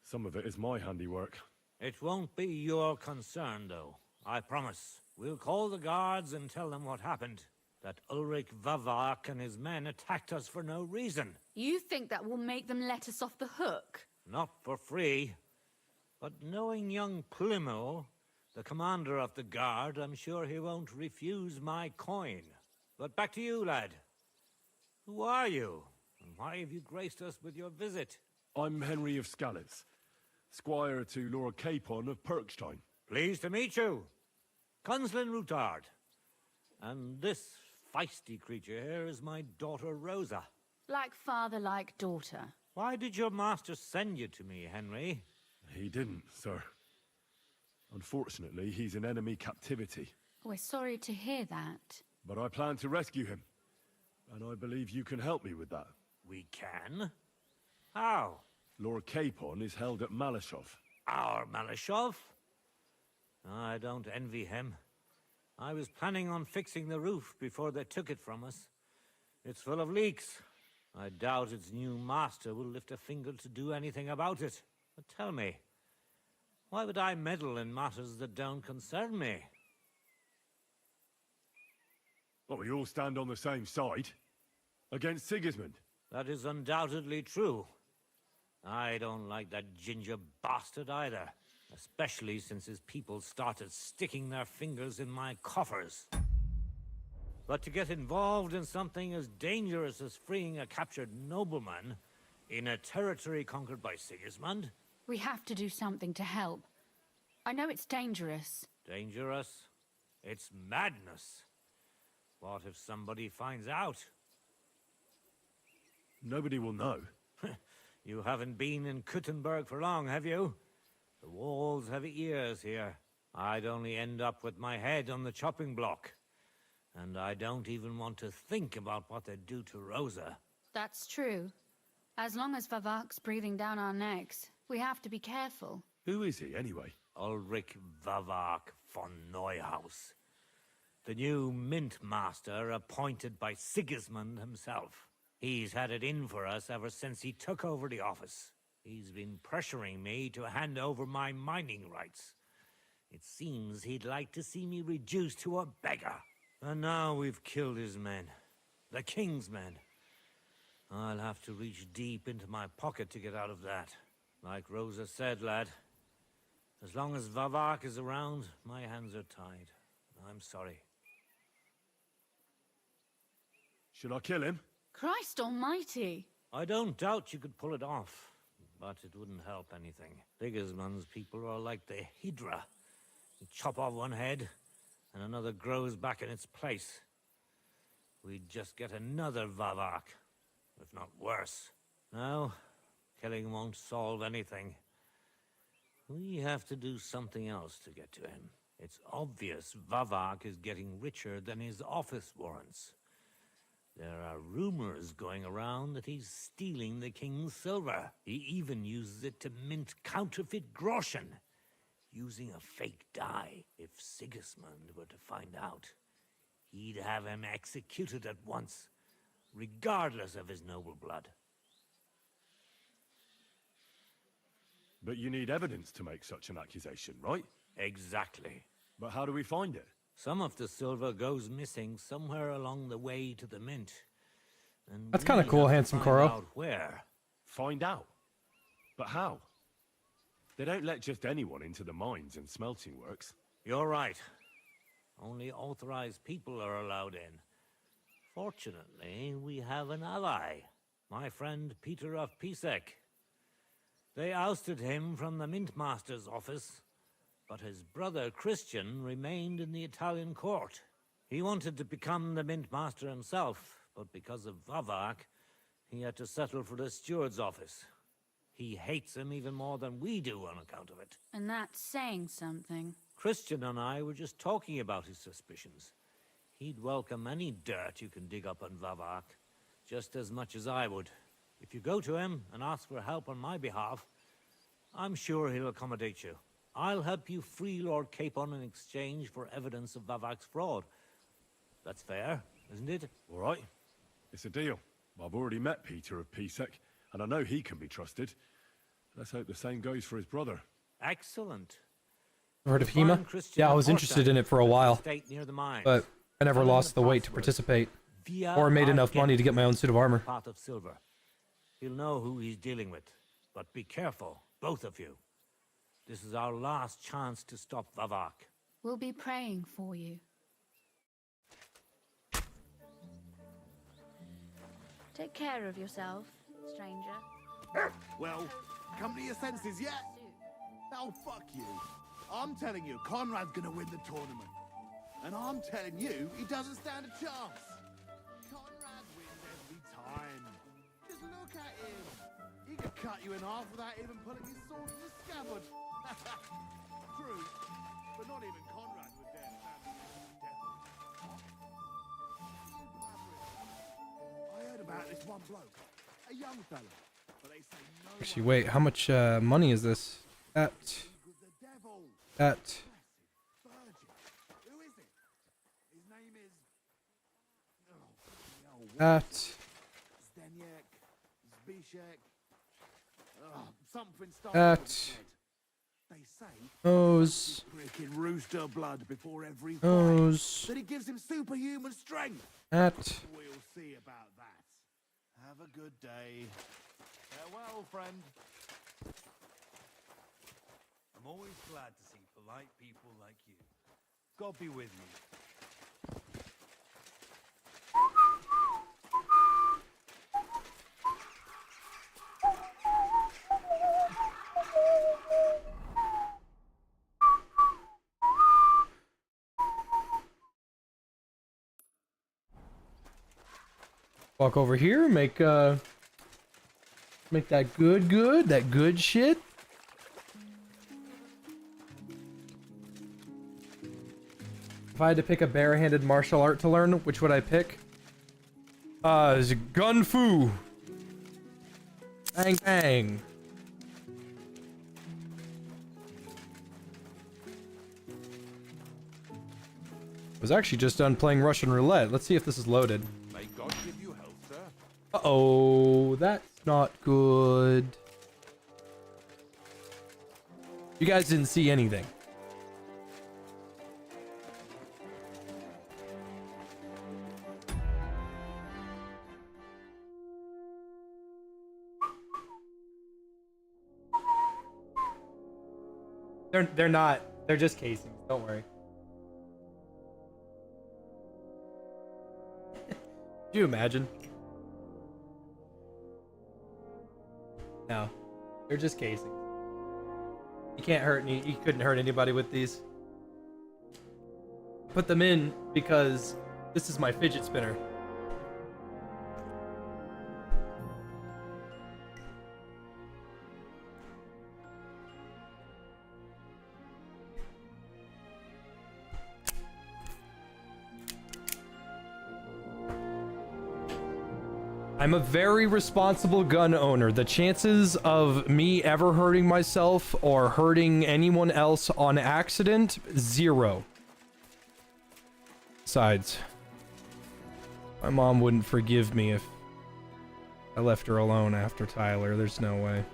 Some of it is my handiwork. It won't be your concern, though. I promise. We'll call the guards and tell them what happened. That Ulrich Vavak and his men attacked us for no reason. You think that will make them let us off the hook? Not for free. But knowing young Plimo, the commander of the guard, I'm sure he won't refuse my coin. But back to you, lad. Who are you? And why have you graced us with your visit? I'm Henry of Skalitz, squire to Lord Capon of Perkstein. Pleased to meet you. Conslin Routard. And this feisty creature here is my daughter Rosa. Like father, like daughter. Why did your master send you to me, Henry? He didn't, sir. Unfortunately, he's in enemy captivity. We're sorry to hear that. But I plan to rescue him. And I believe you can help me with that. We can? How? Lord Capon is held at Malashov. Our Malashov? I don't envy him. I was planning on fixing the roof before they took it from us. It's full of leaks. I doubt its new master will lift a finger to do anything about it. But tell me, why would I meddle in matters that don't concern me? Well, we all stand on the same side. Against Sigismund. That is undoubtedly true. I don't like that ginger bastard either. Especially since his people started sticking their fingers in my coffers. But to get involved in something as dangerous as freeing a captured nobleman in a territory conquered by Sigismund? We have to do something to help. I know it's dangerous. Dangerous? It's madness. What if somebody finds out? Nobody will know. You haven't been in Kuttenberg for long, have you? The walls have ears here. I'd only end up with my head on the chopping block. And I don't even want to think about what they'd do to Rosa. That's true. As long as Vavak's breathing down our necks, we have to be careful. Who is he, anyway? Ulrich Vavak von Neuhaus. The new mint master appointed by Sigismund himself. He's had it in for us ever since he took over the office. He's been pressuring me to hand over my mining rights. It seems he'd like to see me reduced to a beggar. And now we've killed his men. The king's men. I'll have to reach deep into my pocket to get out of that. Like Rosa said, lad, as long as Vavak is around, my hands are tied. I'm sorry. Should I kill him? Christ almighty! I don't doubt you could pull it off, but it wouldn't help anything. Sigismund's people are like the Hydra. You chop off one head, and another grows back in its place. We'd just get another Vavak, if not worse. No, killing won't solve anything. We have to do something else to get to him. It's obvious Vavak is getting richer than his office warrants. There are rumors going around that he's stealing the king's silver. He even uses it to mint counterfeit groschen, using a fake die. If Sigismund were to find out, he'd have him executed at once, regardless of his noble blood. But you need evidence to make such an accusation, right? Exactly. But how do we find it? Some of the silver goes missing somewhere along the way to the mint. And That's kind of cool, Handsome Koro. Where? Find out. But how? They don't let just anyone into the mines and smelting works. You're right. Only authorized people are allowed in. Fortunately, we have an ally. My friend Peter of Pisek. They ousted him from the Mint Master's office, but his brother Christian remained in the Italian court. He wanted to become the Mint Master himself, but because of Vavak, he had to settle for the steward's office. He hates him even more than we do on account of it. And that's saying something. Christian and I were just talking about his suspicions. He'd welcome any dirt you can dig up on Vavak, just as much as I would. If you go to him and ask for help on my behalf, I'm sure he'll accommodate you. I'll help you free Lord Capon in exchange for evidence of Vavak's fraud. That's fair, isn't it? All right. It's a deal. I've already met Peter of Pisek, and I know he can be trusted. Let's hope the same goes for his brother. Excellent. Heard of The fine HEMA? Christian Yeah, I was interested in it for a while, estate near the mines. but I never Tell him lost the weight to password. participate, Via or made enough money to get my own suit of armor. Pot of silver. He'll know who he's dealing with. But be careful, both of you. This is our last chance to stop Vashek. We'll be praying for you. Take care of yourself, stranger. Well, come to your senses yet? Oh, fuck you. I'm telling you, Conrad's gonna win the tournament. And I'm telling you, he doesn't stand a chance. Conrad wins every time. Just look at him. He could cut you in half without even pulling his sword in the scabbard. True, but not even Conrad would dare stand against the devil. I heard about this one bloke, a young fella, but they say no. Actually, wait, how much money is this? That. That. Stenyek, Zbishek, something That. They say Those. freaking rooster blood before every fight. Those. That it gives him superhuman strength. That. We'll see about that. Have a good day. Farewell, friend. I'm always glad to see polite people like you. God be with you. Walk over here, make that good shit. If I had to pick a barehanded martial art to learn, which would I pick? Gun Fu. Bang bang. Was actually just done playing Russian roulette. Let's see if this is loaded. May God give you health, sir. Uh-oh, that's not good. You guys didn't see anything. They're not. They're just casings. Don't worry. Could you imagine? No, they're just casings. You can't hurt any. You couldn't hurt anybody with these. Put them in because this is my fidget spinner. I'm a very responsible gun owner. The chances of me ever hurting myself or hurting anyone else on accident, 0. Besides, my mom wouldn't forgive me if I left her alone after Tyler. There's no way.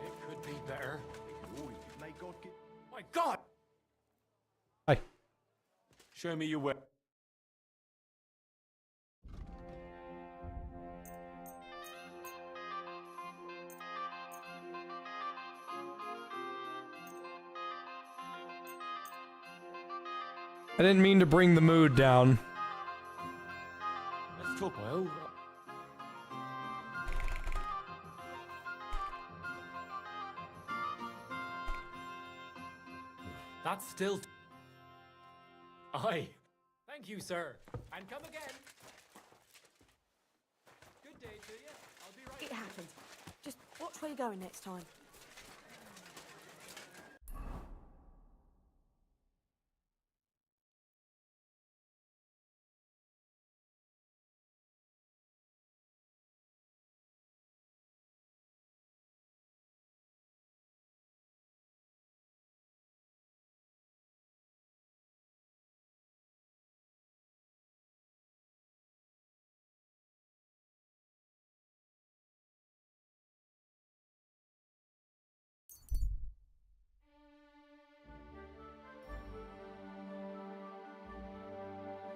It could be better. May God give... My God! Hi. Show me your way. I didn't mean to bring the mood down. Let's talk, well. That's still... Aye. Thank you, sir. And come again. Good day to you. I'll be right... It happens. Just watch where you're going next time.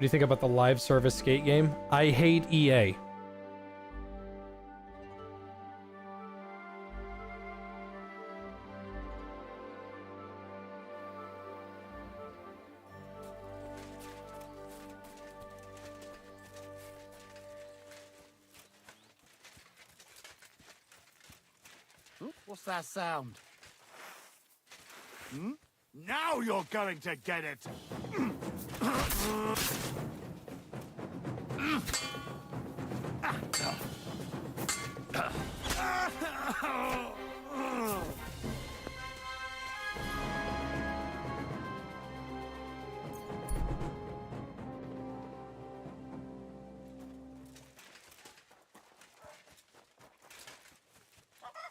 do you think about the live service skate game? I hate EA. What's that sound? Hmm? Now you're going to get it!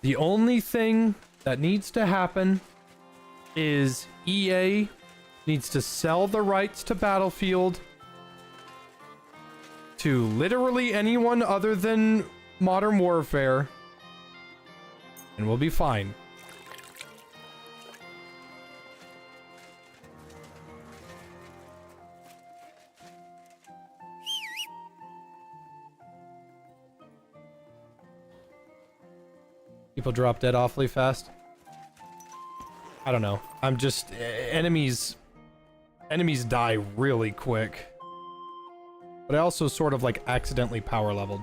The only thing that needs to happen is EA needs to sell the rights to Battlefield to literally anyone other than Modern Warfare, and we'll be fine. People drop dead awfully fast. I don't know. I'm just... Enemies die really quick. But I also sort of like accidentally power leveled.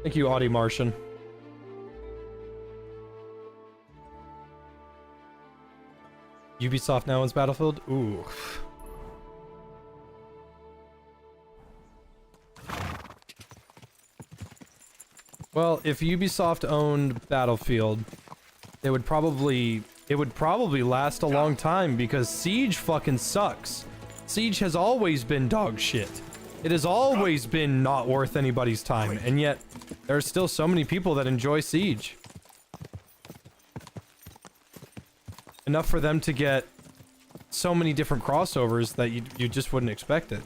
Thank you, Audie Martian. Ubisoft now owns Battlefield? Ooh. Well, if Ubisoft owned Battlefield, it would probably last a long time because Siege fucking sucks. Siege has always been dog shit. It has always been not worth anybody's time, and yet there are still so many people that enjoy Siege. Enough for them to get so many different crossovers that you just wouldn't expect it.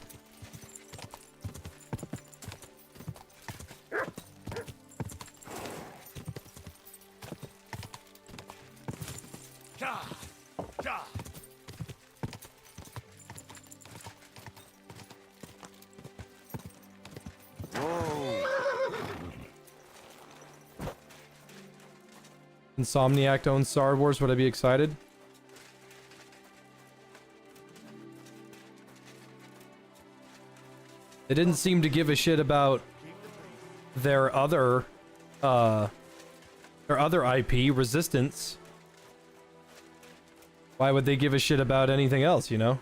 Insomniac owns Star Wars, would I be excited? They didn't seem to give a shit about their other IP, Resistance. Why would they give a shit about anything else, you know?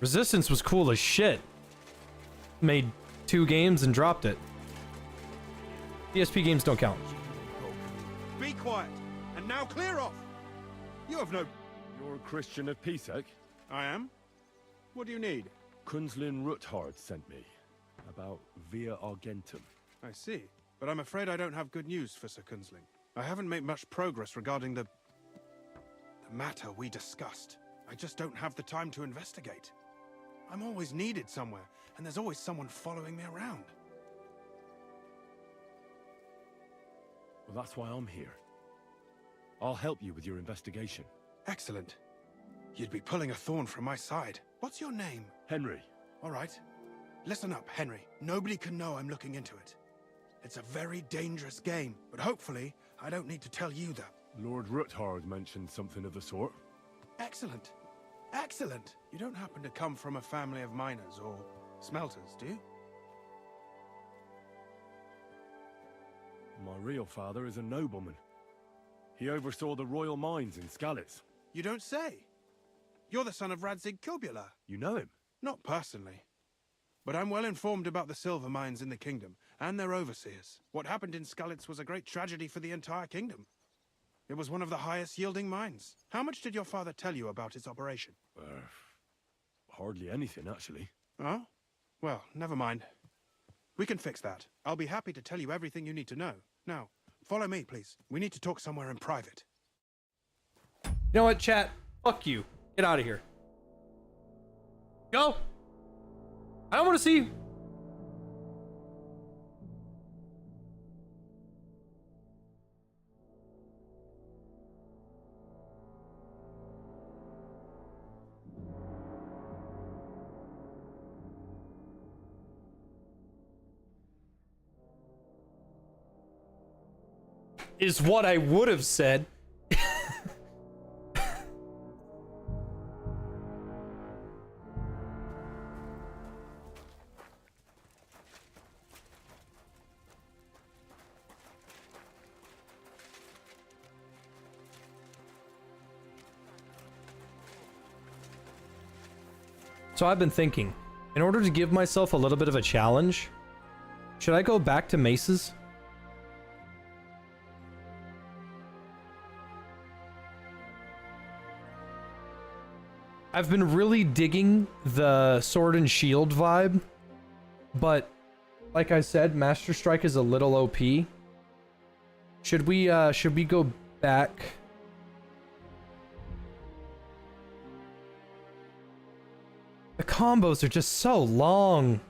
Resistance was cool as shit. Made 2 games and dropped it. PSP games don't count. Be quiet, and now clear off! You have no... You're a Christian of Pesach? I am? What do you need? Kunzlin Ruthard sent me. About Via Argentum. I see. But I'm afraid I don't have good news for Sir Kunzling. I haven't made much progress regarding the matter we discussed. I just don't have the time to investigate. I'm always needed somewhere, and there's always someone following me around. Well, that's why I'm here. I'll help you with your investigation. Excellent. You'd be pulling a thorn from my side. What's your name? Henry. All right. Listen up, Henry. Nobody can know I'm looking into it. It's a very dangerous game, but hopefully I don't need to tell you that. Lord Ruthard mentioned something of the sort. Excellent. Excellent. You don't happen to come from a family of miners or smelters, do you? My real father is a nobleman. He oversaw the royal mines in Skalitz. You don't say. You're the son of Radzig Kobula. You know him? Not personally. But I'm well informed about the silver mines in the kingdom, and their overseers. What happened in Skalitz was a great tragedy for the entire kingdom. It was one of the highest yielding mines. How much did your father tell you about its operation? Hardly anything, actually. Oh? Well, never mind. We can fix that. I'll be happy to tell you everything you need to know. Now, follow me, please. We need to talk somewhere in private. You know what, chat? Fuck you. Get out of here. Go! I don't want to see you. Is what I would have said. So I've been thinking, in order to give myself a little bit of a challenge, should I go back to maces? I've been really digging the sword and shield vibe, but like I said, Master Strike is a little OP. Should we go back? The combos are just so long.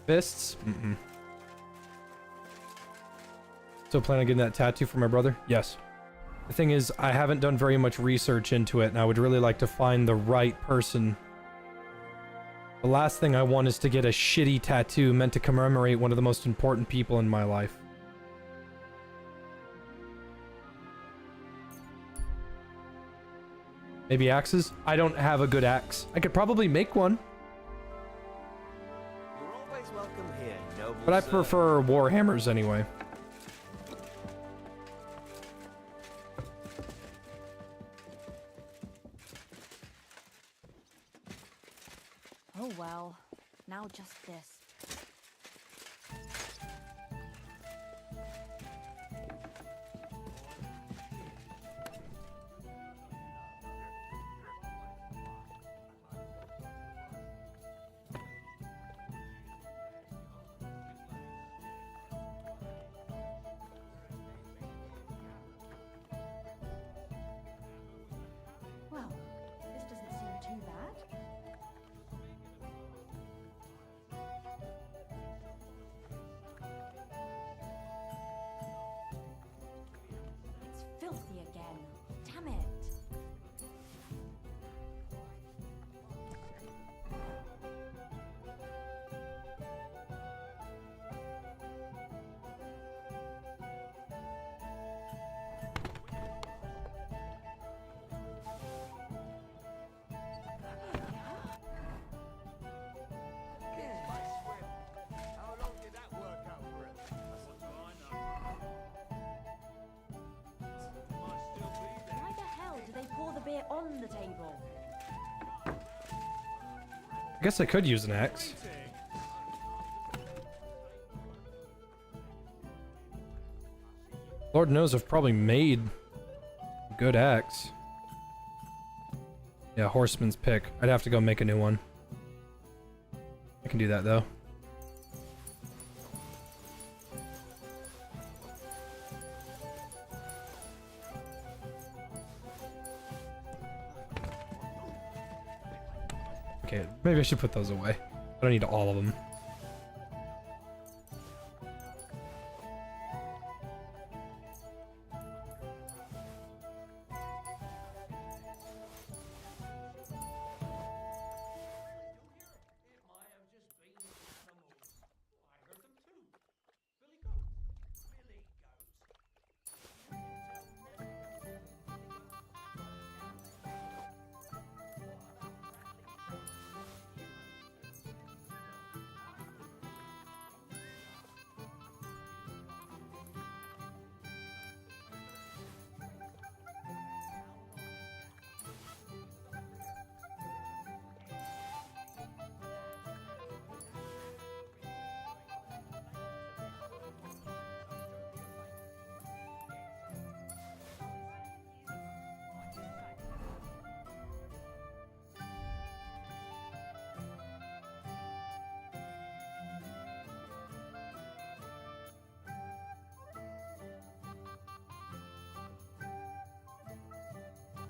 Fists? Mm-mm. So plan on getting that tattoo for my brother? Yes. The thing is, I haven't done very much research into it, and I would really like to find the right person. The last thing I want is to get a shitty tattoo meant to commemorate one of the most important people in my life. Maybe axes? I don't have a good axe. I could probably make one. You're always welcome here, noble But I sir. prefer warhammers anyway. Oh well, now just this. Well, this doesn't seem too bad. It's filthy again. Damn it. Why the hell do they pour the beer on the table? I guess I could use an axe. Lord knows I've probably made a good axe. Yeah, horseman's pick. I'd have to go make a new one. I can do that though. Okay, maybe I should put those away. I don't need all of them.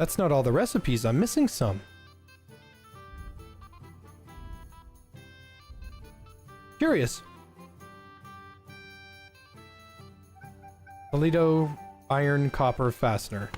That's not all the recipes. I'm missing some. Curious. Toledo iron copper fastener.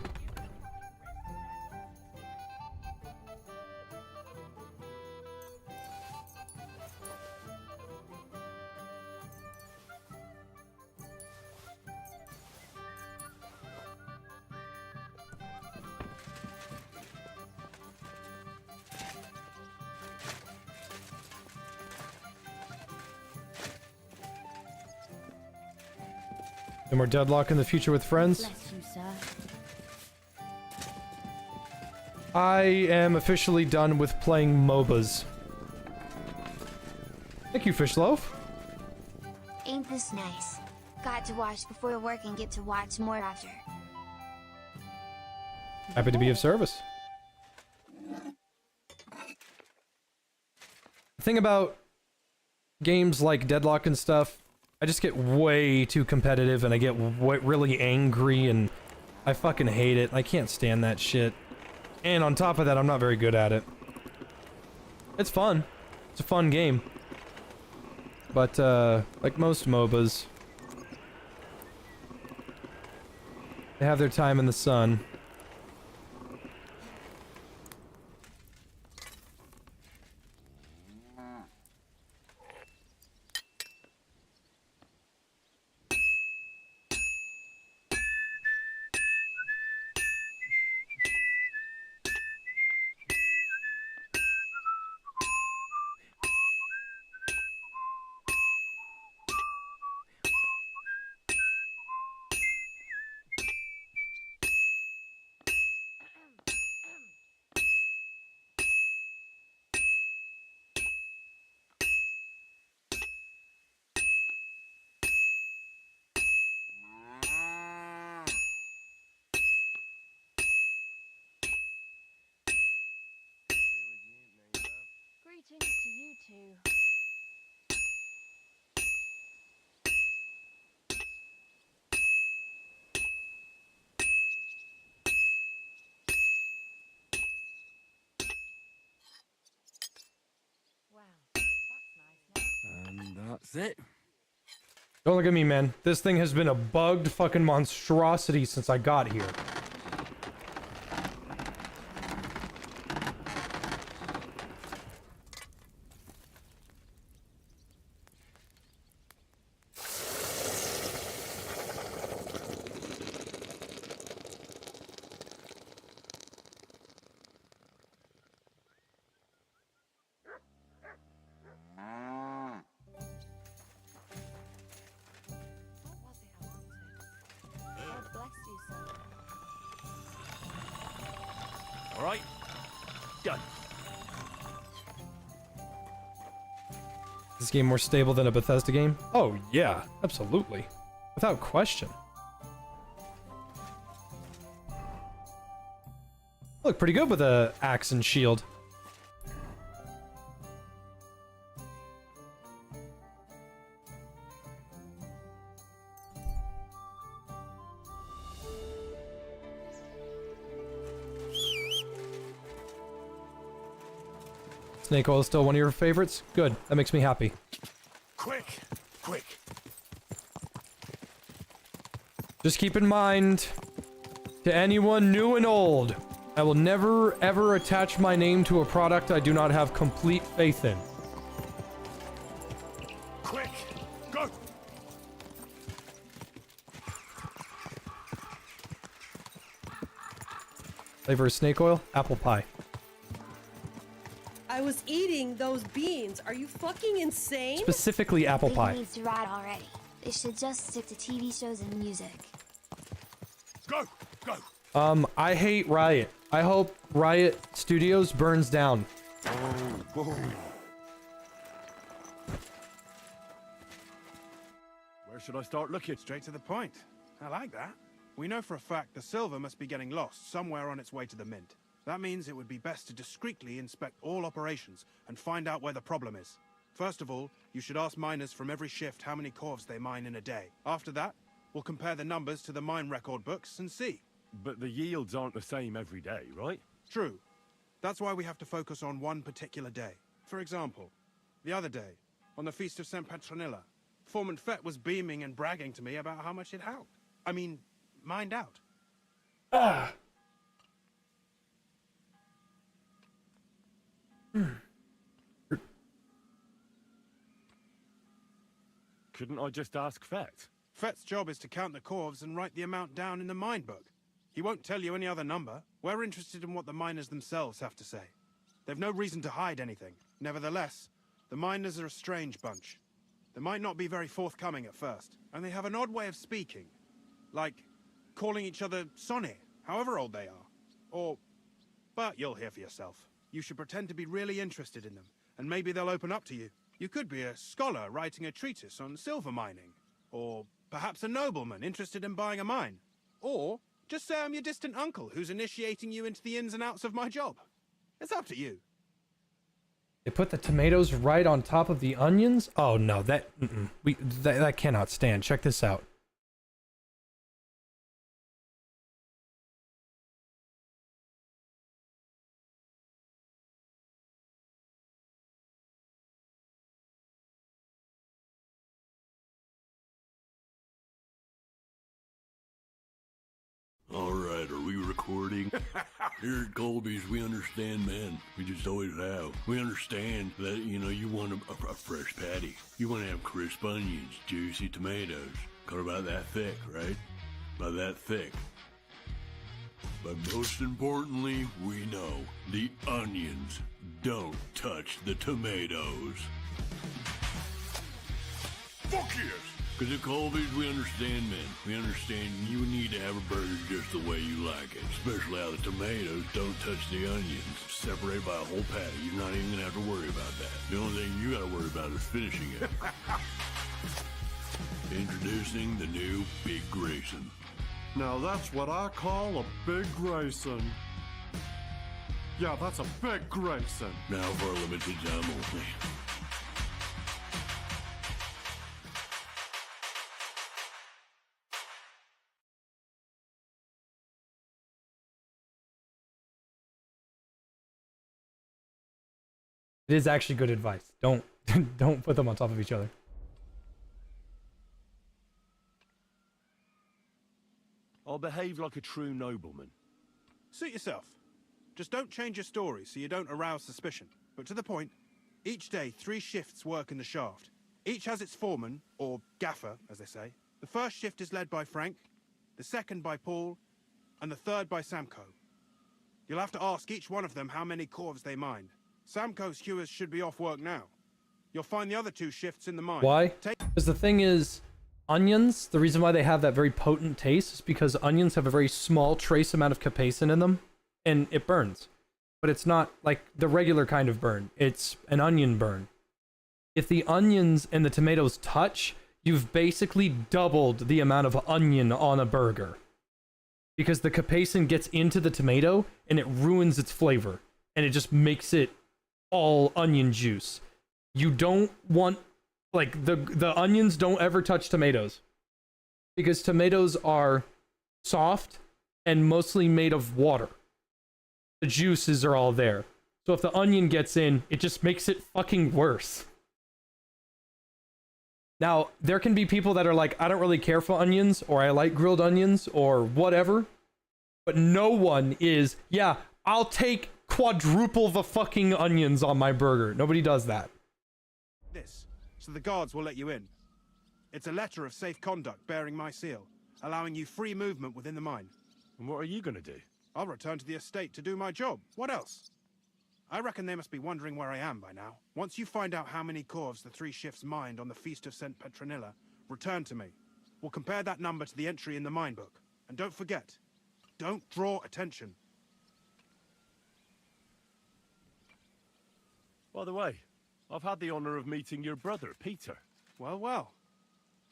No more deadlock in the future with friends. Bless you, sir. I am officially done with playing MOBAs. Thank you, Fishloaf. Ain't this nice? Got to watch before work and get to watch more after. Happy to be of service. The thing about games like Deadlock and stuff, I just get way too competitive and I get really angry and I fucking hate it. I can't stand that shit. And on top of that, I'm not very good at it. It's fun. It's a fun game. But, like most MOBAs, they have their time in the sun. Greetings to you two. And that's it. Don't look at me, man. This thing has been a bugged fucking monstrosity since I got here. All right, done. Is this game more stable than a Bethesda game? Oh yeah, absolutely. Without question. Look pretty good with a axe and shield. Snake oil is still one of your favorites? Good. That makes me happy. Quick! Quick! Just keep in mind, to anyone new and old, I will never ever attach my name to a product I do not have complete faith in. Quick! Go! Flavor of snake oil? Apple pie. I was eating those beans. Are you fucking insane? Specifically apple League pie. needs to ride already. They should just stick to TV shows and music. Go! Go! I hate Riot. I hope Riot Studios burns down. Where should I start looking? Straight to the point. I like that. We know for a fact the silver must be getting lost somewhere on its way to the mint. That means it would be best to discreetly inspect all operations and find out where the problem is. First of all, you should ask miners from every shift how many corves they mine in a day. After that, we'll compare the numbers to the mine record books and see. But the yields aren't the same every day, right? True. That's why we have to focus on one particular day. For example, the other day, on the Feast of St. Petronilla, Foreman Fett was beaming and bragging to me about how much it helped. I mean, mined out. Ah. Couldn't I just ask Fett? Fett's job is to count the corves and write the amount down in the mine book. He won't tell you any other number. We're interested in what the miners themselves have to say. They've no reason to hide anything. Nevertheless, the miners are a strange bunch. They might not be very forthcoming at first, and they have an odd way of speaking. Like, calling each other Sonny, however old they are. But you'll hear for yourself. You should pretend to be really interested in them, and maybe they'll open up to you. You could be a scholar writing a treatise on silver mining, or perhaps a nobleman interested in buying a mine. Or just say I'm your distant uncle who's initiating you into the ins and outs of my job. It's up to you. They put the tomatoes right on top of the onions? Oh no, that that cannot stand. Check this out. Alright, are we recording? Here at Colby's, we understand, man. We just always have. We understand that, you want a fresh patty. You want to have crisp onions, juicy tomatoes. Cut about that thick, right? About that thick. But most importantly, we know the onions don't touch the tomatoes. Fuck yes! Because at Colby's, we understand, man. We understand you need to have a burger just the way you like it. Especially how the tomatoes don't touch the onions. Separated by a whole patty. You're not even going to have to worry about that. The only thing you got to worry about is finishing it. Introducing the new Big Grayson. Now that's what I call a Big Grayson. Yeah, that's a Big Grayson. Now for a limited time only. It is actually good advice. Don't put them on top of each other. I'll behave like a true nobleman. Suit yourself. Just don't change your story so you don't arouse suspicion. But to the point, each day 3 shifts work in the shaft. Each has its foreman, or gaffer, as they say. The first shift is led by Frank, the second by Paul, and the third by Samko. You'll have to ask each one of them how many corves they mined. Samko's hewers should be off work now. You'll find the other 2 shifts in the mine. Why? Because the thing is, onions, the reason why they have that very potent taste is because onions have a very small trace amount of capsaicin in them, and it burns. But it's not like the regular kind of burn. It's an onion burn. If the onions and the tomatoes touch, you've basically doubled the amount of onion on a burger. Because the capsaicin gets into the tomato, and it ruins its flavor. And it just makes it all onion juice. You don't want, like, the onions don't ever touch tomatoes, because tomatoes are soft and mostly made of water. The juices are all there. So if the onion gets in, it just makes it fucking worse. Now, there can be people that are like, I don't really care for onions, or I like grilled onions, or whatever. But no one is, yeah, I'll take quadruple the fucking onions on my burger. Nobody does that. This, so the guards will let you in. It's a letter of safe conduct bearing my seal, allowing you free movement within the mine. And what are you going to do? I'll return to the estate to do my job. What else? I reckon they must be wondering where I am by now. Once you find out how many corves the 3 shifts mined on the Feast of St. Petronilla, return to me. We'll compare that number to the entry in the mine book. And don't forget, don't draw attention. By the way, I've had the honor of meeting your brother, Peter. Well, well.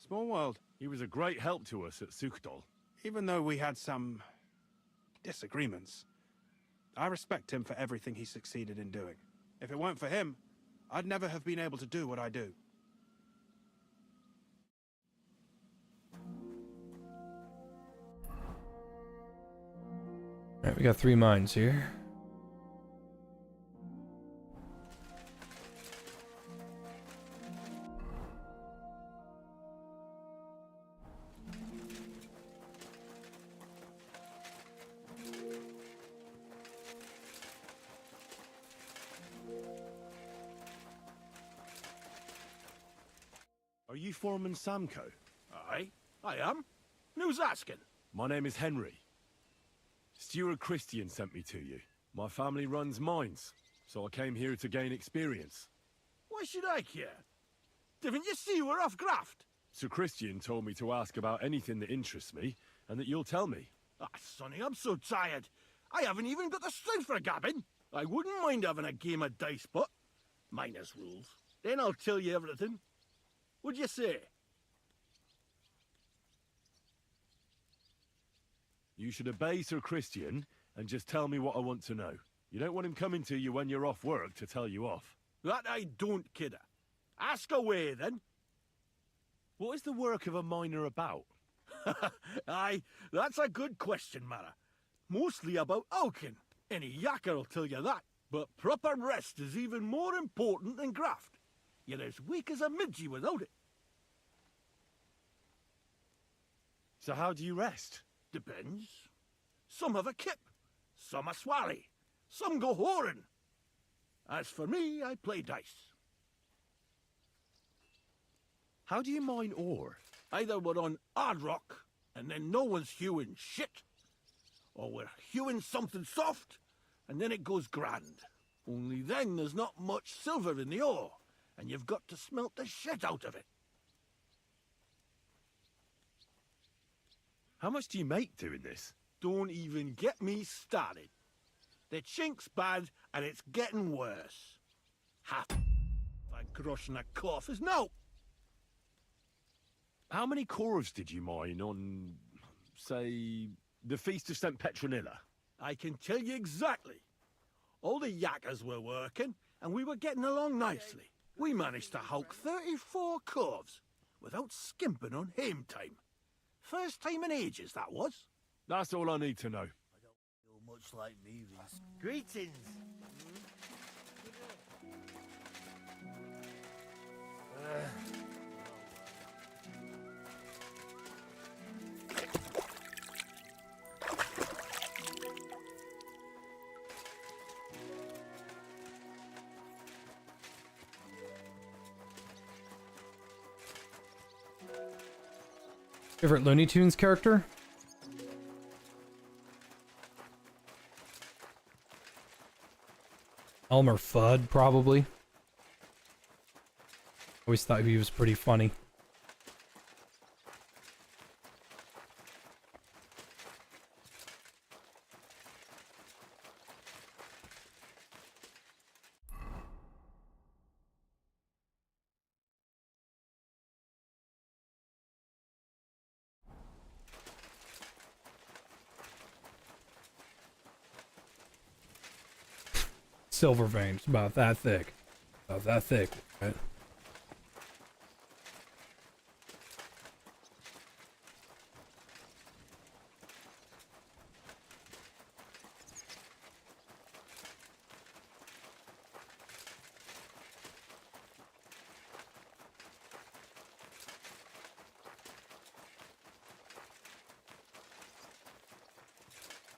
Small world. He was a great help to us at Sukdal. Even though we had some disagreements, I respect him for everything he succeeded in doing. If it weren't for him, I'd never have been able to do what I do. Alright, we got 3 mines here. Are you Foreman Samco? Aye, I am. Who's asking? My name is Henry. Stuart Christian sent me to you. My family runs mines, so I came here to gain experience. Why should I care? Didn't you see we're off graft? Sir Christian told me to ask about anything that interests me, and that you'll tell me. Ah, Sonny, I'm so tired. I haven't even got the strength for gabbing. I wouldn't mind having a game of dice, but minus rules. Then I'll tell you everything. What'd you say? You should obey Sir Christian and just tell me what I want to know. You don't want him coming to you when you're off work to tell you off. That I don't, kidder. Ask away, then. What is the work of a miner about? Aye, that's a good question, Mara. Mostly about Alchemy. Any yakker will tell you that. But proper rest is even more important than graft. You're as weak as a midgie without it. So how do you rest? Depends. Some have a kip, some a swally, some go whoring. As for me, I play dice. How do you mine ore? Either we're on hard rock, and then no one's hewing shit, or we're hewing something soft, and then it goes grand. Only then there's not much silver in the ore, and you've got to smelt the shit out of it. How much do you make doing this? Don't even get me started. The chink's bad, and it's getting worse. Half a grosh and a cough is no. How many corves did you mine on, say, the Feast of St. Petronilla? I can tell you exactly. All the yakkers were working, and we were getting along nicely. We managed to hulk 34 corves without skimping on hame time. First time in ages, that was. That's all I need to know. I don't feel much like me, Reese. Greetings! Favorite Looney Tunes character? Elmer Fudd, probably. Always thought he was pretty funny. Silver veins, about that thick. About that thick, right?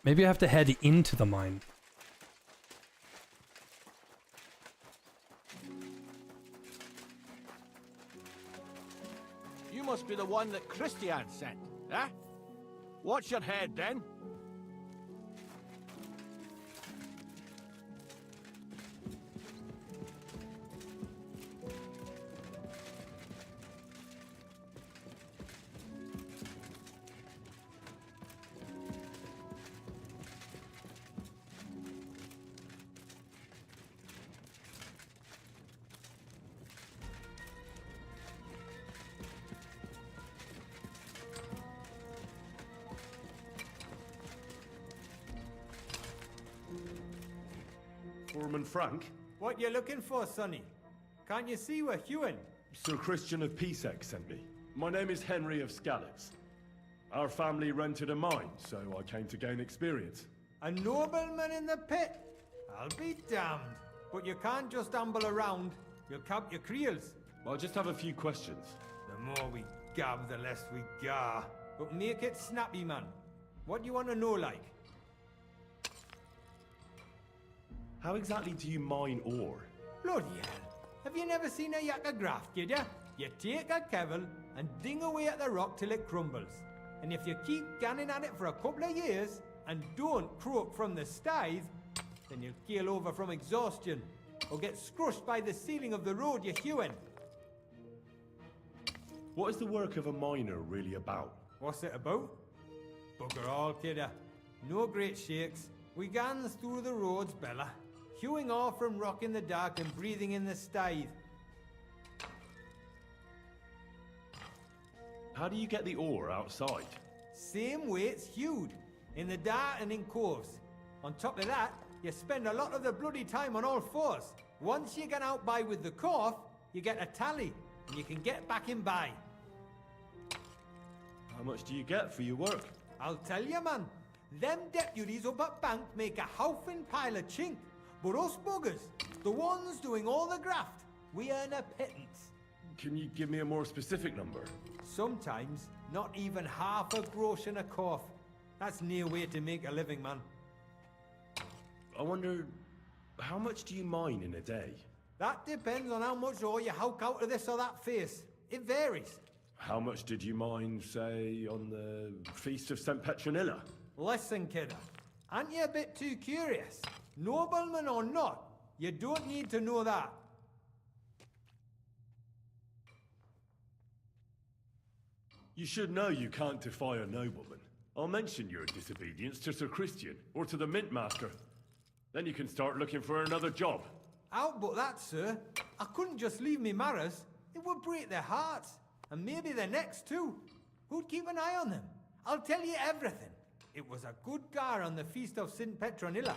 Maybe I have to head into the mine. You must be the one that Christian sent, eh? Watch your head, then. Foreman Frank? What you looking for, Sonny? Can't you see we're hewing? Sir Christian of Pisek sent me. My name is Henry of Scallops. Our family rented a mine, so I came to gain experience. A nobleman in the pit? I'll be damned. But you can't just amble around. You'll count your creels. I'll just have a few questions. The more we gab, the less we gar. But make it snappy, man. What do you want to know, like? How exactly do you mine ore? Bloody hell. Have you never seen a yakka graft, kid ya? You take a kevel and ding away at the rock till it crumbles. And if you keep ganning at it for a couple of years and don't croak from the stithe, then you'll keel over from exhaustion or get scrushed by the ceiling of the road you're hewing. What is the work of a miner really about? What's it about? Bugger all, kidda. No great shakes. We gans through the roads, Bella. Hewing off from rock in the dark and breathing in the stithe. How do you get the ore outside? Same way it's hewed. In the dark and in coves. On top of that, you spend a lot of the bloody time on all fours. Once you get out by with the corf, you get a tally, and you can get back in by. How much do you get for your work? I'll tell you, man. Them deputies up at bank make a howfin pile of chink. But us buggers, the ones doing all the graft, we earn a pittance. Can you give me a more specific number? Sometimes, not even half a grosh and a corf. That's near way to make a living, man. I wonder, how much do you mine in a day? That depends on how much ore you howk out of this or that face. It varies. How much did you mine, say, on the Feast of St. Petronilla? Listen, kidder. Aren't you a bit too curious? Nobleman or not, you don't need to know that. You should know you can't defy a nobleman. I'll mention your disobedience to Sir Christian, or to the Mint Master. Then you can start looking for another job. Out but that, sir. I couldn't just leave me marrows. It would break their hearts. And maybe their necks too. Who'd keep an eye on them? I'll tell you everything. It was a good gar on the Feast of St. Petronilla.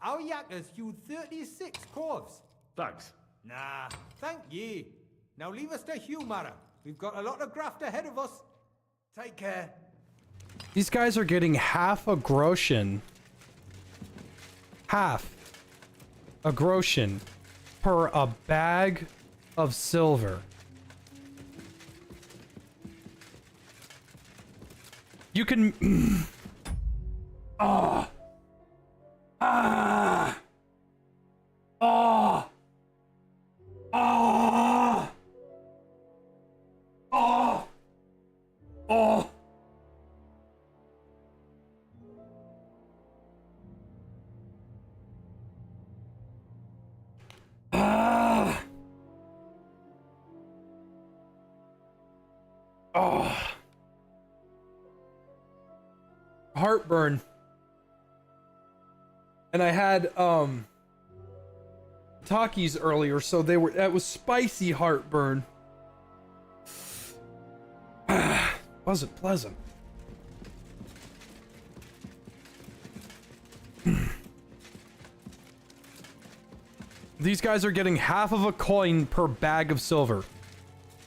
Our yakkers hewed 36 corves. Thanks. Nah, thank ye. Now leave us to hew, Mara. We've got a lot of graft ahead of us. Take care. These guys are getting half a groschen. Half a groschen per a bag of silver. You can... Oh. Ah. Oh. Oh. Oh. Oh. Ah. Oh. Heartburn. And I had Takis earlier, so that was spicy heartburn. Wasn't pleasant. These guys are getting half of a coin per bag of silver.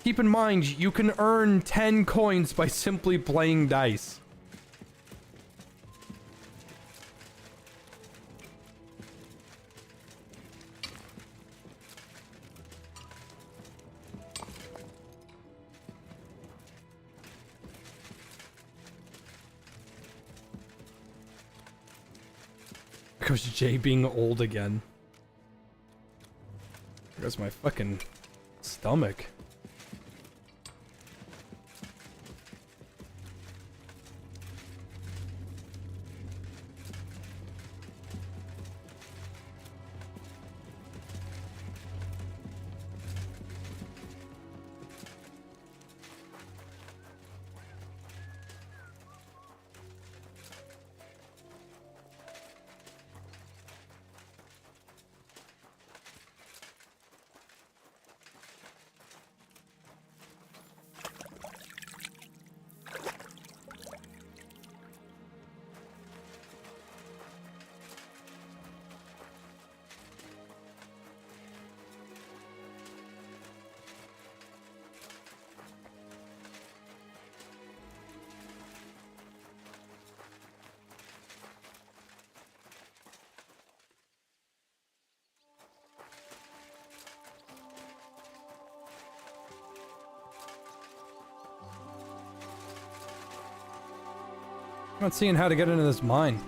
Keep in mind, you can earn 10 coins by simply playing dice. There goes Jay being old again. There goes my fucking stomach. not seeing how to get into this mine.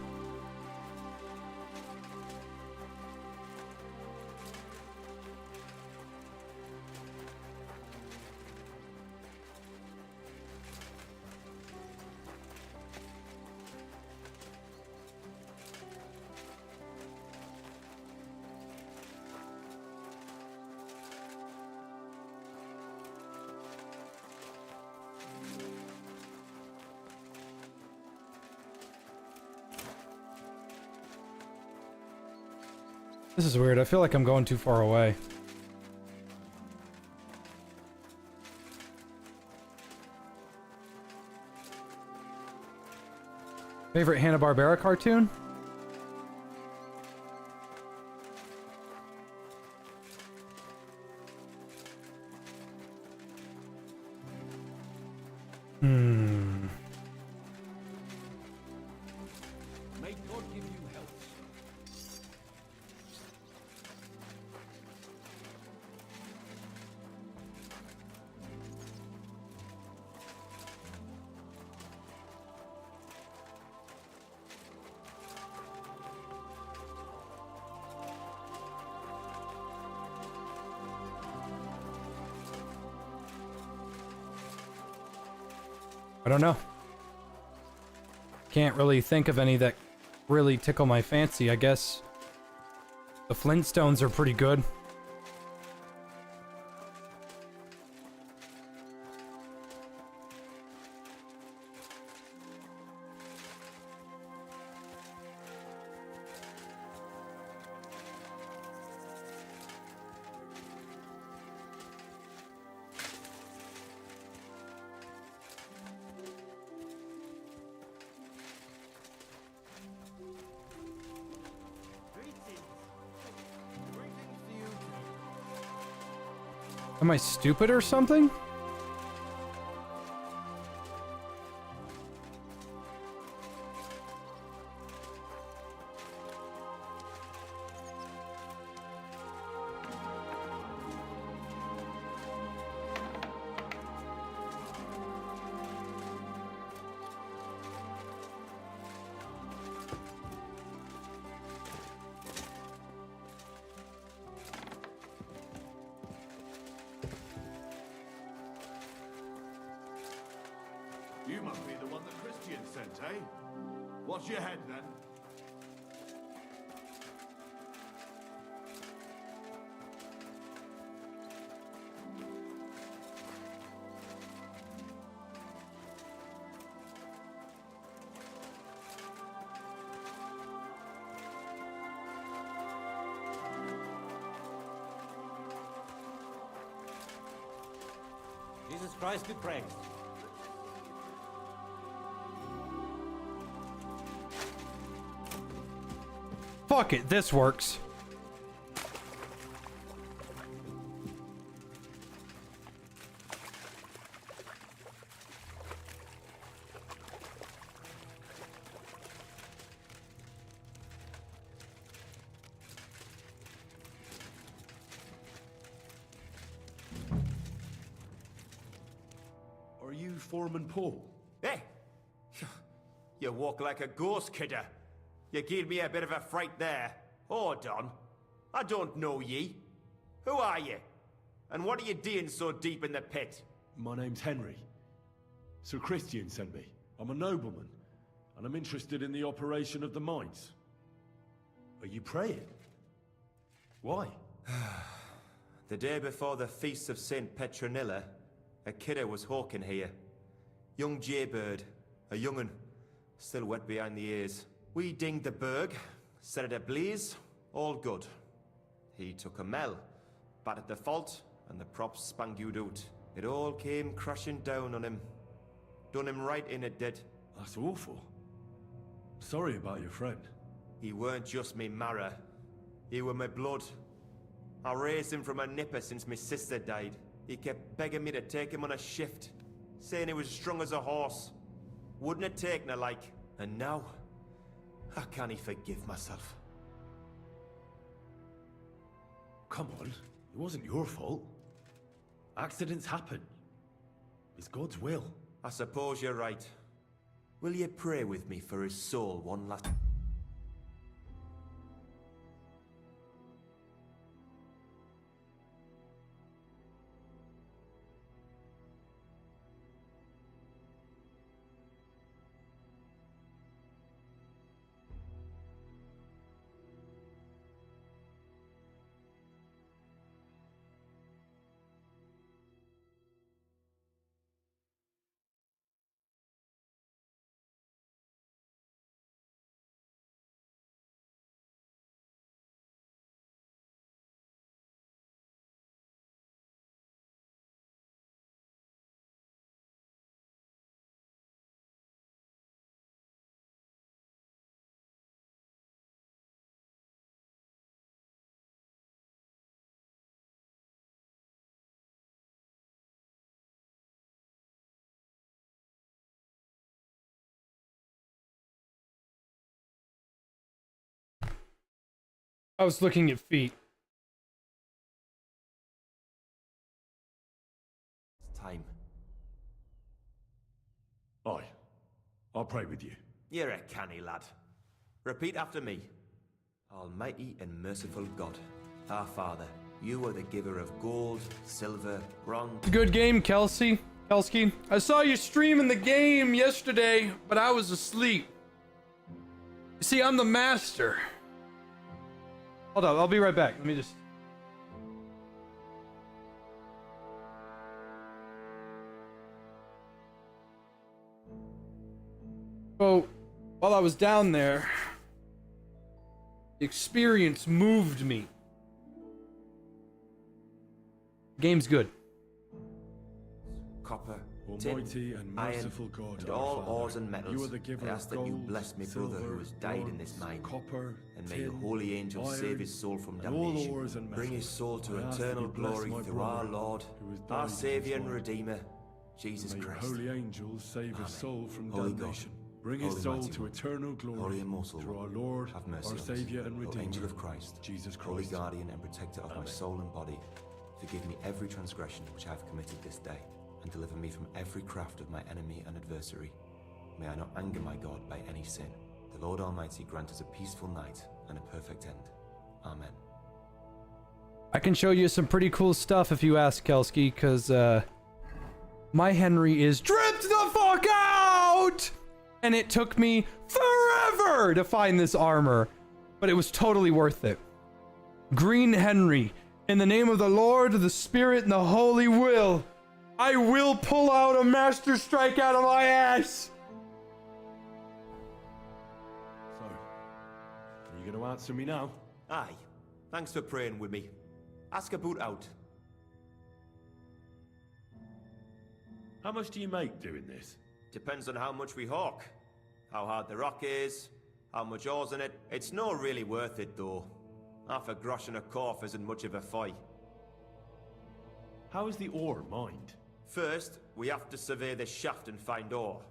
This is weird. I feel like I'm going too far away. Favorite Hanna-Barbera cartoon? May God give you health. I don't know. Can't really think of any that really tickle my fancy. I guess the Flintstones are pretty good. Am I stupid or something? You must be the one that Christian sent, eh? What's your head, then? Jesus Christ be praised. Fuck it, this works. Are you Foreman Paul? Hey! You walk like a ghost, kidder. You gave me a bit of a fright there. Hold on. I don't know ye. Who are you? And what are you doing so deep in the pit? My name's Henry. Sir Christian sent me. I'm a nobleman, and I'm interested in the operation of the mines. Are you praying? Why? The day before the feast of St. Petronilla, a kidder was hawking here. Young jaybird, a young'un, still wet behind the ears. We dinged the berg, set it ablaze, all good. He took a mell, battered the fault, and the props spangued out. It all came crashing down on him. Done him right in it did. That's awful. Sorry about your friend. He weren't just me marrow. He were my blood. I raised him from a nipper since my sister died. He kept begging me to take him on a shift, saying he was strong as a horse. Wouldn't have taken her like. And now, how can he forgive myself? Come on, it wasn't your fault. Accidents happen. It's God's will. I suppose you're right. will you pray with me for his soul one last... I was looking at feet. Time. Aye. I'll pray with you. You're a canny lad. Repeat after me. Almighty and merciful God, our Father, you are the giver of gold, silver, bronze... Good game, Kelsey. Kelsky. I saw you streaming the game yesterday, but I was asleep. You see, I'm the master. Hold on, I'll be right back. Let me just... So, while I was down there, the experience moved me. The game's good. Copper, Almighty tin, and iron, merciful God, and our all Father, ores and metals. you are the giver I of ask that you gold, bless me silver, brother who has died in this bronze, mine. copper, And may your tin, holy angels iron, save his soul from and all damnation. ores and Bring his metals. soul to I ask that eternal you bless glory my through our brother Lord, who has died our in his Saviour and mine. Redeemer, Jesus May your Christ. holy angels save Amen. his soul from Holy damnation. God, Bring his Holy soul Mighty to One, eternal glory Holy Immortal through our One, Lord, have mercy our on us. Saviour and O Redeemer, Angel of Christ, Jesus Christ. Holy Guardian and Protector of my Amen. soul and body, forgive me every transgression which I have committed this day, and deliver me from every craft of my enemy and adversary. May I not anger my God by any sin. The Lord Almighty grant us a peaceful night and a perfect end. Amen. I can show you some pretty cool stuff if you ask, Kelsky, because my Henry is dripped the fuck out! And it took me forever to find this armor, but it was totally worth it. Green Henry, in the name of the Lord, the Spirit, and the Holy Will, I will pull out a master strike out of my ass! So, are you going to answer me now? Aye. Thanks for praying with me. Ask a boot out. How much do you make doing this? Depends on how much we hawk. How hard the rock is, how much ore's in it. It's not really worth it though. Half a grosh and a corf isn't much of a fight. How is the ore mined? First, we have to survey the shaft and find ore.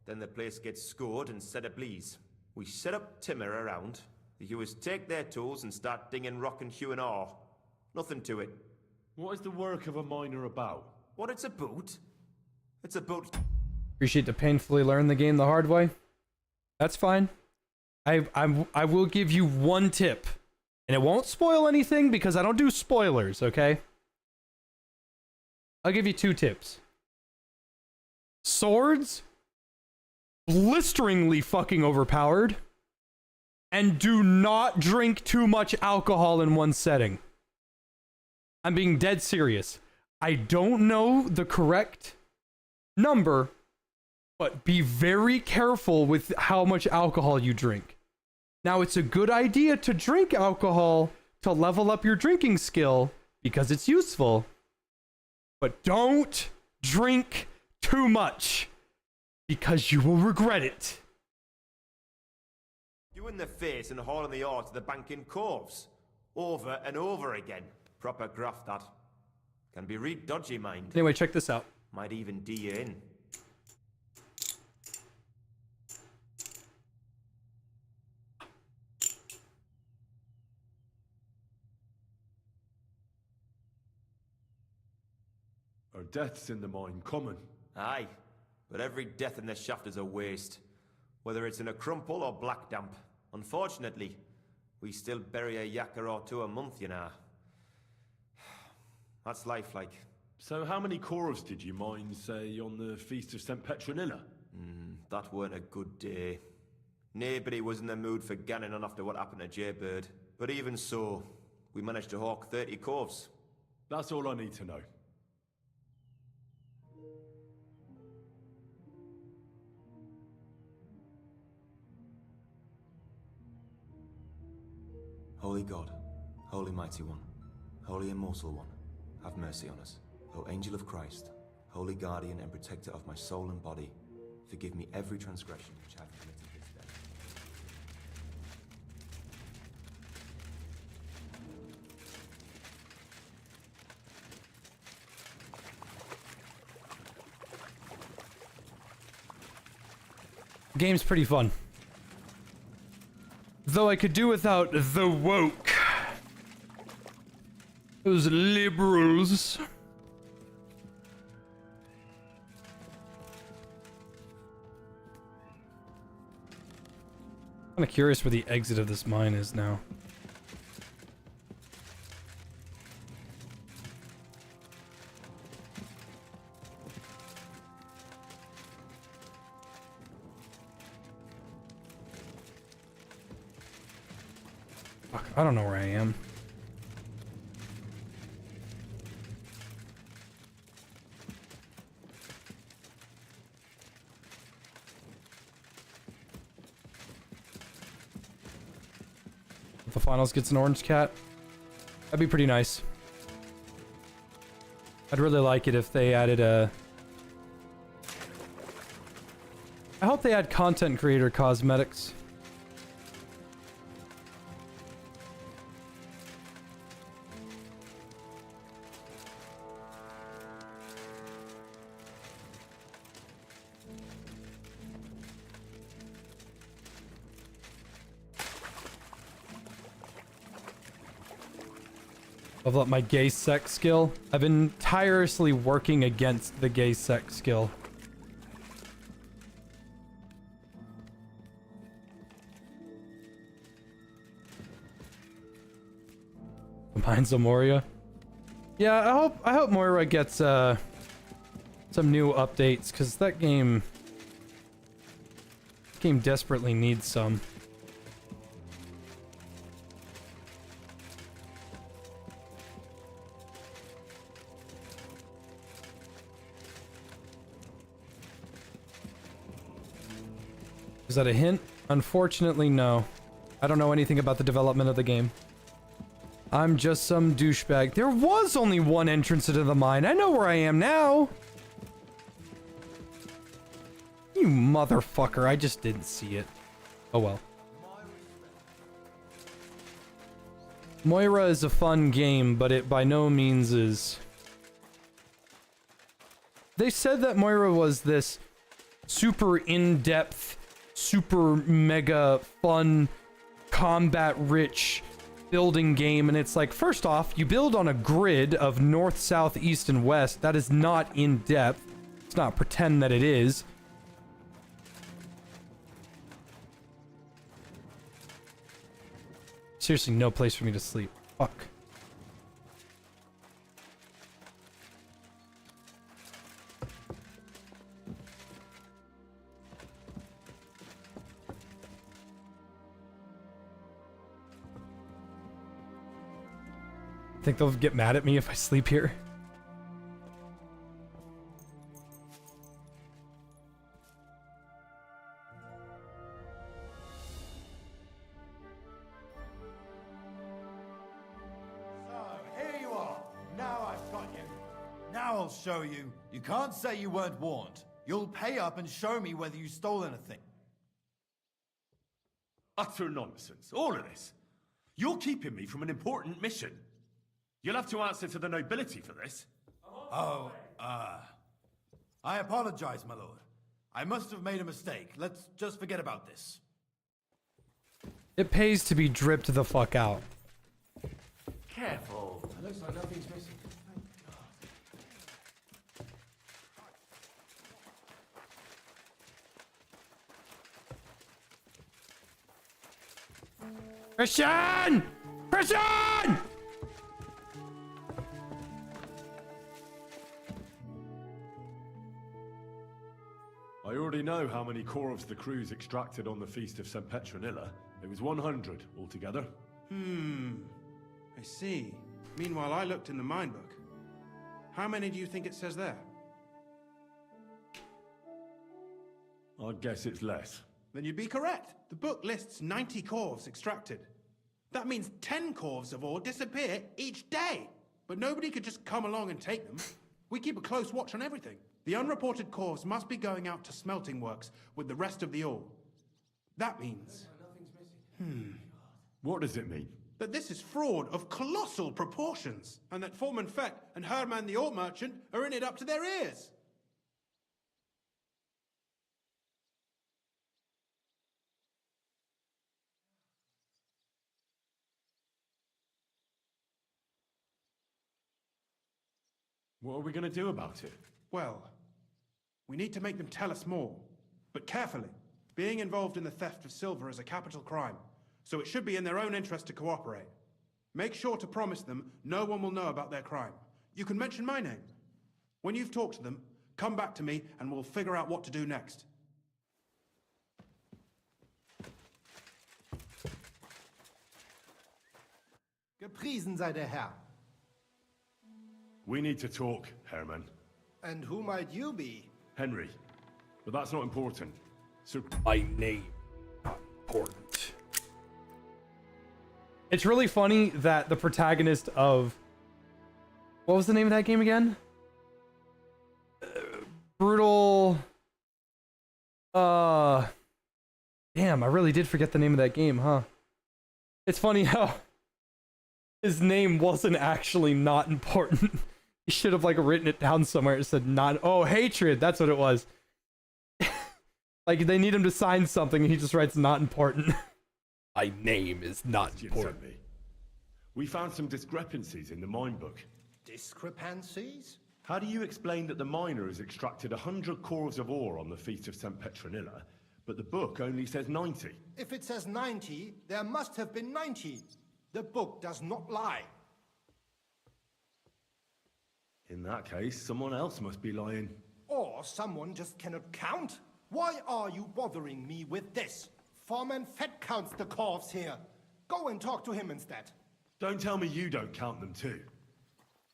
Then the place gets scored and set ablaze. We set up timber around. The hewers take their tools and start dinging rock and hewing ore. Nothing to it. What is the work of a miner about? What it's about? It's about... Appreciate to painfully learn the game the hard way. That's fine. I will give you one tip. And it won't spoil anything because I don't do spoilers, okay? I'll give you 2 tips. Swords, blisteringly fucking overpowered. And do not drink too much alcohol in one setting. I'm being dead serious. I don't know the correct number, but be very careful with how much alcohol you drink. Now, it's a good idea to drink alcohol to level up your drinking skill because it's useful, but don't drink too much because you will regret it. You in the face and hauling the ore to the bank in coves. Over and over again. Proper graft that. Can be real dodgy, mind. Anyway, check this out. Might even D you in. Are deaths in the mine common? Aye, but every death in the shaft is a waste. whether it's in a crumple or black damp. Unfortunately, we still bury a yakka or two a month, you know. That's life, like. So how many corvs did you mine, say, on the Feast of St. Petronilla? That weren't a good day. Nobody was in the mood for ganning on after what happened to Jaybird. But even so, we managed to hawk 30 corvs. That's all I need to know. Holy God, Holy Mighty One, Holy Immortal One, have mercy on us. O Angel of Christ, Holy Guardian and Protector of my soul and body, forgive me every transgression which I have committed this day. Game's pretty fun. Though I could do without the woke. Those liberals. I'm kind of curious where the exit of this mine is now. Fuck, I don't know where I am. If the finals gets an orange cat, that'd be pretty nice. I'd really like it if they added a... I hope they add content creator cosmetics. Level up my gay sex skill. I've been tirelessly working against the gay sex skill. Mine's a Moria. Yeah, I hope Moira gets some new updates, because that game desperately needs some. Is that a hint? Unfortunately, no. I don't know anything about the development of the game. I'm just some douchebag. There was only one entrance into the mine. I know where I am now. You motherfucker. I just didn't see it. Oh well. Moira is a fun game, but it by no means is... They said that Moira was this super in-depth, super mega fun, combat-rich building game, and it's like, first off, you build on a grid of north, south, east, and west. That is not in-depth. Let's not pretend that it is. Seriously, no place for me to sleep. Fuck. Think they'll get mad at me if I sleep here? Here you are. Now I've got you. Now I'll show you. You can't say you weren't warned. You'll pay up and show me whether you stole anything. Utter nonsense. All of this. You're keeping me from an important mission. You'll have to answer to the nobility for this. I apologize, my lord. I must have made a mistake. Let's just forget about this. It pays to be dripped the fuck out. Careful. It looks like nothing's missing. Christian! Christian! I already know how many corvs the crews extracted on the Feast of St. Petronilla. It was 100 altogether. I see. Meanwhile, I looked in the mine book. How many do you think it says there? I'd guess it's less. Then you'd be correct. The book lists 90 corvs extracted. That means 10 corvs of ore disappear each day. But nobody could just come along and take them. We keep a close watch on everything. The unreported corvs must be going out to smelting works with the rest of the ore. That means... What does it mean? That this is fraud of colossal proportions, and that Foreman Fett and Herman the ore merchant are in it up to their ears. What are we going to do about it? Well, we need to make them tell us more, but carefully. Being involved in the theft of silver is a capital crime, so it should be in their own interest to cooperate. Make sure to promise them no one will know about their crime. You can mention my name. When you've talked to them, come back to me and we'll figure out what to do next. Gepriesen sei der Herr. We need to talk, Herman. And who might you be? Henry. But that's not important. So my name, not important. It's really funny that the protagonist of... What was the name of that game again? Brutal... Damn, I really did forget the name of that game, huh? It's funny how his name wasn't actually not important. He should have like written it down somewhere. It said not... Oh, hatred. That's what it was. Like they need him to sign something and he just writes not important. My name is not important. We found some discrepancies in the mine book. Discrepancies? How do you explain that the miner has extracted 100 corvs of ore on the Feast of St. Petronilla, but the book only says 90? If it says 90, there must have been 90. The book does not lie. In that case, someone else must be lying. Or someone just cannot count. Why are you bothering me with this? Foreman Fett counts the corvs here. Go and talk to him instead. Don't tell me you don't count them too.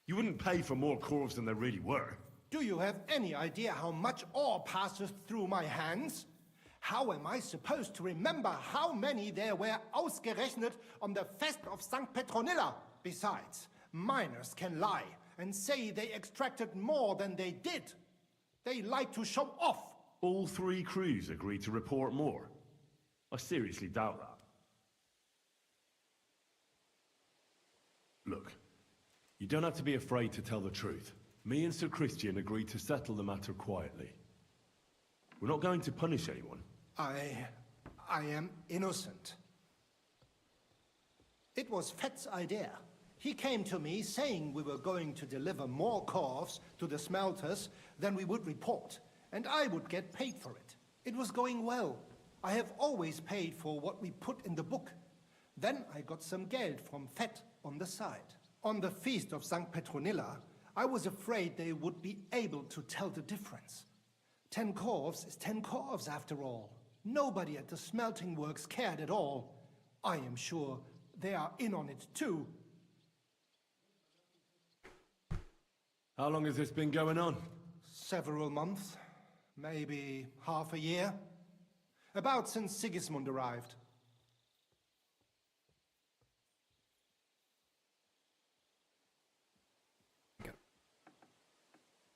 You wouldn't pay for more corvs than there really were. Do you have any idea how much ore passes through my hands? How am I supposed to remember how many there were ausgerechnet on the Fest of St. Petronilla? Besides, miners can lie and say they extracted more than they did. They like to show off. All 3 crews agreed to report more. I seriously doubt that. Look, you don't have to be afraid to tell the truth. Me and Sir Christian agreed to settle the matter quietly. We're not going to punish anyone. I am innocent. It was Fett's idea. He came to me saying we were going to deliver more corvs to the smelters than we would report, and I would get paid for it. It was going well. I have always paid for what we put in the book. Then I got some geld from Fett on the side. On the Feast of St. Petronilla, I was afraid they would be able to tell the difference. 10 corvs is 10 corvs after all. Nobody at the smelting works cared at all. I am sure they are in on it too. How long has this been going on? Several months. Maybe half a year. About since Sigismund arrived.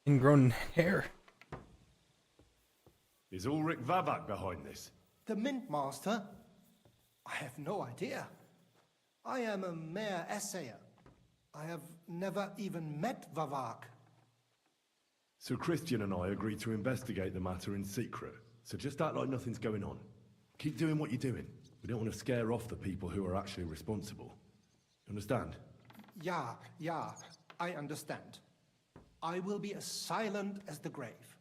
Ingrown hair. Is Ulrich Vavak behind this? The Mint Master? I have no idea. I am a mere assayer. I have never even met Vavak. Sir Christian and I agreed to investigate the matter in secret, so just act like nothing's going on. Keep doing what you're doing. We don't want to scare off the people who are actually responsible. Understand? Yeah, I understand. I will be as silent as the grave.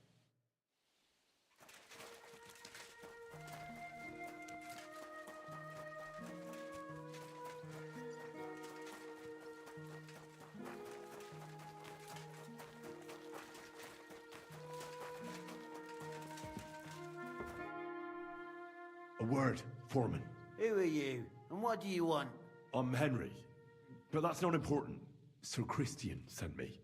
word, Foreman. Who are you, and what do you want? I'm Henry, but that's not important. Sir Christian sent me.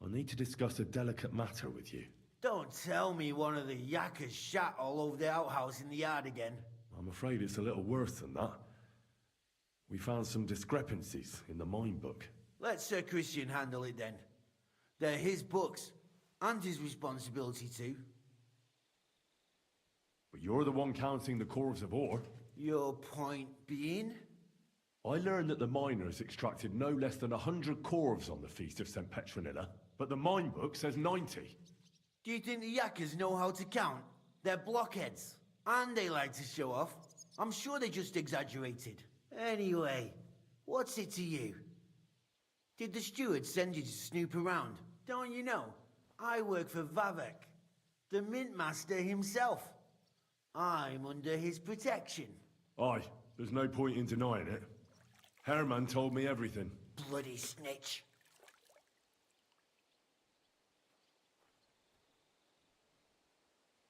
I need to discuss a delicate matter with you. Don't tell me one of the yakkers shat all over the outhouse in the yard again. I'm afraid it's a little worse than that. We found some discrepancies in the mine book. Let Sir Christian handle it then. They're his books, and his responsibility too. But you're the one counting the corves of ore. Your point being? I learned that the miners extracted no less than 100 corves on the Feast of St. Petronilla, but the mine book says 90. Do you think the yakkers know how to count? They're blockheads, and they like to show off. I'm sure they just exaggerated. Anyway, what's it to you? Did the steward send you to snoop around? Don't you know? I work for Vashek, the mint master himself. I'm under his protection. Aye, there's no point in denying it. Herman told me everything. Bloody snitch.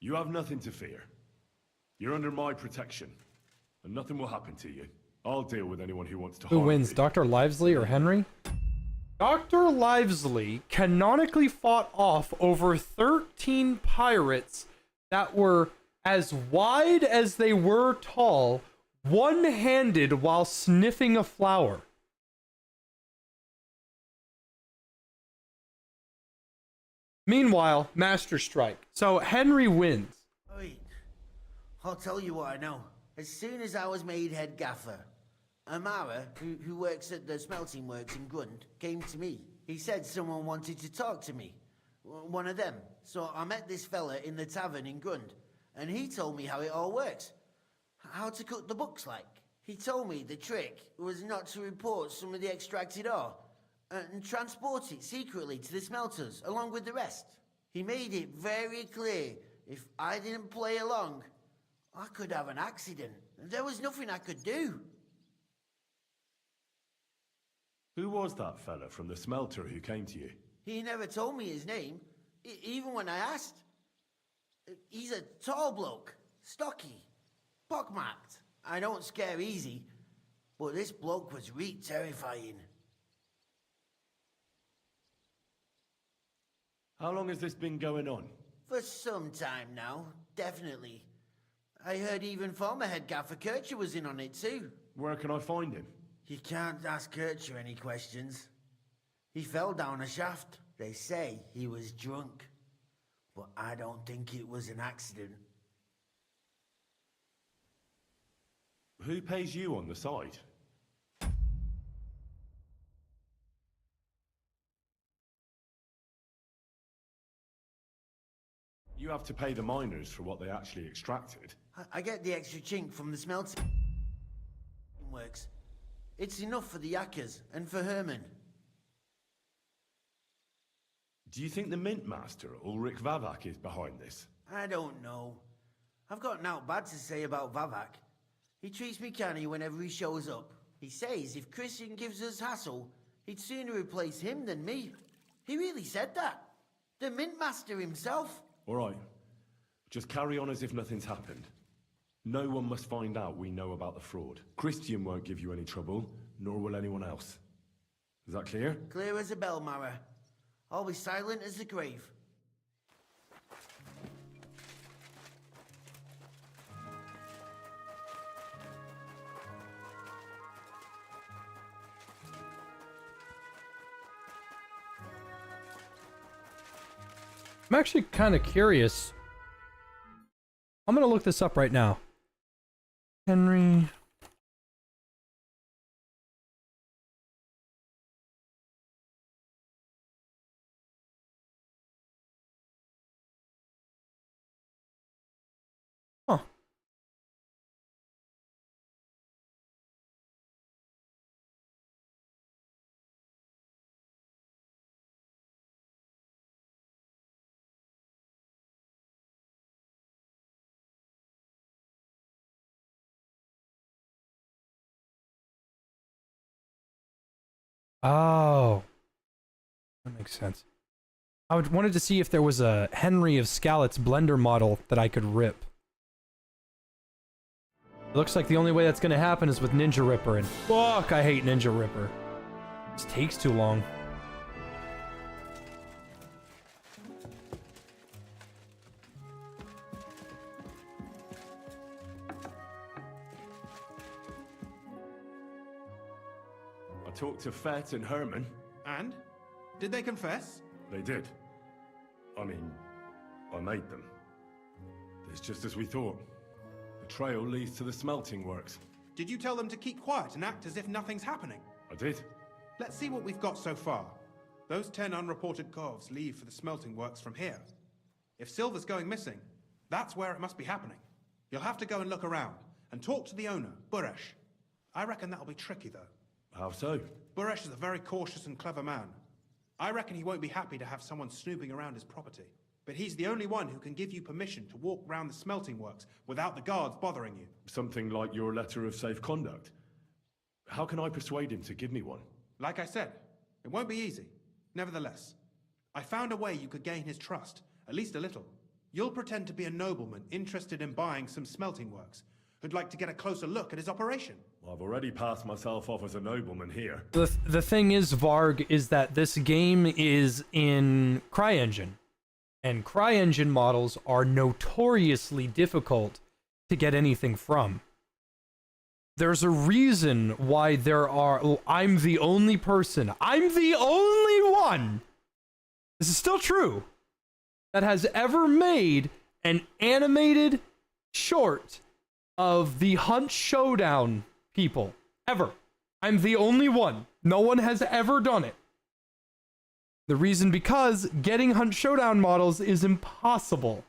You have nothing to fear. You're under my protection, and nothing will happen to you. I'll deal with anyone who wants to harm Who wins, you. Dr. Livesley or Henry? Dr. Livesley canonically fought off over 13 pirates that were as wide as they were tall, one-handed while sniffing a flower. Meanwhile, Master Strike. So Henry wins. Wait, I'll tell you what I know. As soon as I was made head gaffer, Amara, who works at the smelting works in Grund, came to me. He said someone wanted to talk to me. One of them. So I met this fella in the tavern in Grund, and he told me how it all works. How to cut the books like. He told me the trick was not to report some of the extracted ore, and transport it secretly to the smelters, along with the rest. He made it very clear if I didn't play along, I could have an accident. There was nothing I could do. Who was that fella from the smelter who came to you? He never told me his name, even when I asked. He's a tall bloke, stocky, pockmarked. I don't scare easy, but this bloke was terrifying. How long has this been going on? For some time now, definitely. I heard even former head gaffer Kircher was in on it too. Where can I find him? You can't ask Kircher any questions. He fell down a shaft. They say he was drunk, but I don't think it was an accident. Who pays you on the side? You have to pay the miners for what they actually extracted. I get the extra chink from the smelting works. It's enough for the yakkers and for Herman. Do you think the mint master, Ulrich Vashek, is behind this? I don't know. I've got naught bad to say about Vashek. He treats me canny whenever he shows up. He says if Christian gives us hassle, he'd sooner replace him than me. He really said that. The mint master himself. All right. Just carry on as if nothing's happened. No one must find out we know about the fraud. Christian won't give you any trouble, nor will anyone else. Is that clear? Clear as a bell, Mara. I'll be silent as the grave. I'm actually kind of curious. I'm going to look this up right now. Henry. Huh. Oh, that makes sense. Wanted to see if there was a Henry of Scallott's blender model that I could rip. It looks like the only way that's gonna happen is with Ninja Ripper, and fuck, I hate Ninja Ripper. This takes too long. I talked to Fett and Herman. And? Did they confess? They did. I mean, I made them. It's just as we thought. The trail leads to the smelting works. Did you tell them to keep quiet and act as if nothing's happening? I did. Let's see what we've got so far. Those 10 unreported calves leave for the smelting works from here. If silver's going missing, that's where it must be happening. You'll have to go and look around, and talk to the owner, Buresh. I reckon that'll be tricky, though. How so? Buresh is a very cautious and clever man. I reckon he won't be happy to have someone snooping around his property. But he's the only one who can give you permission to walk round the smelting works without the guards bothering you. Something like your letter of safe conduct. How can I persuade him to give me one? Like I said, it won't be easy. Nevertheless, I found a way you could gain his trust, at least a little. You'll pretend to be a nobleman interested in buying some smelting works, who'd like to get a closer look at his operation. I've already passed myself off as a nobleman here. The thing is, Varg, is that this game is in CryEngine. And CryEngine models are notoriously difficult to get anything from. There's a reason why there are... Oh, I'm the only person. I'm the only one! This is still true. That has ever made an animated short of the Hunt Showdown people. Ever. I'm the only one. No one has ever done it. The reason because getting Hunt Showdown models is impossible.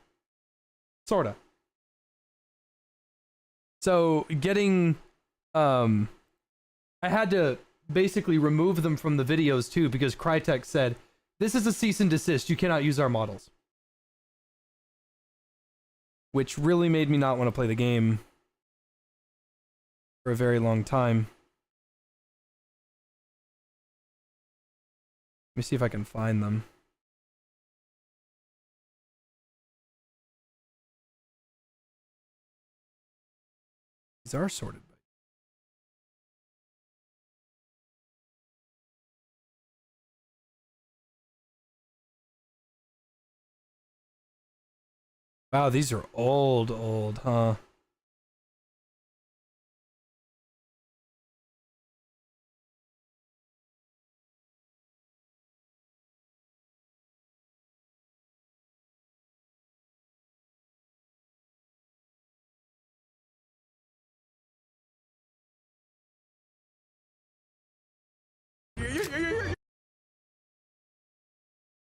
Sorta. So getting... I had to basically remove them from the videos too because Crytek said, this is a cease and desist, you cannot use our models. Which really made me not want to play the game for a very long time. Let me see if I can find them. These are sorted. Wow, these are old, huh?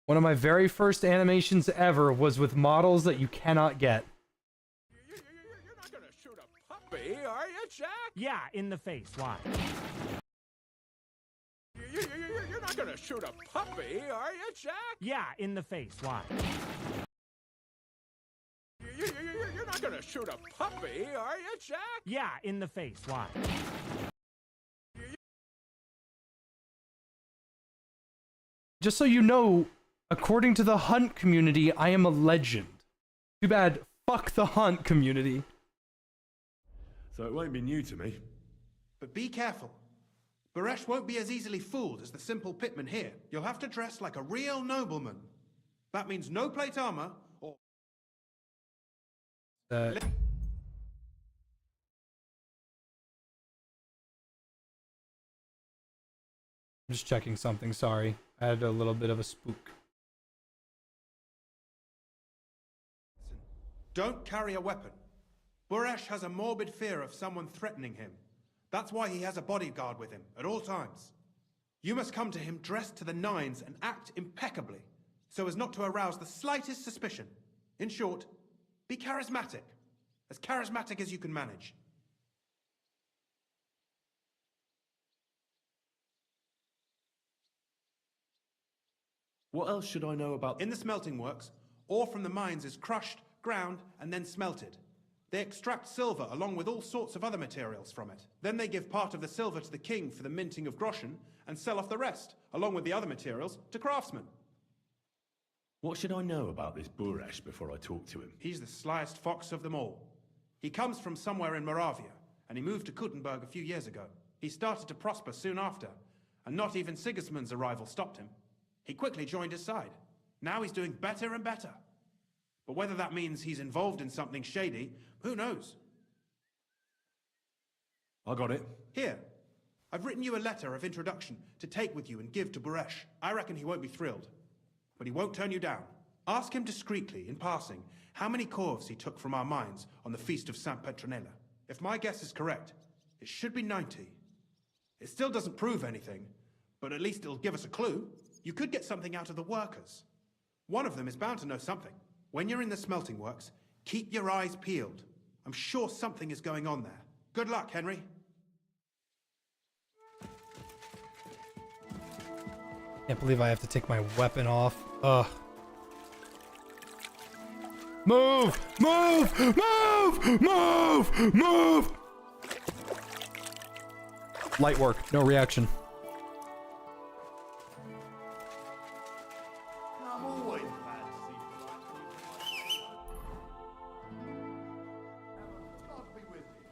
One of my very first animations ever was with models that you cannot get. You're not gonna shoot a puppy, are you, Jack? Yeah, in the face. Why? You're not gonna shoot a puppy, are you, Jack? Yeah, in the face. Why? You're not gonna shoot a puppy, are you, Jack? Yeah, in the face. Why? Just so you know, according to the Hunt community, I am a legend. Too bad, fuck the Hunt community. So it won't be new to me. But be careful. Buresh won't be as easily fooled as the simple pitman here. You'll have to dress like a real nobleman. That means no plate armor or... I'm just checking something, sorry. I had a little bit of a spook. Don't carry a weapon. Buresh has a morbid fear of someone threatening him. That's why he has a bodyguard with him at all times. You must come to him dressed to the nines and act impeccably, so as not to arouse the slightest suspicion. In short, be charismatic as you can manage. What else should I know about... In the smelting works, ore from the mines is crushed, ground, and then smelted. They extract silver along with all sorts of other materials from it. Then they give part of the silver to the king for the minting of groschen, and sell off the rest, along with the other materials, to craftsmen. What should I know about this Buresh before I talk to him? He's the slyest fox of them all. He comes from somewhere in Moravia, and he moved to Kuttenberg a few years ago. He started to prosper soon after, and not even Sigismund's arrival stopped him. He quickly joined his side. Now he's doing better and better. But whether that means he's involved in something shady, who knows? I got it. Here, I've written you a letter of introduction to take with you and give to Buresh. I reckon he won't be thrilled, but he won't turn you down. Ask him discreetly, in passing, how many corves he took from our mines on the Feast of St. Petronella. If my guess is correct, it should be 90. It still doesn't prove anything, but at least it'll give us a clue. You could get something out of the workers. One of them is bound to know something. When you're in the smelting works, keep your eyes peeled. I'm sure something is going on there. Good luck, Henry. Can't believe I have to take my weapon off. Ugh. Move! Move! Move! Move! Move! Light work, no reaction. I'm always glad to see you. God be with you.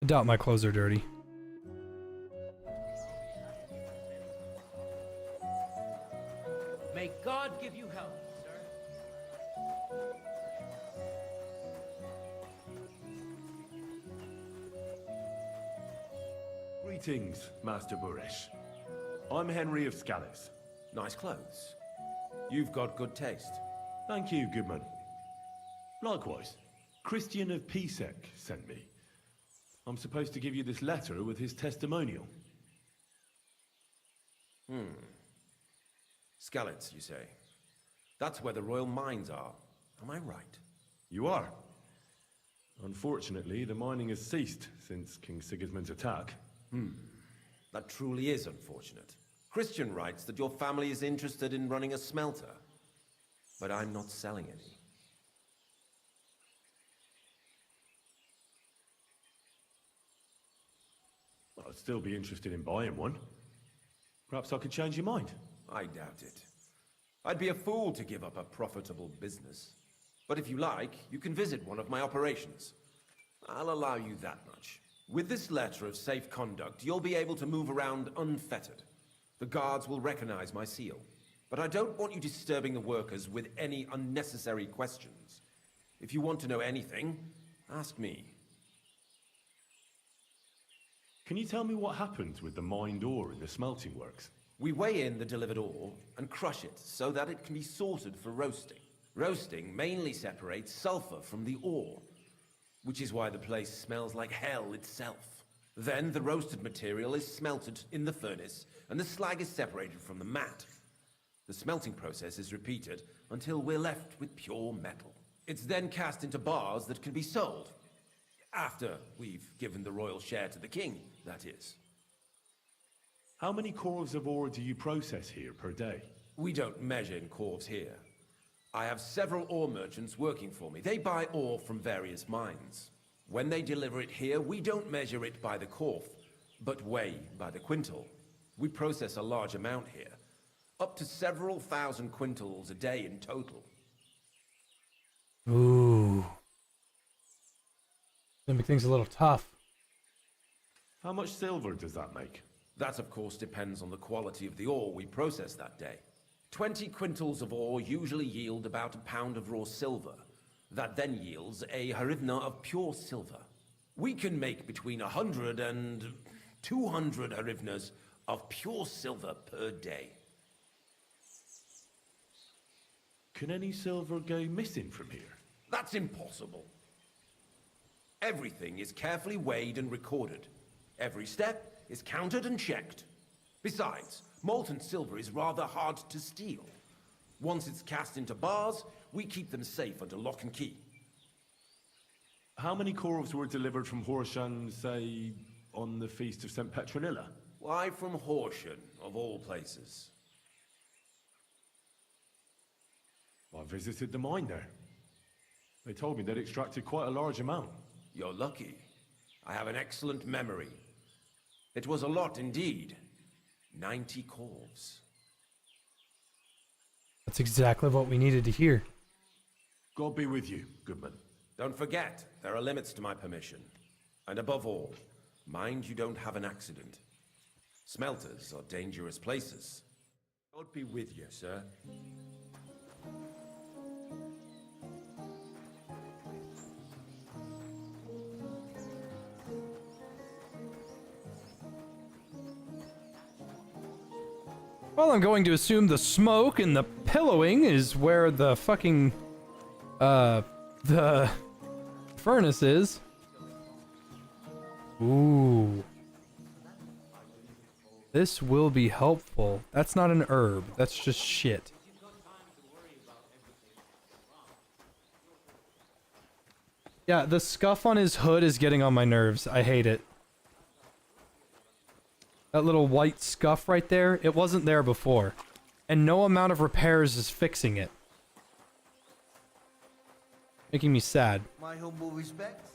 I doubt my clothes are dirty. May God give you help, sir. Greetings, Master Buresh. I'm Henry of Scallis. Nice clothes. You've got good taste. Thank you, Goodman. Likewise, Christian of Pisek sent me. I'm supposed to give you this letter with his testimonial. Skalitz, you say? That's where the royal mines are. Am I right? You are. Unfortunately, the mining has ceased since King Sigismund's attack. That truly is unfortunate. Christian writes that your family is interested in running a smelter, but I'm not selling any. I'd still be interested in buying one. Perhaps I could change your mind. I doubt it. I'd be a fool to give up a profitable business. But if you like, you can visit one of my operations. I'll allow you that much. With this letter of safe conduct, you'll be able to move around unfettered. The guards will recognize my seal. But I don't want you disturbing the workers with any unnecessary questions. If you want to know anything, ask me. Can you tell me what happens with the mined ore in the smelting works? We weigh in the delivered ore and crush it so that it can be sorted for roasting. Roasting mainly separates sulfur from the ore, which is why the place smells like hell itself. Then the roasted material is smelted in the furnace and the slag is separated from the matte. The smelting process is repeated until we're left with pure metal. It's then cast into bars that can be sold. After we've given the royal share to the king, that is. How many corves of ore do you process here per day? We don't measure in corves here. I have several ore merchants working for me. They buy ore from various mines. When they deliver it here, we don't measure it by the corf, but weigh by the quintal. We process a large amount here, up to several thousand quintals a day in total. Ooh. Gonna make things a little tough. How much silver does that make? That, of course, depends on the quality of the ore we process that day. 20 quintals of ore usually yield about a pound of raw silver. That then yields a harivna of pure silver. We can make between 100 and 200 harivnas of pure silver per day. Can any silver go missing from here? That's impossible. Everything is carefully weighed and recorded. Every step is counted and checked. Besides, molten silver is rather hard to steal. Once it's cast into bars, we keep them safe under lock and key. How many corves were delivered from Horshan, say, on the Feast of St. Petronilla? Why from Horshan, of all places? I visited the mine there. They told me they'd extracted quite a large amount. You're lucky. I have an excellent memory. It was a lot indeed. 90 corves. That's exactly what we needed to hear. God be with you, Goodman. Don't forget, there are limits to my permission. And above all, mind you don't have an accident. Smelters are dangerous places. God be with you, sir. Well, I'm going to assume the smoke and the pillowing is where the fucking, the furnace is. Ooh. This will be helpful. That's not an herb. That's just shit. Yeah, the scuff on his hood is getting on my nerves. I hate it. That little white scuff right there, it wasn't there before. And no amount of repairs is fixing it. Making me sad. My humble respects.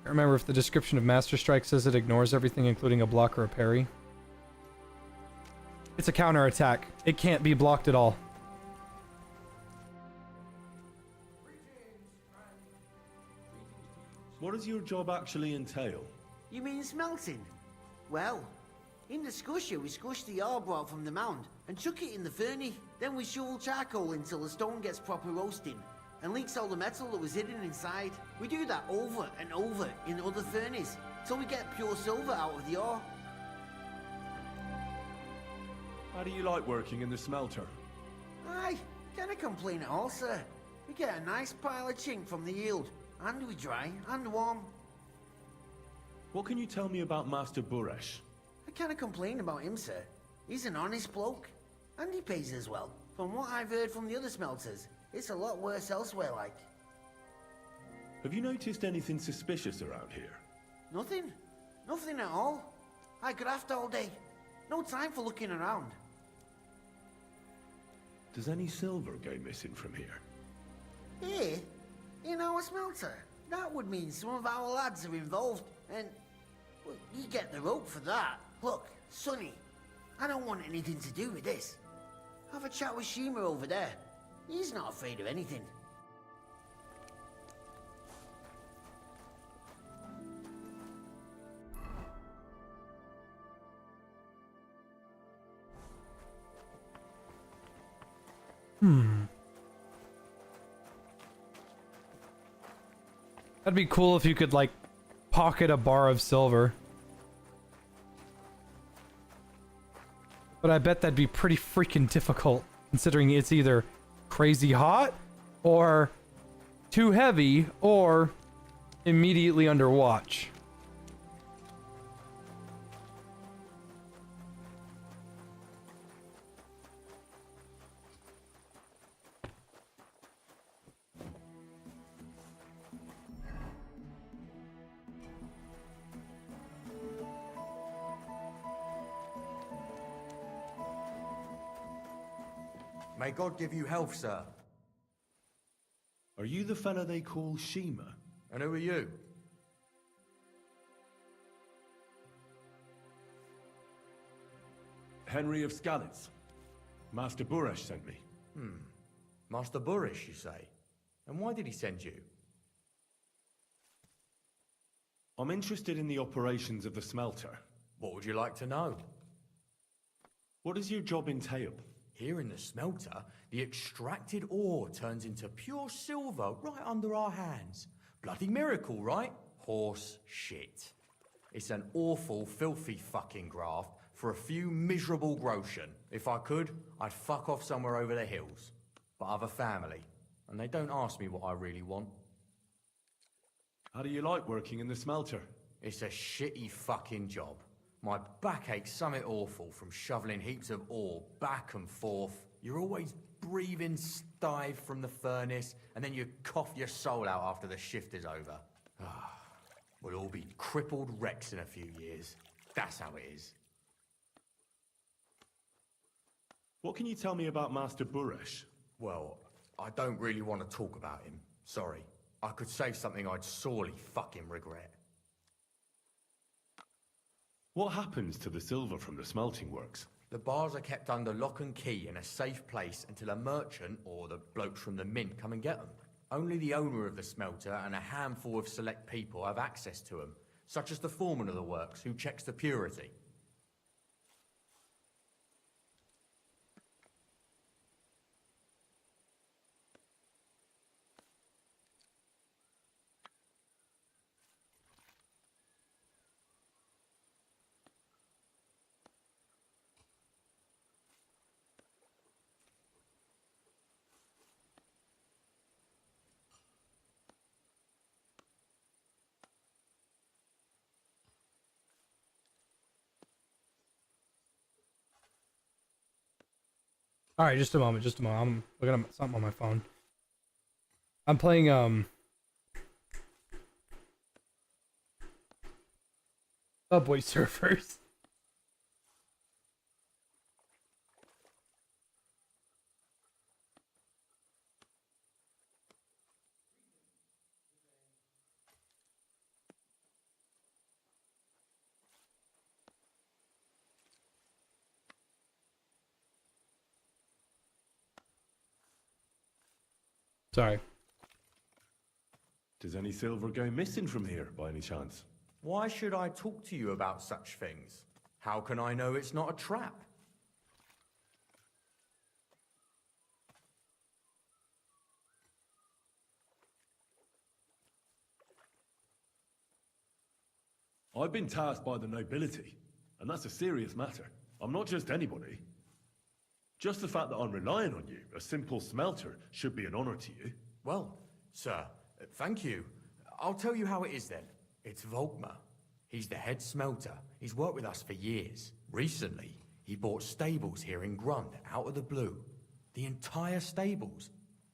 I remember if the description of Master Strike says it ignores everything, including a block or a parry. It's a counterattack. It can't be blocked at all. What does your job actually entail? You mean smelting? Well, in the skusher, we scush the ore brought from the mound and chuck it in the furnace. Then we shovel charcoal until the stone gets proper roasting and leaks all the metal that was hidden inside. We do that over and over in other furnaces till we get pure silver out of the ore. How do you like working in the smelter? Aye, can't complain at all, sir. We get a nice pile of chink from the yield, and we dry and warm. What can you tell me about Master Buresh? I can't complain about him, sir. He's an honest bloke, and he pays as well. From what I've heard from the other smelters, it's a lot worse elsewhere, like. Have you noticed anything suspicious around here? Nothing. Nothing at all. I graft all day. No time for looking around. Does any silver go missing from here? Here? In our smelter? That would mean some of our lads are involved, and... well, you get the rope for that. Look, Sonny, I don't want anything to do with this. Have a chat with Shima over there. He's not afraid of anything. That'd be cool if you could, like, pocket a bar of silver. But I bet that'd be pretty freaking difficult, considering it's either crazy hot, or too heavy, or immediately under watch. May God give you health, sir. Are you the fella they call Shima? And who are you? Henry of Skalitz. Master Buresh sent me. Master Buresh, you say? And why did he send you? I'm interested in the operations of the smelter. What would you like to know? What does your job entail? Here in the smelter, the extracted ore turns into pure silver right under our hands. Bloody miracle, right? Horse shit. It's an awful, filthy fucking graft for a few miserable groschen. If I could, I'd fuck off somewhere over the hills. But I've a family, and they don't ask me what I really want. How do you like working in the smelter? It's a shitty fucking job. My back aches something awful from shoveling heaps of ore back and forth. You're always breathing dive from the furnace, and then you cough your soul out after the shift is over. We'll all be crippled wrecks in a few years. That's how it is. What can you tell me about Master Buresh? Well, I don't really want to talk about him. Sorry. I could say something I'd sorely fucking regret. What happens to the silver from the smelting works? The bars are kept under lock and key in a safe place until a merchant or the blokes from the mint come and get them. Only the owner of the smelter and a handful of select people have access to them, such as the foreman of the works who checks the purity. All right, just a moment. I'm looking at something on my phone. I'm playing Subway Surfers. Sorry. Does any silver go missing from here, by any chance? Why should I talk to you about such things? How can I know it's not a trap? I've been tasked by the nobility, and that's a serious matter. I'm not just anybody. Just the fact that I'm relying on you, a simple smelter, should be an honor to you. Well, sir, thank you. I'll tell you how it is then. It's Volkmar. He's the head smelter. He's worked with us for years. Recently, he bought stables here in Grund, out of the blue. The entire stables.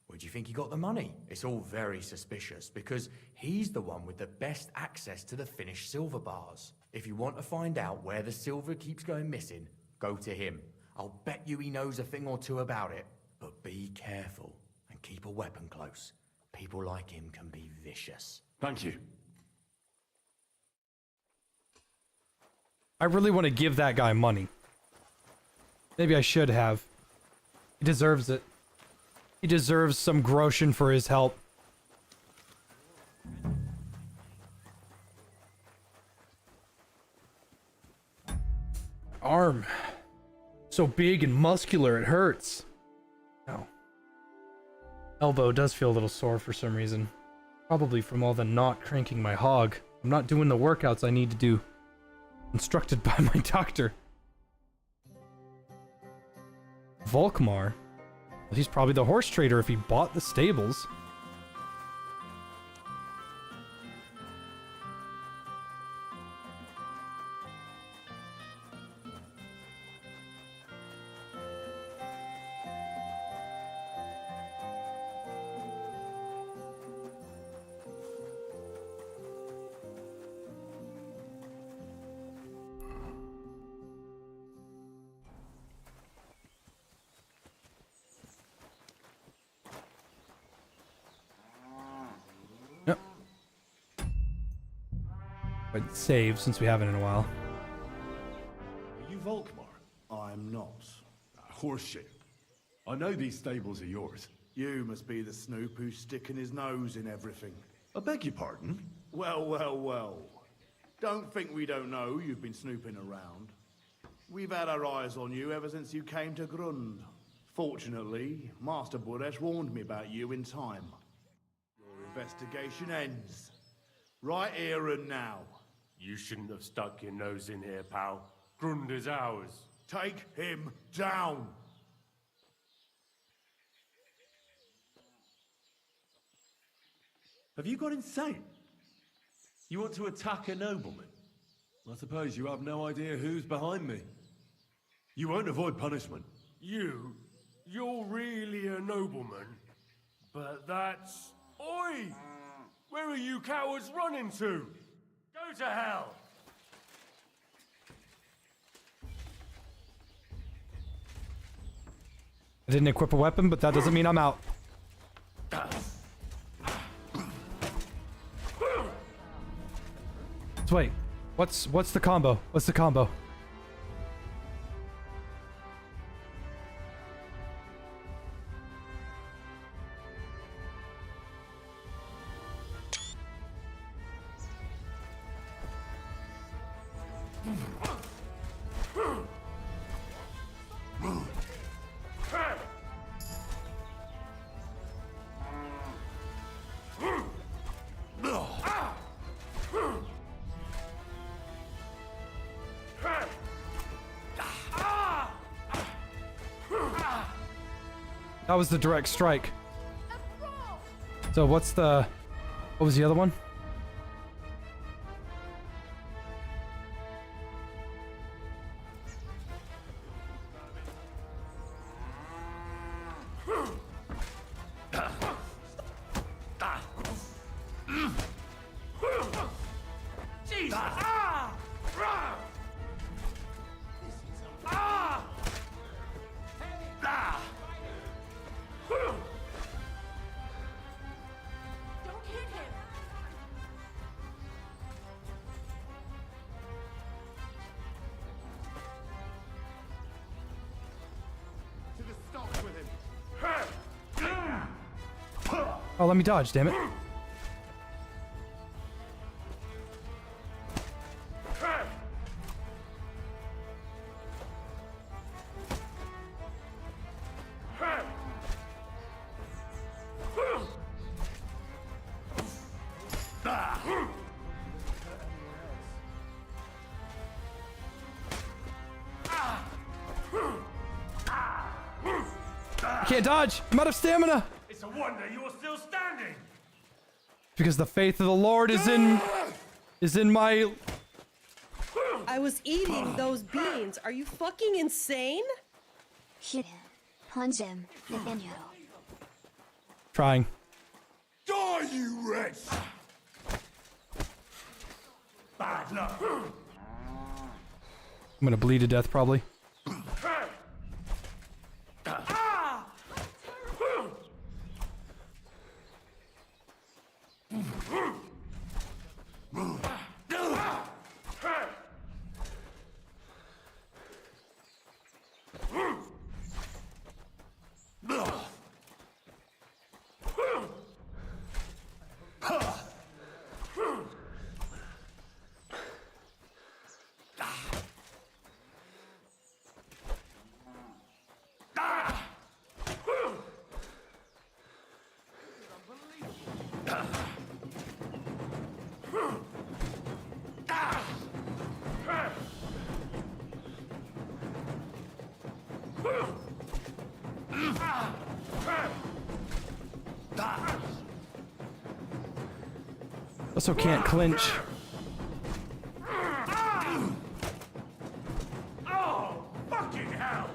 Where do you think he got the money? It's all very suspicious, because he's the one with the best access to the finished silver bars. If you want to find out where the silver keeps going missing, go to him. I'll bet you he knows a thing or two about it. But be careful, and keep a weapon close. People like him can be vicious. Thank you. I really want to give that guy money. Maybe I should have. He deserves it. He deserves some groschen for his help. Arm. So big and muscular, it hurts. Ow. Elbow does feel a little sore for some reason. Probably from all the not cranking my hog. I'm not doing the workouts I need to do. Instructed by my doctor. Volkmar? Well, he's probably the horse trader if he bought the stables. But save since we haven't in a while. Are you Volkmar? I'm not. Horseshit. I know these stables are yours. You must be the snoop who's sticking his nose in everything. I beg your pardon? Well, well, well. Don't think we don't know you've been snooping around. We've had our eyes on you ever since you came to Grund. Fortunately, Master Buresh warned me about you in time. Your investigation ends. Right here and now. You shouldn't have stuck your nose in here, pal. Grund is ours. Take him down! Have you gone insane? You want to attack a nobleman? I suppose you have no idea who's behind me. You won't avoid punishment. You? you're really a nobleman, but that's... Oi! Where are you cowards running to? Go to hell! I didn't equip a weapon, but that doesn't mean I'm out. So wait, what's the combo? What's the combo? That was the direct strike. So what was the other one? Oh, let me dodge, damn it. I can't dodge. I'm out of stamina. It's a wonder you're still standing. Because the faith of the Lord is in my... I was eating those beans. Are you fucking insane? Shoot him. Punch him. Defend you. Trying. Die, you wretch! Bad luck. I'm gonna bleed to death, probably. Also can't clinch. Oh, fucking hell!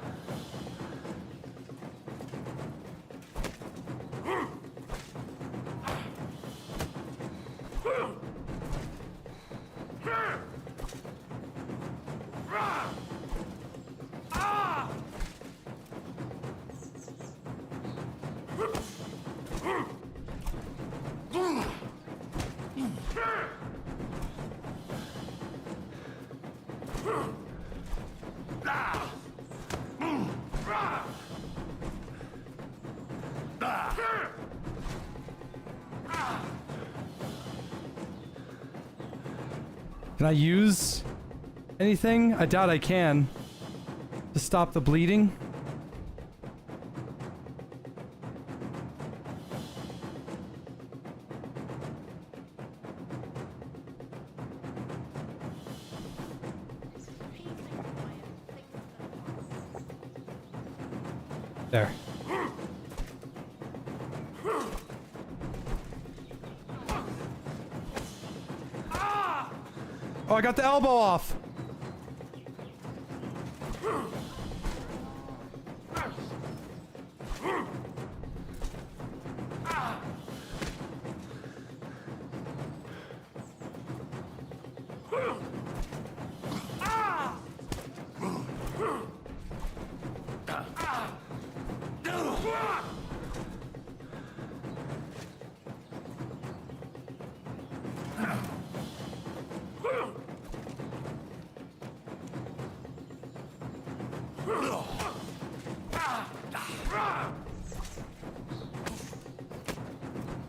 Can I use anything? I doubt I can. To stop the bleeding. There. Oh, I got the elbow off.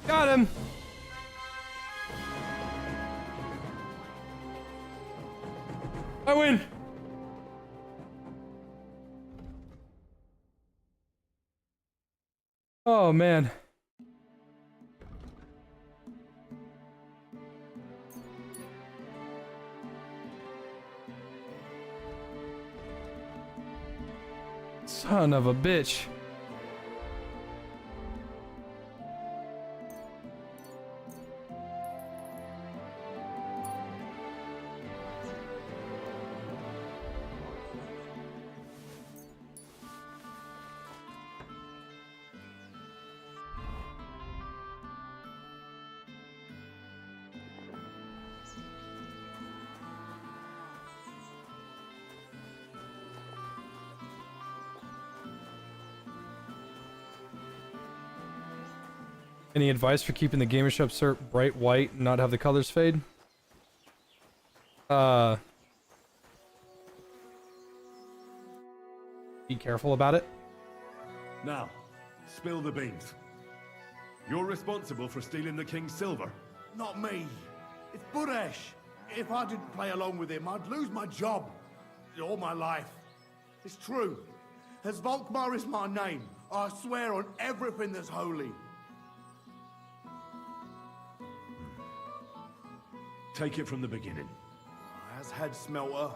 Got him! I win! Oh man. Son of a bitch. Any advice for keeping the gamer shop cert bright white and not have the colors fade? Be careful about it. Now, spill the beans. You're responsible for stealing the king's silver? Not me. It's Buresh. If I didn't play along with him, I'd lose my job. All my life. It's true. As Volkmar is my name, I swear on everything that's holy. Take it from the beginning. As head smelter,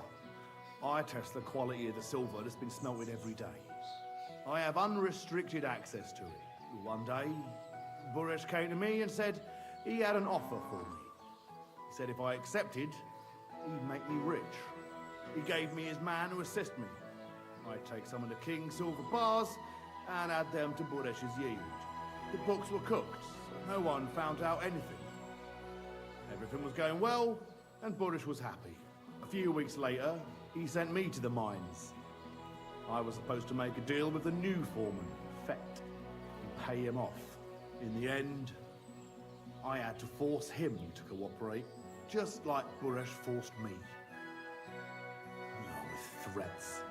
I test the quality of the silver that's been smelted every day. I have unrestricted access to it. One day, Buresh came to me and said he had an offer for me. He said if I accepted, he'd make me rich. He gave me his man to assist me. I'd take some of the king's silver bars and add them to Buresh's yield. The books were cooked, so no one found out anything. Everything was going well, and Buresh was happy. A few weeks later, he sent me to the mines. I was supposed to make a deal with the new foreman, Fett, and pay him off. In the end, I had to force him to cooperate, just like Buresh forced me. With threats.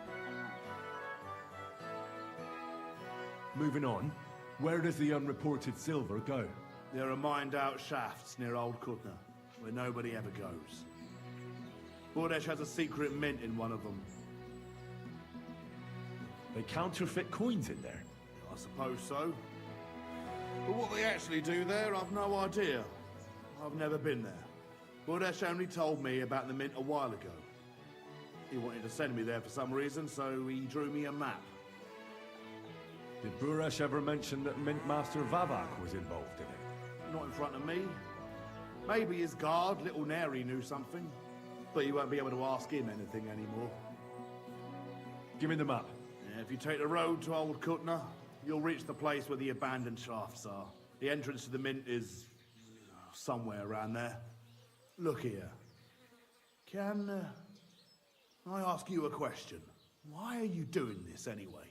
Moving on, where does the unreported silver go? There are mined-out shafts near Old Kutna, where nobody ever goes. Buresh has a secret mint in one of them. They counterfeit coins in there? I suppose so. But what they actually do there, I've no idea. I've never been there. Buresh only told me about the mint a while ago. He wanted to send me there for some reason, so he drew me a map. Did Buresh ever mention that Mint Master Vavak was involved in it? Not in front of me. Maybe his guard, Little Neri, knew something. But you won't be able to ask him anything anymore. Give me the map. Yeah, if you take the road to Old Kutna, you'll reach the place where the abandoned shafts are. The entrance to the mint is somewhere around there. Look here. Can I ask you a question? Why are you doing this anyway?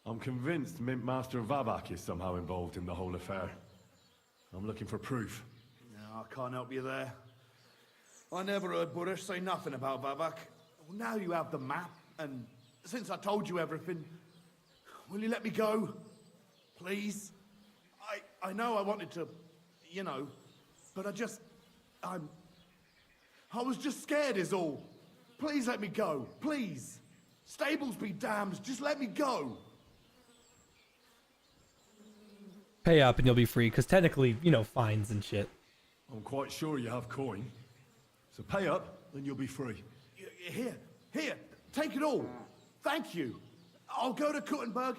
I'm convinced Mint Master Vavak is somehow involved in the whole affair. I'm looking for proof. No, I can't help you there. I never heard Buresh say nothing about Vavak. Well, now you have the map, and since I told you everything, will you let me go? Please? I know I wanted to, you know, but I was just scared is all. Please let me go, please. Stables be damned, just let me go. Pay up and you'll be free, because technically, you know, fines and shit. I'm quite sure you have coin. So pay up, and you'll be free. Here, take it all. Thank you. I'll go to Kuttenberg.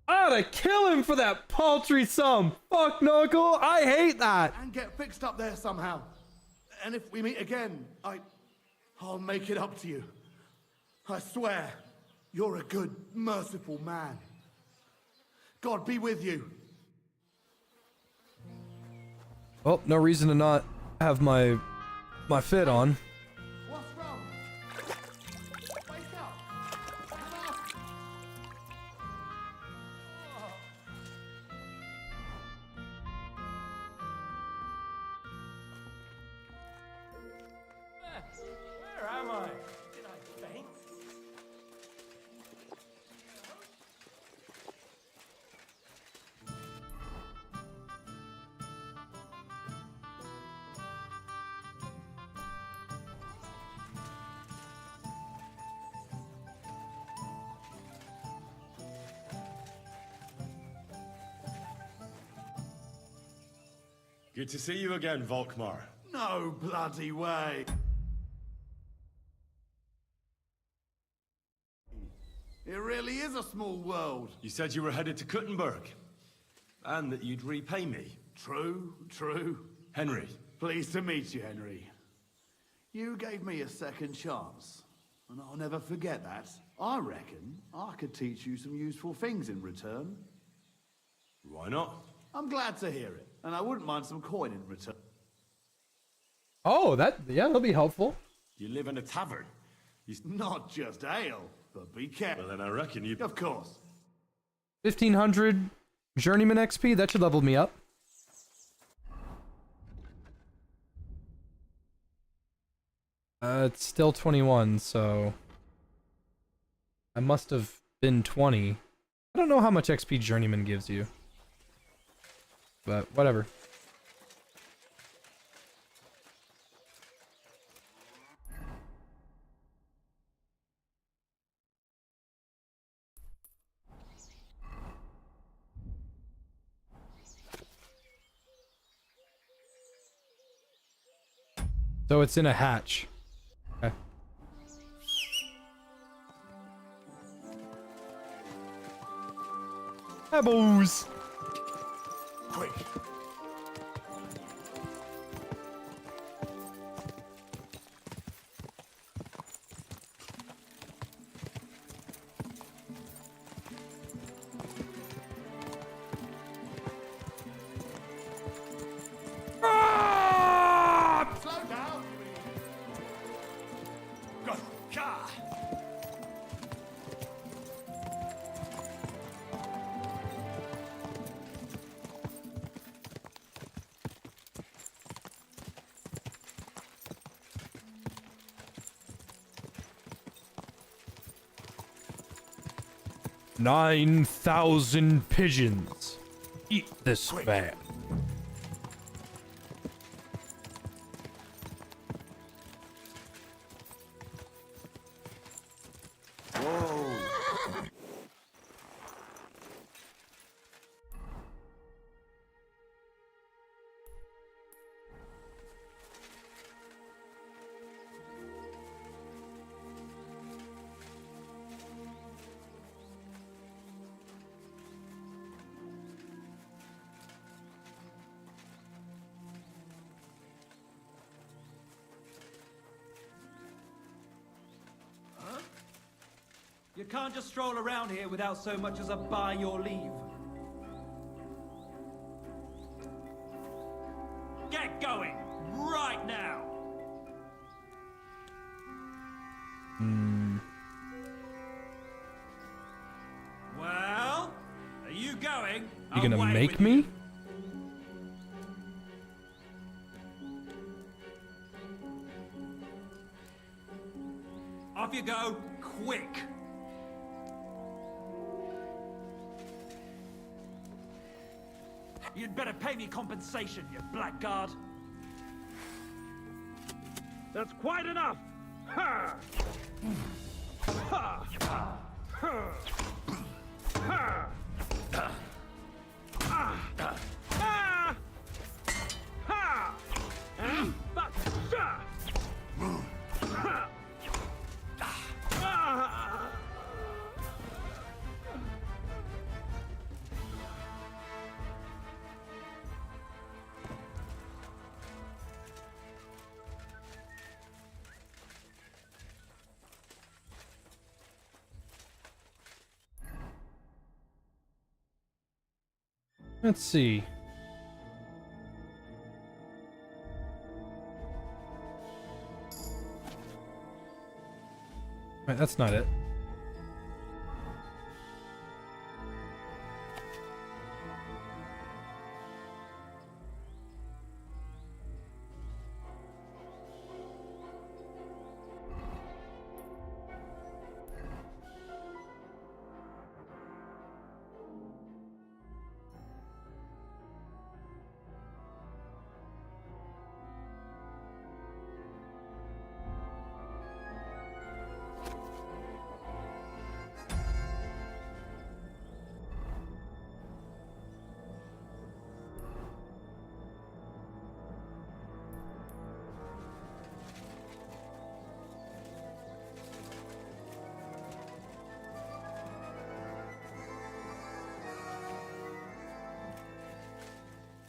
I ought to kill him for that paltry sum. Fuck, Knuckle. I hate that. And get fixed up there somehow. And if we meet again, I'll make it up to you. I swear, you're a good, merciful man. God be with you. Well, no reason to not have my fit on. What's wrong? Wake up. Come on. Good to see you again, Volkmar. No bloody way. It really is a small world. You said you were headed to Kuttenberg, and that you'd repay me. True, true. Henry. Pleased to meet you, Henry. You gave me a second chance, and I'll never forget that. I reckon I could teach you some useful things in return. Why not? I'm glad to hear it, and I wouldn't mind some coin in return. Oh, that'll be helpful. You live in a tavern. Not just ale, but be careful. Well, then I reckon you... Of course. 1500 journeyman XP. That should level me up. It's still 21, so I must have been 20. I don't know how much XP journeyman gives you, but whatever. So it's in a hatch. Okay. Pebbles! Quick. Slow down. Go. Car. 9,000 pigeons. Eat this man. You can't just stroll around here without so much as a by your leave. Get going! Right now! Well, are you going? You gonna Away make with me? Off you go, quick! You'd better pay me compensation, you blackguard. That's quite enough! Ha! Ha! Ha! Ha! Ah! Ah! Ha! And fuck! Ha! Ha! Ah! Let's see. Right, that's not it.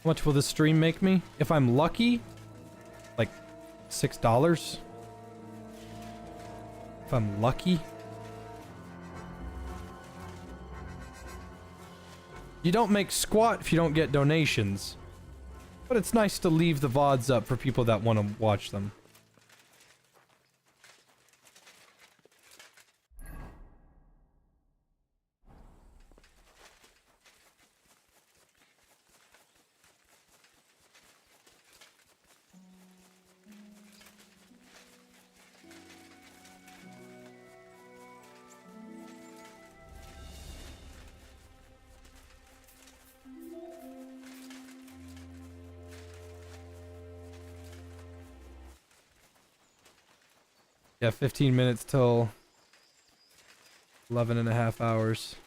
How much will this stream make me? If I'm lucky, like $6. If I'm lucky. You don't make squat if you don't get donations. But it's nice to leave the VODs up for people that want to watch them. Yeah, 15 minutes till 11 and a half hours.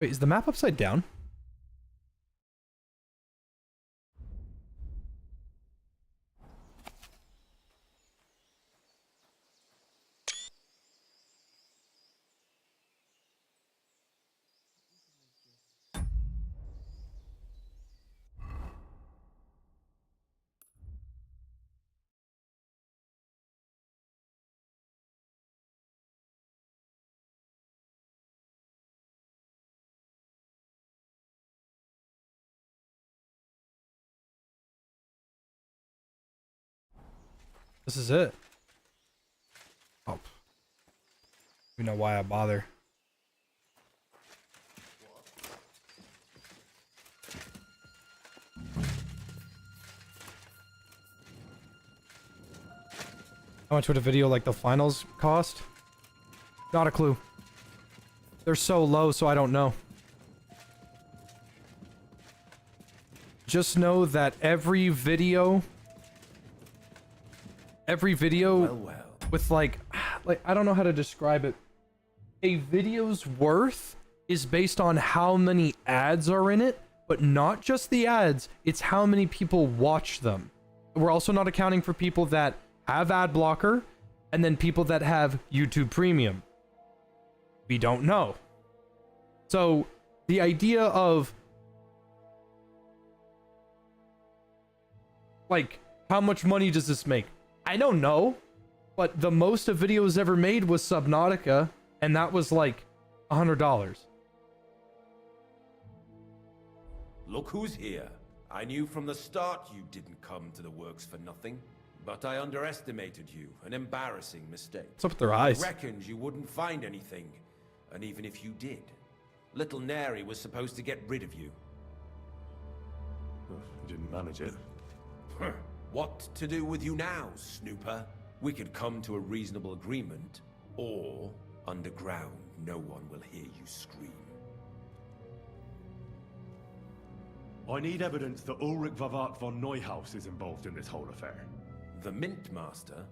Wait, is the map upside down? This is it. Oh. You know why I bother. How much would a video like the finals cost? Not a clue. They're so low, so I don't know. Just know that every video with like I don't know how to describe it. A video's worth is based on how many ads are in it, but not just the ads, it's how many people watch them. We're also not accounting for people that have ad blocker and then people that have YouTube Premium. We don't know. So the idea of like, how much money does this make? I don't know, but the most a video's ever made was Subnautica, and that was like $100. Look who's here. I knew from the start you didn't come to the works for nothing, but I underestimated you. An embarrassing mistake. What's up with their eyes? I reckoned you wouldn't find anything, and even if you did, little Neri was supposed to get rid of you. You didn't manage it. What to do with you now, snooper? We could come to a reasonable agreement, or underground, no one will hear you scream. I need evidence that Ulrich Vavart von Neuhaus is involved in this whole affair. The Mint Master?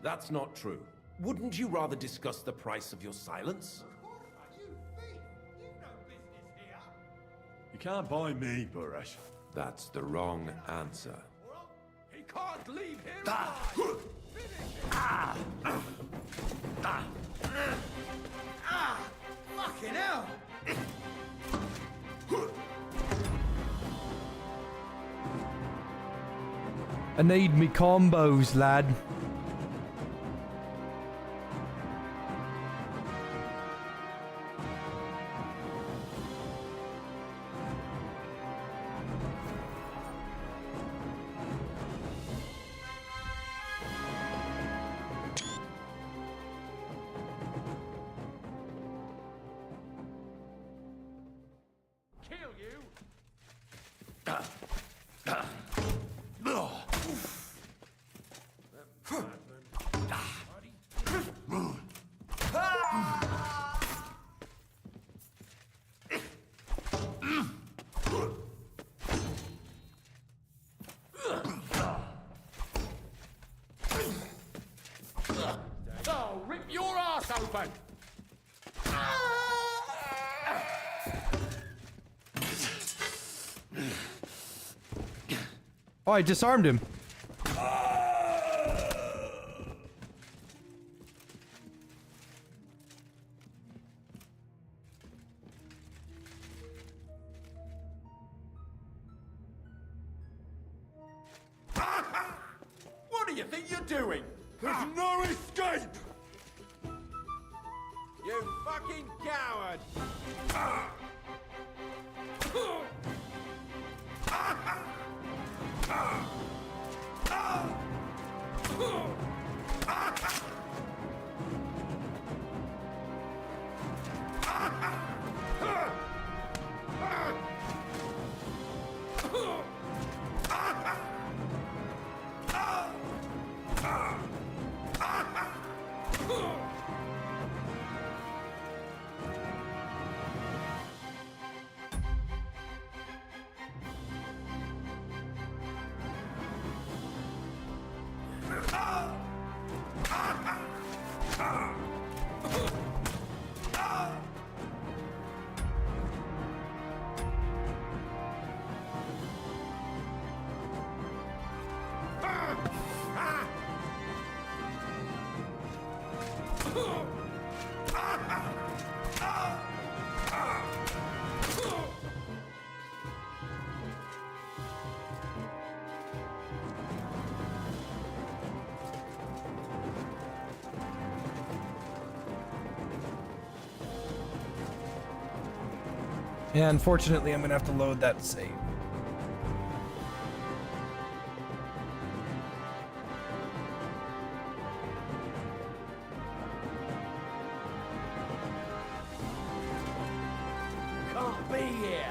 That's not true. Wouldn't you rather discuss the price of your silence? You can't buy me, Buresh. That's the wrong answer. He can't leave here Fucking hell! I need me combos, lad. Oh, rip your ass open! Oh, I disarmed him. think you're doing? There's no escape! You fucking coward! Yeah, unfortunately, I'm gonna have to load that save. Can't be here.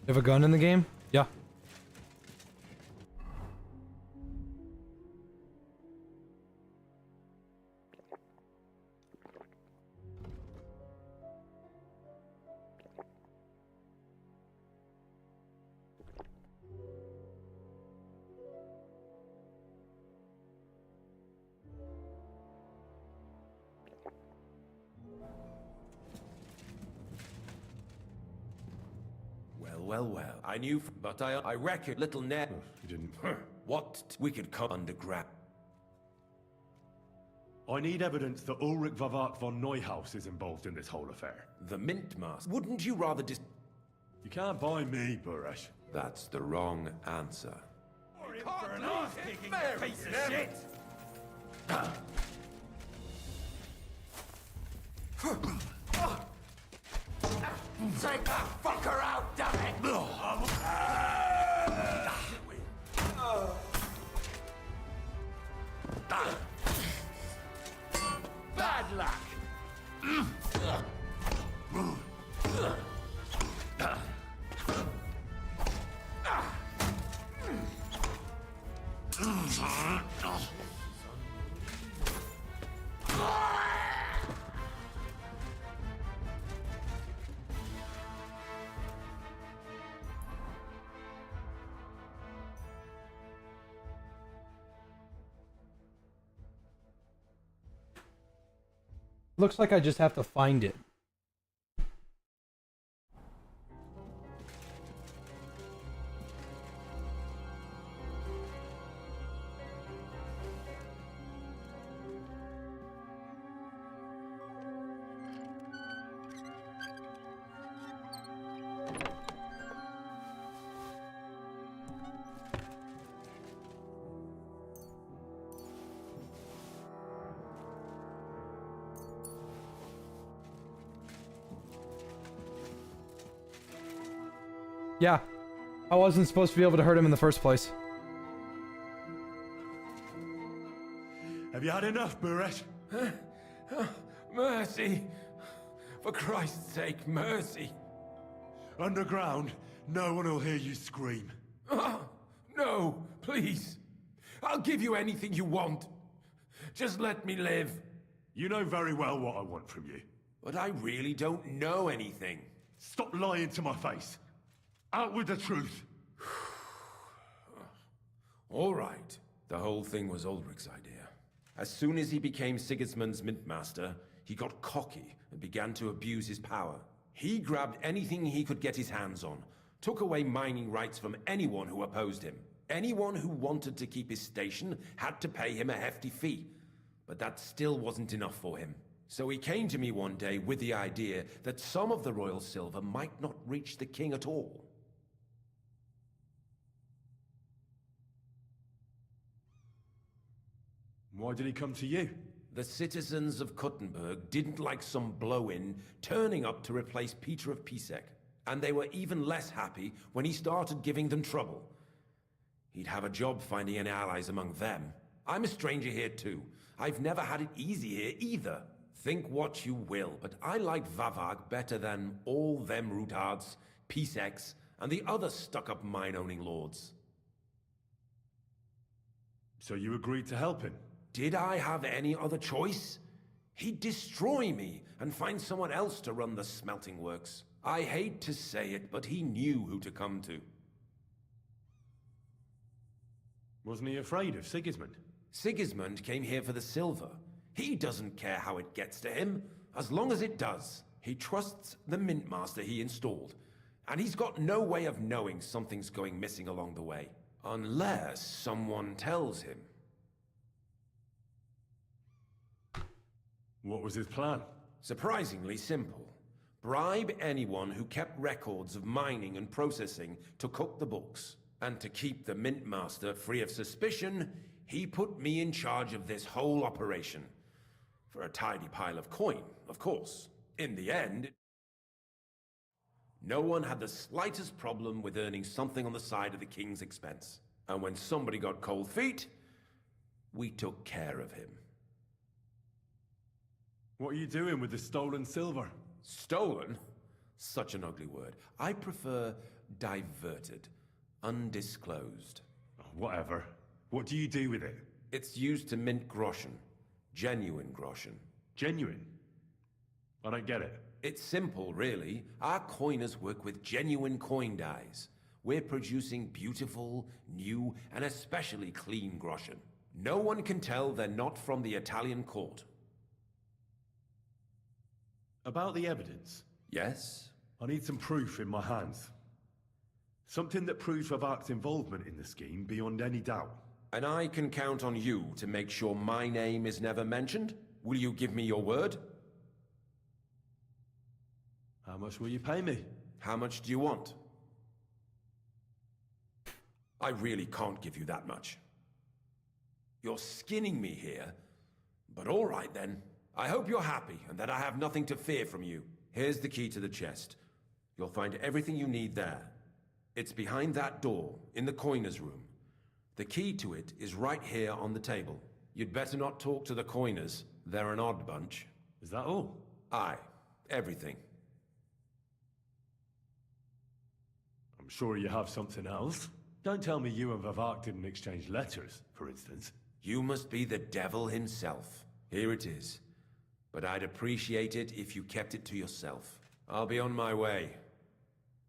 You have a gun in the game? Yeah. Well, I knew, but I reckon little Ned... You didn't... What we could come underground. I need evidence that Ulrich Vavak von Neuhaus is involved in this whole affair. The Mint Master. Wouldn't you rather just... You can't buy me, Buresh. That's the wrong answer. For an ass-kicking piece of shit! Take that fucker out, damn it! Bad luck! Looks like I just have to find it. Yeah, I wasn't supposed to be able to hurt him in the first place. Have you had enough, Buresh? Mercy! For Christ's sake, mercy! Underground, no one will hear you scream. No, please. I'll give you anything you want. Just let me live. You know very well what I want from you. But I really don't know anything. Stop lying to my face. Out with the truth. All right. The whole thing was Ulrich's idea. As soon as he became Sigismund's Mint Master, he got cocky and began to abuse his power. He grabbed anything he could get his hands on, took away mining rights from anyone who opposed him. Anyone who wanted to keep his station had to pay him a hefty fee, but that still wasn't enough for him. So he came to me one day with the idea that some of the royal silver might not reach the king at all. Why did he come to you? The citizens of Kuttenberg didn't like some blow-in turning up to replace Peter of Pisek, and they were even less happy when he started giving them trouble. He'd have a job finding any allies among them. I'm a stranger here too. I've never had it easy here either. Think what you will, but I like Vavag better than all them Rutards, Piseks, and the other stuck-up mine-owning lords. So you agreed to help him? Did I have any other choice? He'd destroy me and find someone else to run the smelting works. I hate to say it, but he knew who to come to. Wasn't he afraid of Sigismund? Sigismund came here for the silver. He doesn't care how it gets to him, as long as it does. He trusts the mint master he installed, and he's got no way of knowing something's going missing along the way. Unless someone tells him. What was his plan? Surprisingly simple. Bribe anyone who kept records of mining and processing to cook the books. And to keep the mint master free of suspicion, he put me in charge of this whole operation. For a tidy pile of coin, of course. In the end, no one had the slightest problem with earning something on the side of the king's expense. And when somebody got cold feet, we took care of him. What are you doing with the stolen silver? Stolen? Such an ugly word. I prefer diverted. Undisclosed. Whatever. What do you do with it? It's used to mint groschen. Genuine groschen. Genuine? I don't get it. It's simple, really. Our coiners work with genuine coin dyes. We're producing beautiful, new, and especially clean groschen. No one can tell they're not from the Italian court. About the evidence? Yes? I need some proof in my hands. Something that proves Vavak's involvement in the scheme beyond any doubt. And I can count on you to make sure my name is never mentioned? Will you give me your word? How much will you pay me? How much do you want? I really can't give you that much. You're skinning me here, but all right then. I hope you're happy and that I have nothing to fear from you. Here's the key to the chest. You'll find everything you need there. It's behind that door, in the coiner's room. The key to it is right here on the table. You'd better not talk to the coiners. They're an odd bunch. Is that all? Aye. Everything. I'm sure you have something else. Don't tell me you and Vavak didn't exchange letters, for instance. You must be the devil himself. Here it is. But I'd appreciate it if you kept it to yourself. I'll be on my way.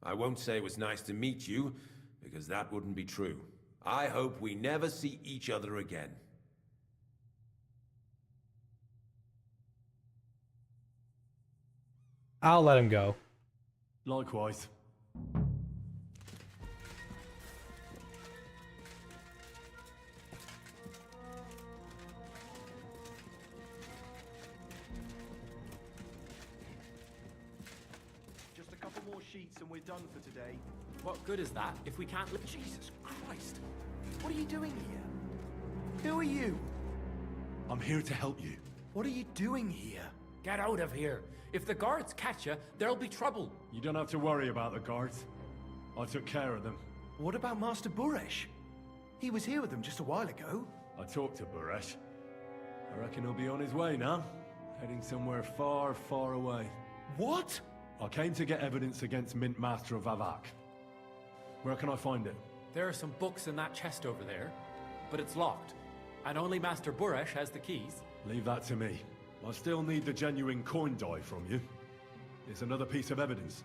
I won't say it was nice to meet you, because that wouldn't be true. I hope we never see each other again. I'll let him go. Likewise. Just a couple more sheets and we're done for today. What good is that if we can't live? Jesus Christ! What are you doing here? Who are you? I'm here to help you. What are you doing here? Get out of here. If the guards catch you, there'll be trouble. You don't have to worry about the guards. I took care of them. What about Master Buresh? He was here with them just a while ago. I talked to Buresh. I reckon he'll be on his way now. Heading somewhere far, far away. What? I came to get evidence against Mint Master of Vavak. Where can I find it? There are some books in that chest over there, but it's locked. And only Master Buresh has the keys. Leave that to me. I still need the genuine coin die from you. It's another piece of evidence.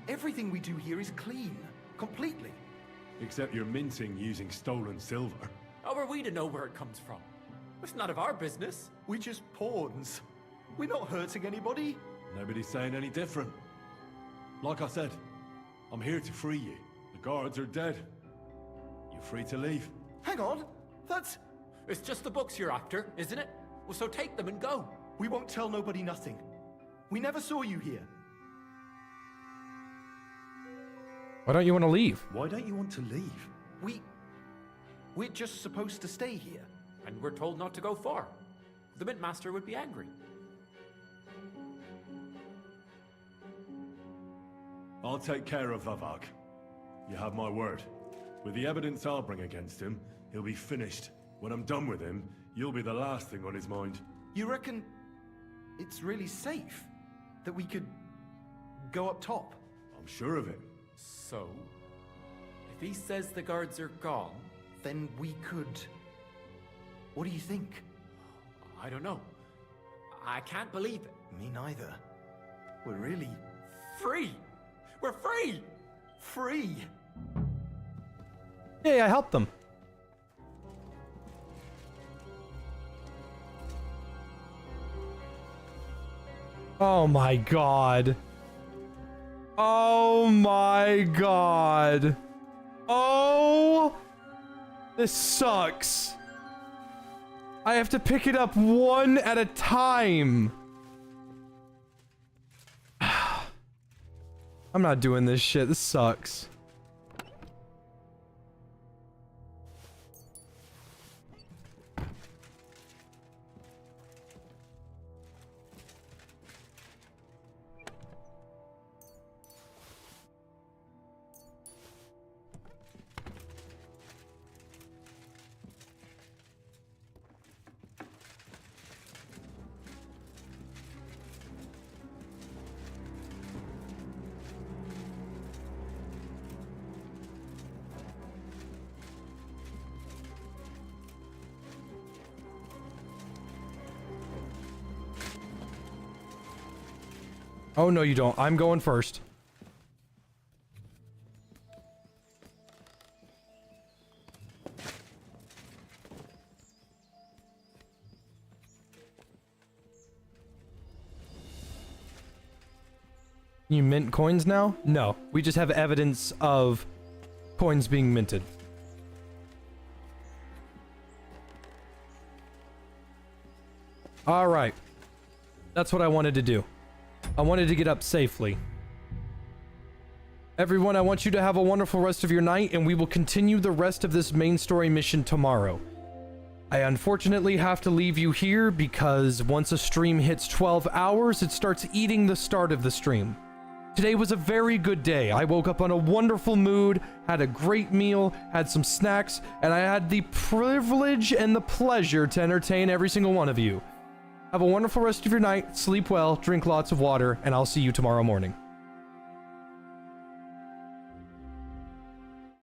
Everything we do here is clean. Completely. Except you're minting using stolen silver. How are we to know where it comes from? It's none of our business. We're just pawns. We're not hurting anybody. Nobody's saying any different. Like I said, I'm here to free you. The guards are dead. You're free to leave. Hang on, that's... It's just the books you're after, isn't it? Well, so take them and go. We won't tell nobody nothing. We never saw you here. Why don't you want to leave? Why don't you want to leave? We're just supposed to stay here. And we're told not to go far. The Mint Master would be angry. I'll take care of Vavag. You have my word. With the evidence I'll bring against him, he'll be finished. When I'm done with him, you'll be the last thing on his mind. You reckon it's really safe that we could go up top? I'm sure of it. So, if he says the guards are gone, then we could... What do you think? I don't know. I can't believe it. Me neither. We're really... Free! We're free! Free! Hey, I helped them. Oh my god. Oh my god. Oh! This sucks. I have to pick it up one at a time. I'm not doing this shit. This sucks. Oh, no, you don't. I'm going first. You mint coins now? No, we just have evidence of coins being minted. All right. That's what I wanted to do. I wanted to get up safely. Everyone, I want you to have a wonderful rest of your night, and we will continue the rest of this main story mission tomorrow. I unfortunately have to leave you here because once a stream hits 12 hours, it starts eating the start of the stream. Today was a very good day. I woke up on a wonderful mood, had a great meal, had some snacks, and I had the privilege and the pleasure to entertain every single one of you. Have a wonderful rest of your night, sleep well, drink lots of water, and I'll see you tomorrow morning.